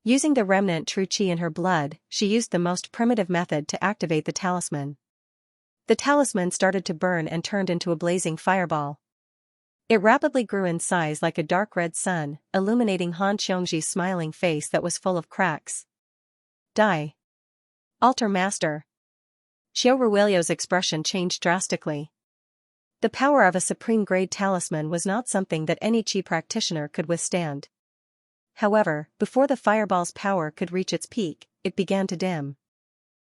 Using the remnant true qi in her blood, she used the most primitive method to activate the talisman. The talisman started to burn and turned into a blazing fireball. It rapidly grew in size like a dark red sun, illuminating Han Xiongji's smiling face that was full of cracks. Die. Altar Master. Xiao Ruilio's expression changed drastically. The power of a supreme-grade talisman was not something that any qi practitioner could withstand. However, before the fireball's power could reach its peak, it began to dim.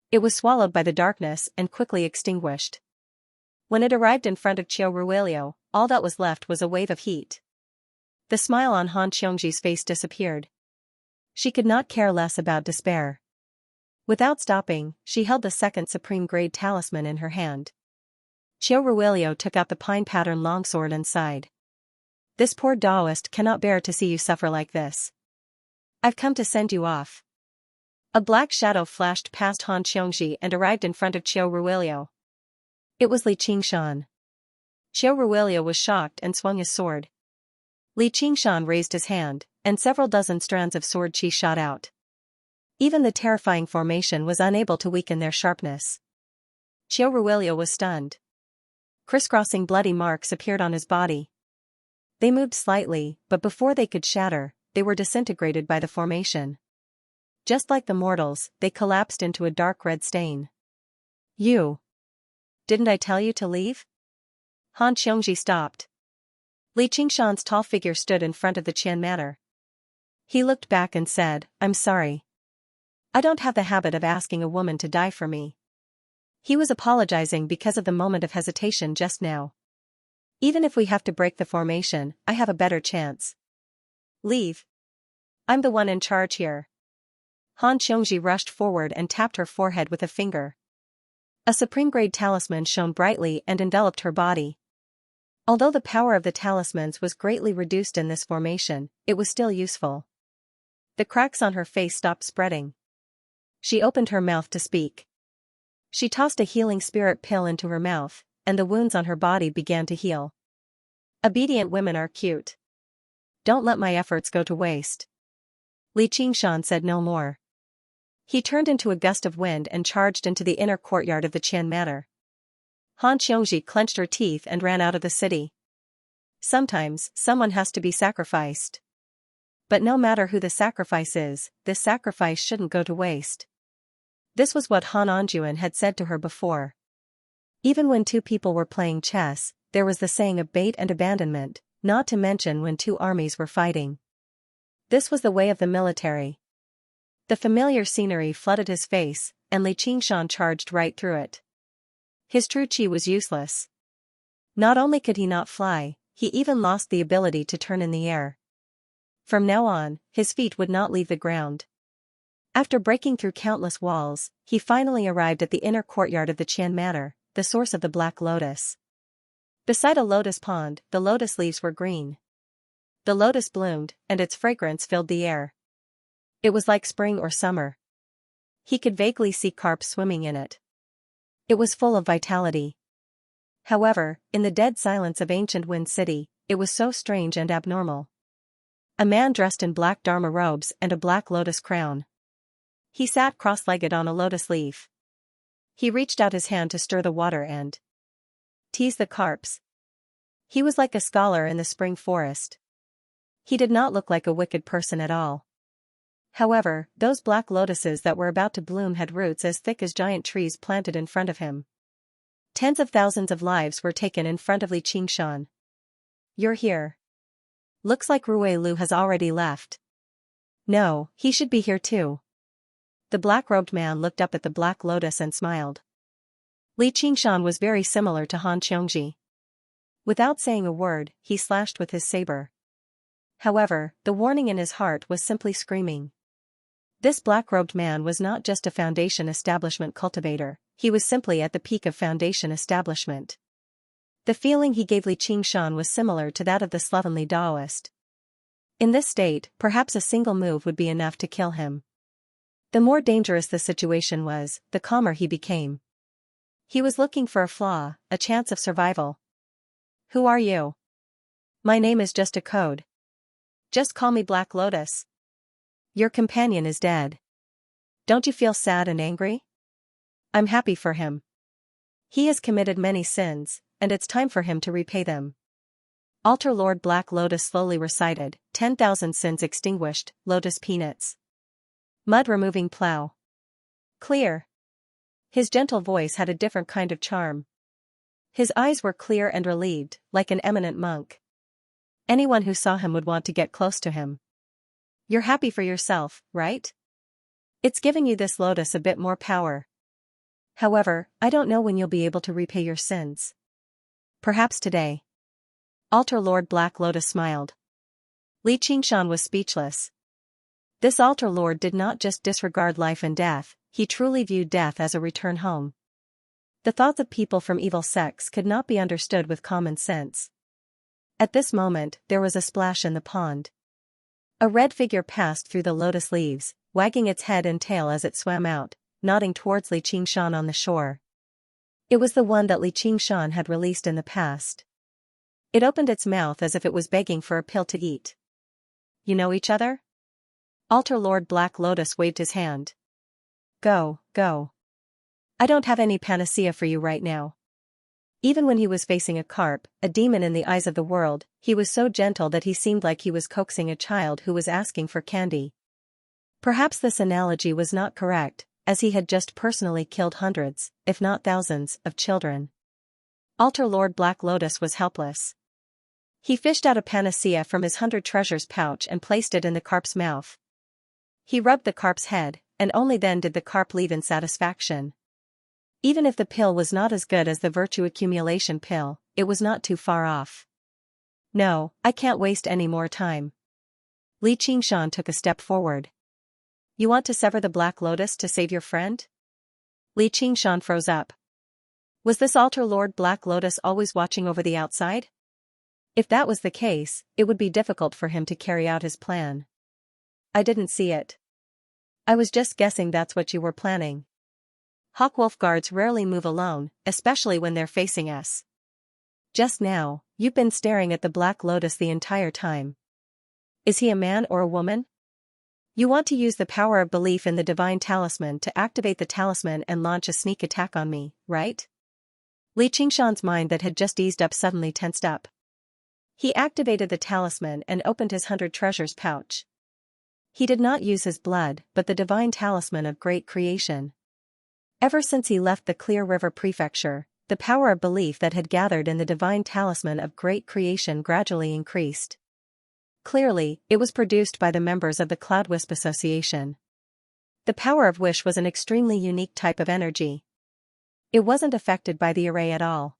It was swallowed by the darkness and quickly extinguished. When it arrived in front of Xiao Ruilio, all that was left was a wave of heat. The smile on Han Xiongji's face disappeared. She could not care less about despair. Without stopping, she held the second supreme-grade talisman in her hand. Xiao Ruilio took out the pine-pattern longsword and sighed. This poor Taoist cannot bear to see you suffer like this. I've come to send you off. A black shadow flashed past Han Xiongji and arrived in front of Xiao Ruilio. It was Li Qingshan. Xiao Ruilio was shocked and swung his sword. Li Qingshan raised his hand, and several dozen strands of sword qi shot out. Even the terrifying formation was unable to weaken their sharpness. Xiao Ruilio was stunned. Crisscrossing bloody marks appeared on his body. They moved slightly, but before they could shatter, they were disintegrated by the formation. Just like the mortals, they collapsed into a dark red stain. You! Didn't I tell you to leave? Han Xiongji stopped. Li Qingshan's tall figure stood in front of the Qian Manor. He looked back and said, I'm sorry. I don't have the habit of asking a woman to die for me. He was apologizing because of the moment of hesitation just now. Even if we have to break the formation, I have a better chance. Leave. I'm the one in charge here. Han Xianxia rushed forward and tapped her forehead with a finger. A supreme-grade talisman shone brightly and enveloped her body. Although the power of the talismans was greatly reduced in this formation, it was still useful. The cracks on her face stopped spreading. She opened her mouth to speak. She tossed a healing spirit pill into her mouth, and the wounds on her body began to heal. Obedient women are cute. Don't let my efforts go to waste. Li Qingshan said no more. He turned into a gust of wind and charged into the inner courtyard of the Qian Manor. Han Xianxia clenched her teeth and ran out of the city. Sometimes, someone has to be sacrificed. But no matter who the sacrifice is, this sacrifice shouldn't go to waste. This was what Han Anjuan had said to her before. Even when two people were playing chess, there was the saying of bait and abandonment, not to mention when two armies were fighting. This was the way of the military. The familiar scenery flooded his face, and Li Qingshan charged right through it. His true chi was useless. Not only could he not fly, he even lost the ability to turn in the air. From now on, his feet would not leave the ground. After breaking through countless walls, he finally arrived at the inner courtyard of the Qian Manor, the source of the Black Lotus. Beside a lotus pond, the lotus leaves were green. The lotus bloomed, and its fragrance filled the air. It was like spring or summer. He could vaguely see carp swimming in it. It was full of vitality. However, in the dead silence of ancient Wind City, it was so strange and abnormal. A man dressed in black dharma robes and a black lotus crown. He sat cross-legged on a lotus leaf. He reached out his hand to stir the water and tease the carps. He was like a scholar in the spring forest. He did not look like a wicked person at all. However, those black lotuses that were about to bloom had roots as thick as giant trees planted in front of him. Tens of thousands of lives were taken in front of Li Qingshan. You're here. Looks like Rui Lu has already left. No, he should be here too. The black-robed man looked up at the black lotus and smiled. Li Qingshan was very similar to Han Xianxia. Without saying a word, he slashed with his saber. However, the warning in his heart was simply screaming. This black-robed man was not just a Foundation establishment cultivator, he was simply at the peak of Foundation establishment. The feeling he gave Li Qingshan was similar to that of the slovenly Taoist. In this state, perhaps a single move would be enough to kill him. The more dangerous the situation was, the calmer he became. He was looking for a flaw, a chance of survival. Who are you? My name is just a code. Just call me Black Lotus. Your companion is dead. Don't you feel sad and angry? I'm happy for him. He has committed many sins, and it's time for him to repay them. Altar Lord Black Lotus slowly recited, 10,000 sins extinguished, lotus peanuts. Mud removing plow. Clear. His gentle voice had a different kind of charm. His eyes were clear and relieved, like an eminent monk. Anyone who saw him would want to get close to him. You're happy for yourself, right? It's giving you this lotus a bit more power. However, I don't know when you'll be able to repay your sins. Perhaps today. Altar Lord Black Lotus smiled. Li Qingshan was speechless. This Altar Lord did not just disregard life and death, he truly viewed death as a return home. The thoughts of people from evil sects could not be understood with common sense. At this moment, there was a splash in the pond. A red figure passed through the lotus leaves, wagging its head and tail as it swam out, nodding towards Li Qingshan on the shore. It was the one that Li Qingshan had released in the past. It opened its mouth as if it was begging for a pill to eat. You know each other? Altar Lord Black Lotus waved his hand. Go, go. I don't have any panacea for you right now. Even when he was facing a carp, a demon in the eyes of the world, he was so gentle that he seemed like he was coaxing a child who was asking for candy. Perhaps this analogy was not correct, as he had just personally killed hundreds, if not thousands, of children. Altar Lord Black Lotus was helpless. He fished out a panacea from his 100 treasures pouch and placed it in the carp's mouth. He rubbed the carp's head, and only then did the carp leave in satisfaction. Even if the pill was not as good as the virtue accumulation pill, it was not too far off. No, I can't waste any more time. Li Qingshan took a step forward. You want to sever the Black Lotus to save your friend? Li Qingshan froze up. Was this Altar Lord Black Lotus always watching over the outside? If that was the case, it would be difficult for him to carry out his plan. I didn't see it. I was just guessing that's what you were planning. Hawkwolf guards rarely move alone, especially when they're facing us. Just now, you've been staring at the Black Lotus the entire time. Is he a man or a woman? You want to use the power of belief in the divine talisman to activate the talisman and launch a sneak attack on me, right? Li Qingshan's mind that had just eased up suddenly tensed up. He activated the talisman and opened his 100 treasures pouch. He did not use his blood but the divine talisman of great creation. Ever since he left the Clear River Prefecture, the power of belief that had gathered in the divine talisman of great creation gradually increased. Clearly, it was produced by the members of the Cloudwisp Association. The power of wish was an extremely unique type of energy. It wasn't affected by the array at all.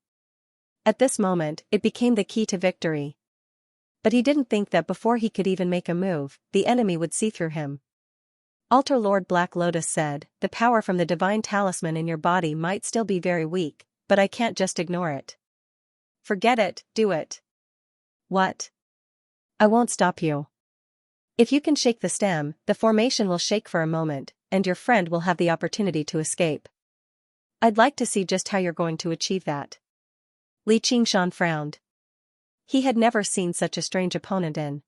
At this moment, it became the key to victory. But he didn't think that before he could even make a move, the enemy would see through him. Altar Lord Black Lotus said, the power from the divine talisman in your body might still be very weak, but I can't just ignore it. Forget it, do it. What? I won't stop you. If you can shake the stem, the formation will shake for a moment, and your friend will have the opportunity to escape. I'd like to see just how you're going to achieve that. Li Qingshan frowned. He had never seen such a strange opponent in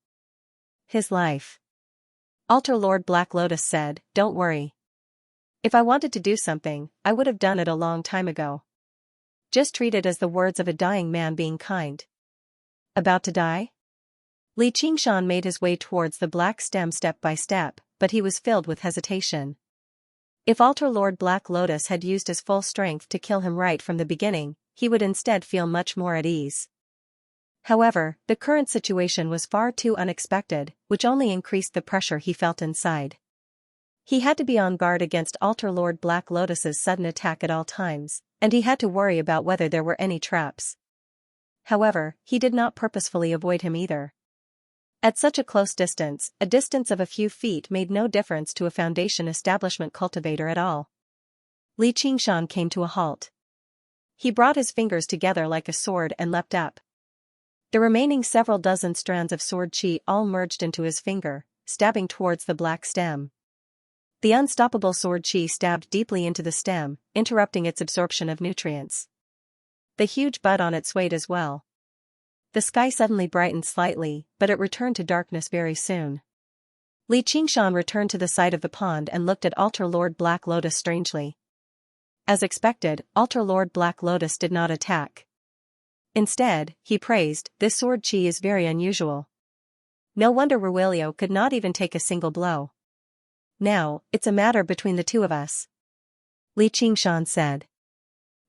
his life. Altar Lord Black Lotus said, don't worry. If I wanted to do something, I would have done it a long time ago. Just treat it as the words of a dying man being kind. About to die? Li Qingshan made his way towards the black stem step by step, but he was filled with hesitation. If Altar Lord Black Lotus had used his full strength to kill him right from the beginning, he would instead feel much more at ease. However, the current situation was far too unexpected, which only increased the pressure he felt inside. He had to be on guard against Altar Lord Black Lotus's sudden attack at all times, and he had to worry about whether there were any traps. However, he did not purposefully avoid him either. At such a close distance, a distance of a few feet made no difference to a Foundation establishment cultivator at all. Li Qingshan came to a halt. He brought his fingers together like a sword and leapt up. The remaining several dozen strands of sword chi all merged into his finger, stabbing towards the black stem. The unstoppable sword chi stabbed deeply into the stem, interrupting its absorption of nutrients. The huge bud on it swayed as well. The sky suddenly brightened slightly, but it returned to darkness very soon. Li Qingshan returned to the side of the pond and looked at Altar Lord Black Lotus strangely. As expected, Altar Lord Black Lotus did not attack. Instead, he praised, this sword chi is very unusual. No wonder Ruilio could not even take a single blow. Now, it's a matter between the two of us. Li Qingshan said.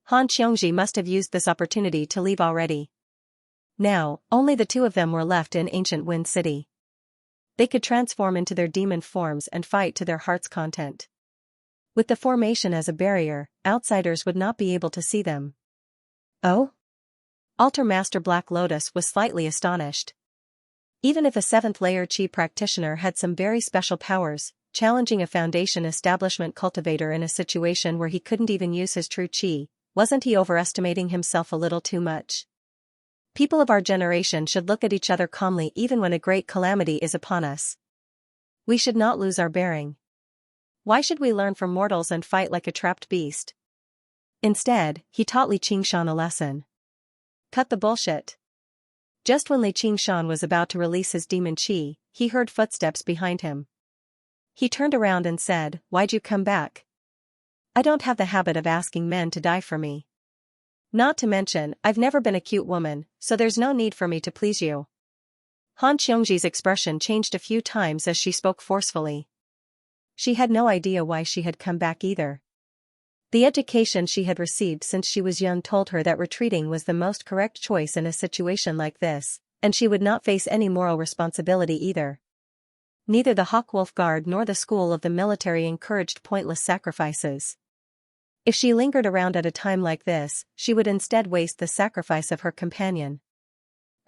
Han Xiongji must have used this opportunity to leave already. Now, only the two of them were left in ancient Wind City. They could transform into their demon forms and fight to their heart's content. With the formation as a barrier, outsiders would not be able to see them. Oh? Altar Master Black Lotus was slightly astonished. Even if a 7th layer chi practitioner had some very special powers, challenging a Foundation establishment cultivator in a situation where he couldn't even use his true chi, wasn't he overestimating himself a little too much? People of our generation should look at each other calmly even when a great calamity is upon us. We should not lose our bearing. Why should we learn from mortals and fight like a trapped beast? Instead, he taught Li Qingshan a lesson. Cut the bullshit. Just when Li Qingshan was about to release his demon chi, he heard footsteps behind him. He turned around and said, "Why'd you come back? I don't have the habit of asking men to die for me. Not to mention, I've never been a cute woman, so there's no need for me to please you." Han Xiongji's expression changed a few times as she spoke forcefully. She had no idea why she had come back either. The education she had received since she was young told her that retreating was the most correct choice in a situation like this, and she would not face any moral responsibility either. Neither the Hawkwolf Guard nor the school of the military encouraged pointless sacrifices. If she lingered around at a time like this, she would instead waste the sacrifice of her companion.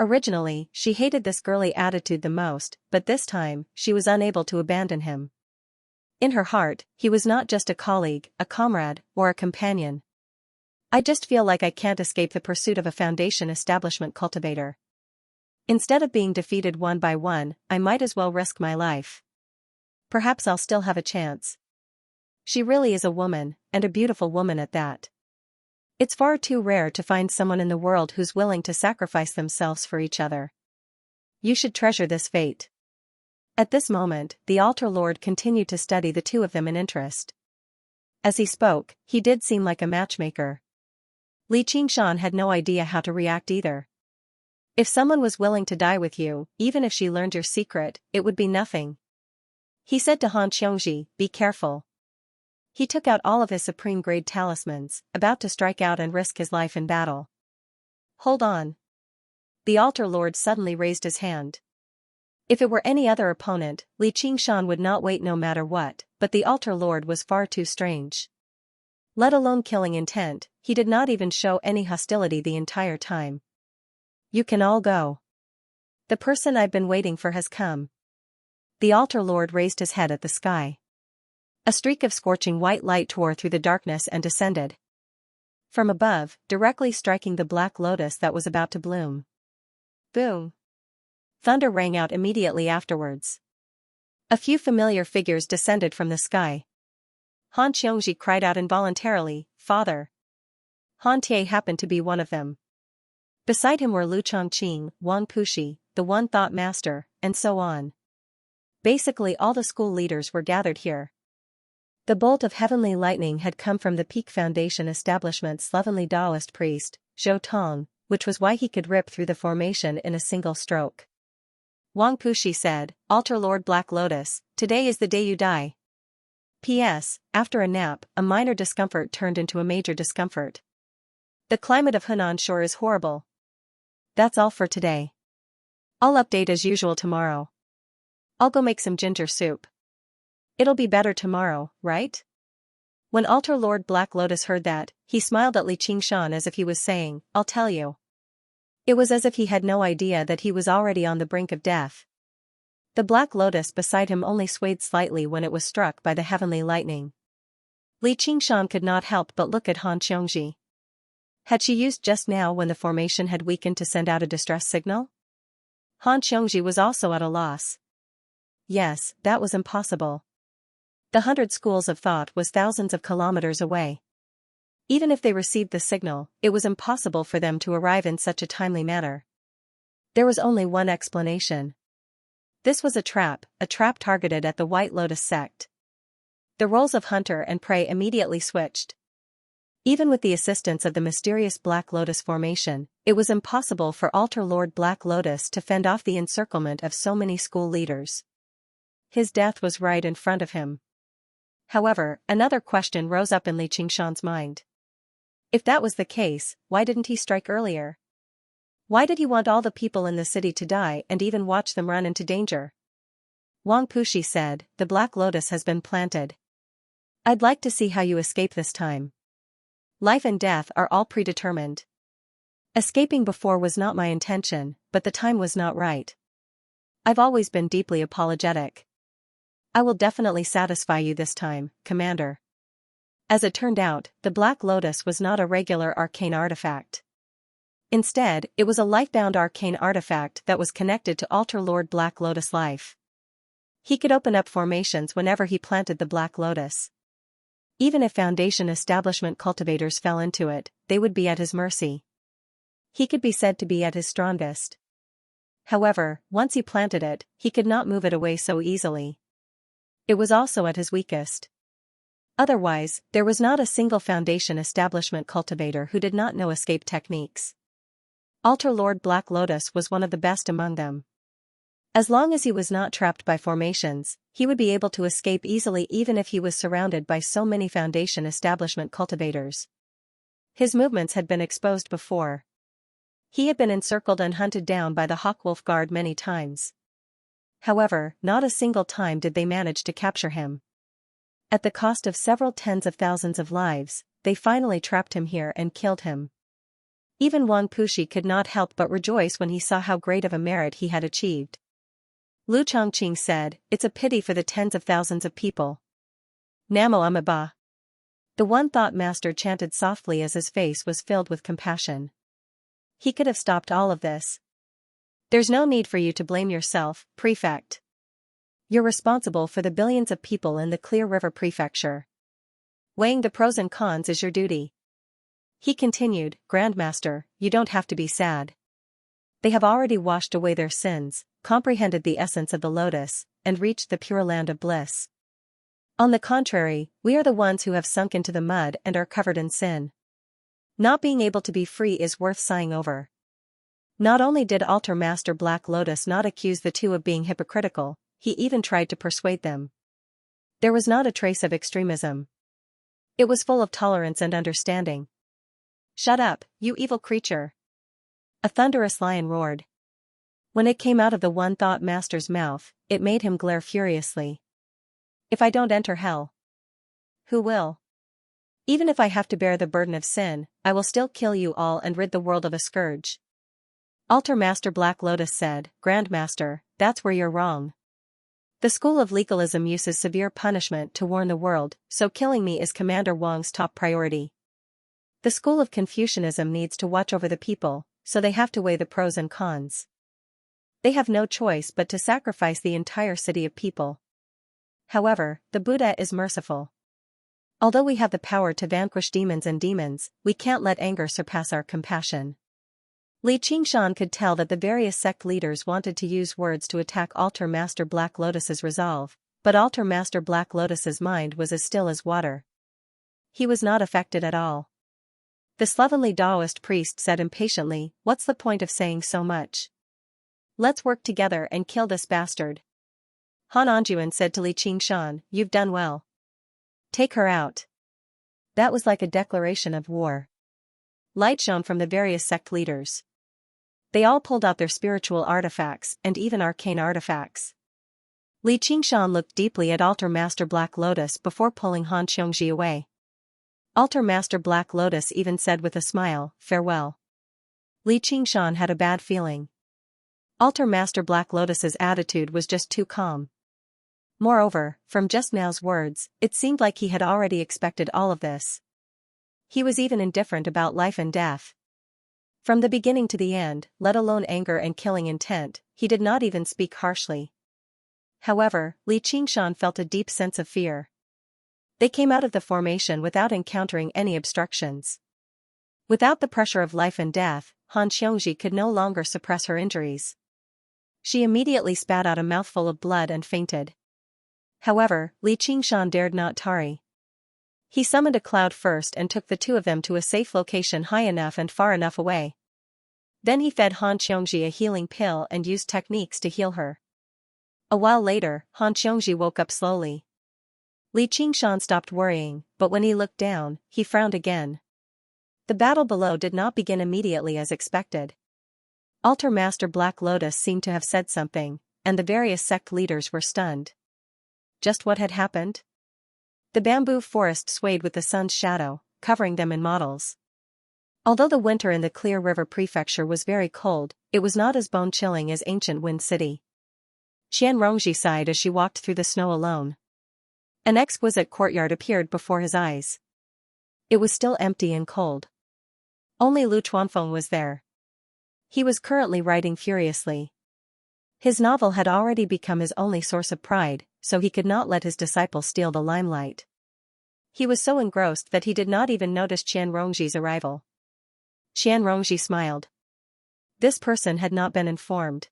Originally, she hated this girly attitude the most, but this time, she was unable to abandon him. In her heart, he was not just a colleague, a comrade, or a companion. I just feel like I can't escape the pursuit of a Foundation establishment cultivator. Instead of being defeated one by one, I might as well risk my life. Perhaps I'll still have a chance. She really is a woman, and a beautiful woman at that. It's far too rare to find someone in the world who's willing to sacrifice themselves for each other. You should treasure this fate. At this moment, the altar lord continued to study the two of them in interest. As he spoke, he did seem like a matchmaker. Li Qingshan had no idea how to react either. If someone was willing to die with you, even if she learned your secret, it would be nothing. He said to Han Xianxia, "Be careful." He took out all of his supreme-grade talismans, about to strike out and risk his life in battle. Hold on. The altar lord suddenly raised his hand. If it were any other opponent, Li Qingshan would not wait no matter what, but the altar lord was far too strange. Let alone killing intent, he did not even show any hostility the entire time. You can all go. The person I've been waiting for has come. The altar lord raised his head at the sky. A streak of scorching white light tore through the darkness and descended from above, directly striking the black lotus that was about to bloom. Boom! Thunder rang out immediately afterwards. A few familiar figures descended from the sky. Han Xianxia cried out involuntarily, "Father!" Han Tie happened to be one of them. Beside him were Lu Chongqing, Wang Puxi, the One Thought Master, and so on. Basically all the school leaders were gathered here. The bolt of heavenly lightning had come from the Peak Foundation establishment's slovenly Taoist priest, Zhou Tong, which was why he could rip through the formation in a single stroke. Wang Puxi said, "Altar Lord Black Lotus, today is the day you die." P.S. After a nap, a minor discomfort turned into a major discomfort. The climate of Hunan Shore is horrible. That's all for today. I'll update as usual tomorrow. I'll go make some ginger soup. It'll be better tomorrow, right? When Altar Lord Black Lotus heard that, he smiled at Li Qingshan as if he was saying, "I'll tell you." It was as if he had no idea that he was already on the brink of death. The Black Lotus beside him only swayed slightly when it was struck by the heavenly lightning. Li Qingshan could not help but look at Han Xianxia. Had she used just now when the formation had weakened to send out a distress signal? Han Xianxia was also at a loss. Yes, that was impossible. The 100 schools of thought was thousands of kilometers away. Even if they received the signal, it was impossible for them to arrive in such a timely manner. There was only one explanation. This was a trap targeted at the White Lotus sect. The roles of hunter and prey immediately switched. Even with the assistance of the mysterious Black Lotus formation, it was impossible for Altar Lord Black Lotus to fend off the encirclement of so many school leaders. His death was right in front of him. However, another question rose up in Li Qingshan's mind. If that was the case, why didn't he strike earlier? Why did he want all the people in the city to die and even watch them run into danger? Wang Puxi said, "The Black Lotus has been planted. I'd like to see how you escape this time. Life and death are all predetermined. Escaping before was not my intention, but the time was not right. I've always been deeply apologetic. I will definitely satisfy you this time, Commander." As it turned out, the Black Lotus was not a regular arcane artifact. Instead, it was a life-bound arcane artifact that was connected to Altar Lord Black Lotus life. He could open up formations whenever he planted the Black Lotus. Even if Foundation establishment cultivators fell into it, they would be at his mercy. He could be said to be at his strongest. However, once he planted it, he could not move it away so easily. It was also at his weakest. Otherwise, there was not a single Foundation establishment cultivator who did not know escape techniques. Altar Lord Black Lotus was one of the best among them. As long as he was not trapped by formations, he would be able to escape easily even if he was surrounded by so many Foundation establishment cultivators. His movements had been exposed before. He had been encircled and hunted down by the Hawkwolf Guard many times. However, not a single time did they manage to capture him. At the cost of several tens of thousands of lives, they finally trapped him here and killed him. Even Wang Puxi could not help but rejoice when he saw how great of a merit he had achieved. Lu Chongqing said, "It's a pity for the tens of thousands of people." Namo Amaba. The one thought master chanted softly as his face was filled with compassion. He could have stopped all of this. There's no need for you to blame yourself, prefect. You're responsible for the billions of people in the Clear River Prefecture. Weighing the pros and cons is your duty. He continued, Grandmaster, you don't have to be sad. They have already washed away their sins, comprehended the essence of the lotus, and reached the pure land of bliss. On the contrary, we are the ones who have sunk into the mud and are covered in sin. Not being able to be free is worth sighing over. Not only did Altar Master Black Lotus not accuse the two of being hypocritical, he even tried to persuade them. There was not a trace of extremism. It was full of tolerance and understanding. Shut up, you evil creature! A thunderous lion roared. When it came out of the one thought master's mouth, it made him glare furiously. If I don't enter hell, who will? Even if I have to bear the burden of sin, I will still kill you all and rid the world of a scourge. Altar Master Black Lotus said, Grandmaster, that's where you're wrong. The school of legalism uses severe punishment to warn the world, so killing me is Commander Wang's top priority. The school of Confucianism needs to watch over the people, so they have to weigh the pros and cons. They have no choice but to sacrifice the entire city of people. However, the Buddha is merciful. Although we have the power to vanquish demons, we can't let anger surpass our compassion. Li Qingshan could tell that the various sect leaders wanted to use words to attack Altar Master Black Lotus's resolve, but Altar Master Black Lotus's mind was as still as water. He was not affected at all. The slovenly Taoist priest said impatiently, What's the point of saying so much? Let's work together and kill this bastard. Han Anjuan said to Li Qingshan, You've done well. Take her out. That was like a declaration of war. Light shone from the various sect leaders. They all pulled out their spiritual artifacts and even arcane artifacts. Li Qingshan looked deeply at Altar Master Black Lotus before pulling Han Xiongji away. Altar Master Black Lotus even said with a smile, Farewell. Li Qingshan had a bad feeling. Altar Master Black Lotus's attitude was just too calm. Moreover, from just now's words, it seemed like he had already expected all of this. He was even indifferent about life and death. From the beginning to the end, let alone anger and killing intent, he did not even speak harshly. However, Li Qingshan felt a deep sense of fear. They came out of the formation without encountering any obstructions. Without the pressure of life and death, Han Xiongji could no longer suppress her injuries. She immediately spat out a mouthful of blood and fainted. However, Li Qingshan dared not tarry. He summoned a cloud first and took the two of them to a safe location high enough and far enough away. Then he fed Han Xiongji a healing pill and used techniques to heal her. A while later, Han Xiongji woke up slowly. Li Qingshan stopped worrying, but when he looked down, he frowned again. The battle below did not begin immediately as expected. Altar Master Black Lotus seemed to have said something, and the various sect leaders were stunned. Just what had happened? The bamboo forest swayed with the sun's shadow, covering them in mottles. Although the winter in the Clear River Prefecture was very cold, it was not as bone-chilling as ancient Wind City. Qian Rongji sighed as she walked through the snow alone. An exquisite courtyard appeared before his eyes. It was still empty and cold. Only Lu Chuanfeng was there. He was currently writing furiously. His novel had already become his only source of pride, so he could not let his disciple steal the limelight. He was so engrossed that he did not even notice Qian Rongji's arrival. Qian Rongji smiled. This person had not been informed.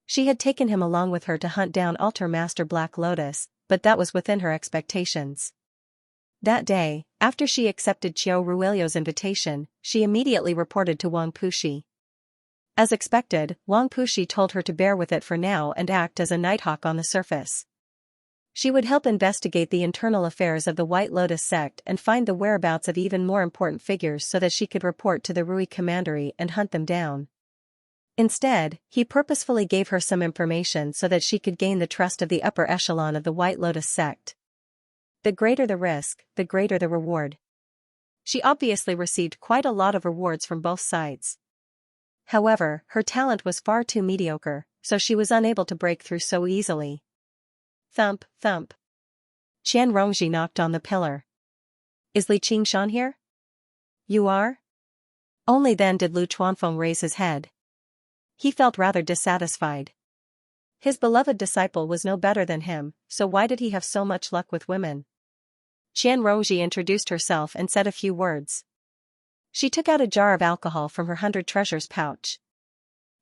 She had taken him along with her to hunt down Altar Master Black Lotus, but that was within her expectations. That day, after she accepted Qiu Ruilio's invitation, she immediately reported to Wang Puxi. As expected, Wang Puxi told her to bear with it for now and act as a nighthawk on the surface. She would help investigate the internal affairs of the White Lotus sect and find the whereabouts of even more important figures so that she could report to the Rui Commandery and hunt them down. Instead, he purposefully gave her some information so that she could gain the trust of the upper echelon of the White Lotus sect. The greater the risk, the greater the reward. She obviously received quite a lot of rewards from both sides. However, her talent was far too mediocre, so she was unable to break through so easily. Thump, thump. Qian Rongji knocked on the pillar. Is Li Qingshan here? You are? Only then did Lu Chuanfeng raise his head. He felt rather dissatisfied. His beloved disciple was no better than him, so why did he have so much luck with women? Qian Rongji introduced herself and said a few words. She took out a jar of alcohol from her 100 treasures pouch.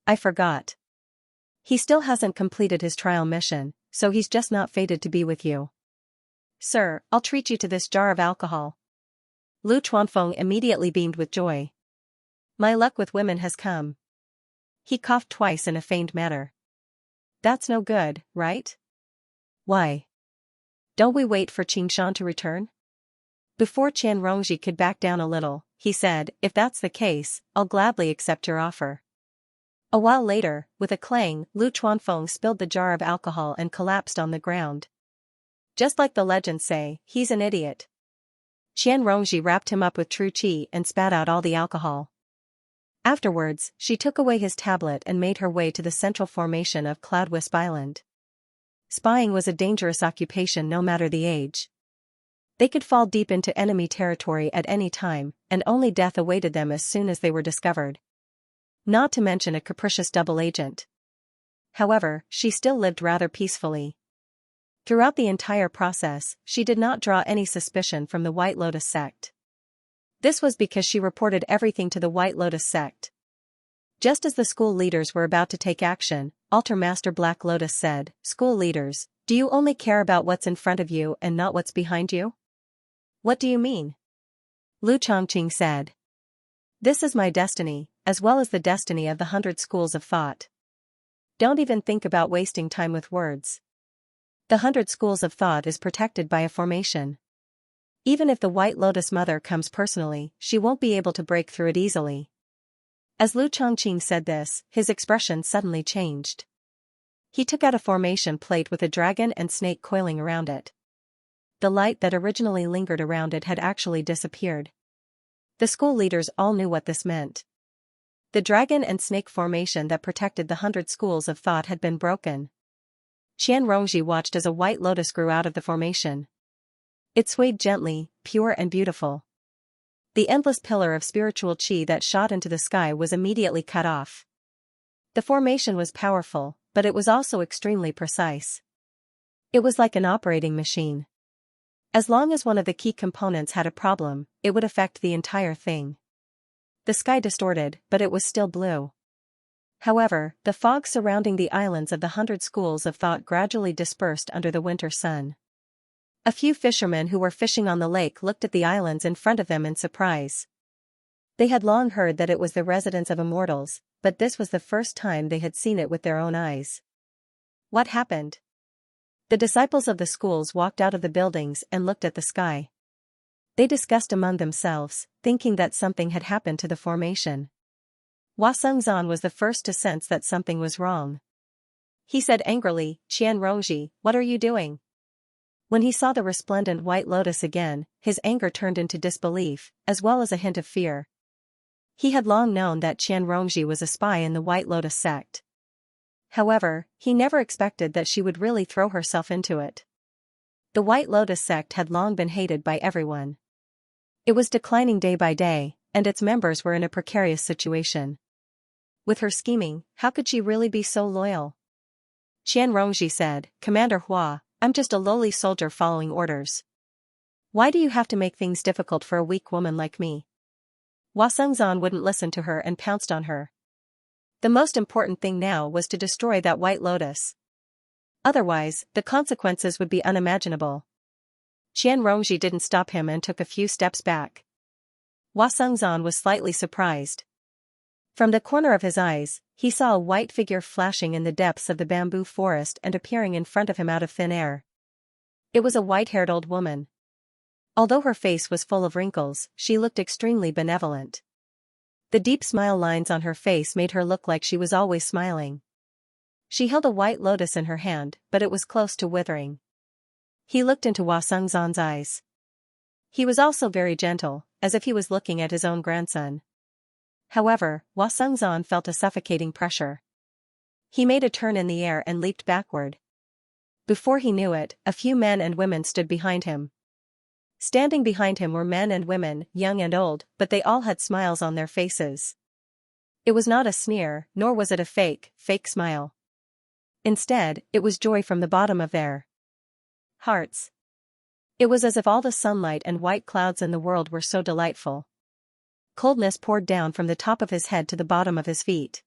I forgot. He still hasn't completed his trial mission, so he's just not fated to be with you. Sir, I'll treat you to this jar of alcohol. Lu Chuanfeng immediately beamed with joy. My luck with women has come. He coughed twice in a feigned manner. That's no good, right? Why? Don't we wait for Qingshan to return? Before Qian Rongji could back down a little, he said, if that's the case, I'll gladly accept your offer. A while later, with a clang, Lu Chuanfeng spilled the jar of alcohol and collapsed on the ground. Just like the legends say, he's an idiot. Qian Rongji wrapped him up with true qi and spat out all the alcohol. Afterwards, she took away his tablet and made her way to the central formation of Cloudwisp Island. Spying was a dangerous occupation no matter the age. They could fall deep into enemy territory at any time, and only death awaited them as soon as they were discovered. Not to mention a capricious double agent. However, she still lived rather peacefully. Throughout the entire process, she did not draw any suspicion from the White Lotus sect. This was because she reported everything to the White Lotus sect. Just as the school leaders were about to take action, Altar Master Black Lotus said, School leaders, do you only care about what's in front of you and not what's behind you? What do you mean? Lu Chongqing said. This is my destiny, as well as the destiny of the 100 schools of thought. Don't even think about wasting time with words. The 100 schools of thought is protected by a formation. Even if the White Lotus Mother comes personally, she won't be able to break through it easily. As Lu Chongqing said this, his expression suddenly changed. He took out a formation plate with a dragon and snake coiling around it. The light that originally lingered around it had actually disappeared. The school leaders all knew what this meant. The dragon and snake formation that protected the 100 schools of thought had been broken. Qian Rongji watched as a white lotus grew out of the formation. It swayed gently, pure and beautiful. The endless pillar of spiritual qi that shot into the sky was immediately cut off. The formation was powerful, but it was also extremely precise. It was like an operating machine. As long as one of the key components had a problem, it would affect the entire thing. The sky distorted, but it was still blue. However, the fog surrounding the islands of the 100 schools of thought gradually dispersed under the winter sun. A few fishermen who were fishing on the lake looked at the islands in front of them in surprise. They had long heard that it was the residence of immortals, but this was the first time they had seen it with their own eyes. What happened? The disciples of the schools walked out of the buildings and looked at the sky. They discussed among themselves, thinking that something had happened to the formation. Hua Sengzan was the first to sense that something was wrong. He said angrily, Qian Rongji, what are you doing? When he saw the resplendent white lotus again, his anger turned into disbelief, as well as a hint of fear. He had long known that Qian Rongji was a spy in the White Lotus sect. However, he never expected that she would really throw herself into it. The White Lotus sect had long been hated by everyone. It was declining day by day, and its members were in a precarious situation. With her scheming, how could she really be so loyal? Qian Rongji said, Commander Hua, I'm just a lowly soldier following orders. Why do you have to make things difficult for a weak woman like me? Hua Sengzan wouldn't listen to her and pounced on her. The most important thing now was to destroy that white lotus. Otherwise, the consequences would be unimaginable. Qian Rongji didn't stop him and took a few steps back. Hua Sengzan was slightly surprised. From the corner of his eyes, he saw a white figure flashing in the depths of the bamboo forest and appearing in front of him out of thin air. It was a white-haired old woman. Although her face was full of wrinkles, she looked extremely benevolent. The deep smile lines on her face made her look like she was always smiling. She held a white lotus in her hand, but it was close to withering. He looked into Hua Sengzan's eyes. He was also very gentle, as if he was looking at his own grandson. However, Hua felt a suffocating pressure. He made a turn in the air and leaped backward. Before he knew it, a few men and women stood behind him. Standing behind him were men and women, young and old, but they all had smiles on their faces. It was not a sneer, nor was it a fake smile. Instead, it was joy from the bottom of their hearts. It was as if all the sunlight and white clouds in the world were so delightful. Coldness poured down from the top of his head to the bottom of his feet.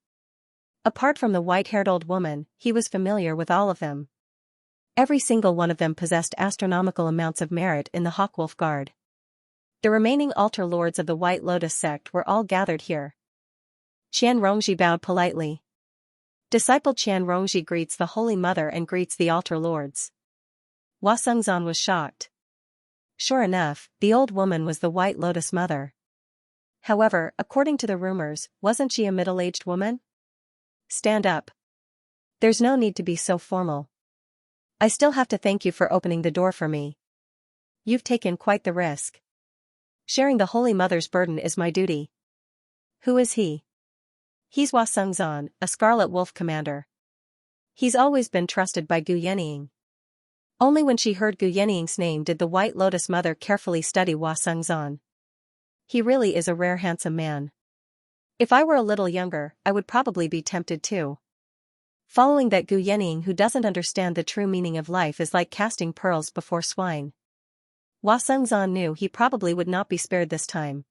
Apart from the white-haired old woman, he was familiar with all of them. Every single one of them possessed astronomical amounts of merit in the Hawkwolf Guard. The remaining altar lords of the White Lotus sect were all gathered here. Qian Rongji bowed politely. Disciple Qian Rongji greets the Holy Mother and greets the altar lords. Hua Sengzan was shocked. Sure enough, the old woman was the White Lotus Mother. However, according to the rumors, wasn't she a middle-aged woman? Stand up. There's no need to be so formal. I still have to thank you for opening the door for me. You've taken quite the risk. Sharing the Holy Mother's burden is my duty. Who is he? He's Hua Sengzan, a Scarlet Wolf commander. He's always been trusted by Gu Yenying. Only when she heard Gu Yenying's name did the White Lotus Mother carefully study Hua Sengzan. He really is a rare handsome man. If I were a little younger, I would probably be tempted too. Following that Gu Yenying who doesn't understand the true meaning of life is like casting pearls before swine. Hua Sengzan knew he probably would not be spared this time.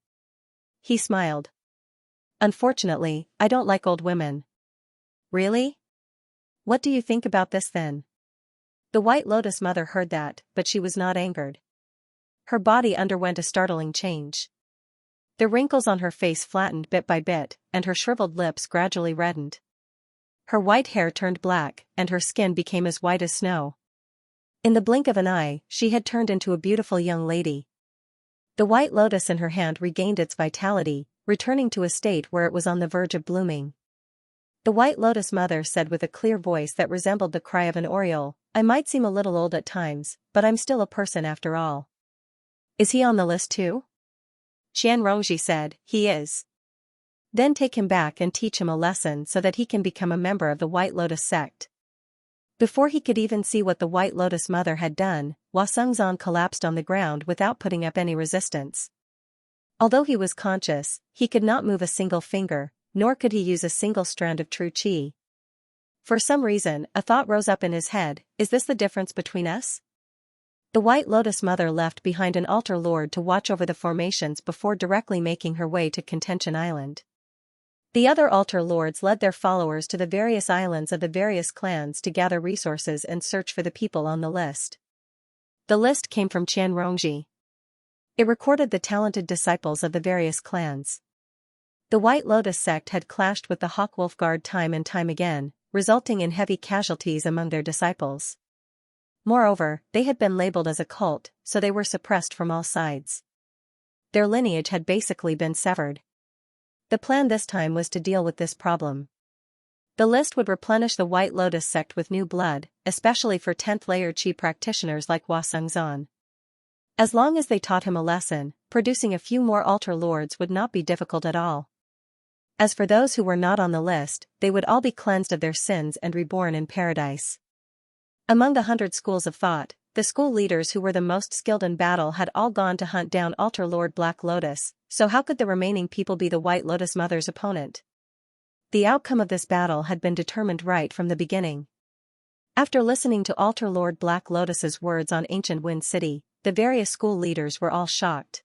He smiled. Unfortunately, I don't like old women. Really? What do you think about this then? The White Lotus Mother heard that, but she was not angered. Her body underwent a startling change. The wrinkles on her face flattened bit by bit, and her shriveled lips gradually reddened. Her white hair turned black, and her skin became as white as snow. In the blink of an eye, she had turned into a beautiful young lady. The white lotus in her hand regained its vitality, returning to a state where it was on the verge of blooming. The White Lotus Mother said with a clear voice that resembled the cry of an oriole, I might seem a little old at times, but I'm still a person after all. Is he on the list too? Qian Rongji said, he is. Then take him back and teach him a lesson so that he can become a member of the White Lotus sect. Before he could even see what the White Lotus Mother had done, Hua Sengzan collapsed on the ground without putting up any resistance. Although he was conscious, he could not move a single finger, nor could he use a single strand of true qi. For some reason, a thought rose up in his head, is this the difference between us? The White Lotus Mother left behind an altar lord to watch over the formations before directly making her way to Contention Island. The other altar lords led their followers to the various islands of the various clans to gather resources and search for the people on the list. The list came from Qian Rongji. It recorded the talented disciples of the various clans. The White Lotus sect had clashed with the Hawkwolf Guard time and time again, resulting in heavy casualties among their disciples. Moreover, they had been labeled as a cult, so they were suppressed from all sides. Their lineage had basically been severed. The plan this time was to deal with this problem. The list would replenish the White Lotus sect with new blood, especially for 10th layer Qi practitioners like Hua Sengzan. As long as they taught him a lesson, producing a few more altar lords would not be difficult at all. As for those who were not on the list, they would all be cleansed of their sins and reborn in paradise. Among the 100 schools of thought, the school leaders who were the most skilled in battle had all gone to hunt down Altar Lord Black Lotus, so how could the remaining people be the White Lotus Mother's opponent? The outcome of this battle had been determined right from the beginning. After listening to Altar Lord Black Lotus's words on Ancient Wind City, the various school leaders were all shocked.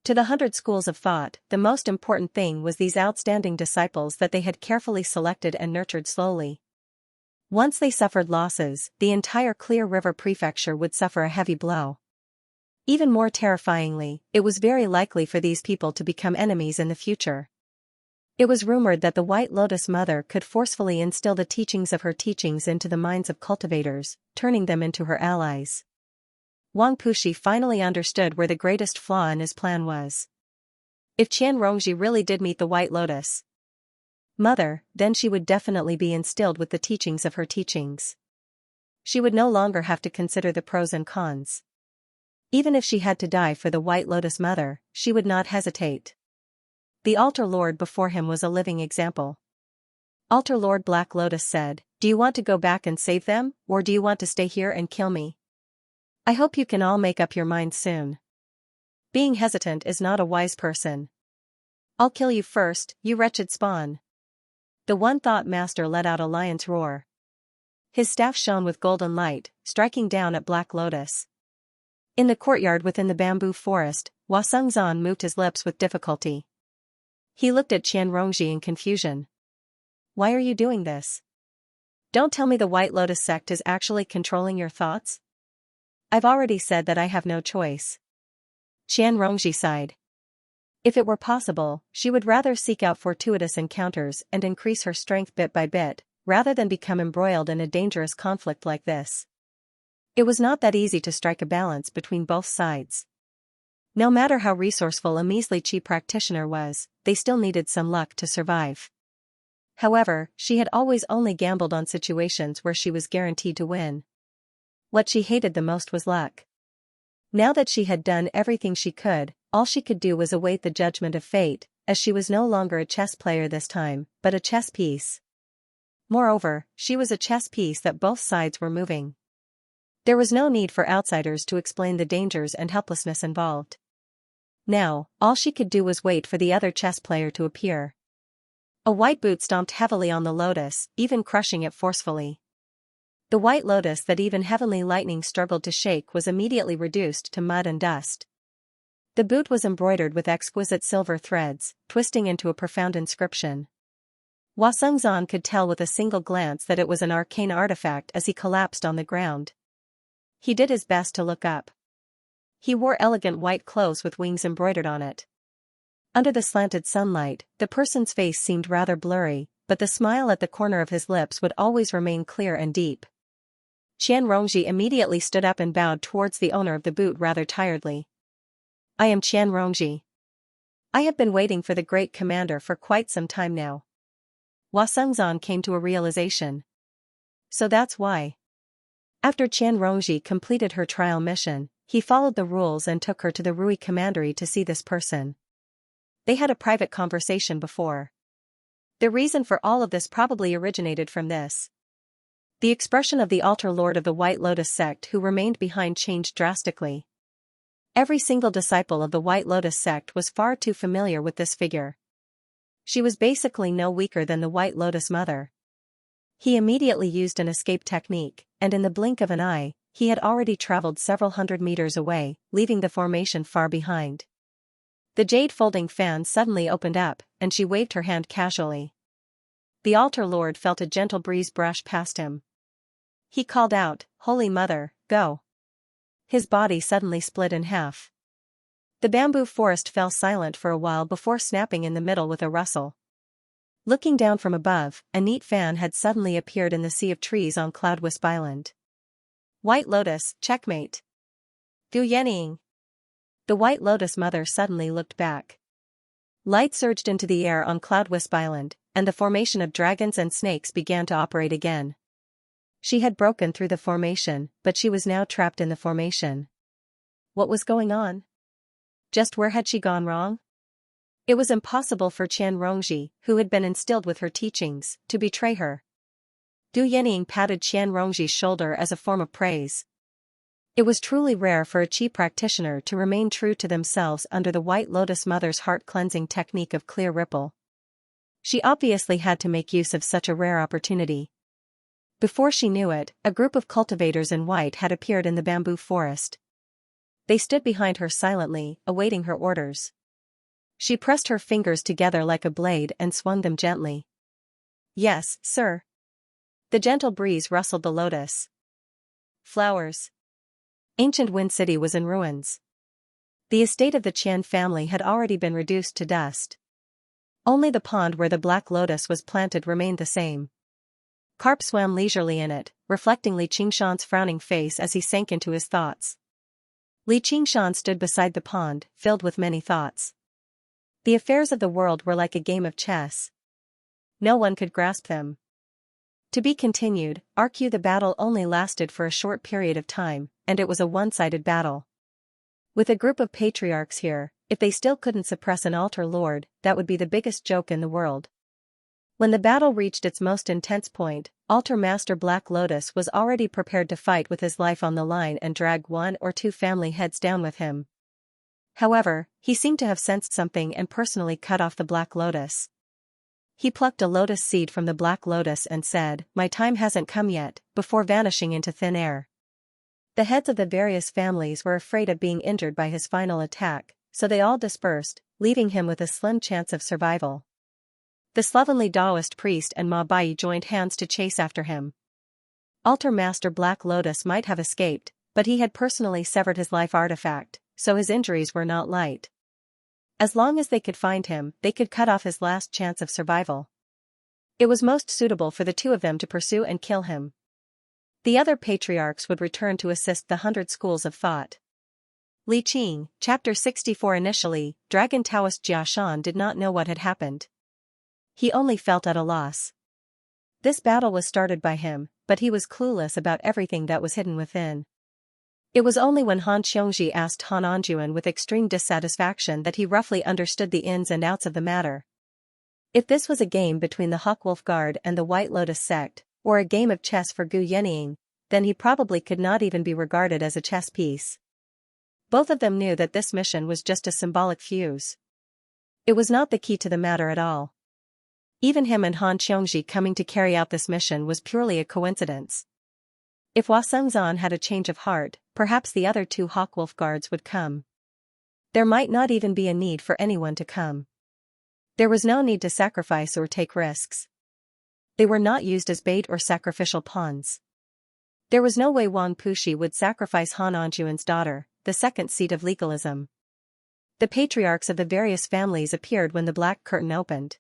To the 100 schools of thought, the most important thing was these outstanding disciples that they had carefully selected and nurtured slowly. Once they suffered losses, the entire Clear River Prefecture would suffer a heavy blow. Even more terrifyingly, it was very likely for these people to become enemies in the future. It was rumored that the White Lotus Mother could forcefully instill the teachings of her teachings into the minds of cultivators, turning them into her allies. Wang Pushi finally understood where the greatest flaw in his plan was. If Qian Rongji really did meet the White Lotus Mother, then she would definitely be instilled with the teachings of her teachings. She would no longer have to consider the pros and cons. Even if she had to die for the White Lotus Mother, she would not hesitate. The Altar Lord before him was a living example. Altar Lord Black Lotus said, "Do you want to go back and save them, or do you want to stay here and kill me? I hope you can all make up your minds soon. Being hesitant is not a wise person. I'll kill you first, you wretched spawn." The One-Thought Master let out a lion's roar. His staff shone with golden light, striking down at Black Lotus. In the courtyard within the bamboo forest, Huasengzan moved his lips with difficulty. He looked at Qianrongji in confusion. "Why are you doing this? Don't tell me the White Lotus sect is actually controlling your thoughts? I've already said that I have no choice." Qianrongji sighed. If it were possible, she would rather seek out fortuitous encounters and increase her strength bit by bit, rather than become embroiled in a dangerous conflict like this. It was not that easy to strike a balance between both sides. No matter how resourceful a measly chi practitioner was, they still needed some luck to survive. However, she had always only gambled on situations where she was guaranteed to win. What she hated the most was luck. Now that she had done everything she could, all she could do was await the judgment of fate, as she was no longer a chess player this time, but a chess piece. Moreover, she was a chess piece that both sides were moving. There was no need for outsiders to explain the dangers and helplessness involved. Now, all she could do was wait for the other chess player to appear. A white boot stomped heavily on the lotus, even crushing it forcefully. The white lotus that even heavenly lightning struggled to shake was immediately reduced to mud and dust. The boot was embroidered with exquisite silver threads, twisting into a profound inscription. Huasengzan could tell with a single glance that it was an arcane artifact as he collapsed on the ground. He did his best to look up. He wore elegant white clothes with wings embroidered on it. Under the slanted sunlight, the person's face seemed rather blurry, but the smile at the corner of his lips would always remain clear and deep. Qianrongji immediately stood up and bowed towards the owner of the boot rather tiredly. "I am Qianrongji. I have been waiting for the great commander for quite some time now." Huasengzan came to a realization. So that's why. After Qianrongji completed her trial mission, he followed the rules and took her to the Rui Commandery to see this person. They had a private conversation before. The reason for all of this probably originated from this. The expression of the Altar Lord of the White Lotus sect who remained behind changed drastically. Every single disciple of the White Lotus sect was far too familiar with this figure. She was basically no weaker than the White Lotus Mother. He immediately used an escape technique, and in the blink of an eye, he had already traveled several hundred meters away, leaving the formation far behind. The jade folding fan suddenly opened up, and she waved her hand casually. The Altar Lord felt a gentle breeze brush past him. He called out, "Holy Mother, go." His body suddenly split in half. The bamboo forest fell silent for a while before snapping in the middle with a rustle. Looking down from above, a neat fan had suddenly appeared in the sea of trees on Cloudwisp Island. White Lotus, checkmate. Du Yening. The White Lotus Mother suddenly looked back. Light surged into the air on Cloudwisp Island, and the formation of dragons and snakes began to operate again. She had broken through the formation, but she was now trapped in the formation. What was going on? Just where had she gone wrong? It was impossible for Qianrongji, who had been instilled with her teachings, to betray her. Du Yening patted Qianrongji's shoulder as a form of praise. It was truly rare for a chi practitioner to remain true to themselves under the White Lotus Mother's heart-cleansing technique of clear ripple. She obviously had to make use of such a rare opportunity. Before she knew it, a group of cultivators in white had appeared in the bamboo forest. They stood behind her silently, awaiting her orders. She pressed her fingers together like a blade and swung them gently. "Yes, sir." The gentle breeze rustled the lotus flowers. Ancient Wind City was in ruins. The estate of the Qian family had already been reduced to dust. Only the pond where the black lotus was planted remained the same. Carp swam leisurely in it, reflecting Li Qingshan's frowning face as he sank into his thoughts. Li Qingshan stood beside the pond, filled with many thoughts. The affairs of the world were like a game of chess. No one could grasp them. To be continued, argue the battle only lasted for a short period of time, and it was a one-sided battle. With a group of patriarchs here, if they still couldn't suppress an altar lord, that would be the biggest joke in the world. When the battle reached its most intense point, Altar Master Black Lotus was already prepared to fight with his life on the line and drag one or two family heads down with him. However, he seemed to have sensed something and personally cut off the Black Lotus. He plucked a lotus seed from the Black Lotus and said, "My time hasn't come yet," before vanishing into thin air. The heads of the various families were afraid of being injured by his final attack, so they all dispersed, leaving him with a slim chance of survival. The slovenly Taoist priest and Ma Bai joined hands to chase after him. Altar Master Black Lotus might have escaped, but he had personally severed his life artifact, so his injuries were not light. As long as they could find him, they could cut off his last chance of survival. It was most suitable for the two of them to pursue and kill him. The other patriarchs would return to assist the 100 schools of thought. Li Qing, Chapter 64. Initially, Dragon Taoist Jia Shan did not know what had happened. He only felt at a loss. This battle was started by him, but he was clueless about everything that was hidden within. It was only when Han Xiongji asked Han Anjuan with extreme dissatisfaction that he roughly understood the ins and outs of the matter. If this was a game between the Hawkwolf Guard and the White Lotus sect, or a game of chess for Gu Yenying, then he probably could not even be regarded as a chess piece. Both of them knew that this mission was just a symbolic fuse. It was not the key to the matter at all. Even him and Han Xiongji coming to carry out this mission was purely a coincidence. If Hua Sengzan had a change of heart, perhaps the other two Hawkwolf Guards would come. There might not even be a need for anyone to come. There was no need to sacrifice or take risks. They were not used as bait or sacrificial pawns. There was no way Wang Pushi would sacrifice Han Anjuan's daughter, the second seat of legalism. The patriarchs of the various families appeared when the black curtain opened.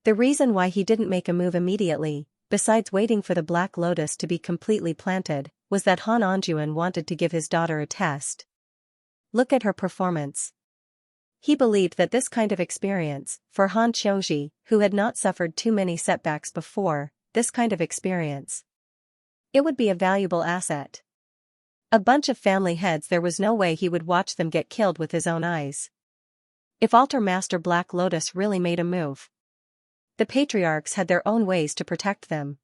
The reason why he didn't make a move immediately, besides waiting for the Black Lotus to be completely planted, was that Han Anjuan wanted to give his daughter a test. Look at her performance. He believed that this kind of experience, for Han Xiongji, who had not suffered too many setbacks before, this kind of experience, it would be a valuable asset. A bunch of family heads, there was no way he would watch them get killed with his own eyes. If Altar Master Black Lotus really made a move, the patriarchs had their own ways to protect them.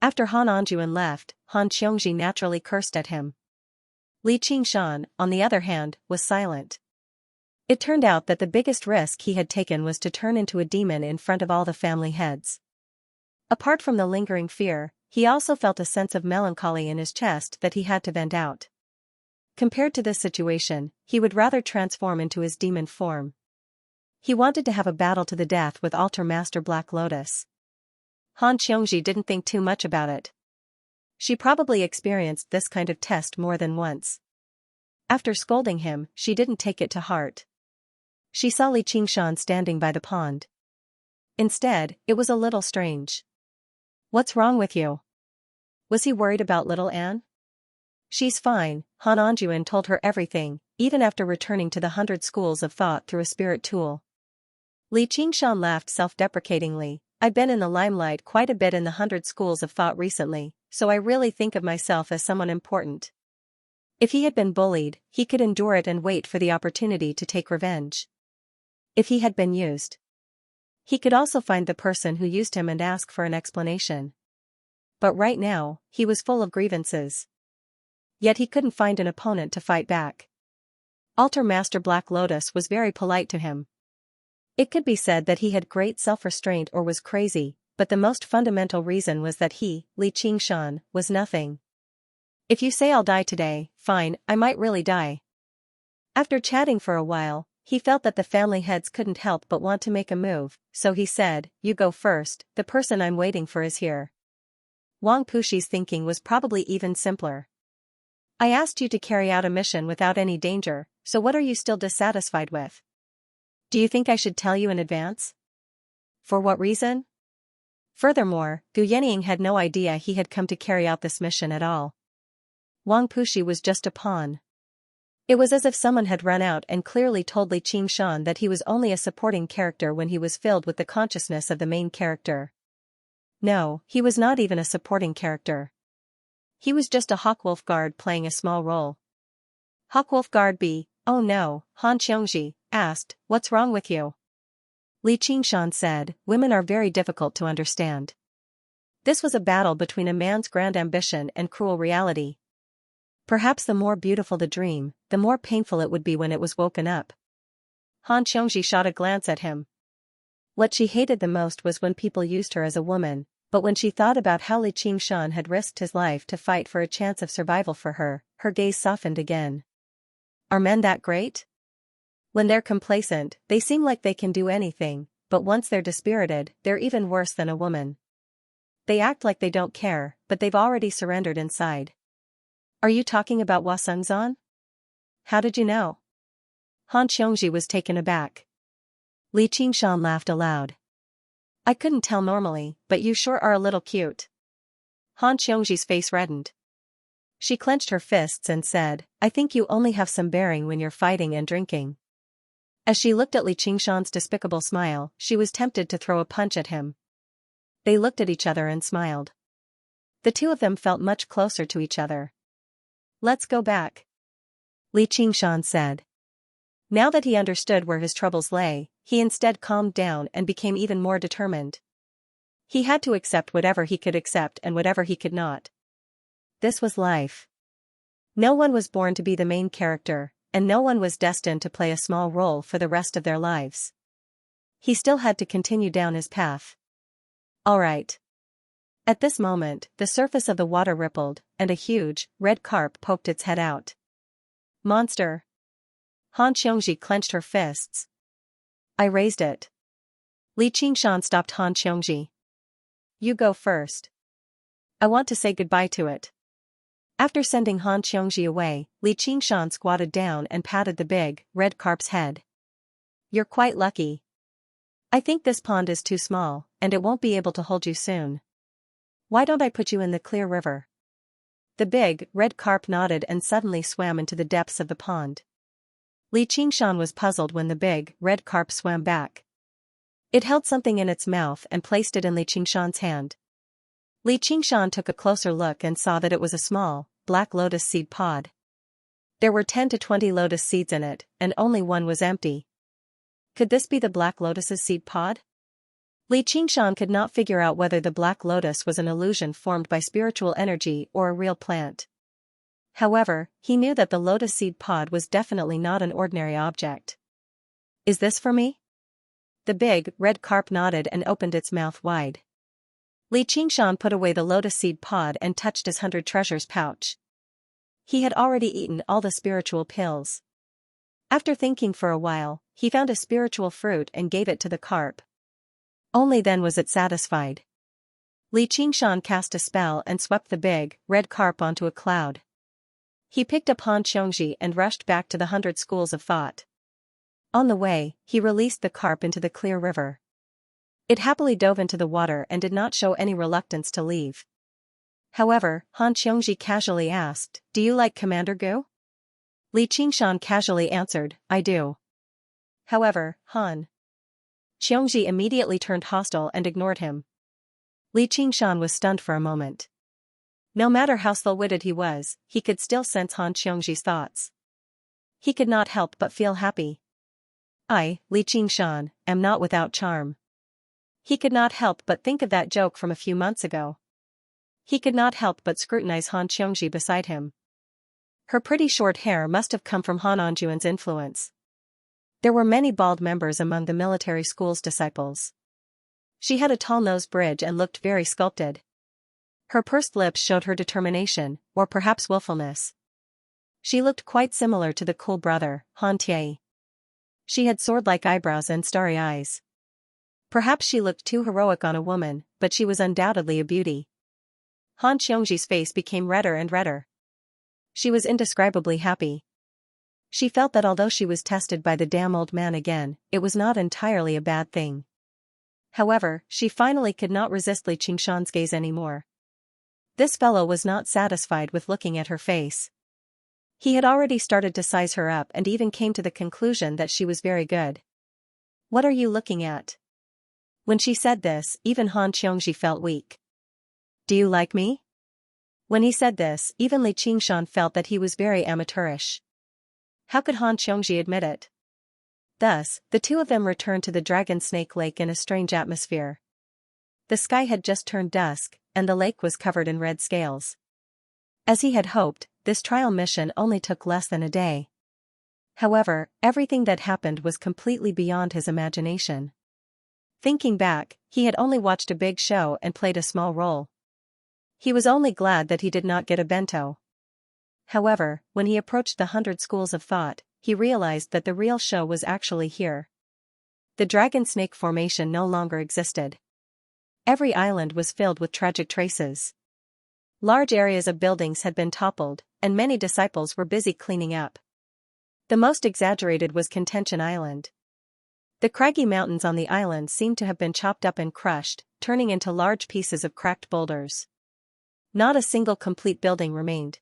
After Han Anjuan left, Han Xiongji naturally cursed at him. Li Qingshan, on the other hand, was silent. It turned out that the biggest risk he had taken was to turn into a demon in front of all the family heads. Apart from the lingering fear, he also felt a sense of melancholy in his chest that he had to vent out. Compared to this situation, he would rather transform into his demon form. He wanted to have a battle to the death with Altar Master Black Lotus. Han Xiongji didn't think too much about it. She probably experienced this kind of test more than once. After scolding him, she didn't take it to heart. She saw Li Qingshan standing by the pond. Instead, it was a little strange. "What's wrong with you?" Was he worried about little Anne? "She's fine," Han Anjuan told her everything, even after returning to the 100 schools of thought through a spirit tool. Li Qingshan laughed self-deprecatingly. "I've been in the limelight quite a bit in the 100 schools of thought recently, so I really think of myself as someone important." If he had been bullied, he could endure it and wait for the opportunity to take revenge. If he had been used, he could also find the person who used him and ask for an explanation. But right now, he was full of grievances. Yet he couldn't find an opponent to fight back. Altar Master Black Lotus was very polite to him. It could be said that he had great self-restraint or was crazy, but the most fundamental reason was that he, Li Qingshan, was nothing. "If you say I'll die today, fine, I might really die." After chatting for a while, he felt that the family heads couldn't help but want to make a move, so he said, "You go first, the person I'm waiting for is here." Wang Pushi's thinking was probably even simpler. "I asked you to carry out a mission without any danger, so what are you still dissatisfied with? Do you think I should tell you in advance? For what reason?" Furthermore, Gu Yenying had no idea he had come to carry out this mission at all. Wang Pushi was just a pawn. It was as if someone had run out and clearly told Li Qingshan that he was only a supporting character when he was filled with the consciousness of the main character. No, he was not even a supporting character. He was just a Hawkwolf Guard playing a small role. Hawkwolf Guardby, oh no, Han Xiongji asked, what's wrong with you? Li Qingshan said, women are very difficult to understand. This was a battle between a man's grand ambition and cruel reality. Perhaps the more beautiful the dream, the more painful it would be when it was woken up. Han Xiongji shot a glance at him. What she hated the most was when people used her as a woman, but when she thought about how Li Qingshan had risked his life to fight for a chance of survival for her, her gaze softened again. Are men that great? When they're complacent, they seem like they can do anything, but once they're dispirited, they're even worse than a woman. They act like they don't care, but they've already surrendered inside. Are you talking about Hua Sengzan? How did you know? Han Xiongji was taken aback. Li Qingshan laughed aloud. I couldn't tell normally, but you sure are a little cute. Han Xiongji's face reddened. She clenched her fists and said, I think you only have some bearing when you're fighting and drinking. As she looked at Li Qingshan's despicable smile, she was tempted to throw a punch at him. They looked at each other and smiled. The two of them felt much closer to each other. Let's go back, Li Qingshan said. Now that he understood where his troubles lay, he instead calmed down and became even more determined. He had to accept whatever he could accept and whatever he could not. This was life. No one was born to be the main character, and no one was destined to play a small role for the rest of their lives. He still had to continue down his path. All right. At this moment, the surface of the water rippled, and a huge, red carp poked its head out. Monster! Han Xiongji clenched her fists. I raised it. Li Qingshan stopped Han Xiongji. You go first. I want to say goodbye to it. After sending Han Xiongji away, Li Qingshan squatted down and patted the big, red carp's head. You're quite lucky. I think this pond is too small, and it won't be able to hold you soon. Why don't I put you in the clear river? The big, red carp nodded and suddenly swam into the depths of the pond. Li Qingshan was puzzled when the big, red carp swam back. It held something in its mouth and placed it in Li Qingshan's hand. Li Qingshan took a closer look and saw that it was a small, black lotus seed pod. There were 10 to 20 lotus seeds in it, and only one was empty. Could this be the black lotus's seed pod? Li Qingshan could not figure out whether the black lotus was an illusion formed by spiritual energy or a real plant. However, he knew that the lotus seed pod was definitely not an ordinary object. Is this for me? The big, red carp nodded and opened its mouth wide. Li Qingshan put away the lotus seed pod and touched his 100 treasures pouch. He had already eaten all the spiritual pills. After thinking for a while, he found a spiritual fruit and gave it to the carp. Only then was it satisfied. Li Qingshan cast a spell and swept the big, red carp onto a cloud. He picked up Han Xiongji and rushed back to the 100 schools of thought. On the way, he released the carp into the clear river. It happily dove into the water and did not show any reluctance to leave. However, Han Xiongji casually asked, Do you like Commander Gu? Li Qingshan casually answered, I do. However, Han Xiongji immediately turned hostile and ignored him. Li Qingshan was stunned for a moment. No matter how slow-witted he was, he could still sense Han Xiongji's thoughts. He could not help but feel happy. I, Li Qingshan, am not without charm. He could not help but think of that joke from a few months ago. He could not help but scrutinize Han Xiongji beside him. Her pretty short hair must have come from Han Anjuan's influence. There were many bald members among the military school's disciples. She had a tall nose bridge and looked very sculpted. Her pursed lips showed her determination, or perhaps willfulness. She looked quite similar to the cool brother, Han Tie. She had sword-like eyebrows and starry eyes. Perhaps she looked too heroic on a woman, but she was undoubtedly a beauty. Han Xiongji's face became redder and redder. She was indescribably happy. She felt that although she was tested by the damn old man again, it was not entirely a bad thing. However, she finally could not resist Li Qingshan's gaze anymore. This fellow was not satisfied with looking at her face. He had already started to size her up and even came to the conclusion that she was very good. What are you looking at? When she said this, even Han Xiongji felt weak. Do you like me? When he said this, even Li Qingshan felt that he was very amateurish. How could Han Xianxia admit it? Thus, the two of them returned to the Dragon Snake Lake in a strange atmosphere. The sky had just turned dusk, and the lake was covered in red scales. As he had hoped, this trial mission only took less than a day. However, everything that happened was completely beyond his imagination. Thinking back, he had only watched a big show and played a small role. He was only glad that he did not get a bento. However, when he approached the 100 schools of thought, he realized that the real show was actually here. The Dragon Snake Formation no longer existed. Every island was filled with tragic traces. Large areas of buildings had been toppled, and many disciples were busy cleaning up. The most exaggerated was Contention Island. The craggy mountains on the island seemed to have been chopped up and crushed, turning into large pieces of cracked boulders. Not a single complete building remained.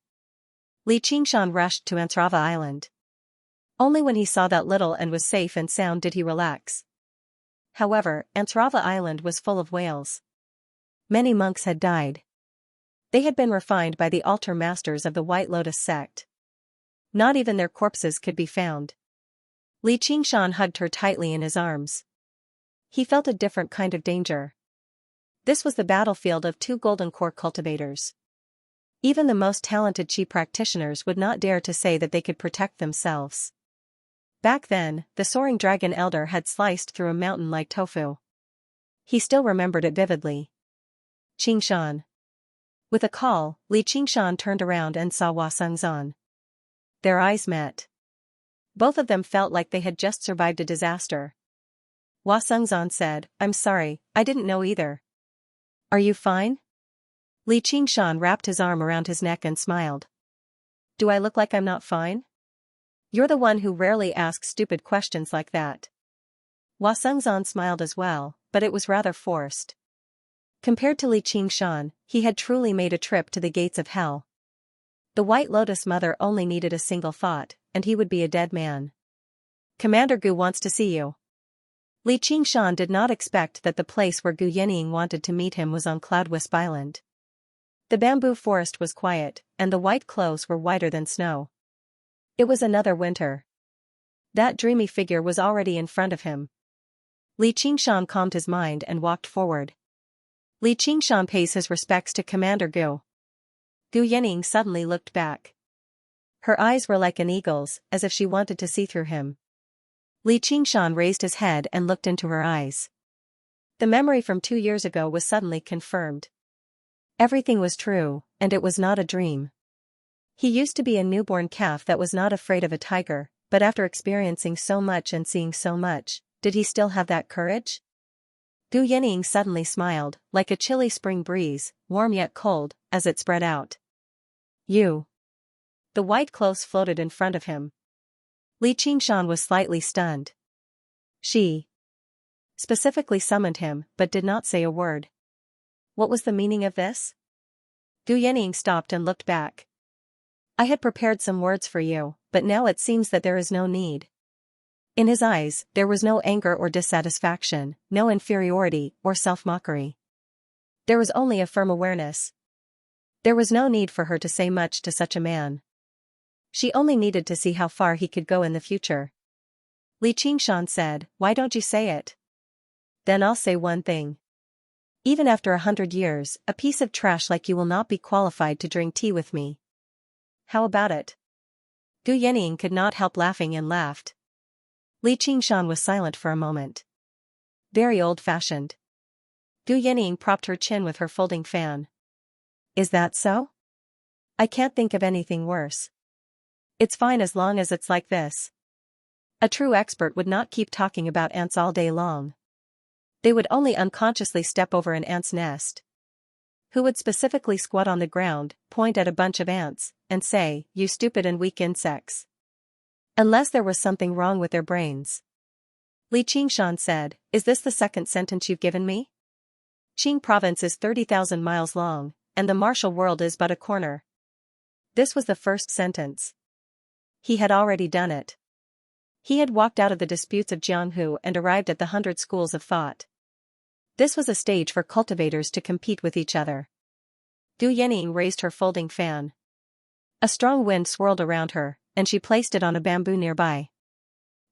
Li Qingshan rushed to Ansrava Island. Only when he saw that little and was safe and sound did he relax. However, Ansrava Island was full of whales. Many monks had died. They had been refined by the altar masters of the White Lotus sect. Not even their corpses could be found. Li Qingshan hugged her tightly in his arms. He felt a different kind of danger. This was the battlefield of two golden core cultivators. Even the most talented chi practitioners would not dare to say that they could protect themselves. Back then, the soaring dragon elder had sliced through a mountain like tofu. He still remembered it vividly. Qingshan. With a call, Li Qingshan turned around and saw Hua Sengzan. Their eyes met. Both of them felt like they had just survived a disaster. Hua Sengzan said, "I'm sorry, I didn't know either." "Are you fine?" Li Qingshan wrapped his arm around his neck and smiled. "Do I look like I'm not fine? You're the one who rarely asks stupid questions like that." Hua Sengzan smiled as well, but it was rather forced. Compared to Li Qingshan, he had truly made a trip to the gates of hell. The White Lotus Mother only needed a single thought, and he would be a dead man. "Commander Gu wants to see you." Li Qingshan did not expect that the place where Gu Yenying wanted to meet him was on Cloudwisp Island. The bamboo forest was quiet, and the white clothes were whiter than snow. It was another winter. That dreamy figure was already in front of him. Li Qingshan calmed his mind and walked forward. Li Qingshan pays his respects to Commander Gu. Gu Yenying suddenly looked back. Her eyes were like an eagle's, as if she wanted to see through him. Li Qingshan raised his head and looked into her eyes. The memory from 2 years ago was suddenly confirmed. Everything was true, and it was not a dream. He used to be a newborn calf that was not afraid of a tiger, but after experiencing so much and seeing so much, did he still have that courage? Gu Yenying suddenly smiled, like a chilly spring breeze, warm yet cold, as it spread out. "You." The white clothes floated in front of him. Li Qingshan was slightly stunned. She specifically summoned him, but did not say a word. What was the meaning of this? Gu Yenying stopped and looked back. "I had prepared some words for you, but now it seems that there is no need." In his eyes, there was no anger or dissatisfaction, no inferiority or self-mockery. There was only a firm awareness. There was no need for her to say much to such a man. She only needed to see how far he could go in the future. Li Qingshan said, "Why don't you say it?" "Then I'll say one thing. Even after 100 years, a piece of trash like you will not be qualified to drink tea with me." "How about it?" Gu Yenying could not help laughing and laughed. Li Qingshan was silent for a moment. Very old-fashioned. Gu Yenying propped her chin with her folding fan. "Is that so? I can't think of anything worse. It's fine as long as it's like this." A true expert would not keep talking about ants all day long. They would only unconsciously step over an ant's nest. Who would specifically squat on the ground, point at a bunch of ants, and say, "You stupid and weak insects." Unless there was something wrong with their brains. Li Qingshan said, "Is this the second sentence you've given me? Qing province is 30,000 miles long, and the martial world is but a corner." This was the first sentence. He had already done it. He had walked out of the disputes of Jianghu and arrived at the 100 schools of thought. This was a stage for cultivators to compete with each other. Gu Yenying raised her folding fan. A strong wind swirled around her, and she placed it on a bamboo nearby.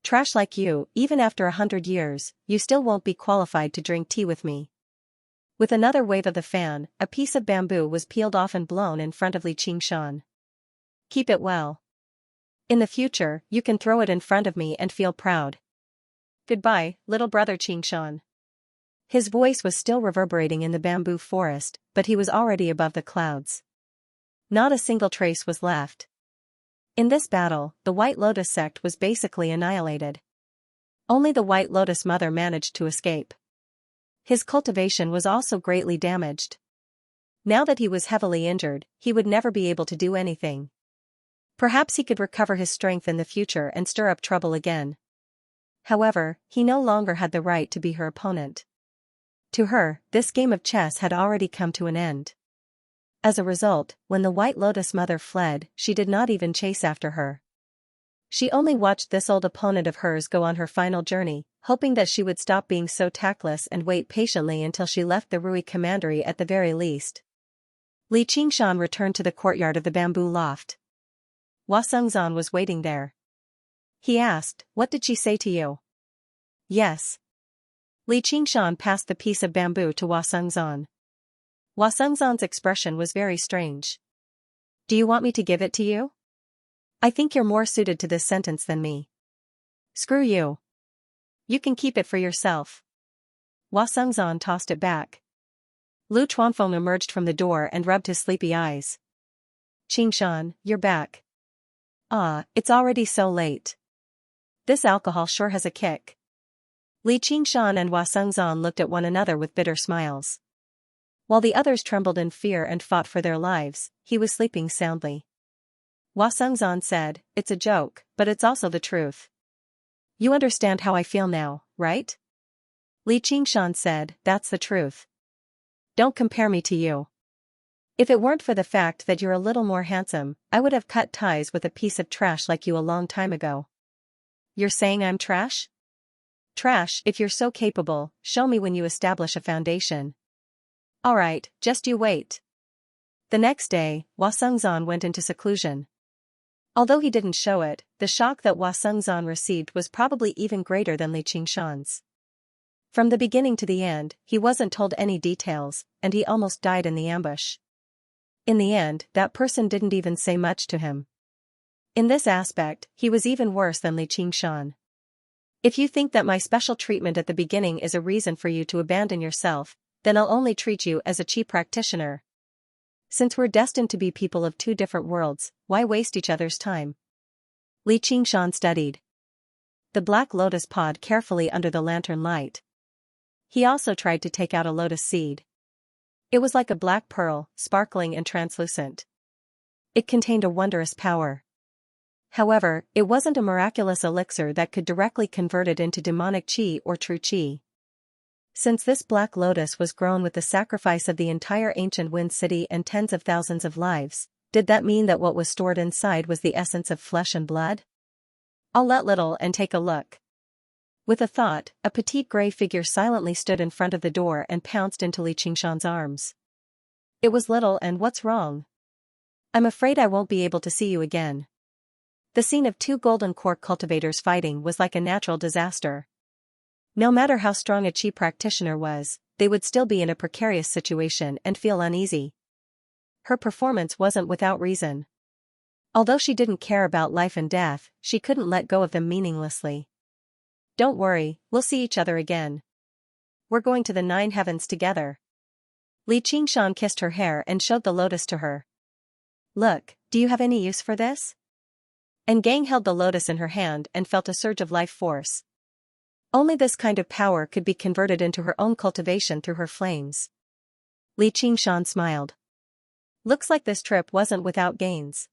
Trash like you, even after 100 years, you still won't be qualified to drink tea with me. With another wave of the fan, a piece of bamboo was peeled off and blown in front of Li Qingshan. Keep it well. In the future, you can throw it in front of me and feel proud. Goodbye, little brother Qingshan. His voice was still reverberating in the bamboo forest, but he was already above the clouds. Not a single trace was left. In this battle, the White Lotus sect was basically annihilated. Only the White Lotus mother managed to escape. His cultivation was also greatly damaged. Now that he was heavily injured, he would never be able to do anything. Perhaps he could recover his strength in the future and stir up trouble again. However, he no longer had the right to be her opponent. To her, this game of chess had already come to an end. As a result, when the White Lotus mother fled, she did not even chase after her. She only watched this old opponent of hers go on her final journey, hoping that she would stop being so tactless and wait patiently until she left the Rui commandery at the very least. Li Qingshan returned to the courtyard of the bamboo loft. Hua Sengzan was waiting there. He asked, "What did she say to you?" "Yes." Li Qingshan passed the piece of bamboo to Hua Sengzan. Hua Sengzan's expression was very strange. "Do you want me to give it to you? I think you're more suited to this sentence than me." "Screw you. You can keep it for yourself." Hua Sengzan tossed it back. Lu Chuanfeng emerged from the door and rubbed his sleepy eyes. "Qingshan, you're back. Ah, it's already so late. This alcohol sure has a kick." Li Qingshan and Hua Sengzan looked at one another with bitter smiles. While the others trembled in fear and fought for their lives, he was sleeping soundly. Hua Sengzan said, "It's a joke, but it's also the truth. You understand how I feel now, right?" Li Qingshan said, "That's the truth. Don't compare me to you. If it weren't for the fact that you're a little more handsome, I would have cut ties with a piece of trash like you a long time ago." "You're saying I'm trash?" "Trash, if you're so capable, show me when you establish a foundation." "Alright, just you wait." The next day, Hua Sengzan went into seclusion. Although he didn't show it, the shock that Hua Sengzan received was probably even greater than Li Qingshan's. From the beginning to the end, he wasn't told any details, and he almost died in the ambush. In the end, that person didn't even say much to him. In this aspect, he was even worse than Li Qingshan. "If you think that my special treatment at the beginning is a reason for you to abandon yourself, then I'll only treat you as a chi practitioner. Since we're destined to be people of two different worlds, why waste each other's time?" Li Qingshan studied the black lotus pod carefully under the lantern light. He also tried to take out a lotus seed. It was like a black pearl, sparkling and translucent. It contained a wondrous power. However, it wasn't a miraculous elixir that could directly convert it into demonic chi or true chi. Since this black lotus was grown with the sacrifice of the entire ancient Wind City and tens of thousands of lives, did that mean that what was stored inside was the essence of flesh and blood? I'll let little and take a look. With a thought, a petite grey figure silently stood in front of the door and pounced into Li Qingshan's arms. "It was little, and what's wrong?" "I'm afraid I won't be able to see you again." The scene of two golden quark cultivators fighting was like a natural disaster. No matter how strong a chi practitioner was, they would still be in a precarious situation and feel uneasy. Her performance wasn't without reason. Although she didn't care about life and death, she couldn't let go of them meaninglessly. "Don't worry, we'll see each other again. We're going to the 9 heavens together." Li Qingshan kissed her hair and showed the lotus to her. "Look, do you have any use for this?" And Gang held the lotus in her hand and felt a surge of life force. Only this kind of power could be converted into her own cultivation through her flames. Li Qingshan smiled. "Looks like this trip wasn't without gains.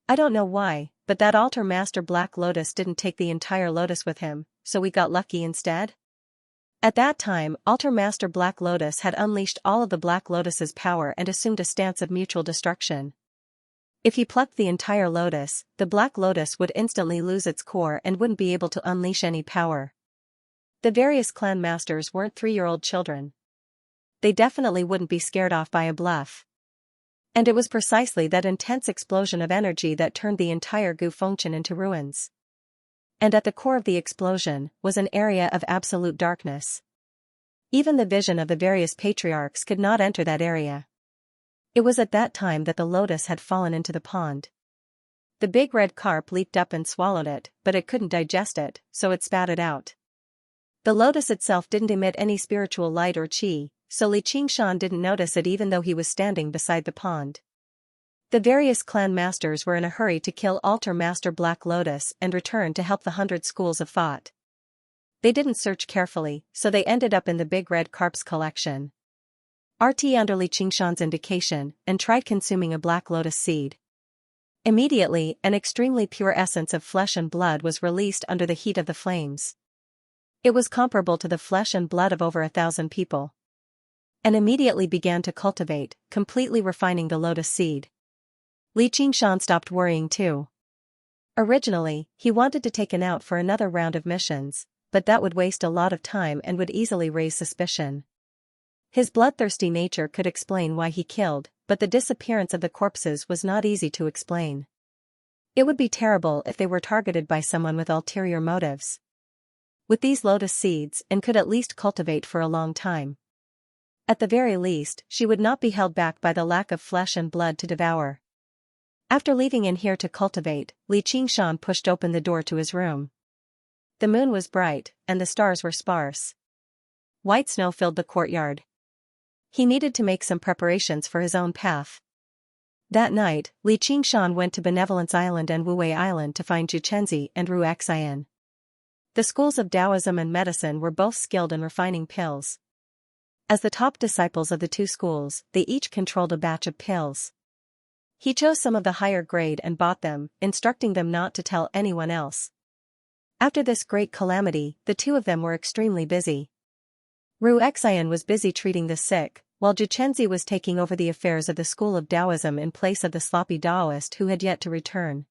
I don't know why, but that altar master Black Lotus didn't take the entire lotus with him, so we got lucky instead." At that time, altar master Black Lotus had unleashed all of the Black Lotus's power and assumed a stance of mutual destruction. If he plucked the entire lotus, the Black Lotus would instantly lose its core and wouldn't be able to unleash any power. The various clan masters weren't 3-year-old children. They definitely wouldn't be scared off by a bluff. And it was precisely that intense explosion of energy that turned the entire Gu Fengchen into ruins. And at the core of the explosion was an area of absolute darkness. Even the vision of the various patriarchs could not enter that area. It was at that time that the lotus had fallen into the pond. The big red carp leaped up and swallowed it, but it couldn't digest it, so it spat it out. The lotus itself didn't emit any spiritual light or qi, so Li Qingshan didn't notice it even though he was standing beside the pond. The various clan masters were in a hurry to kill Altar Master Black Lotus and return to help the 100 schools of thought. They didn't search carefully, so they ended up in the big red carp's collection. RT under Li Qingshan's indication, and tried consuming a black lotus seed. Immediately, an extremely pure essence of flesh and blood was released under the heat of the flames. It was comparable to the flesh and blood of over 1,000 people. And immediately began to cultivate, completely refining the lotus seed. Li Qingshan stopped worrying too. Originally, he wanted to take an out for another round of missions, but that would waste a lot of time and would easily raise suspicion. His bloodthirsty nature could explain why he killed, but the disappearance of the corpses was not easy to explain. It would be terrible if they were targeted by someone with ulterior motives. With these lotus seeds, and could at least cultivate for a long time. At the very least, she would not be held back by the lack of flesh and blood to devour. After leaving in here to cultivate, Li Qingshan pushed open the door to his room. The moon was bright, and the stars were sparse. White snow filled the courtyard. He needed to make some preparations for his own path. That night, Li Qingshan went to Benevolence Island and Wuwei Island to find Xianxia and Xian. The schools of Taoism and medicine were both skilled in refining pills. As the top disciples of the two schools, they each controlled a batch of pills. He chose some of the higher grade and bought them, instructing them not to tell anyone else. After this great calamity, the two of them were extremely busy. Xian was busy treating the sick, while Xianxia was taking over the affairs of the school of Taoism in place of the sloppy Taoist who had yet to return.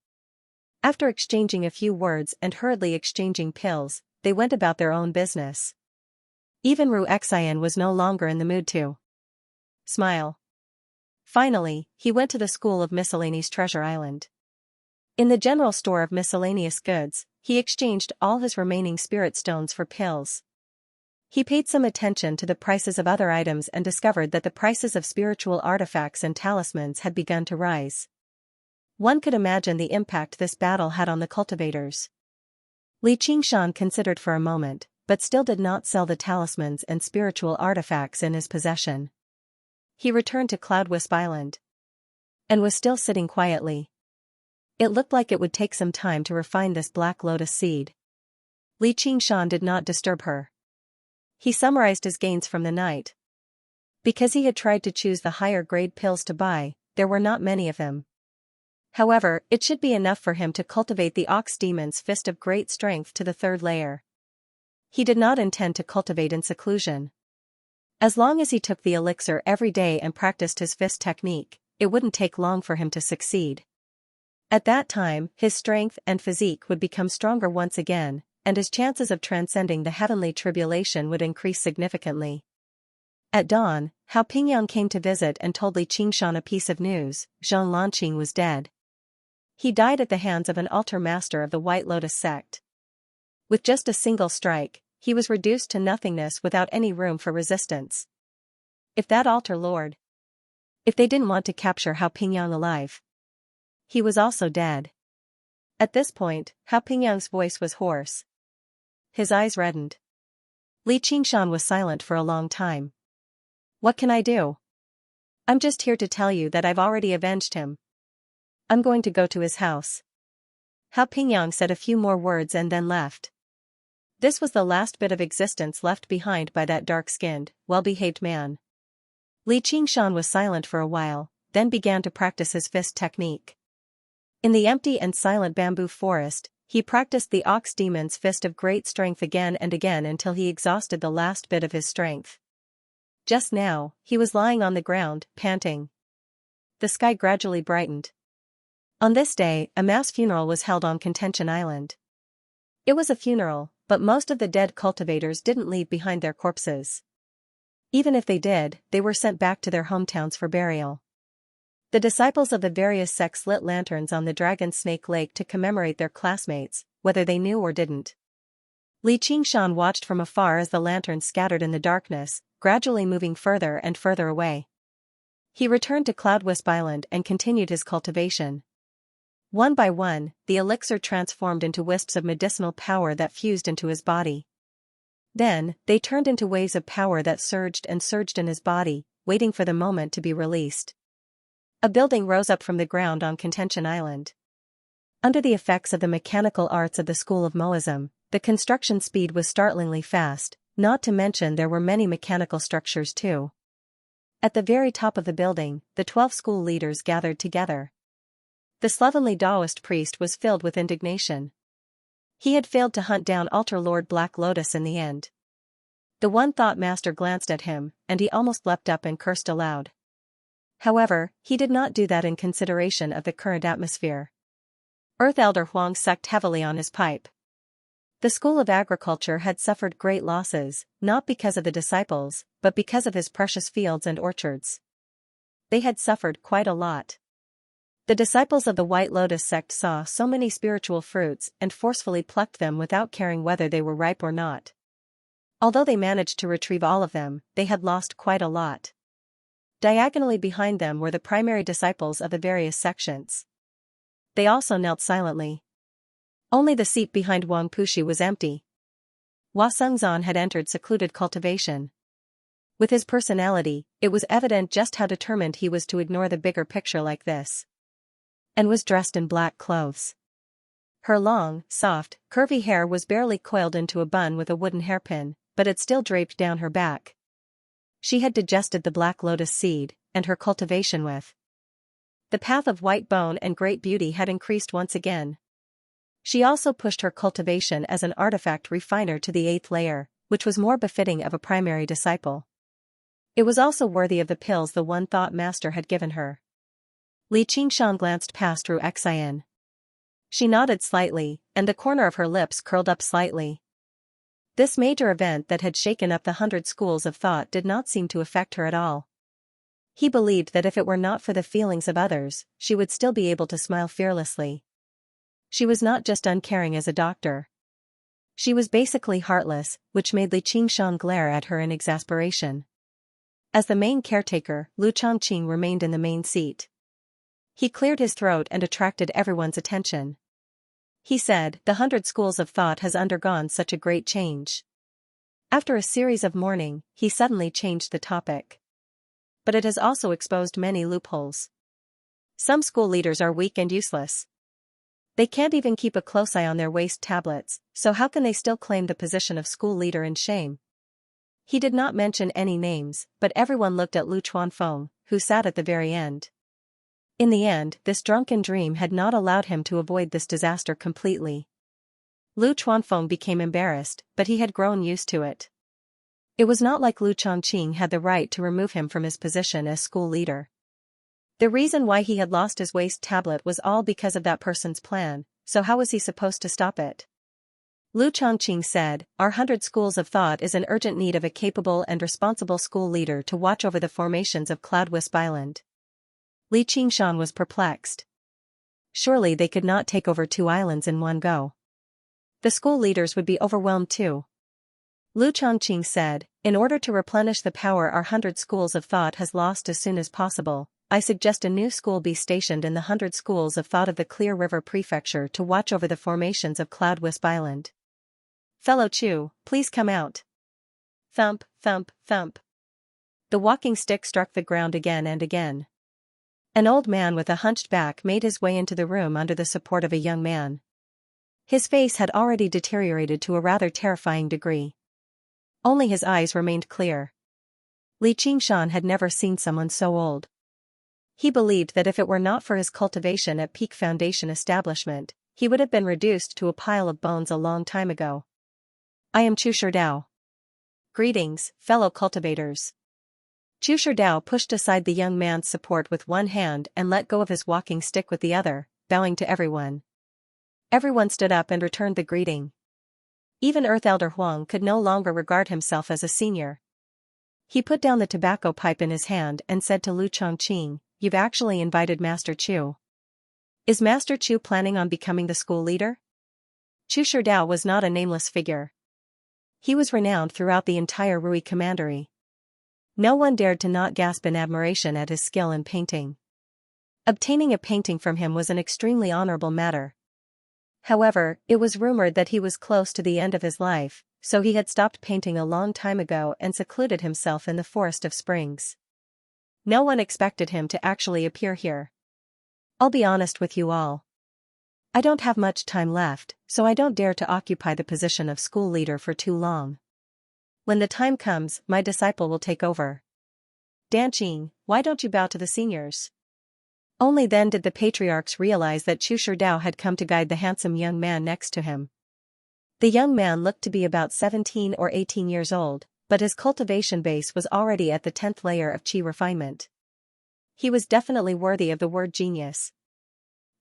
After exchanging a few words and hurriedly exchanging pills, they went about their own business. Even Xian was no longer in the mood to smile. Finally, he went to the school of Miscellaneous Treasure Island. In the general store of miscellaneous goods, he exchanged all his remaining spirit stones for pills. He paid some attention to the prices of other items and discovered that the prices of spiritual artifacts and talismans had begun to rise. One could imagine the impact this battle had on the cultivators. Li Qingshan considered for a moment, but still did not sell the talismans and spiritual artifacts in his possession. He returned to Cloudwisp Island. And was still sitting quietly. It looked like it would take some time to refine this black lotus seed. Li Qingshan did not disturb her. He summarized his gains from the night. Because he had tried to choose the higher grade pills to buy, there were not many of them. However, it should be enough for him to cultivate the Ox Demon's Fist of Great Strength to the 3rd layer. He did not intend to cultivate in seclusion. As long as he took the elixir every day and practiced his fist technique, it wouldn't take long for him to succeed. At that time, his strength and physique would become stronger once again, and his chances of transcending the heavenly tribulation would increase significantly. At dawn, Hao Pingyang came to visit and told Li Qingshan a piece of news: Zhang Lanqing was dead. He died at the hands of an altar master of the White Lotus sect. With just a single strike, he was reduced to nothingness without any room for resistance. If that altar lord... If they didn't want to capture Hao Pingyang alive. He was also dead. At this point, Hao Pingyang's voice was hoarse. His eyes reddened. Li Qingshan was silent for a long time. What can I do? I'm just here to tell you that I've already avenged him. I'm going to go to his house. Hao Pingyang said a few more words and then left. This was the last bit of existence left behind by that dark-skinned, well-behaved man. Li Qingshan was silent for a while, then began to practice his fist technique. In the empty and silent bamboo forest, he practiced the Ox Demon's Fist of Great Strength again and again until he exhausted the last bit of his strength. Just now, he was lying on the ground, panting. The sky gradually brightened. On this day, a mass funeral was held on Contention Island. It was a funeral, but most of the dead cultivators didn't leave behind their corpses. Even if they did, they were sent back to their hometowns for burial. The disciples of the various sects lit lanterns on the Dragon Snake Lake to commemorate their classmates, whether they knew or didn't. Li Qingshan watched from afar as the lanterns scattered in the darkness, gradually moving further and further away. He returned to Cloudwisp Island and continued his cultivation. One by one, the elixir transformed into wisps of medicinal power that fused into his body. Then, they turned into waves of power that surged and surged in his body, waiting for the moment to be released. A building rose up from the ground on Contention Island. Under the effects of the mechanical arts of the School of Moism, the construction speed was startlingly fast, not to mention there were many mechanical structures too. At the very top of the building, the 12 school leaders gathered together. The slovenly Taoist priest was filled with indignation. He had failed to hunt down Altar Lord Black Lotus in the end. The One Thought Master glanced at him, and he almost leapt up and cursed aloud. However, he did not do that in consideration of the current atmosphere. Earth Elder Huang sucked heavily on his pipe. The School of Agriculture had suffered great losses, not because of the disciples, but because of his precious fields and orchards. They had suffered quite a lot. The disciples of the White Lotus sect saw so many spiritual fruits and forcefully plucked them without caring whether they were ripe or not. Although they managed to retrieve all of them, they had lost quite a lot. Diagonally behind them were the primary disciples of the various sections. They also knelt silently. Only the seat behind Wang Pushi was empty. Hua Sengzan had entered secluded cultivation. With his personality, it was evident just how determined he was to ignore the bigger picture like this. And was dressed in black clothes. Her long, soft, curvy hair was barely coiled into a bun with a wooden hairpin, but it still draped down her back. She had digested the Black Lotus seed, and her cultivation with the path of white bone and great beauty had increased once again. She also pushed her cultivation as an artifact refiner to the 8th layer, which was more befitting of a primary disciple. It was also worthy of the pills the One Thought Master had given her. Li Qingshan glanced past through Xian. She nodded slightly, and the corner of her lips curled up slightly. This major event that had shaken up the 100 schools of thought did not seem to affect her at all. He believed that if it were not for the feelings of others, she would still be able to smile fearlessly. She was not just uncaring as a doctor. She was basically heartless, which made Li Qingshan glare at her in exasperation. As the main caretaker, Lu Chongqing remained in the main seat. He cleared his throat and attracted everyone's attention. He said, "The 100 schools of thought has undergone such a great change." After a series of mourning, he suddenly changed the topic. But it has also exposed many loopholes. Some school leaders are weak and useless. They can't even keep a close eye on their waste tablets, so how can they still claim the position of school leader in shame? He did not mention any names, but everyone looked at Lu Chuanfeng, who sat at the very end. In the end, this drunken dream had not allowed him to avoid this disaster completely. Lu Chuanfeng became embarrassed, but he had grown used to it. It was not like Lu Chongqing had the right to remove him from his position as school leader. The reason why he had lost his waste tablet was all because of that person's plan, so how was he supposed to stop it? Lu Chongqing said, "Our 100 schools of thought is in urgent need of a capable and responsible school leader to watch over the formations of Cloudwisp Island." Li Qingshan was perplexed. Surely they could not take over 2 islands in one go. The school leaders would be overwhelmed too. Lu Chongqing said, "In order to replenish the power our 100 schools of thought has lost as soon as possible, I suggest a new school be stationed in the 100 schools of thought of the Clear River Prefecture to watch over the formations of Cloudwisp Island. Fellow Chu, please come out." Thump, thump, thump. The walking stick struck the ground again and again. An old man with a hunched back made his way into the room under the support of a young man. His face had already deteriorated to a rather terrifying degree. Only his eyes remained clear. Li Qingshan had never seen someone so old. He believed that if it were not for his cultivation at Peak Foundation establishment, he would have been reduced to a pile of bones a long time ago. "I am Chu Sherdao. Greetings, fellow cultivators." Chu Sherdao pushed aside the young man's support with one hand and let go of his walking stick with the other, bowing to everyone. Everyone stood up and returned the greeting. Even Earth Elder Huang could no longer regard himself as a senior. He put down the tobacco pipe in his hand and said to Lu Chongqing, you've actually invited Master Chu. Is Master Chu planning on becoming the school leader? Chu Sherdao was not a nameless figure. He was renowned throughout the entire Rui Commandery. No one dared to not gasp in admiration at his skill in painting. Obtaining a painting from him was an extremely honorable matter. However, it was rumored that he was close to the end of his life, so he had stopped painting a long time ago and secluded himself in the Forest of Springs. No one expected him to actually appear here. I'll be honest with you all. I don't have much time left, so I don't dare to occupy the position of school leader for too long. When the time comes, my disciple will take over. Danqing, why don't you bow to the seniors? Only then did the patriarchs realize that Chu Sherdao had come to guide the handsome young man next to him. The young man looked to be about 17 or 18 years old, but his cultivation base was already at the 10th layer of qi refinement. He was definitely worthy of the word genius.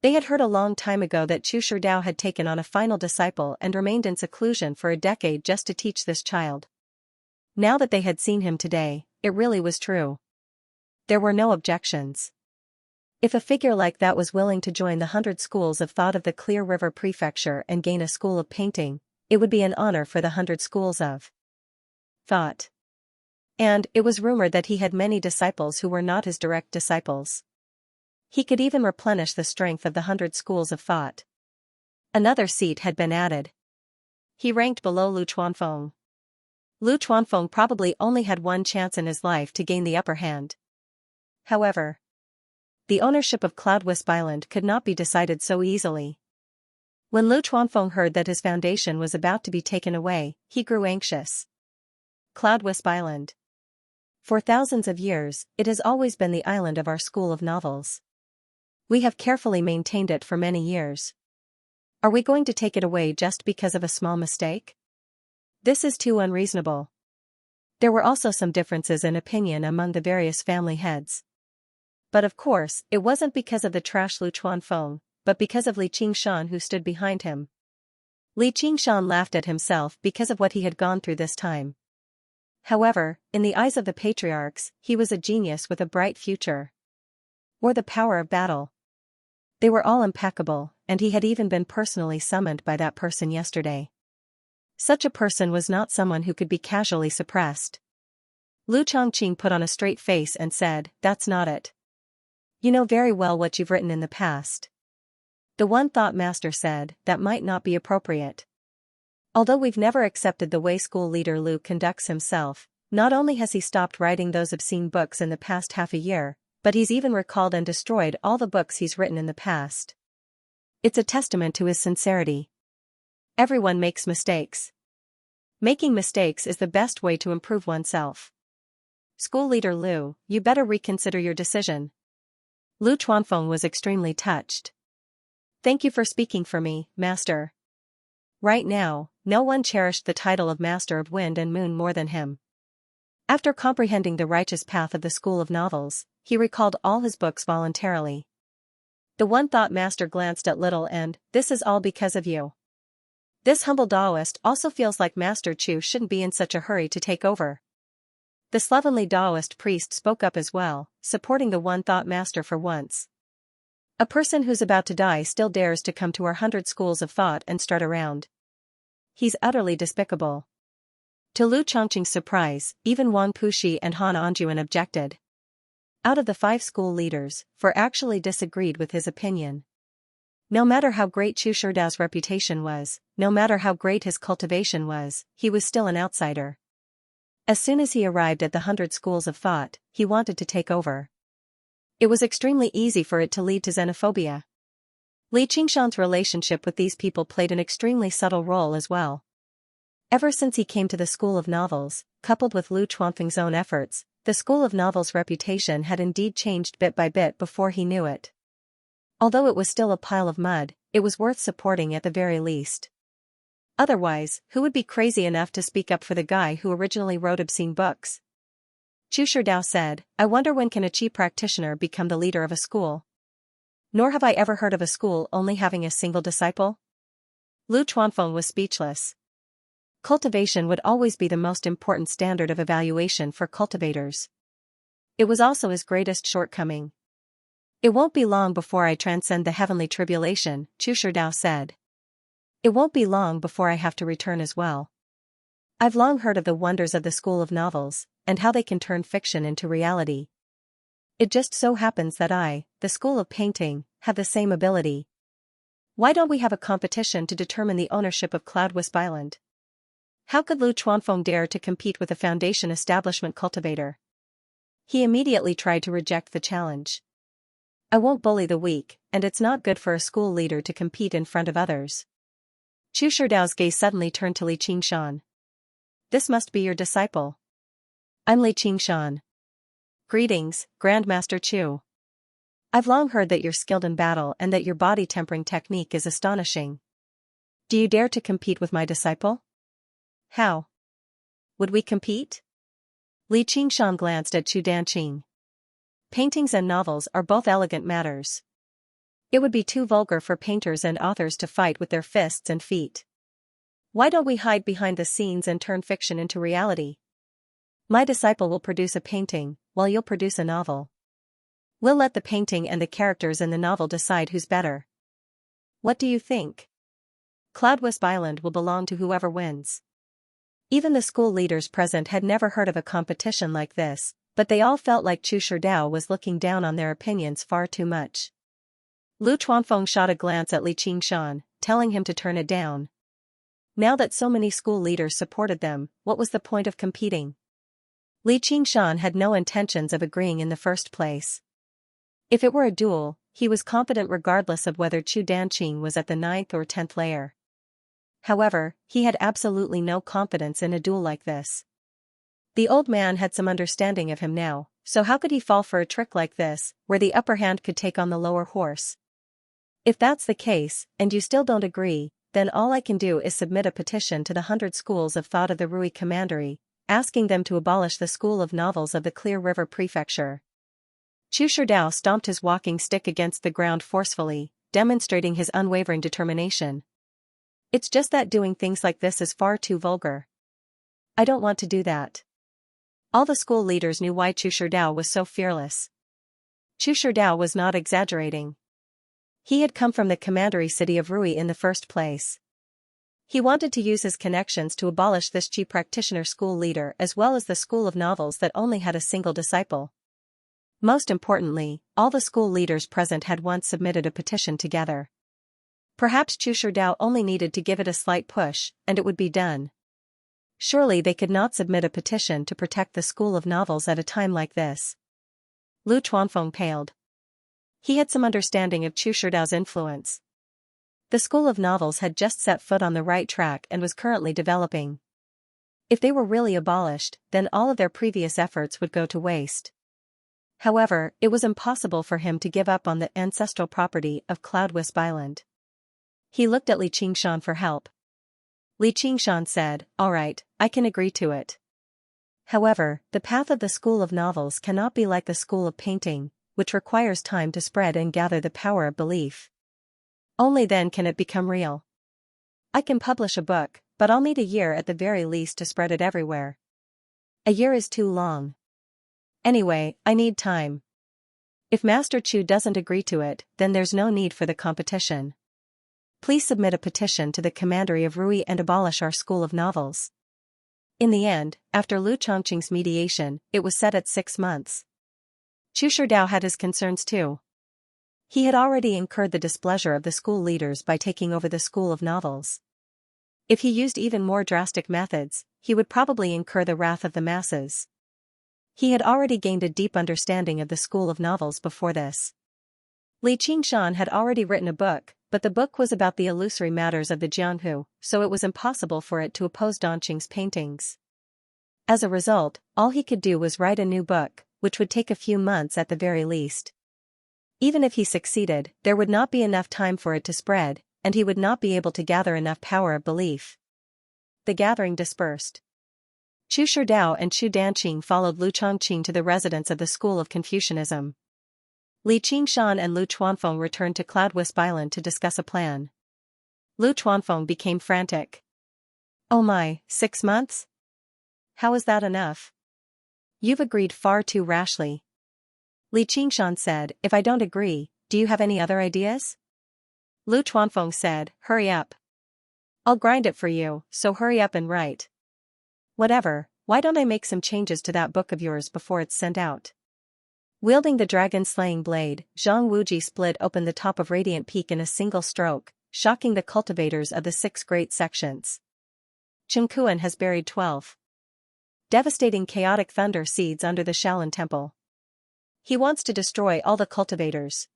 They had heard a long time ago that Chu Sherdao had taken on a final disciple and remained in seclusion for a decade just to teach this child. Now that they had seen him today, it really was true. There were no objections. If a figure like that was willing to join the 100 schools of thought of the Clear River Prefecture and gain a school of painting, it would be an honor for the 100 schools of thought. And it was rumored that he had many disciples who were not his direct disciples. He could even replenish the strength of the 100 schools of thought. Another seat had been added. He ranked below Lu Chuanfeng. Lu Chuanfeng probably only had one chance in his life to gain the upper hand. However, the ownership of Cloud Wisp Island could not be decided so easily. When Lu Chuanfeng heard that his foundation was about to be taken away, he grew anxious. Cloud Wisp Island. For thousands of years, it has always been the island of our school of novels. We have carefully maintained it for many years. Are we going to take it away just because of a small mistake? This is too unreasonable. There were also some differences in opinion among the various family heads. But of course, it wasn't because of the trash Lu Chuanfeng, but because of Li Qingshan who stood behind him. Li Qingshan laughed at himself because of what he had gone through this time. However, in the eyes of the patriarchs, he was a genius with a bright future. Or the power of battle. They were all impeccable, and he had even been personally summoned by that person yesterday. Such a person was not someone who could be casually suppressed. Lu Chongqing put on a straight face and said, "That's not it. You know very well what you've written in the past." The One Thought Master said, "That might not be appropriate. Although we've never accepted the way school leader Lu conducts himself, not only has he stopped writing those obscene books in the past half a year, but he's even recalled and destroyed all the books he's written in the past. It's a testament to his sincerity. Everyone makes mistakes. Making mistakes is the best way to improve oneself. School leader Lu, you better reconsider your decision." Lu Chuanfeng was extremely touched. "Thank you for speaking for me, Master." Right now, no one cherished the title of Master of Wind and Moon more than him. After comprehending the righteous path of the School of Novels, he recalled all his books voluntarily. The One Thought Master glanced at Little and, "This is all because of you." This humble Taoist also feels like Master Chu shouldn't be in such a hurry to take over. The slovenly Taoist priest spoke up as well, supporting the One Thought Master for once. A person who's about to die still dares to come to our 100 schools of thought and strut around. He's utterly despicable. To Lu Chongqing's surprise, even Wang Puxi and Han Anjuan objected. Out of the 5 school leaders, 4 actually disagreed with his opinion. No matter how great Chu Shirdao's reputation was, no matter how great his cultivation was, he was still an outsider. As soon as he arrived at the 100 schools of thought, he wanted to take over. It was extremely easy for it to lead to xenophobia. Li Qingshan's relationship with these people played an extremely subtle role as well. Ever since he came to the School of Novels, coupled with Lu Chuanfeng's own efforts, the School of Novels' reputation had indeed changed bit by bit before he knew it. Although it was still a pile of mud, it was worth supporting at the very least. Otherwise, who would be crazy enough to speak up for the guy who originally wrote obscene books? Chu Sherdao said, "I wonder when can a qi practitioner become the leader of a school? Nor have I ever heard of a school only having a single disciple." Lu Chuanfeng was speechless. Cultivation would always be the most important standard of evaluation for cultivators. It was also his greatest shortcoming. It won't be long before I transcend the heavenly tribulation, Chu Sherdao said. It won't be long before I have to return as well. I've long heard of the wonders of the school of novels, and how they can turn fiction into reality. It just so happens that I, the school of painting, have the same ability. Why don't we have a competition to determine the ownership of Cloud Wisp Island? How could Lu Chuanfeng dare to compete with a Foundation establishment cultivator? He immediately tried to reject the challenge. I won't bully the weak, and it's not good for a school leader to compete in front of others. Chu Sherdao's gaze suddenly turned to Li Qingshan. This must be your disciple. I'm Li Qingshan. Greetings, Grandmaster Chu. I've long heard that you're skilled in battle and that your body tempering technique is astonishing. Do you dare to compete with my disciple? How? Would we compete? Li Qingshan glanced at Chu Danqing. Paintings and novels are both elegant matters. It would be too vulgar for painters and authors to fight with their fists and feet. Why don't we hide behind the scenes and turn fiction into reality? My disciple will produce a painting, while you'll produce a novel. We'll let the painting and the characters in the novel decide who's better. What do you think? Cloud Wisp Island will belong to whoever wins. Even the school leaders present had never heard of a competition like this, but they all felt like Chu Sherdao was looking down on their opinions far too much. Lu Chuanfeng shot a glance at Li Qingshan, telling him to turn it down. Now that so many school leaders supported them, what was the point of competing? Li Qingshan had no intentions of agreeing in the first place. If it were a duel, he was confident regardless of whether Chu Danqing was at the 9th or 10th layer. However, he had absolutely no confidence in a duel like this. The old man had some understanding of him now, so how could he fall for a trick like this, where the upper hand could take on the lower horse? If that's the case, and you still don't agree, then all I can do is submit a petition to the 100 schools of thought of the Rui Commandery, asking them to abolish the school of novels of the Clear River Prefecture. Chu Sherdao stomped his walking stick against the ground forcefully, demonstrating his unwavering determination. It's just that doing things like this is far too vulgar. I don't want to do that. All the school leaders knew why Chu Sherdao was so fearless. Chu Sherdao was not exaggerating. He had come from the commandery city of Rui in the first place. He wanted to use his connections to abolish this chi practitioner school leader as well as the school of novels that only had a single disciple. Most importantly, all the school leaders present had once submitted a petition together. Perhaps Chu Sherdao only needed to give it a slight push, and it would be done. Surely they could not submit a petition to protect the school of novels at a time like this. Lu Chuanfeng paled. He had some understanding of Chu Sherdao's influence. The school of novels had just set foot on the right track and was currently developing. If they were really abolished, then all of their previous efforts would go to waste. However, it was impossible for him to give up on the ancestral property of Cloud Wisp Island. He looked at Li Qingshan for help. Li Qingshan said, "All right, I can agree to it. However, the path of the school of novels cannot be like the school of painting, which requires time to spread and gather the power of belief. Only then can it become real. I can publish a book, but I'll need a year at the very least to spread it everywhere. A year is too long. Anyway, I need time. If Master Chu doesn't agree to it, then there's no need for the competition. Please submit a petition to the Commandery of Rui and abolish our school of novels." In the end, after Lu Chongqing's mediation, it was set at 6 months. Chu Sherdao had his concerns too. He had already incurred the displeasure of the school leaders by taking over the school of novels. If he used even more drastic methods, he would probably incur the wrath of the masses. He had already gained a deep understanding of the school of novels before this. Li Qingshan had already written a book, but the book was about the illusory matters of the Jianghu, so it was impossible for it to oppose Danqing's paintings. As a result, all he could do was write a new book, which would take a few months at the very least. Even if he succeeded, there would not be enough time for it to spread, and he would not be able to gather enough power of belief. The gathering dispersed. Chu Sherdao and Chu Danqing followed Lu Chongqing to the residence of the School of Confucianism. Li Qingshan and Lu Chuanfeng returned to Cloud Wisp Island to discuss a plan. Lu Chuanfeng became frantic. "Oh my, 6 months? How is that enough? You've agreed far too rashly. Li Qingshan said, if I don't agree, do you have any other ideas? Lu Chuanfeng said, hurry up. I'll grind it for you, so hurry up and write. Whatever, why don't I make some changes to that book of yours before it's sent out? Wielding the dragon-slaying blade, Zhang Wuji split open the top of Radiant Peak in a single stroke, shocking the cultivators of the 6 great sections. Chengkuan has buried 12 devastating chaotic thunder seeds under the Shaolin Temple. He wants to destroy all the cultivators.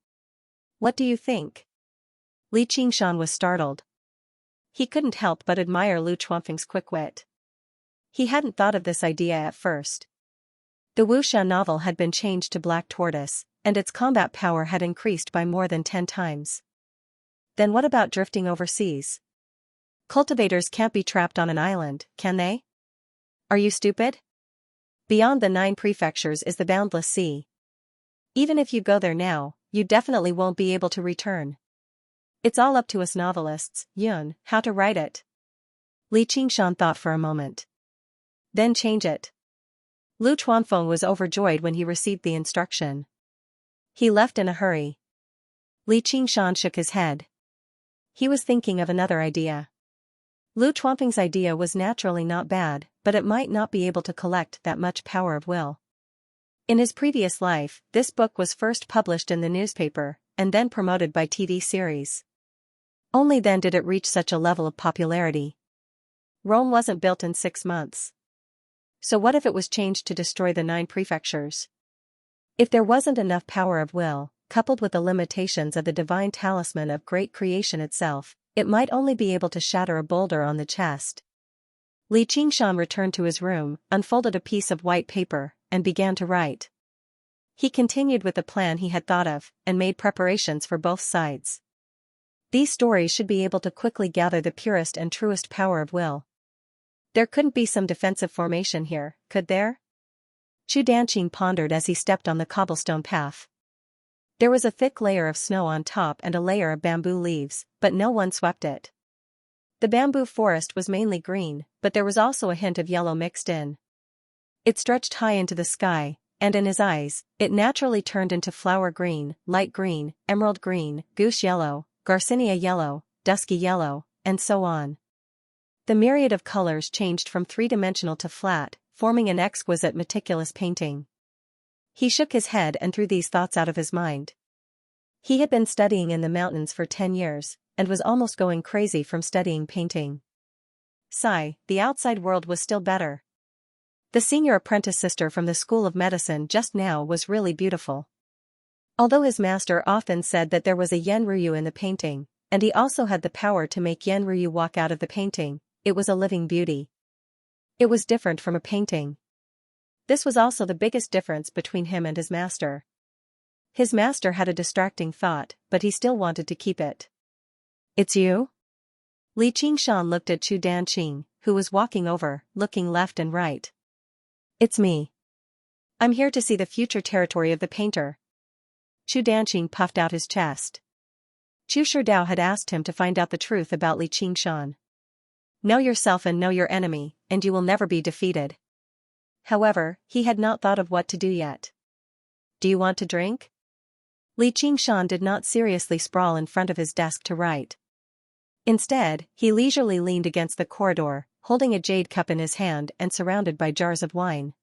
What do you think? Li Qingshan was startled. He couldn't help but admire Lu Chuanfeng's quick wit. He hadn't thought of this idea at first. The wuxia novel had been changed to Black Tortoise, and its combat power had increased by more than 10 times. Then what about drifting overseas? Cultivators can't be trapped on an island, can they? Are you stupid? Beyond the 9 prefectures is the boundless sea. Even if you go there now, you definitely won't be able to return. It's all up to us novelists, Yun, how to write it. Li Qingshan thought for a moment. Then change it. Lu Chuanfeng was overjoyed when he received the instruction. He left in a hurry. Li Qingshan shook his head. He was thinking of another idea. Lu Chuanfeng's idea was naturally not bad, but it might not be able to collect that much power of will. In his previous life, this book was first published in the newspaper, and then promoted by TV series. Only then did it reach such a level of popularity. Rome wasn't built in 6 months. So what if it was changed to destroy the 9 prefectures? If there wasn't enough power of will, coupled with the limitations of the divine talisman of great creation itself, it might only be able to shatter a boulder on the chest. Li Qingshan returned to his room, unfolded a piece of white paper, and began to write. He continued with the plan he had thought of, and made preparations for both sides. These stories should be able to quickly gather the purest and truest power of will. There couldn't be some defensive formation here, could there? Chu Danqing pondered as he stepped on the cobblestone path. There was a thick layer of snow on top and a layer of bamboo leaves, but no one swept it. The bamboo forest was mainly green, but there was also a hint of yellow mixed in. It stretched high into the sky, and in his eyes, it naturally turned into flower green, light green, emerald green, goose yellow, garcinia yellow, dusky yellow, and so on. The myriad of colors changed from 3-dimensional to flat, forming an exquisite meticulous painting. He shook his head and threw these thoughts out of his mind. He had been studying in the mountains for 10 years, and was almost going crazy from studying painting. Sigh, the outside world was still better. The senior apprentice sister from the School of Medicine just now was really beautiful. Although his master often said that there was a Yen Ryu in the painting, and he also had the power to make Yen Ryu walk out of the painting, it was a living beauty. It was different from a painting. This was also the biggest difference between him and his master. His master had a distracting thought, but he still wanted to keep it. It's you? Li Qingshan looked at Chu Danqing, who was walking over, looking left and right. It's me. I'm here to see the future territory of the painter. Chu Danqing puffed out his chest. Chu Shidao had asked him to find out the truth about Li Qingshan. Know yourself and know your enemy, and you will never be defeated. However, he had not thought of what to do yet. Do you want to drink? Li Qingshan did not seriously sprawl in front of his desk to write. Instead, he leisurely leaned against the corridor, holding a jade cup in his hand and surrounded by jars of wine.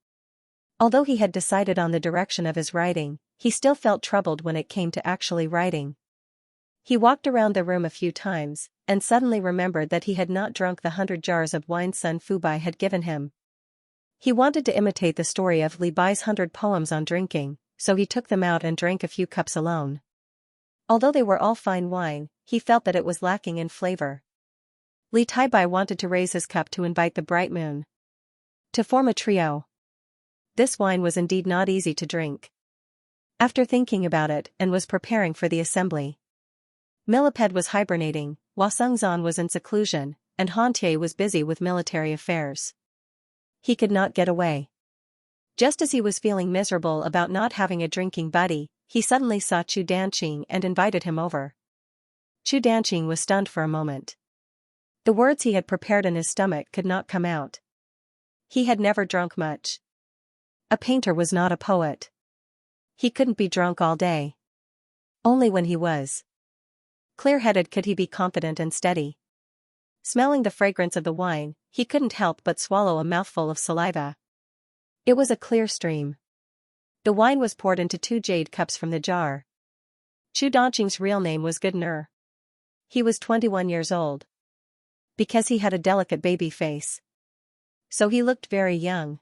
Although he had decided on the direction of his writing, he still felt troubled when it came to actually writing. He walked around the room a few times, and suddenly remembered that he had not drunk the 100 jars of wine Sun Fubai had given him. He wanted to imitate the story of Li Bai's 100 poems on drinking, so he took them out and drank a few cups alone. Although they were all fine wine, he felt that it was lacking in flavor. Li Taibai wanted to raise his cup to invite the bright moon. To form a trio. This wine was indeed not easy to drink. After thinking about it and was preparing for the assembly, Millipede was hibernating, Wasungzan was in seclusion, and Hantie was busy with military affairs. He could not get away. Just as he was feeling miserable about not having a drinking buddy, he suddenly saw Chu Danqing and invited him over. Chu Danqing was stunned for a moment. The words he had prepared in his stomach could not come out. He had never drunk much. A painter was not a poet. He couldn't be drunk all day. Only when he was clear-headed could he be confident and steady. Smelling the fragrance of the wine, he couldn't help but swallow a mouthful of saliva. It was a clear stream. The wine was poured into 2 jade cups from the jar. Chu Danqing's real name was Goodner. He was 21 years old. Because he had a delicate baby face, so he looked very young.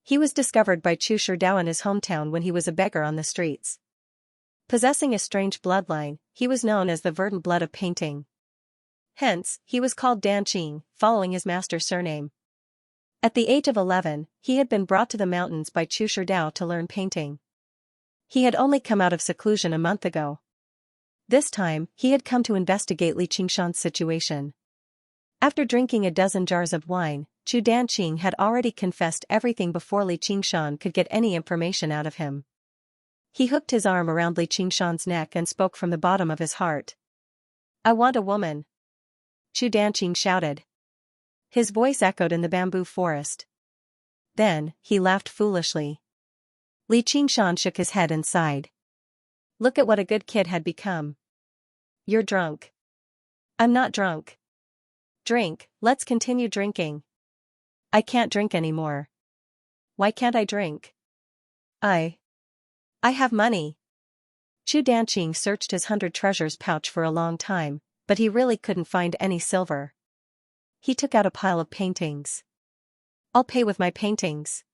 He was discovered by Chu Sherdao in his hometown when he was a beggar on the streets. Possessing a strange bloodline, he was known as the verdant blood of painting. Hence, he was called Danqing, following his master's surname. At the age of 11, he had been brought to the mountains by Chu Sherdao to learn painting. He had only come out of seclusion a month ago. This time, he had come to investigate Li Qingshan's situation. After drinking a dozen jars of wine, Chu Danqing had already confessed everything before Li Qingshan could get any information out of him. He hooked his arm around Li Qingshan's neck and spoke from the bottom of his heart. "I want a woman," Chu Danqing shouted. His voice echoed in the bamboo forest. Then, he laughed foolishly. Li Qingshan shook his head and sighed. Look at what a good kid had become. You're drunk. I'm not drunk. Drink, let's continue drinking. I can't drink anymore. Why can't I drink? I have money. Chu Danqing searched his 100 treasures pouch for a long time, but he really couldn't find any silver. He took out a pile of paintings. I'll pay with my paintings.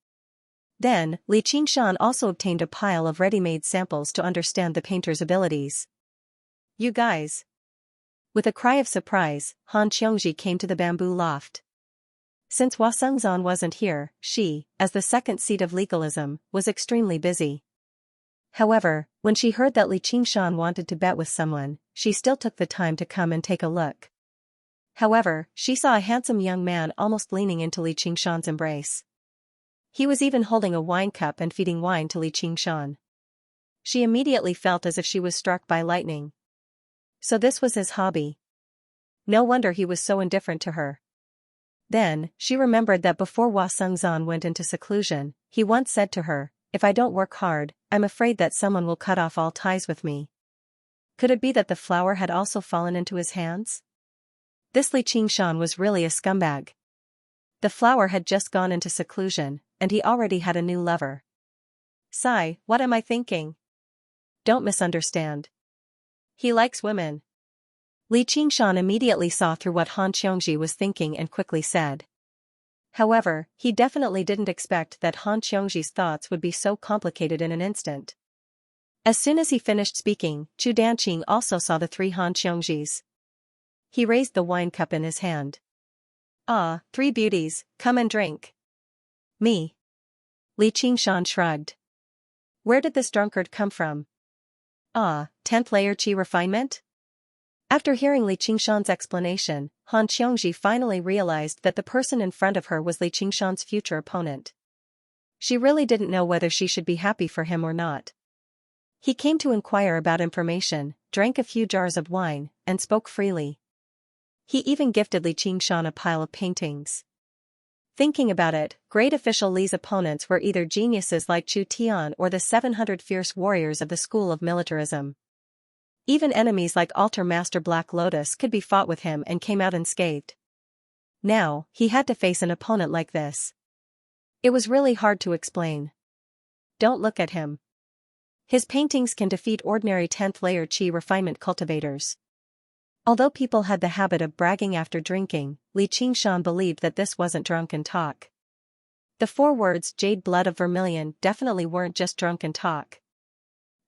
Then, Li Qingshan also obtained a pile of ready-made samples to understand the painter's abilities. You guys. With a cry of surprise, Han Xianxia came to the bamboo loft. Since Hua Sengzan wasn't here, she, as the second seat of legalism, was extremely busy. However, when she heard that Li Qingshan wanted to bet with someone, she still took the time to come and take a look. However, she saw a handsome young man almost leaning into Li Qingshan's embrace. He was even holding a wine cup and feeding wine to Li Qingshan. She immediately felt as if she was struck by lightning. So this was his hobby. No wonder he was so indifferent to her. Then, she remembered that before Hua Sengzan went into seclusion, he once said to her, "If I don't work hard, I'm afraid that someone will cut off all ties with me." Could it be that the flower had also fallen into his hands? This Li Qingshan was really a scumbag. The flower had just gone into seclusion, and he already had a new lover. Sigh, what am I thinking? Don't misunderstand. He likes women. Li Qingshan immediately saw through what Han Xianxia was thinking and quickly said. However, he definitely didn't expect that Han Xianxia's thoughts would be so complicated in an instant. As soon as he finished speaking, Chu Danqing also saw the 3 Han Xianxias. He raised the wine cup in his hand. Ah, 3 beauties, come and drink. Me. Li Qingshan shrugged. Where did this drunkard come from? Ah, 10th layer qi refinement? After hearing Li Qingshan's explanation, Han Xianxia finally realized that the person in front of her was Li Qingshan's future opponent. She really didn't know whether she should be happy for him or not. He came to inquire about information, drank a few jars of wine, and spoke freely. He even gifted Li Qingshan a pile of paintings. Thinking about it, great official Li's opponents were either geniuses like Chu Tian or the 700 fierce warriors of the school of militarism. Even enemies like Altar Master Black Lotus could be fought with him and came out unscathed. Now, he had to face an opponent like this. It was really hard to explain. Don't look at him. His paintings can defeat ordinary 10th layer qi refinement cultivators. Although people had the habit of bragging after drinking, Li Qingshan believed that this wasn't drunken talk. The 4 words "jade blood of vermilion" definitely weren't just drunken talk.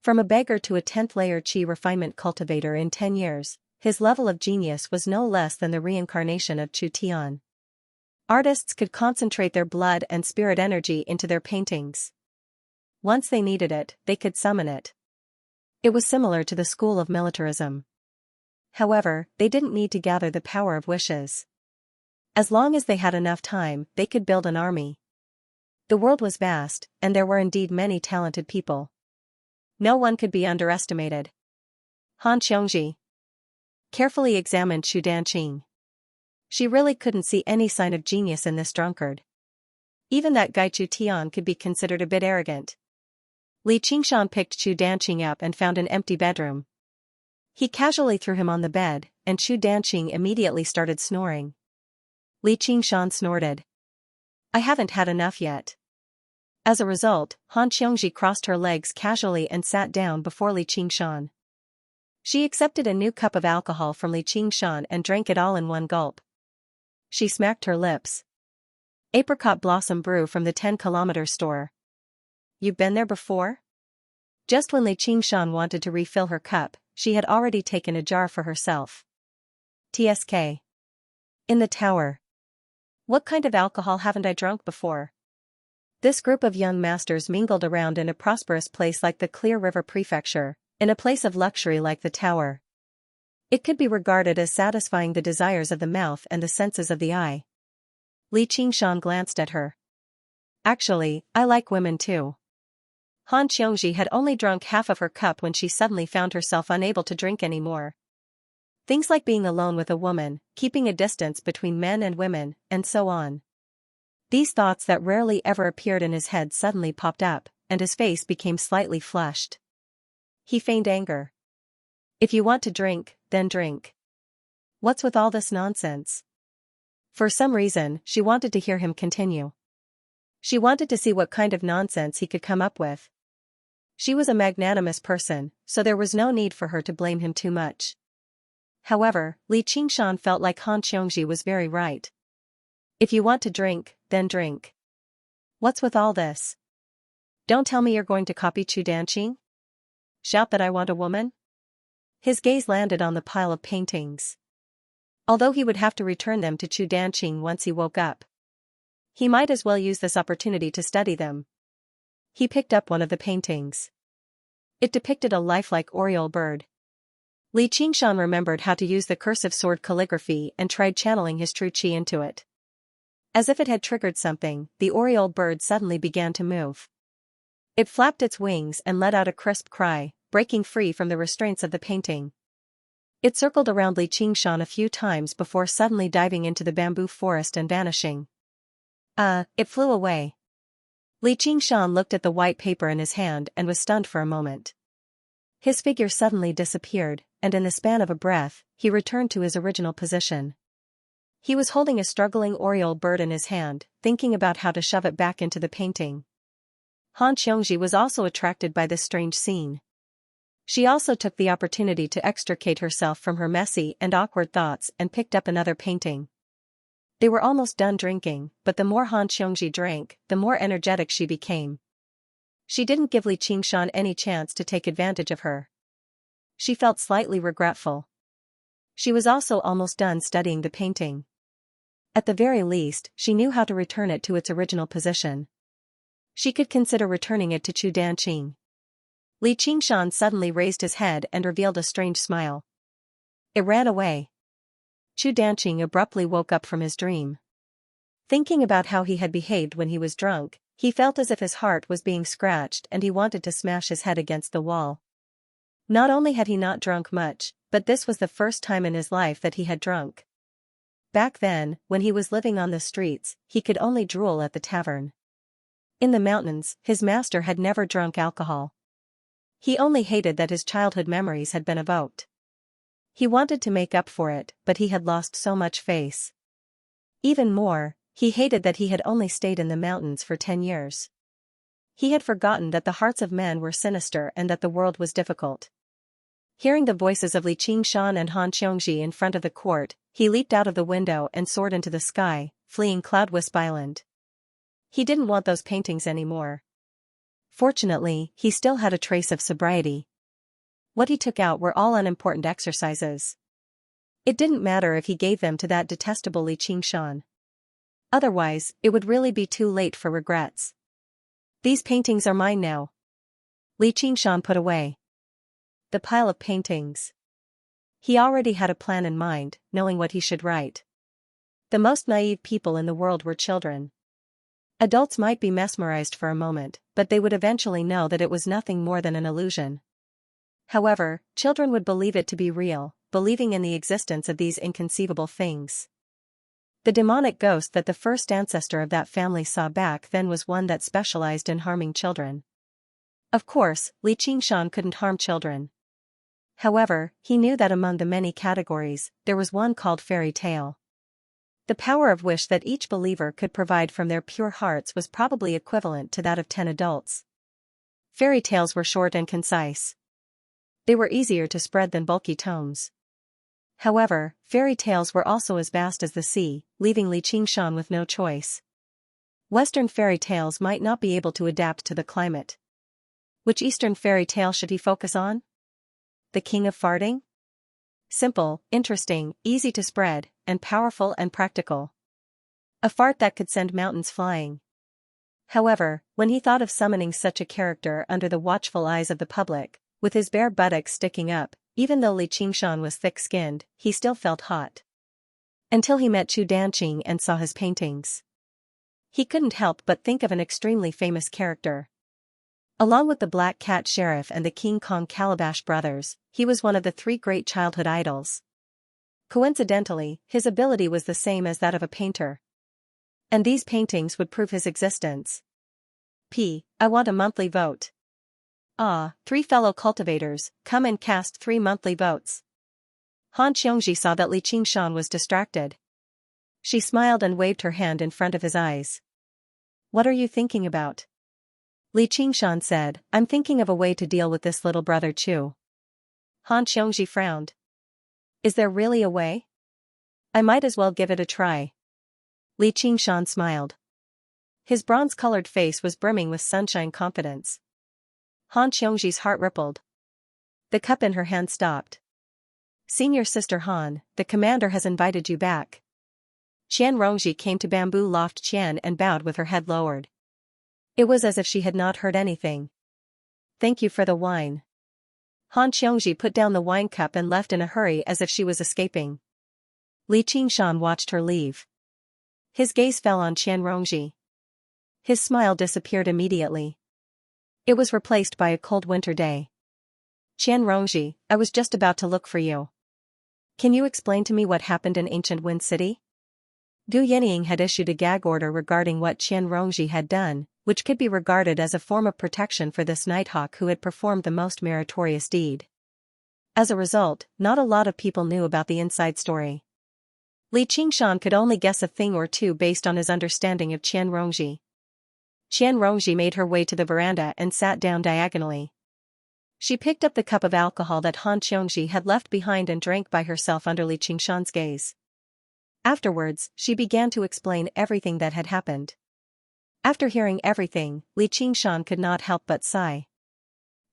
From a beggar to a 10th layer qi refinement cultivator in 10 years, his level of genius was no less than the reincarnation of Chu Tian. Artists could concentrate their blood and spirit energy into their paintings. Once they needed it, they could summon it. It was similar to the school of militarism. However, they didn't need to gather the power of wishes. As long as they had enough time, they could build an army. The world was vast, and there were indeed many talented people. No one could be underestimated. Han Xianxia carefully examined Chu Danqing. She really couldn't see any sign of genius in this drunkard. Even that guy Chu Tian could be considered a bit arrogant. Li Qingshan picked Chu Danqing up and found an empty bedroom. He casually threw him on the bed, and Chu Danqing immediately started snoring. Li Qingshan snorted. I haven't had enough yet. As a result, Han Xiongji crossed her legs casually and sat down before Li Qingshan. She accepted a new cup of alcohol from Li Qingshan and drank it all in one gulp. She smacked her lips. Apricot blossom brew from the 10-kilometer store. You've been there before? Just when Li Qingshan wanted to refill her cup, she had already taken a jar for herself. TSK. In the tower. What kind of alcohol haven't I drunk before? This group of young masters mingled around in a prosperous place like the Clear River Prefecture, in a place of luxury like the tower. It could be regarded as satisfying the desires of the mouth and the senses of the eye. Li Qingshan glanced at her. Actually, I like women too. Han Xiongji had only drunk half of her cup when she suddenly found herself unable to drink anymore. Things like being alone with a woman, keeping a distance between men and women, and so on. These thoughts that rarely ever appeared in his head suddenly popped up, and his face became slightly flushed. He feigned anger. If you want to drink, then drink. What's with all this nonsense? For some reason, she wanted to hear him continue. She wanted to see what kind of nonsense he could come up with. She was a magnanimous person, so there was no need for her to blame him too much. However, Li Qingshan felt like Han Xiongji was very right. If you want to drink, then drink. What's with all this? Don't tell me you're going to copy Chu Danqing? Shout that I want a woman? His gaze landed on the pile of paintings. Although he would have to return them to Chu Danqing once he woke up, he might as well use this opportunity to study them. He picked up one of the paintings. It depicted a lifelike oriole bird. Li Qingshan remembered how to use the cursive sword calligraphy and tried channeling his true qi into it. As if it had triggered something, the oriole bird suddenly began to move. It flapped its wings and let out a crisp cry, breaking free from the restraints of the painting. It circled around Li Qingshan a few times before suddenly diving into the bamboo forest and vanishing. It flew away. Li Qingshan looked at the white paper in his hand and was stunned for a moment. His figure suddenly disappeared, and in the span of a breath, he returned to his original position. He was holding a struggling oriole bird in his hand, thinking about how to shove it back into the painting. Han Xiongji was also attracted by this strange scene. She also took the opportunity to extricate herself from her messy and awkward thoughts and picked up another painting. They were almost done drinking, but the more Han Xiongji drank, the more energetic she became. She didn't give Li Qingshan any chance to take advantage of her. She felt slightly regretful. She was also almost done studying the painting. At the very least, she knew how to return it to its original position. She could consider returning it to Chu Danqing. Li Qingshan suddenly raised his head and revealed a strange smile. It ran away. Chu Danqing abruptly woke up from his dream. Thinking about how he had behaved when he was drunk, he felt as if his heart was being scratched and he wanted to smash his head against the wall. Not only had he not drunk much, but this was the first time in his life that he had drunk. Back then, when he was living on the streets, he could only drool at the tavern. In the mountains, his master had never drunk alcohol. He only hated that his childhood memories had been evoked. He wanted to make up for it, but he had lost so much face. Even more, he hated that he had only stayed in the mountains for 10 years. He had forgotten that the hearts of men were sinister and that the world was difficult. Hearing the voices of Li Qingshan and Han Xiongji in front of the court, he leaped out of the window and soared into the sky, fleeing Cloudwisp Island. He didn't want those paintings anymore. Fortunately, he still had a trace of sobriety. What he took out were all unimportant exercises. It didn't matter if he gave them to that detestable Li Qingshan. Otherwise, it would really be too late for regrets. These paintings are mine now. Li Qingshan put away the pile of paintings. He already had a plan in mind, knowing what he should write. The most naive people in the world were children. Adults might be mesmerized for a moment, but they would eventually know that it was nothing more than an illusion. However, children would believe it to be real, believing in the existence of these inconceivable things. The demonic ghost that the first ancestor of that family saw back then was one that specialized in harming children. Of course, Li Qingshan couldn't harm children. However, he knew that among the many categories, there was one called fairy tale. The power of wish that each believer could provide from their pure hearts was probably equivalent to that of 10 adults. Fairy tales were short and concise. They were easier to spread than bulky tomes. However, fairy tales were also as vast as the sea, leaving Li Qingshan with no choice. Western fairy tales might not be able to adapt to the climate. Which Eastern fairy tale should he focus on? The King of Farting? Simple, interesting, easy to spread, and powerful and practical. A fart that could send mountains flying. However, when he thought of summoning such a character under the watchful eyes of the public, with his bare buttocks sticking up, even though Li Qingshan was thick-skinned, he still felt hot. Until he met Chu Danqing and saw his paintings. He couldn't help but think of an extremely famous character. Along with the Black Cat Sheriff and the King Kong Calabash brothers, he was one of the 3 great childhood idols. Coincidentally, his ability was the same as that of a painter. And these paintings would prove his existence. I want a monthly vote. 3 fellow cultivators, come and cast 3 monthly votes. Han Xianxia saw that Li Qingshan was distracted. She smiled and waved her hand in front of his eyes. What are you thinking about? Li Qingshan said, I'm thinking of a way to deal with this little brother Chu. Han Xianxia frowned. Is there really a way? I might as well give it a try. Li Qingshan smiled. His bronze-colored face was brimming with sunshine confidence. Han Xianxia's heart rippled. The cup in her hand stopped. Senior Sister Han, the commander has invited you back. Qian Rongji came to Bamboo Loft Qian and bowed with her head lowered. It was as if she had not heard anything. Thank you for the wine. Han Xianxia put down the wine cup and left in a hurry as if she was escaping. Li Qingshan watched her leave. His gaze fell on Qian Rongji. His smile disappeared immediately. It was replaced by a cold winter day. Qian Rongji, I was just about to look for you. Can you explain to me what happened in Ancient Wind City? Gu Yinying had issued a gag order regarding what Qian Rongji had done, which could be regarded as a form of protection for this Nighthawk who had performed the most meritorious deed. As a result, not a lot of people knew about the inside story. Li Qingshan could only guess a thing or two based on his understanding of Qian Rongji. Qian Rongji made her way to the veranda and sat down diagonally. She picked up the cup of alcohol that Han Xianxia had left behind and drank by herself under Li Qingshan's gaze. Afterwards, she began to explain everything that had happened. After hearing everything, Li Qingshan could not help but sigh.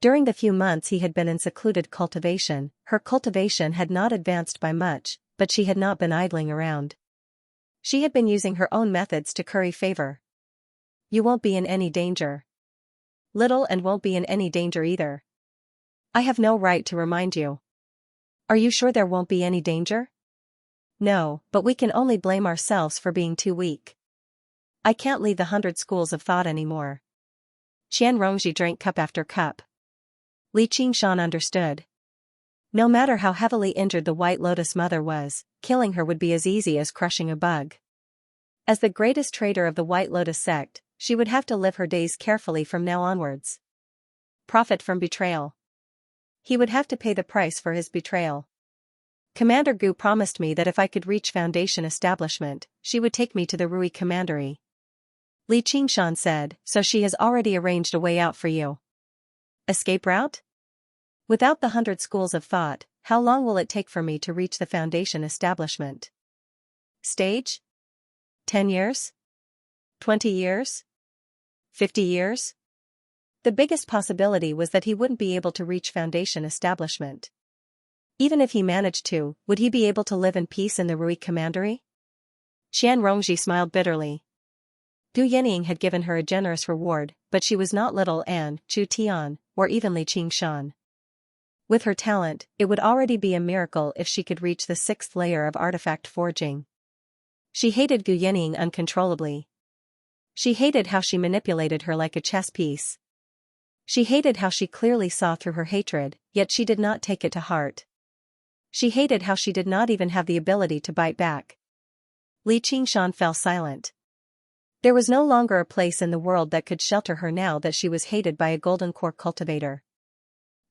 During the few months he had been in secluded cultivation, her cultivation had not advanced by much, but she had not been idling around. She had been using her own methods to curry favor. You won't be in any danger. Little and won't be in any danger either. I have no right to remind you. Are you sure there won't be any danger? No, but we can only blame ourselves for being too weak. I can't lead the 100 schools of thought anymore. Qian Rongji drank cup after cup. Li Qingshan understood. No matter how heavily injured the White Lotus mother was, killing her would be as easy as crushing a bug. As the greatest traitor of the White Lotus sect, she would have to live her days carefully from now onwards. Profit from betrayal. He would have to pay the price for his betrayal. Commander Gu promised me that if I could reach Foundation establishment, she would take me to the Rui Commandery. Li Qingshan said, so she has already arranged a way out for you. Escape route? Without the 100 schools of thought, how long will it take for me to reach the Foundation establishment? Stage? 10 years? 20 years? 50 years? The biggest possibility was that he wouldn't be able to reach Foundation establishment. Even if he managed to, would he be able to live in peace in the Rui Commandery? Qian Rongji smiled bitterly. Gu Yinying had given her a generous reward, but she was not little An, Chu Tian, or even Li Qingshan. With her talent, it would already be a miracle if she could reach the 6th layer of artifact forging. She hated Gu Yinying uncontrollably. She hated how she manipulated her like a chess piece. She hated how she clearly saw through her hatred, yet she did not take it to heart. She hated how she did not even have the ability to bite back. Li Qingshan fell silent. There was no longer a place in the world that could shelter her now that she was hated by a golden core cultivator.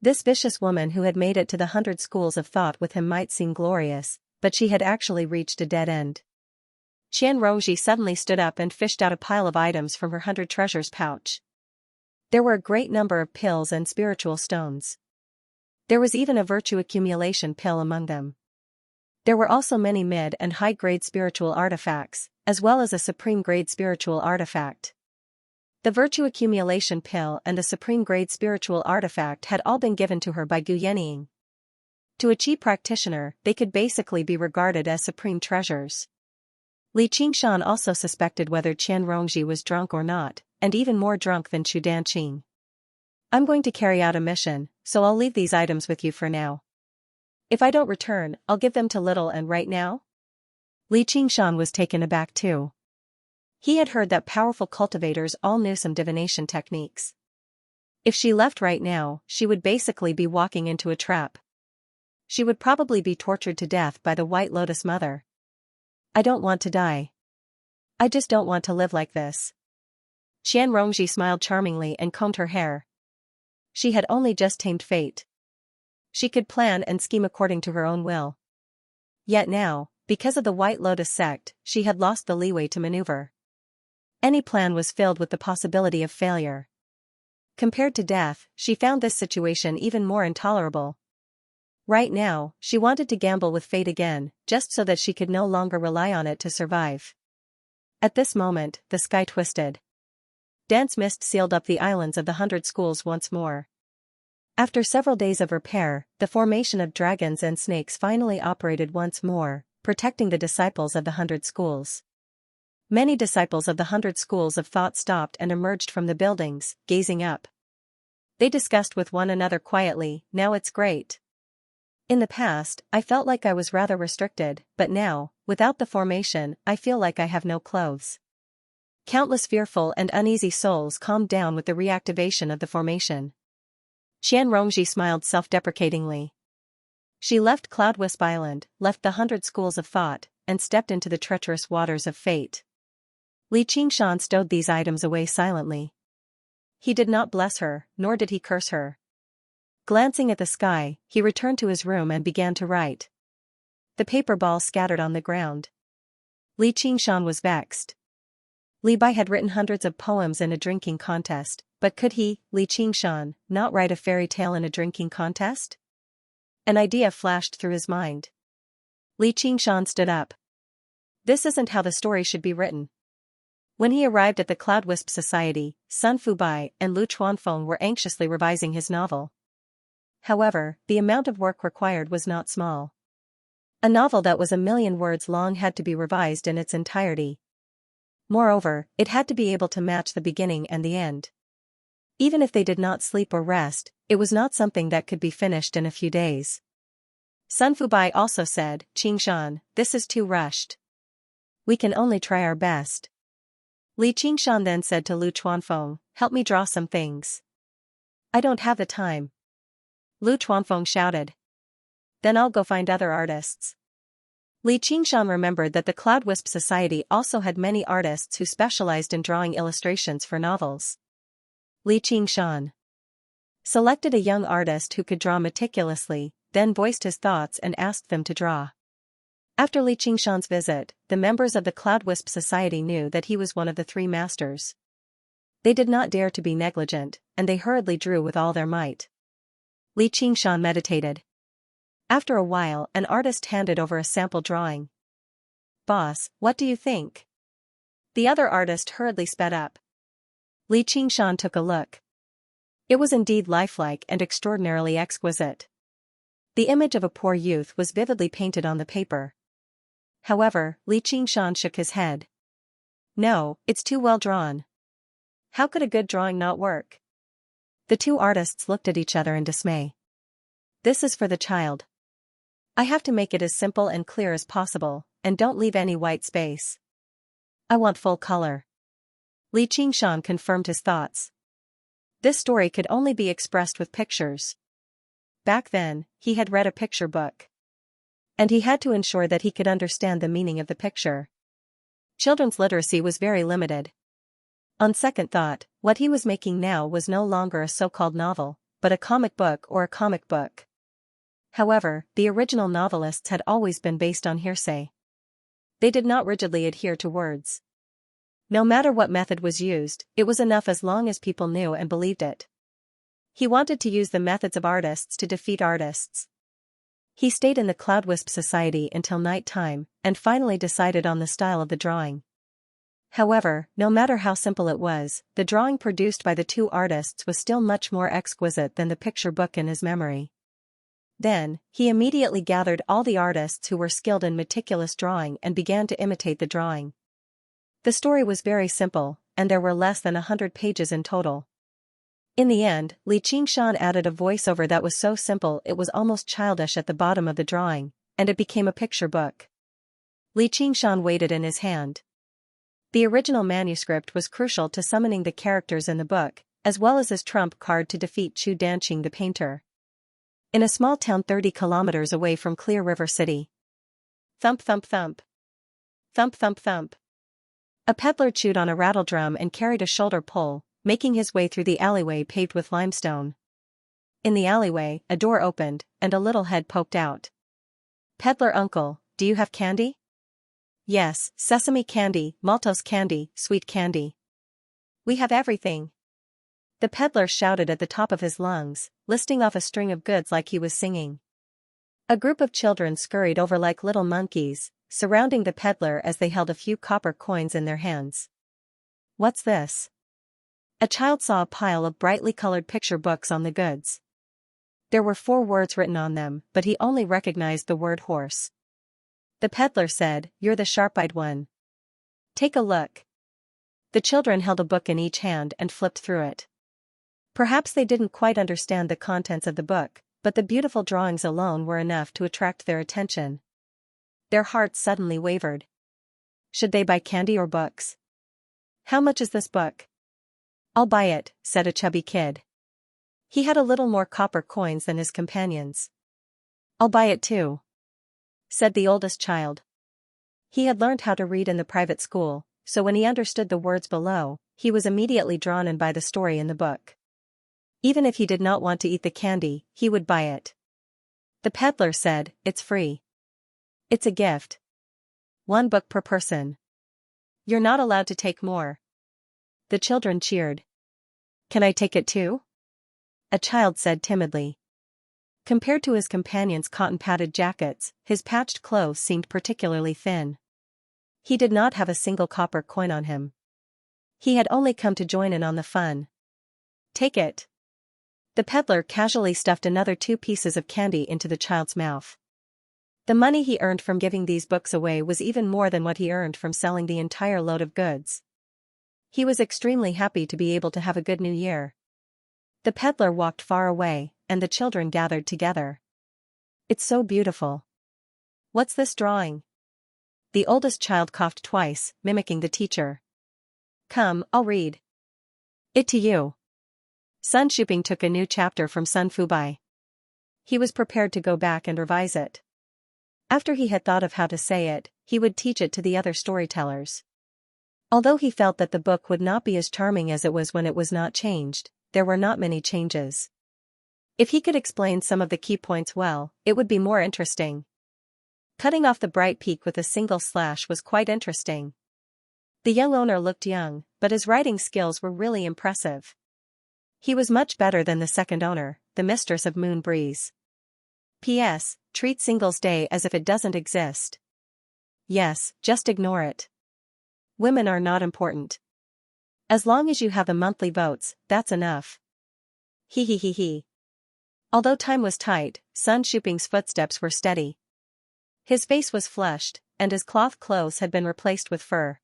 This vicious woman who had made it to the 100 schools of thought with him might seem glorious, but she had actually reached a dead end. Xianxia suddenly stood up and fished out a pile of items from her 100 treasures pouch. There were a great number of pills and spiritual stones. There was even a virtue accumulation pill among them. There were also many mid- and high-grade spiritual artifacts, as well as a supreme-grade spiritual artifact. The virtue accumulation pill and the supreme-grade spiritual artifact had all been given to her by Gu Yenying. To a cheap practitioner, they could basically be regarded as supreme treasures. Li Qingshan also suspected whether Qian Rongji was drunk or not, and even more drunk than Chu Danqing. I'm going to carry out a mission, so I'll leave these items with you for now. If I don't return, I'll give them to Little and right now? Li Qingshan was taken aback too. He had heard that powerful cultivators all knew some divination techniques. If she left right now, she would basically be walking into a trap. She would probably be tortured to death by the White Lotus Mother. I don't want to die. I just don't want to live like this. Qian Rongji smiled charmingly and combed her hair. She had only just tamed fate. She could plan and scheme according to her own will. Yet now, because of the White Lotus sect, she had lost the leeway to maneuver. Any plan was filled with the possibility of failure. Compared to death, she found this situation even more intolerable. Right now, she wanted to gamble with fate again, just so that she could no longer rely on it to survive. At this moment, the sky twisted. Dense mist sealed up the islands of the 100 schools once more. After several days of repair, the formation of dragons and snakes finally operated once more, protecting the disciples of the 100 schools. Many disciples of the 100 schools of thought stopped and emerged from the buildings, gazing up. They discussed with one another quietly, "Now it's great. In the past, I felt like I was rather restricted, but now, without the formation, I feel like I have no clothes." Countless fearful and uneasy souls calmed down with the reactivation of the formation. Qian Rongji smiled self-deprecatingly. She left Cloudwisp Island, left the 100 schools of thought, and stepped into the treacherous waters of fate. Li Qingshan stowed these items away silently. He did not bless her, nor did he curse her. Glancing at the sky, he returned to his room and began to write. The paper ball scattered on the ground. Li Qingshan was vexed. Li Bai had written hundreds of poems in a drinking contest, but could he, Li Qingshan, not write a fairy tale in a drinking contest? An idea flashed through his mind. Li Qingshan stood up. This isn't how the story should be written. When he arrived at the Cloudwisp Society, Sun Fubai and Lu Chuanfeng were anxiously revising his novel. However, the amount of work required was not small. A novel that was 1,000,000 words long had to be revised in its entirety. Moreover, it had to be able to match the beginning and the end. Even if they did not sleep or rest, it was not something that could be finished in a few days. Sun Fubai also said, "Qingshan, this is too rushed. We can only try our best." Li Qingshan then said to Lu Chuanfeng, "Help me draw some things." "I don't have the time." Lu Chuanfeng shouted. "Then I'll go find other artists." Li Qingshan remembered that the Cloudwisp Society also had many artists who specialized in drawing illustrations for novels. Li Qingshan selected a young artist who could draw meticulously, then voiced his thoughts and asked them to draw. After Li Qingshan's visit, the members of the Cloudwisp Society knew that he was one of the 3 masters. They did not dare to be negligent, and they hurriedly drew with all their might. Li Qingshan meditated. After a while, an artist handed over a sample drawing. "Boss, what do you think?" The other artist hurriedly sped up. Li Qingshan took a look. It was indeed lifelike and extraordinarily exquisite. The image of a poor youth was vividly painted on the paper. However, Li Qingshan shook his head. "No, it's too well drawn. How could a good drawing not work?" The 2 artists looked at each other in dismay. "This is for the child. I have to make it as simple and clear as possible, and don't leave any white space. I want full color." Li Qingshan confirmed his thoughts. This story could only be expressed with pictures. Back then, he had read a picture book. And he had to ensure that he could understand the meaning of the picture. Children's literacy was very limited. On second thought, what he was making now was no longer a so-called novel, but a comic book or a comic book. However, the original novelists had always been based on hearsay. They did not rigidly adhere to words. No matter what method was used, it was enough as long as people knew and believed it. He wanted to use the methods of artists to defeat artists. He stayed in the Cloudwisp Society until night time, and finally decided on the style of the drawing. However, no matter how simple it was, the drawing produced by the two artists was still much more exquisite than the picture book in his memory. Then, he immediately gathered all the artists who were skilled in meticulous drawing and began to imitate the drawing. The story was very simple, and there were less than 100 pages in total. In the end, Xianxia added a voiceover that was so simple it was almost childish at the bottom of the drawing, and it became a picture book. Xianxia weighed it in his hand. The original manuscript was crucial to summoning the characters in the book, as well as his trump card to defeat Chu Danqing the painter. In a small town 30 kilometers away from Clear River City. Thump thump thump. Thump thump thump. A peddler chewed on a rattle drum and carried a shoulder pole, making his way through the alleyway paved with limestone. In the alleyway, a door opened, and a little head poked out. Peddler uncle, do you have candy? Yes, sesame candy, maltose candy, sweet candy. We have everything. The peddler shouted at the top of his lungs, listing off a string of goods like he was singing. A group of children scurried over like little monkeys, surrounding the peddler as they held a few copper coins in their hands. What's this? A child saw a pile of brightly colored picture books on the goods. There were 4 words written on them, but he only recognized the word horse. The peddler said, "You're the sharp-eyed one. Take a look." The children held a book in each hand and flipped through it. Perhaps they didn't quite understand the contents of the book, but the beautiful drawings alone were enough to attract their attention. Their hearts suddenly wavered. Should they buy candy or books? How much is this book? I'll buy it, said a chubby kid. He had a little more copper coins than his companions. I'll buy it too, said the oldest child. He had learned how to read in the private school, so when he understood the words below, he was immediately drawn in by the story in the book. Even if he did not want to eat the candy, he would buy it. The peddler said, "It's free. It's a gift. 1 book per person. You're not allowed to take more." The children cheered. "Can I take it too?" A child said timidly. Compared to his companions' cotton-padded jackets, his patched clothes seemed particularly thin. He did not have a single copper coin on him. He had only come to join in on the fun. "Take it." The peddler casually stuffed another 2 pieces of candy into the child's mouth. The money he earned from giving these books away was even more than what he earned from selling the entire load of goods. He was extremely happy to be able to have a good new year. The peddler walked far away, and the children gathered together. "It's so beautiful. What's this drawing?" The oldest child coughed twice, mimicking the teacher. "Come, I'll read it to you." Sun Shuping took a new chapter from Sun Fubai. He was prepared to go back and revise it. After he had thought of how to say it, he would teach it to the other storytellers. Although he felt that the book would not be as charming as it was when it was not changed, there were not many changes. If he could explain some of the key points well, it would be more interesting. Cutting off the bright peak with a single slash was quite interesting. The young owner looked young, but his writing skills were really impressive. He was much better than the second owner, the mistress of Moon Breeze. P.S. Treat Singles Day as if it doesn't exist. Yes, just ignore it. Women are not important. As long as you have the monthly votes, that's enough. He he he he. Although time was tight, Sun Shuping's footsteps were steady. His face was flushed, and his cloth clothes had been replaced with fur.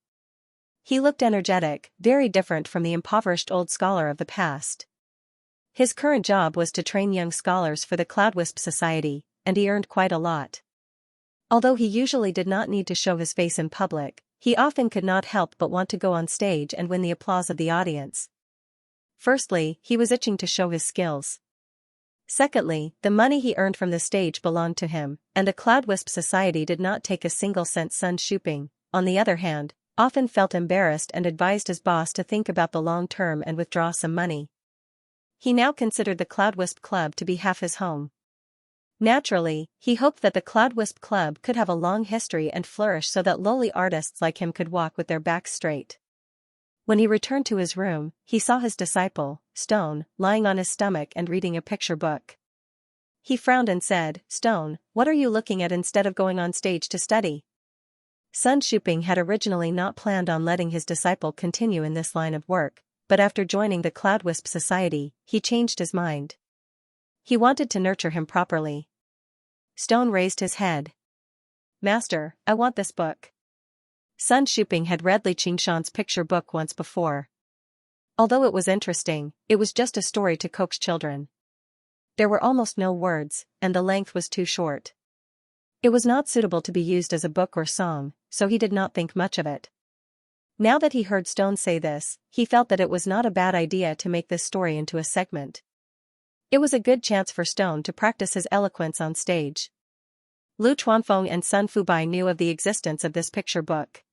He looked energetic, very different from the impoverished old scholar of the past. His current job was to train young scholars for the Cloudwisp Society, and he earned quite a lot. Although he usually did not need to show his face in public, he often could not help but want to go on stage and win the applause of the audience. Firstly, he was itching to show his skills. Secondly, the money he earned from the stage belonged to him, and the Cloudwisp Society did not take a single cent. Sun Shuping, on the other hand, often felt embarrassed and advised his boss to think about the long term and withdraw some money. He now considered the Cloudwisp Club to be half his home. Naturally, he hoped that the Cloudwisp Club could have a long history and flourish so that lowly artists like him could walk with their backs straight. When he returned to his room, he saw his disciple, Stone, lying on his stomach and reading a picture book. He frowned and said, "Stone, what are you looking at instead of going on stage to study?" Sun Shuping had originally not planned on letting his disciple continue in this line of work, but after joining the Cloudwisp Society, he changed his mind. He wanted to nurture him properly. Stone raised his head. "Master, I want this book." Sun Shuping had read Li Qingshan's picture book once before. Although it was interesting, it was just a story to coax children. There were almost no words, and the length was too short. It was not suitable to be used as a book or song, so he did not think much of it. Now that he heard Stone say this, he felt that it was not a bad idea to make this story into a segment. It was a good chance for Stone to practice his eloquence on stage. Lu Chuanfeng and Sun Fubai knew of the existence of this picture book.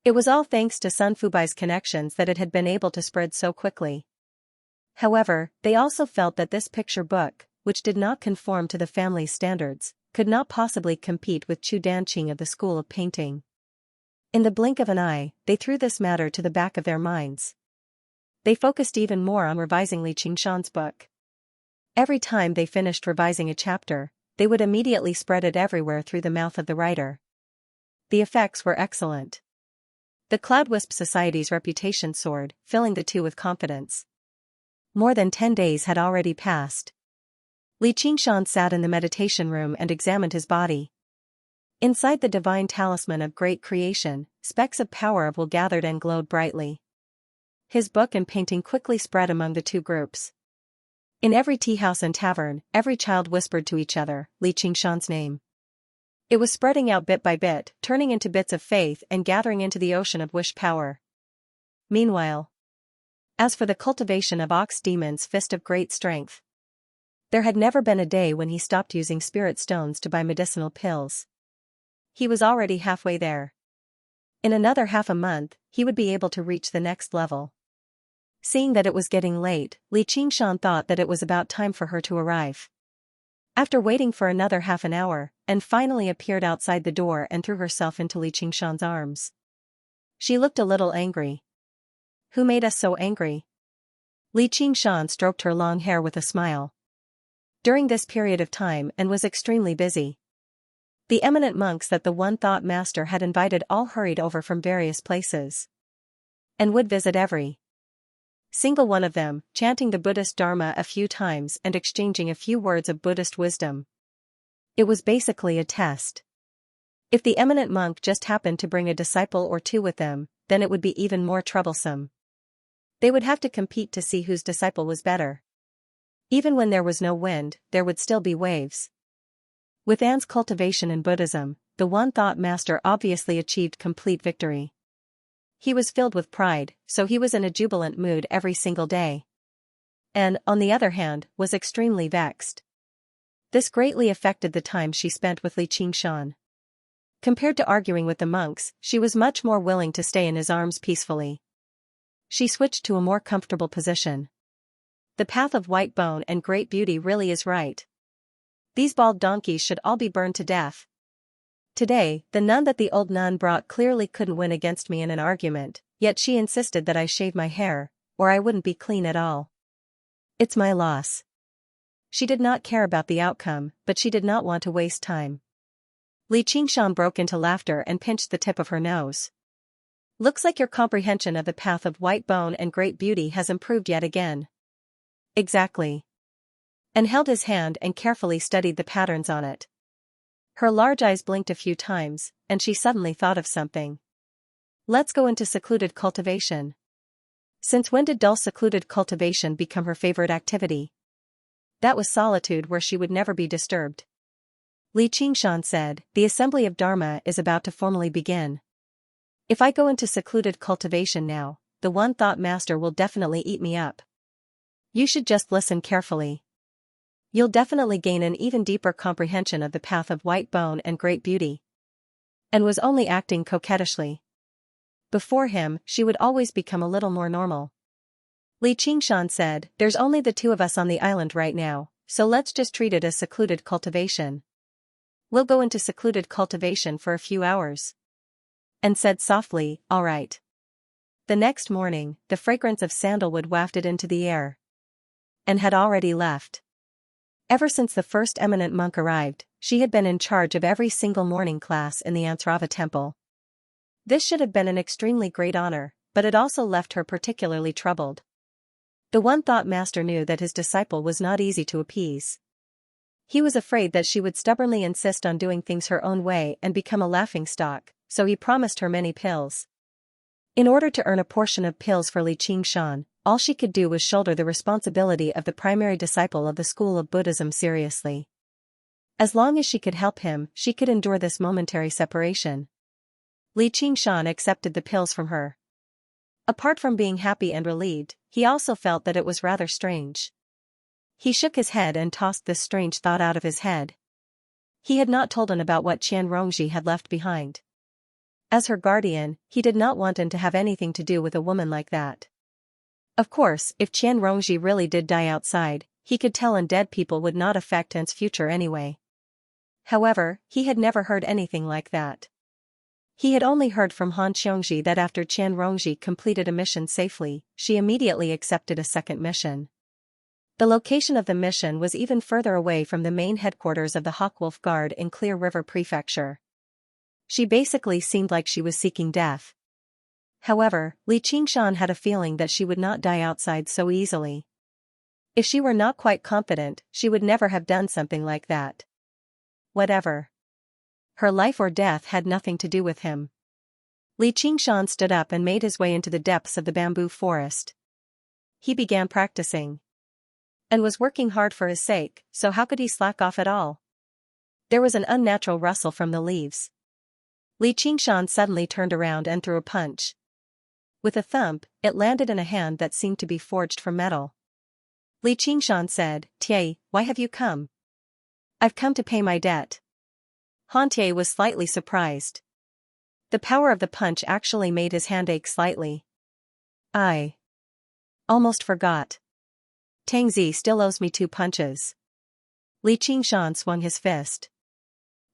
It was all thanks to Sun Fubai's connections that it had been able to spread so quickly. However, they also felt that this picture book, which did not conform to the family's standards, could not possibly compete with Chu Danqing of the School of Painting. In the blink of an eye, they threw this matter to the back of their minds. They focused even more on revising Li Qingshan's book. Every time they finished revising a chapter, they would immediately spread it everywhere through the mouth of the writer. The effects were excellent. The Cloudwisp Society's reputation soared, filling the two with confidence. More than 10 days had already passed. Li Qingshan sat in the meditation room and examined his body. Inside the divine talisman of great creation, specks of power will gathered and glowed brightly. His book and painting quickly spread among the two groups. In every tea house and tavern, every child whispered to each other Li Qingshan's name. It was spreading out bit by bit, turning into bits of faith and gathering into the ocean of wish power. Meanwhile, as for the cultivation of Ox Demon's fist of great strength, there had never been a day when he stopped using spirit stones to buy medicinal pills. He was already halfway there. In another half a month, he would be able to reach the next level. Seeing that it was getting late, Li Qingshan thought that it was about time for her to arrive. After waiting for another half an hour, and finally appeared outside the door and threw herself into Li Qingshan's arms. She looked a little angry. "Who made us so angry?" Li Qingshan stroked her long hair with a smile. During this period of time and was extremely busy. The eminent monks that the One Thought Master had invited all hurried over from various places. And would visit every single one of them, chanting the Buddhist Dharma a few times and exchanging a few words of Buddhist wisdom. It was basically a test. If the eminent monk just happened to bring a disciple or two with them, then it would be even more troublesome. They would have to compete to see whose disciple was better. Even when there was no wind, there would still be waves. With An's cultivation in Buddhism, the One Thought Master obviously achieved complete victory. He was filled with pride, so he was in a jubilant mood every single day. Anne, on the other hand, was extremely vexed. This greatly affected the time she spent with Li Qingshan. Compared to arguing with the monks, she was much more willing to stay in his arms peacefully. She switched to a more comfortable position. The path of white bone and great beauty really is right. These bald donkeys should all be burned to death. Today, the nun that the old nun brought clearly couldn't win against me in an argument, yet she insisted that I shave my hair, or I wouldn't be clean at all. It's my loss. She did not care about the outcome, but she did not want to waste time. Li Qingshan broke into laughter and pinched the tip of her nose. Looks like your comprehension of the path of white bone and great beauty has improved yet again. Exactly. And held his hand and carefully studied the patterns on it. Her large eyes blinked a few times, and she suddenly thought of something. Let's go into secluded cultivation. Since when did dull secluded cultivation become her favorite activity? That was solitude where she would never be disturbed. Li Qingshan said, the assembly of Dharma is about to formally begin. If I go into secluded cultivation now, the One Thought Master will definitely eat me up. You should just listen carefully. You'll definitely gain an even deeper comprehension of the path of white bone and great beauty. And was only acting coquettishly. Before him, she would always become a little more normal. Li Qingshan said, "There's only the two of us on the island right now, so let's just treat it as secluded cultivation. We'll go into secluded cultivation for a few hours." And said softly, "All right." The next morning, the fragrance of sandalwood wafted into the air. And had already left. Ever since the first eminent monk arrived, she had been in charge of every single morning class in the Ansrava temple. This should have been an extremely great honor, but it also left her particularly troubled. The one thought master knew that his disciple was not easy to appease. He was afraid that she would stubbornly insist on doing things her own way and become a laughingstock, so he promised her many pills. In order to earn a portion of pills for Li Qingshan, all she could do was shoulder the responsibility of the primary disciple of the school of Buddhism seriously. As long as she could help him, she could endure this momentary separation. Li Qingshan accepted the pills from her. Apart from being happy and relieved, he also felt that it was rather strange. He shook his head and tossed this strange thought out of his head. He had not told An about what Qian Rongji had left behind. As her guardian, he did not want An to have anything to do with a woman like that. Of course, if Qian Rongji really did die outside, he could tell An dead people would not affect An's future anyway. However, he had never heard anything like that. He had only heard from Han Xiongji that after Qian Rongji completed a mission safely, she immediately accepted a second mission. The location of the mission was even further away from the main headquarters of the Hawkwolf Guard in Clear River Prefecture. She basically seemed like she was seeking death. However, Li Qingshan had a feeling that she would not die outside so easily. If she were not quite confident, she would never have done something like that. Whatever. Her life or death had nothing to do with him. Li Qingshan stood up and made his way into the depths of the bamboo forest. He began practicing. And was working hard for his sake, so how could he slack off at all? There was an unnatural rustle from the leaves. Li Qingshan suddenly turned around and threw a punch. With a thump, it landed in a hand that seemed to be forged from metal. Li Qingshan said, "Tie, why have you come?" "I've come to pay my debt." Han Tie was slightly surprised. The power of the punch actually made his hand ache slightly. "I almost forgot. Tang Zi still owes me 2 punches." Li Qingshan swung his fist.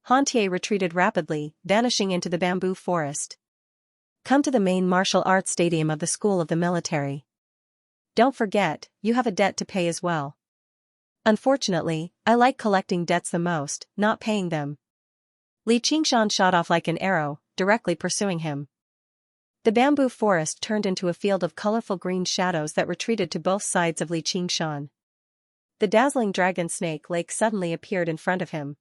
Han Tie retreated rapidly, vanishing into the bamboo forest. "Come to the main martial arts stadium of the school of the military. Don't forget, you have a debt to pay as well." "Unfortunately, I like collecting debts the most, not paying them." Li Qingshan shot off like an arrow, directly pursuing him. The bamboo forest turned into a field of colorful green shadows that retreated to both sides of Li Qingshan. The dazzling dragon snake lake suddenly appeared in front of him.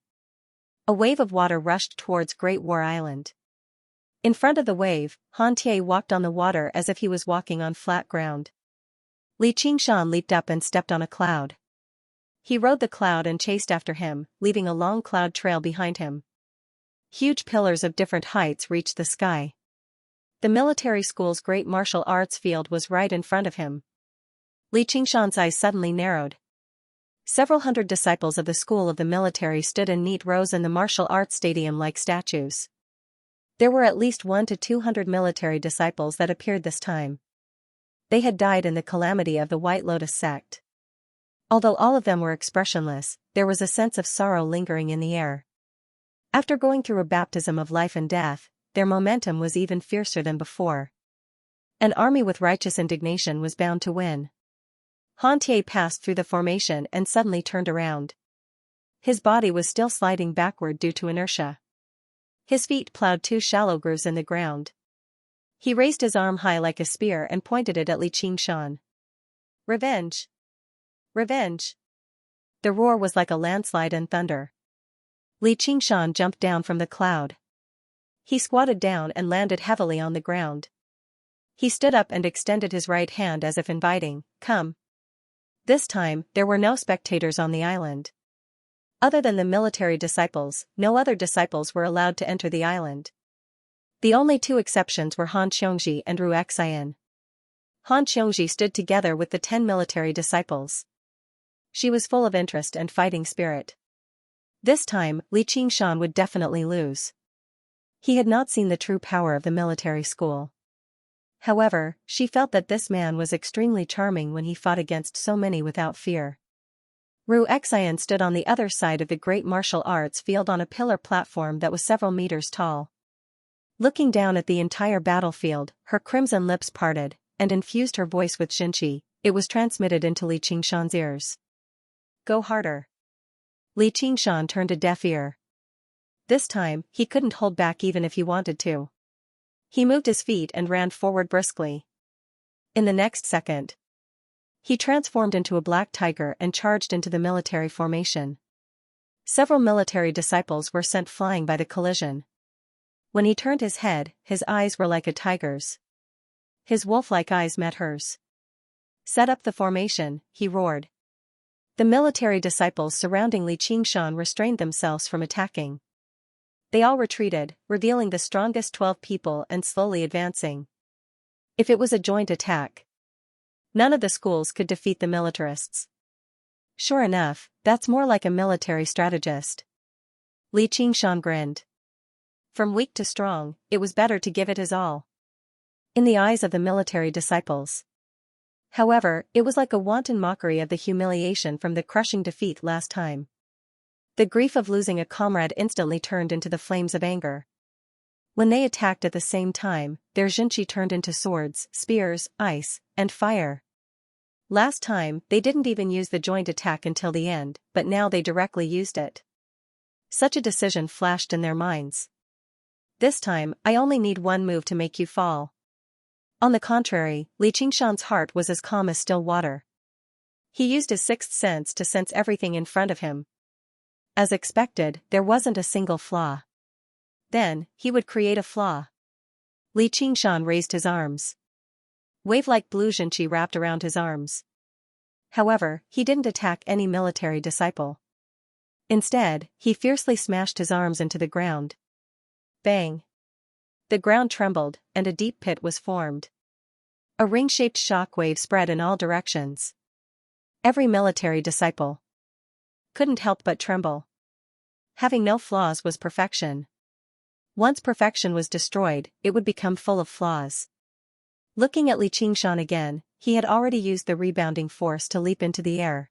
A wave of water rushed towards Great War Island. In front of the wave, Han Tie walked on the water as if he was walking on flat ground. Li Qingshan leaped up and stepped on a cloud. He rode the cloud and chased after him, leaving a long cloud trail behind him. Huge pillars of different heights reached the sky. The military school's great martial arts field was right in front of him. Li Qingshan's eyes suddenly narrowed. Several hundred disciples of the school of the military stood in neat rows in the martial arts stadium like statues. There were at least 100 to 200 military disciples that appeared this time. They had died in the calamity of the White Lotus sect. Although all of them were expressionless, there was a sense of sorrow lingering in the air. After going through a baptism of life and death, their momentum was even fiercer than before. An army with righteous indignation was bound to win. Han Tie passed through the formation and suddenly turned around. His body was still sliding backward due to inertia. His feet plowed 2 shallow grooves in the ground. He raised his arm high like a spear and pointed it at Li Qingshan. "Revenge! Revenge!" The roar was like a landslide and thunder. Li Qingshan jumped down from the cloud. He squatted down and landed heavily on the ground. He stood up and extended his right hand as if inviting, "Come." This time, there were no spectators on the island. Other than the military disciples, no other disciples were allowed to enter the island. The only 2 exceptions were Han Xiongji and Ru Xian. Han Xiongji stood together with the 10 military disciples. She was full of interest and fighting spirit. This time, Li Qingshan would definitely lose. He had not seen the true power of the military school. However, she felt that this man was extremely charming when he fought against so many without fear. Xian stood on the other side of the great martial arts field on a pillar platform that was several meters tall. Looking down at the entire battlefield, her crimson lips parted, and infused her voice with Xianxia. It was transmitted into Li Qingshan's ears. Go harder. Li Qingshan turned a deaf ear. This time, he couldn't hold back even if he wanted to. He moved his feet and ran forward briskly. In the next second, he transformed into a black tiger and charged into the military formation. Several military disciples were sent flying by the collision. When he turned his head, his eyes were like a tiger's. His wolf-like eyes met hers. Set up the formation, he roared. The military disciples surrounding Li Qingshan restrained themselves from attacking. They all retreated, revealing the strongest 12 people and slowly advancing. If it was a joint attack, none of the schools could defeat the militarists. Sure enough, that's more like a military strategist. Li Qingshan grinned. From weak to strong, it was better to give it his all. In the eyes of the military disciples. However, it was like a wanton mockery of the humiliation from the crushing defeat last time. The grief of losing a comrade instantly turned into the flames of anger. When they attacked at the same time, their Xianxia turned into swords, spears, ice, and fire. Last time, they didn't even use the joint attack until the end, but now they directly used it. Such a decision flashed in their minds. This time, I only need one move to make you fall. On the contrary, Li Qingshan's heart was as calm as still water. He used his sixth sense to sense everything in front of him. As expected, there wasn't a single flaw. Then, he would create a flaw. Li Qingshan raised his arms. Wave-like blue Xianxia wrapped around his arms. However, he didn't attack any military disciple. Instead, he fiercely smashed his arms into the ground. Bang! The ground trembled, and a deep pit was formed. A ring-shaped shockwave spread in all directions. Every military disciple couldn't help but tremble. Having no flaws was perfection. Once perfection was destroyed, it would become full of flaws. Looking at Li Qingshan again, he had already used the rebounding force to leap into the air.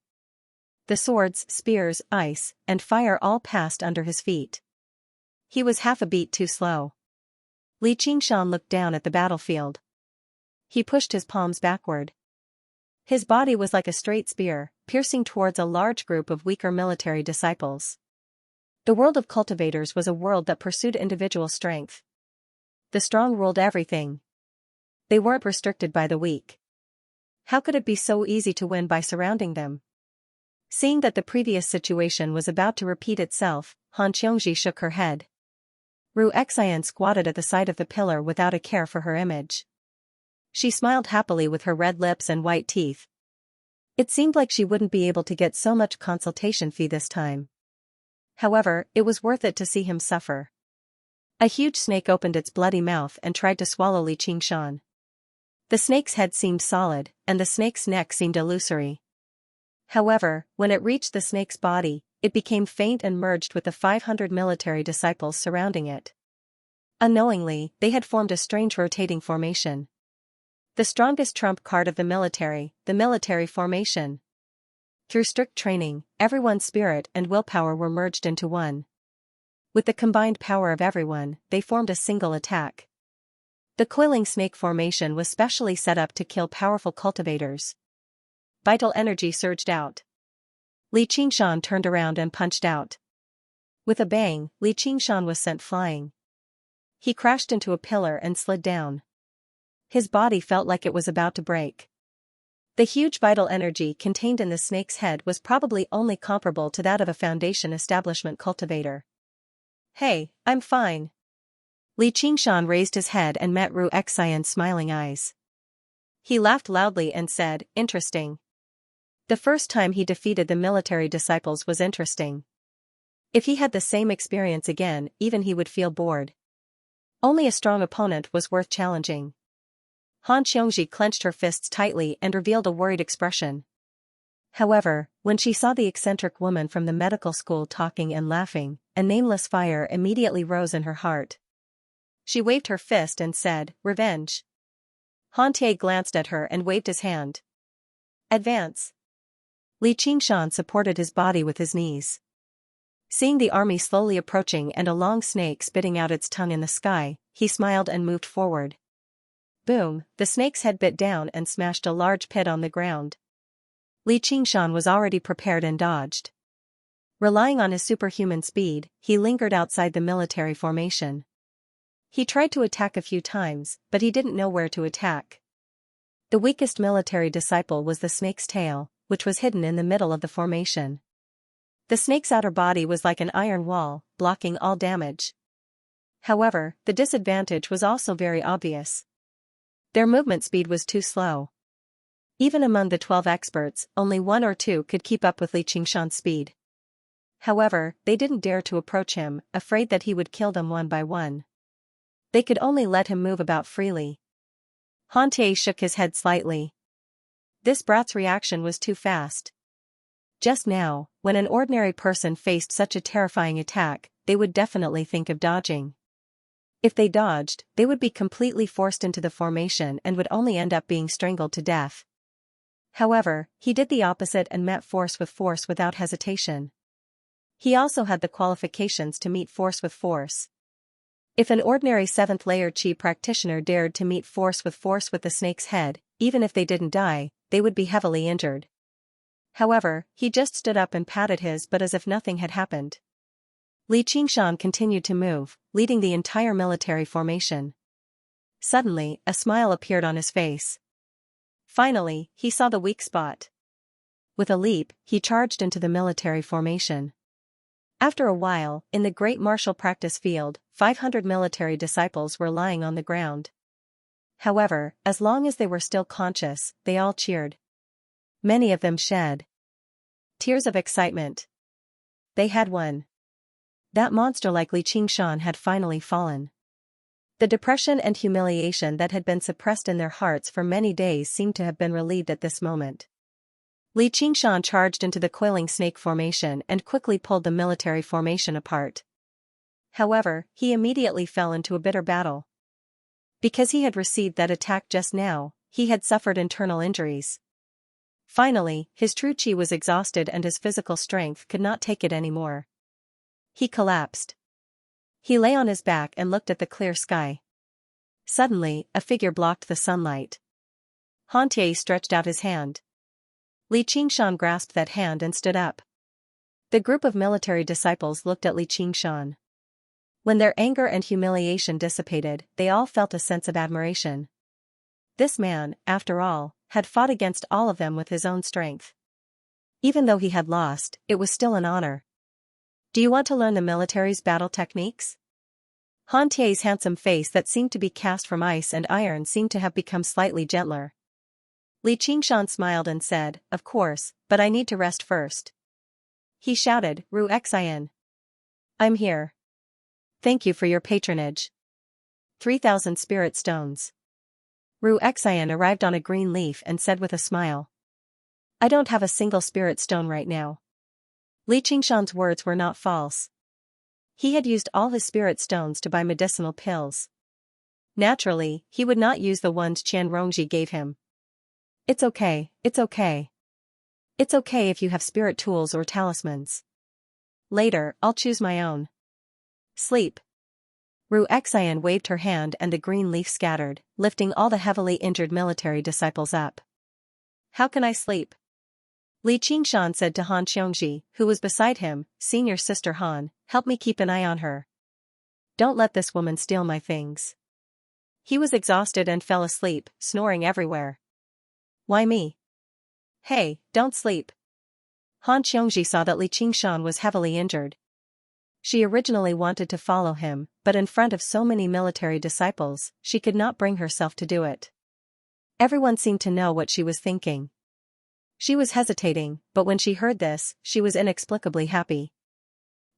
The swords, spears, ice, and fire all passed under his feet. He was half a beat too slow. Li Qingshan looked down at the battlefield. He pushed his palms backward. His body was like a straight spear, piercing towards a large group of weaker military disciples. The world of cultivators was a world that pursued individual strength. The strong ruled everything. They weren't restricted by the weak. How could it be so easy to win by surrounding them? Seeing that the previous situation was about to repeat itself, Han Xiongji shook her head. Xian squatted at the side of the pillar without a care for her image. She smiled happily with her red lips and white teeth. It seemed like she wouldn't be able to get so much consultation fee this time. However, it was worth it to see him suffer. A huge snake opened its bloody mouth and tried to swallow Li Qingshan. The snake's head seemed solid, and the snake's neck seemed illusory. However, when it reached the snake's body, it became faint and merged with the 500 military disciples surrounding it. Unknowingly, they had formed a strange rotating formation. The strongest trump card of the military formation. Through strict training, everyone's spirit and willpower were merged into one. With the combined power of everyone, they formed a single attack. The coiling snake formation was specially set up to kill powerful cultivators. Vital energy surged out. Li Qingshan turned around and punched out. With a bang, Li Qingshan was sent flying. He crashed into a pillar and slid down. His body felt like it was about to break. The huge vital energy contained in the snake's head was probably only comparable to that of a Foundation establishment cultivator. Hey, I'm fine. Li Qingshan raised his head and met Xian's smiling eyes. He laughed loudly and said, interesting. The first time he defeated the military disciples was interesting. If he had the same experience again, even he would feel bored. Only a strong opponent was worth challenging. Han Xiongji clenched her fists tightly and revealed a worried expression. However, when she saw the eccentric woman from the medical school talking and laughing, a nameless fire immediately rose in her heart. She waved her fist and said, revenge. Han Tie glanced at her and waved his hand. Advance. Li Qingshan supported his body with his knees. Seeing the army slowly approaching and a long snake spitting out its tongue in the sky, he smiled and moved forward. Boom, the snake's head bit down and smashed a large pit on the ground. Li Qingshan was already prepared and dodged. Relying on his superhuman speed, he lingered outside the military formation. He tried to attack a few times, but he didn't know where to attack. The weakest military disciple was the snake's tail, which was hidden in the middle of the formation. The snake's outer body was like an iron wall, blocking all damage. However, the disadvantage was also very obvious. Their movement speed was too slow. Even among the 12 experts, only 1 or 2 could keep up with Li Qingshan's speed. However, they didn't dare to approach him, afraid that he would kill them one by one. They could only let him move about freely. Han Tie shook his head slightly. This brat's reaction was too fast. Just now, when an ordinary person faced such a terrifying attack, they would definitely think of dodging. If they dodged, they would be completely forced into the formation and would only end up being strangled to death. However, he did the opposite and met force without hesitation. He also had the qualifications to meet force with force. If an ordinary 7th layer Qi practitioner dared to meet force with the snake's head, even if they didn't die, they would be heavily injured. However, he just stood up and patted his butt as if nothing had happened. Li Qingshan continued to move, leading the entire military formation. Suddenly, a smile appeared on his face. Finally, he saw the weak spot. With a leap, he charged into the military formation. After a while, in the great martial practice field, 500 military disciples were lying on the ground. However, as long as they were still conscious, they all cheered. Many of them shed tears of excitement. They had won. That monster like Li Qingshan had finally fallen. The depression and humiliation that had been suppressed in their hearts for many days seemed to have been relieved at this moment. Li Qingshan charged into the coiling snake formation and quickly pulled the military formation apart. However, he immediately fell into a bitter battle. Because he had received that attack just now, he had suffered internal injuries. Finally, his true Qi was exhausted and his physical strength could not take it anymore. He collapsed. He lay on his back and looked at the clear sky. Suddenly, a figure blocked the sunlight. Han Tie stretched out his hand. Li Qingshan grasped that hand and stood up. The group of military disciples looked at Li Qingshan. When their anger and humiliation dissipated, they all felt a sense of admiration. This man, after all, had fought against all of them with his own strength. Even though he had lost, it was still an honor. Do you want to learn the military's battle techniques? Han Tie's handsome face that seemed to be cast from ice and iron seemed to have become slightly gentler. Li Qingshan smiled and said, "Of course, but I need to rest first." He shouted, "Ru Xian. I'm here. Thank you for your patronage. 3,000 spirit stones." Ru Xian arrived on a green leaf and said with a smile, "I don't have a single spirit stone right now." Li Qingshan's words were not false. He had used all his spirit stones to buy medicinal pills. Naturally, he would not use the ones Qian Rongji gave him. It's okay, it's okay. It's okay if you have spirit tools or talismans. Later, I'll choose my own. Sleep. Ru Xian waved her hand and the green leaf scattered, lifting all the heavily injured military disciples up. How can I sleep? Li Qingshan said to Han Xiongji, who was beside him, "Senior sister Han, help me keep an eye on her. Don't let this woman steal my things." He was exhausted and fell asleep, snoring everywhere. Why me? Hey, don't sleep. Han Xiongji saw that Li Qingshan was heavily injured. She originally wanted to follow him, but in front of so many military disciples, she could not bring herself to do it. Everyone seemed to know what she was thinking. She was hesitating, but when she heard this, she was inexplicably happy.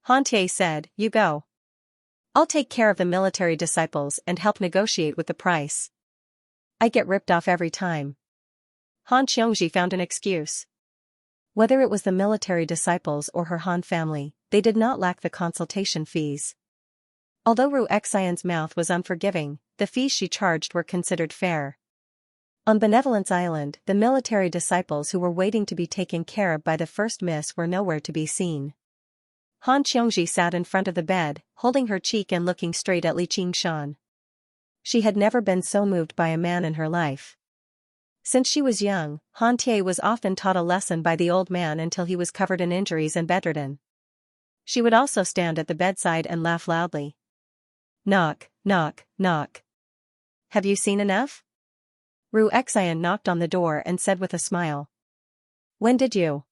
Han Tie said, "You go. I'll take care of the military disciples and help negotiate with the price. I get ripped off every time." Han Xiongji found an excuse. Whether it was the military disciples or her Han family, they did not lack the consultation fees. Although Ru Xian's mouth was unforgiving, the fees she charged were considered fair. On Benevolence Island, the military disciples who were waiting to be taken care of by the first miss were nowhere to be seen. Han Xianxia sat in front of the bed, holding her cheek and looking straight at Li Qingshan. She had never been so moved by a man in her life. Since she was young, Han Tie was often taught a lesson by the old man until he was covered in injuries and bedridden. She would also stand at the bedside and laugh loudly. Knock, knock, knock. Have you seen enough? Ru Xian knocked on the door and said with a smile. When did you?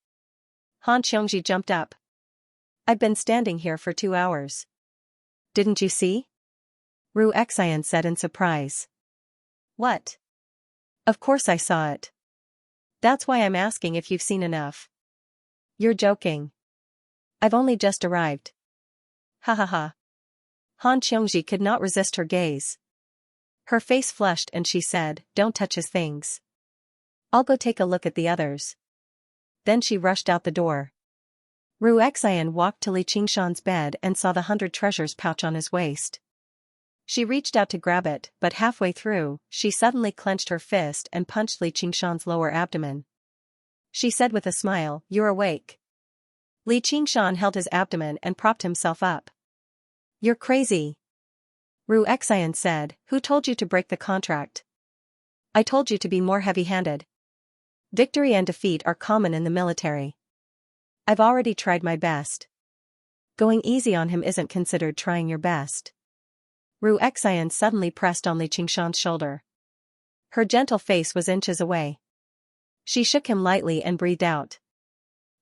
Han Xianxia jumped up. I've been standing here for 2 hours. Didn't you see? Ru Xian said in surprise. What? Of course I saw it. That's why I'm asking if you've seen enough. You're joking. I've only just arrived. Ha ha ha. Han Xianxia could not resist her gaze. Her face flushed and she said, don't touch his things. I'll go take a look at the others. Then she rushed out the door. Ru Xian walked to Li Qingshan's bed and saw the 100 treasures pouch on his waist. She reached out to grab it, but halfway through, she suddenly clenched her fist and punched Li Qingshan's lower abdomen. She said with a smile, you're awake. Li Qingshan held his abdomen and propped himself up. You're crazy. Ru Xian said, who told you to break the contract? I told you to be more heavy-handed. Victory and defeat are common in the military. I've already tried my best. Going easy on him isn't considered trying your best. Ru Xian suddenly pressed on Li Qingshan's shoulder. Her gentle face was inches away. She shook him lightly and breathed out.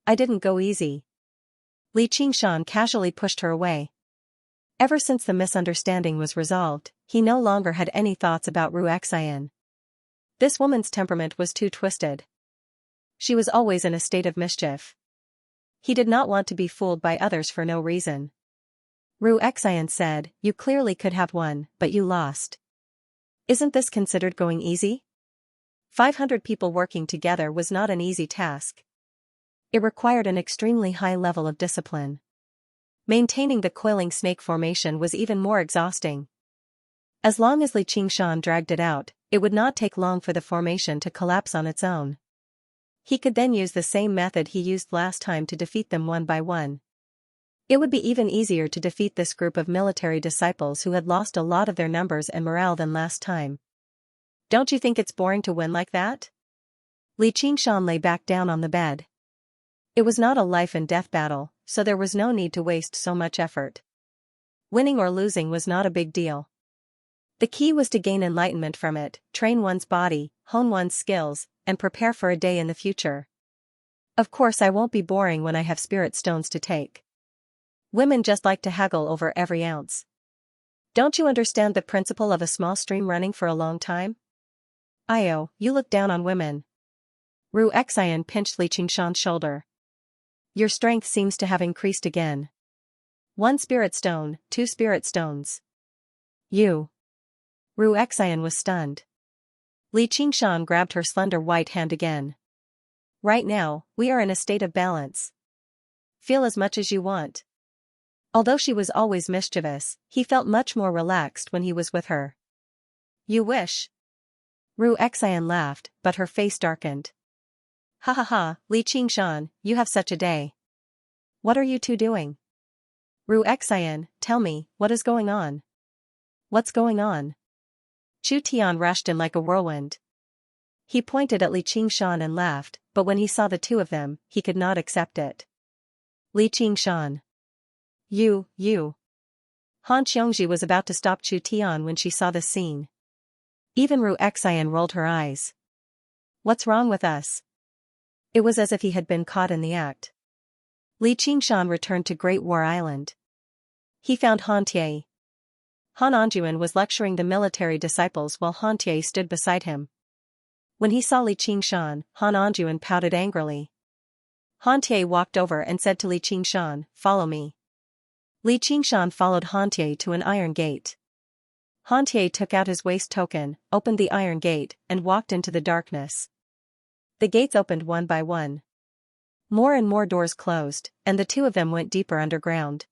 I didn't go easy. Li Qingshan casually pushed her away. Ever since the misunderstanding was resolved, he no longer had any thoughts about Ru Xian. This woman's temperament was too twisted. She was always in a state of mischief. He did not want to be fooled by others for no reason. Ru Xian said, you clearly could have won, but you lost. Isn't this considered going easy? 500 people working together was not an easy task. It required an extremely high level of discipline. Maintaining the coiling snake formation was even more exhausting. As long as Li Qingshan dragged it out, it would not take long for the formation to collapse on its own. He could then use the same method he used last time to defeat them one by one. It would be even easier to defeat this group of military disciples who had lost a lot of their numbers and morale than last time. Don't you think it's boring to win like that? Li Qingshan lay back down on the bed. It was not a life and death battle, so there was no need to waste so much effort. Winning or losing was not a big deal. The key was to gain enlightenment from it, train one's body, hone one's skills, and prepare for a day in the future. Of course I won't be boring when I have spirit stones to take. Women just like to haggle over every ounce. Don't you understand the principle of a small stream running for a long time? Io, you look down on women. Ru Xian pinched Li Qingshan's shoulder. Your strength seems to have increased again. 1 spirit stone, 2 spirit stones. You. Ru Xian was stunned. Li Qingshan grabbed her slender white hand again. Right now, we are in a state of balance. Feel as much as you want. Although she was always mischievous, he felt much more relaxed when he was with her. You wish. Ru Xian laughed, but her face darkened. Ha ha ha, Li Qingshan, you have such a day. What are you two doing? Ru Xian, tell me, what is going on? What's going on? Chu Tian rushed in like a whirlwind. He pointed at Li Qingshan and laughed, but when he saw the two of them, he could not accept it. Li Qingshan. You. Han Xianxia was about to stop Chu Tian when she saw this scene. Even Ru Xian rolled her eyes. What's wrong with us? It was as if he had been caught in the act. Li Qingshan returned to Great War Island. He found Han Tie. Han Anjuan was lecturing the military disciples while Han Tie stood beside him. When he saw Li Qingshan, Han Anjuan pouted angrily. Han Tie walked over and said to Li Qingshan, follow me. Li Qingshan followed Han Tie to an iron gate. Han Tie took out his waist token, opened the iron gate, and walked into the darkness. The gates opened one by one. More and more doors closed, and the two of them went deeper underground.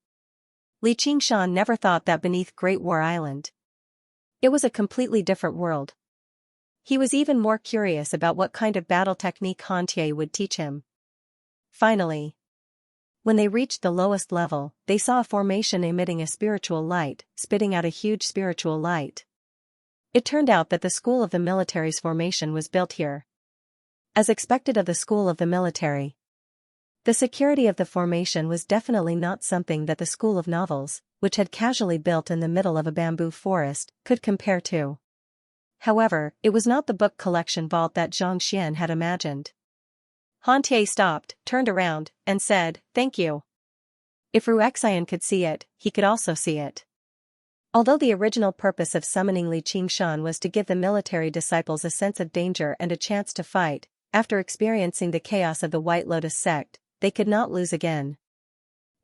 Li Qingshan never thought that beneath Great War Island. It was a completely different world. He was even more curious about what kind of battle technique Xianxia would teach him. Finally, when they reached the lowest level, they saw a formation emitting a spiritual light, spitting out a huge spiritual light. It turned out that the school of the military's formation was built here. As expected of the school of the military, the security of the formation was definitely not something that the school of novels, which had casually built in the middle of a bamboo forest, could compare to. However, it was not the book collection vault that Xianxia had imagined. Xianxia stopped, turned around, and said, "Thank you." If Xianxia could see it, he could also see it. Although the original purpose of summoning Li Qingshan was to give the military disciples a sense of danger and a chance to fight, after experiencing the chaos of the White Lotus sect, they could not lose again.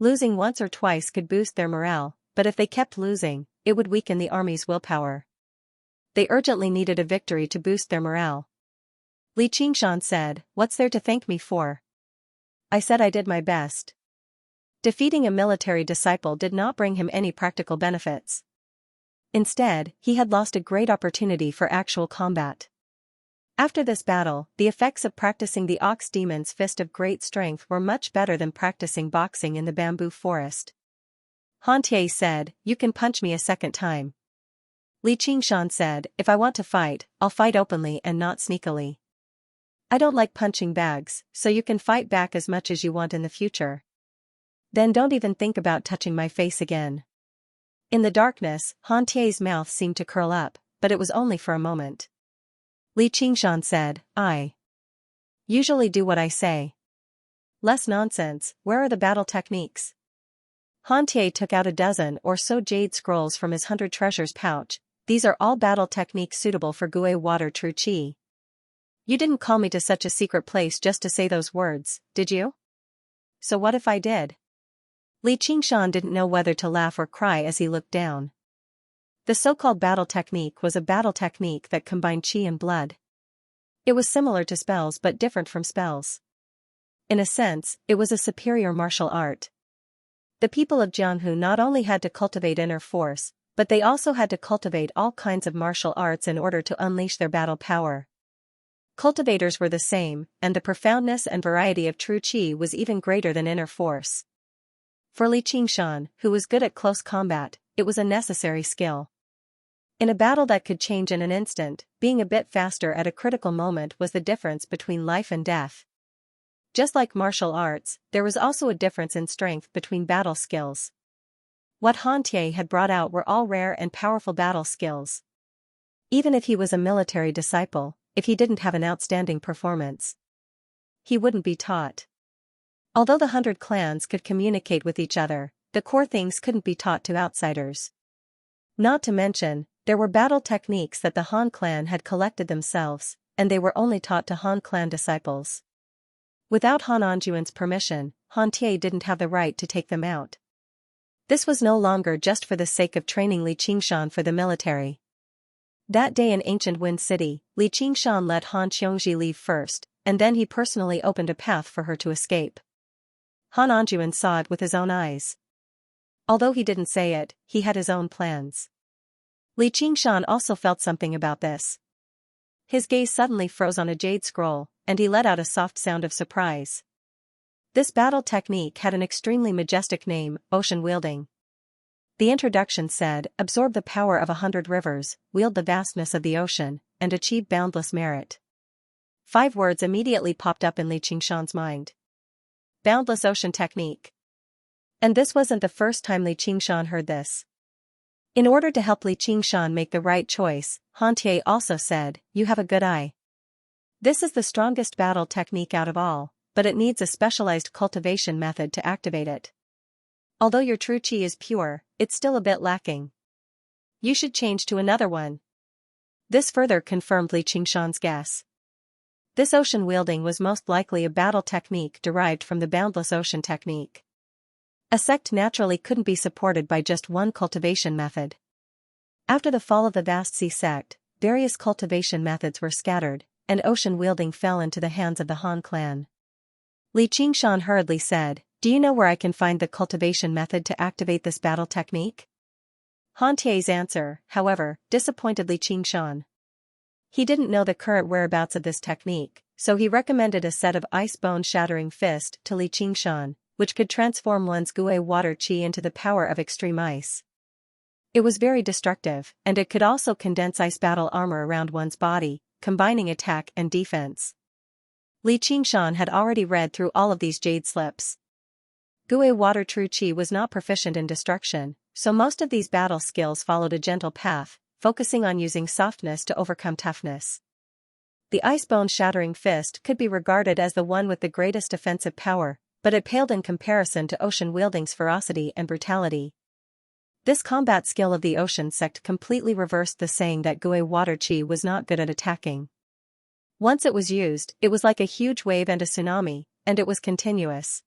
Losing once or twice could boost their morale, but if they kept losing, it would weaken the army's willpower. They urgently needed a victory to boost their morale. Li Qingshan said, "What's there to thank me for? I said I did my best." Defeating a military disciple did not bring him any practical benefits. Instead, he had lost a great opportunity for actual combat. After this battle, the effects of practicing the ox demon's fist of great strength were much better than practicing boxing in the bamboo forest. Xianxia said, "You can punch me a second time." Li Qingshan said, "If I want to fight, I'll fight openly and not sneakily. I don't like punching bags, so you can fight back as much as you want in the future. Then don't even think about touching my face again." In the darkness, Xianxia's mouth seemed to curl up, but it was only for a moment. Li Qingshan said, "I usually do what I say." "Less nonsense, where are the battle techniques?" Xianxia took out a dozen or so jade scrolls from his 100 treasures pouch. "These are all battle techniques suitable for Gui water true qi." "You didn't call me to such a secret place just to say those words, did you?" "So what if I did?" Li Qingshan didn't know whether to laugh or cry as he looked down. The so-called battle technique was a battle technique that combined qi and blood. It was similar to spells but different from spells. In a sense, it was a superior martial art. The people of Jianghu not only had to cultivate inner force, but they also had to cultivate all kinds of martial arts in order to unleash their battle power. Cultivators were the same, and the profoundness and variety of true qi was even greater than inner force. For Li Qingshan, who was good at close combat, it was a necessary skill. In a battle that could change in an instant, being a bit faster at a critical moment was the difference between life and death. Just like martial arts, there was also a difference in strength between battle skills. What Xianxia had brought out were all rare and powerful battle skills. Even if he was a military disciple, if he didn't have an outstanding performance, he wouldn't be taught. Although the 100 clans could communicate with each other, the core things couldn't be taught to outsiders. Not to mention, there were battle techniques that the Han clan had collected themselves, and they were only taught to Han clan disciples. Without Han Anjuan's permission, Xianxia didn't have the right to take them out. This was no longer just for the sake of training Li Qingshan for the military. That day in ancient Wind City, Li Qingshan let Han Xiongji leave first, and then he personally opened a path for her to escape. Han Anjuan saw it with his own eyes. Although he didn't say it, he had his own plans. Li Qingshan also felt something about this. His gaze suddenly froze on a jade scroll, and he let out a soft sound of surprise. This battle technique had an extremely majestic name, ocean wielding. The introduction said, absorb the power of 100 rivers, wield the vastness of the ocean, and achieve boundless merit. 5 words immediately popped up in Li Qingshan's mind. Boundless ocean technique. And this wasn't the first time Li Qingshan heard this. In order to help Li Qingshan make the right choice, Xianxia also said, "You have a good eye. This is the strongest battle technique out of all, but it needs a specialized cultivation method to activate it. Although your true qi is pure, it's still a bit lacking. You should change to another one." This further confirmed Li Qingshan's guess. This ocean wielding was most likely a battle technique derived from the boundless ocean technique. A sect naturally couldn't be supported by just one cultivation method. After the fall of the vast sea sect, various cultivation methods were scattered, and ocean wielding fell into the hands of the Han clan. Li Qingshan hurriedly said, "Do you know where I can find the cultivation method to activate this battle technique?" Xianxia's answer, however, disappointed Li Qingshan. He didn't know the current whereabouts of this technique, so he recommended a set of ice bone-shattering fist to Li Qingshan, which could transform one's Gui water qi into the power of extreme ice. It was very destructive, and it could also condense ice battle armor around one's body, combining attack and defense. Li Qingshan had already read through all of these jade slips. Gui water true qi was not proficient in destruction, so most of these battle skills followed a gentle path, focusing on using softness to overcome toughness. The ice bone-shattering fist could be regarded as the one with the greatest offensive power, but it paled in comparison to Ocean Wielding's ferocity and brutality. This combat skill of the Ocean sect completely reversed the saying that Gui water qi was not good at attacking. Once it was used, it was like a huge wave and a tsunami, and it was continuous.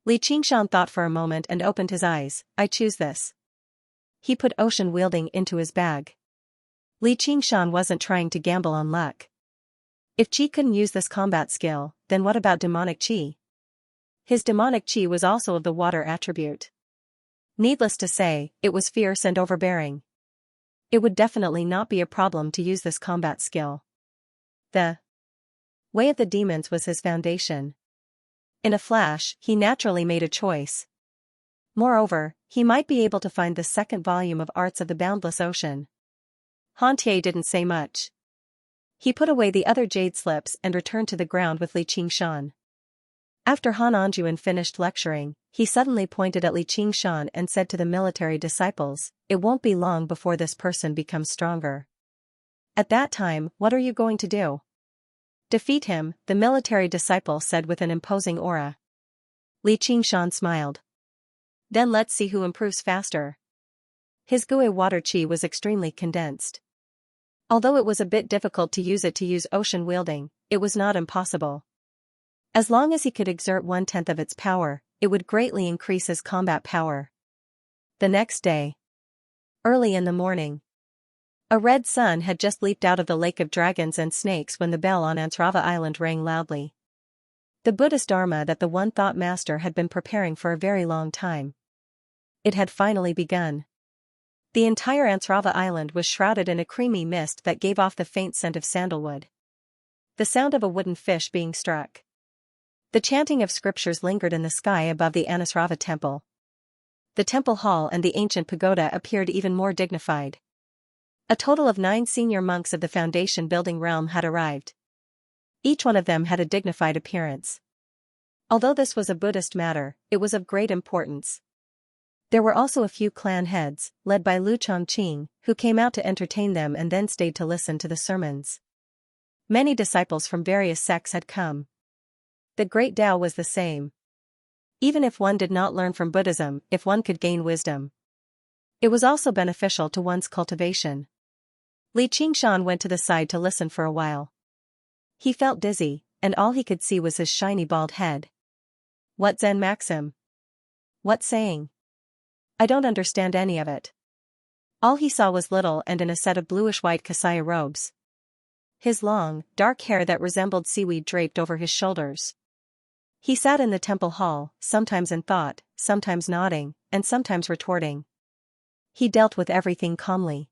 Li Qingshan thought for a moment and opened his eyes. I choose this. He put Ocean Wielding into his bag. Li Qingshan wasn't trying to gamble on luck. If qi couldn't use this combat skill, then what about demonic qi? His demonic qi was also of the water attribute. Needless to say, it was fierce and overbearing. It would definitely not be a problem to use this combat skill. The Way of the Demons was his foundation. In a flash, he naturally made a choice. Moreover, he might be able to find the second volume of Arts of the Boundless Ocean. Han Tie didn't say much. He put away the other jade slips and returned to the ground with Li Qingshan. After Han Anjuan finished lecturing, he suddenly pointed at Li Qingshan and said to the military disciples, "It won't be long before this person becomes stronger. At that time, what are you going to do?" "Defeat him," the military disciple said with an imposing aura. Li Qingshan smiled. "Then let's see who improves faster." His Gui water qi was extremely condensed. Although it was a bit difficult to use Ocean Wielding, it was not impossible. As long as he could exert 1/10 of its power, it would greatly increase his combat power. The next day, early in the morning, a red sun had just leaped out of the lake of dragons and snakes when the bell on Ansrava Island rang loudly. The Buddhist Dharma that the One Thought Master had been preparing for a very long time. It had finally begun. The entire Ansrava Island was shrouded in a creamy mist that gave off the faint scent of sandalwood. The sound of a wooden fish being struck. The chanting of scriptures lingered in the sky above the Anasrava temple. The temple hall and the ancient pagoda appeared even more dignified. A total of 9 senior monks of the foundation building realm had arrived. Each one of them had a dignified appearance. Although this was a Buddhist matter, it was of great importance. There were also a few clan heads, led by Lu Chongqing, who came out to entertain them and then stayed to listen to the sermons. Many disciples from various sects had come. The Great Tao was the same. Even if one did not learn from Buddhism, if one could gain wisdom, it was also beneficial to one's cultivation. Li Qingshan went to the side to listen for a while. He felt dizzy, and all he could see was his shiny bald head. What Zen maxim? What saying? I don't understand any of it. All he saw was little and in a set of bluish-white kasaya robes. His long, dark hair that resembled seaweed draped over his shoulders. He sat in the temple hall, sometimes in thought, sometimes nodding, and sometimes retorting. He dealt with everything calmly.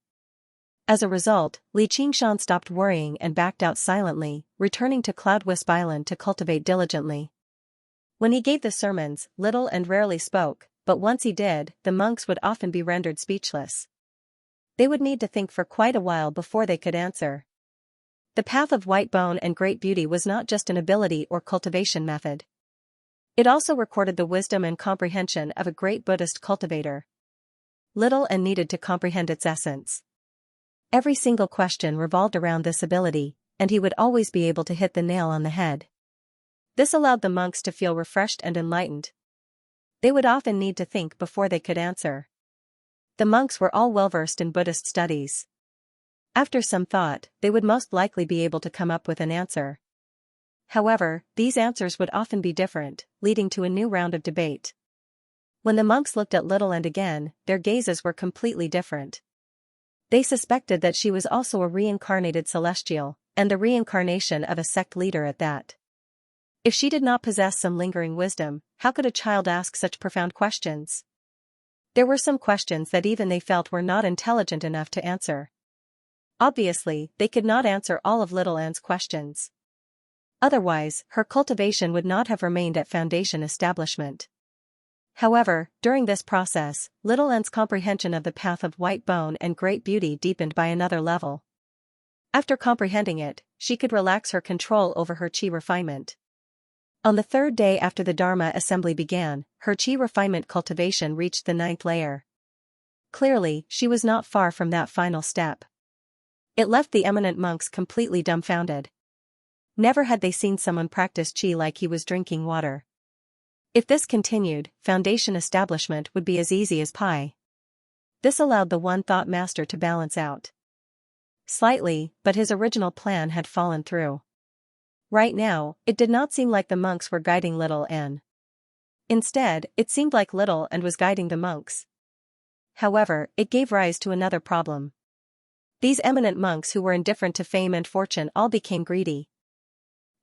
As a result, Li Qingshan stopped worrying and backed out silently, returning to Cloudwisp Island to cultivate diligently. When he gave the sermons, little and rarely spoke, but once he did, the monks would often be rendered speechless. They would need to think for quite a while before they could answer. The path of white bone and great beauty was not just an ability or cultivation method. It also recorded the wisdom and comprehension of a great Buddhist cultivator. Little and needed to comprehend its essence. Every single question revolved around this ability, and he would always be able to hit the nail on the head. This allowed the monks to feel refreshed and enlightened. They would often need to think before they could answer. The monks were all well-versed in Buddhist studies. After some thought, they would most likely be able to come up with an answer. However, these answers would often be different, leading to a new round of debate. When the monks looked at Little and again, their gazes were completely different. They suspected that she was also a reincarnated celestial, and the reincarnation of a sect leader at that. If she did not possess some lingering wisdom, how could a child ask such profound questions? There were some questions that even they felt were not intelligent enough to answer. Obviously, they could not answer all of Little Anne's questions. Otherwise, her cultivation would not have remained at foundation establishment. However, during this process, Little Anne's comprehension of the path of white bone and great beauty deepened by another level. After comprehending it, she could relax her control over her chi refinement. On the third day after the Dharma assembly began, her chi refinement cultivation reached the 9th layer. Clearly, she was not far from that final step. It left the eminent monks completely dumbfounded. Never had they seen someone practice chi like he was drinking water. If this continued, foundation establishment would be as easy as pie. This allowed the one-thought master to balance out slightly, but his original plan had fallen through. Right now, it did not seem like the monks were guiding Little Anne. Instead, it seemed like Little Anne was guiding the monks. However, it gave rise to another problem. These eminent monks who were indifferent to fame and fortune all became greedy.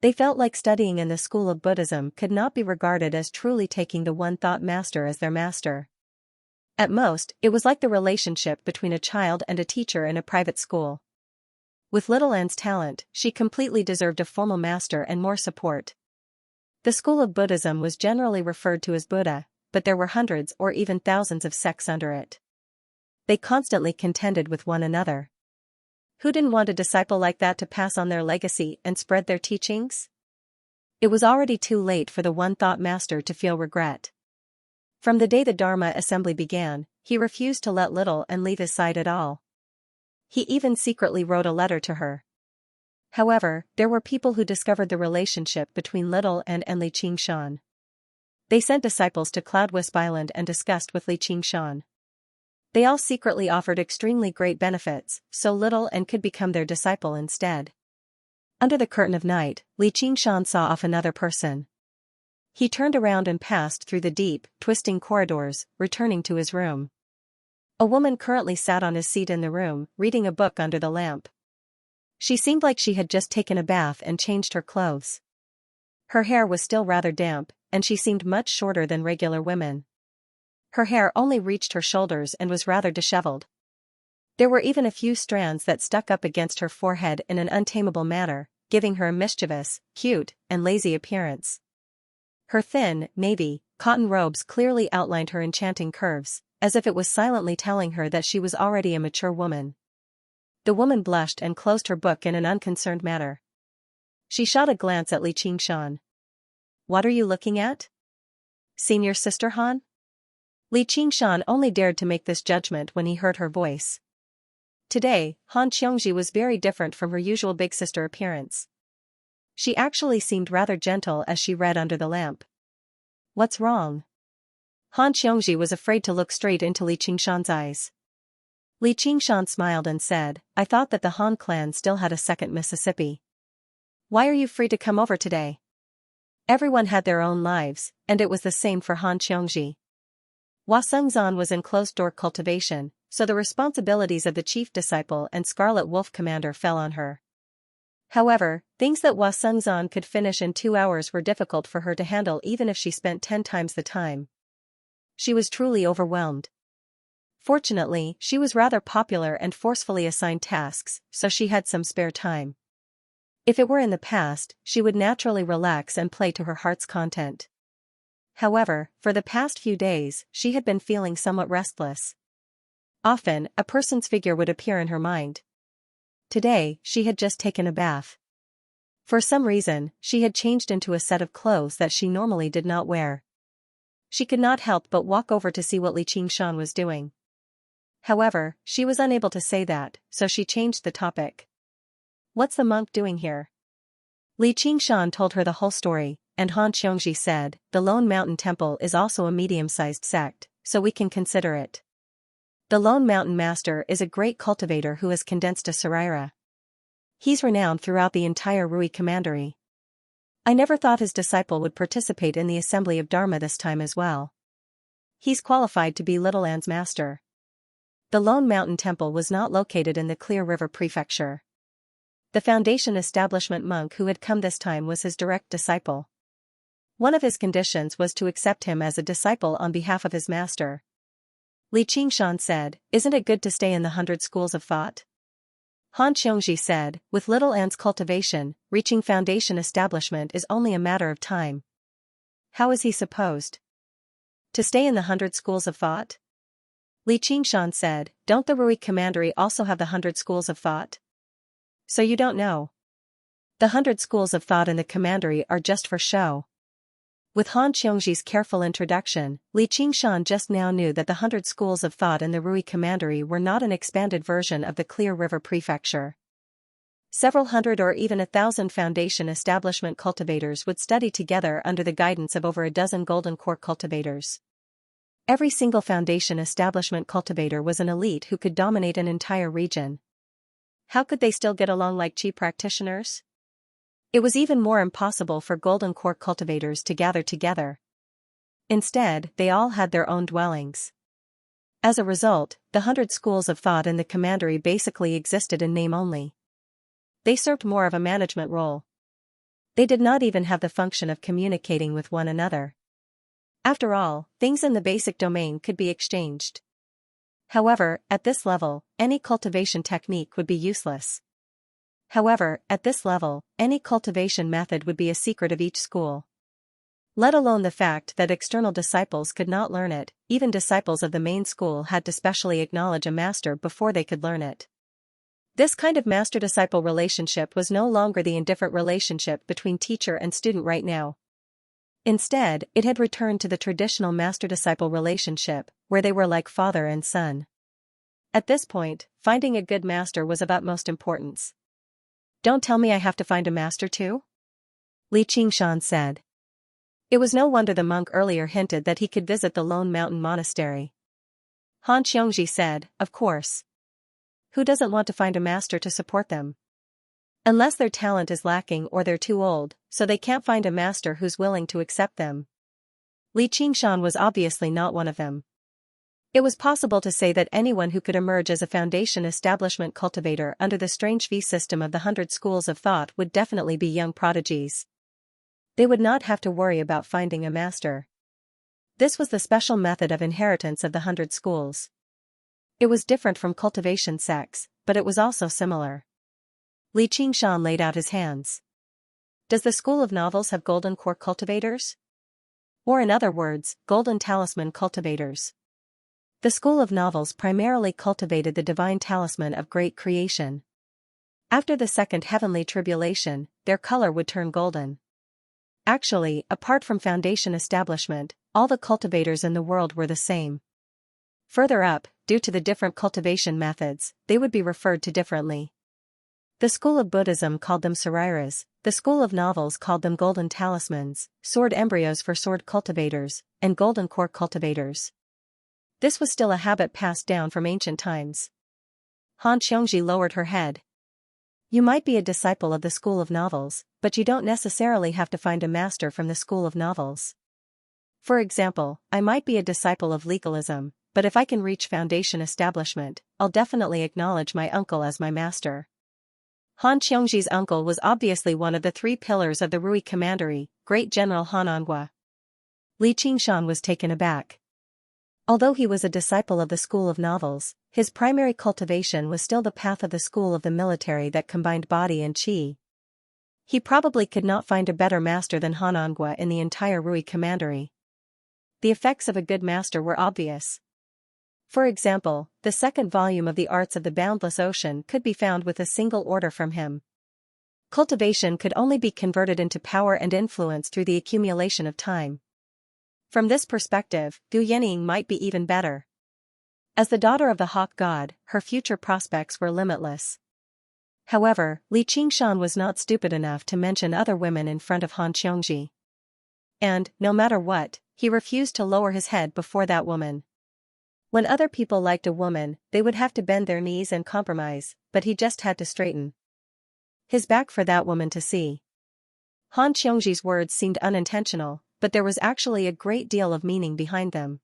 They felt like studying in the school of Buddhism could not be regarded as truly taking the one-thought master as their master. At most, it was like the relationship between a child and a teacher in a private school. With Little Anne's talent, she completely deserved a formal master and more support. The school of Buddhism was generally referred to as Buddha, but there were hundreds or even thousands of sects under it. They constantly contended with one another. Who didn't want a disciple like that to pass on their legacy and spread their teachings? It was already too late for the one-thought master to feel regret. From the day the Dharma assembly began, he refused to let Little Anne leave his side at all. He even secretly wrote a letter to her. However, there were people who discovered the relationship between Little Anne and Li Qingshan. They sent disciples to Cloudwisp Island and discussed with Li Qingshan. They all secretly offered extremely great benefits, so Little Anne could become their disciple instead. Under the curtain of night, Li Qingshan saw off another person. He turned around and passed through the deep, twisting corridors, returning to his room. A woman currently sat on his seat in the room, reading a book under the lamp. She seemed like she had just taken a bath and changed her clothes. Her hair was still rather damp, and she seemed much shorter than regular women. Her hair only reached her shoulders and was rather disheveled. There were even a few strands that stuck up against her forehead in an untamable manner, giving her a mischievous, cute, and lazy appearance. Her thin, navy, cotton robes clearly outlined her enchanting curves, as if it was silently telling her that she was already a mature woman. The woman blushed and closed her book in an unconcerned manner. She shot a glance at Li Qingshan. "What are you looking at? Seen your sister, Han?" Li Qingshan only dared to make this judgment when he heard her voice. Today, Han Qiongji was very different from her usual big sister appearance. She actually seemed rather gentle as she read under the lamp. "What's wrong?" Han Qiongji was afraid to look straight into Li Qingshan's eyes. Li Qingshan smiled and said, "I thought that the Han clan still had a second Mississippi. Why are you free to come over today?" Everyone had their own lives, and it was the same for Han Qiongji. Wasengzan was in closed-door cultivation, so the responsibilities of the chief disciple and Scarlet Wolf commander fell on her. However, things that Wasengzan could finish in 2 hours were difficult for her to handle even if she spent 10 times the time. She was truly overwhelmed. Fortunately, she was rather popular and forcefully assigned tasks, so she had some spare time. If it were in the past, she would naturally relax and play to her heart's content. However, for the past few days, she had been feeling somewhat restless. Often, a person's figure would appear in her mind. Today, she had just taken a bath. For some reason, she had changed into a set of clothes that she normally did not wear. She could not help but walk over to see what Li Qingshan was doing. However, she was unable to say that, so she changed the topic. "What's the monk doing here?" Li Qingshan told her the whole story, and Han Qiongji said, "The Lone Mountain Temple is also a medium-sized sect, so we can consider it. The Lone Mountain Master is a great cultivator who has condensed a Saraira. He's renowned throughout the entire Rui Commandery. I never thought his disciple would participate in the assembly of Dharma this time as well. He's qualified to be Little Anne's master." The Lone Mountain Temple was not located in the Clear River Prefecture. The foundation establishment monk who had come this time was his direct disciple. One of his conditions was to accept him as a disciple on behalf of his master. Li Qingshan said, "Isn't it good to stay in the 100 schools of thought?" Han Xianxia said, with little An's cultivation, reaching foundation establishment is only a matter of time. How is he supposed to stay in the 100 schools of thought? Li Qingshan said, don't the Rui Commandery also have the 100 schools of thought? So you don't know. The 100 schools of thought in the Commandery are just for show. With Han Xiangxi's careful introduction, Li Qingshan just now knew that the 100 schools of thought in the Rui Commandery were not an expanded version of the Clear River Prefecture. Several hundred or even 1,000 foundation establishment cultivators would study together under the guidance of over a dozen golden core cultivators. Every single foundation establishment cultivator was an elite who could dominate an entire region. How could they still get along like chi practitioners? It was even more impossible for golden core cultivators to gather together. Instead, they all had their own dwellings. As a result, the 100 schools of thought in the Commandery basically existed in name only. They served more of a management role. They did not even have the function of communicating with one another. After all, things in the basic domain could be exchanged. However, at this level, any cultivation technique would be useless. However, at this level, any cultivation method would be a secret of each school. Let alone the fact that external disciples could not learn it, even disciples of the main school had to specially acknowledge a master before they could learn it. This kind of master-disciple relationship was no longer the indifferent relationship between teacher and student right now. Instead, it had returned to the traditional master-disciple relationship, where they were like father and son. At this point, finding a good master was of utmost importance. Don't tell me I have to find a master too? Li Qingshan said. It was no wonder the monk earlier hinted that he could visit the Lone Mountain Monastery. Han Xiangxi said, of course. Who doesn't want to find a master to support them? Unless their talent is lacking or they're too old, so they can't find a master who's willing to accept them. Li Qingshan was obviously not one of them. It was possible to say that anyone who could emerge as a foundation establishment cultivator under the strange V system of the 100 schools of thought would definitely be young prodigies. They would not have to worry about finding a master. This was the special method of inheritance of the 100 schools. It was different from cultivation sects, but it was also similar. Li Qingshan laid out his hands. Does the School of Novels have golden core cultivators? Or in other words, golden talisman cultivators? The School of Novels primarily cultivated the divine talisman of great creation. After the second heavenly tribulation, their color would turn golden. Actually, apart from foundation establishment, all the cultivators in the world were the same. Further up, due to the different cultivation methods, they would be referred to differently. The school of Buddhism called them sariras, the school of novels called them golden talismans, sword embryos for sword cultivators, and golden core cultivators. This was still a habit passed down from ancient times. Han Xiangxi lowered her head. You might be a disciple of the school of novels, but you don't necessarily have to find a master from the school of novels. For example, I might be a disciple of legalism, but if I can reach foundation establishment, I'll definitely acknowledge my uncle as my master. Han Xiangxi's uncle was obviously one of the 3 pillars of the Rui Commandery, Great General Han Anhua. Li Qingshan was taken aback. Although he was a disciple of the school of novels, his primary cultivation was still the path of the school of the military that combined body and chi. He probably could not find a better master than Han Anhua in the entire Rui Commandery. The effects of a good master were obvious. For example, the second volume of the Arts of the Boundless Ocean could be found with a single order from him. Cultivation could only be converted into power and influence through the accumulation of time. From this perspective, Gu Yenying might be even better. As the daughter of the hawk god, her future prospects were limitless. However, Li Qingshan was not stupid enough to mention other women in front of Han Xiangxi. And, no matter what, he refused to lower his head before that woman. When other people liked a woman, they would have to bend their knees and compromise, but he just had to straighten his back for that woman to see. Han Xiangxi's words seemed unintentional, but there was actually a great deal of meaning behind them.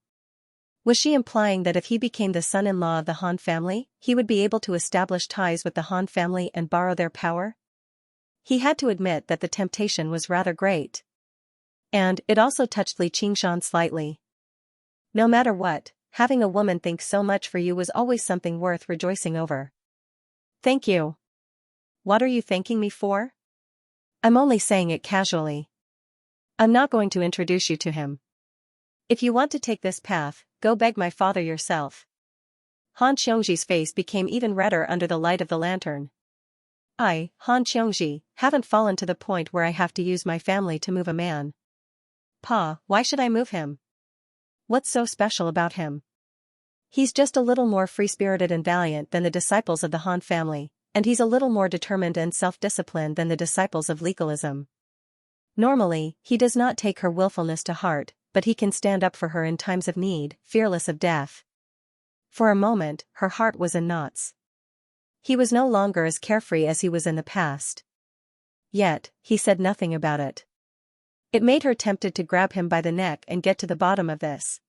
Was she implying that if he became the son-in-law of the Han family, he would be able to establish ties with the Han family and borrow their power? He had to admit that the temptation was rather great. And it also touched Li Qingshan slightly. No matter what, having a woman think so much for you was always something worth rejoicing over. Thank you. What are you thanking me for? I'm only saying it casually. I'm not going to introduce you to him. If you want to take this path, go beg my father yourself. Han Xiongji's face became even redder under the light of the lantern. I, Han Xiongji, haven't fallen to the point where I have to use my family to move a man. Pa, why should I move him? What's so special about him? He's just a little more free-spirited and valiant than the disciples of the Han family, and he's a little more determined and self-disciplined than the disciples of legalism. Normally, he does not take her willfulness to heart, but he can stand up for her in times of need, fearless of death. For a moment, her heart was in knots. He was no longer as carefree as he was in the past. Yet, he said nothing about it. It made her tempted to grab him by the neck and get to the bottom of this.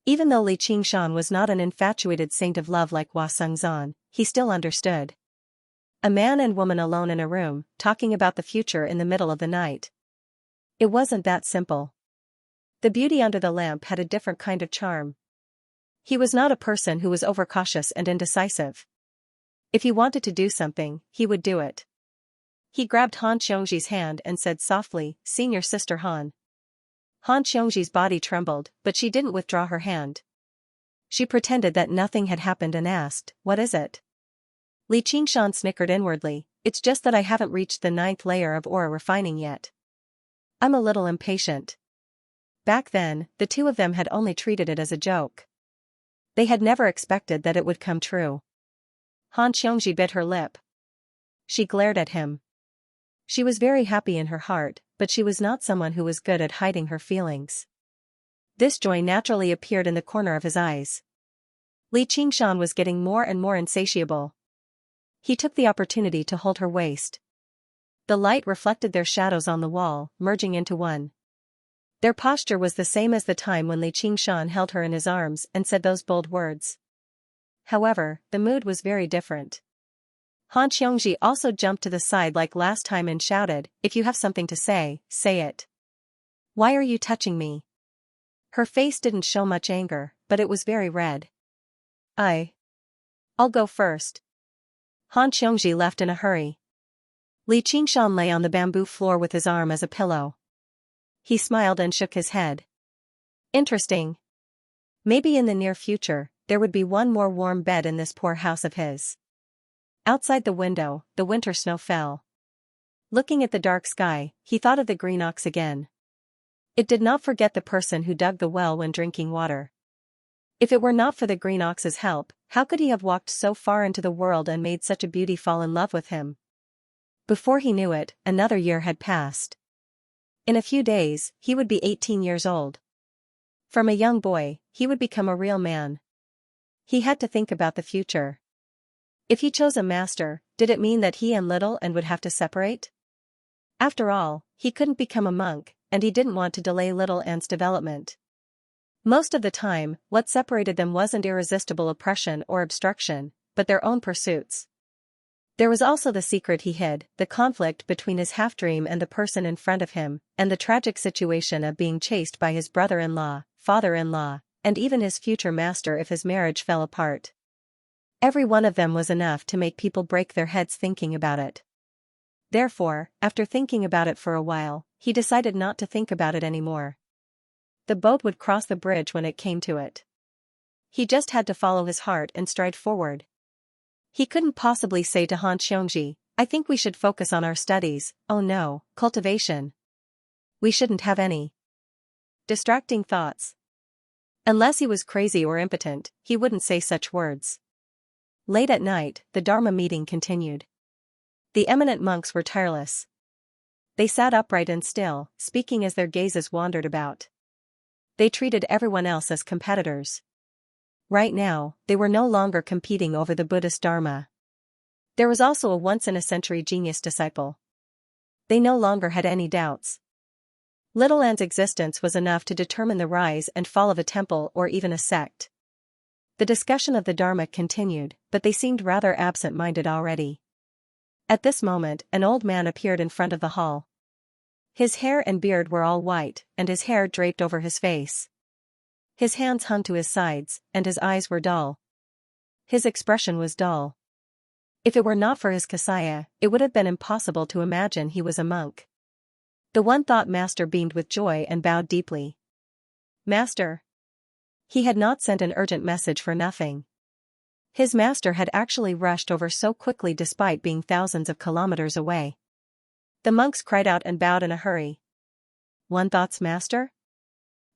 Even though Li Qingshan was not an infatuated saint of love like Hua Sengzan, he still understood. A man and woman alone in a room, talking about the future in the middle of the night. It wasn't that simple. The beauty under the lamp had a different kind of charm. He was not a person who was overcautious and indecisive. If he wanted to do something, he would do it. He grabbed Han Xiongji's hand and said softly, "Senior Sister Han." Han Xiongji's body trembled, but she didn't withdraw her hand. She pretended that nothing had happened and asked, "What is it?" Li Qingshan snickered inwardly, "It's just that I haven't reached the 9th layer of aura refining yet. I'm a little impatient." Back then, the two of them had only treated it as a joke. They had never expected that it would come true. Han Xiongji bit her lip. She glared at him. She was very happy in her heart, but she was not someone who was good at hiding her feelings. This joy naturally appeared in the corner of his eyes. Li Qingshan was getting more and more insatiable. He took the opportunity to hold her waist. The light reflected their shadows on the wall, merging into one. Their posture was the same as the time when Li Qingshan held her in his arms and said those bold words. However, the mood was very different. Han Xiongji also jumped to the side like last time and shouted, "If you have something to say, say it. Why are you touching me?" Her face didn't show much anger, but it was very red. I'll go first. Han Xiongji left in a hurry. Li Qingshan lay on the bamboo floor with his arm as a pillow. He smiled and shook his head. Interesting. Maybe in the near future, there would be one more warm bed in this poor house of his. Outside the window, the winter snow fell. Looking at the dark sky, he thought of the green ox again. It did not forget the person who dug the well when drinking water. If it were not for the green ox's help, how could he have walked so far into the world and made such a beauty fall in love with him? Before he knew it, another year had passed. In a few days, he would be 18 years old. From a young boy, he would become a real man. He had to think about the future. If he chose a master, did it mean that he and Little Anne would have to separate? After all, he couldn't become a monk, and he didn't want to delay Little Anne's development. Most of the time, what separated them wasn't irresistible oppression or obstruction, but their own pursuits. There was also the secret he hid, the conflict between his half-dream and the person in front of him, and the tragic situation of being chased by his brother-in-law, father-in-law, and even his future master if his marriage fell apart. Every one of them was enough to make people break their heads thinking about it. Therefore, after thinking about it for a while, he decided not to think about it anymore. The boat would cross the bridge when it came to it. He just had to follow his heart and stride forward. He couldn't possibly say to Han Xiongji, "I think we should focus on our studies." Oh no, cultivation. We shouldn't have any distracting thoughts. Unless he was crazy or impotent, he wouldn't say such words. Late at night, the Dharma meeting continued. The eminent monks were tireless. They sat upright and still, speaking as their gazes wandered about. They treated everyone else as competitors. Right now, they were no longer competing over the Buddhist Dharma. There was also a once-in-a-century genius disciple. They no longer had any doubts. Little Anne's existence was enough to determine the rise and fall of a temple or even a sect. The discussion of the Dharma continued, but they seemed rather absent-minded already. At this moment, an old man appeared in front of the hall. His hair and beard were all white, and his hair draped over his face. His hands hung to his sides, and his eyes were dull. His expression was dull. If it were not for his Xianxia, it would have been impossible to imagine he was a monk. The One Thought Master beamed with joy and bowed deeply. Master. He had not sent an urgent message for nothing. His master had actually rushed over so quickly despite being thousands of kilometers away. The monks cried out and bowed in a hurry. One Thought's master?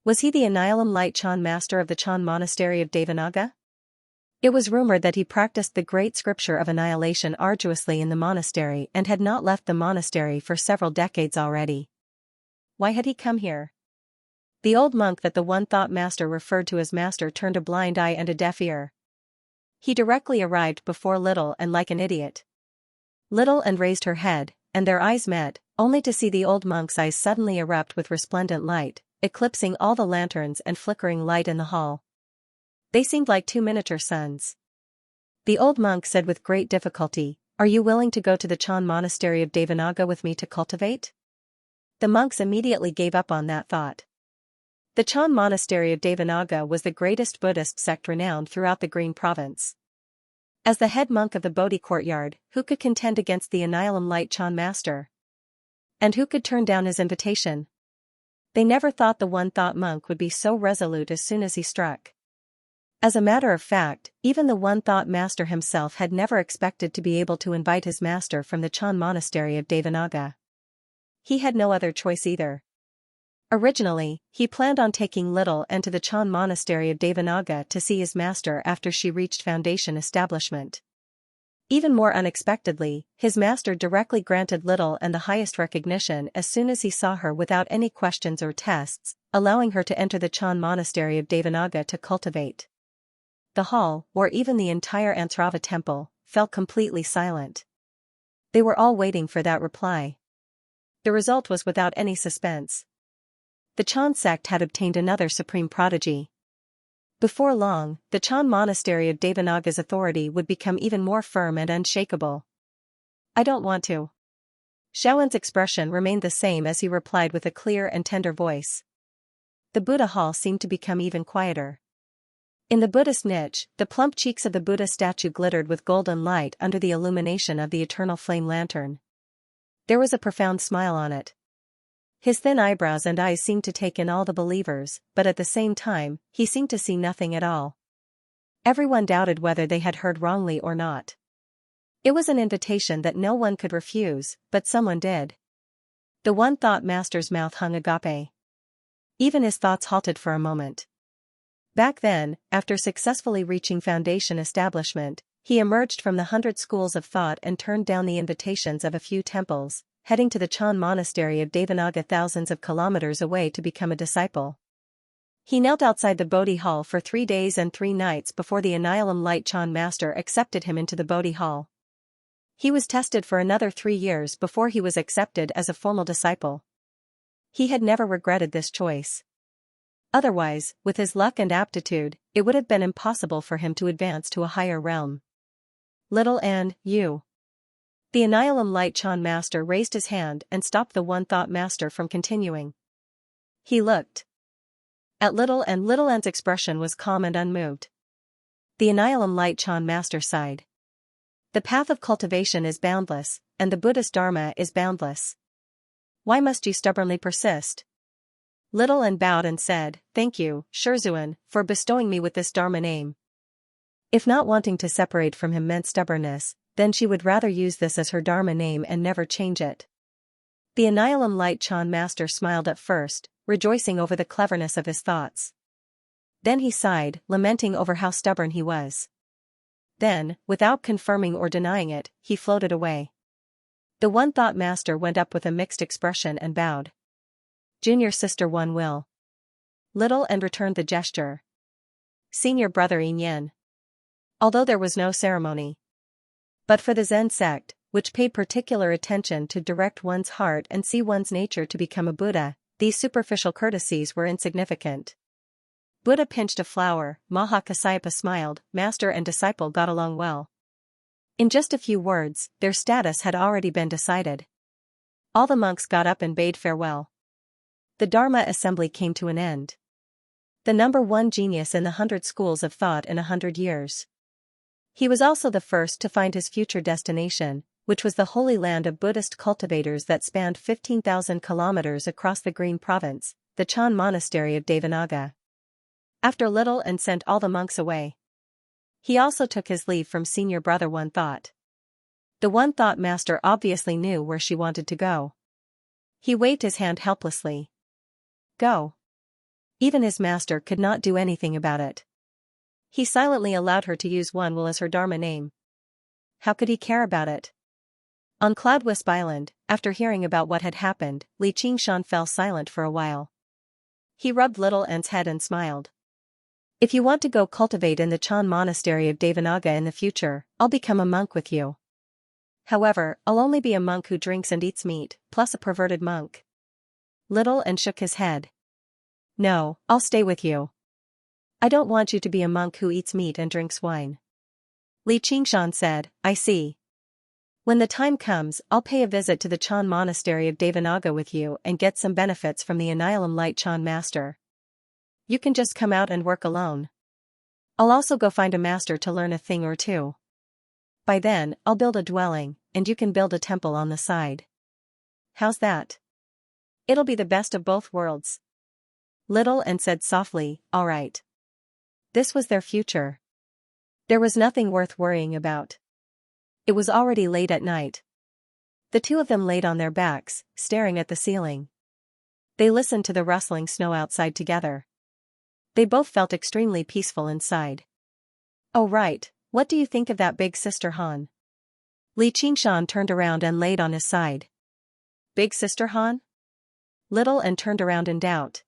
Was he the Annihilum Light Chan master of the Chan monastery of Devanaga? It was rumored that he practiced the great scripture of annihilation arduously in the monastery and had not left the monastery for several decades already. Why had he come here? The old monk that the One Thought Master referred to as master turned a blind eye and a deaf ear. He directly arrived before Little and like an idiot. Little and raised her head, and their eyes met, only to see the old monk's eyes suddenly erupt with resplendent light, eclipsing all the lanterns and flickering light in the hall. They seemed like two miniature suns. The old monk said with great difficulty, "Are you willing to go to the Chan monastery of Devanaga with me to cultivate?" The monks immediately gave up on that thought. The Chan monastery of Devanaga was the greatest Buddhist sect renowned throughout the Green province. As the head monk of the Bodhi courtyard, who could contend against the Annihilum Light Chan master? And who could turn down his invitation? They never thought the One Thought monk would be so resolute as soon as he struck. As a matter of fact, even the One Thought Master himself had never expected to be able to invite his master from the Chan monastery of Devanaga. He had no other choice either. Originally, he planned on taking Little and to the Chan monastery of Devanaga to see his master after she reached foundation establishment. Even more unexpectedly, his master directly granted Little and the highest recognition as soon as he saw her without any questions or tests, allowing her to enter the Chan monastery of Devanaga to cultivate. The hall, or even the entire Ansrava temple, fell completely silent. They were all waiting for that reply. The result was without any suspense. The Chan sect had obtained another supreme prodigy. Before long, the Chan monastery of Devanaga's authority would become even more firm and unshakable. "I don't want to." Xiaowen's expression remained the same as he replied with a clear and tender voice. The Buddha hall seemed to become even quieter. In the Buddhist niche, the plump cheeks of the Buddha statue glittered with golden light under the illumination of the eternal flame lantern. There was a profound smile on it. His thin eyebrows and eyes seemed to take in all the believers, but at the same time, he seemed to see nothing at all. Everyone doubted whether they had heard wrongly or not. It was an invitation that no one could refuse, but someone did. The One Thought Master's mouth hung agape. Even his thoughts halted for a moment. Back then, after successfully reaching foundation establishment, he emerged from the 100 schools of thought and turned down the invitations of a few temples, heading to the Chan monastery of Devanaga thousands of kilometers away to become a disciple. He knelt outside the Bodhi hall for 3 days and 3 nights before the Annihilum Light Chan master accepted him into the Bodhi hall. He was tested for another 3 years before he was accepted as a formal disciple. He had never regretted this choice. Otherwise, with his luck and aptitude, it would have been impossible for him to advance to a higher realm. Little and you. The Annihilum Light Chan master raised his hand and stopped the One Thought Master from continuing. He looked at Little and Little An's expression was calm and unmoved. The Annihilum Light Chan master sighed. The path of cultivation is boundless, and the Buddhist Dharma is boundless. Why must you stubbornly persist? Little and bowed and said, "Thank you, Shurzuan, for bestowing me with this Dharma name." If not wanting to separate from him meant stubbornness, then she would rather use this as her Dharma name and never change it. The Annihilum Light Chan master smiled at first, rejoicing over the cleverness of his thoughts. Then he sighed, lamenting over how stubborn he was. Then, without confirming or denying it, he floated away. The One Thought Master went up with a mixed expression and bowed. Junior sister One will. Little and returned the gesture. Senior brother Yin. Although there was no ceremony. But for the Zen sect, which paid particular attention to direct one's heart and see one's nature to become a Buddha, these superficial courtesies were insignificant. Buddha pinched a flower, Mahakasyapa smiled, master and disciple got along well. In just a few words, their status had already been decided. All the monks got up and bade farewell. The Dharma assembly came to an end. The number one genius in the 100 schools of thought in 100 years. He was also the first to find his future destination, which was the Holy Land of Buddhist cultivators that spanned 15,000 kilometers across the Green Province, the Chan Monastery of Devanaga. After Little and sent all the monks away. He also took his leave from senior brother One Thought. The One Thought master obviously knew where she wanted to go. He waved his hand helplessly. Go. Even his master could not do anything about it. He silently allowed her to use One Will as her Dharma name. How could he care about it? On Cloudwisp Island, after hearing about what had happened, Li Qingshan fell silent for a while. He rubbed Little N's head and smiled. If you want to go cultivate in the Chan Monastery of Devanaga in the future, I'll become a monk with you. However, I'll only be a monk who drinks and eats meat, plus a perverted monk. Little N shook his head. No, I'll stay with you. I don't want you to be a monk who eats meat and drinks wine. Li Qingshan said, I see. When the time comes, I'll pay a visit to the Chan Monastery of Devanaga with you and get some benefits from the Anilam Light Chan master. You can just come out and work alone. I'll also go find a master to learn a thing or two. By then, I'll build a dwelling, and you can build a temple on the side. How's that? It'll be the best of both worlds. Little N said softly, all right. This was their future. There was nothing worth worrying about. It was already late at night. The two of them laid on their backs, staring at the ceiling. They listened to the rustling snow outside together. They both felt extremely peaceful inside. Oh right, what do you think of that big sister Han? Li Qingshan turned around and laid on his side. Big sister Han? Little N turned around in doubt.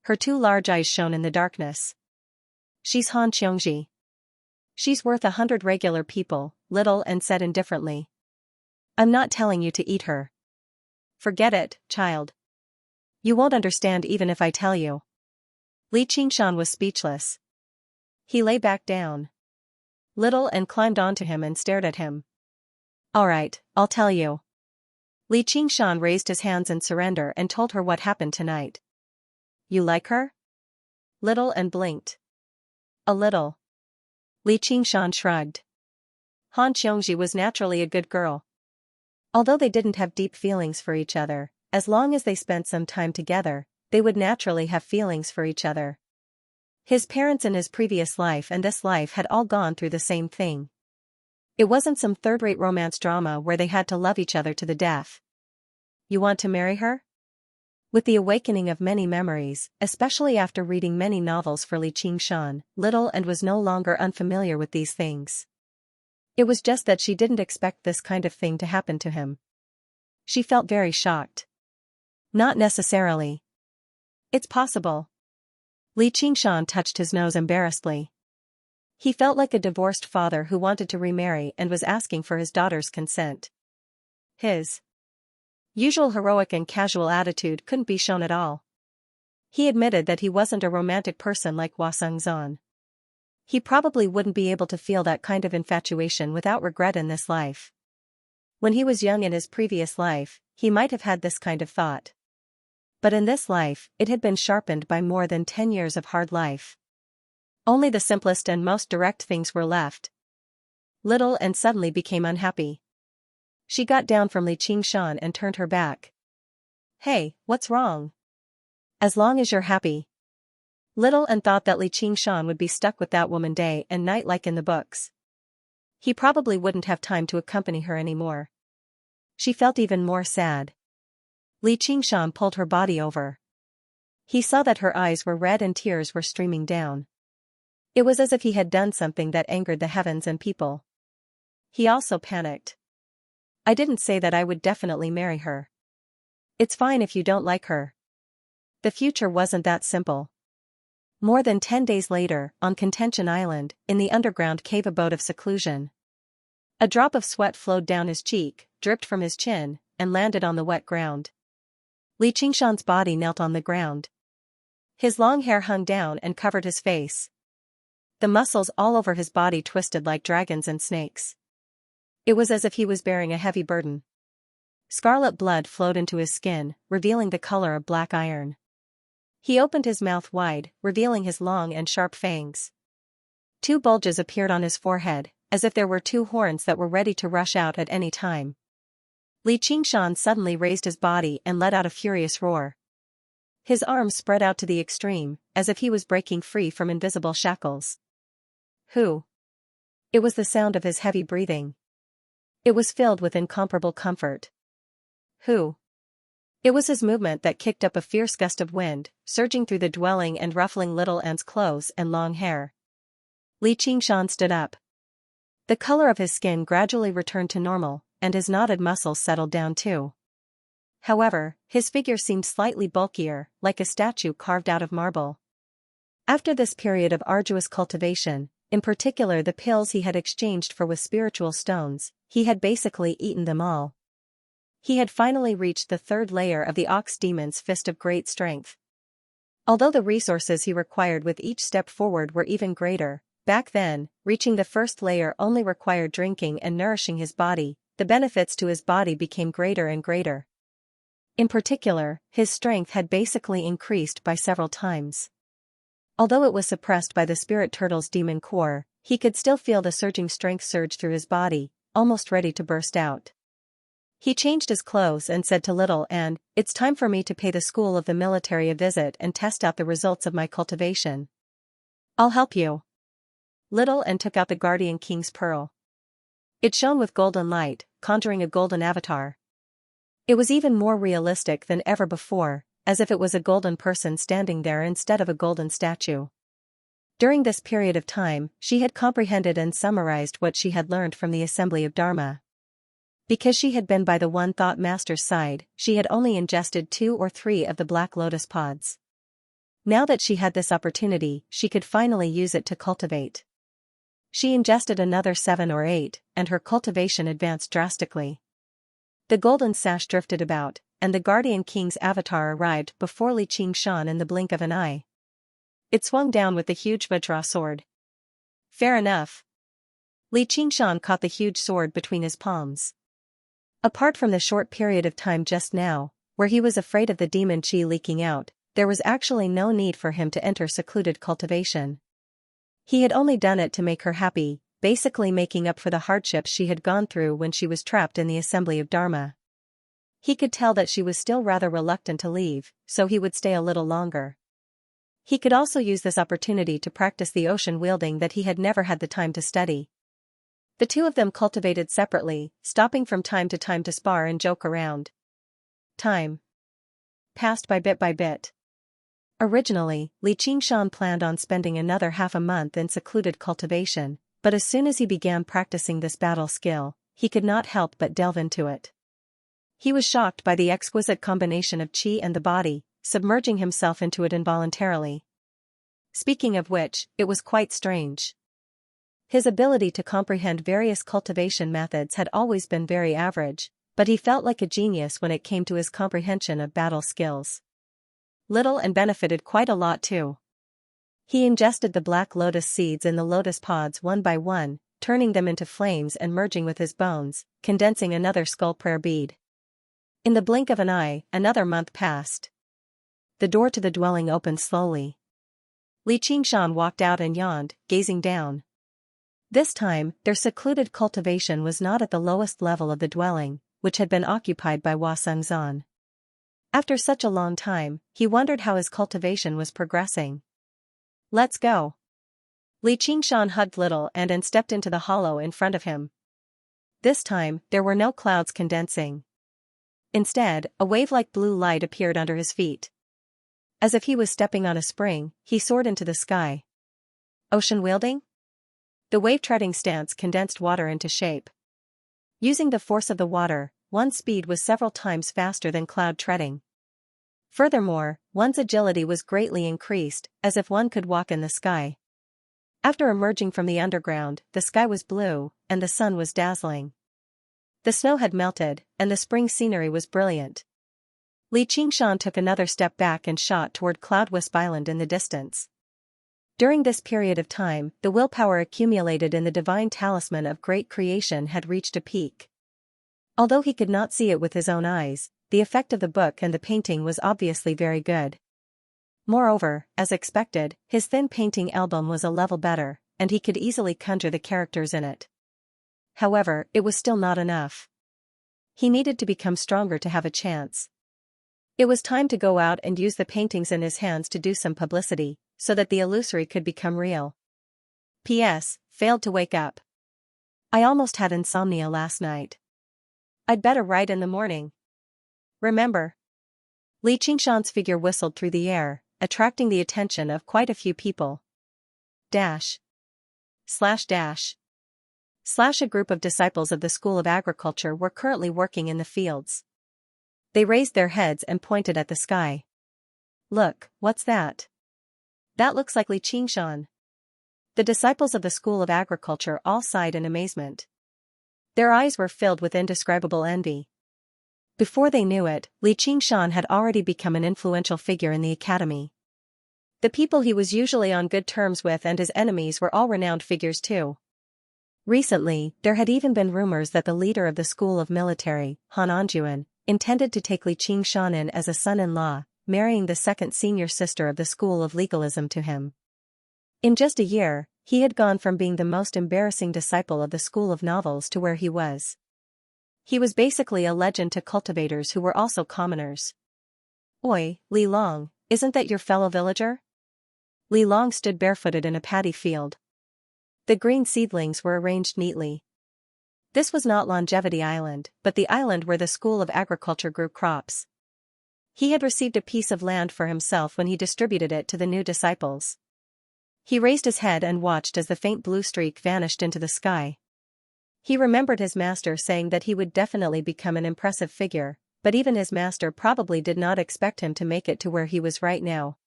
Her two large eyes shone in the darkness. She's Han Xianxia. She's worth 100 regular people, Little N said indifferently. I'm not telling you to eat her. Forget it, child. You won't understand even if I tell you. Li Qingshan was speechless. He lay back down. Little N climbed onto him and stared at him. All right, I'll tell you. Li Qingshan raised his hands in surrender and told her what happened tonight. You like her? Little N blinked. A little. Li Qingshan shrugged. Han Xianxia was naturally a good girl. Although they didn't have deep feelings for each other, as long as they spent some time together, they would naturally have feelings for each other. His parents in his previous life and this life had all gone through the same thing. It wasn't some third-rate romance drama where they had to love each other to the death. You want to marry her? With the awakening of many memories, especially after reading many novels for Li Qingshan, Little N was no longer unfamiliar with these things. It was just that she didn't expect this kind of thing to happen to him. She felt very shocked. Not necessarily. It's possible. Li Qingshan touched his nose embarrassedly. He felt like a divorced father who wanted to remarry and was asking for his daughter's consent. His usual heroic and casual attitude couldn't be shown at all. He admitted that he wasn't a romantic person like Hua Sengzan. He probably wouldn't be able to feel that kind of infatuation without regret in this life. When he was young in his previous life, he might have had this kind of thought. But in this life, it had been sharpened by more than 10 years of hard life. Only the simplest and most direct things were left. Little N suddenly became unhappy. She got down from Li Qingshan and turned her back. Hey, what's wrong? As long as you're happy. Little N thought that Li Qingshan would be stuck with that woman day and night like in the books. He probably wouldn't have time to accompany her anymore. She felt even more sad. Li Qingshan pulled her body over. He saw that her eyes were red and tears were streaming down. It was as if he had done something that angered the heavens and people. He also panicked. I didn't say that I would definitely marry her. It's fine if you don't like her. The future wasn't that simple. More than 10 days later, on Contention Island, in the underground cave abode of seclusion. A drop of sweat flowed down his cheek, dripped from his chin, and landed on the wet ground. Li Qingshan's body knelt on the ground. His long hair hung down and covered his face. The muscles all over his body twisted like dragons and snakes. It was as if he was bearing a heavy burden. Scarlet blood flowed into his skin, revealing the color of black iron. He opened his mouth wide, revealing his long and sharp fangs. 2 bulges appeared on his forehead, as if there were two horns that were ready to rush out at any time. Li Qingshan suddenly raised his body and let out a furious roar. His arms spread out to the extreme, as if he was breaking free from invisible shackles. Who? It was the sound of his heavy breathing. It was filled with incomparable comfort. Who? It was his movement that kicked up a fierce gust of wind, surging through the dwelling and ruffling little Anne's clothes and long hair. Li Qingshan stood up. The color of his skin gradually returned to normal, and his knotted muscles settled down too. However, his figure seemed slightly bulkier, like a statue carved out of marble. After this period of arduous cultivation, in particular the pills he had exchanged for with spiritual stones, he had basically eaten them all. He had finally reached the third layer of the ox demon's fist of great strength. Although the resources he required with each step forward were even greater, back then, reaching the first layer only required drinking and nourishing his body. The benefits to his body became greater and greater. In particular, his strength had basically increased by several times. Although it was suppressed by the spirit turtle's demon core, he could still feel the surging strength surge through his body, almost ready to burst out. He changed his clothes and said to Little Anne, "It's time for me to pay the school of the military a visit and test out the results of my cultivation. I'll help you." Little Anne took out the Guardian King's pearl. It shone with golden light, conjuring a golden avatar. It was even more realistic than ever before, as if it was a golden person standing there instead of a golden statue. During this period of time, she had comprehended and summarized what she had learned from the Assembly of Dharma. Because she had been by the One Thought Master's side, she had only ingested 2 or 3 of the black lotus pods. Now that she had this opportunity, she could finally use it to cultivate. She ingested another 7 or 8, and her cultivation advanced drastically. The golden sash drifted about, and the Guardian King's avatar arrived before Li Qingshan in the blink of an eye. It swung down with the huge Vajra sword. Fair enough. Li Qingshan caught the huge sword between his palms. Apart from the short period of time just now, where he was afraid of the demon chi leaking out, there was actually no need for him to enter secluded cultivation. He had only done it to make her happy, basically making up for the hardships she had gone through when she was trapped in the Assembly of Dharma. He could tell that she was still rather reluctant to leave, so he would stay a little longer. He could also use this opportunity to practice the ocean wielding that he had never had the time to study. The two of them cultivated separately, stopping from time to spar and joke around. Time passed by bit. Originally, Li Qingshan planned on spending another half a month in secluded cultivation, but as soon as he began practicing this battle skill, he could not help but delve into it. He was shocked by the exquisite combination of qi and the body, submerging himself into it involuntarily. Speaking of which, it was quite strange. His ability to comprehend various cultivation methods had always been very average, but he felt like a genius when it came to his comprehension of battle skills. Little and benefited quite a lot too. He ingested the black lotus seeds in the lotus pods one by one, turning them into flames and merging with his bones, condensing another skull prayer bead. In the blink of an eye, another month passed. The door to the dwelling opened slowly. Li Qingshan walked out and yawned, gazing down. This time, their secluded cultivation was not at the lowest level of the dwelling, which had been occupied by Hua Sengzan. After such a long time, he wondered how his cultivation was progressing. "Let's go." Li Qingshan hugged Little and stepped into the hollow in front of him. This time, there were no clouds condensing. Instead, a wave-like blue light appeared under his feet. As if he was stepping on a spring, he soared into the sky. Ocean wielding? The wave-treading stance condensed water into shape. Using the force of the water, one's speed was several times faster than cloud treading. Furthermore, one's agility was greatly increased, as if one could walk in the sky. After emerging from the underground, the sky was blue, and the sun was dazzling. The snow had melted, and the spring scenery was brilliant. Li Qingshan took another step back and shot toward Cloud Wisp Island in the distance. During this period of time, the willpower accumulated in the divine talisman of great creation had reached a peak. Although he could not see it with his own eyes, the effect of the book and the painting was obviously very good. Moreover, as expected, his thin painting album was a level better, and he could easily conjure the characters in it. However, it was still not enough. He needed to become stronger to have a chance. It was time to go out and use the paintings in his hands to do some publicity, so that the illusory could become real. P.S. Failed to wake up. I almost had insomnia last night. I'd better write in the morning. Remember? Li Qingshan's figure whistled through the air, attracting the attention of quite a few people. Dash. Slash dash. Slash. A group of disciples of the School of Agriculture were currently working in the fields. They raised their heads and pointed at the sky. Look, what's that? That looks like Li Qingshan. The disciples of the School of Agriculture all sighed in amazement. Their eyes were filled with indescribable envy. Before they knew it, Li Qingshan had already become an influential figure in the academy. The people he was usually on good terms with and his enemies were all renowned figures too. Recently, there had even been rumors that the leader of the School of Military, Han Anjuan, intended to take Li Qingshan in as a son-in-law, marrying the second senior sister of the School of Legalism to him. In just a year, he had gone from being the most embarrassing disciple of the School of Novels to where he was. He was basically a legend to cultivators who were also commoners. Oi, Li Long, isn't that your fellow villager? Li Long stood barefooted in a paddy field. The green seedlings were arranged neatly. This was not Longevity Island, but the island where the School of Agriculture grew crops. He had received a piece of land for himself when he distributed it to the new disciples. He raised his head and watched as the faint blue streak vanished into the sky. He remembered his master saying that he would definitely become an impressive figure, but even his master probably did not expect him to make it to where he was right now.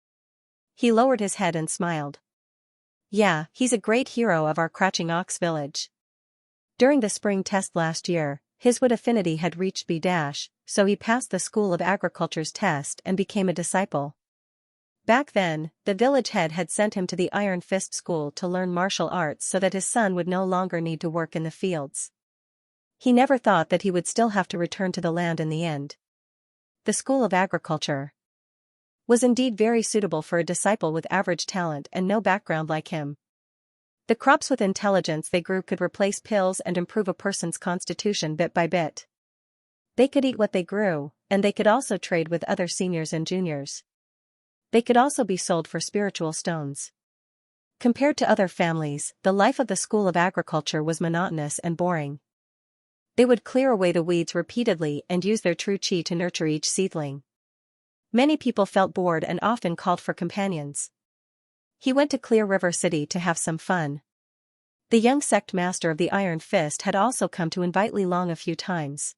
He lowered his head and smiled. Yeah, he's a great hero of our Crouching Ox village. During the spring test last year, his wood affinity had reached B-, so he passed the School of Agriculture's test and became a disciple. Back then, the village head had sent him to the Iron Fist School to learn martial arts so that his son would no longer need to work in the fields. He never thought that he would still have to return to the land in the end. The School of Agriculture was indeed very suitable for a disciple with average talent and no background like him. The crops with intelligence they grew could replace pills and improve a person's constitution bit by bit. They could eat what they grew, and they could also trade with other seniors and juniors. They could also be sold for spiritual stones. Compared to other families, the life of the School of Agriculture was monotonous and boring. They would clear away the weeds repeatedly and use their true chi to nurture each seedling. Many people felt bored and often called for companions. He went to Clear River City to have some fun. The young sect master of the Iron Fist had also come to invite Li Long a few times.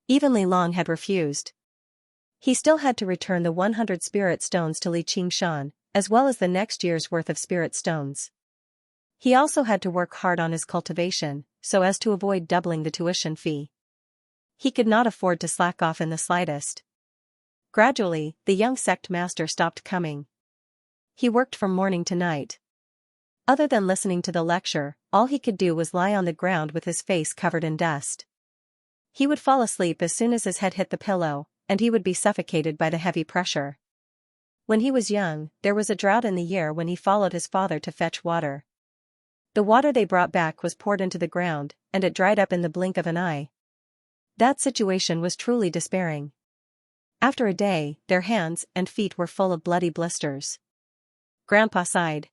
Even Li Long had refused. He still had to return the 100 spirit stones to Li Qingshan, as well as the next year's worth of spirit stones. He also had to work hard on his cultivation, so as to avoid doubling the tuition fee. He could not afford to slack off in the slightest. Gradually, the young sect master stopped coming. He worked from morning to night. Other than listening to the lecture, all he could do was lie on the ground with his face covered in dust. He would fall asleep as soon as his head hit the pillow, and he would be suffocated by the heavy pressure. When he was young, there was a drought in the year when he followed his father to fetch water. The water they brought back was poured into the ground, and it dried up in the blink of an eye. That situation was truly despairing. After a day, their hands and feet were full of bloody blisters. Grandpa sighed.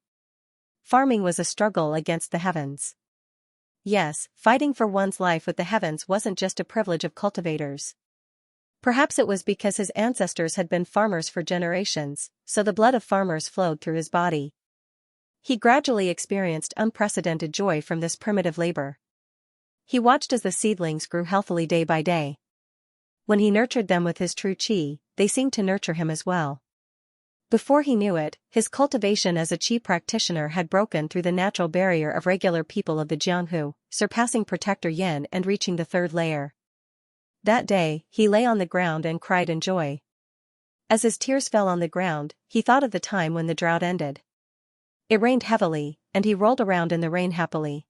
Farming was a struggle against the heavens. Yes, fighting for one's life with the heavens wasn't just a privilege of cultivators. Perhaps it was because his ancestors had been farmers for generations, so the blood of farmers flowed through his body. He gradually experienced unprecedented joy from this primitive labor. He watched as the seedlings grew healthily day by day. When he nurtured them with his true chi, they seemed to nurture him as well. Before he knew it, his cultivation as a chi practitioner had broken through the natural barrier of regular people of the Jianghu, surpassing Protector Yin and reaching the third layer. That day, he lay on the ground and cried in joy. As his tears fell on the ground, he thought of the time when the drought ended. It rained heavily, and he rolled around in the rain happily.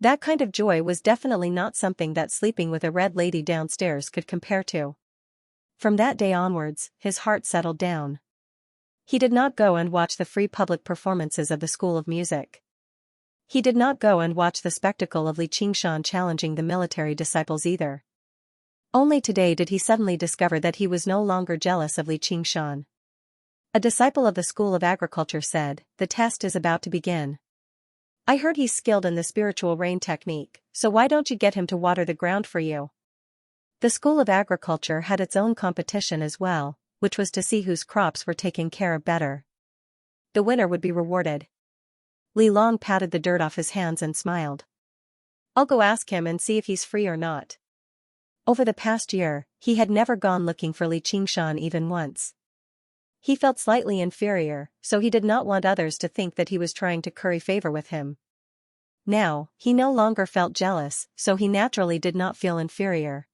That kind of joy was definitely not something that sleeping with a red lady downstairs could compare to. From that day onwards, his heart settled down. He did not go and watch the free public performances of the School of Music. He did not go and watch the spectacle of Li Qingshan challenging the military disciples either. Only today did he suddenly discover that he was no longer jealous of Li Qingshan. A disciple of the School of Agriculture said, "The test is about to begin. I heard he's skilled in the spiritual rain technique, so why don't you get him to water the ground for you?" The School of Agriculture had its own competition as well, which was to see whose crops were taken care of better. The winner would be rewarded. Li Long patted the dirt off his hands and smiled. "I'll go ask him and see if he's free or not." Over the past year, he had never gone looking for Li Qingshan even once. He felt slightly inferior, so he did not want others to think that he was trying to curry favor with him. Now, he no longer felt jealous, so he naturally did not feel inferior.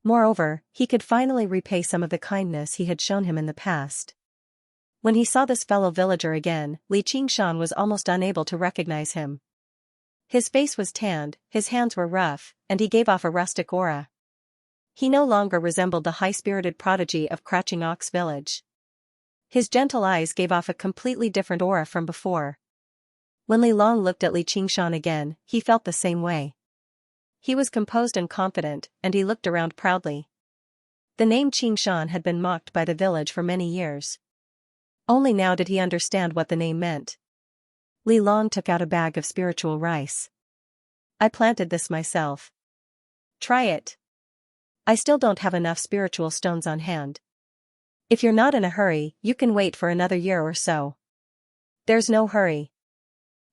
Moreover, he could finally repay some of the kindness he had shown him in the past. When he saw this fellow villager again, Li Qingshan was almost unable to recognize him. His face was tanned, his hands were rough, and he gave off a rustic aura. He no longer resembled the high-spirited prodigy of Crouching Ox Village. His gentle eyes gave off a completely different aura from before. When Li Long looked at Li Qingshan again, he felt the same way. He was composed and confident, and he looked around proudly. The name Qingshan had been mocked by the village for many years. Only now did he understand what the name meant. Li Long took out a bag of spiritual rice. "I planted this myself. Try it. I still don't have enough spiritual stones on hand. If you're not in a hurry, you can wait for another year or so." "There's no hurry.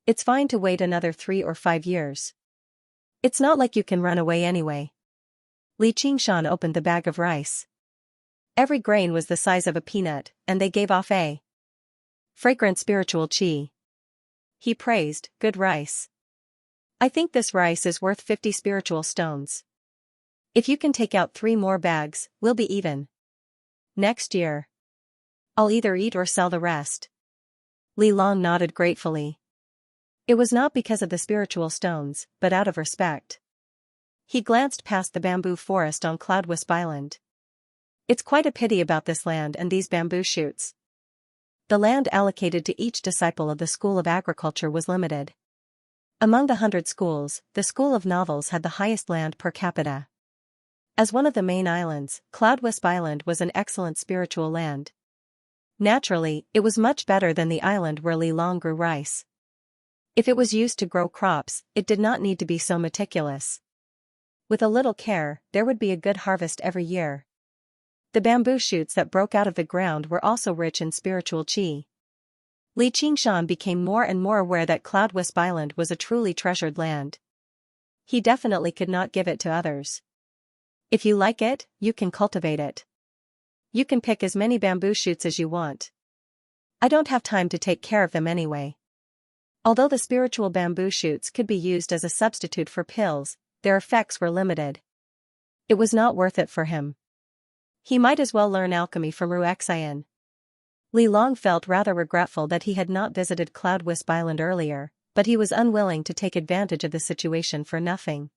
It's fine to wait another 3 or 5 years. It's not like you can run away anyway." Li Qingshan opened the bag of rice. Every grain was the size of a peanut, and they gave off a fragrant spiritual qi. He praised, "Good rice. I think this rice is worth 50 spiritual stones. If you can take out 3 more bags, we'll be even. Next year, I'll either eat or sell the rest." Li Long nodded gratefully. It was not because of the spiritual stones, but out of respect. He glanced past the bamboo forest on Cloudwisp Island. It's quite a pity about this land and these bamboo shoots. The land allocated to each disciple of the School of Agriculture was limited. Among the 100 schools, the School of Novels had the highest land per capita. As one of the main islands, Cloudwisp Island was an excellent spiritual land. Naturally, it was much better than the island where Li Long grew rice. If it was used to grow crops, it did not need to be so meticulous. With a little care, there would be a good harvest every year. The bamboo shoots that broke out of the ground were also rich in spiritual qi. Li Qingshan became more and more aware that Cloudwisp Island was a truly treasured land. He definitely could not give it to others. If you like it, you can cultivate it. You can pick as many bamboo shoots as you want. I don't have time to take care of them anyway. Although the spiritual bamboo shoots could be used as a substitute for pills, their effects were limited. It was not worth it for him. He might as well learn alchemy from Xianxia. Li Long felt rather regretful that he had not visited Cloudwisp Island earlier, but he was unwilling to take advantage of the situation for nothing.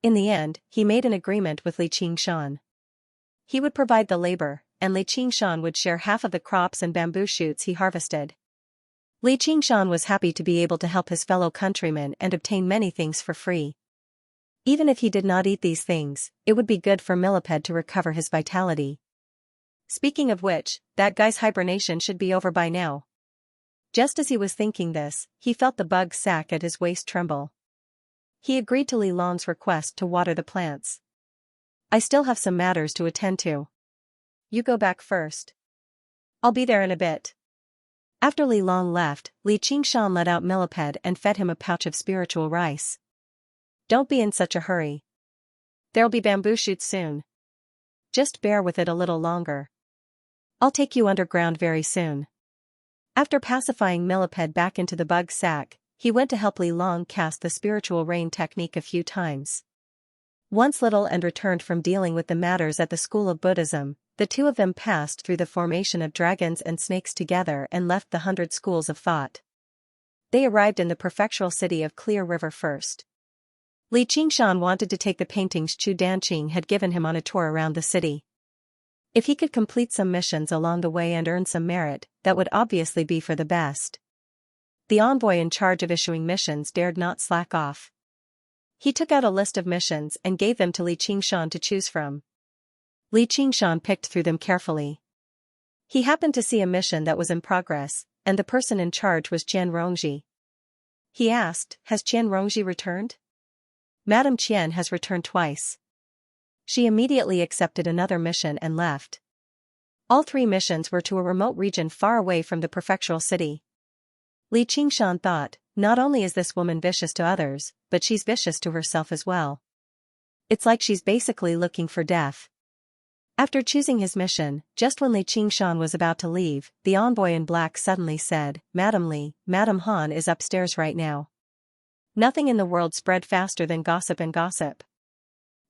In the end, he made an agreement with Li Qingshan. He would provide the labor, and Li Qingshan would share half of the crops and bamboo shoots he harvested. Li Qingshan was happy to be able to help his fellow countrymen and obtain many things for free. Even if he did not eat these things, it would be good for Millipede to recover his vitality. Speaking of which, that guy's hibernation should be over by now. Just as he was thinking this, he felt the bug sac at his waist tremble. He agreed to Li Long's request to water the plants. "I still have some matters to attend to. You go back first. I'll be there in a bit." After Li Long left, Li Qingshan let out Millipede and fed him a pouch of spiritual rice. "Don't be in such a hurry. There'll be bamboo shoots soon. Just bear with it a little longer. I'll take you underground very soon." After pacifying Millipede back into the bug sack, he went to help Li Long cast the spiritual rain technique a few times. Once little and returned from dealing with the matters at the School of Buddhism, the two of them passed through the formation of dragons and snakes together and left the 100 schools of thought. They arrived in the prefectural city of Clear River first. Li Qingshan wanted to take the paintings Chu Danqing had given him on a tour around the city. If he could complete some missions along the way and earn some merit, that would obviously be for the best. the envoy in charge of issuing missions dared not slack off. He took out a list of missions and gave them to Li Qingshan to choose from. Li Qingshan picked through them carefully. He happened to see a mission that was in progress, and the person in charge was Qian Rongji. He asked, "Has Qian Rongji returned?" "Madame Qian has returned twice." She immediately accepted another mission and left. All 3 missions were to a remote region far away from the prefectural city. Li Qingshan thought, not only is this woman vicious to others, but she's vicious to herself as well. It's like she's basically looking for death. After choosing his mission, just when Li Qingshan was about to leave, the envoy in black suddenly said, "Madam Li, Madam Han is upstairs right now." Nothing in the world spread faster than gossip and gossip.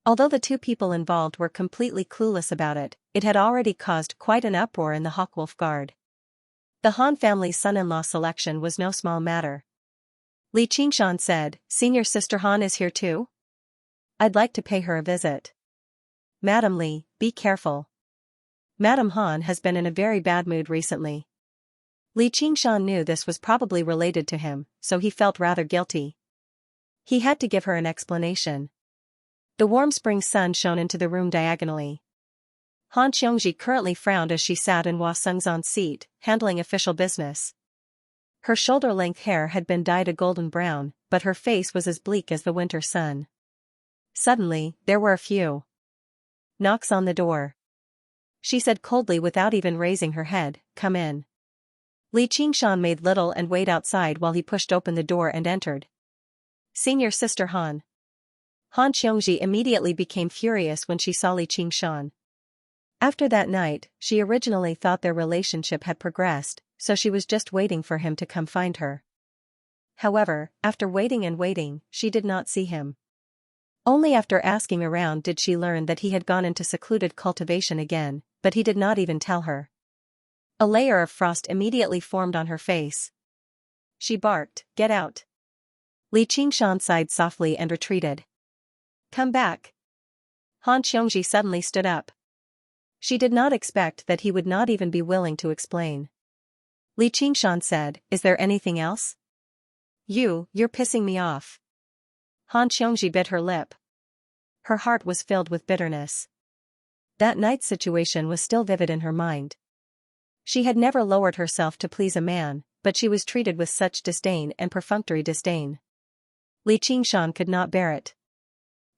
Although the 2 people involved were completely clueless about it, it had already caused quite an uproar in the Hawkwolf Guard. The Han family's son-in-law selection was no small matter. Li Qingshan said, "Senior Sister Han is here too? I'd like to pay her a visit." "Madam Li, be careful. Madam Han has been in a very bad mood recently." Li Qingshan knew this was probably related to him, so he felt rather guilty. He had to give her an explanation. The warm spring sun shone into the room diagonally. Han Xiongji currently frowned as she sat in Hua Sengzan's seat, handling official business. Her shoulder-length hair had been dyed a golden brown, but her face was as bleak as the winter sun. Suddenly, there were a few knocks on the door. She said coldly without even raising her head, "Come in." Li Qingshan made little and wait outside while he pushed open the door and entered. "Senior Sister Han." Han Xiongji immediately became furious when she saw Li Qingshan. After that night, she originally thought their relationship had progressed, so she was just waiting for him to come find her. However, after waiting and waiting, she did not see him. Only after asking around did she learn that he had gone into secluded cultivation again, but he did not even tell her. A layer of frost immediately formed on her face. She barked, "Get out." Li Qingshan sighed softly and retreated. "Come back." Han Xiongji suddenly stood up. She did not expect that he would not even be willing to explain. Li Qingshan said, "Is there anything else?" You're pissing me off." Han Xiongji bit her lip. Her heart was filled with bitterness. That night's situation was still vivid in her mind. She had never lowered herself to please a man, but she was treated with such disdain and perfunctory disdain. Li Qingshan could not bear it.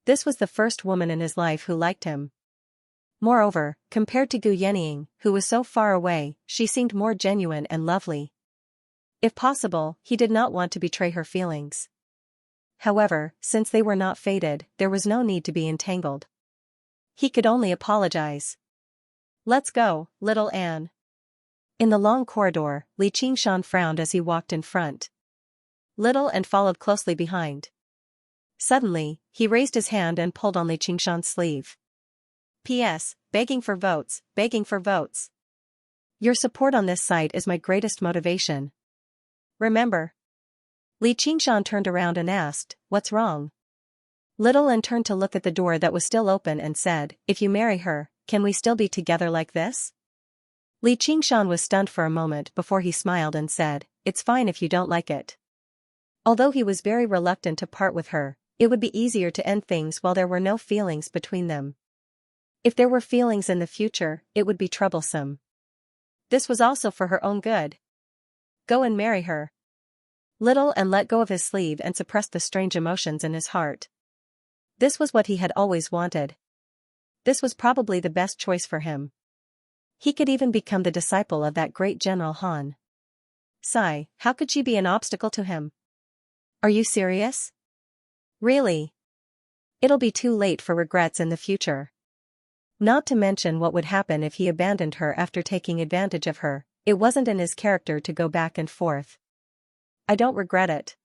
This was the first woman in his life who liked him. Moreover, compared to Gu Yenying, who was so far away, she seemed more genuine and lovely. If possible, he did not want to betray her feelings. However, since they were not fated, there was no need to be entangled. He could only apologize. "Let's go, little Anne." In the long corridor, Li Qingshan frowned as he walked in front. Little and followed closely behind. Suddenly, he raised his hand and pulled on Li Qingshan's sleeve. "P.S. Begging for votes, begging for votes. Your support on this site is my greatest motivation. Remember." Li Qingshan turned around and asked, "What's wrong?" Little Anne turned to look at the door that was still open and said, "If you marry her, can we still be together like this?" Li Qingshan was stunned for a moment before he smiled and said, "It's fine if you don't like it." Although he was very reluctant to part with her, it would be easier to end things while there were no feelings between them. If there were feelings in the future, it would be troublesome. This was also for her own good. Go and marry her. Little Anne let go of his sleeve and suppressed the strange emotions in his heart. This was what he had always wanted. This was probably the best choice for him. He could even become the disciple of that great General Han. Sigh, how could she be an obstacle to him? Are you serious? Really? It'll be too late for regrets in the future. Not to mention what would happen if he abandoned her after taking advantage of her. It wasn't in his character to go back and forth. I don't regret it.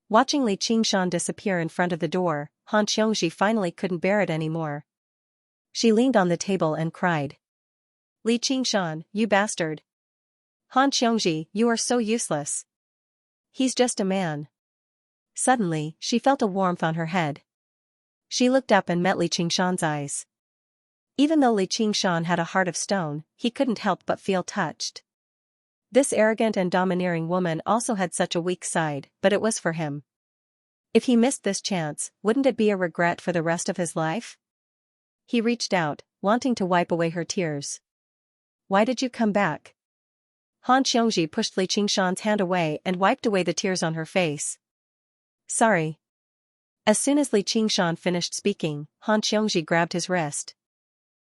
Watching Li Qingshan disappear in front of the door, Han Xiongji finally couldn't bear it anymore. She leaned on the table and cried. Li Qingshan, you bastard. Han Xiongji, you are so useless. He's just a man. Suddenly, she felt a warmth on her head. She looked up and met Li Qingshan's eyes. Even though Li Qingshan had a heart of stone, he couldn't help but feel touched. This arrogant and domineering woman also had such a weak side, but it was for him. If he missed this chance, wouldn't it be a regret for the rest of his life? He reached out, wanting to wipe away her tears. Why did you come back? Han Xiongji pushed Li Qingshan's hand away and wiped away the tears on her face. Sorry. As soon as Li Qingshan finished speaking, Han Xiongji grabbed his wrist.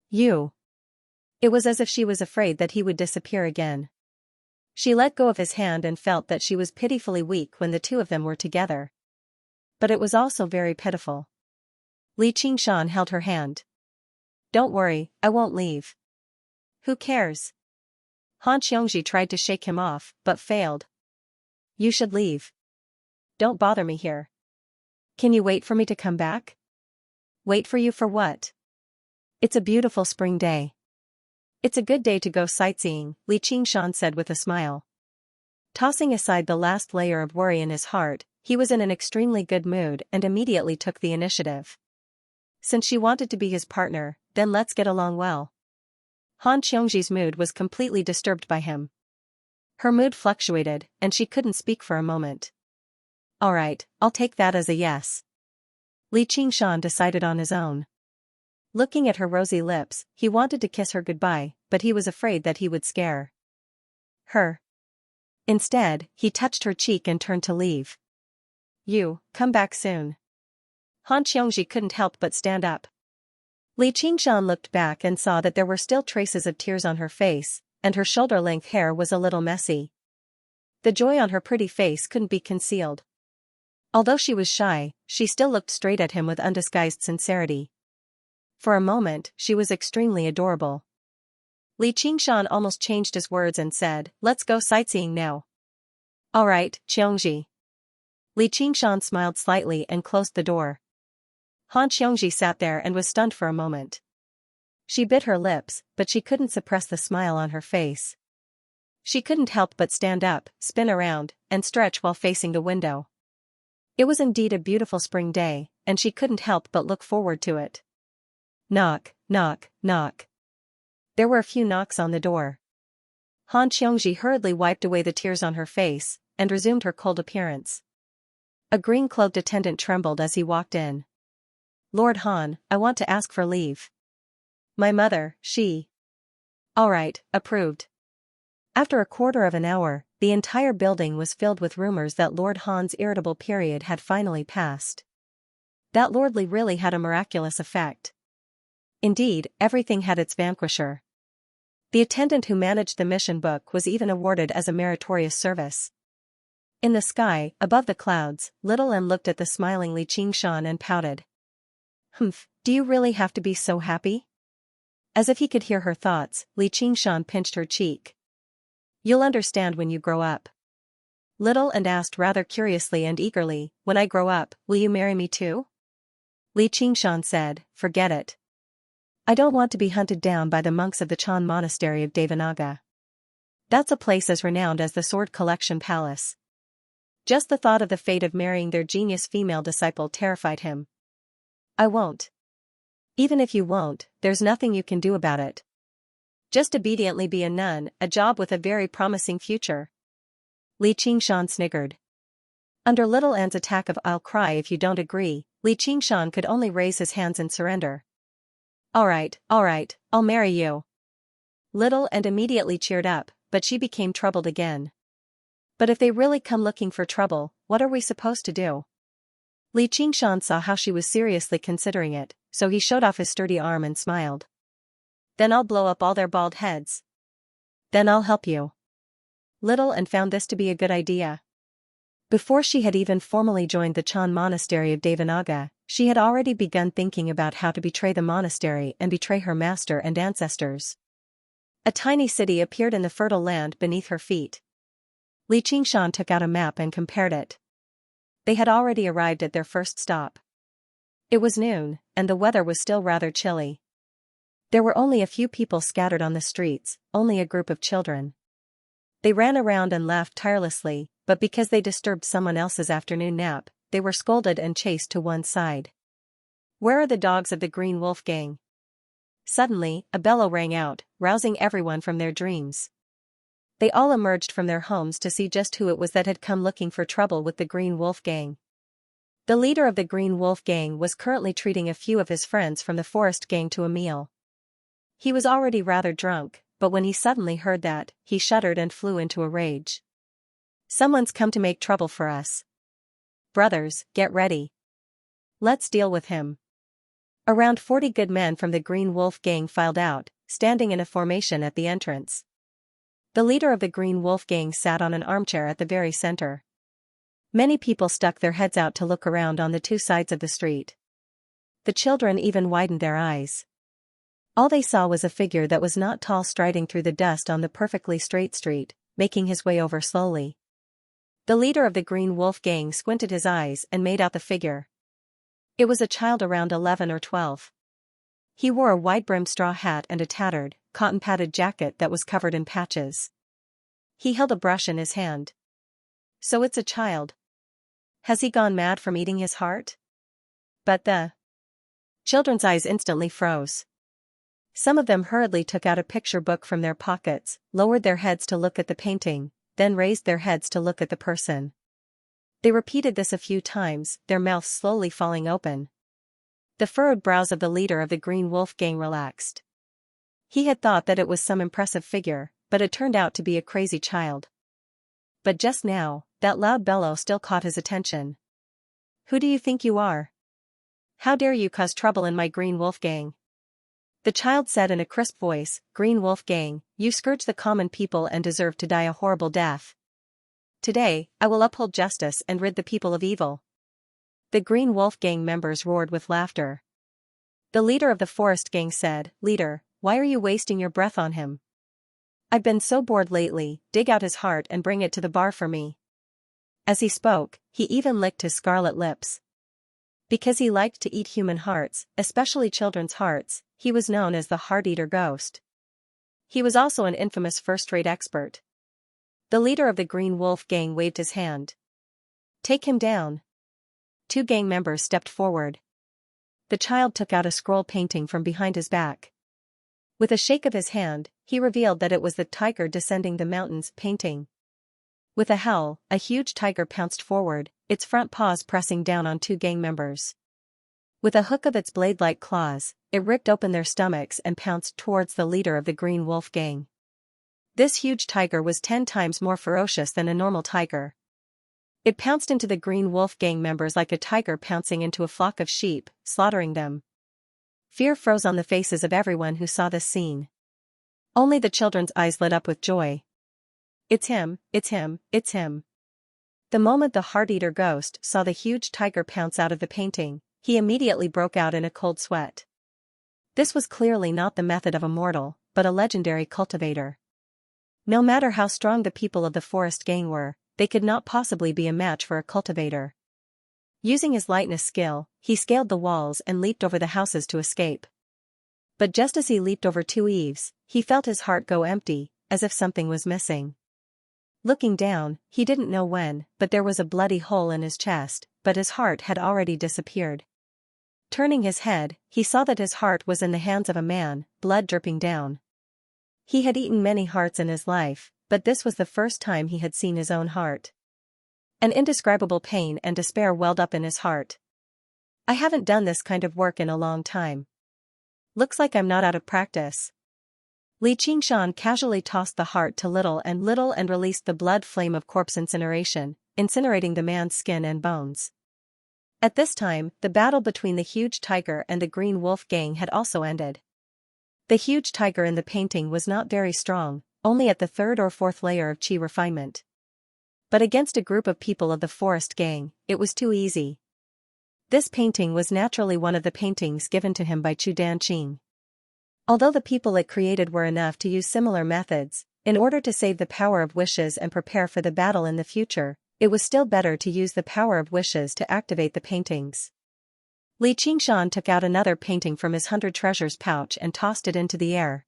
You. It was as if she was afraid that he would disappear again. She let go of his hand and felt that she was pitifully weak when the two of them were together. But it was also very pitiful. Li Qingshan held her hand. Don't worry, I won't leave. Who cares? Han Xiongji tried to shake him off, but failed. You should leave. Don't bother me here. Can you wait for me to come back? Wait for you for what? It's a beautiful spring day. It's a good day to go sightseeing, Li Qingshan said with a smile. Tossing aside the last layer of worry in his heart, he was in an extremely good mood and immediately took the initiative. Since she wanted to be his partner, then let's get along well. Han Xiongji's mood was completely disturbed by him. Her mood fluctuated, and she couldn't speak for a moment. Alright, I'll take that as a yes. Li Qingshan decided on his own. Looking at her rosy lips, he wanted to kiss her goodbye, but he was afraid that he would scare her. Instead, he touched her cheek and turned to leave. You, come back soon. Han Xiongji couldn't help but stand up. Li Qingshan looked back and saw that there were still traces of tears on her face, and her shoulder-length hair was a little messy. The joy on her pretty face couldn't be concealed. Although she was shy, she still looked straight at him with undisguised sincerity. For a moment, she was extremely adorable. Li Qingshan almost changed his words and said, let's go sightseeing now. Alright, Xiongji. Li Qingshan smiled slightly and closed the door. Han Xiongji sat there and was stunned for a moment. She bit her lips, but she couldn't suppress the smile on her face. She couldn't help but stand up, spin around, and stretch while facing the window. It was indeed a beautiful spring day, and she couldn't help but look forward to it. Knock, knock, knock. There were a few knocks on the door. Han Xiongji hurriedly wiped away the tears on her face, and resumed her cold appearance. A green-cloaked attendant trembled as he walked in. Lord Han, I want to ask for leave. My mother, she. Alright, approved. After a quarter of an hour, the entire building was filled with rumors that Lord Han's irritable period had finally passed. That lordly really had a miraculous effect. Indeed, everything had its vanquisher. The attendant who managed the mission book was even awarded as a meritorious service. In the sky, above the clouds, Little M looked at the smiling Li Qingshan and pouted. Humph, do you really have to be so happy? As if he could hear her thoughts, Li Qingshan pinched her cheek. You'll understand when you grow up. Little and asked rather curiously and eagerly, when I grow up, will you marry me too? Li Qingshan said, forget it. I don't want to be hunted down by the monks of the Chan Monastery of Devanaga. That's a place as renowned as the Sword Collection Palace. Just the thought of the fate of marrying their genius female disciple terrified him. I won't. Even if you won't, there's nothing you can do about it. Just obediently be a nun, a job with a very promising future. Li Qingshan sniggered. Under Little An's attack of I'll cry if you don't agree, Li Qingshan could only raise his hands in surrender. Alright, I'll marry you. Little and immediately cheered up, but she became troubled again. But if they really come looking for trouble, what are we supposed to do? Li Qingshan saw how she was seriously considering it, so he showed off his sturdy arm and smiled. Then I'll blow up all their bald heads. Then I'll help you. Little and found this to be a good idea. Before she had even formally joined the Chan Monastery of Devanaga, she had already begun thinking about how to betray the monastery and betray her master and ancestors. A tiny city appeared in the fertile land beneath her feet. Li Qingshan took out a map and compared it. They had already arrived at their first stop. It was noon, and the weather was still rather chilly. There were only a few people scattered on the streets, only a group of children. They ran around and laughed tirelessly, but because they disturbed someone else's afternoon nap, they were scolded and chased to one side. Where are the dogs of the Green Wolf Gang? Suddenly, a bellow rang out, rousing everyone from their dreams. They all emerged from their homes to see just who it was that had come looking for trouble with the Green Wolf Gang. The leader of the Green Wolf Gang was currently treating a few of his friends from the Forest Gang to a meal. He was already rather drunk, but when he suddenly heard that, he shuddered and flew into a rage. "Someone's come to make trouble for us. Brothers, get ready. Let's deal with him." Around 40 good men from the Green Wolf Gang filed out, standing in a formation at the entrance. The leader of the Green Wolf Gang sat on an armchair at the very center. Many people stuck their heads out to look around on the two sides of the street. The children even widened their eyes. All they saw was a figure that was not tall striding through the dust on the perfectly straight street, making his way over slowly. The leader of the Green Wolf Gang squinted his eyes and made out the figure. It was a child around 11 or 12. He wore a wide-brimmed straw hat and a tattered, cotton-padded jacket that was covered in patches. He held a brush in his hand. "So it's a child. Has he gone mad from eating his heart?" But the children's eyes instantly froze. Some of them hurriedly took out a picture book from their pockets, lowered their heads to look at the painting, then raised their heads to look at the person. They repeated this a few times, their mouths slowly falling open. The furrowed brows of the leader of the Green Wolf Gang relaxed. He had thought that it was some impressive figure, but it turned out to be a crazy child. But just now, that loud bellow still caught his attention. "Who do you think you are? How dare you cause trouble in my Green Wolf Gang?" The child said in a crisp voice, "Green Wolf Gang, you scourge the common people and deserve to die a horrible death. Today, I will uphold justice and rid the people of evil." The Green Wolf Gang members roared with laughter. The leader of the Forest Gang said, "Leader, why are you wasting your breath on him? I've been so bored lately, dig out his heart and bring it to the bar for me." As he spoke, he even licked his scarlet lips. Because he liked to eat human hearts, especially children's hearts, he was known as the Heart-Eater Ghost. He was also an infamous first-rate expert. The leader of the Green Wolf Gang waved his hand. "Take him down." 2 gang members stepped forward. The child took out a scroll painting from behind his back. With a shake of his hand, he revealed that it was the Tiger Descending the Mountains painting. With a howl, a huge tiger pounced forward, its front paws pressing down on 2 gang members. With a hook of its blade-like claws, it ripped open their stomachs and pounced towards the leader of the Green Wolf Gang. This huge tiger was 10 times more ferocious than a normal tiger. It pounced into the Green Wolf Gang members like a tiger pouncing into a flock of sheep, slaughtering them. Fear froze on the faces of everyone who saw this scene. Only the children's eyes lit up with joy. "It's him, it's him, it's him." The moment the Heart-Eater Ghost saw the huge tiger pounce out of the painting, he immediately broke out in a cold sweat. This was clearly not the method of a mortal, but a legendary cultivator. No matter how strong the people of the Forest Gang were, they could not possibly be a match for a cultivator. Using his lightness skill, he scaled the walls and leaped over the houses to escape. But just as he leaped over 2 eaves, he felt his heart go empty, as if something was missing. Looking down, he didn't know when, but there was a bloody hole in his chest, but his heart had already disappeared. Turning his head, he saw that his heart was in the hands of a man, blood dripping down. He had eaten many hearts in his life, but this was the first time he had seen his own heart. An indescribable pain and despair welled up in his heart. "I haven't done this kind of work in a long time. Looks like I'm not out of practice." Xianxia casually tossed the heart to little and released the blood flame of corpse incineration, incinerating the man's skin and bones. At this time, the battle between the huge tiger and the Green Wolf Gang had also ended. The huge tiger in the painting was not very strong, only at the 3rd or 4th layer of chi refinement. But against a group of people of the Forest Gang, it was too easy. This painting was naturally one of the paintings given to him by Chu Danqing. Although the people it created were enough to use similar methods, in order to save the power of wishes and prepare for the battle in the future, it was still better to use the power of wishes to activate the paintings. Xianxia took out another painting from his 100 treasures pouch and tossed it into the air.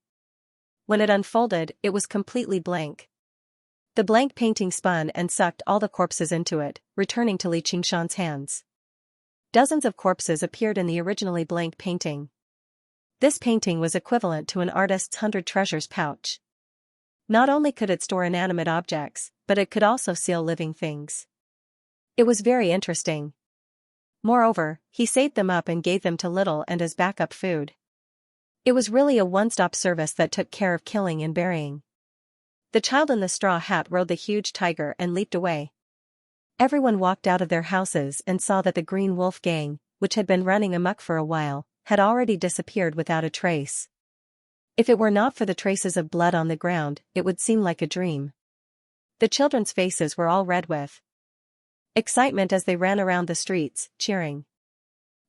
When it unfolded, it was completely blank. The blank painting spun and sucked all the corpses into it, returning to Xianxia's hands. Dozens of corpses appeared in the originally blank painting. This painting was equivalent to an artist's 100 treasures pouch. Not only could it store inanimate objects, but it could also seal living things. It was very interesting. Moreover, he saved them up and gave them to Little and as backup food. It was really a one-stop service that took care of killing and burying. The child in the straw hat rode the huge tiger and leaped away. Everyone walked out of their houses and saw that the Green Wolf gang, which had been running amok for a while, had already disappeared without a trace. If it were not for the traces of blood on the ground, it would seem like a dream. The children's faces were all red with excitement as they ran around the streets, cheering.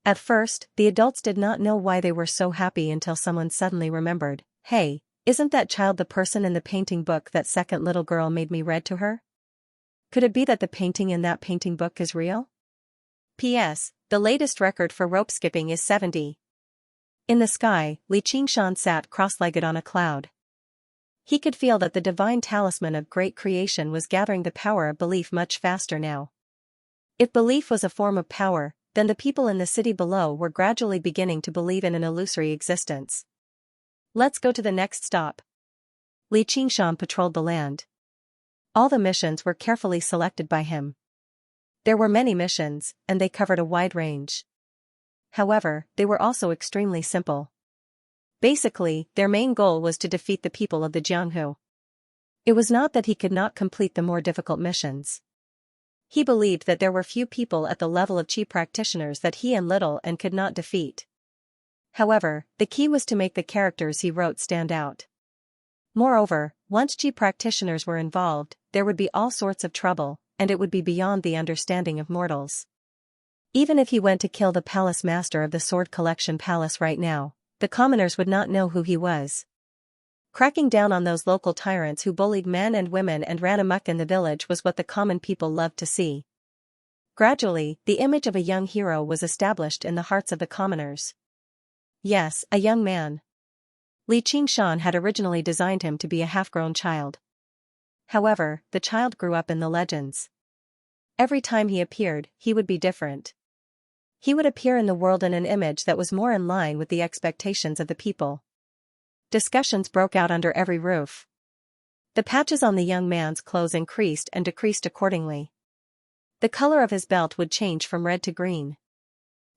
At first, the adults did not know why they were so happy until someone suddenly remembered, "Hey, isn't that child the person in the painting book that second little girl made me read to her? Could it be that the painting in that painting book is real? P.S. The latest record for rope skipping is 70. In the sky, Xianxia sat cross-legged on a cloud. He could feel that the divine talisman of great creation was gathering the power of belief much faster now. If belief was a form of power, then the people in the city below were gradually beginning to believe in an illusory existence. Let's go to the next stop. Xianxia patrolled the land. All the missions were carefully selected by him. There were many missions, and they covered a wide range. However, they were also extremely simple. Basically, their main goal was to defeat the people of the Jianghu. It was not that he could not complete the more difficult missions. He believed that there were few people at the level of Qi practitioners that he and Little and could not defeat. However, the key was to make the characters he wrote stand out. Moreover, once Qi practitioners were involved, there would be all sorts of trouble, and it would be beyond the understanding of mortals. Even if he went to kill the palace master of the Sword Collection Palace right now, the commoners would not know who he was. Cracking down on those local tyrants who bullied men and women and ran amok in the village was what the common people loved to see. Gradually, the image of a young hero was established in the hearts of the commoners. Yes, a young man. Xianxia had originally designed him to be a half-grown child. However, the child grew up in the legends. Every time he appeared, he would be different. He would appear in the world in an image that was more in line with the expectations of the people. Discussions broke out under every roof. The patches on the young man's clothes increased and decreased accordingly. The color of his belt would change from red to green.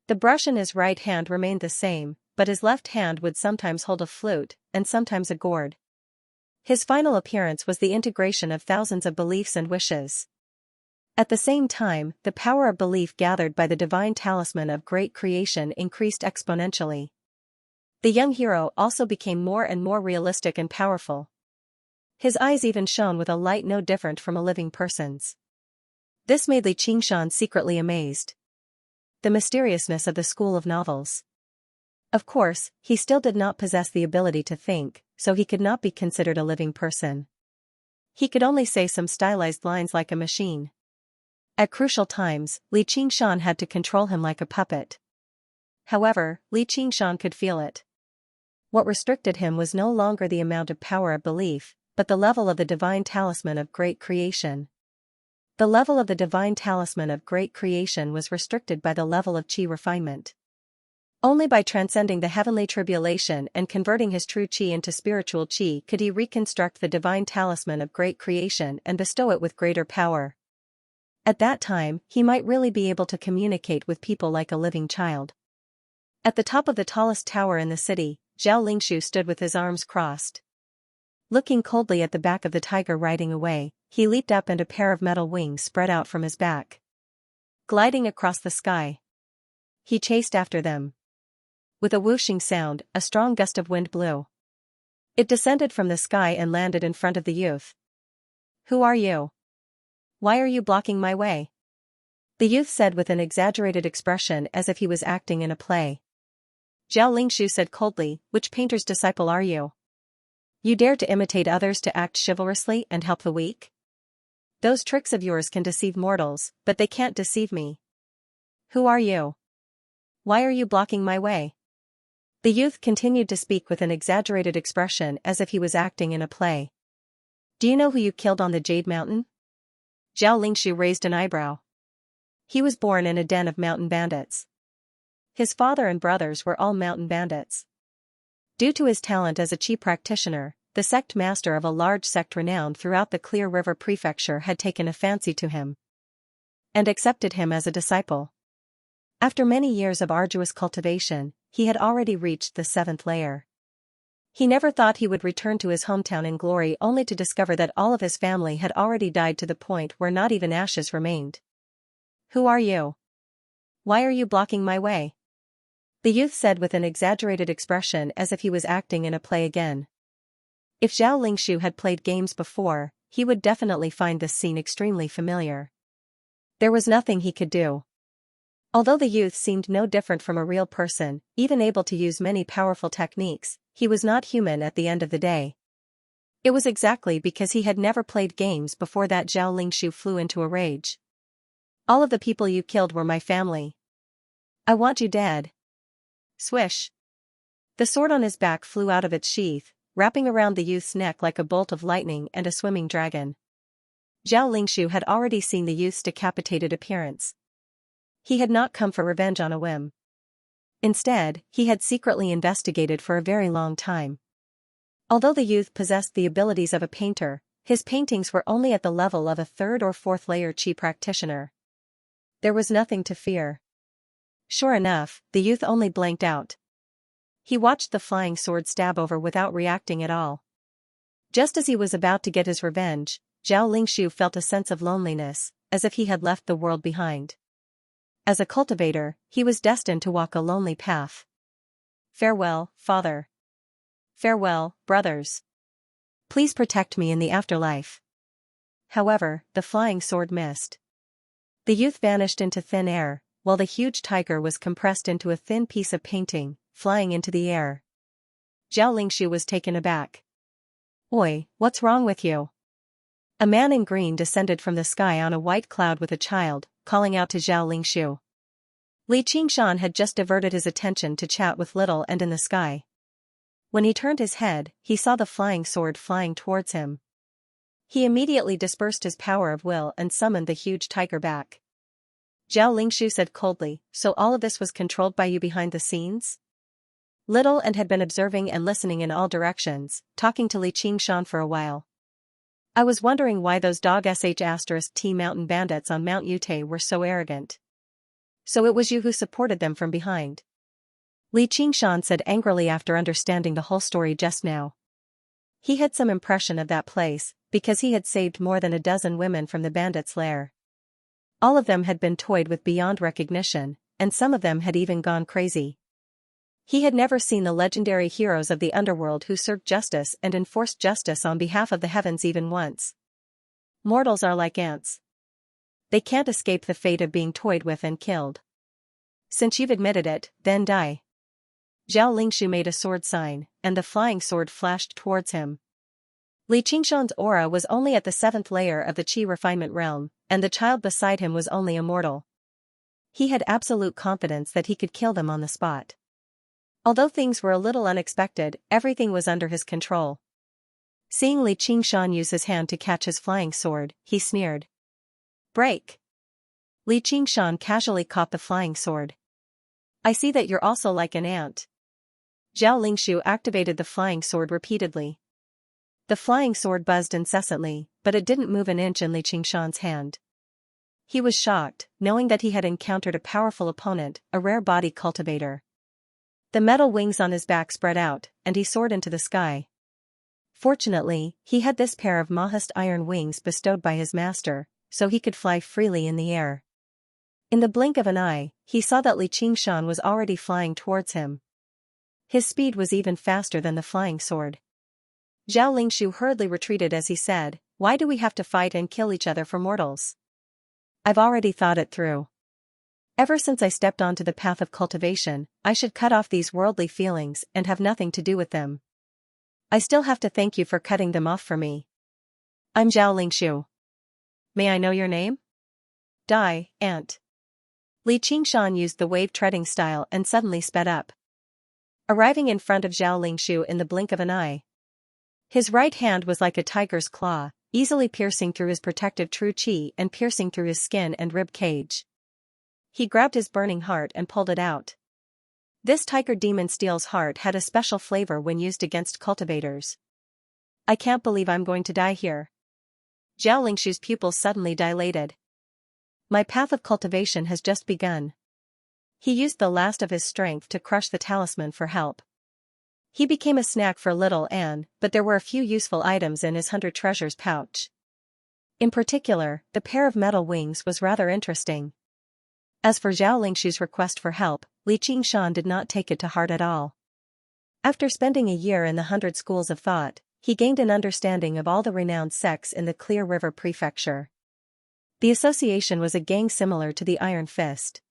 The brush in his right hand remained the same, but his left hand would sometimes hold a flute, and sometimes a gourd. His final appearance was the integration of thousands of beliefs and wishes. At the same time, the power of belief gathered by the divine talisman of great creation increased exponentially. The young hero also became more and more realistic and powerful. His eyes even shone with a light no different from a living person's. This made Xianxia secretly amazed. The mysteriousness of the school of novels. Of course, he still did not possess the ability to think, so he could not be considered a living person. He could only say some stylized lines like a machine. At crucial times, Xianxia had to control him like a puppet. However, Xianxia could feel it. What restricted him was no longer the amount of power of belief, but the level of the divine talisman of great creation. The level of the divine talisman of great creation was restricted by the level of Qi refinement. Only by transcending the heavenly tribulation and converting his true Qi into spiritual Qi could he reconstruct the divine talisman of great creation and bestow it with greater power. At that time, he might really be able to communicate with people like a living child. At the top of the tallest tower in the city, Zhao Lingshu stood with his arms crossed. Looking coldly at the back of the tiger riding away, he leaped up and a pair of metal wings spread out from his back. Gliding across the sky, he chased after them. With a whooshing sound, a strong gust of wind blew. It descended from the sky and landed in front of the youth. "Who are you? Why are you blocking my way?" The youth said with an exaggerated expression as if he was acting in a play. Zhao Lingshu said coldly, "Which painter's disciple are you? You dare to imitate others to act chivalrously and help the weak? Those tricks of yours can deceive mortals, but they can't deceive me. Who are you? Why are you blocking my way?" The youth continued to speak with an exaggerated expression as if he was acting in a play. "Do you know who you killed on the Jade Mountain?" Zhao Lingshu raised an eyebrow. He was born in a den of mountain bandits. His father and brothers were all mountain bandits. Due to his talent as a Qi practitioner, the sect master of a large sect renowned throughout the Clear River Prefecture had taken a fancy to him and accepted him as a disciple. After many years of arduous cultivation, he had already reached the 7th layer. He never thought he would return to his hometown in glory only to discover that all of his family had already died to the point where not even ashes remained. "Who are you? Why are you blocking my way?" the youth said with an exaggerated expression as if he was acting in a play again. If Zhao Lingshu had played games before, he would definitely find this scene extremely familiar. There was nothing he could do. Although the youth seemed no different from a real person, even able to use many powerful techniques, he was not human at the end of the day. It was exactly because he had never played games before that Zhao Lingshu flew into a rage. "All of the people you killed were my family. I want you dead." Swish! The sword on his back flew out of its sheath, wrapping around the youth's neck like a bolt of lightning and a swimming dragon. Zhao Lingshu had already seen the youth's decapitated appearance. He had not come for revenge on a whim. Instead, he had secretly investigated for a very long time. Although the youth possessed the abilities of a painter, his paintings were only at the level of a 3rd or 4th layer chi practitioner. There was nothing to fear. Sure enough, the youth only blanked out. He watched the flying sword stab over without reacting at all. Just as he was about to get his revenge, Zhao Lingshu felt a sense of loneliness, as if he had left the world behind. As a cultivator, he was destined to walk a lonely path. "Farewell, father. Farewell, brothers. Please protect me in the afterlife." However, the flying sword missed. The youth vanished into thin air, while the huge tiger was compressed into a thin piece of painting, flying into the air. Zhao Lingshu was taken aback. "Oi, what's wrong with you?" A man in green descended from the sky on a white cloud with a child, calling out to Zhao Lingshu. Li Qingshan had just diverted his attention to chat with Little and in the sky. When he turned his head, he saw the flying sword flying towards him. He immediately dispersed his power of will and summoned the huge tiger back. Zhao Lingshu said coldly, "So all of this was controlled by you behind the scenes?" Little and had been observing and listening in all directions, talking to Li Qingshan for a while. "I was wondering why those dog sh*T mountain bandits on Mount Yute were so arrogant. So it was you who supported them from behind?" Li Qingshan said angrily after understanding the whole story just now. He had some impression of that place, because he had saved more than a dozen women from the bandits' lair. All of them had been toyed with beyond recognition, and some of them had even gone crazy. He had never seen the legendary heroes of the underworld who served justice and enforced justice on behalf of the heavens even once. Mortals are like ants. They can't escape the fate of being toyed with and killed. Since you've admitted it, then die. Zhao Lingshu made a sword sign, and the flying sword flashed towards him. Li Qingshan's aura was only at the 7th layer of the Qi refinement realm, and the child beside him was only a mortal. He had absolute confidence that he could kill them on the spot. Although things were a little unexpected, everything was under his control. Seeing Li Qingshan use his hand to catch his flying sword, he sneered. "Break!" Li Qingshan casually caught the flying sword. "I see that you're also like an ant." Zhao Lingshu activated the flying sword repeatedly. The flying sword buzzed incessantly, but it didn't move an inch in Li Qingshan's hand. He was shocked, knowing that he had encountered a powerful opponent, a rare body cultivator. The metal wings on his back spread out, and he soared into the sky. Fortunately, he had this pair of Mahast iron wings bestowed by his master, so he could fly freely in the air. In the blink of an eye, he saw that Li Qingshan was already flying towards him. His speed was even faster than the flying sword. Zhao Lingshu hurriedly retreated as he said, "Why do we have to fight and kill each other for mortals? I've already thought it through. Ever since I stepped onto the path of cultivation, I should cut off these worldly feelings and have nothing to do with them. I still have to thank you for cutting them off for me. I'm Zhao Lingshu. May I know your name?" "Die, ant." Li Qingshan used the wave-treading style and suddenly sped up, arriving in front of Zhao Lingshu in the blink of an eye. His right hand was like a tiger's claw, easily piercing through his protective true qi and piercing through his skin and rib cage. He grabbed his burning heart and pulled it out. This tiger demon steel's heart had a special flavor when used against cultivators. I can't believe I'm going to die here. Zhao Lingshu's pupils suddenly dilated. My path of cultivation has just begun. He used the last of his strength to crush the talisman for help. He became a snack for little Anne, but there were a few useful items in his 100 treasures pouch. In particular, the pair of metal wings was rather interesting. As for Zhao Lingshu's request for help, Li Qingshan did not take it to heart at all. After spending a year in the 100 schools of thought, he gained an understanding of all the renowned sects in the Clear River Prefecture. The association was a gang similar to the Iron Fist.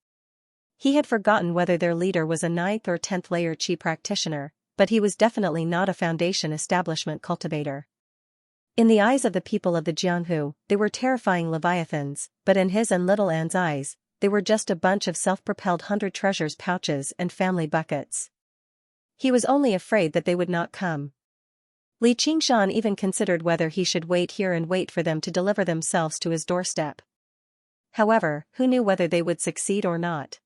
He had forgotten whether their leader was a 9th or 10th layer Qi practitioner, but he was definitely not a foundation establishment cultivator. In the eyes of the people of the Jianghu, they were terrifying leviathans, but in his and little Anne's eyes, they were just a bunch of self-propelled 100 treasures pouches and family buckets. He was only afraid that they would not come. Li Qingshan even considered whether he should wait here and wait for them to deliver themselves to his doorstep. However, who knew whether they would succeed or not?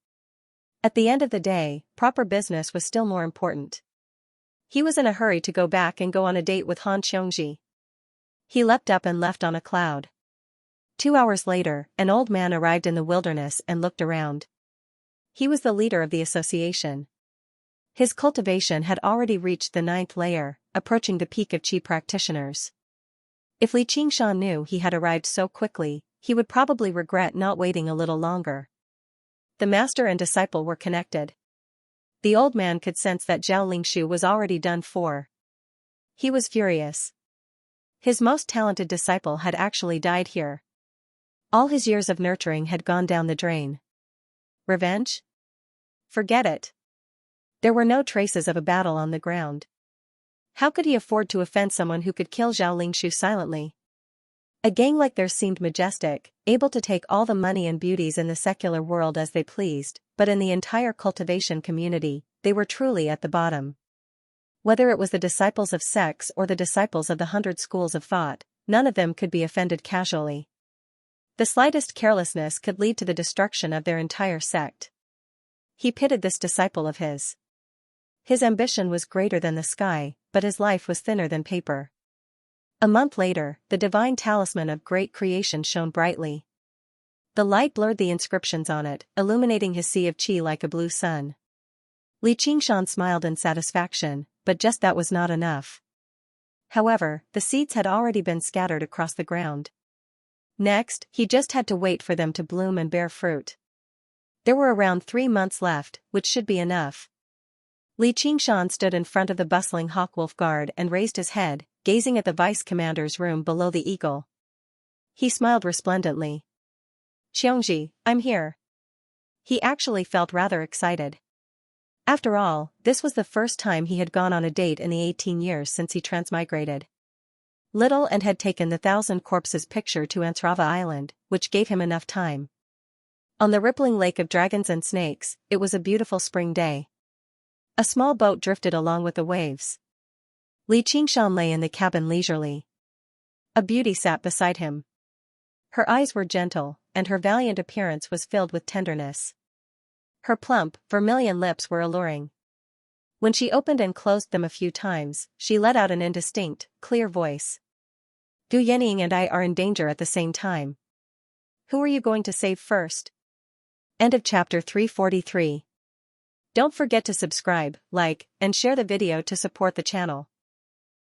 At the end of the day, proper business was still more important. He was in a hurry to go back and go on a date with Han Xiongji. He leapt up and left on a cloud. 2 hours later, an old man arrived in the wilderness and looked around. He was the leader of the association. His cultivation had already reached the 9th layer, approaching the peak of Qi practitioners. If Li Qingshan knew he had arrived so quickly, he would probably regret not waiting a little longer. The master and disciple were connected. The old man could sense that Zhao Lingshu was already done for. He was furious. His most talented disciple had actually died here. All his years of nurturing had gone down the drain. Revenge? Forget it. There were no traces of a battle on the ground. How could he afford to offend someone who could kill Zhao Lingshu silently? A gang like theirs seemed majestic, able to take all the money and beauties in the secular world as they pleased, but in the entire cultivation community, they were truly at the bottom. Whether it was the disciples of sects or the disciples of the 100 schools of thought, none of them could be offended casually. The slightest carelessness could lead to the destruction of their entire sect. He pitied this disciple of his. His ambition was greater than the sky, but his life was thinner than paper. A month later, the divine talisman of great creation shone brightly. The light blurred the inscriptions on it, illuminating his sea of qi like a blue sun. Li Qingshan smiled in satisfaction, but just that was not enough. However, the seeds had already been scattered across the ground. Next, he just had to wait for them to bloom and bear fruit. There were around 3 months left, which should be enough. Li Qingshan stood in front of the bustling Hawkwolf Guard and raised his head, gazing at the vice commander's room below the eagle. He smiled resplendently. Xiongji, I'm here. He actually felt rather excited. After all, this was the first time he had gone on a date in the 18 years since he transmigrated. Little and had taken the 1,000 corpses picture to Ansrava Island, which gave him enough time. On the rippling lake of dragons and snakes, it was a beautiful spring day. A small boat drifted along with the waves. Li Qingshan lay in the cabin leisurely. A beauty sat beside him. Her eyes were gentle, and her valiant appearance was filled with tenderness. Her plump, vermilion lips were alluring. When she opened and closed them a few times, she let out an indistinct, clear voice. Gu Yenying and I are in danger at the same time. Who are you going to save first? End of chapter 343. Don't forget to subscribe, like, and share the video to support the channel.